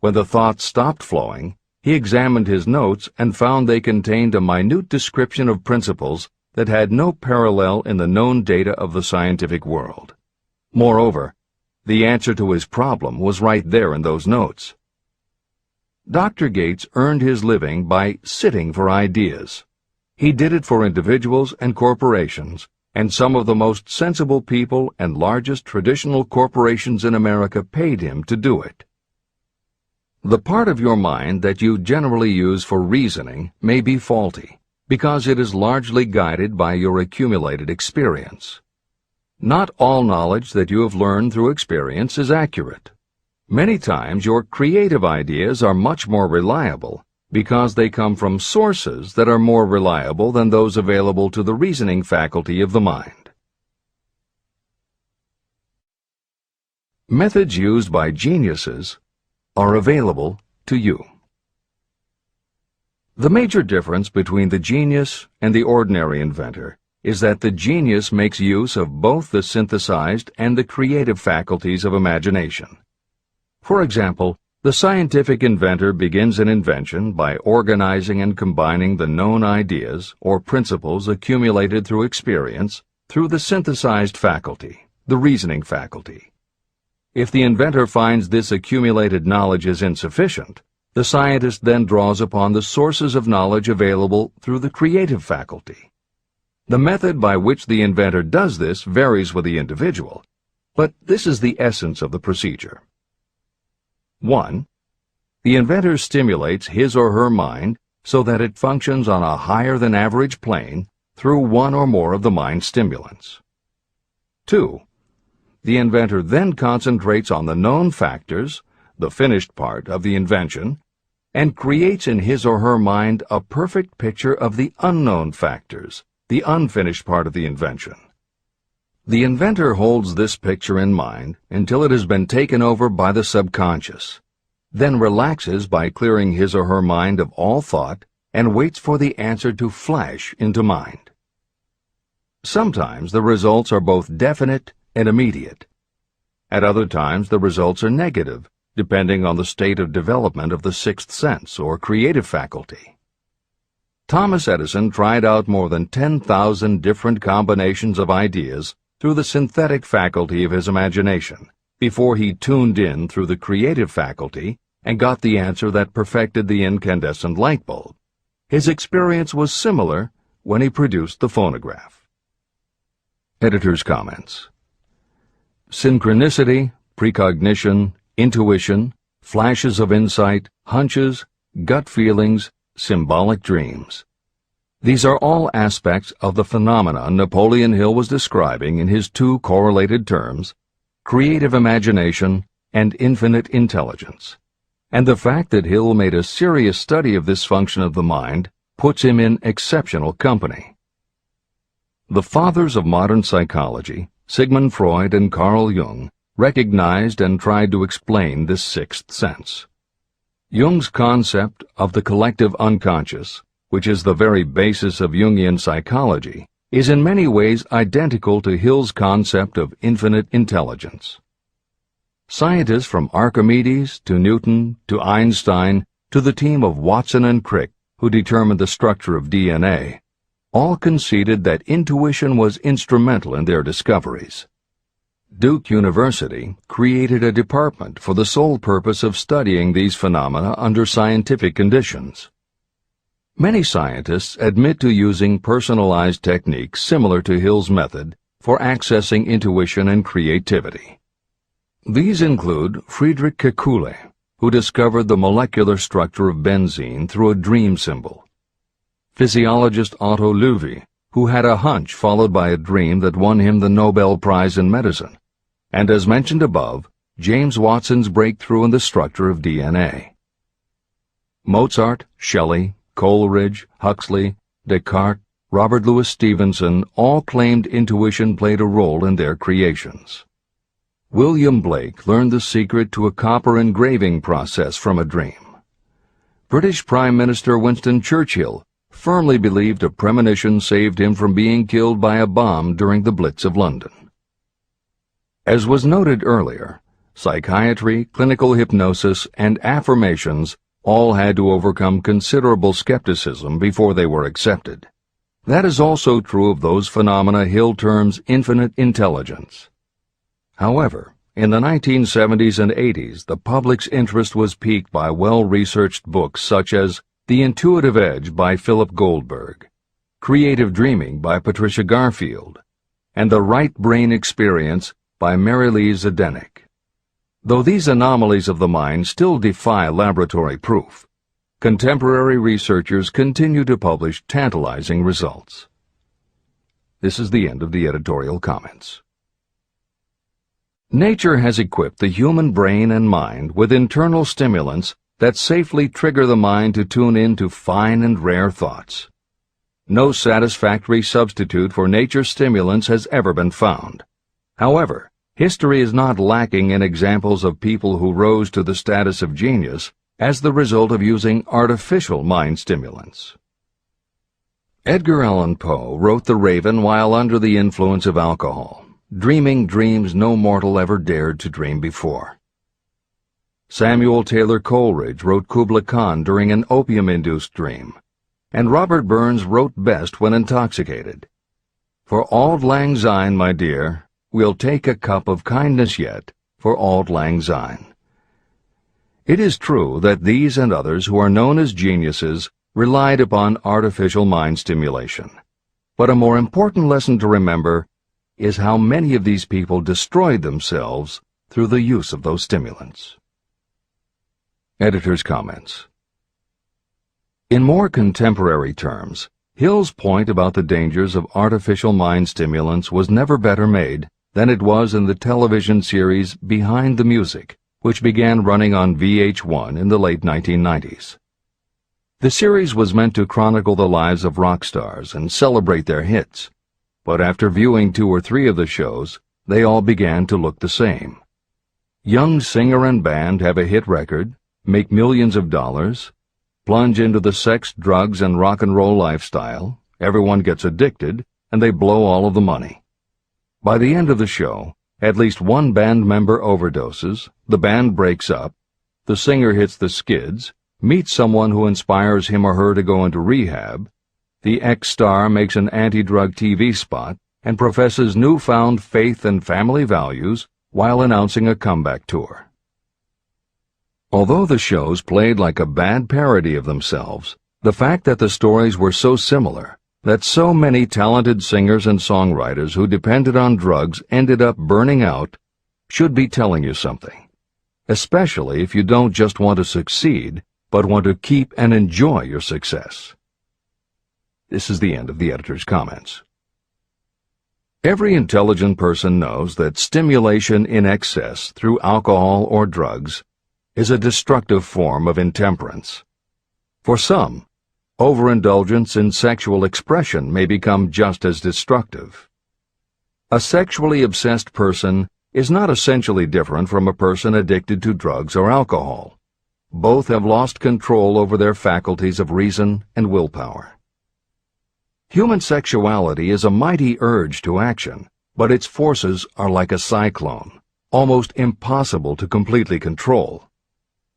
When the thoughts stopped flowing, he examined his notes and found they contained a minute description of principles that had no parallel in the known data of the scientific world. Moreover, the answer to his problem was right there in those notes. Dr. Gates earned his living by sitting for ideas. He did it for individuals and corporations, and some of the most sensible people and largest traditional corporations in America paid him to do it. The part of your mind that you generally use for reasoning may be faulty, because it is largely guided by your accumulated experience. Not all knowledge that you have learned through experience is accurate. Many times your creative ideas are much more reliable because they come from sources that are more reliable than those available to the reasoning faculty of the mind. Methods used by geniuses are available to you. The major difference between the genius and the ordinary inventor is that the genius makes use of both the synthesized and the creative faculties of imagination. For example, the scientific inventor begins an invention by organizing and combining the known ideas or principles accumulated through experience through the synthesized faculty, the reasoning faculty. If the inventor finds this accumulated knowledge is insufficient, the scientist then draws upon the sources of knowledge available through the creative faculty. The method by which the inventor does this varies with the individual, but this is the essence of the procedure. 1. The inventor stimulates his or her mind so that it functions on a higher-than-average plane through one or more of the mind stimulants. 2. The inventor then concentrates on the known factors, the finished part of the invention, and creates in his or her mind a perfect picture of the unknown factors, the unfinished part of the invention. The inventor holds this picture in mind until it has been taken over by the subconscious, then relaxes by clearing his or her mind of all thought and waits for the answer to flash into mind. Sometimes the results are both definite and immediate. At other times the results are negative, depending on the state of development of the sixth sense or creative faculty. Thomas Edison tried out more than 10,000 different combinations of ideas through the synthetic faculty of his imagination before he tuned in through the creative faculty and got the answer that perfected the incandescent light bulb. His experience was similar when he produced the phonograph. Editor's comments. Synchronicity, precognition, intuition, flashes of insight, hunches, gut feelings, symbolic dreams. These are all aspects of the phenomenon Napoleon Hill was describing in his two correlated terms, creative imagination and infinite intelligence. And the fact that Hill made a serious study of this function of the mind puts him in exceptional company. The fathers of modern psychology, Sigmund Freud and Carl Jung, recognized and tried to explain this sixth sense. Jung's concept of the collective unconscious, which is the very basis of Jungian psychology, is in many ways identical to Hill's concept of infinite intelligence. Scientists from Archimedes to Newton to Einstein to the team of Watson and Crick, who determined the structure of DNA, all conceded that intuition was instrumental in their discoveries. Duke University created a department for the sole purpose of studying these phenomena under scientific conditions. Many scientists admit to using personalized techniques similar to Hill's method for accessing intuition and creativity. These include Friedrich Kekule, who discovered the molecular structure of benzene through a dream symbol; physiologist Otto Loewi, who had a hunch followed by a dream that won him the Nobel Prize in Medicine; and as mentioned above, James Watson's breakthrough in the structure of DNA. Mozart, Shelley, Coleridge, Huxley, Descartes, Robert Louis Stevenson all claimed intuition played a role in their creations. William Blake learned the secret to a copper engraving process from a dream. British Prime Minister Winston Churchill firmly believed a premonition saved him from being killed by a bomb during the Blitz of London. As was noted earlier, psychiatry, clinical hypnosis, and affirmations all had to overcome considerable skepticism before they were accepted. That is also true of those phenomena Hill terms infinite intelligence. However, In the 1970s and 80s, the public's interest was piqued by well-researched books such as The Intuitive Edge by Philip Goldberg, Creative Dreaming by Patricia Garfield, and The Right Brain Experience by Mary-Lee Zdenek. Though these anomalies of the mind still defy laboratory proof, contemporary researchers continue to publish tantalizing results. This is the end of the editorial comments. Nature has equipped the human brain and mind with internal stimulants that safely trigger the mind to tune in to fine and rare thoughts. No satisfactory substitute for nature's stimulants has ever been found. However, history is not lacking in examples of people who rose to the status of genius as the result of using artificial mind stimulants. Edgar Allan Poe wrote The Raven while under the influence of alcohol, dreaming dreams no mortal ever dared to dream before. Samuel Taylor Coleridge wrote Kubla Khan during an opium-induced dream, and Robert Burns wrote best when intoxicated. For auld lang syne, my dear, we'll take a cup of kindness yet for auld lang syne. It is true that these and others who are known as geniuses relied upon artificial mind stimulation. But a more important lesson to remember is how many of these people destroyed themselves through the use of those stimulants. Editor's comments. In more contemporary terms, Hill's point about the dangers of artificial mind stimulants was never better made than it was in the television series Behind the Music, which began running on VH1 in the late 1990s. The series was meant to chronicle the lives of rock stars and celebrate their hits, but after viewing 2 or 3 of the shows, they all began to look the same. Young singer and band have a hit record, make millions of dollars, plunge into the sex, drugs, and rock and roll lifestyle, everyone gets addicted, and they blow all of the money. By the end of the show, at least one band member overdoses, the band breaks up, the singer hits the skids, meets someone who inspires him or her to go into rehab, the ex-star makes an anti-drug TV spot and professes newfound faith and family values while announcing a comeback tour. Although the shows played like a bad parody of themselves, the fact that the stories were so similar, that so many talented singers and songwriters who depended on drugs ended up burning out, should be telling you something, especially if you don't just want to succeed, but want to keep and enjoy your success. This is the end of the editor's comments. Every intelligent person knows that stimulation in excess through alcohol or drugs is a destructive form of intemperance. For some, overindulgence in sexual expression may become just as destructive. A sexually obsessed person is not essentially different from a person addicted to drugs or alcohol. Both have lost control over their faculties of reason and willpower. Human sexuality is a mighty urge to action, but its forces are like a cyclone, almost impossible to completely control.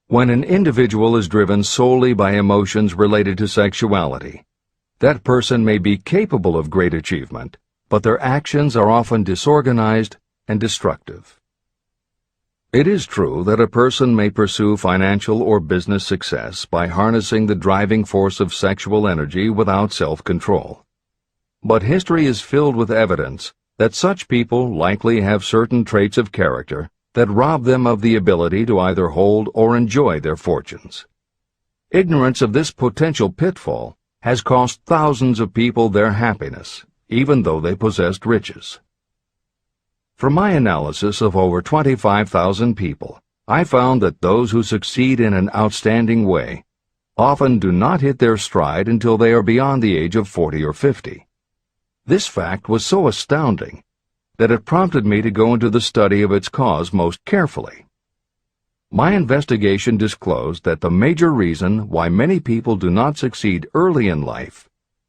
When an individual is driven solely by emotions related to sexuality, that person may be capable of great achievement, but their actions are often disorganized and destructive. It is true that a person may pursue financial or business success by harnessing the driving force of sexual energy without self-control. But history is filled with evidence that such people likely have certain traits of character that rob them of the ability to either hold or enjoy their fortunes. Ignorance of this potential pitfall has cost thousands of people their happiness, even though they possessed riches. From my analysis of over 25,000 people, I found that those who succeed in an outstanding way often do not hit their stride until they are beyond the age of 40 or 50. This fact was so astounding that it prompted me to go into the study of its cause most carefully. My investigation disclosed that the major reason why many people do not succeed early in life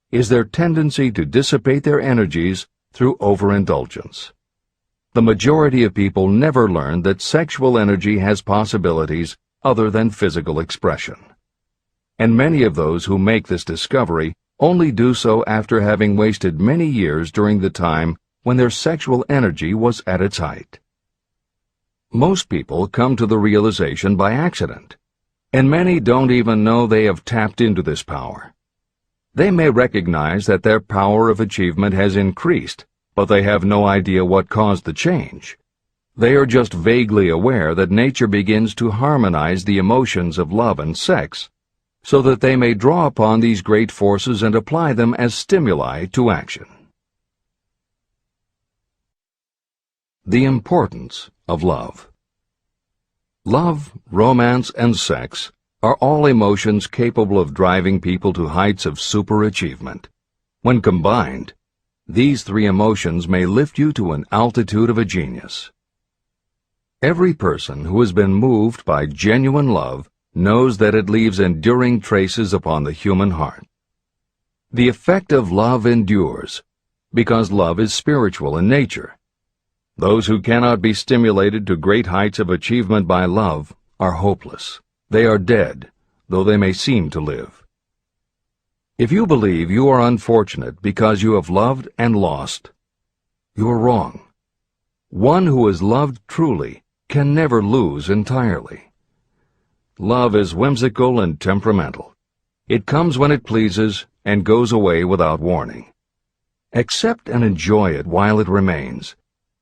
is their tendency to dissipate their energies through overindulgence. The majority of people never learn that sexual energy has possibilities other than physical expression. And many of those who make this discovery only do so after having wasted many years during the time when their sexual energy was at its height. Most people come to the realization by accident, and many don't even know they have tapped into this power. They may recognize that their power of achievement has increased, but they have no idea what caused the change. They are just vaguely aware that nature begins to harmonize the emotions of love and sex, so that they may draw upon these great forces and apply them as stimuli to action. The importance of love. Love, romance, and sex are all emotions capable of driving people to heights of superachievement. When combined, these three emotions may lift you to an altitude of a genius. Every person who has been moved by genuine love knows that it leaves enduring traces upon the human heart. The effect of love endures, because love is spiritual in nature. Those who cannot be stimulated to great heights of achievement by love are hopeless. They are dead, though they may seem to live. If you believe you are unfortunate because you have loved and lost, you are wrong. One who has loved truly can never lose entirely. Love is whimsical and temperamental. It comes when it pleases and goes away without warning. Accept and enjoy it while it remains,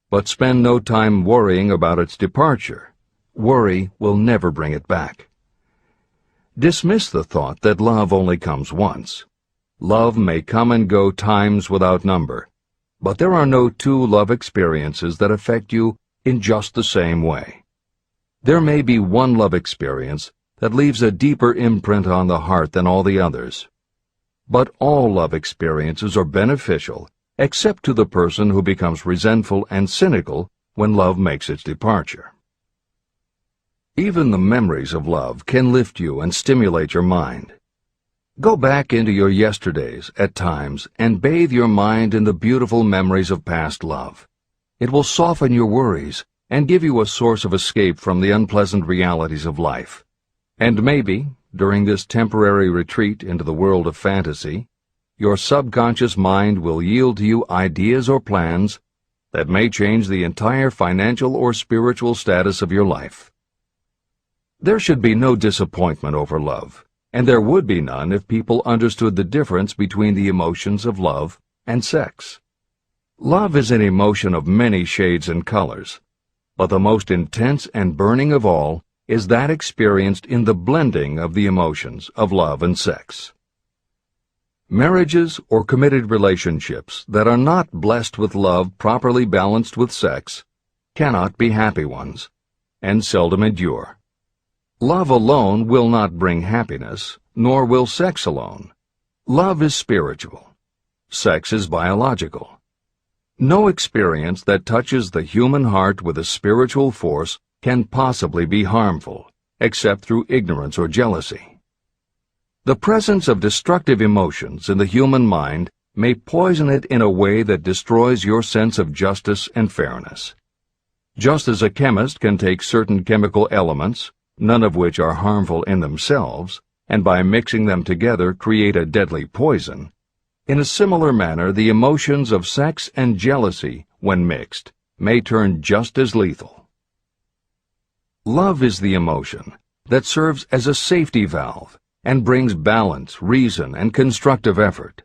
but spend no time worrying about its departure. Worry will never bring it back. Dismiss the thought that love only comes once. Love may come and go times without number, but there are no two love experiences that affect you in just the same way. There may be one love experience that leaves a deeper imprint on the heart than all the others. But all love experiences are beneficial, except to the person who becomes resentful and cynical when love makes its departure. Even the memories of love can lift you and stimulate your mind. Go back into your yesterdays at times and bathe your mind in the beautiful memories of past love. It will soften your worries and give you a source of escape from the unpleasant realities of life. And maybe, during this temporary retreat into the world of fantasy, your subconscious mind will yield to you ideas or plans that may change the entire financial or spiritual status of your life. There should be no disappointment over love, and there would be none if people understood the difference between the emotions of love and sex. Love is an emotion of many shades and colors, but the most intense and burning of all is that experienced in the blending of the emotions of love and sex. Marriages or committed relationships that are not blessed with love properly balanced with sex cannot be happy ones, and seldom endure. Love alone will not bring happiness, nor will sex alone. Love is spiritual. Sex is biological. No experience that touches the human heart with a spiritual force can possibly be harmful, except through ignorance or jealousy. The presence of destructive emotions in the human mind may poison it in a way that destroys your sense of justice and fairness. Just as a chemist can take certain chemical elements, none of which are harmful in themselves, and by mixing them together create a deadly poison, in a similar manner the emotions of sex and jealousy, when mixed, may turn just as lethal. Love is the emotion that serves as a safety valve and brings balance, reason, and constructive effort.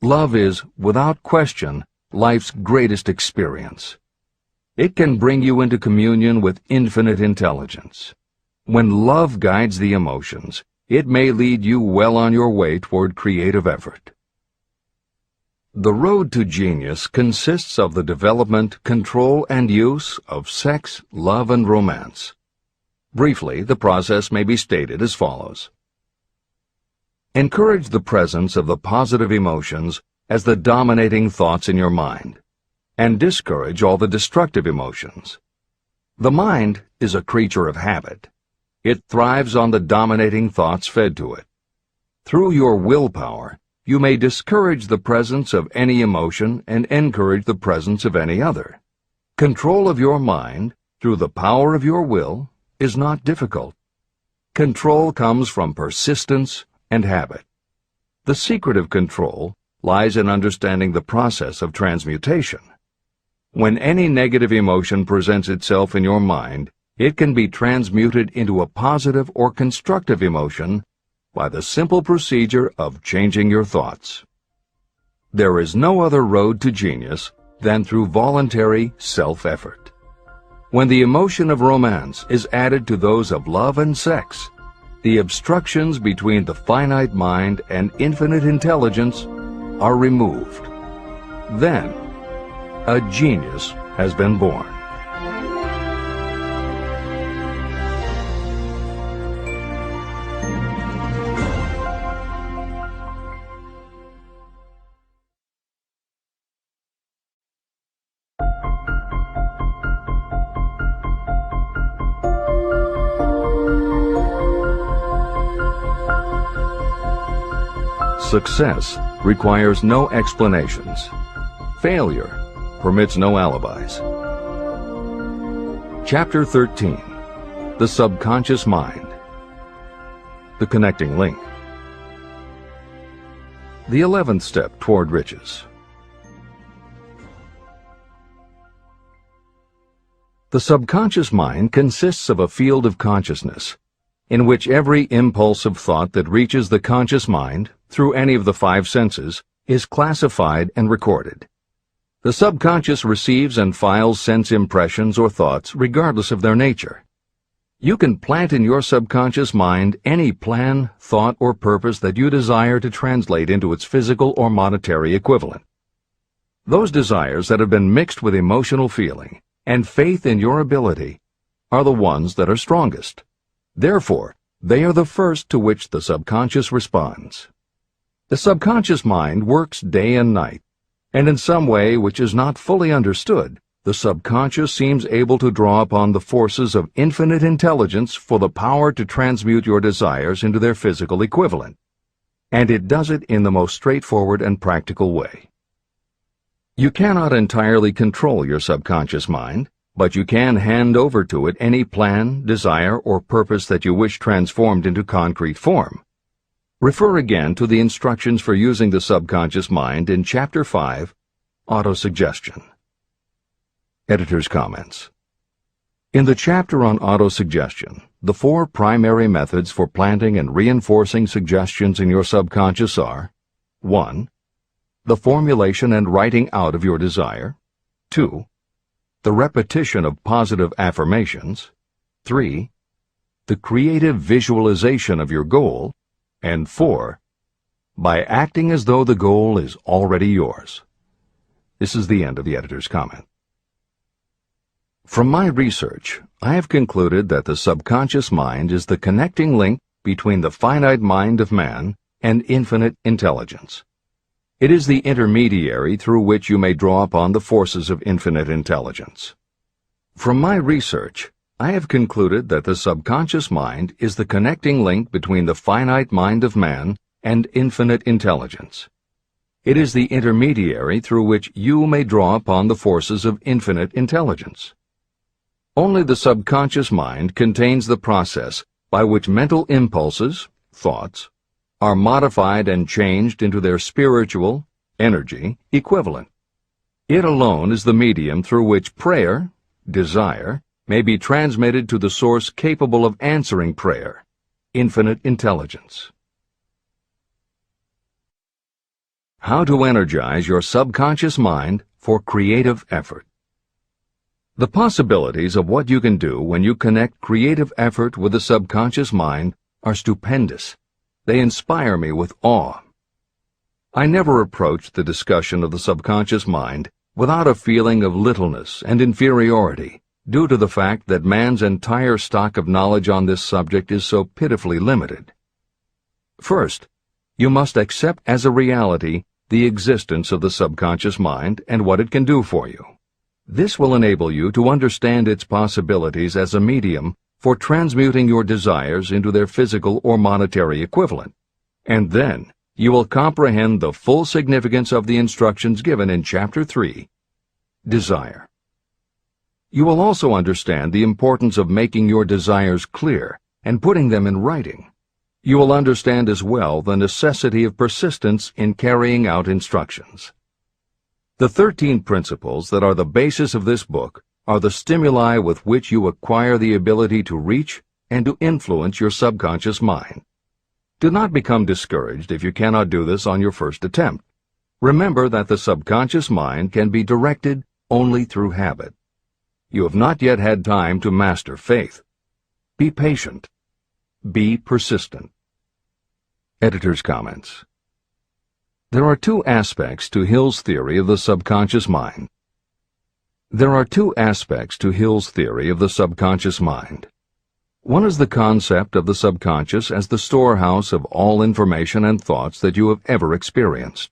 Love is, without question, life's greatest experience. It can bring you into communion with infinite intelligence. When love guides the emotions, it may lead you well on your way toward creative effort. The road to genius consists of the development, control, and use of sex, love, and romance. Briefly, the process may be stated as follows. Encourage the presence of the positive emotions as the dominating thoughts in your mind, and discourage all the destructive emotions. The mind is a creature of habit. It thrives on the dominating thoughts fed to it. Through your willpower, you may discourage the presence of any emotion and encourage the presence of any other. Control of your mind, through the power of your will, is not difficult. Control comes from persistence and habit. The secret of control lies in understanding the process of transmutation. When any negative emotion presents itself in your mind, it can be transmuted into a positive or constructive emotion by the simple procedure of changing your thoughts. There is no other road to genius than through voluntary self-effort. When the emotion of romance is added to those of love and sex, the obstructions between the finite mind and infinite intelligence are removed. Then, a genius has been born. Success requires no explanations. Failure permits no alibis. Chapter 13. The Subconscious Mind. The Connecting Link. The 11th Step Toward Riches. The subconscious mind consists of a field of consciousness, in which every impulse of thought that reaches the conscious mind, through any of the 5 senses, is classified and recorded. The subconscious receives and files sense impressions or thoughts regardless of their nature. You can plant in your subconscious mind any plan, thought, or purpose that you desire to translate into its physical or monetary equivalent. Those desires that have been mixed with emotional feeling and faith in your ability are the ones that are strongest. Therefore, they are the first to which the subconscious responds. The subconscious mind works day and night, and in some way which is not fully understood, the subconscious seems able to draw upon the forces of infinite intelligence for the power to transmute your desires into their physical equivalent. And it does it in the most straightforward and practical way. You cannot entirely control your subconscious mind, but you can hand over to it any plan, desire, or purpose that you wish transformed into concrete form. Refer again to the instructions for using the subconscious mind in Chapter 5, Autosuggestion. Editor's comments. In the chapter on autosuggestion, the 4 primary methods for planting and reinforcing suggestions in your subconscious are: 1. The formulation and writing out of your desire. 2. The repetition of positive affirmations. 3. The creative visualization of your goal. And 4. By acting as though the goal is already yours. This is the end of the editor's comment. From my research, I have concluded that the subconscious mind is the connecting link between the finite mind of man and infinite intelligence. It is the intermediary through which you may draw upon the forces of infinite intelligence. From my research, I have concluded that the subconscious mind is the connecting link between the finite mind of man and infinite intelligence. It is the intermediary through which you may draw upon the forces of infinite intelligence. Only the subconscious mind contains the process by which mental impulses, thoughts, are modified and changed into their spiritual, energy, equivalent. It alone is the medium through which prayer, desire, may be transmitted to the source capable of answering prayer, infinite intelligence. How to energize your subconscious mind for creative effort. The possibilities of what you can do when you connect creative effort with the subconscious mind are stupendous. They inspire me with awe. I never approached the discussion of the subconscious mind without a feeling of littleness and inferiority, due to the fact that man's entire stock of knowledge on this subject is so pitifully limited. First, you must accept as a reality the existence of the subconscious mind and what it can do for you. This will enable you to understand its possibilities as a medium for transmuting your desires into their physical or monetary equivalent, and then you will comprehend the full significance of the instructions given in Chapter 3, Desire. You will also understand the importance of making your desires clear and putting them in writing. You will understand as well the necessity of persistence in carrying out instructions. The 13 principles that are the basis of this book are the stimuli with which you acquire the ability to reach and to influence your subconscious mind. Do not become discouraged if you cannot do this on your first attempt. Remember that the subconscious mind can be directed only through habit. You have not yet had time to master faith. Be patient. Be persistent. Editor's comments. There are two aspects to Hill's theory of the subconscious mind. There are two aspects to Hill's theory of the subconscious mind. One is the concept of the subconscious as the storehouse of all information and thoughts that you have ever experienced.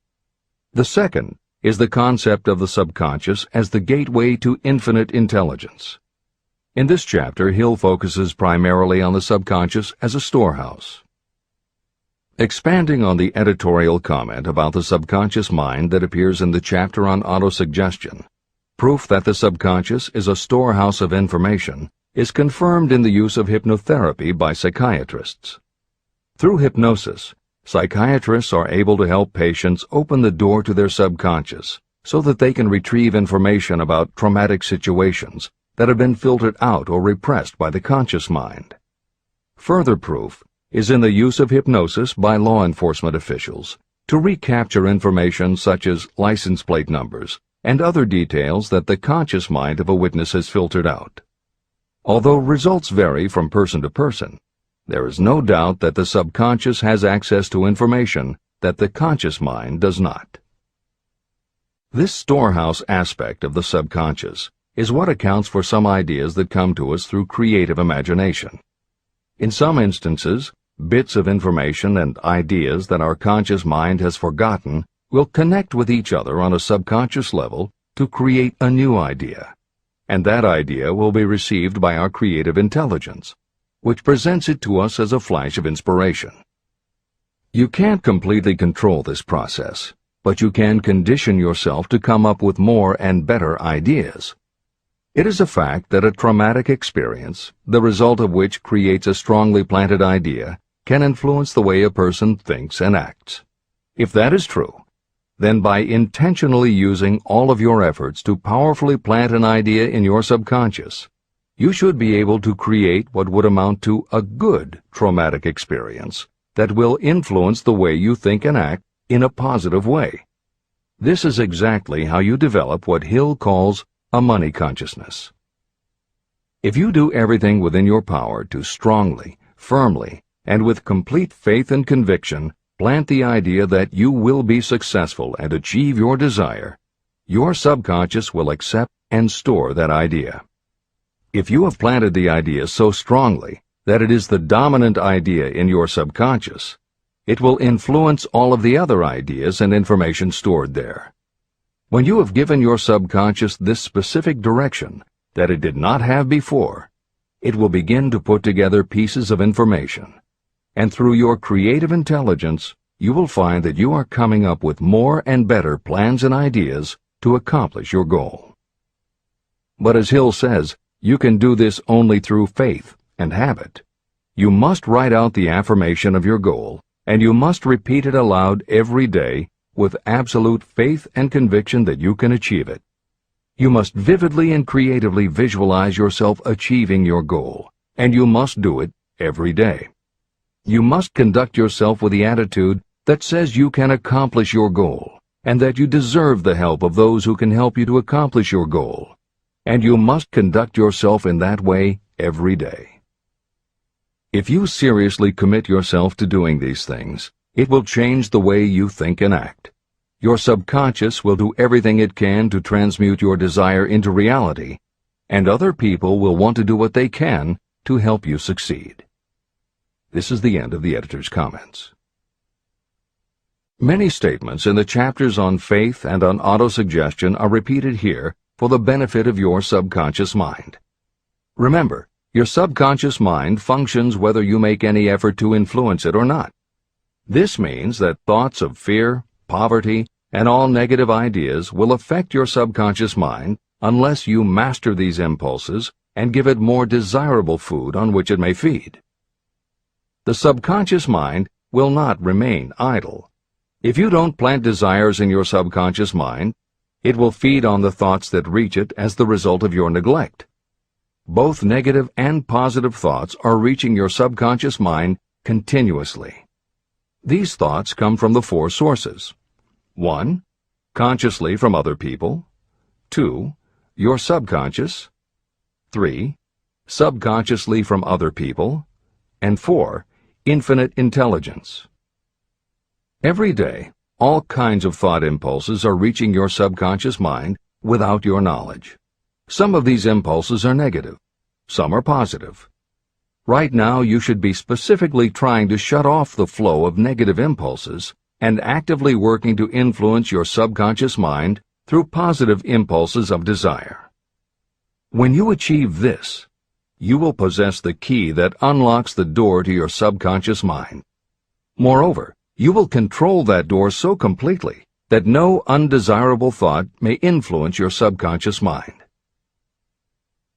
The second is the concept of the subconscious as the gateway to infinite intelligence. In this chapter, Hill focuses primarily on the subconscious as a storehouse. Expanding on the editorial comment about the subconscious mind that appears in the chapter on autosuggestion, proof that the subconscious is a storehouse of information is confirmed in the use of hypnotherapy by psychiatrists. Through hypnosis, psychiatrists are able to help patients open the door to their subconscious so that they can retrieve information about traumatic situations that have been filtered out or repressed by the conscious mind. Further proof is in the use of hypnosis by law enforcement officials to recapture information such as license plate numbers and other details that the conscious mind of a witness has filtered out. Although results vary from person to person, there is no doubt that the subconscious has access to information that the conscious mind does not. This storehouse aspect of the subconscious is what accounts for some ideas that come to us through creative imagination. In some instances, bits of information and ideas that our conscious mind has forgotten will connect with each other on a subconscious level to create a new idea, and that idea will be received by our creative intelligence, which presents it to us as a flash of inspiration. You can't completely control this process, but you can condition yourself to come up with more and better ideas. It is a fact that a traumatic experience, the result of which creates a strongly planted idea, can influence the way a person thinks and acts. If that is true, then by intentionally using all of your efforts to powerfully plant an idea in your subconscious, you should be able to create what would amount to a good traumatic experience that will influence the way you think and act in a positive way. This is exactly how you develop what Hill calls a money consciousness. If you do everything within your power to strongly, firmly, and with complete faith and conviction plant the idea that you will be successful and achieve your desire, your subconscious will accept and store that idea. If you have planted the idea so strongly that it is the dominant idea in your subconscious, it will influence all of the other ideas and information stored there. When you have given your subconscious this specific direction that it did not have before, it will begin to put together pieces of information, and through your creative intelligence, you will find that you are coming up with more and better plans and ideas to accomplish your goal. But as Hill says, you can do this only through faith and habit. You must write out the affirmation of your goal, and you must repeat it aloud every day with absolute faith and conviction that you can achieve it. You must vividly and creatively visualize yourself achieving your goal, and you must do it every day. You must conduct yourself with the attitude that says you can accomplish your goal, and that you deserve the help of those who can help you to accomplish your goal. And you must conduct yourself in that way every day. If you seriously commit yourself to doing these things, it will change the way you think and act. Your subconscious will do everything it can to transmute your desire into reality, and other people will want to do what they can to help you succeed. This is the end of the editor's comments. Many statements in the chapters on faith and on autosuggestion are repeated here for the benefit of your subconscious mind. Remember, your subconscious mind functions whether you make any effort to influence it or not. This means that thoughts of fear, poverty, and all negative ideas will affect your subconscious mind unless you master these impulses and give it more desirable food on which it may feed. The subconscious mind will not remain idle. If you don't plant desires in your subconscious mind, It will feed on the thoughts that reach it as the result of your neglect. Both negative and positive thoughts are reaching your subconscious mind continuously. These thoughts come from the four sources. 1. Consciously from other people. 2. Your subconscious. 3. Subconsciously from other people. And 4. Infinite intelligence. Every day, all kinds of thought impulses are reaching your subconscious mind without your knowledge. Some of these impulses are negative. Some are positive. Right now, you should be specifically trying to shut off the flow of negative impulses and actively working to influence your subconscious mind through positive impulses of desire. When you achieve this, you will possess the key that unlocks the door to your subconscious mind. Moreover, you will control that door so completely that no undesirable thought may influence your subconscious mind.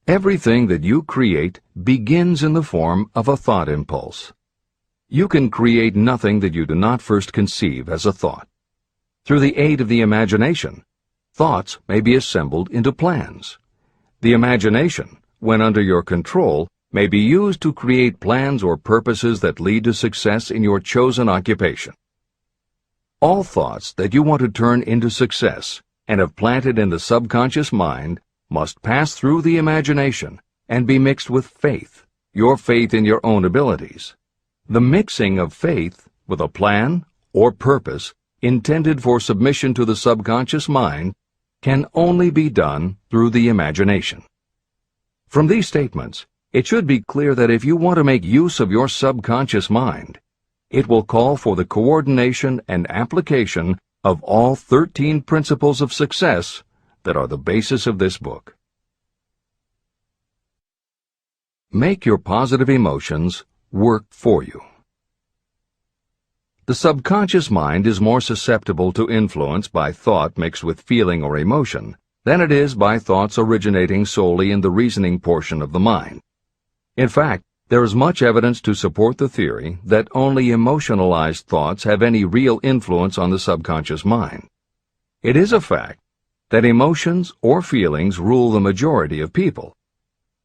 Everything that you create begins in the form of a thought impulse. You can create nothing that you do not first conceive as a thought. Through the aid of the imagination, thoughts may be assembled into plans. The imagination, when under your control, may be used to create plans or purposes that lead to success in your chosen occupation. All thoughts that you want to turn into success and have planted in the subconscious mind must pass through the imagination and be mixed with faith, your faith in your own abilities. The mixing of faith with a plan or purpose intended for submission to the subconscious mind can only be done through the imagination. From these statements, it should be clear that if you want to make use of your subconscious mind, it will call for the coordination and application of all 13 principles of success that are the basis of this book. Make your positive emotions work for you. The subconscious mind is more susceptible to influence by thought mixed with feeling or emotion than it is by thoughts originating solely in the reasoning portion of the mind. In fact, there is much evidence to support the theory that only emotionalized thoughts have any real influence on the subconscious mind. It is a fact that emotions or feelings rule the majority of people.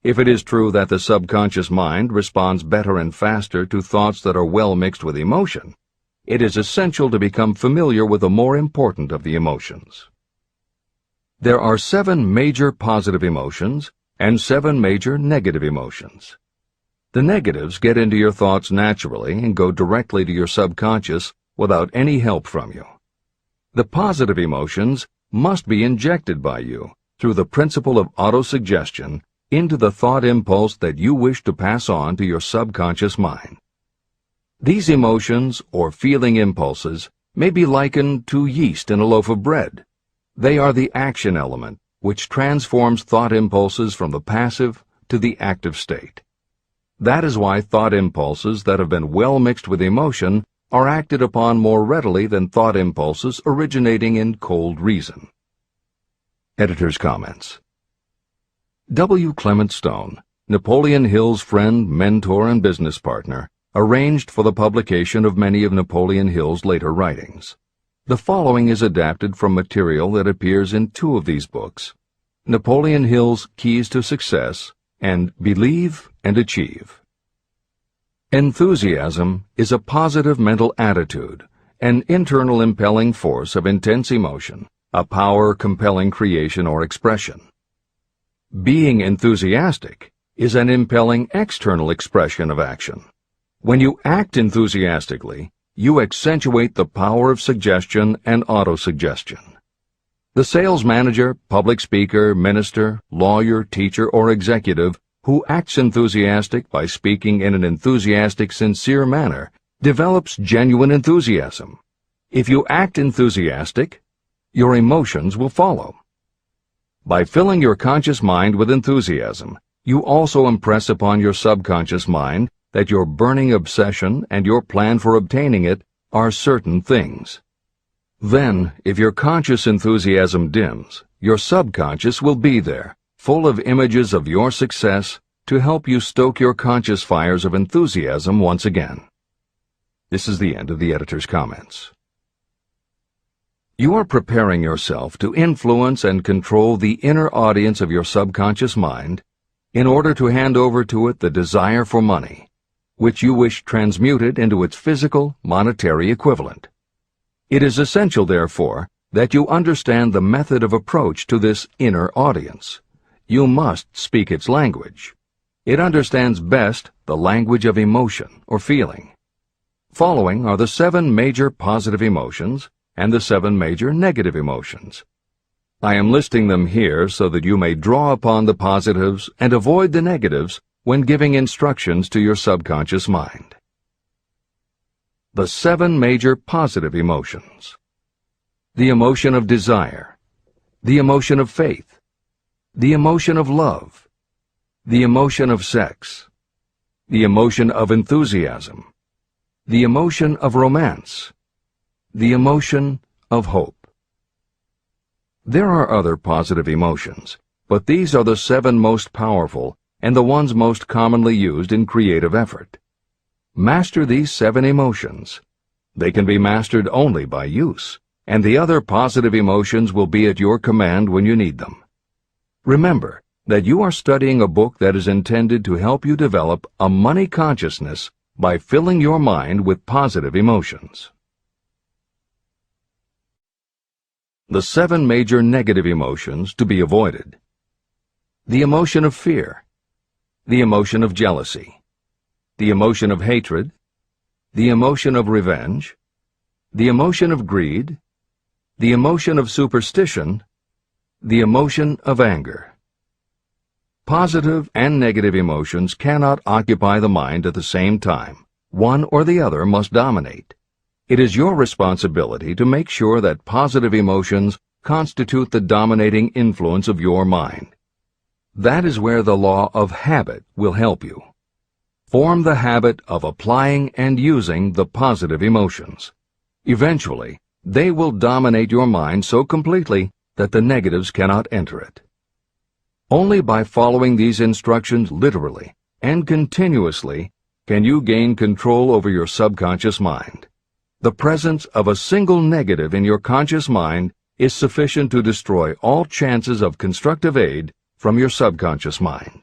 If it is true that the subconscious mind responds better and faster to thoughts that are well mixed with emotion, it is essential to become familiar with the more important of the emotions. There are 7 major positive emotions and 7 major negative emotions. The negatives get into your thoughts naturally and go directly to your subconscious without any help from you. The positive emotions must be injected by you through the principle of autosuggestion into the thought impulse that you wish to pass on to your subconscious mind. These emotions or feeling impulses may be likened to yeast in a loaf of bread. They are the action element which transforms thought impulses from the passive to the active state. That is why thought impulses that have been well mixed with emotion are acted upon more readily than thought impulses originating in cold reason. Editor's comments. W. Clement Stone, Napoleon Hill's friend, mentor, and business partner, arranged for the publication of many of Napoleon Hill's later writings. The following is adapted from material that appears in 2 of these books: Napoleon Hill's Keys to Success and Believe and Achieve. Enthusiasm is a positive mental attitude, an internal impelling force of intense emotion, a power compelling creation or expression. Being enthusiastic is an impelling external expression of action. When you act enthusiastically, you accentuate the power of suggestion and autosuggestion. The sales manager, public speaker, minister, lawyer, teacher, or executive who acts enthusiastic by speaking in an enthusiastic, sincere manner develops genuine enthusiasm. If you act enthusiastic, your emotions will follow. By filling your conscious mind with enthusiasm, you also impress upon your subconscious mind that your burning obsession and your plan for obtaining it are certain things. Then, if your conscious enthusiasm dims, your subconscious will be there, full of images of your success, to help you stoke your conscious fires of enthusiasm once again. This is the end of the editor's comments. You are preparing yourself to influence and control the inner audience of your subconscious mind in order to hand over to it the desire for money, which you wish transmuted into its physical, monetary equivalent. It is essential, therefore, that you understand the method of approach to this inner audience. You must speak its language. It understands best the language of emotion or feeling. Following are the 7 major positive emotions and the 7 major negative emotions. I am listing them here so that you may draw upon the positives and avoid the negatives when giving instructions to your subconscious mind. The 7 major positive emotions. The emotion of desire, the emotion of faith, the emotion of love, the emotion of sex, the emotion of enthusiasm, the emotion of romance, the emotion of hope. There are other positive emotions, but these are the 7 most powerful and the ones most commonly used in creative effort. Master these 7 emotions. They can be mastered only by use, and the other positive emotions will be at your command when you need them. Remember that you are studying a book that is intended to help you develop a money consciousness by filling your mind with positive emotions. The 7 major negative emotions to be avoided. The emotion of fear, the emotion of jealousy, the emotion of hatred, the emotion of revenge, the emotion of greed, the emotion of superstition, the emotion of anger. Positive and negative emotions cannot occupy the mind at the same time. One or the other must dominate. It is your responsibility to make sure that positive emotions constitute the dominating influence of your mind. That is where the law of habit will help you. Form the habit of applying and using the positive emotions. Eventually, they will dominate your mind so completely that the negatives cannot enter it. Only by following these instructions literally and continuously can you gain control over your subconscious mind. The presence of a single negative in your conscious mind is sufficient to destroy all chances of constructive aid from your subconscious mind.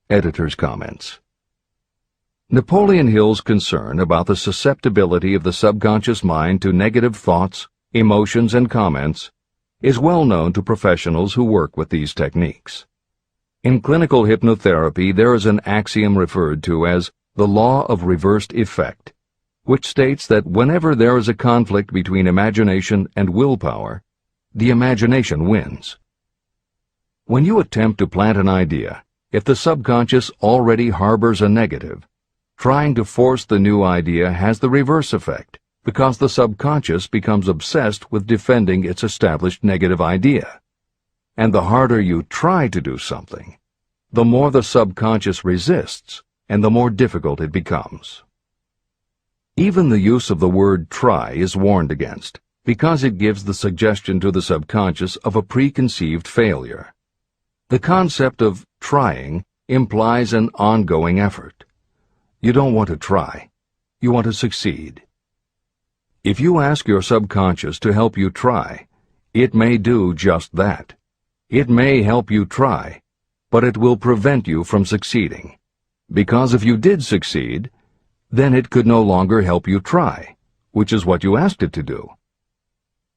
Editor's comments. Napoleon Hill's concern about the susceptibility of the subconscious mind to negative thoughts, emotions, and comments is well known to professionals who work with these techniques. In clinical hypnotherapy, there is an axiom referred to as the law of reversed effect, which states that whenever there is a conflict between imagination and willpower, the imagination wins. When you attempt to plant an idea, if the subconscious already harbors a negative, trying to force the new idea has the reverse effect, because the subconscious becomes obsessed with defending its established negative idea. And the harder you try to do something, the more the subconscious resists, and the more difficult it becomes. Even the use of the word try is warned against, because it gives the suggestion to the subconscious of a preconceived failure. The concept of trying implies an ongoing effort. You don't want to try. You want to succeed. If you ask your subconscious to help you try, it may do just that. It may help you try, but it will prevent you from succeeding. Because if you did succeed, then it could no longer help you try, which is what you asked it to do.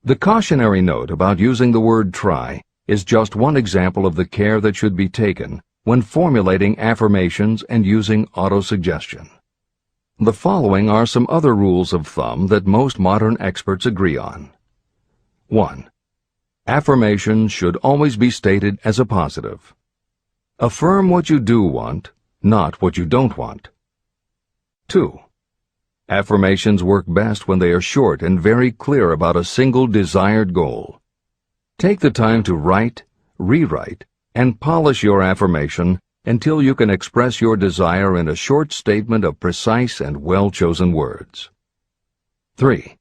The cautionary note about using the word try is just one example of the care that should be taken when formulating affirmations and using autosuggestion. The following are some other rules of thumb that most modern experts agree on. 1. Affirmations should always be stated as a positive. Affirm what you do want, not what you don't want. 2. Affirmations work best when they are short and very clear about a single desired goal. Take the time to write, rewrite, and polish your affirmation until you can express your desire in a short statement of precise and well-chosen words. 3.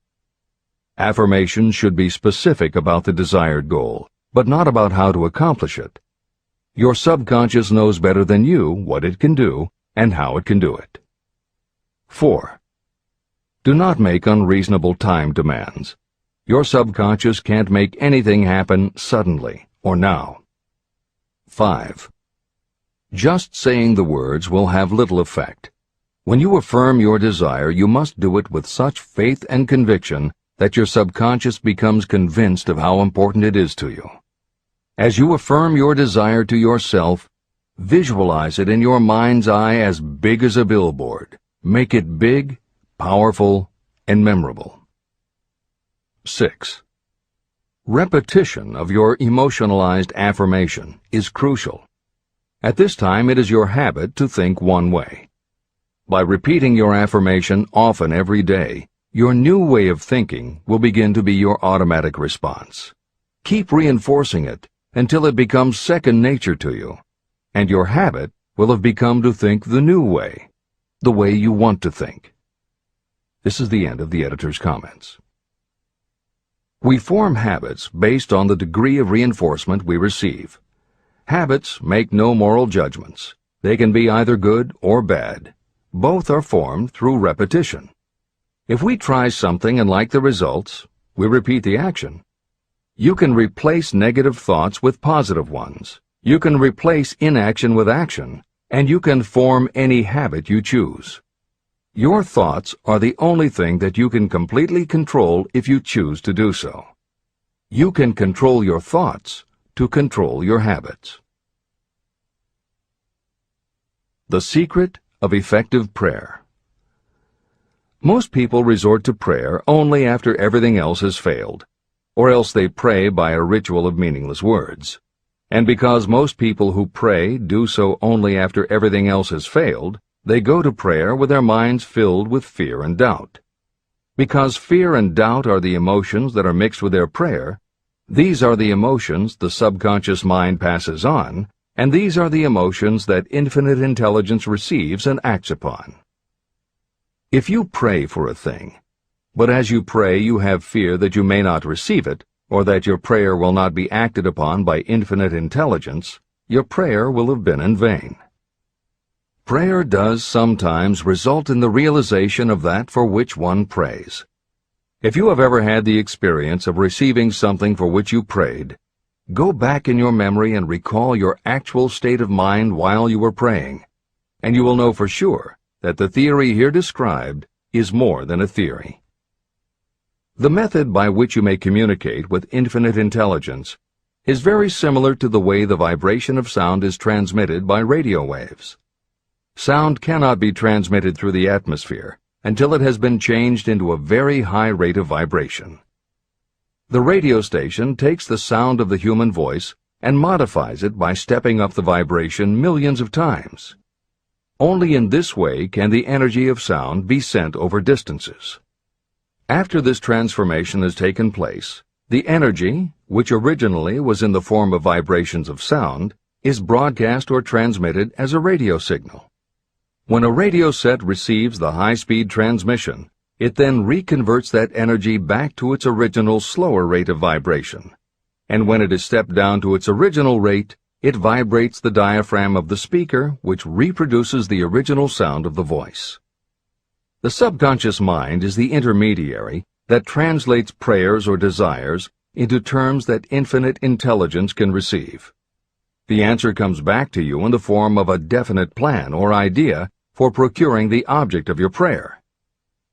Affirmations should be specific about the desired goal, but not about how to accomplish it. Your subconscious knows better than you what it can do and how it can do it. 4. Do not make unreasonable time demands. Your subconscious can't make anything happen suddenly or now. 5. Just saying the words will have little effect. When you affirm your desire, you must do it with such faith and conviction that your subconscious becomes convinced of how important it is to you. As you affirm your desire to yourself, visualize it in your mind's eye as big as a billboard. Make it big, powerful, and memorable. 6. Repetition of your emotionalized affirmation is crucial. At this time, it is your habit to think one way. By repeating your affirmation often every day, your new way of thinking will begin to be your automatic response. Keep reinforcing it until it becomes second nature to you, and your habit will have become to think the new way, the way you want to think. This is the end of the editor's comments. We form habits based on the degree of reinforcement we receive. Habits make no moral judgments. They can be either good or bad. Both are formed through repetition. If we try something and like the results, we repeat the action. You can replace negative thoughts with positive ones. You can replace inaction with action, and you can form any habit you choose. Your thoughts are the only thing that you can completely control if you choose to do so. You can control your thoughts to control your habits. The secret of effective prayer. Most people resort to prayer only after everything else has failed, or else they pray by a ritual of meaningless words. And because most people who pray do so only after everything else has failed, they go to prayer with their minds filled with fear and doubt. Because fear and doubt are the emotions that are mixed with their prayer, these are the emotions the subconscious mind passes on, and these are the emotions that infinite intelligence receives and acts upon. If you pray for a thing, but as you pray you have fear that you may not receive it, or that your prayer will not be acted upon by infinite intelligence, your prayer will have been in vain. Prayer does sometimes result in the realization of that for which one prays. If you have ever had the experience of receiving something for which you prayed, go back in your memory and recall your actual state of mind while you were praying, and you will know for sure that the theory here described is more than a theory. The method by which you may communicate with infinite intelligence is very similar to the way the vibration of sound is transmitted by radio waves. Sound cannot be transmitted through the atmosphere until it has been changed into a very high rate of vibration. The radio station takes the sound of the human voice and modifies it by stepping up the vibration millions of times. Only in this way can the energy of sound be sent over distances. After this transformation has taken place, the energy, which originally was in the form of vibrations of sound, is broadcast or transmitted as a radio signal. When a radio set receives the high-speed transmission, it then reconverts that energy back to its original slower rate of vibration. And when it is stepped down to its original rate, it vibrates the diaphragm of the speaker, which reproduces the original sound of the voice. The subconscious mind is the intermediary that translates prayers or desires into terms that infinite intelligence can receive. The answer comes back to you in the form of a definite plan or idea for procuring the object of your prayer.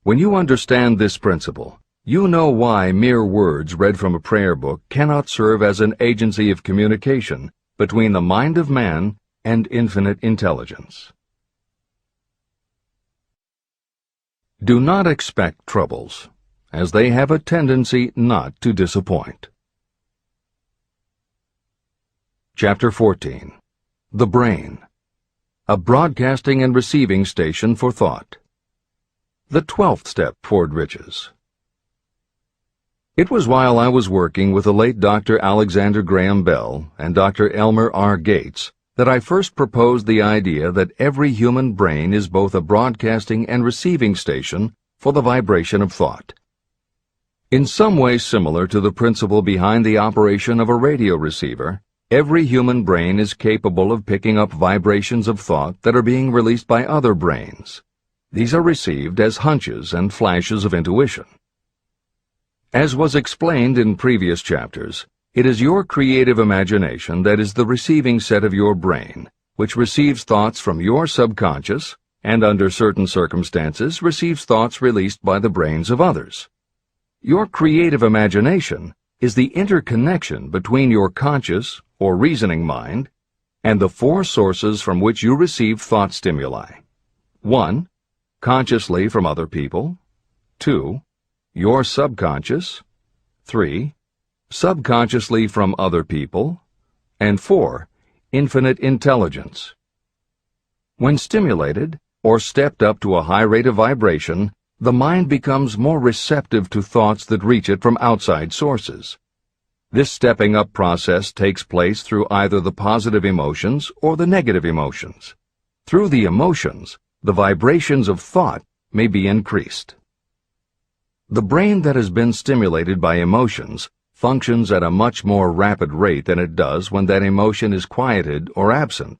When you understand this principle, you know why mere words read from a prayer book cannot serve as an agency of communication between the mind of man and infinite intelligence. Do not expect troubles, as they have a tendency not to disappoint. Chapter 14. The Brain. A broadcasting and receiving station for thought. The 12th step toward riches. It was while I was working with the late Dr. Alexander Graham Bell and Dr. Elmer R. Gates that I first proposed the idea that every human brain is both a broadcasting and receiving station for the vibration of thought. In some way similar to the principle behind the operation of a radio receiver, every human brain is capable of picking up vibrations of thought that are being released by other brains. These are received as hunches and flashes of intuition. As was explained in previous chapters, it is your creative imagination that is the receiving set of your brain, which receives thoughts from your subconscious and, under certain circumstances, receives thoughts released by the brains of others. Your creative imagination is the interconnection between your conscious or reasoning mind and the four sources from which you receive thought stimuli. 1. Consciously from other people. 2. Your subconscious. 3. Subconsciously from other people. And 4. Infinite intelligence. When stimulated or stepped up to a high rate of vibration, the mind becomes more receptive to thoughts that reach it from outside sources. This stepping up process takes place through either the positive emotions or the negative emotions. Through the emotions, the vibrations of thought may be increased. The brain that has been stimulated by emotions functions at a much more rapid rate than it does when that emotion is quieted or absent.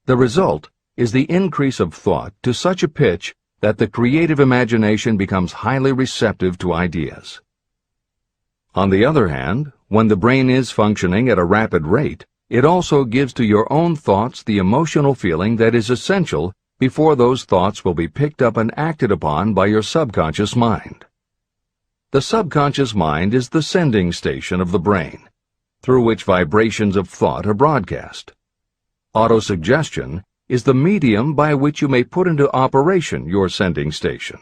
The result is the increase of thought to such a pitch that the creative imagination becomes highly receptive to ideas. On the other hand, when the brain is functioning at a rapid rate, it also gives to your own thoughts the emotional feeling that is essential before those thoughts will be picked up and acted upon by your subconscious mind. The subconscious mind is the sending station of the brain, through which vibrations of thought are broadcast. Autosuggestion is the medium by which you may put into operation your sending station.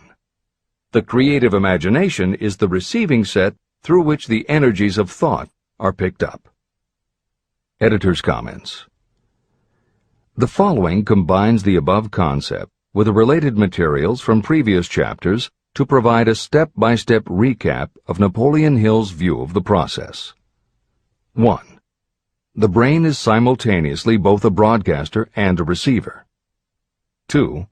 The creative imagination is the receiving set through which the energies of thought are picked up. Editor's comments. The following combines the above concept with the related materials from previous chapters to provide a step-by-step recap of Napoleon Hill's view of the process. 1. The brain is simultaneously both a broadcaster and a receiver. 2.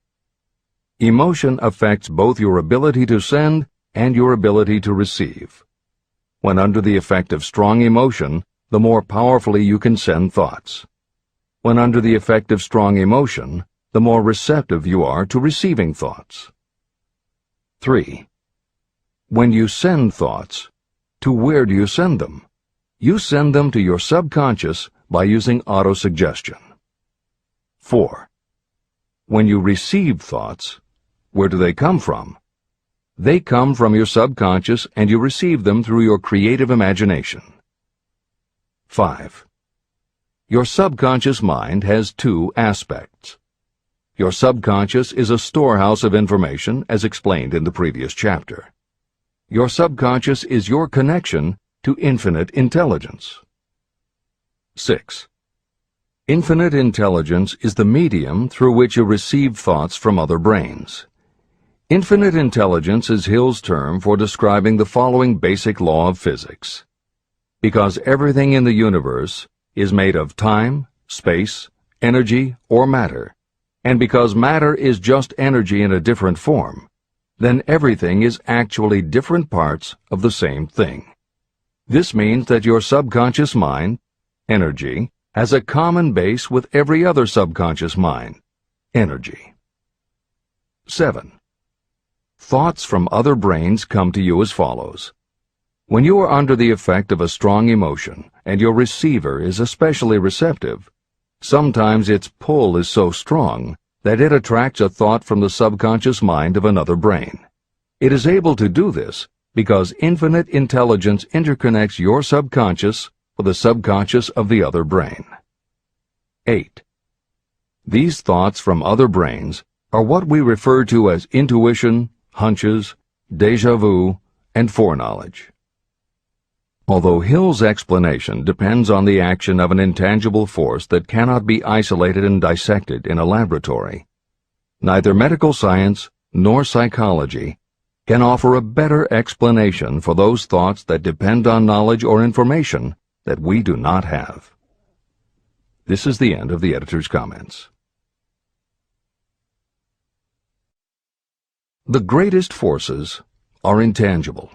Emotion affects both your ability to send and your ability to receive. When under the effect of strong emotion, the more powerfully you can send thoughts. When under the effect of strong emotion, the more receptive you are to receiving thoughts. 3. When you send thoughts, to where do you send them? You send them to your subconscious by using autosuggestion. 4. When you receive thoughts, where do they come from? They come from your subconscious and you receive them through your creative imagination. 5. Your subconscious mind has two aspects. Your subconscious is a storehouse of information, as explained in the previous chapter. Your subconscious is your connection to infinite intelligence. 6. Infinite intelligence is the medium through which you receive thoughts from other brains. Infinite intelligence is Hill's term for describing the following basic law of physics. Because everything in the universe is made of time, space, energy, or matter, and because matter is just energy in a different form, then everything is actually different parts of the same thing. This means that your subconscious mind, energy, has a common base with every other subconscious mind, energy. 7. Thoughts from other brains come to you as follows. When you are under the effect of a strong emotion and your receiver is especially receptive, sometimes its pull is so strong that it attracts a thought from the subconscious mind of another brain. It is able to do this because infinite intelligence interconnects your subconscious with the subconscious of the other brain. 8. These thoughts from other brains are what we refer to as intuition, hunches, déjà vu, and foreknowledge. Although Hill's explanation depends on the action of an intangible force that cannot be isolated and dissected in a laboratory, neither medical science nor psychology can offer a better explanation for those thoughts that depend on knowledge or information that we do not have. This is the end of the editor's comments. The greatest forces are intangible.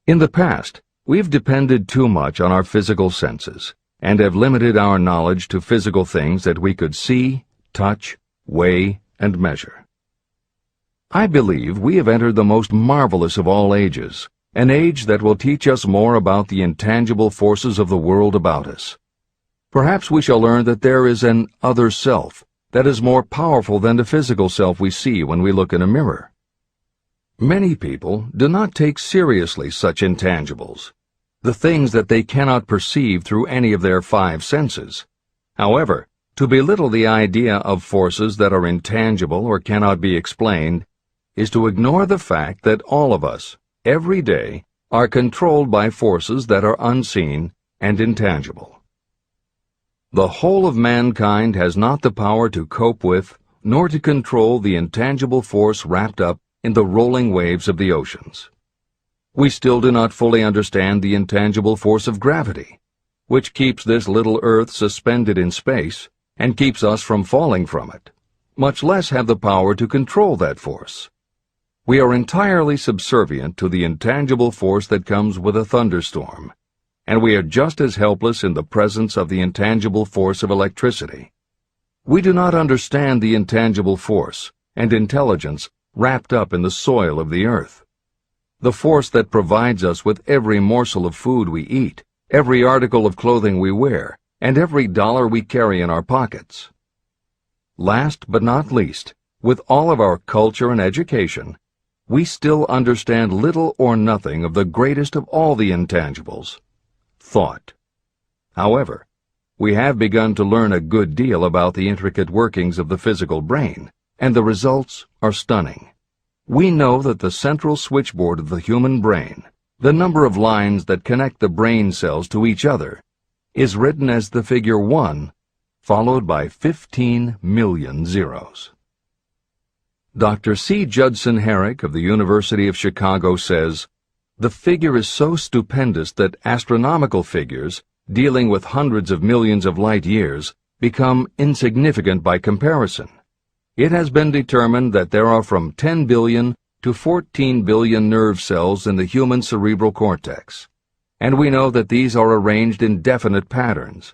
In the past, we've depended too much on our physical senses and have limited our knowledge to physical things that we could see, touch, weigh, and measure. I believe we have entered the most marvelous of all ages, an age that will teach us more about the intangible forces of the world about us. Perhaps we shall learn that there is an other self that is more powerful than the physical self we see when we look in a mirror. Many people do not take seriously such intangibles, the things that they cannot perceive through any of their five senses. However, to belittle the idea of forces that are intangible or cannot be explained is to ignore the fact that all of us, every day, are controlled by forces that are unseen and intangible. The whole of mankind has not the power to cope with, nor to control the intangible force wrapped up in the rolling waves of the oceans. We still do not fully understand the intangible force of gravity, which keeps this little Earth suspended in space and keeps us from falling from it, much less have the power to control that force. We are entirely subservient to the intangible force that comes with a thunderstorm, and we are just as helpless in the presence of the intangible force of electricity. We do not understand the intangible force and intelligence wrapped up in the soil of the earth, the force that provides us with every morsel of food we eat, every article of clothing we wear, and every dollar we carry in our pockets. Last but not least, with all of our culture and education, we still understand little or nothing of the greatest of all the intangibles, thought. However, we have begun to learn a good deal about the intricate workings of the physical brain, and the results are stunning. We know that the central switchboard of the human brain, the number of lines that connect the brain cells to each other, is written as the figure 1, followed by 15 million zeros. Dr. C. Judson Herrick of the University of Chicago says, "The figure is so stupendous that astronomical figures, dealing with hundreds of millions of light years, become insignificant by comparison. It has been determined that there are from 10 billion to 14 billion nerve cells in the human cerebral cortex, and we know that these are arranged in definite patterns.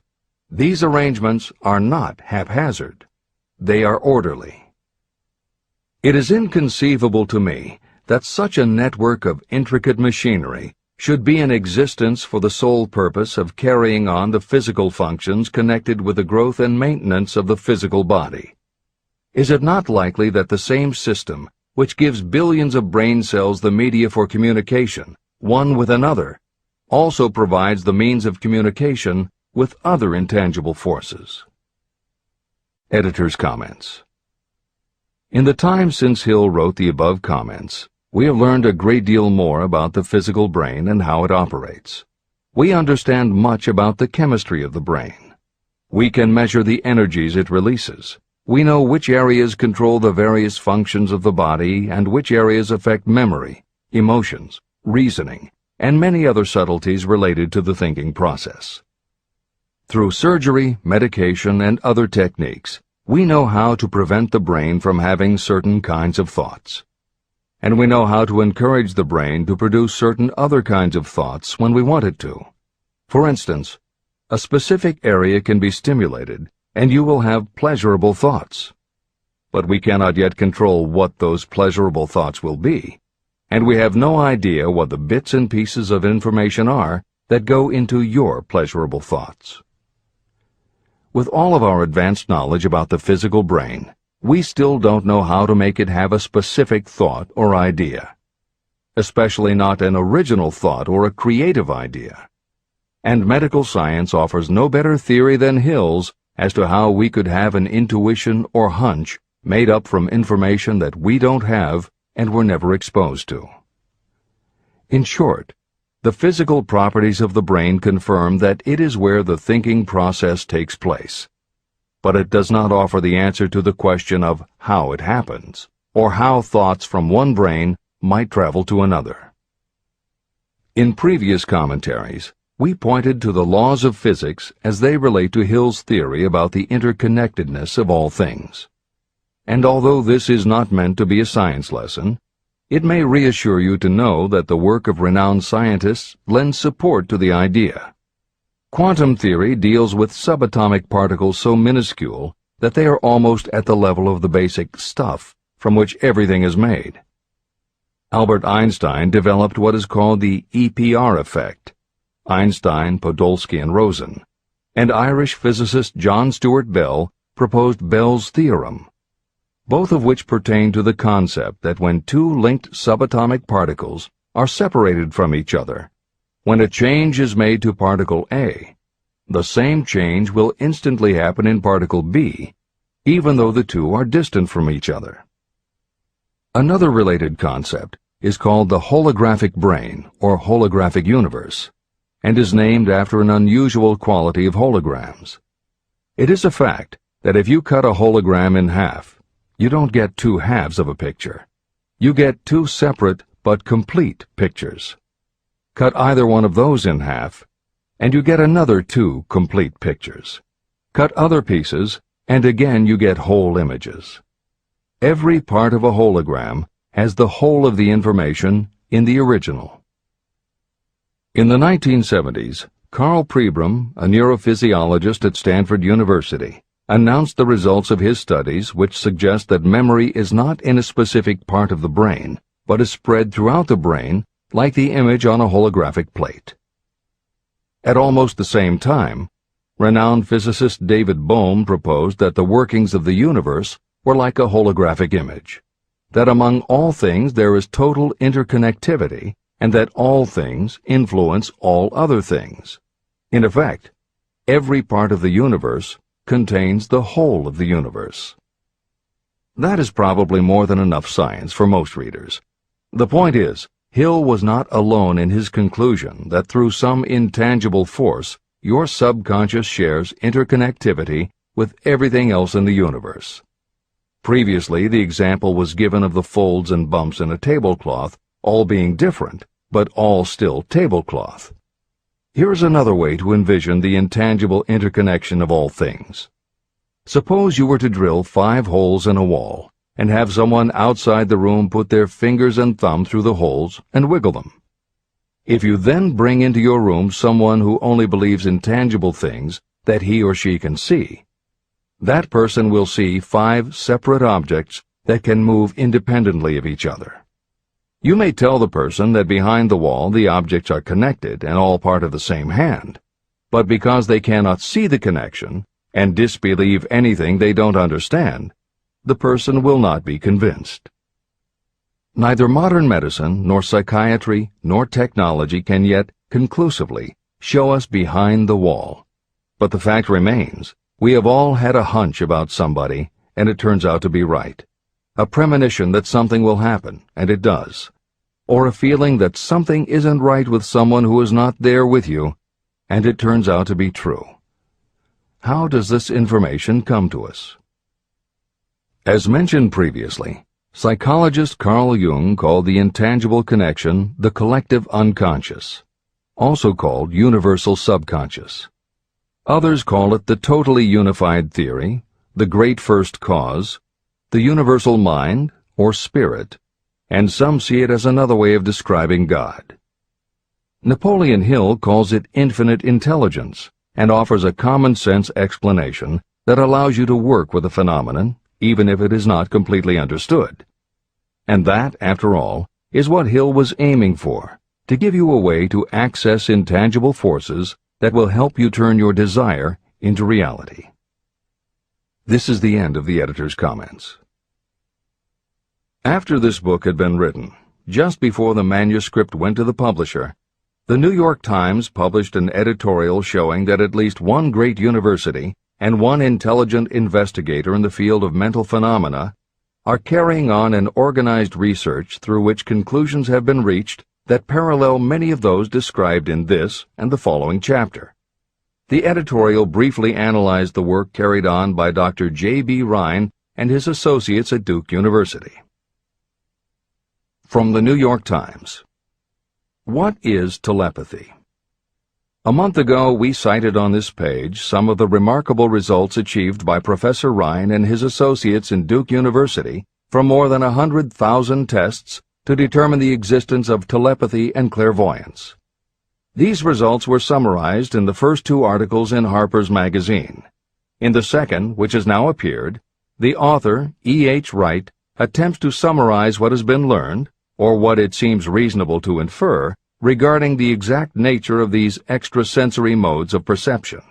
These arrangements are not haphazard. They are orderly. It is inconceivable to me that such a network of intricate machinery should be in existence for the sole purpose of carrying on the physical functions connected with the growth and maintenance of the physical body. Is it not likely that the same system, which gives billions of brain cells the media for communication, one with another, also provides the means of communication with other intangible forces?" Editor's comments. In the time since Hill wrote the above comments, we have learned a great deal more about the physical brain and how it operates. We understand much about the chemistry of the brain. We can measure the energies it releases. We know which areas control the various functions of the body and which areas affect memory, emotions, reasoning, and many other subtleties related to the thinking process. Through surgery, medication, and other techniques, we know how to prevent the brain from having certain kinds of thoughts. And we know how to encourage the brain to produce certain other kinds of thoughts when we want it to. For instance, a specific area can be stimulated, and you will have pleasurable thoughts. But we cannot yet control what those pleasurable thoughts will be, and we have no idea what the bits and pieces of information are that go into your pleasurable thoughts. With all of our advanced knowledge about the physical brain, we still don't know how to make it have a specific thought or idea, especially not an original thought or a creative idea. And medical science offers no better theory than Hill's as to how we could have an intuition or hunch made up from information that we don't have and were never exposed to. In short, the physical properties of the brain confirm that it is where the thinking process takes place. But it does not offer the answer to the question of how it happens, or how thoughts from one brain might travel to another. In previous commentaries, we pointed to the laws of physics as they relate to Hill's theory about the interconnectedness of all things. And although this is not meant to be a science lesson, it may reassure you to know that the work of renowned scientists lends support to the idea. Quantum theory deals with subatomic particles so minuscule that they are almost at the level of the basic stuff from which everything is made. Albert Einstein developed what is called the EPR effect. Einstein, Podolsky, and Rosen. And Irish physicist John Stuart Bell proposed Bell's theorem, both of which pertain to the concept that when two linked subatomic particles are separated from each other, when a change is made to particle A, the same change will instantly happen in particle B, even though the two are distant from each other. Another related concept is called the holographic brain or holographic universe, and is named after an unusual quality of holograms. It is a fact that if you cut a hologram in half, you don't get two halves of a picture. You get two separate but complete pictures. Cut either one of those in half, and you get another two complete pictures. Cut other pieces, and again you get whole images. Every part of a hologram has the whole of the information in the original. In the 1970s, Carl Pribram, a neurophysiologist at Stanford University, announced the results of his studies which suggest that memory is not in a specific part of the brain, but is spread throughout the brain like the image on a holographic plate. At almost the same time, renowned physicist David Bohm proposed that the workings of the universe were like a holographic image, that among all things there is total interconnectivity, and that all things influence all other things. In effect, every part of the universe contains the whole of the universe. That is probably more than enough science for most readers. The point is, Hill was not alone in his conclusion that through some intangible force, your subconscious shares interconnectivity with everything else in the universe. Previously, the example was given of the folds and bumps in a tablecloth, all being different, but all still tablecloth. Here is another way to envision the intangible interconnection of all things. Suppose you were to drill 5 holes in a wall, and have someone outside the room put their fingers and thumb through the holes and wiggle them. If you then bring into your room someone who only believes in tangible things that he or she can see, that person will see 5 separate objects that can move independently of each other. You may tell the person that behind the wall the objects are connected and all part of the same hand, but because they cannot see the connection and disbelieve anything they don't understand, the person will not be convinced. Neither modern medicine, nor psychiatry, nor technology can yet conclusively show us behind the wall. But the fact remains, we have all had a hunch about somebody, and it turns out to be right. A premonition that something will happen, and it does. Or a feeling that something isn't right with someone who is not there with you, and it turns out to be true. How does this information come to us? As mentioned previously, psychologist Carl Jung called the intangible connection the collective unconscious, also called universal subconscious. Others call it the totally unified theory, the great first cause, the universal mind, or spirit, and some see it as another way of describing God. Napoleon Hill calls it infinite intelligence and offers a common-sense explanation that allows you to work with a phenomenon, even if it is not completely understood. And that, after all, is what Hill was aiming for, to give you a way to access intangible forces that will help you turn your desire into reality. This is the end of the editor's comments. After this book had been written, just before the manuscript went to the publisher, the New York Times published an editorial showing that at least one great university and one intelligent investigator in the field of mental phenomena are carrying on an organized research through which conclusions have been reached that parallel many of those described in this and the following chapter. The editorial briefly analyzed the work carried on by Dr. J.B. Rhine and his associates at Duke University. From the New York Times. What is telepathy? A month ago, we cited on this page some of the remarkable results achieved by Professor Rhine and his associates in Duke University from more than 100,000 tests to determine the existence of telepathy and clairvoyance. These results were summarized in the first 2 articles in Harper's Magazine. In the second, which has now appeared, the author, E.H. Wright, attempts to summarize what has been learned, or what it seems reasonable to infer, regarding the exact nature of these extrasensory modes of perception.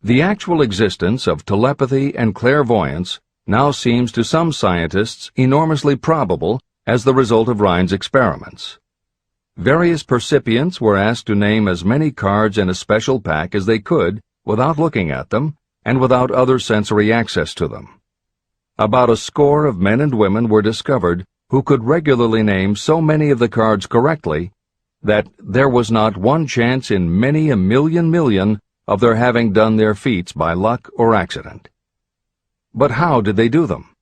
The actual existence of telepathy and clairvoyance now seems to some scientists enormously probable as the result of Rhine's experiments. Various percipients were asked to name as many cards in a special pack as they could without looking at them and without other sensory access to them. About a score of men and women were discovered who could regularly name so many of the cards correctly that there was not one chance in many a million of their having done their feats by luck or accident. But how did they do them?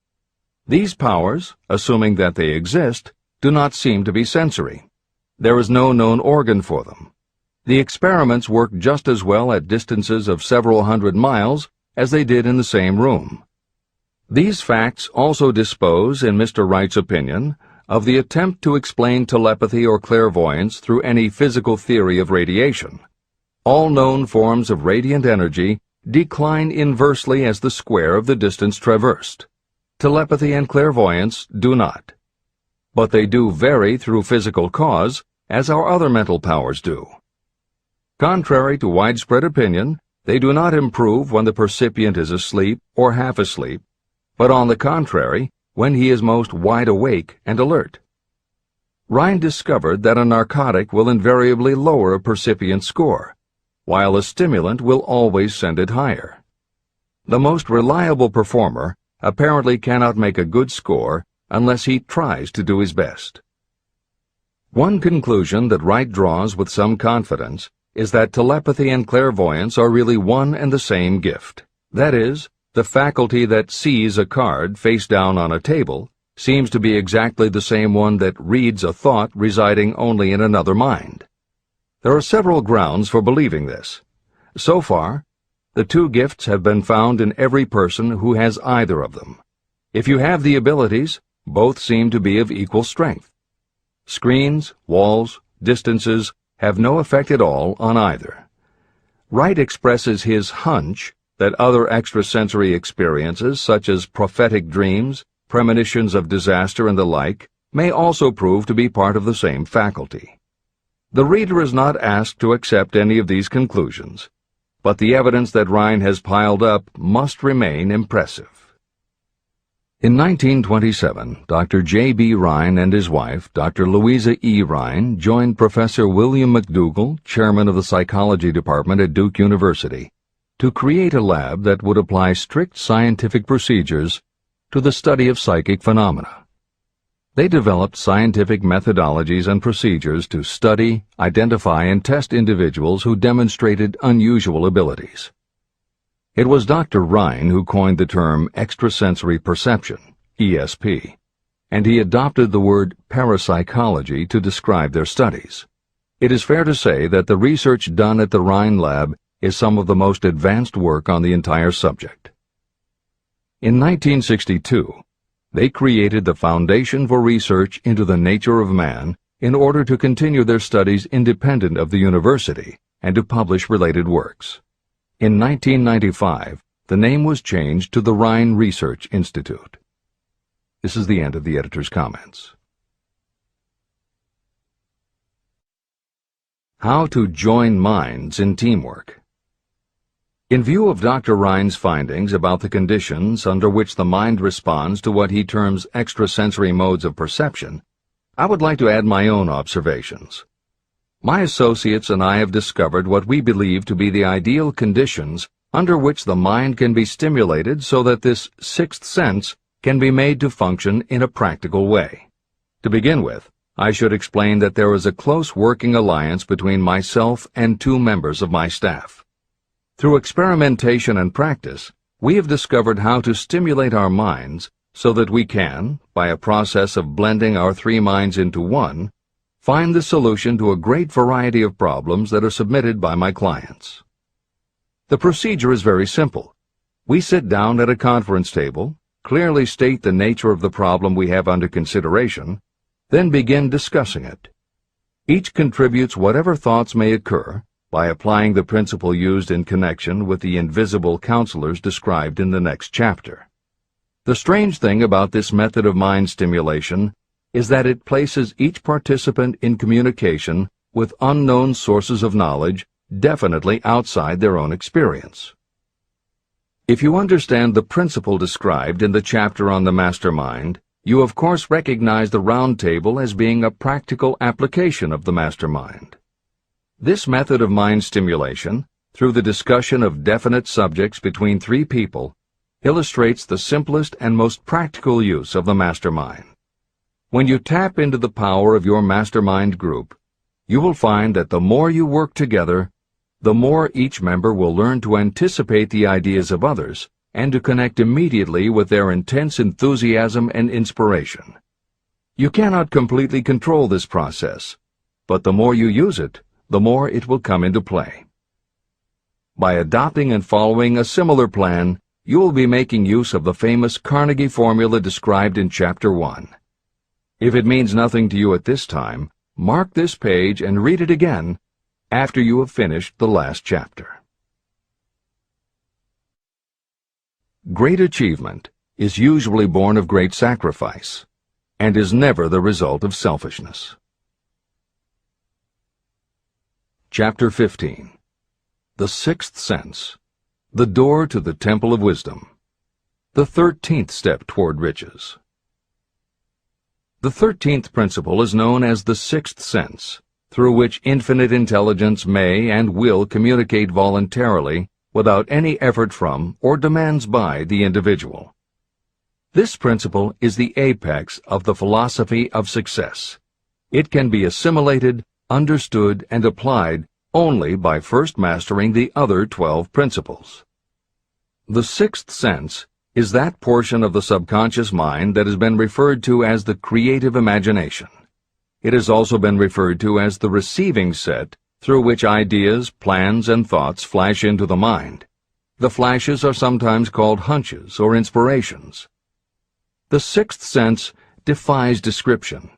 These powers, assuming that they exist, do not seem to be sensory. There is no known organ for them. The experiments work just as well at distances of several hundred miles as they did in the same room. These facts also dispose, in Mr. Wright's opinion, of the attempt to explain telepathy or clairvoyance through any physical theory of radiation. All known forms of radiant energy decline inversely as the square of the distance traversed. Telepathy and clairvoyance do not. But they do vary through physical cause, as our other mental powers do. Contrary to widespread opinion, they do not improve when the percipient is asleep or half asleep, but on the contrary, when he is most wide awake and alert. Rhine discovered that a narcotic will invariably lower a percipient's score, while a stimulant will always send it higher. The most reliable performer apparently cannot make a good score unless he tries to do his best. One conclusion that Wright draws with some confidence is that telepathy and clairvoyance are really one and the same gift. That is, the faculty that sees a card face down on a table seems to be exactly the same one that reads a thought residing only in another mind. There are several grounds for believing this. So far, the two gifts have been found in every person who has either of them. If you have the abilities, both seem to be of equal strength. Screens, walls, distances have no effect at all on either. Wright expresses his hunch that other extrasensory experiences, such as prophetic dreams, premonitions of disaster, and the like, may also prove to be part of the same faculty. The reader is not asked to accept any of these conclusions, but the evidence that Rhine has piled up must remain impressive. In 1927, Dr. J.B. Rhine and his wife, Dr. Louisa E. Rhine, joined Professor William McDougall, chairman of the psychology department at Duke University, to create a lab that would apply strict scientific procedures to the study of psychic phenomena. They developed scientific methodologies and procedures to study, identify, and test individuals who demonstrated unusual abilities. It was Dr. Rhine who coined the term extrasensory perception, ESP, and he adopted the word parapsychology to describe their studies. It is fair to say that the research done at the Rhine lab is some of the most advanced work on the entire subject. In 1962, they created the Foundation for Research into the Nature of Man in order to continue their studies independent of the university and to publish related works. In 1995, the name was changed to the Rhine Research Institute. This is the end of the editor's comments. How to join minds in teamwork. In view of Dr. Rhine's findings about the conditions under which the mind responds to what he terms extrasensory modes of perception, I would like to add my own observations. My associates and I have discovered what we believe to be the ideal conditions under which the mind can be stimulated so that this sixth sense can be made to function in a practical way. To begin with, I should explain that there is a close working alliance between myself and two members of my staff. Through experimentation and practice, we have discovered how to stimulate our minds so that we can, by a process of blending our three minds into one, find the solution to a great variety of problems that are submitted by my clients. The procedure is very simple. We sit down at a conference table, clearly state the nature of the problem we have under consideration, then begin discussing it. Each contributes whatever thoughts may occur by applying the principle used in connection with the invisible counselors described in the next chapter. The strange thing about this method of mind stimulation is that it places each participant in communication with unknown sources of knowledge definitely outside their own experience. If you understand the principle described in the chapter on the mastermind, you of course recognize the round table as being a practical application of the mastermind. This method of mind stimulation, through the discussion of definite subjects between three people, illustrates the simplest and most practical use of the mastermind. When you tap into the power of your mastermind group, you will find that the more you work together, the more each member will learn to anticipate the ideas of others and to connect immediately with their intense enthusiasm and inspiration. You cannot completely control this process, but the more you use it, the more it will come into play. By adopting and following a similar plan, you will be making use of the famous Carnegie formula described in Chapter 1. If it means nothing to you at this time, mark this page and read it again after you have finished the last chapter. Great achievement is usually born of great sacrifice and is never the result of selfishness. Chapter 15. The Sixth Sense. The Door to the Temple of Wisdom. The 13th Step Toward Riches. The 13th principle is known as the Sixth Sense, through which infinite intelligence may and will communicate voluntarily without any effort from or demands by the individual. This principle is the apex of the philosophy of success. It can be assimilated, understood, and applied only by first mastering the other 12 principles. The sixth sense is that portion of the subconscious mind that has been referred to as the creative imagination. It has also been referred to as the receiving set through which ideas, plans, and thoughts flash into the mind. The flashes are sometimes called hunches or inspirations. The sixth sense defies description.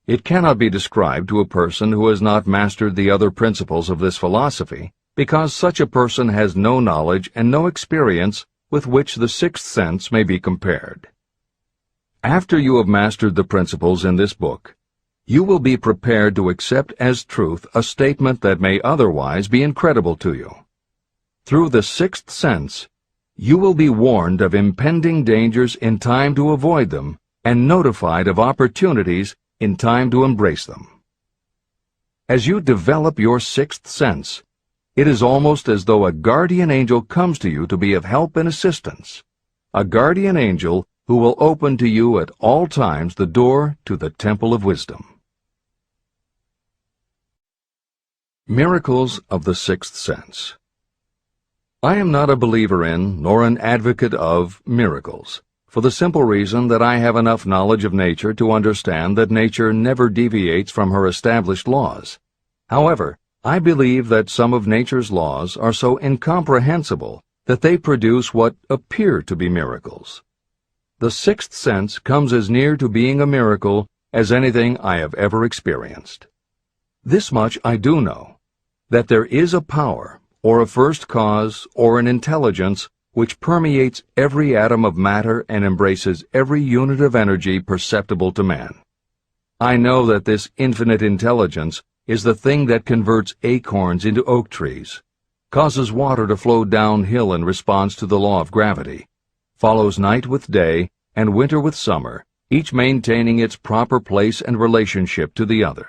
It cannot be described to a person who has not mastered the other principles of this philosophy, because such a person has no knowledge and no experience with which the sixth sense may be compared. After you have mastered the principles in this book, you will be prepared to accept as truth a statement that may otherwise be incredible to you. Through the sixth sense, you will be warned of impending dangers in time to avoid them and notified of opportunities in time to embrace them. As you develop your sixth sense, it is almost as though a guardian angel comes to you to be of help and assistance, a guardian angel who will open to you at all times the door to the Temple of Wisdom. Miracles of the Sixth Sense. I am not a believer in, nor an advocate of, miracles, for the simple reason that I have enough knowledge of nature to understand that nature never deviates from her established laws. However, I believe that some of nature's laws are so incomprehensible that they produce what appear to be miracles. The sixth sense comes as near to being a miracle as anything I have ever experienced. This much I do know, that there is a power, or a first cause, or an intelligence which permeates every atom of matter and embraces every unit of energy perceptible to man. I know that this infinite intelligence is the thing that converts acorns into oak trees, causes water to flow downhill in response to the law of gravity, follows night with day and winter with summer, each maintaining its proper place and relationship to the other.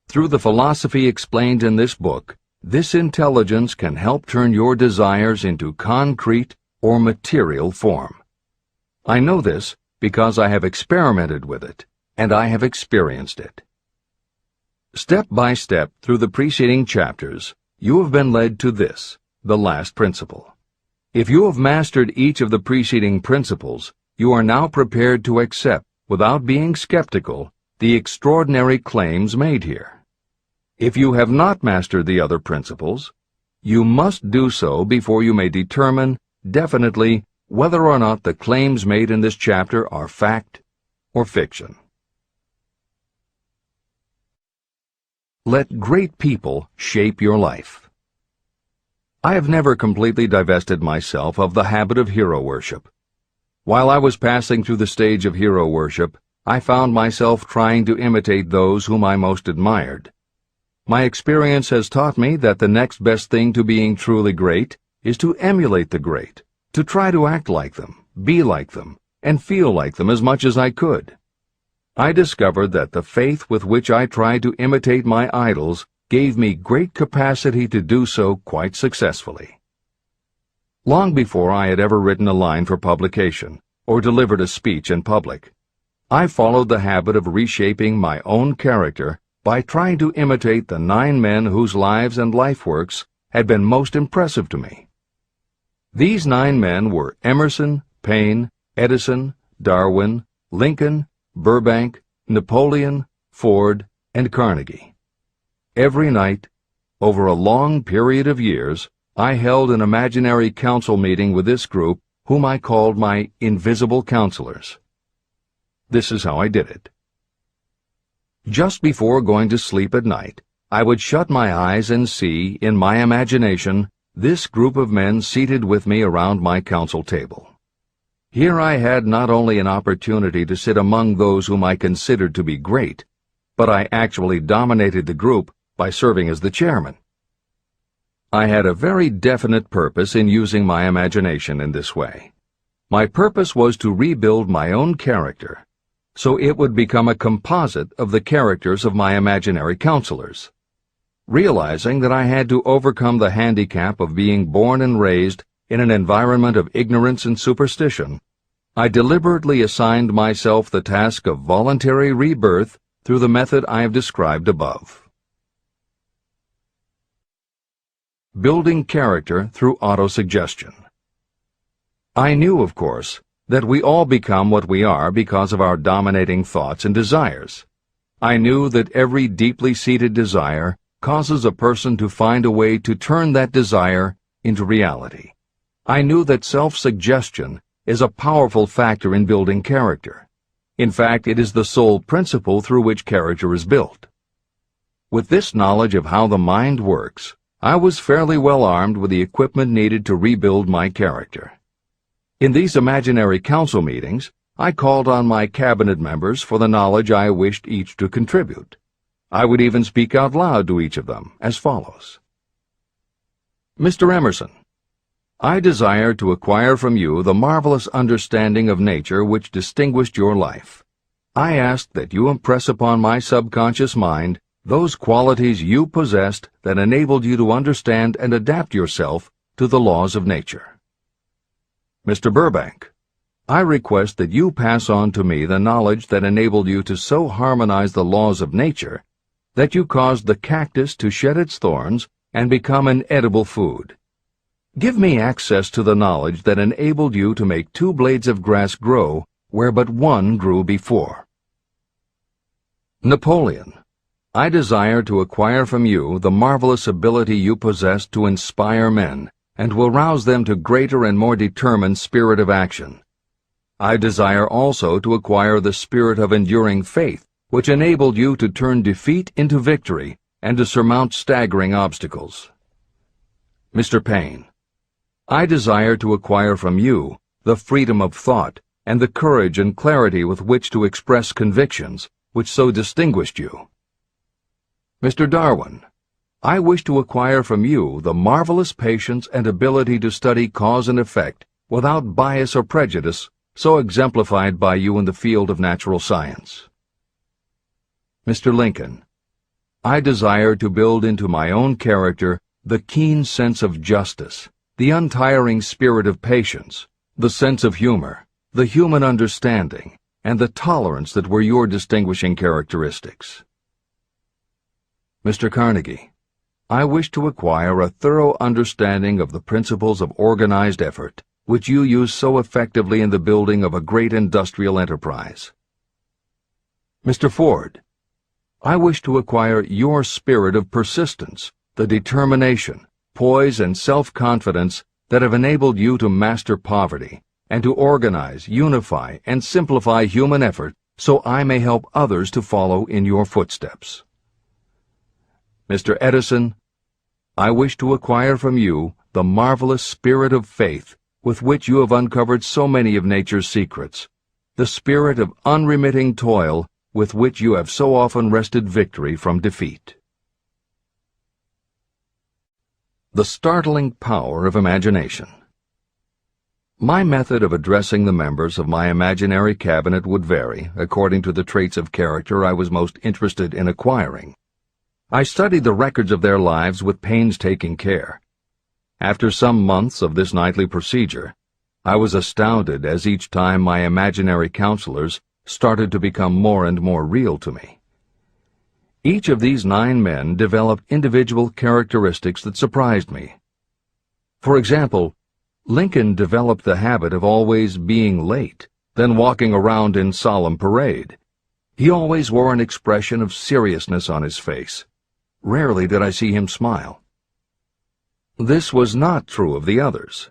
Through the philosophy explained in this book, this intelligence can help turn your desires into concrete or material form. I know this because I have experimented with it, and I have experienced it. Step by step through the preceding chapters, you have been led to this, the last principle. If you have mastered each of the preceding principles, you are now prepared to accept, without being skeptical, the extraordinary claims made here. If you have not mastered the other principles, you must do so before you may determine definitely whether or not the claims made in this chapter are fact or fiction. Let great people shape your life. I have never completely divested myself of the habit of hero worship. While I was passing through the stage of hero worship, I found myself trying to imitate those whom I most admired. My experience has taught me that the next best thing to being truly great is to emulate the great, to try to act like them, be like them, and feel like them as much as I could. I discovered that the faith with which I tried to imitate my idols gave me great capacity to do so quite successfully. Long before I had ever written a line for publication or delivered a speech in public, I followed the habit of reshaping my own character by trying to imitate the 9 men whose lives and life works had been most impressive to me. These 9 men were Emerson, Paine, Edison, Darwin, Lincoln, Burbank, Napoleon, Ford, and Carnegie. Every night, over a long period of years, I held an imaginary council meeting with this group, whom I called my invisible counselors. This is how I did it. Just before going to sleep at night, I would shut my eyes and see, in my imagination, this group of men seated with me around my council table. Here I had not only an opportunity to sit among those whom I considered to be great, but I actually dominated the group by serving as the chairman. I had a very definite purpose in using my imagination in this way. My purpose was to rebuild my own character, so it would become a composite of the characters of my imaginary counselors. Realizing that I had to overcome the handicap of being born and raised in an environment of ignorance and superstition, I deliberately assigned myself the task of voluntary rebirth through the method I have described above. Building character through autosuggestion. I knew, of course, that we all become what we are because of our dominating thoughts and desires. I knew that every deeply seated desire causes a person to find a way to turn that desire into reality. I knew that self-suggestion is a powerful factor in building character. In fact, it is the sole principle through which character is built. With this knowledge of how the mind works, I was fairly well armed with the equipment needed to rebuild my character. In these imaginary council meetings, I called on my cabinet members for the knowledge I wished each to contribute. I would even speak out loud to each of them as follows. Mr. Emerson, I desire to acquire from you the marvelous understanding of nature which distinguished your life. I ask that you impress upon my subconscious mind those qualities you possessed that enabled you to understand and adapt yourself to the laws of nature. Mr. Burbank, I request that you pass on to me the knowledge that enabled you to so harmonize the laws of nature that you caused the cactus to shed its thorns and become an edible food. Give me access to the knowledge that enabled you to make 2 blades of grass grow where but 1 grew before. Napoleon, I desire to acquire from you the marvelous ability you possess to inspire men and will rouse them to greater and more determined spirit of action. I desire also to acquire the spirit of enduring faith, which enabled you to turn defeat into victory and to surmount staggering obstacles. Mr. Paine, I desire to acquire from you the freedom of thought and the courage and clarity with which to express convictions which so distinguished you. Mr. Darwin, I wish to acquire from you the marvelous patience and ability to study cause and effect without bias or prejudice so exemplified by you in the field of natural science. Mr. Lincoln, I desire to build into my own character the keen sense of justice, the untiring spirit of patience, the sense of humor, the human understanding, and the tolerance that were your distinguishing characteristics. Mr. Carnegie, I wish to acquire a thorough understanding of the principles of organized effort, which you use so effectively in the building of a great industrial enterprise. Mr. Ford, I wish to acquire your spirit of persistence, the determination, poise, and self-confidence that have enabled you to master poverty and to organize, unify, and simplify human effort so I may help others to follow in your footsteps. Mr. Edison, I wish to acquire from you the marvelous spirit of faith with which you have uncovered so many of nature's secrets, the spirit of unremitting toil with which you have so often wrested victory from defeat. The startling power of imagination. My method of addressing the members of my imaginary cabinet would vary according to the traits of character I was most interested in acquiring. I studied the records of their lives with painstaking care. After some months of this nightly procedure, I was astounded as each time my imaginary counselors started to become more and more real to me. Each of these 9 men developed individual characteristics that surprised me. For example, Lincoln developed the habit of always being late, then walking around in solemn parade. He always wore an expression of seriousness on his face. Rarely did I see him smile. This was not true of the others.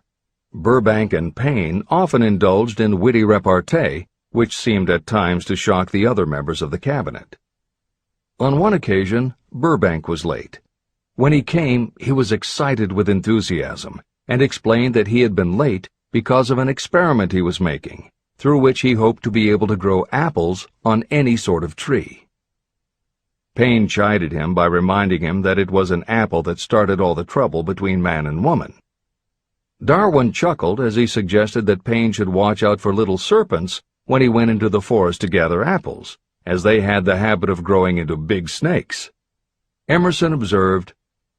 Burbank and Payne often indulged in witty repartee, which seemed at times to shock the other members of the cabinet. On one occasion, Burbank was late. When he came, he was excited with enthusiasm, and explained that he had been late because of an experiment he was making, through which he hoped to be able to grow apples on any sort of tree. Payne chided him by reminding him that it was an apple that started all the trouble between man and woman. Darwin chuckled as he suggested that Payne should watch out for little serpents when he went into the forest to gather apples, as they had the habit of growing into big snakes. Emerson observed,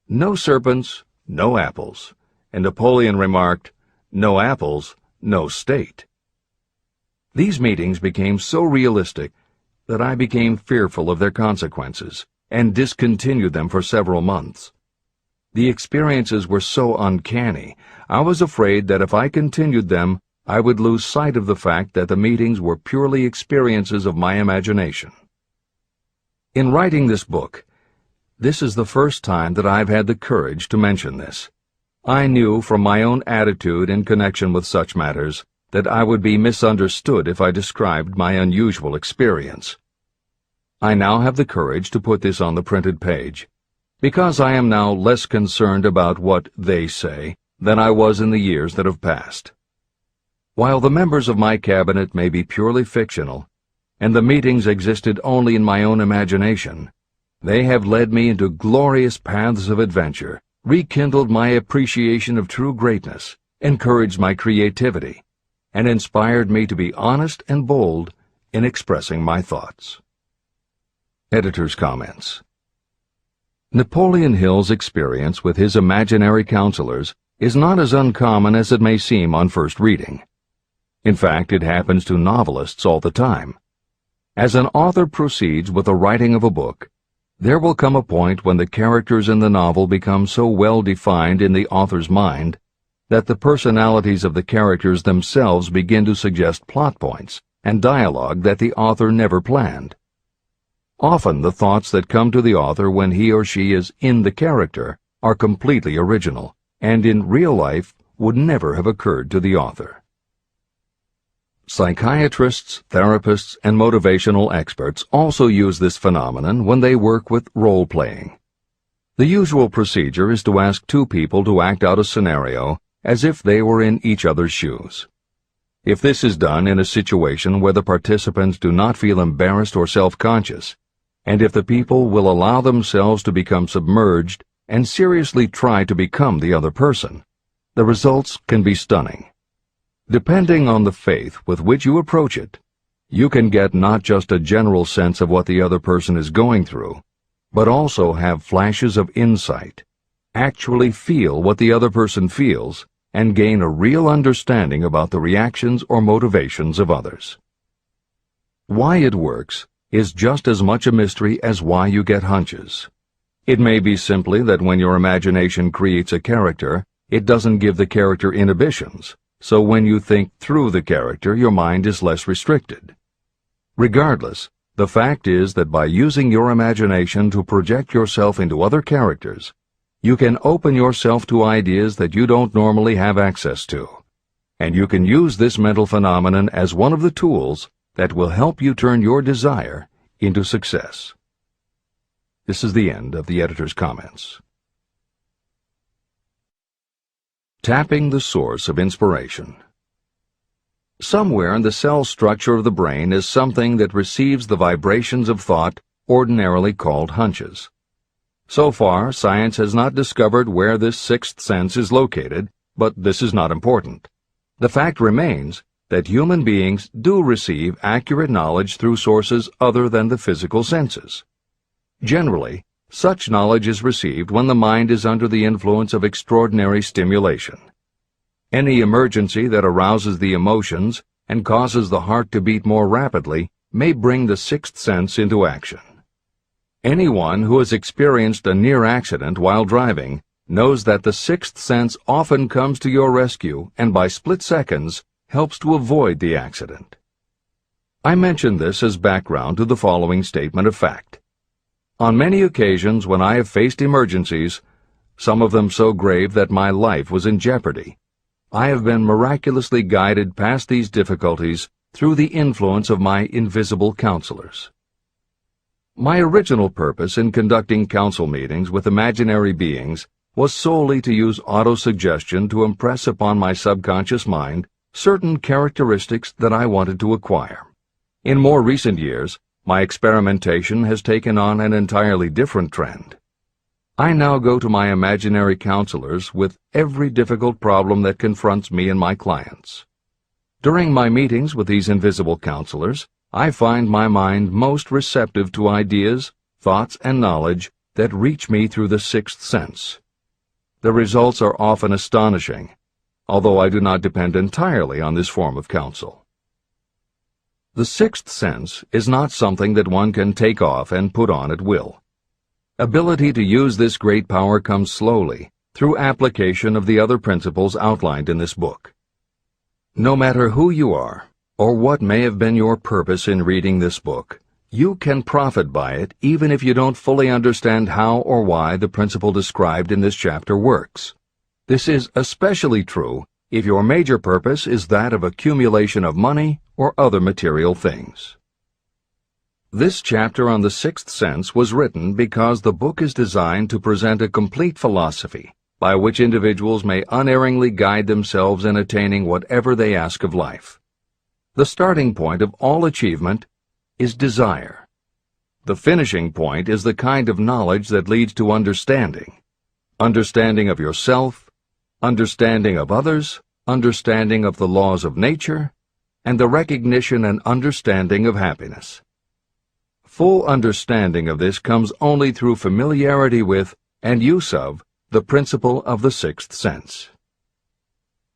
"No serpents, no apples," and Napoleon remarked, "No apples, no state." These meetings became so realistic that I became fearful of their consequences and discontinued them for several months. The experiences were so uncanny, I was afraid that if I continued them, I would lose sight of the fact that the meetings were purely experiences of my imagination. In writing this book, this is the first time that I've had the courage to mention this. I knew from my own attitude in connection with such matters that I would be misunderstood if I described my unusual experience. I now have the courage to put this on the printed page, because I am now less concerned about what they say than I was in the years that have passed. While the members of my cabinet may be purely fictional, and the meetings existed only in my own imagination, they have led me into glorious paths of adventure, rekindled my appreciation of true greatness, encouraged my creativity, and inspired me to be honest and bold in expressing my thoughts. Editor's comments. Napoleon Hill's experience with his imaginary counselors is not as uncommon as it may seem on first reading. In fact, it happens to novelists all the time. As an author proceeds with the writing of a book, there will come a point when the characters in the novel become so well defined in the author's mind that the personalities of the characters themselves begin to suggest plot points and dialogue that the author never planned. Often the thoughts that come to the author when he or she is in the character are completely original, and in real life would never have occurred to the author. Psychiatrists, therapists, and motivational experts also use this phenomenon when they work with role-playing. The usual procedure is to ask 2 people to act out a scenario as if they were in each other's shoes. If this is done in a situation where the participants do not feel embarrassed or self-conscious, and if the people will allow themselves to become submerged and seriously try to become the other person, the results can be stunning. Depending on the faith with which you approach it, you can get not just a general sense of what the other person is going through, but also have flashes of insight, actually feel what the other person feels, and gain a real understanding about the reactions or motivations of others. Why it works is just as much a mystery as why you get hunches. It may be simply that when your imagination creates a character, it doesn't give the character inhibitions, so when you think through the character, your mind is less restricted. Regardless, the fact is that by using your imagination to project yourself into other characters, you can open yourself to ideas that you don't normally have access to, and you can use this mental phenomenon as one of the tools that will help you turn your desire into success. This is the end of the editor's comments. Tapping the source of inspiration. Somewhere in the cell structure of the brain is something that receives the vibrations of thought ordinarily called hunches. So far, science has not discovered where this sixth sense is located, but this is not important. The fact remains that human beings do receive accurate knowledge through sources other than the physical senses. Generally, such knowledge is received when the mind is under the influence of extraordinary stimulation. Any emergency that arouses the emotions and causes the heart to beat more rapidly may bring the sixth sense into action. Anyone who has experienced a near accident while driving knows that the sixth sense often comes to your rescue and by split seconds helps to avoid the accident. I mention this as background to the following statement of fact. On many occasions when I have faced emergencies, some of them so grave that my life was in jeopardy, I have been miraculously guided past these difficulties through the influence of my invisible counselors. My original purpose in conducting council meetings with imaginary beings was solely to use autosuggestion to impress upon my subconscious mind certain characteristics that I wanted to acquire. In more recent years, my experimentation has taken on an entirely different trend. I now go to my imaginary counselors with every difficult problem that confronts me and my clients. During my meetings with these invisible counselors, I find my mind most receptive to ideas, thoughts, and knowledge that reach me through the sixth sense. The results are often astonishing, although I do not depend entirely on this form of counsel. The sixth sense is not something that one can take off and put on at will. Ability to use this great power comes slowly, through application of the other principles outlined in this book. No matter who you are, or what may have been your purpose in reading this book, you can profit by it even if you don't fully understand how or why the principle described in this chapter works. This is especially true if your major purpose is that of accumulation of money or other material things. This chapter on the sixth sense was written because the book is designed to present a complete philosophy by which individuals may unerringly guide themselves in attaining whatever they ask of life. The starting point of all achievement is desire. The finishing point is the kind of knowledge that leads to understanding. Understanding of yourself, understanding of others, understanding of the laws of nature, and the recognition and understanding of happiness. Full understanding of this comes only through familiarity with and use of the principle of the sixth sense.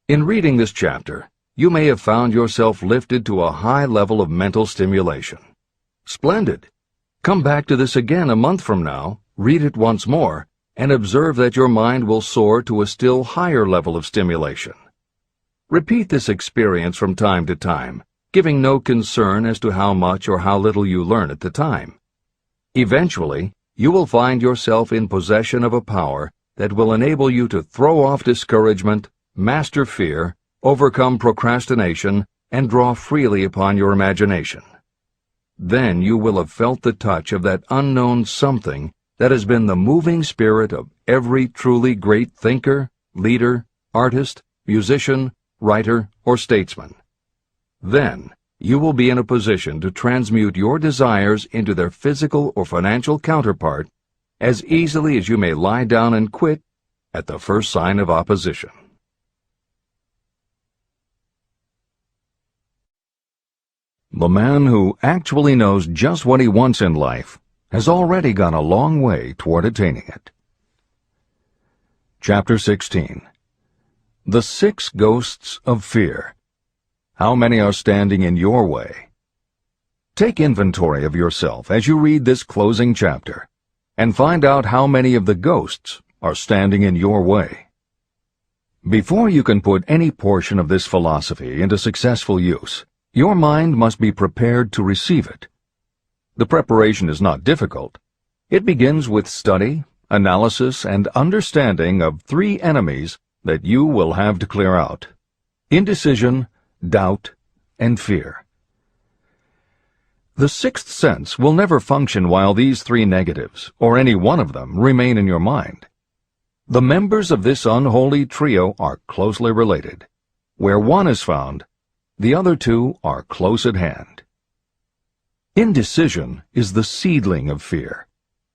In reading this chapter, you may have found yourself lifted to a high level of mental stimulation. Splendid! Come back to this again a month from now, read it once more, and observe that your mind will soar to a still higher level of stimulation. Repeat this experience from time to time, giving no concern as to how much or how little you learn at the time. Eventually, you will find yourself in possession of a power that will enable you to throw off discouragement, master fear, overcome procrastination, and draw freely upon your imagination. Then you will have felt the touch of that unknown something that has been the moving spirit of every truly great thinker, leader, artist, musician, writer, or statesman. Then, you will be in a position to transmute your desires into their physical or financial counterpart as easily as you may lie down and quit at the first sign of opposition. The man who actually knows just what he wants in life has already gone a long way toward attaining it. Chapter 16. The 6 Ghosts of Fear. How many are standing in your way? Take inventory of yourself as you read this closing chapter, and find out how many of the ghosts are standing in your way. Before you can put any portion of this philosophy into successful use, your mind must be prepared to receive it. The preparation is not difficult. It begins with study, analysis, and understanding of 3 enemies that you will have to clear out: indecision, doubt, and fear. The sixth sense will never function while these 3 negatives, or any one of them, remain in your mind. The members of this unholy trio are closely related. Where one is found, The other two are close at hand. Indecision is the seedling of fear.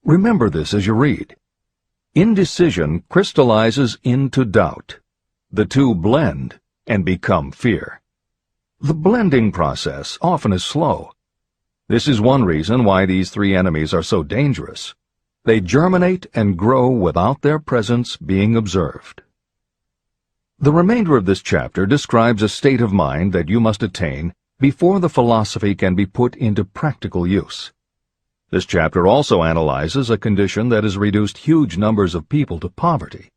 Remember this as you read. Indecision crystallizes into doubt. The two blend and become fear. The blending process often is slow. This is one reason why these three enemies are so dangerous. They germinate and grow without their presence being observed. The remainder of this chapter describes a state of mind that you must attain before the philosophy can be put into practical use. This chapter also analyzes a condition that has reduced huge numbers of people to poverty,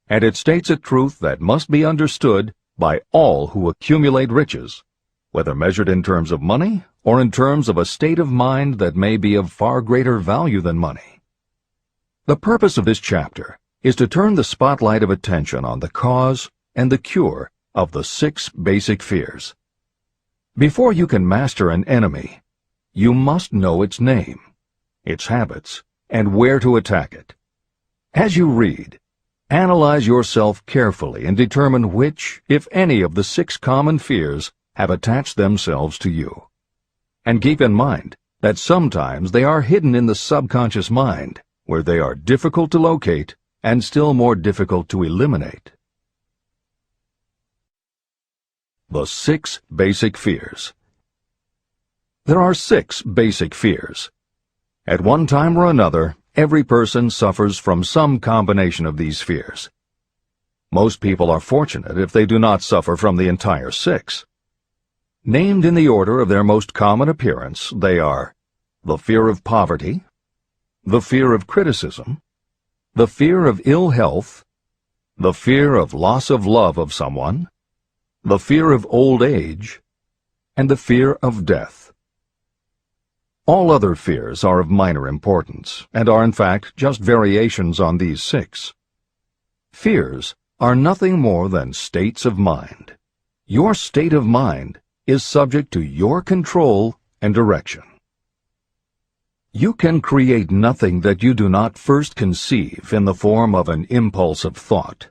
and it states a truth that must be understood by all who accumulate riches, whether measured in terms of money or in terms of a state of mind that may be of far greater value than money. The purpose of this chapter is to turn the spotlight of attention on the cause and the cure of the 6 basic fears. Before you can master an enemy, you must know its name, its habits, and where to attack it. As you read, analyze yourself carefully and determine which, if any, of the 6 common fears have attached themselves to you. And keep in mind that sometimes they are hidden in the subconscious mind, where they are difficult to locate and still more difficult to eliminate. The 6 basic fears. There are 6 basic fears. At one time or another, every person suffers from some combination of these fears. Most people are fortunate if they do not suffer from the entire 6. Named in the order of their most common appearance, they are the fear of poverty, the fear of criticism, the fear of ill health, the fear of loss of love of someone, the fear of old age, and the fear of death. All other fears are of minor importance, and are in fact just variations on these 6. Fears are nothing more than states of mind. Your state of mind is subject to your control and direction. You can create nothing that you do not first conceive in the form of an impulse of thought.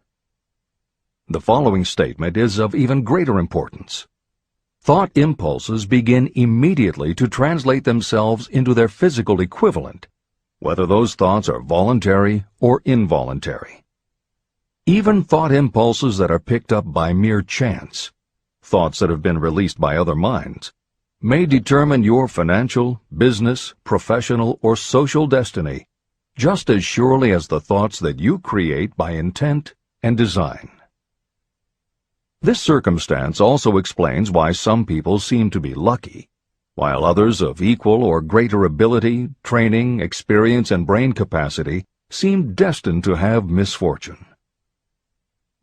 The following statement is of even greater importance. Thought impulses begin immediately to translate themselves into their physical equivalent, whether those thoughts are voluntary or involuntary. Even thought impulses that are picked up by mere chance, thoughts that have been released by other minds, may determine your financial, business, professional, or social destiny just as surely as the thoughts that you create by intent and design. This circumstance also explains why some people seem to be lucky, while others of equal or greater ability, training, experience, and brain capacity seem destined to have misfortune.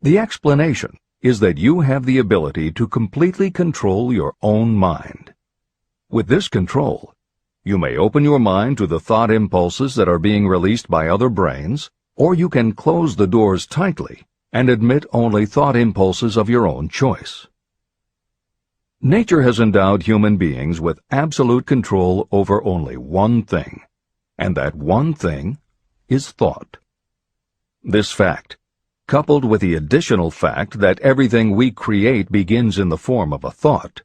The explanation is that you have the ability to completely control your own mind. With this control, you may open your mind to the thought impulses that are being released by other brains, or you can close the doors tightly and admit only thought impulses of your own choice. Nature has endowed human beings with absolute control over only one thing, and that one thing is thought. This fact, coupled with the additional fact that everything we create begins in the form of a thought,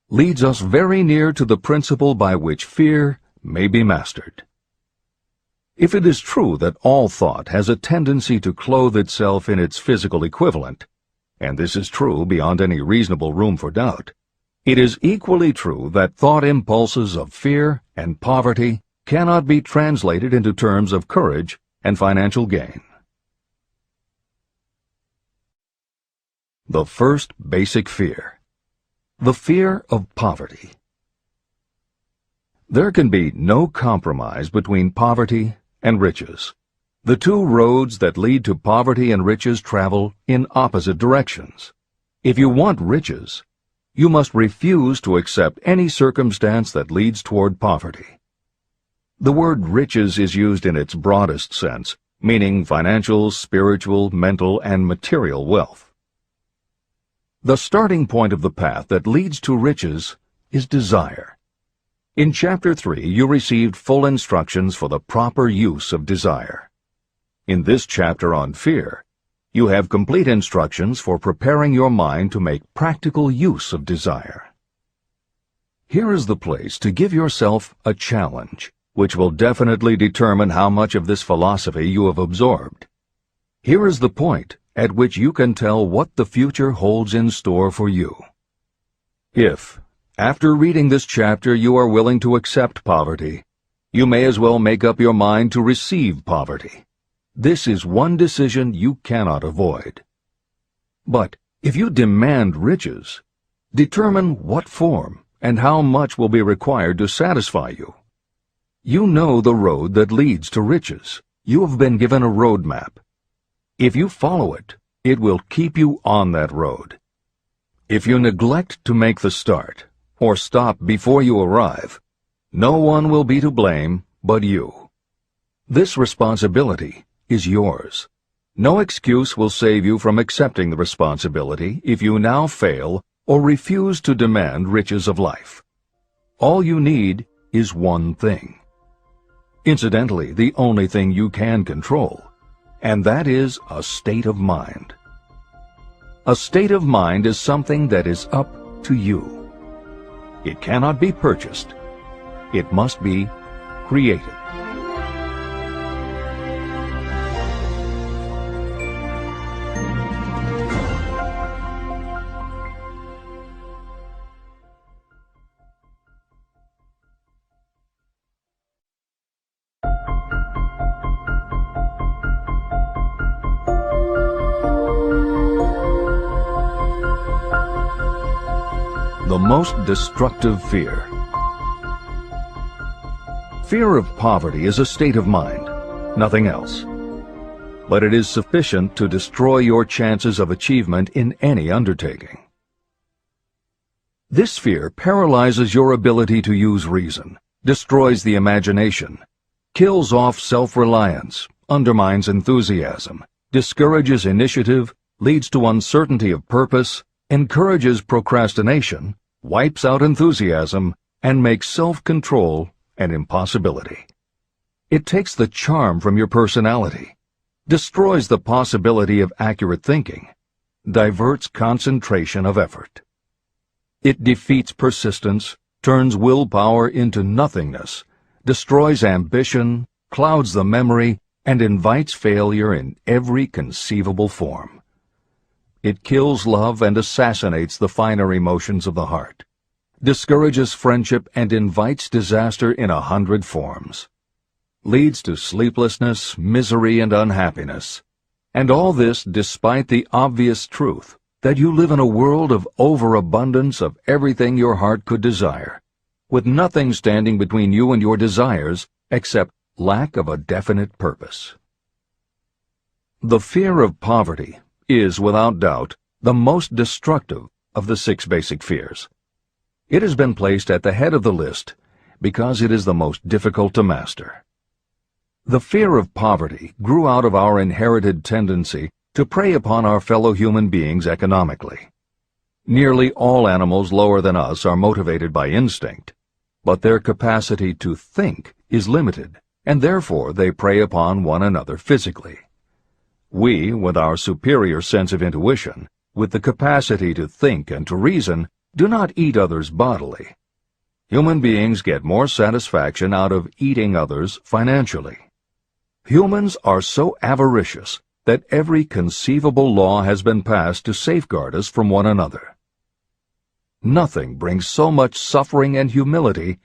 leads us very near to the principle by which fear may be mastered. If it is true that all thought has a tendency to clothe itself in its physical equivalent, and this is true beyond any reasonable room for doubt, it is equally true that thought impulses of fear and poverty cannot be translated into terms of courage and financial gain. The first basic fear. The fear of poverty. There can be no compromise between poverty and riches. The two roads that lead to poverty and riches travel in opposite directions. If you want riches, you must refuse to accept any circumstance that leads toward poverty. The word riches is used in its broadest sense, meaning financial, spiritual, mental, and material wealth. The starting point of the path that leads to riches is desire. In Chapter 3, you received full instructions for the proper use of desire. In this chapter on fear, you have complete instructions for preparing your mind to make practical use of desire. Here is the place to give yourself a challenge, which will definitely determine how much of this philosophy you have absorbed. Here is the point at which you can tell what the future holds in store for you. If, after reading this chapter, you are willing to accept poverty, you may as well make up your mind to receive poverty. This is one decision you cannot avoid. But if you demand riches, determine what form and how much will be required to satisfy you. You know the road that leads to riches. You have been given a road map. If you follow it, it will keep you on that road. If you neglect to make the start, or stop before you arrive, no one will be to blame but you. This responsibility is yours. No excuse will save you from accepting the responsibility if you now fail or refuse to demand riches of life. All you need is one thing. Incidentally, the only thing you can control, and that is a state of mind. A state of mind is something that is up to you. It cannot be purchased. It must be created. The most destructive fear. Fear of poverty is a state of mind, nothing else. But it is sufficient to destroy your chances of achievement in any undertaking. This fear paralyzes your ability to use reason, destroys the imagination, kills off self-reliance, undermines enthusiasm, discourages initiative, leads to uncertainty of purpose, encourages procrastination, wipes out enthusiasm, and makes self-control an impossibility. It takes the charm from your personality, destroys the possibility of accurate thinking, diverts concentration of effort. It defeats persistence, turns willpower into nothingness, destroys ambition, clouds the memory, and invites failure in every conceivable form. It kills love and assassinates the finer emotions of the heart, discourages friendship and invites disaster in 100 forms, leads to sleeplessness, misery, and unhappiness. And all this despite the obvious truth that you live in a world of overabundance of everything your heart could desire, with nothing standing between you and your desires except lack of a definite purpose. The fear of poverty is, without doubt, the most destructive of the 6 basic fears. It has been placed at the head of the list because it is the most difficult to master. The fear of poverty grew out of our inherited tendency to prey upon our fellow human beings economically. Nearly all animals lower than us are motivated by instinct, but their capacity to think is limited, and therefore they prey upon one another physically. We, with our superior sense of intuition, with the capacity to think and to reason, do not eat others bodily. Human beings get more satisfaction out of eating others financially. Humans are so avaricious that every conceivable law has been passed to safeguard us from one another. Nothing brings so much suffering and humility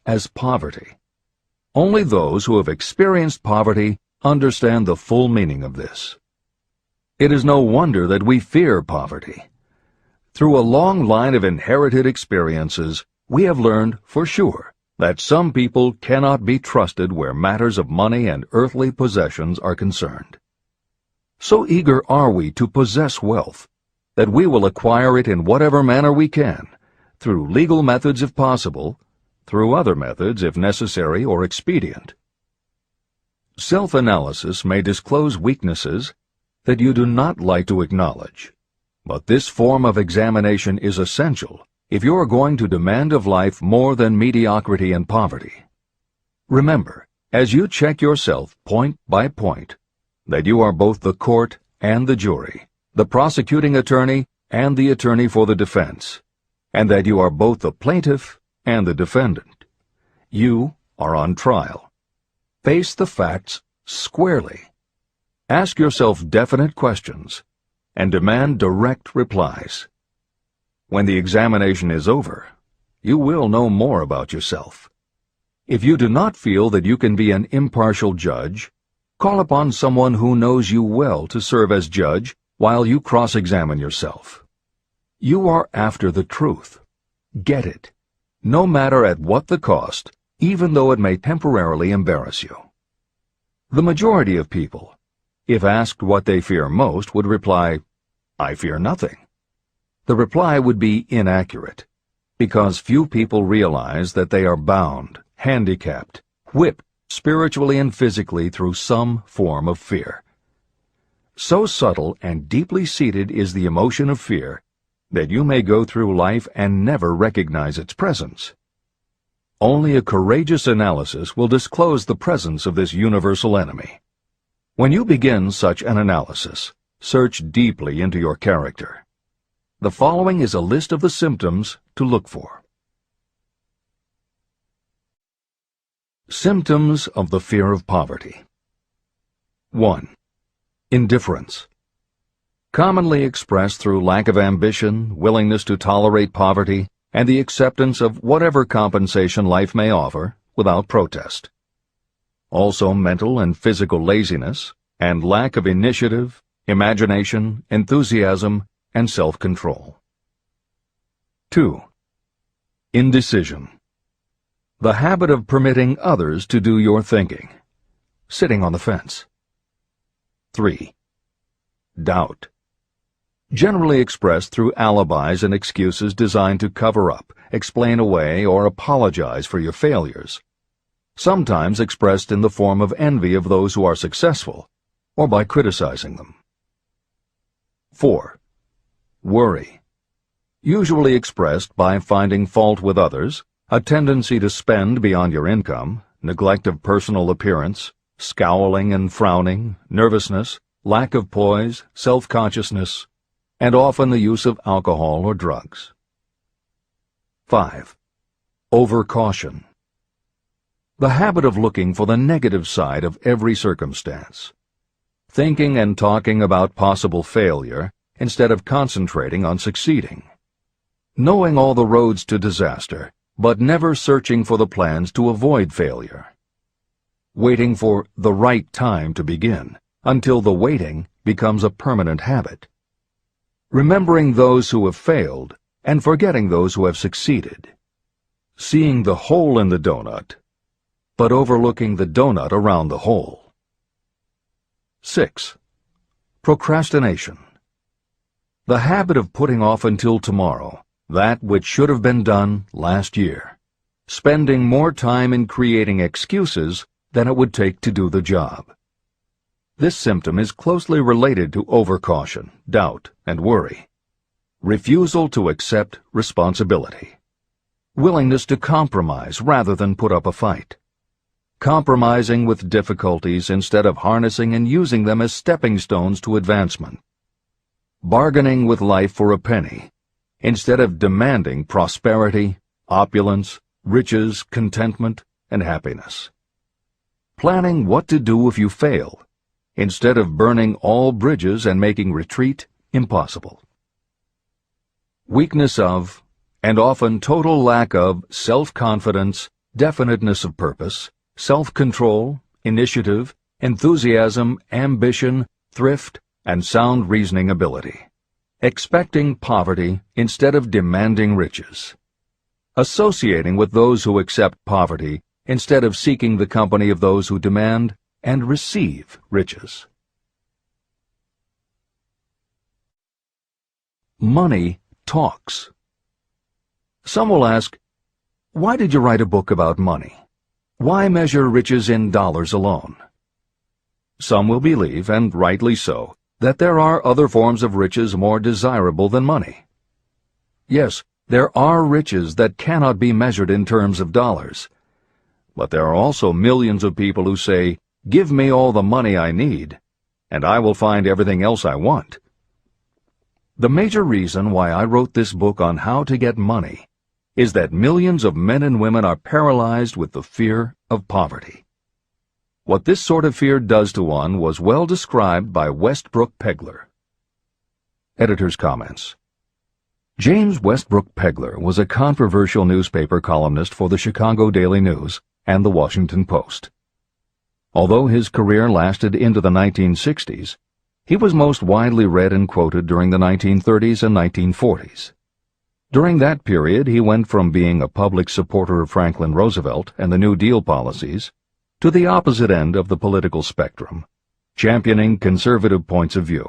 as poverty. Only those who have experienced poverty understand the full meaning of this. It is no wonder that we fear poverty. Through a long line of inherited experiences, we have learned for sure that some people cannot be trusted where matters of money and earthly possessions are concerned. So eager are we to possess wealth that we will acquire it in whatever manner we can, through legal methods if possible, through other methods if necessary or expedient. Self-analysis may disclose weaknesses that you do not like to acknowledge, but this form of examination is essential if you are going to demand of life more than mediocrity and poverty. Remember, as you check yourself point by point, that you are both the court and the jury, the prosecuting attorney and the attorney for the defense, and that you are both the plaintiff and the defendant. You are on trial. Face the facts squarely. Ask yourself definite questions and demand direct replies. When the examination is over, you will know more about yourself. If you do not feel that you can be an impartial judge, call upon someone who knows you well to serve as judge while you cross-examine yourself. You are after the truth. Get it, no matter at what the cost, even though it may temporarily embarrass you. The majority of people, if asked what they fear most, would reply, "I fear nothing." The reply would be inaccurate, because few people realize that they are bound, handicapped, whipped spiritually and physically through some form of fear. So subtle and deeply seated is the emotion of fear that you may go through life and never recognize its presence. Only a courageous analysis will disclose the presence of this universal enemy. When you begin such an analysis, search deeply into your character. The following is a list of the symptoms to look for. Symptoms of the fear of poverty. 1. Indifference. Commonly expressed through lack of ambition, willingness to tolerate poverty, and the acceptance of whatever compensation life may offer without protest. Also mental and physical laziness, and lack of initiative, imagination, enthusiasm, and self-control. 2. Indecision. The habit of permitting others to do your thinking, sitting on the fence. 3. Doubt. Generally expressed through alibis and excuses designed to cover up, explain away, or apologize for your failures. Sometimes expressed in the form of envy of those who are successful, or by criticizing them. 4. Worry. Usually expressed by finding fault with others, a tendency to spend beyond your income, neglect of personal appearance, scowling and frowning, nervousness, lack of poise, self-consciousness, and often the use of alcohol or drugs. 5. Overcaution. The habit of looking for the negative side of every circumstance, thinking and talking about possible failure instead of concentrating on succeeding, knowing all the roads to disaster, but never searching for the plans to avoid failure, waiting for the right time to begin until the waiting becomes a permanent habit, remembering those who have failed and forgetting those who have succeeded, seeing the hole in the donut, but overlooking the donut around the hole. 6. Procrastination. The habit of putting off until tomorrow that which should have been done last year, spending more time in creating excuses than it would take to do the job. This symptom is closely related to overcaution, doubt, and worry. Refusal to accept responsibility. Willingness to compromise rather than put up a fight. Compromising with difficulties instead of harnessing and using them as stepping stones to advancement. Bargaining with life for a penny instead of demanding prosperity, opulence, riches, contentment, and happiness. Planning what to do if you fail instead of burning all bridges and making retreat impossible. Weakness of, and often total lack of, self-confidence, definiteness of purpose, self-control, initiative, enthusiasm, ambition, thrift, and sound reasoning ability. Expecting poverty instead of demanding riches. Associating with those who accept poverty instead of seeking the company of those who demand and receive riches. Money talks. Some will ask, why did you write a book about money? Why measure riches in dollars alone? Some will believe, and rightly so, that there are other forms of riches more desirable than money. Yes, there are riches that cannot be measured in terms of dollars. But there are also millions of people who say, "Give me all the money I need, and I will find everything else I want." The major reason why I wrote this book on how to get money is that millions of men and women are paralyzed with the fear of poverty. What this sort of fear does to one was well described by Westbrook Pegler. Editor's comments. James Westbrook Pegler was a controversial newspaper columnist for the Chicago Daily News and the Washington Post. Although his career lasted into the 1960s, he was most widely read and quoted during the 1930s and 1940s. During that period, he went from being a public supporter of Franklin Roosevelt and the New Deal policies to the opposite end of the political spectrum, championing conservative points of view.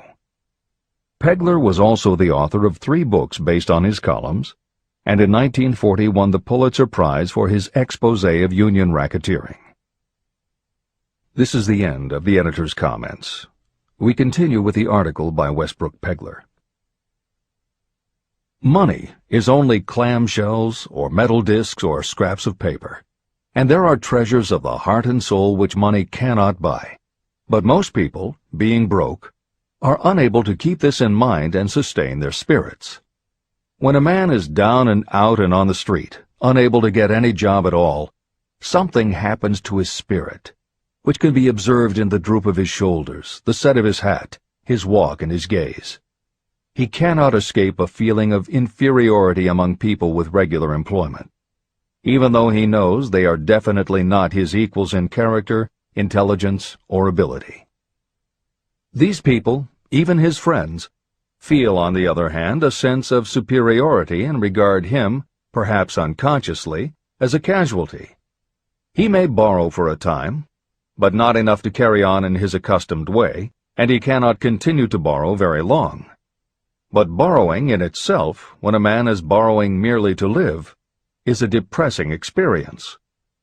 Pegler was also the author of 3 books based on his columns, and in 1940 won the Pulitzer Prize for his expose of union racketeering. This is the end of the editor's comments. We continue with the article by Westbrook Pegler. Money is only clamshells or metal discs or scraps of paper, and there are treasures of the heart and soul which money cannot buy. But most people, being broke, are unable to keep this in mind and sustain their spirits. When a man is down and out and on the street, unable to get any job at all, something happens to his spirit, which can be observed in the droop of his shoulders, the set of his hat, his walk, and his gaze. He cannot escape a feeling of inferiority among people with regular employment, even though he knows they are definitely not his equals in character, intelligence, or ability. These people, even his friends, feel, on the other hand, a sense of superiority and regard him, perhaps unconsciously, as a casualty. He may borrow for a time, but not enough to carry on in his accustomed way, and he cannot continue to borrow very long. But borrowing in itself, when a man is borrowing merely to live, is a depressing experience,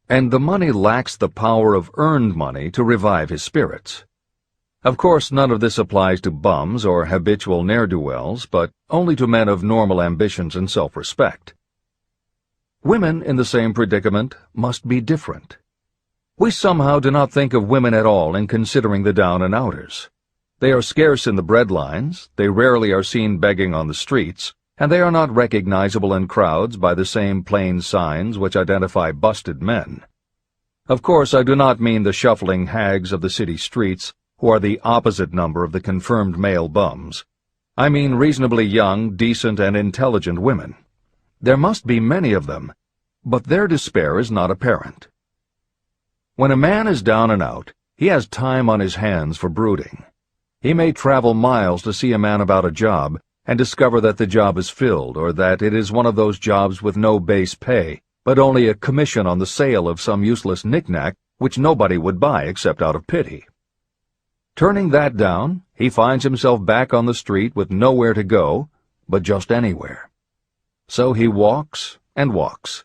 and the money lacks the power of earned money to revive his spirits. Of course, none of this applies to bums or habitual ne'er-do-wells, but only to men of normal ambitions and self-respect. Women in the same predicament must be different. We somehow do not think of women at all in considering the down-and-outers. They are scarce in the breadlines, they rarely are seen begging on the streets, and they are not recognizable in crowds by the same plain signs which identify busted men. Of course, I do not mean the shuffling hags of the city streets, who are the opposite number of the confirmed male bums. I mean reasonably young, decent, and intelligent women. There must be many of them, but their despair is not apparent. When a man is down and out, he has time on his hands for brooding. He may travel miles to see a man about a job and discover that the job is filled, or that it is one of those jobs with no base pay, but only a commission on the sale of some useless knick-knack which nobody would buy except out of pity. Turning that down, he finds himself back on the street with nowhere to go, but just anywhere. So he walks and walks.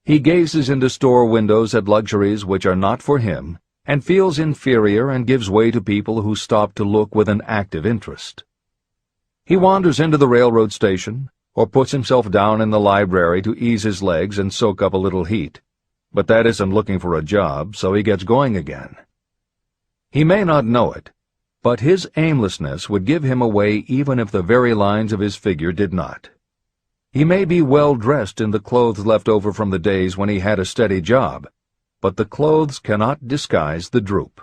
He gazes into store windows at luxuries which are not for him, and feels inferior and gives way to people who stop to look with an active interest. He wanders into the railroad station, or puts himself down in the library to ease his legs and soak up a little heat, but that isn't looking for a job, so he gets going again. He may not know it, but his aimlessness would give him away even if the very lines of his figure did not. He may be well dressed in the clothes left over from the days when he had a steady job, but the clothes cannot disguise the droop.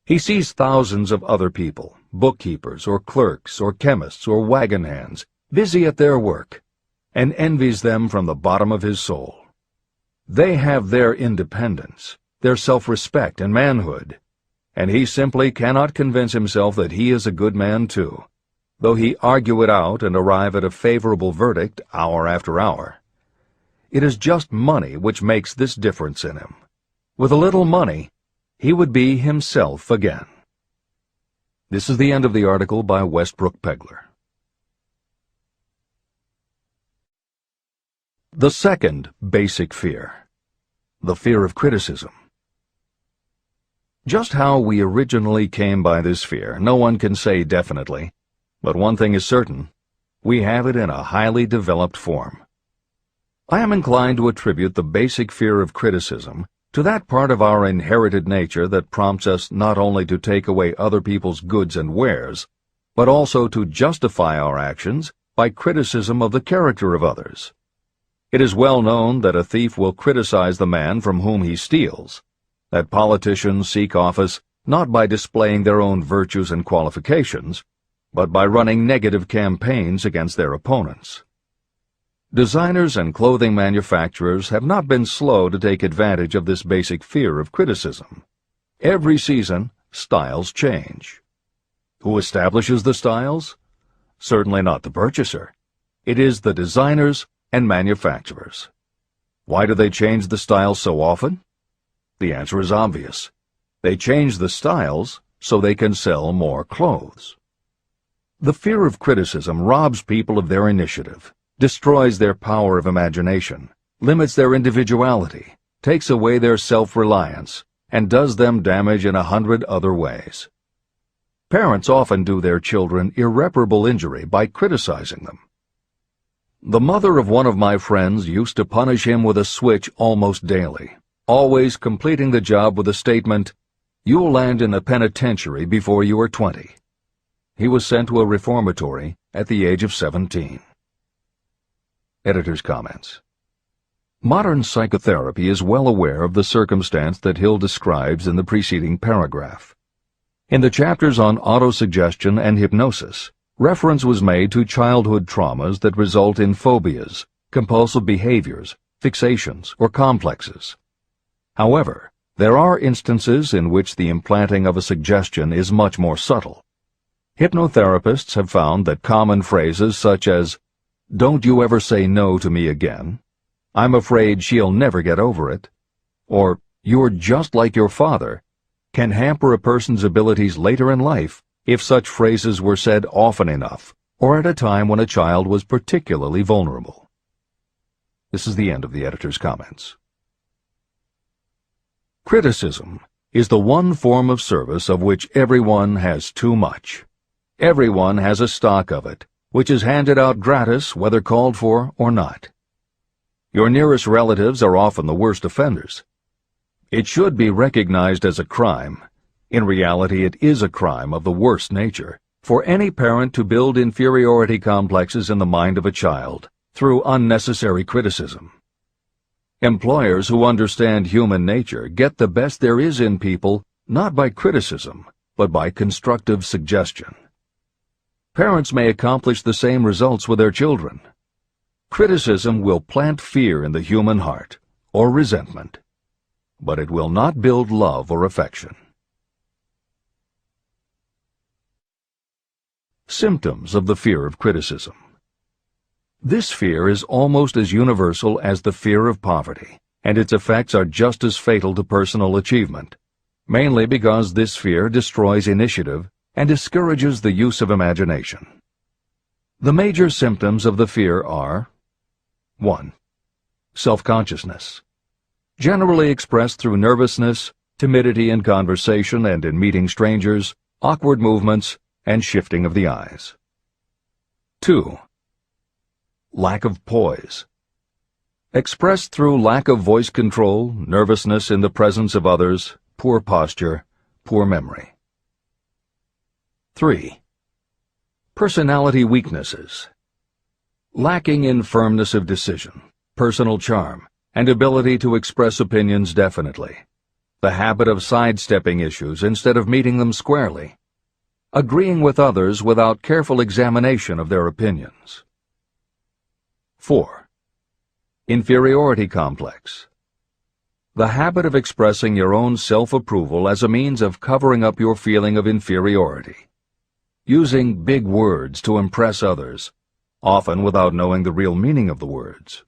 He sees thousands of other people, bookkeepers or clerks or chemists or wagon hands, busy at their work, and envies them from the bottom of his soul. They have their independence, their self-respect and manhood, and he simply cannot convince himself that he is a good man too, though he argue it out and arrive at a favorable verdict hour after hour. It is just money which makes this difference in him. With a little money, he would be himself again. This is the end of the article by Westbrook Pegler. The second basic fear, the fear of criticism. Just how we originally came by this fear, no one can say definitely, but one thing is certain, we have it in a highly developed form. I am inclined to attribute the basic fear of criticism to that part of our inherited nature that prompts us not only to take away other people's goods and wares, but also to justify our actions by criticism of the character of others. It is well known that a thief will criticize the man from whom he steals, that politicians seek office not by displaying their own virtues and qualifications, but by running negative campaigns against their opponents. Designers and clothing manufacturers have not been slow to take advantage of this basic fear of criticism. Every season, styles change. Who establishes the styles? Certainly not the purchaser. It is the designers and manufacturers. Why do they change the styles so often? The answer is obvious. They change the styles so they can sell more clothes. The fear of criticism robs people of their initiative, destroys their power of imagination, limits their individuality, takes away their self-reliance, and does them damage in 100 other ways. Parents often do their children irreparable injury by criticizing them. The mother of one of my friends used to punish him with a switch almost daily, always completing the job with the statement, "You'll land in a penitentiary before you are 20. He was sent to a reformatory at the age of 17. Editor's comments. Modern psychotherapy is well aware of the circumstance that Hill describes in the preceding paragraph. In the chapters on autosuggestion and hypnosis, reference was made to childhood traumas that result in phobias, compulsive behaviors, fixations, or complexes. However, there are instances in which the implanting of a suggestion is much more subtle. Hypnotherapists have found that common phrases such as, "Don't you ever say no to me again," "I'm afraid she'll never get over it," or "You're just like your father," can hamper a person's abilities later in life if such phrases were said often enough, or at a time when a child was particularly vulnerable. This is the end of the editor's comments. Criticism is the one form of service of which everyone has too much. Everyone has a stock of it, which is handed out gratis whether called for or not. Your nearest relatives are often the worst offenders. It should be recognized as a crime. In reality, it is a crime of the worst nature for any parent to build inferiority complexes in the mind of a child through unnecessary criticism. Employers who understand human nature get the best there is in people not by criticism, but by constructive suggestion. Parents may accomplish the same results with their children. Criticism will plant fear in the human heart, or resentment, but it will not build love or affection. Symptoms of the fear of criticism. This fear is almost as universal as the fear of poverty, and its effects are just as fatal to personal achievement, mainly because this fear destroys initiative and discourages the use of imagination. The major symptoms of the fear are 1. Self-consciousness, generally expressed through nervousness, timidity in conversation and in meeting strangers, awkward movements, and shifting of the eyes. 2. Lack of poise, expressed through lack of voice control, nervousness in the presence of others, poor posture, poor memory. 3. Personality weaknesses, lacking in firmness of decision, personal charm, and ability to express opinions definitely, the habit of sidestepping issues instead of meeting them squarely, agreeing with others without careful examination of their opinions. 4. Inferiority complex, the habit of expressing your own self-approval as a means of covering up your feeling of inferiority, using big words to impress others, often without knowing the real meaning of the words,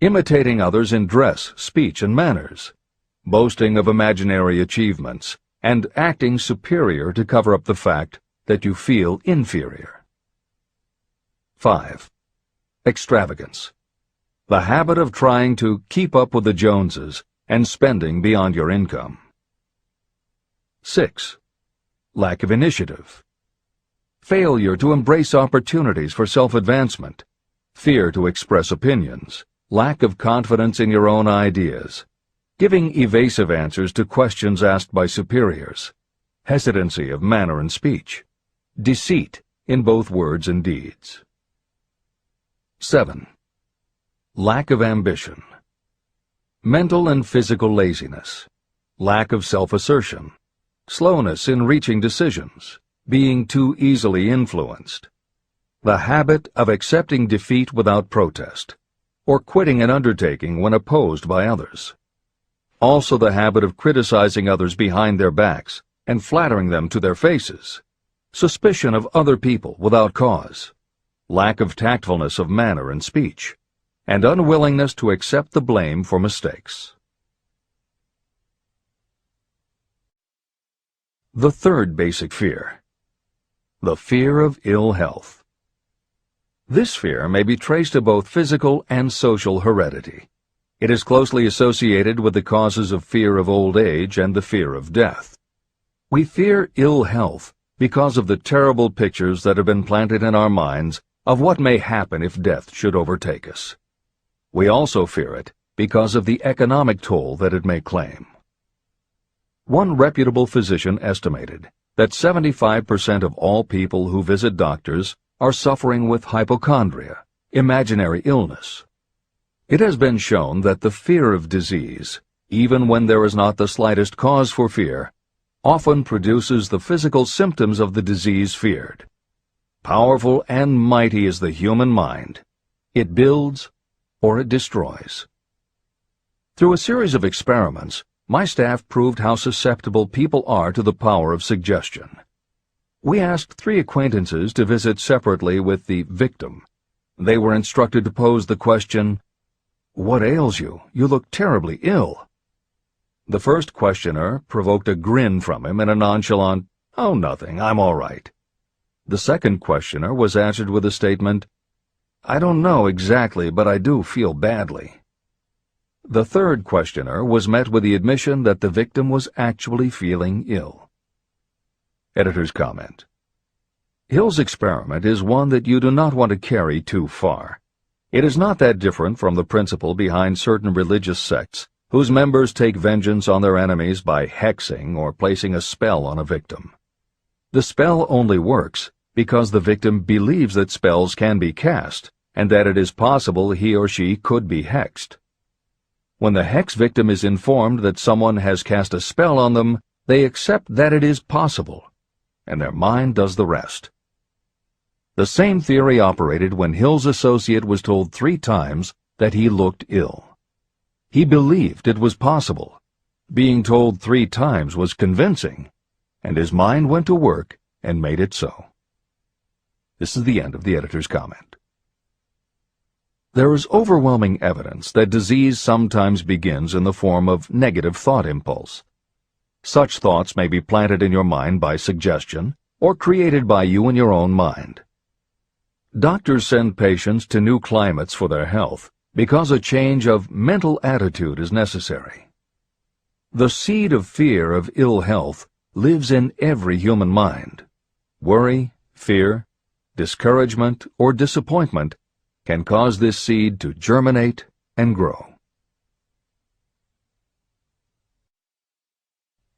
imitating others in dress, speech, and manners, boasting of imaginary achievements, and acting superior to cover up the fact that you feel inferior. 5. Extravagance, the habit of trying to keep up with the Joneses and spending beyond your income. 6. Lack of initiative, failure to embrace opportunities for self-advancement, fear to express opinions, lack of confidence in your own ideas, giving evasive answers to questions asked by superiors, hesitancy of manner and speech, deceit in both words and deeds. 7. lack of ambition. Mental and physical laziness, lack of self-assertion, slowness in reaching decisions, being too easily influenced, the habit of accepting defeat without protest, or quitting an undertaking when opposed by others. Also the habit of criticizing others behind their backs and flattering them to their faces, suspicion of other people without cause, lack of tactfulness of manner and speech, and unwillingness to accept the blame for mistakes. The third basic fear, the fear of ill health. This fear may be traced to both physical and social heredity. It is closely associated with the causes of fear of old age and the fear of death. We fear ill health because of the terrible pictures that have been planted in our minds of what may happen if death should overtake us. We also fear it because of the economic toll that it may claim. One reputable physician estimated that 75% of all people who visit doctors are suffering with hypochondria, imaginary illness. It has been shown that the fear of disease, even when there is not the slightest cause for fear, often produces the physical symptoms of the disease feared. Powerful and mighty is the human mind. It builds or it destroys. Through a series of experiments, my staff proved how susceptible people are to the power of suggestion. We asked 3 acquaintances to visit separately with the victim. They were instructed to pose the question, "What ails you? You look terribly ill." The first questioner provoked a grin from him and a nonchalant, "Oh, nothing, I'm all right." The second questioner was answered with a statement, "I don't know exactly, but I do feel badly." The third questioner was met with the admission that the victim was actually feeling ill. Editor's comment. Hill's experiment is one that you do not want to carry too far. It is not that different from the principle behind certain religious sects whose members take vengeance on their enemies by hexing or placing a spell on a victim. The spell only works because the victim believes that spells can be cast and that it is possible he or she could be hexed. When the hex victim is informed that someone has cast a spell on them, they accept that it is possible, and their mind does the rest. The same theory operated when Hill's associate was told 3 times that he looked ill. He believed it was possible. Being told 3 times was convincing, and his mind went to work and made it so. This is the end of the editor's comment. There is overwhelming evidence that disease sometimes begins in the form of negative thought impulse. Such thoughts may be planted in your mind by suggestion or created by you in your own mind. Doctors send patients to new climates for their health because a change of mental attitude is necessary. The seed of fear of ill health lives in every human mind. Worry, fear, discouragement, or disappointment can cause this seed to germinate and grow.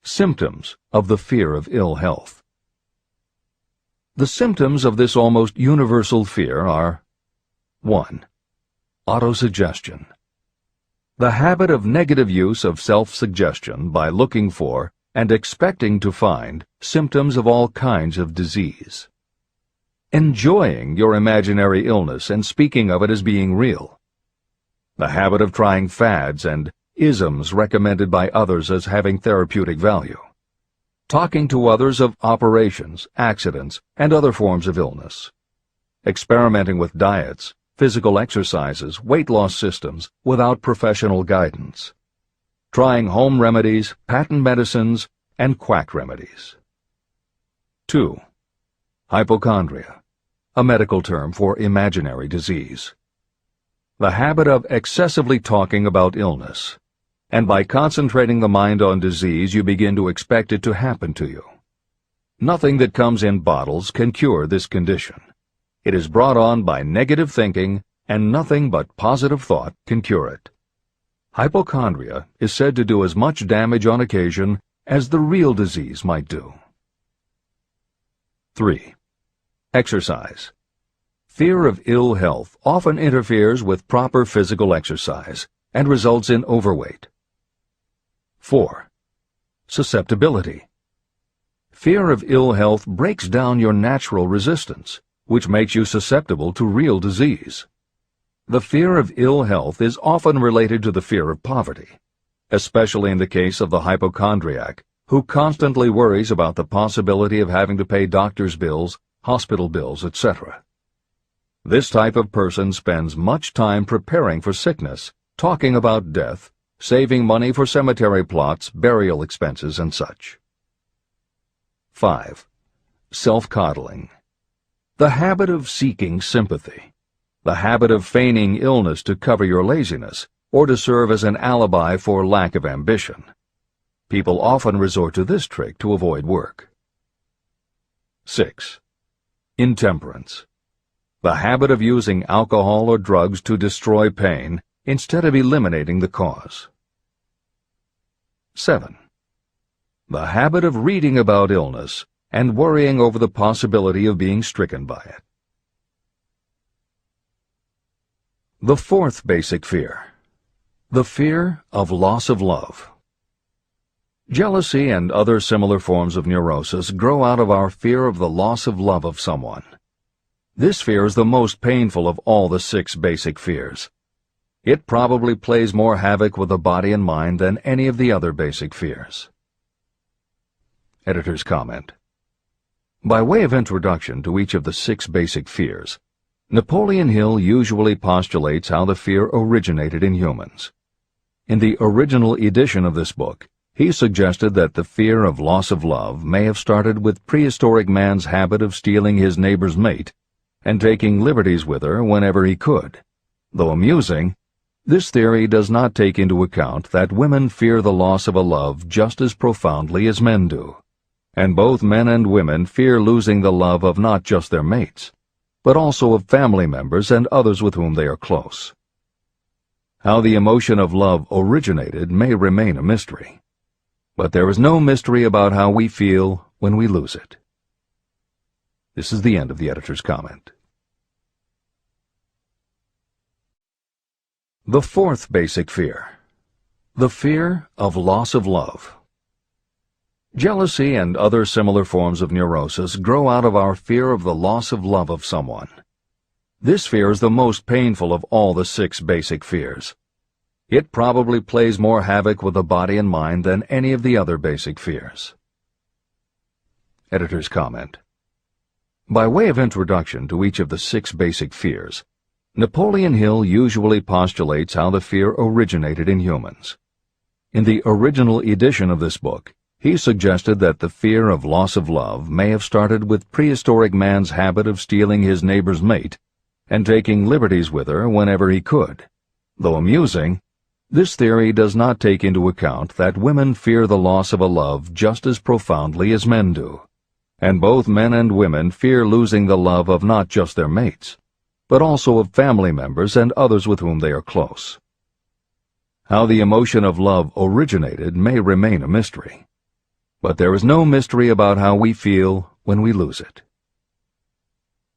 Symptoms of the fear of ill health. The symptoms of this almost universal fear are 1. Autosuggestion. The habit of negative use of self-suggestion by looking for and expecting to find symptoms of all kinds of disease. Enjoying your imaginary illness and speaking of it as being real. The habit of trying fads and isms recommended by others as having therapeutic value. Talking to others of operations, accidents, and other forms of illness. Experimenting with diets, physical exercises, weight loss systems without professional guidance. Trying home remedies, patent medicines, and quack remedies. 2. Hypochondria, a medical term for imaginary disease. The habit of excessively talking about illness, and by concentrating the mind on disease you begin to expect it to happen to you. Nothing that comes in bottles can cure this condition. It is brought on by negative thinking, and nothing but positive thought can cure it. Hypochondria is said to do as much damage on occasion as the real disease might do. 3. Exercise. Fear of ill health often interferes with proper physical exercise and results in overweight. 4. Susceptibility. Fear of ill health breaks down your natural resistance, which makes you susceptible to real disease. The fear of ill health is often related to the fear of poverty, especially in the case of the hypochondriac, who constantly worries about the possibility of having to pay doctor's bills, hospital bills, etc. This type of person spends much time preparing for sickness, talking about death, saving money for cemetery plots, burial expenses, and such. 5. Self-coddling. The habit of seeking sympathy. The habit of feigning illness to cover your laziness or to serve as an alibi for lack of ambition. People often resort to this trick to avoid work. 6. Intemperance. The habit of using alcohol or drugs to destroy pain instead of eliminating the cause. 7. The habit of reading about illness and worrying over the possibility of being stricken by it. The fourth basic fear. The fear of loss of love. Jealousy and other similar forms of neurosis grow out of our fear of the loss of love of someone. This fear is the most painful of all the 6 basic fears. It probably plays more havoc with the body and mind than any of the other basic fears. Editor's comment. By way of introduction to each of the 6 basic fears, Napoleon Hill usually postulates how the fear originated in humans. In the original edition of this book, he suggested that the fear of loss of love may have started with prehistoric man's habit of stealing his neighbor's mate and taking liberties with her whenever he could. Though amusing, this theory does not take into account that women fear the loss of a love just as profoundly as men do, and both men and women fear losing the love of not just their mates, but also of family members and others with whom they are close. How the emotion of love originated may remain a mystery, but there is no mystery about how we feel when we lose it. This is the end of the editor's comment. The fourth basic fear. The fear of loss of love. Jealousy and other similar forms of neurosis grow out of our fear of the loss of love of someone. This fear is the most painful of all the 6 basic fears. It probably plays more havoc with the body and mind than any of the other basic fears. Editor's comment. By way of introduction to each of the 6 basic fears, Napoleon Hill usually postulates how the fear originated in humans. In the original edition of this book, he suggested that the fear of loss of love may have started with prehistoric man's habit of stealing his neighbor's mate and taking liberties with her whenever he could. Though amusing, this theory does not take into account that women fear the loss of a love just as profoundly as men do, and both men and women fear losing the love of not just their mates, but also of family members and others with whom they are close. How the emotion of love originated may remain a mystery, but there is no mystery about how we feel when we lose it.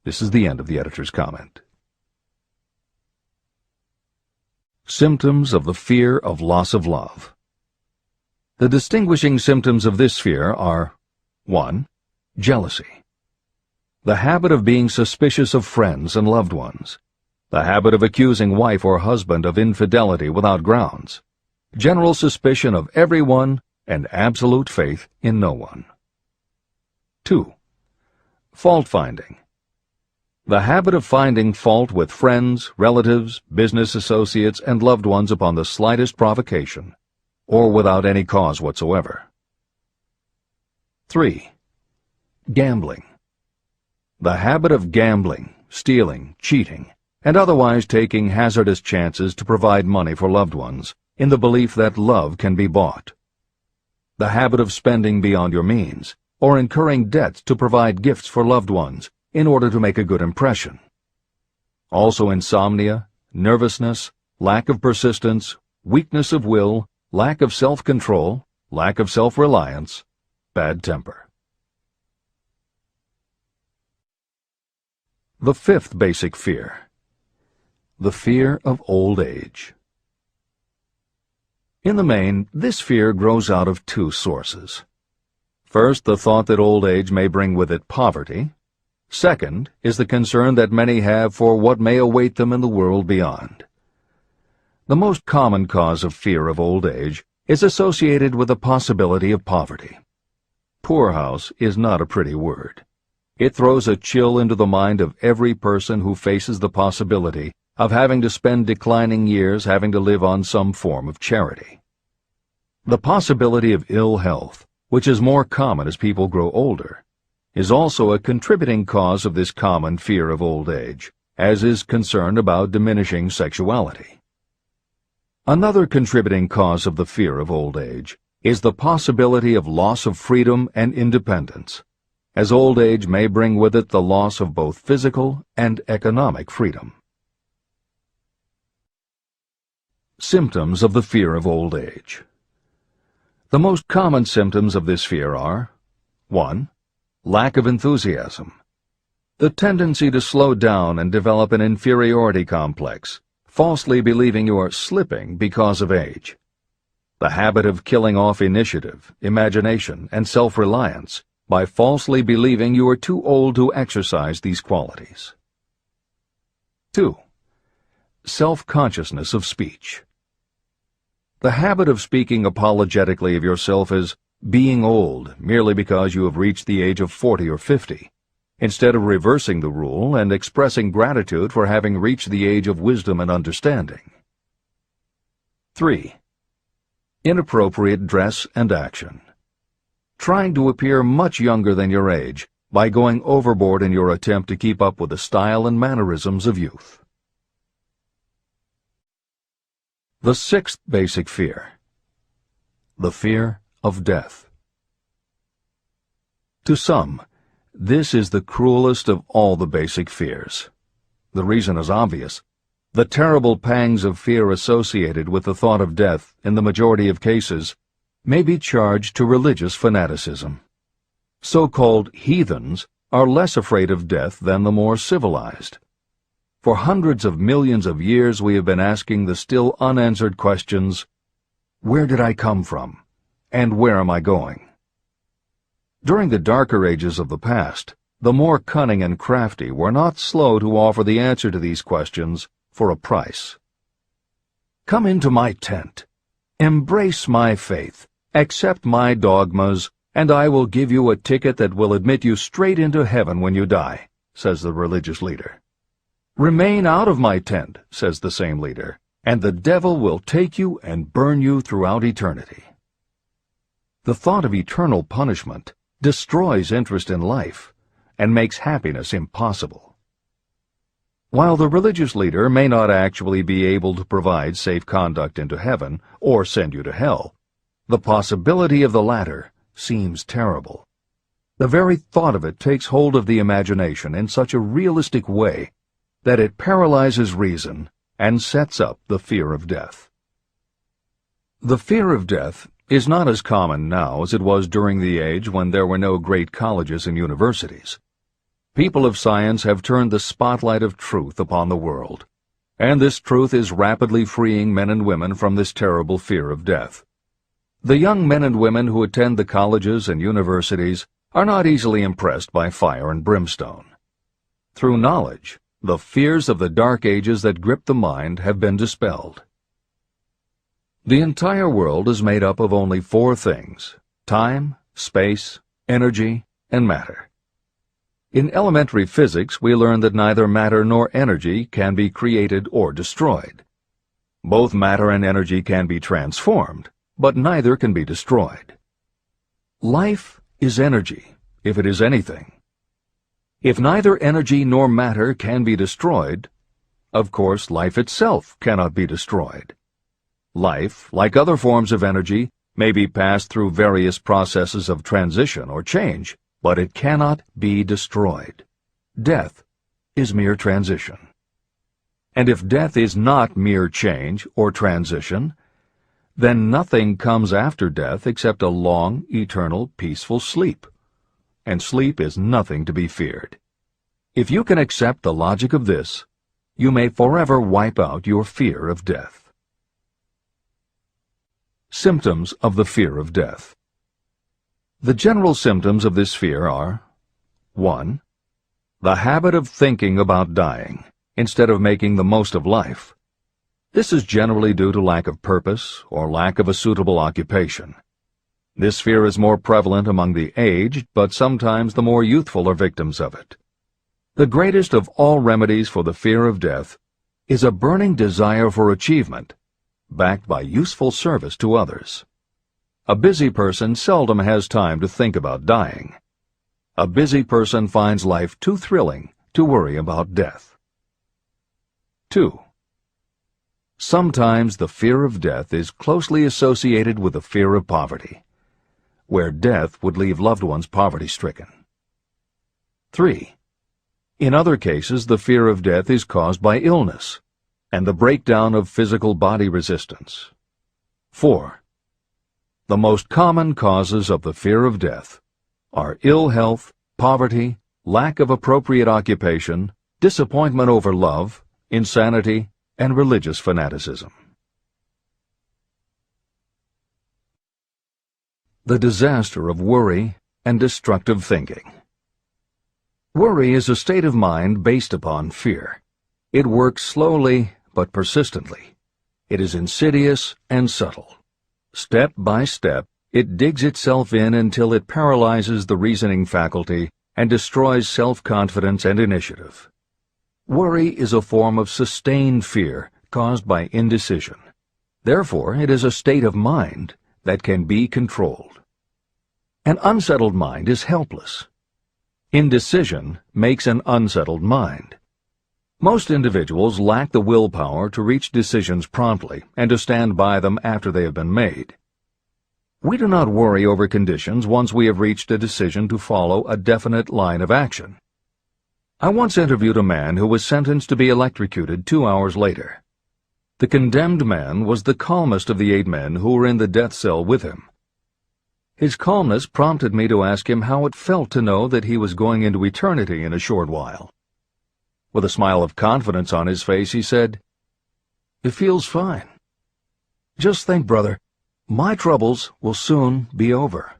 This is the end of the editor's comment. Symptoms of the fear of loss of love. The distinguishing symptoms of this fear are 1. Jealousy. The habit of being suspicious of friends and loved ones. The habit of accusing wife or husband of infidelity without grounds. General suspicion of everyone and absolute faith in no one. 2. Fault-finding. The habit of finding fault with friends, relatives, business associates, and loved ones upon the slightest provocation, or without any cause whatsoever. 3. Gambling. The habit of gambling, stealing, cheating, and otherwise taking hazardous chances to provide money for loved ones, in the belief that love can be bought. The habit of spending beyond your means, or incurring debts to provide gifts for loved ones, in order to make a good impression. Also insomnia, nervousness, lack of persistence, weakness of will, lack of self-control, lack of self-reliance, bad temper. The fifth basic fear. The fear of old age. In the main, this fear grows out of two sources. First, the thought that old age may bring with it poverty. Second is the concern that many have for what may await them in the world beyond. The most common cause of fear of old age is associated with the possibility of poverty. Poorhouse is not a pretty word. It throws a chill into the mind of every person who faces the possibility of having to spend declining years having to live on some form of charity. The possibility of ill health, which is more common as people grow older, is also a contributing cause of this common fear of old age, as is concern about diminishing sexuality. Another contributing cause of the fear of old age is the possibility of loss of freedom and independence, as old age may bring with it the loss of both physical and economic freedom. Symptoms of the fear of old age. The most common symptoms of this fear are 1. Lack of enthusiasm. The tendency to slow down and develop an inferiority complex, falsely believing you are slipping because of age. The habit of killing off initiative, imagination, and self-reliance by falsely believing you are too old to exercise these qualities. 2. Self-consciousness of speech. The habit of speaking apologetically of yourself as being old merely because you have reached the age of 40 or 50, instead of reversing the rule and expressing gratitude for having reached the age of wisdom and understanding. 3. Inappropriate dress and action. Trying to appear much younger than your age by going overboard in your attempt to keep up with the style and mannerisms of youth. The sixth basic fear. The fear of death. To some, this is the cruelest of all the basic fears. The reason is obvious. The terrible pangs of fear associated with the thought of death, in the majority of cases, may be charged to religious fanaticism. So-called heathens are less afraid of death than the more civilized. For hundreds of millions of years we have been asking the still unanswered questions, where did I come from, and where am I going? During the darker ages of the past, the more cunning and crafty were not slow to offer the answer to these questions for a price. Come into my tent, embrace my faith, accept my dogmas, and I will give you a ticket that will admit you straight into heaven when you die, says the religious leader. Remain out of my tent, says the same leader, and the devil will take you and burn you throughout eternity. The thought of eternal punishment destroys interest in life and makes happiness impossible. While the religious leader may not actually be able to provide safe conduct into heaven or send you to hell, the possibility of the latter seems terrible. The very thought of it takes hold of the imagination in such a realistic way that it paralyzes reason and sets up the fear of death. The fear of death is not as common now as it was during the age when there were no great colleges and universities. People of science have turned the spotlight of truth upon the world, and this truth is rapidly freeing men and women from this terrible fear of death. The young men and women who attend the colleges and universities are not easily impressed by fire and brimstone. Through knowledge, the fears of the dark ages that grip the mind have been dispelled. The entire world is made up of only four things: time, space, energy, and matter. In elementary physics, we learn that neither matter nor energy can be created or destroyed. Both matter and energy can be transformed, but neither can be destroyed. Life is energy, if it is anything. If neither energy nor matter can be destroyed, of course life itself cannot be destroyed. Life, like other forms of energy, may be passed through various processes of transition or change, but it cannot be destroyed. Death is mere transition. And if death is not mere change or transition, then nothing comes after death except a long, eternal, peaceful sleep. And sleep is nothing to be feared. If you can accept the logic of this, you may forever wipe out your fear of death. Symptoms of the fear of death. The general symptoms of this fear are: 1. The habit of thinking about dying instead of making the most of life. This is generally due to lack of purpose or lack of a suitable occupation. This fear is more prevalent among the aged, but sometimes the more youthful are victims of it. The greatest of all remedies for the fear of death is a burning desire for achievement, backed by useful service to others. A busy person seldom has time to think about dying. A busy person finds life too thrilling to worry about death. 2. Sometimes the fear of death is closely associated with the fear of poverty, where death would leave loved ones poverty-stricken. 3. In other cases, the fear of death is caused by illness and the breakdown of physical body resistance. 4. The most common causes of the fear of death are ill health, poverty, lack of appropriate occupation, disappointment over love, insanity, and religious fanaticism. The disaster of worry and destructive thinking. Worry is a state of mind based upon fear. It works slowly but persistently. It is insidious and subtle. Step by step, it digs itself in until it paralyzes the reasoning faculty and destroys self-confidence and initiative. Worry is a form of sustained fear caused by indecision. Therefore, it is a state of mind that can be controlled. An unsettled mind is helpless. Indecision makes an unsettled mind. Most individuals lack the willpower to reach decisions promptly and to stand by them after they have been made. We do not worry over conditions once we have reached a decision to follow a definite line of action. I once interviewed a man who was sentenced to be electrocuted 2 hours later. The condemned man was the calmest of the 8 men who were in the death cell with him. His calmness prompted me to ask him how it felt to know that he was going into eternity in a short while. With a smile of confidence on his face, he said, "It feels fine. Just think, brother, my troubles will soon be over.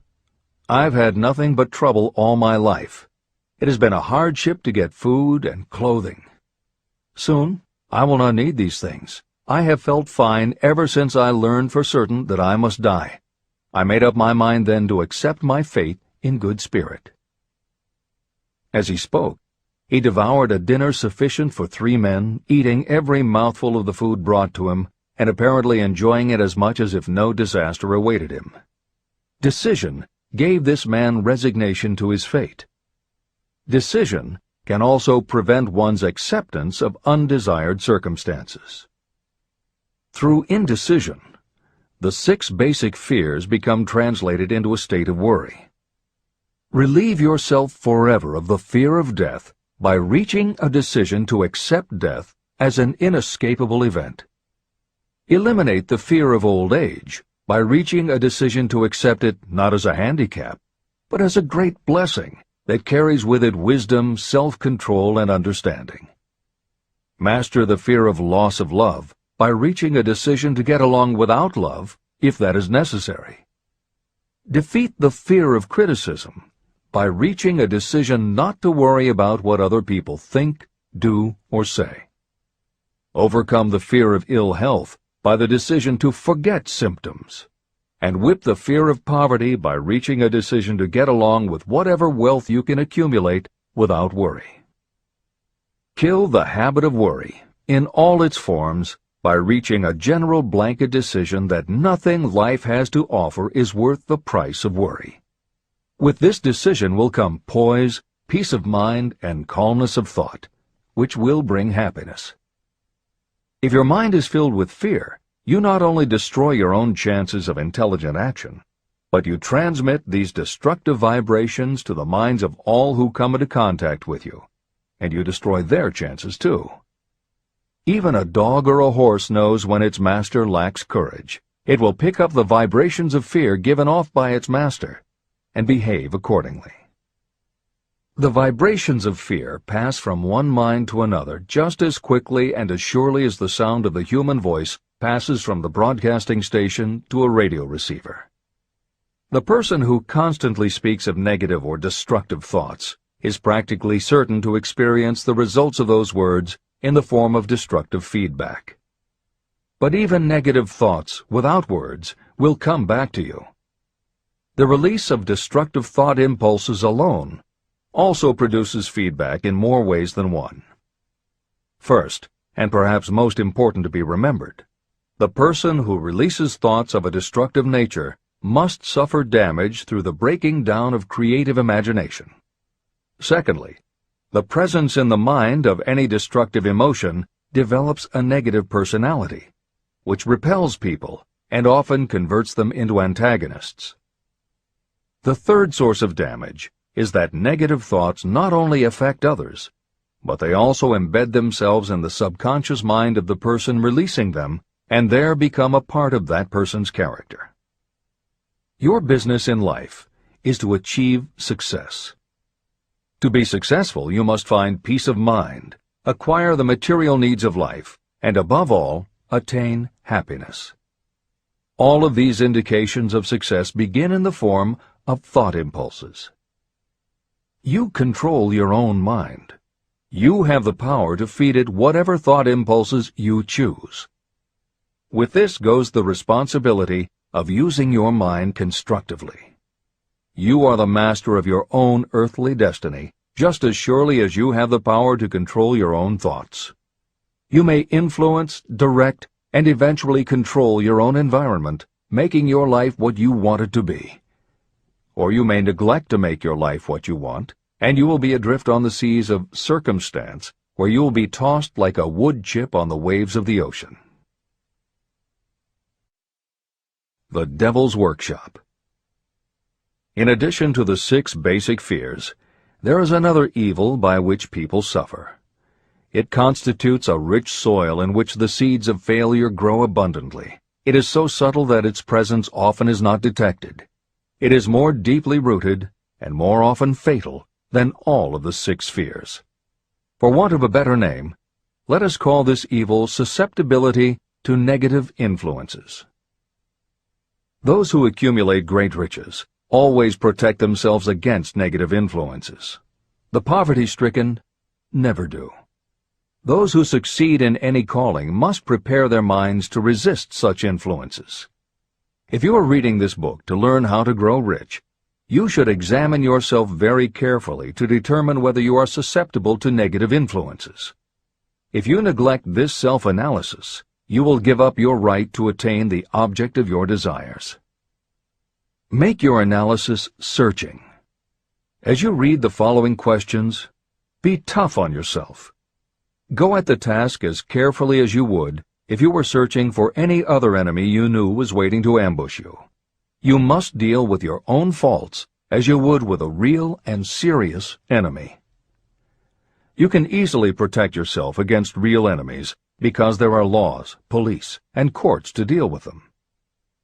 I've had nothing but trouble all my life. It has been a hardship to get food and clothing. Soon, I will not need these things. I have felt fine ever since I learned for certain that I must die. I made up my mind then to accept my fate in good spirit." As he spoke, he devoured a dinner sufficient for 3 men, eating every mouthful of the food brought to him, and apparently enjoying it as much as if no disaster awaited him. Decision gave this man resignation to his fate. Decision can also prevent one's acceptance of undesired circumstances. Through indecision, the 6 basic fears become translated into a state of worry. Relieve yourself forever of the fear of death by reaching a decision to accept death as an inescapable event. Eliminate the fear of old age by reaching a decision to accept it not as a handicap, but as a great blessing that carries with it wisdom, self-control, and understanding. Master the fear of loss of love by reaching a decision to get along without love, if that is necessary. Defeat the fear of criticism by reaching a decision not to worry about what other people think, do, or say. Overcome the fear of ill health by the decision to forget symptoms, and whip the fear of poverty by reaching a decision to get along with whatever wealth you can accumulate without worry. Kill the habit of worry in all its forms by reaching a general blanket decision that nothing life has to offer is worth the price of worry. With this decision will come poise, peace of mind, and calmness of thought, which will bring happiness. If your mind is filled with fear, you not only destroy your own chances of intelligent action, but you transmit these destructive vibrations to the minds of all who come into contact with you, and you destroy their chances too. Even a dog or a horse knows when its master lacks courage. It will pick up the vibrations of fear given off by its master and behave accordingly. The vibrations of fear pass from one mind to another just as quickly and as surely as the sound of the human voice passes from the broadcasting station to a radio receiver. The person who constantly speaks of negative or destructive thoughts is practically certain to experience the results of those words in the form of destructive feedback. But even negative thoughts without words will come back to you. The release of destructive thought impulses alone also produces feedback in more ways than one. First, and perhaps most important to be remembered, the person who releases thoughts of a destructive nature must suffer damage through the breaking down of creative imagination. Secondly, the presence in the mind of any destructive emotion develops a negative personality, which repels people and often converts them into antagonists. The third source of damage is that negative thoughts not only affect others, but they also embed themselves in the subconscious mind of the person releasing them and there become a part of that person's character. Your business in life is to achieve success. To be successful, you must find peace of mind, acquire the material needs of life, and above all, attain happiness. All of these indications of success begin in the form of thought impulses. You control your own mind. You have the power to feed it whatever thought impulses you choose. With this goes the responsibility of using your mind constructively. You are the master of your own earthly destiny, just as surely as you have the power to control your own thoughts. You may influence, direct, and eventually control your own environment, making your life what you want it to be. Or you may neglect to make your life what you want, and you will be adrift on the seas of circumstance, where you will be tossed like a wood chip on the waves of the ocean. The Devil's Workshop. In addition to the 6 basic fears, there is another evil by which people suffer. It constitutes a rich soil in which the seeds of failure grow abundantly. It is so subtle that its presence often is not detected. It is more deeply rooted and more often fatal than all of the 6 fears. For want of a better name, let us call this evil susceptibility to negative influences. Those who accumulate great riches always protect themselves against negative influences. The poverty-stricken never do. Those who succeed in any calling must prepare their minds to resist such influences. If you are reading this book to learn how to grow rich, you should examine yourself very carefully to determine whether you are susceptible to negative influences. If you neglect this self-analysis, you will give up your right to attain the object of your desires. Make your analysis searching. As you read the following questions, be tough on yourself. Go at the task as carefully as you would if you were searching for any other enemy you knew was waiting to ambush you. You must deal with your own faults as you would with a real and serious enemy. You can easily protect yourself against real enemies because there are laws, police, and courts to deal with them.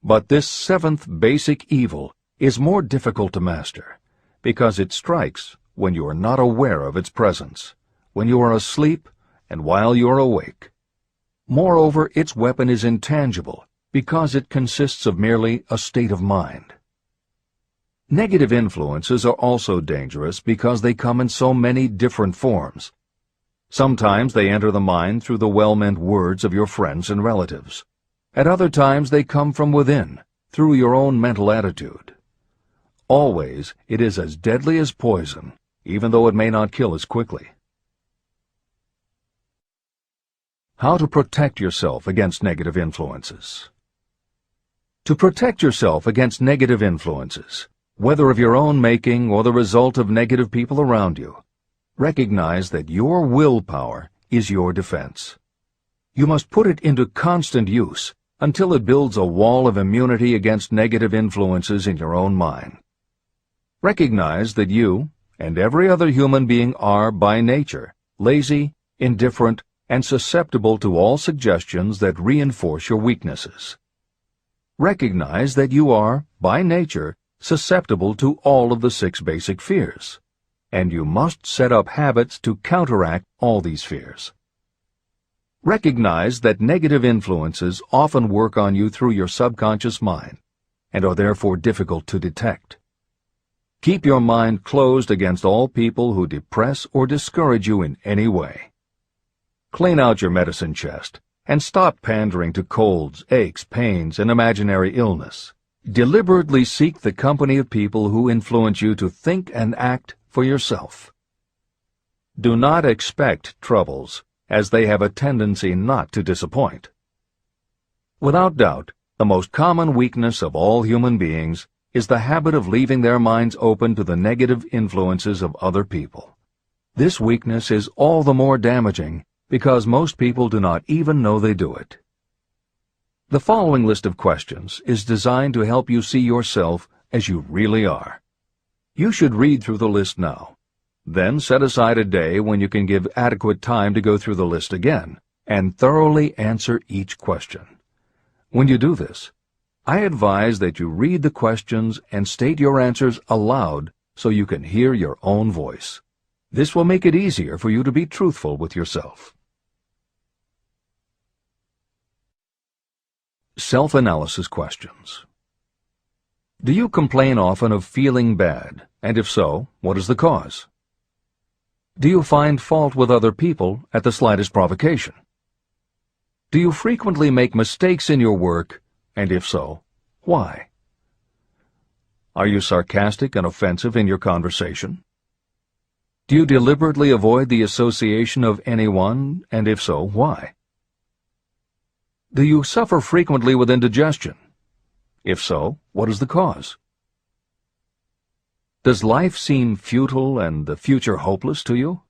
But this 7th basic evil is more difficult to master because it strikes when you are not aware of its presence, when you are asleep and while you are awake. Moreover, its weapon is intangible because it consists of merely a state of mind. Negative influences are also dangerous because they come in so many different forms. Sometimes they enter the mind through the well-meant words of your friends and relatives. At other times they come from within, through your own mental attitude. Always it is as deadly as poison, even though it may not kill as quickly. How to protect yourself against negative influences. To protect yourself against negative influences, whether of your own making or the result of negative people around you, recognize that your willpower is your defense. You must put it into constant use until it builds a wall of immunity against negative influences in your own mind. Recognize that you and every other human being are, by nature, lazy, indifferent, and susceptible to all suggestions that reinforce your weaknesses. Recognize that you are, by nature, susceptible to all of the 6 basic fears. and you must set up habits to counteract all these fears. Recognize that negative influences often work on you through your subconscious mind and are therefore difficult to detect. Keep your mind closed against all people who depress or discourage you in any way. Clean out your medicine chest and stop pandering to colds, aches, pains, and imaginary illness. Deliberately seek the company of people who influence you to think and act for yourself. Do not expect troubles, as they have a tendency not to disappoint. Without doubt, the most common weakness of all human beings is the habit of leaving their minds open to the negative influences of other people. This weakness is all the more damaging because most people do not even know they do it. The following list of questions is designed to help you see yourself as you really are. You should read through the list now. Then set aside a day when you can give adequate time to go through the list again and thoroughly answer each question. When you do this, I advise that you read the questions and state your answers aloud so you can hear your own voice. This will make it easier for you to be truthful with yourself. Self-analysis questions. Do you complain often of feeling bad, and if so, what is the cause? Do you find fault with other people at the slightest provocation? Do you frequently make mistakes in your work, and if so, why? Are you sarcastic and offensive in your conversation? Do you deliberately avoid the association of anyone, and if so, why? Do you suffer frequently with indigestion? If so, what is the cause? Does life seem futile and the future hopeless to you?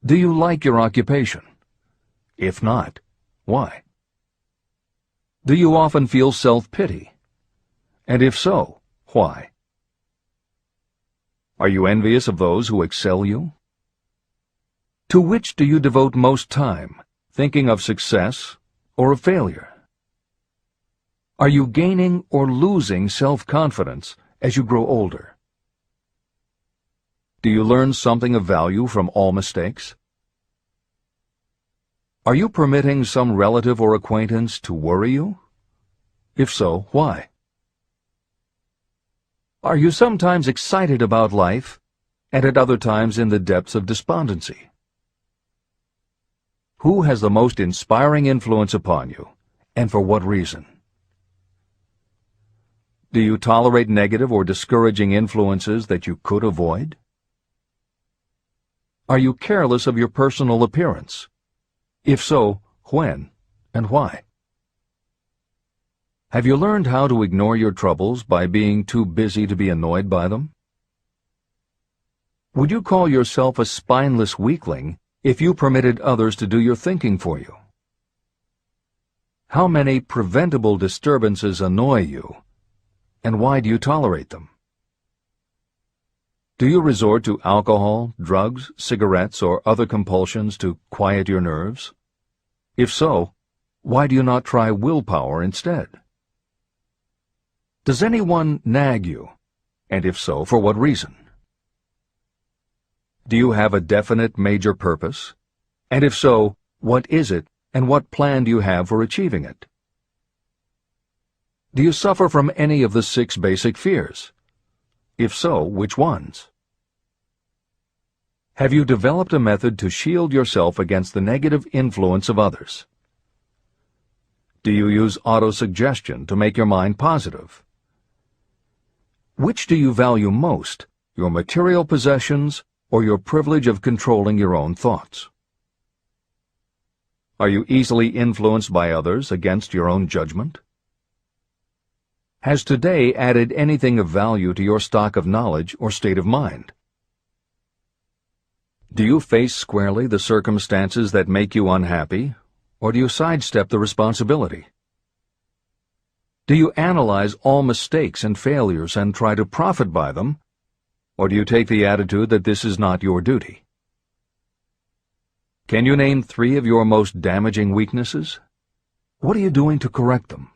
Do you like your occupation? If not, why? Do you often feel self-pity? And if so, why? Are you envious of those who excel you? To which do you devote most time, thinking of success or of failure? Are you gaining or losing self-confidence as you grow older? Do you learn something of value from all mistakes? Are you permitting some relative or acquaintance to worry you? If so, why? Are you sometimes excited about life, and at other times in the depths of despondency? Who has the most inspiring influence upon you, and for what reason? Do you tolerate negative or discouraging influences that you could avoid? Are you careless of your personal appearance? If so, when and why? Have you learned how to ignore your troubles by being too busy to be annoyed by them? Would you call yourself a spineless weakling if you permitted others to do your thinking for you? How many preventable disturbances annoy you, and why do you tolerate them? Do you resort to alcohol, drugs, cigarettes, or other compulsions to quiet your nerves? If so, why do you not try willpower instead? Does anyone nag you, and if so, for what reason? Do you have a definite major purpose? And if so, what is it, and what plan do you have for achieving it? Do you suffer from any of the 6 basic fears? If so, which ones? Have you developed a method to shield yourself against the negative influence of others? Do you use autosuggestion to make your mind positive? Which do you value most, your material possessions or your privilege of controlling your own thoughts? Are you easily influenced by others against your own judgment? Has today added anything of value to your stock of knowledge or state of mind? Do you face squarely the circumstances that make you unhappy, or do you sidestep the responsibility? Do you analyze all mistakes and failures and try to profit by them, or do you take the attitude that this is not your duty? Can you name 3 of your most damaging weaknesses? What are you doing to correct them?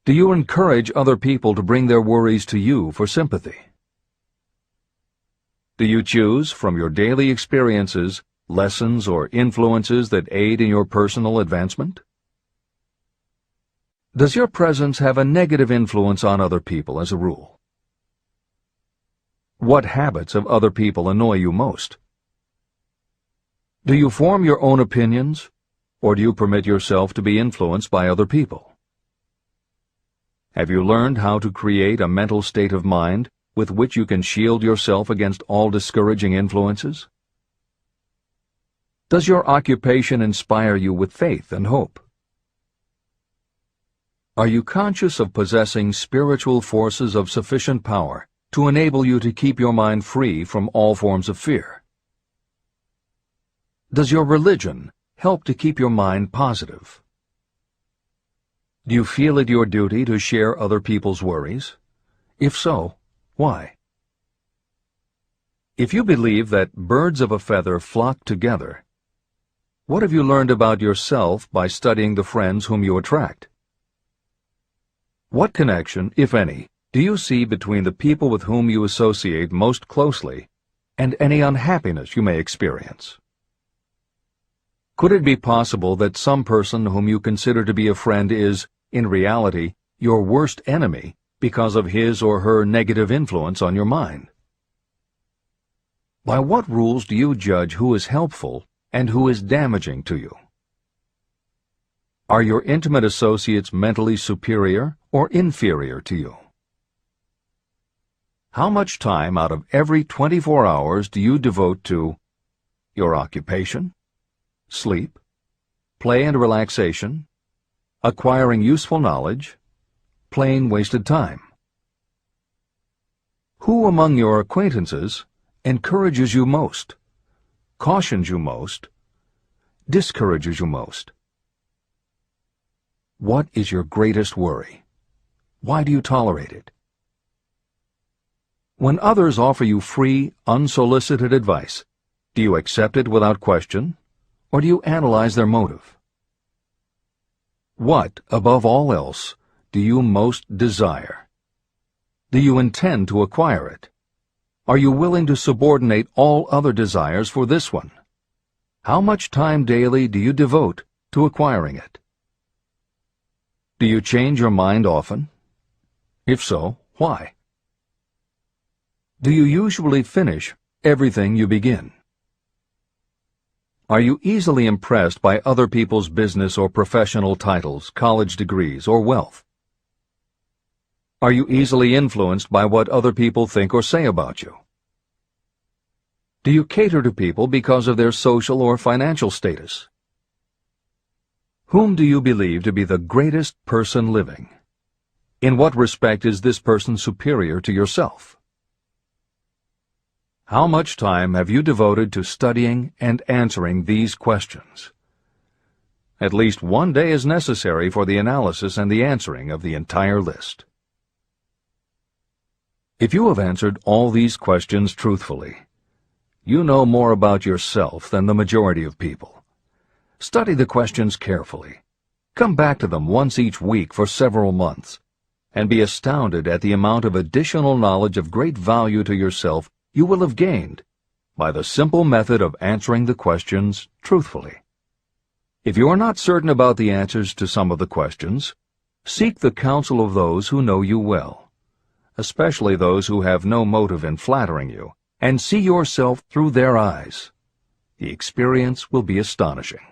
Do you encourage other people to bring their worries to you for sympathy? Do you choose from your daily experiences lessons or influences that aid in your personal advancement? Does your presence have a negative influence on other people as a rule? What habits of other people annoy you most? Do you form your own opinions, or do you permit yourself to be influenced by other people? Have you learned how to create a mental state of mind with which you can shield yourself against all discouraging influences? Does your occupation inspire you with faith and hope? Are you conscious of possessing spiritual forces of sufficient power to enable you to keep your mind free from all forms of fear? Does your religion help to keep your mind positive? Do you feel it your duty to share other people's worries? If so, why? If you believe that birds of a feather flock together, what have you learned about yourself by studying the friends whom you attract? What connection, if any, do you see between the people with whom you associate most closely and any unhappiness you may experience? Could it be possible that some person whom you consider to be a friend is, in reality, your worst enemy because of his or her negative influence on your mind? By what rules do you judge who is helpful and who is damaging to you? Are your intimate associates mentally superior or inferior to you? How much time out of every 24 hours do you devote to your occupation, sleep, play and relaxation, acquiring useful knowledge, plain wasted time? Who among your acquaintances encourages you most, cautions you most, discourages you most? What is your greatest worry? Why do you tolerate it? When others offer you free, unsolicited advice, do you accept it without question, or do you analyze their motive? What, above all else, do you most desire? Do you intend to acquire it? Are you willing to subordinate all other desires for this one? How much time daily do you devote to acquiring it? Do you change your mind often? If so, why? Do you usually finish everything you begin? Are you easily impressed by other people's business or professional titles, college degrees, or wealth? Are you easily influenced by what other people think or say about you? Do you cater to people because of their social or financial status? Whom do you believe to be the greatest person living? In what respect is this person superior to yourself? How much time have you devoted to studying and answering these questions? At least one day is necessary for the analysis and the answering of the entire list. If you have answered all these questions truthfully, you know more about yourself than the majority of people. Study the questions carefully. Come back to them once each week for several months, and be astounded at the amount of additional knowledge of great value to yourself you will have gained by the simple method of answering the questions truthfully. If you are not certain about the answers to some of the questions, seek the counsel of those who know you well, especially those who have no motive in flattering you, and see yourself through their eyes. The experience will be astonishing.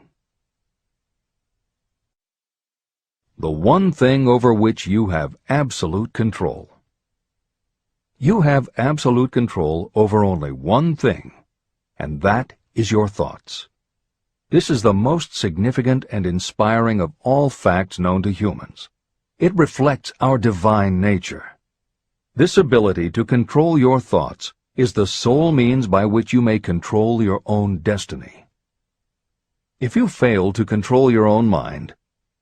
The one thing over which you have absolute control. You have absolute control over only one thing, and that is your thoughts. This is the most significant and inspiring of all facts known to humans. It reflects our divine nature. This ability to control your thoughts is the sole means by which you may control your own destiny. If you fail to control your own mind,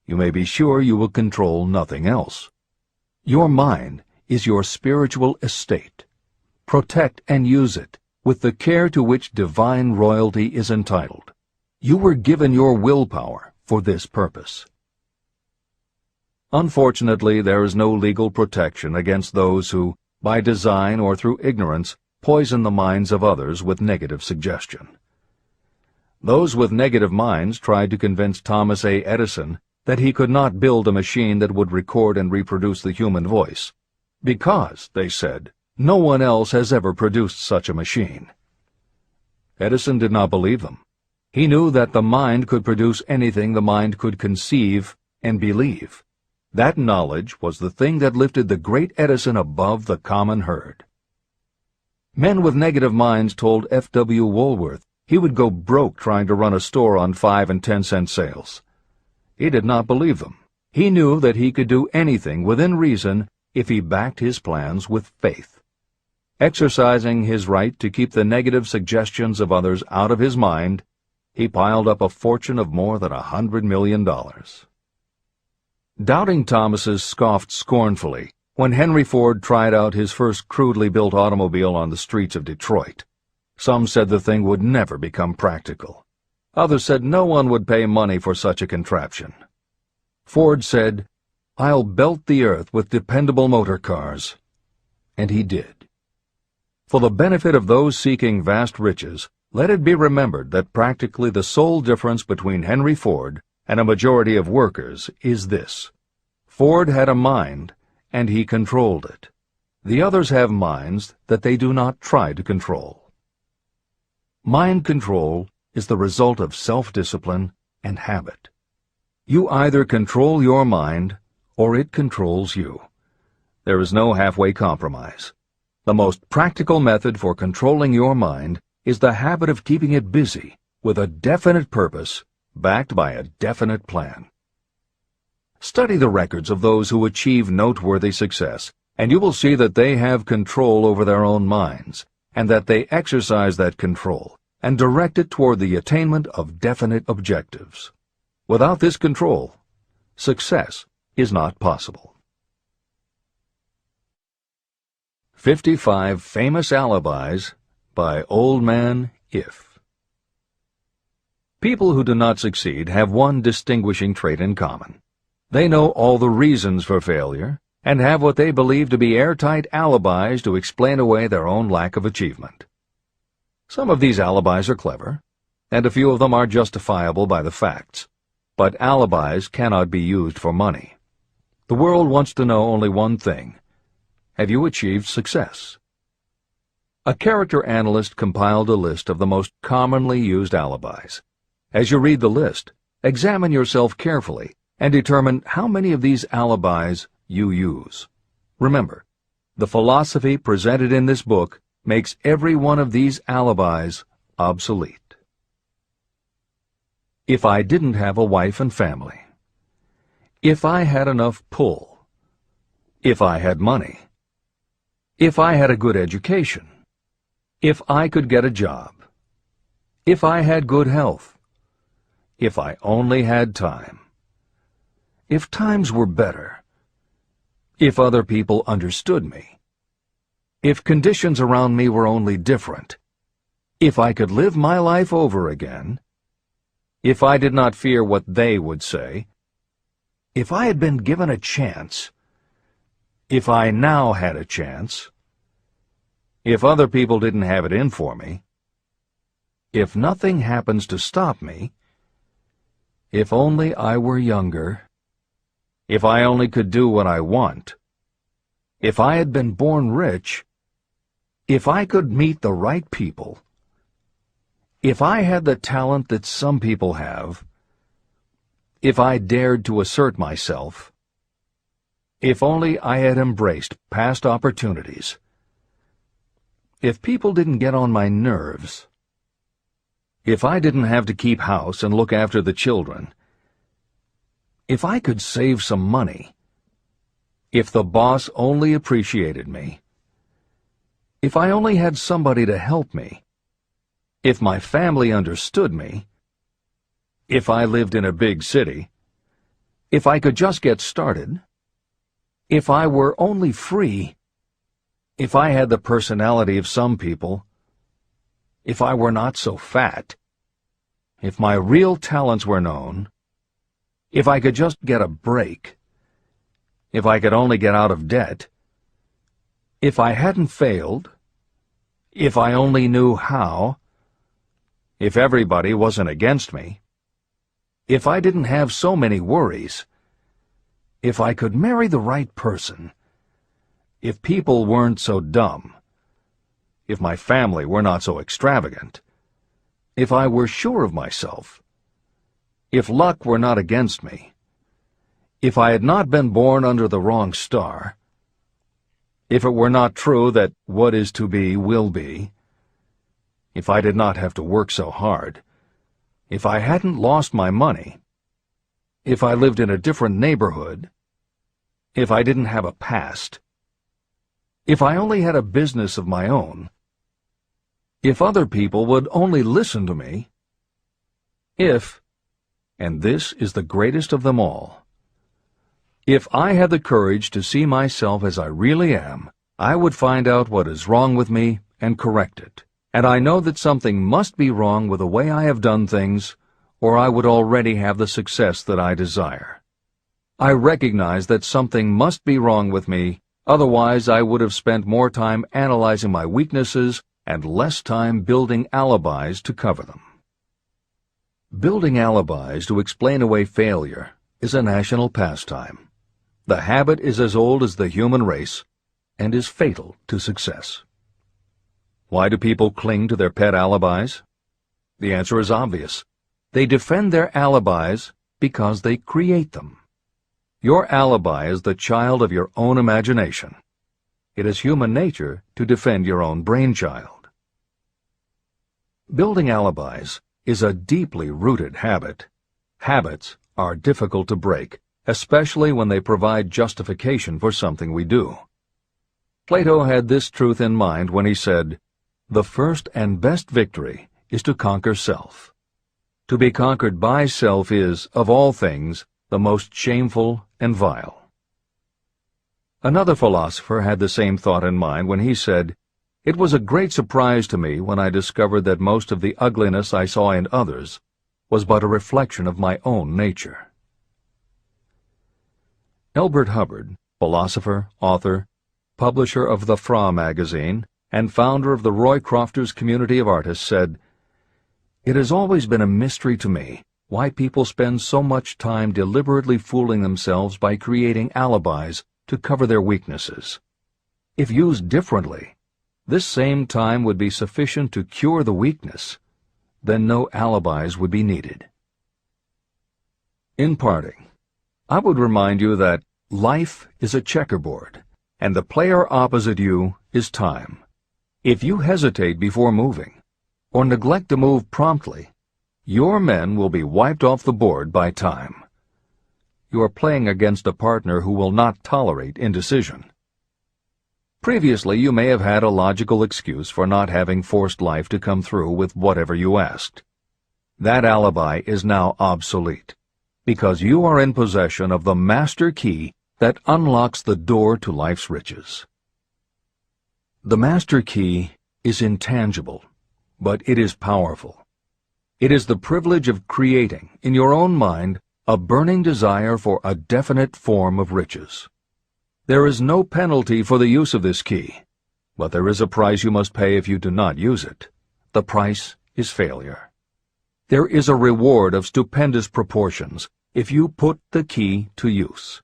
you may be sure you will control nothing else. Your mind is your spiritual estate. Protect and use it with the care to which divine royalty is entitled. You were given your willpower for this purpose. Unfortunately, there is no legal protection against those who, by design or through ignorance, poison the minds of others with negative suggestion. Those with negative minds tried to convince Thomas A. Edison that he could not build a machine that would record and reproduce the human voice, because, they said, no one else has ever produced such a machine. Edison did not believe them. He knew that the mind could produce anything the mind could conceive and believe. That knowledge was the thing that lifted the great Edison above the common herd. Men with negative minds told F.W. Woolworth he would go broke trying to run a store on 5 and 10-cent sales. He did not believe them. He knew that he could do anything within reason if he backed his plans with faith. Exercising his right to keep the negative suggestions of others out of his mind, he piled up a fortune of more than $100 million. Doubting Thomases scoffed scornfully when Henry Ford tried out his first crudely built automobile on the streets of Detroit. Some said the thing would never become practical. Others said no one would pay money for such a contraption. Ford said, "I'll belt the earth with dependable motor cars." And he did. For the benefit of those seeking vast riches, let it be remembered that practically the sole difference between Henry Ford and a majority of workers is this: Ford had a mind, and he controlled it. The others have minds that they do not try to control. Mind control is the result of self-discipline and habit. You either control your mind, or it controls you. There is no halfway compromise. The most practical method for controlling your mind is the habit of keeping it busy with a definite purpose, backed by a definite plan. Study the records of those who achieve noteworthy success, and you will see that they have control over their own minds, and that they exercise that control and direct it toward the attainment of definite objectives. Without this control, success is not possible. 55 Famous Alibis by Old Man If. People who do not succeed have one distinguishing trait in common. They know all the reasons for failure and have what they believe to be airtight alibis to explain away their own lack of achievement. Some of these alibis are clever, and a few of them are justifiable by the facts. But alibis cannot be used for money. The world wants to know only one thing: have you achieved success? A character analyst compiled a list of the most commonly used alibis. As you read the list, examine yourself carefully and determine how many of these alibis you use. Remember, the philosophy presented in this book makes every one of these alibis obsolete. If I didn't have a wife and family. If I had enough pull. If I had money. If I had a good education. If I could get a job. If I had good health. If I only had time. If times were better. If other people understood me. If conditions around me were only different. If I could live my life over again. If I did not fear what they would say. If I had been given a chance. If I now had a chance. If other people didn't have it in for me. If nothing happens to stop me. If only I were younger. If I only could do what I want. If I had been born rich. If I could meet the right people. If I had the talent that some people have. If I dared to assert myself. If only I had embraced past opportunities. If people didn't get on my nerves. If I didn't have to keep house and look after the children. If I could save some money. If the boss only appreciated me. If I only had somebody to help me. If my family understood me. If I lived in a big city. If I could just get started. If I were only free. If I had the personality of some people. If I were not so fat. If my real talents were known. If I could just get a break. If I could only get out of debt. If I hadn't failed. If I only knew how. If everybody wasn't against me. If I didn't have so many worries. If I could marry the right person. If people weren't so dumb. If my family were not so extravagant. If I were sure of myself. If luck were not against me. If I had not been born under the wrong star. If it were not true that what is to be will be. If I did not have to work so hard. If I hadn't lost my money. If I lived in a different neighborhood. If I didn't have a past. If I only had a business of my own. If other people would only listen to me. If, and this is the greatest of them all, if I had the courage to see myself as I really am, I would find out what is wrong with me and correct it. And I know that something must be wrong with the way I have done things, or I would already have the success that I desire. I recognize that something must be wrong with me, otherwise I would have spent more time analyzing my weaknesses and less time building alibis to cover them. Building alibis to explain away failure is a national pastime. The habit is as old as the human race and is fatal to success. Why do people cling to their pet alibis? The answer is obvious. They defend their alibis because they create them. Your alibi is the child of your own imagination. It is human nature to defend your own brainchild. Building alibis is a deeply rooted habit. Habits are difficult to break, especially when they provide justification for something we do. Plato had this truth in mind when he said, "The first and best victory is to conquer self. To be conquered by self is, of all things, the most shameful and vile." Another philosopher had the same thought in mind when he said, "It was a great surprise to me when I discovered that most of the ugliness I saw in others was but a reflection of my own nature." Elbert Hubbard, philosopher, author, publisher of the Fra magazine, and founder of the Roycrofters community of artists, said, "It has always been a mystery to me why people spend so much time deliberately fooling themselves by creating alibis to cover their weaknesses. If used differently, this same time would be sufficient to cure the weakness. Then no alibis would be needed." In parting, I would remind you that life is a checkerboard, and the player opposite you is time. If you hesitate before moving, or neglect to move promptly, your men will be wiped off the board by time. You are playing against a partner who will not tolerate indecision. Previously, you may have had a logical excuse for not having forced life to come through with whatever you asked. That alibi is now obsolete, because you are in possession of the master key that unlocks the door to life's riches. The master key is intangible, but it is powerful. It is the privilege of creating, in your own mind, a burning desire for a definite form of riches. There is no penalty for the use of this key, but there is a price you must pay if you do not use it. The price is failure. There is a reward of stupendous proportions if you put the key to use.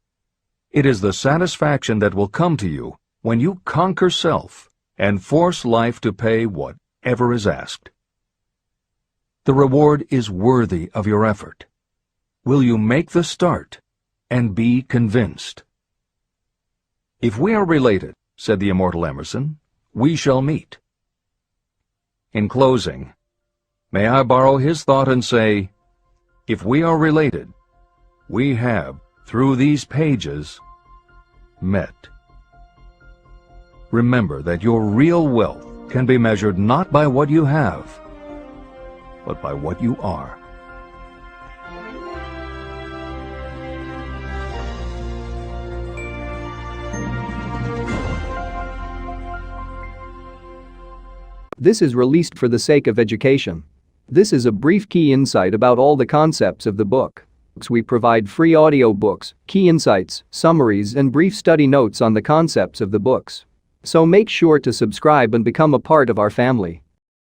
It is the satisfaction that will come to you when you conquer self and force life to pay whatever is asked. The reward is worthy of your effort. Will you make the start and be convinced? "If we are related," said the immortal Emerson, "we shall meet." In closing, may I borrow his thought and say, if we are related, we have, through these pages, met. Remember that your real wealth can be measured not by what you have, but by what you are. This is released for the sake of education. This is a brief key insight about all the concepts of the book. We provide free audio books, key insights, summaries, and brief study notes on the concepts of the books. So make sure to subscribe and become a part of our family.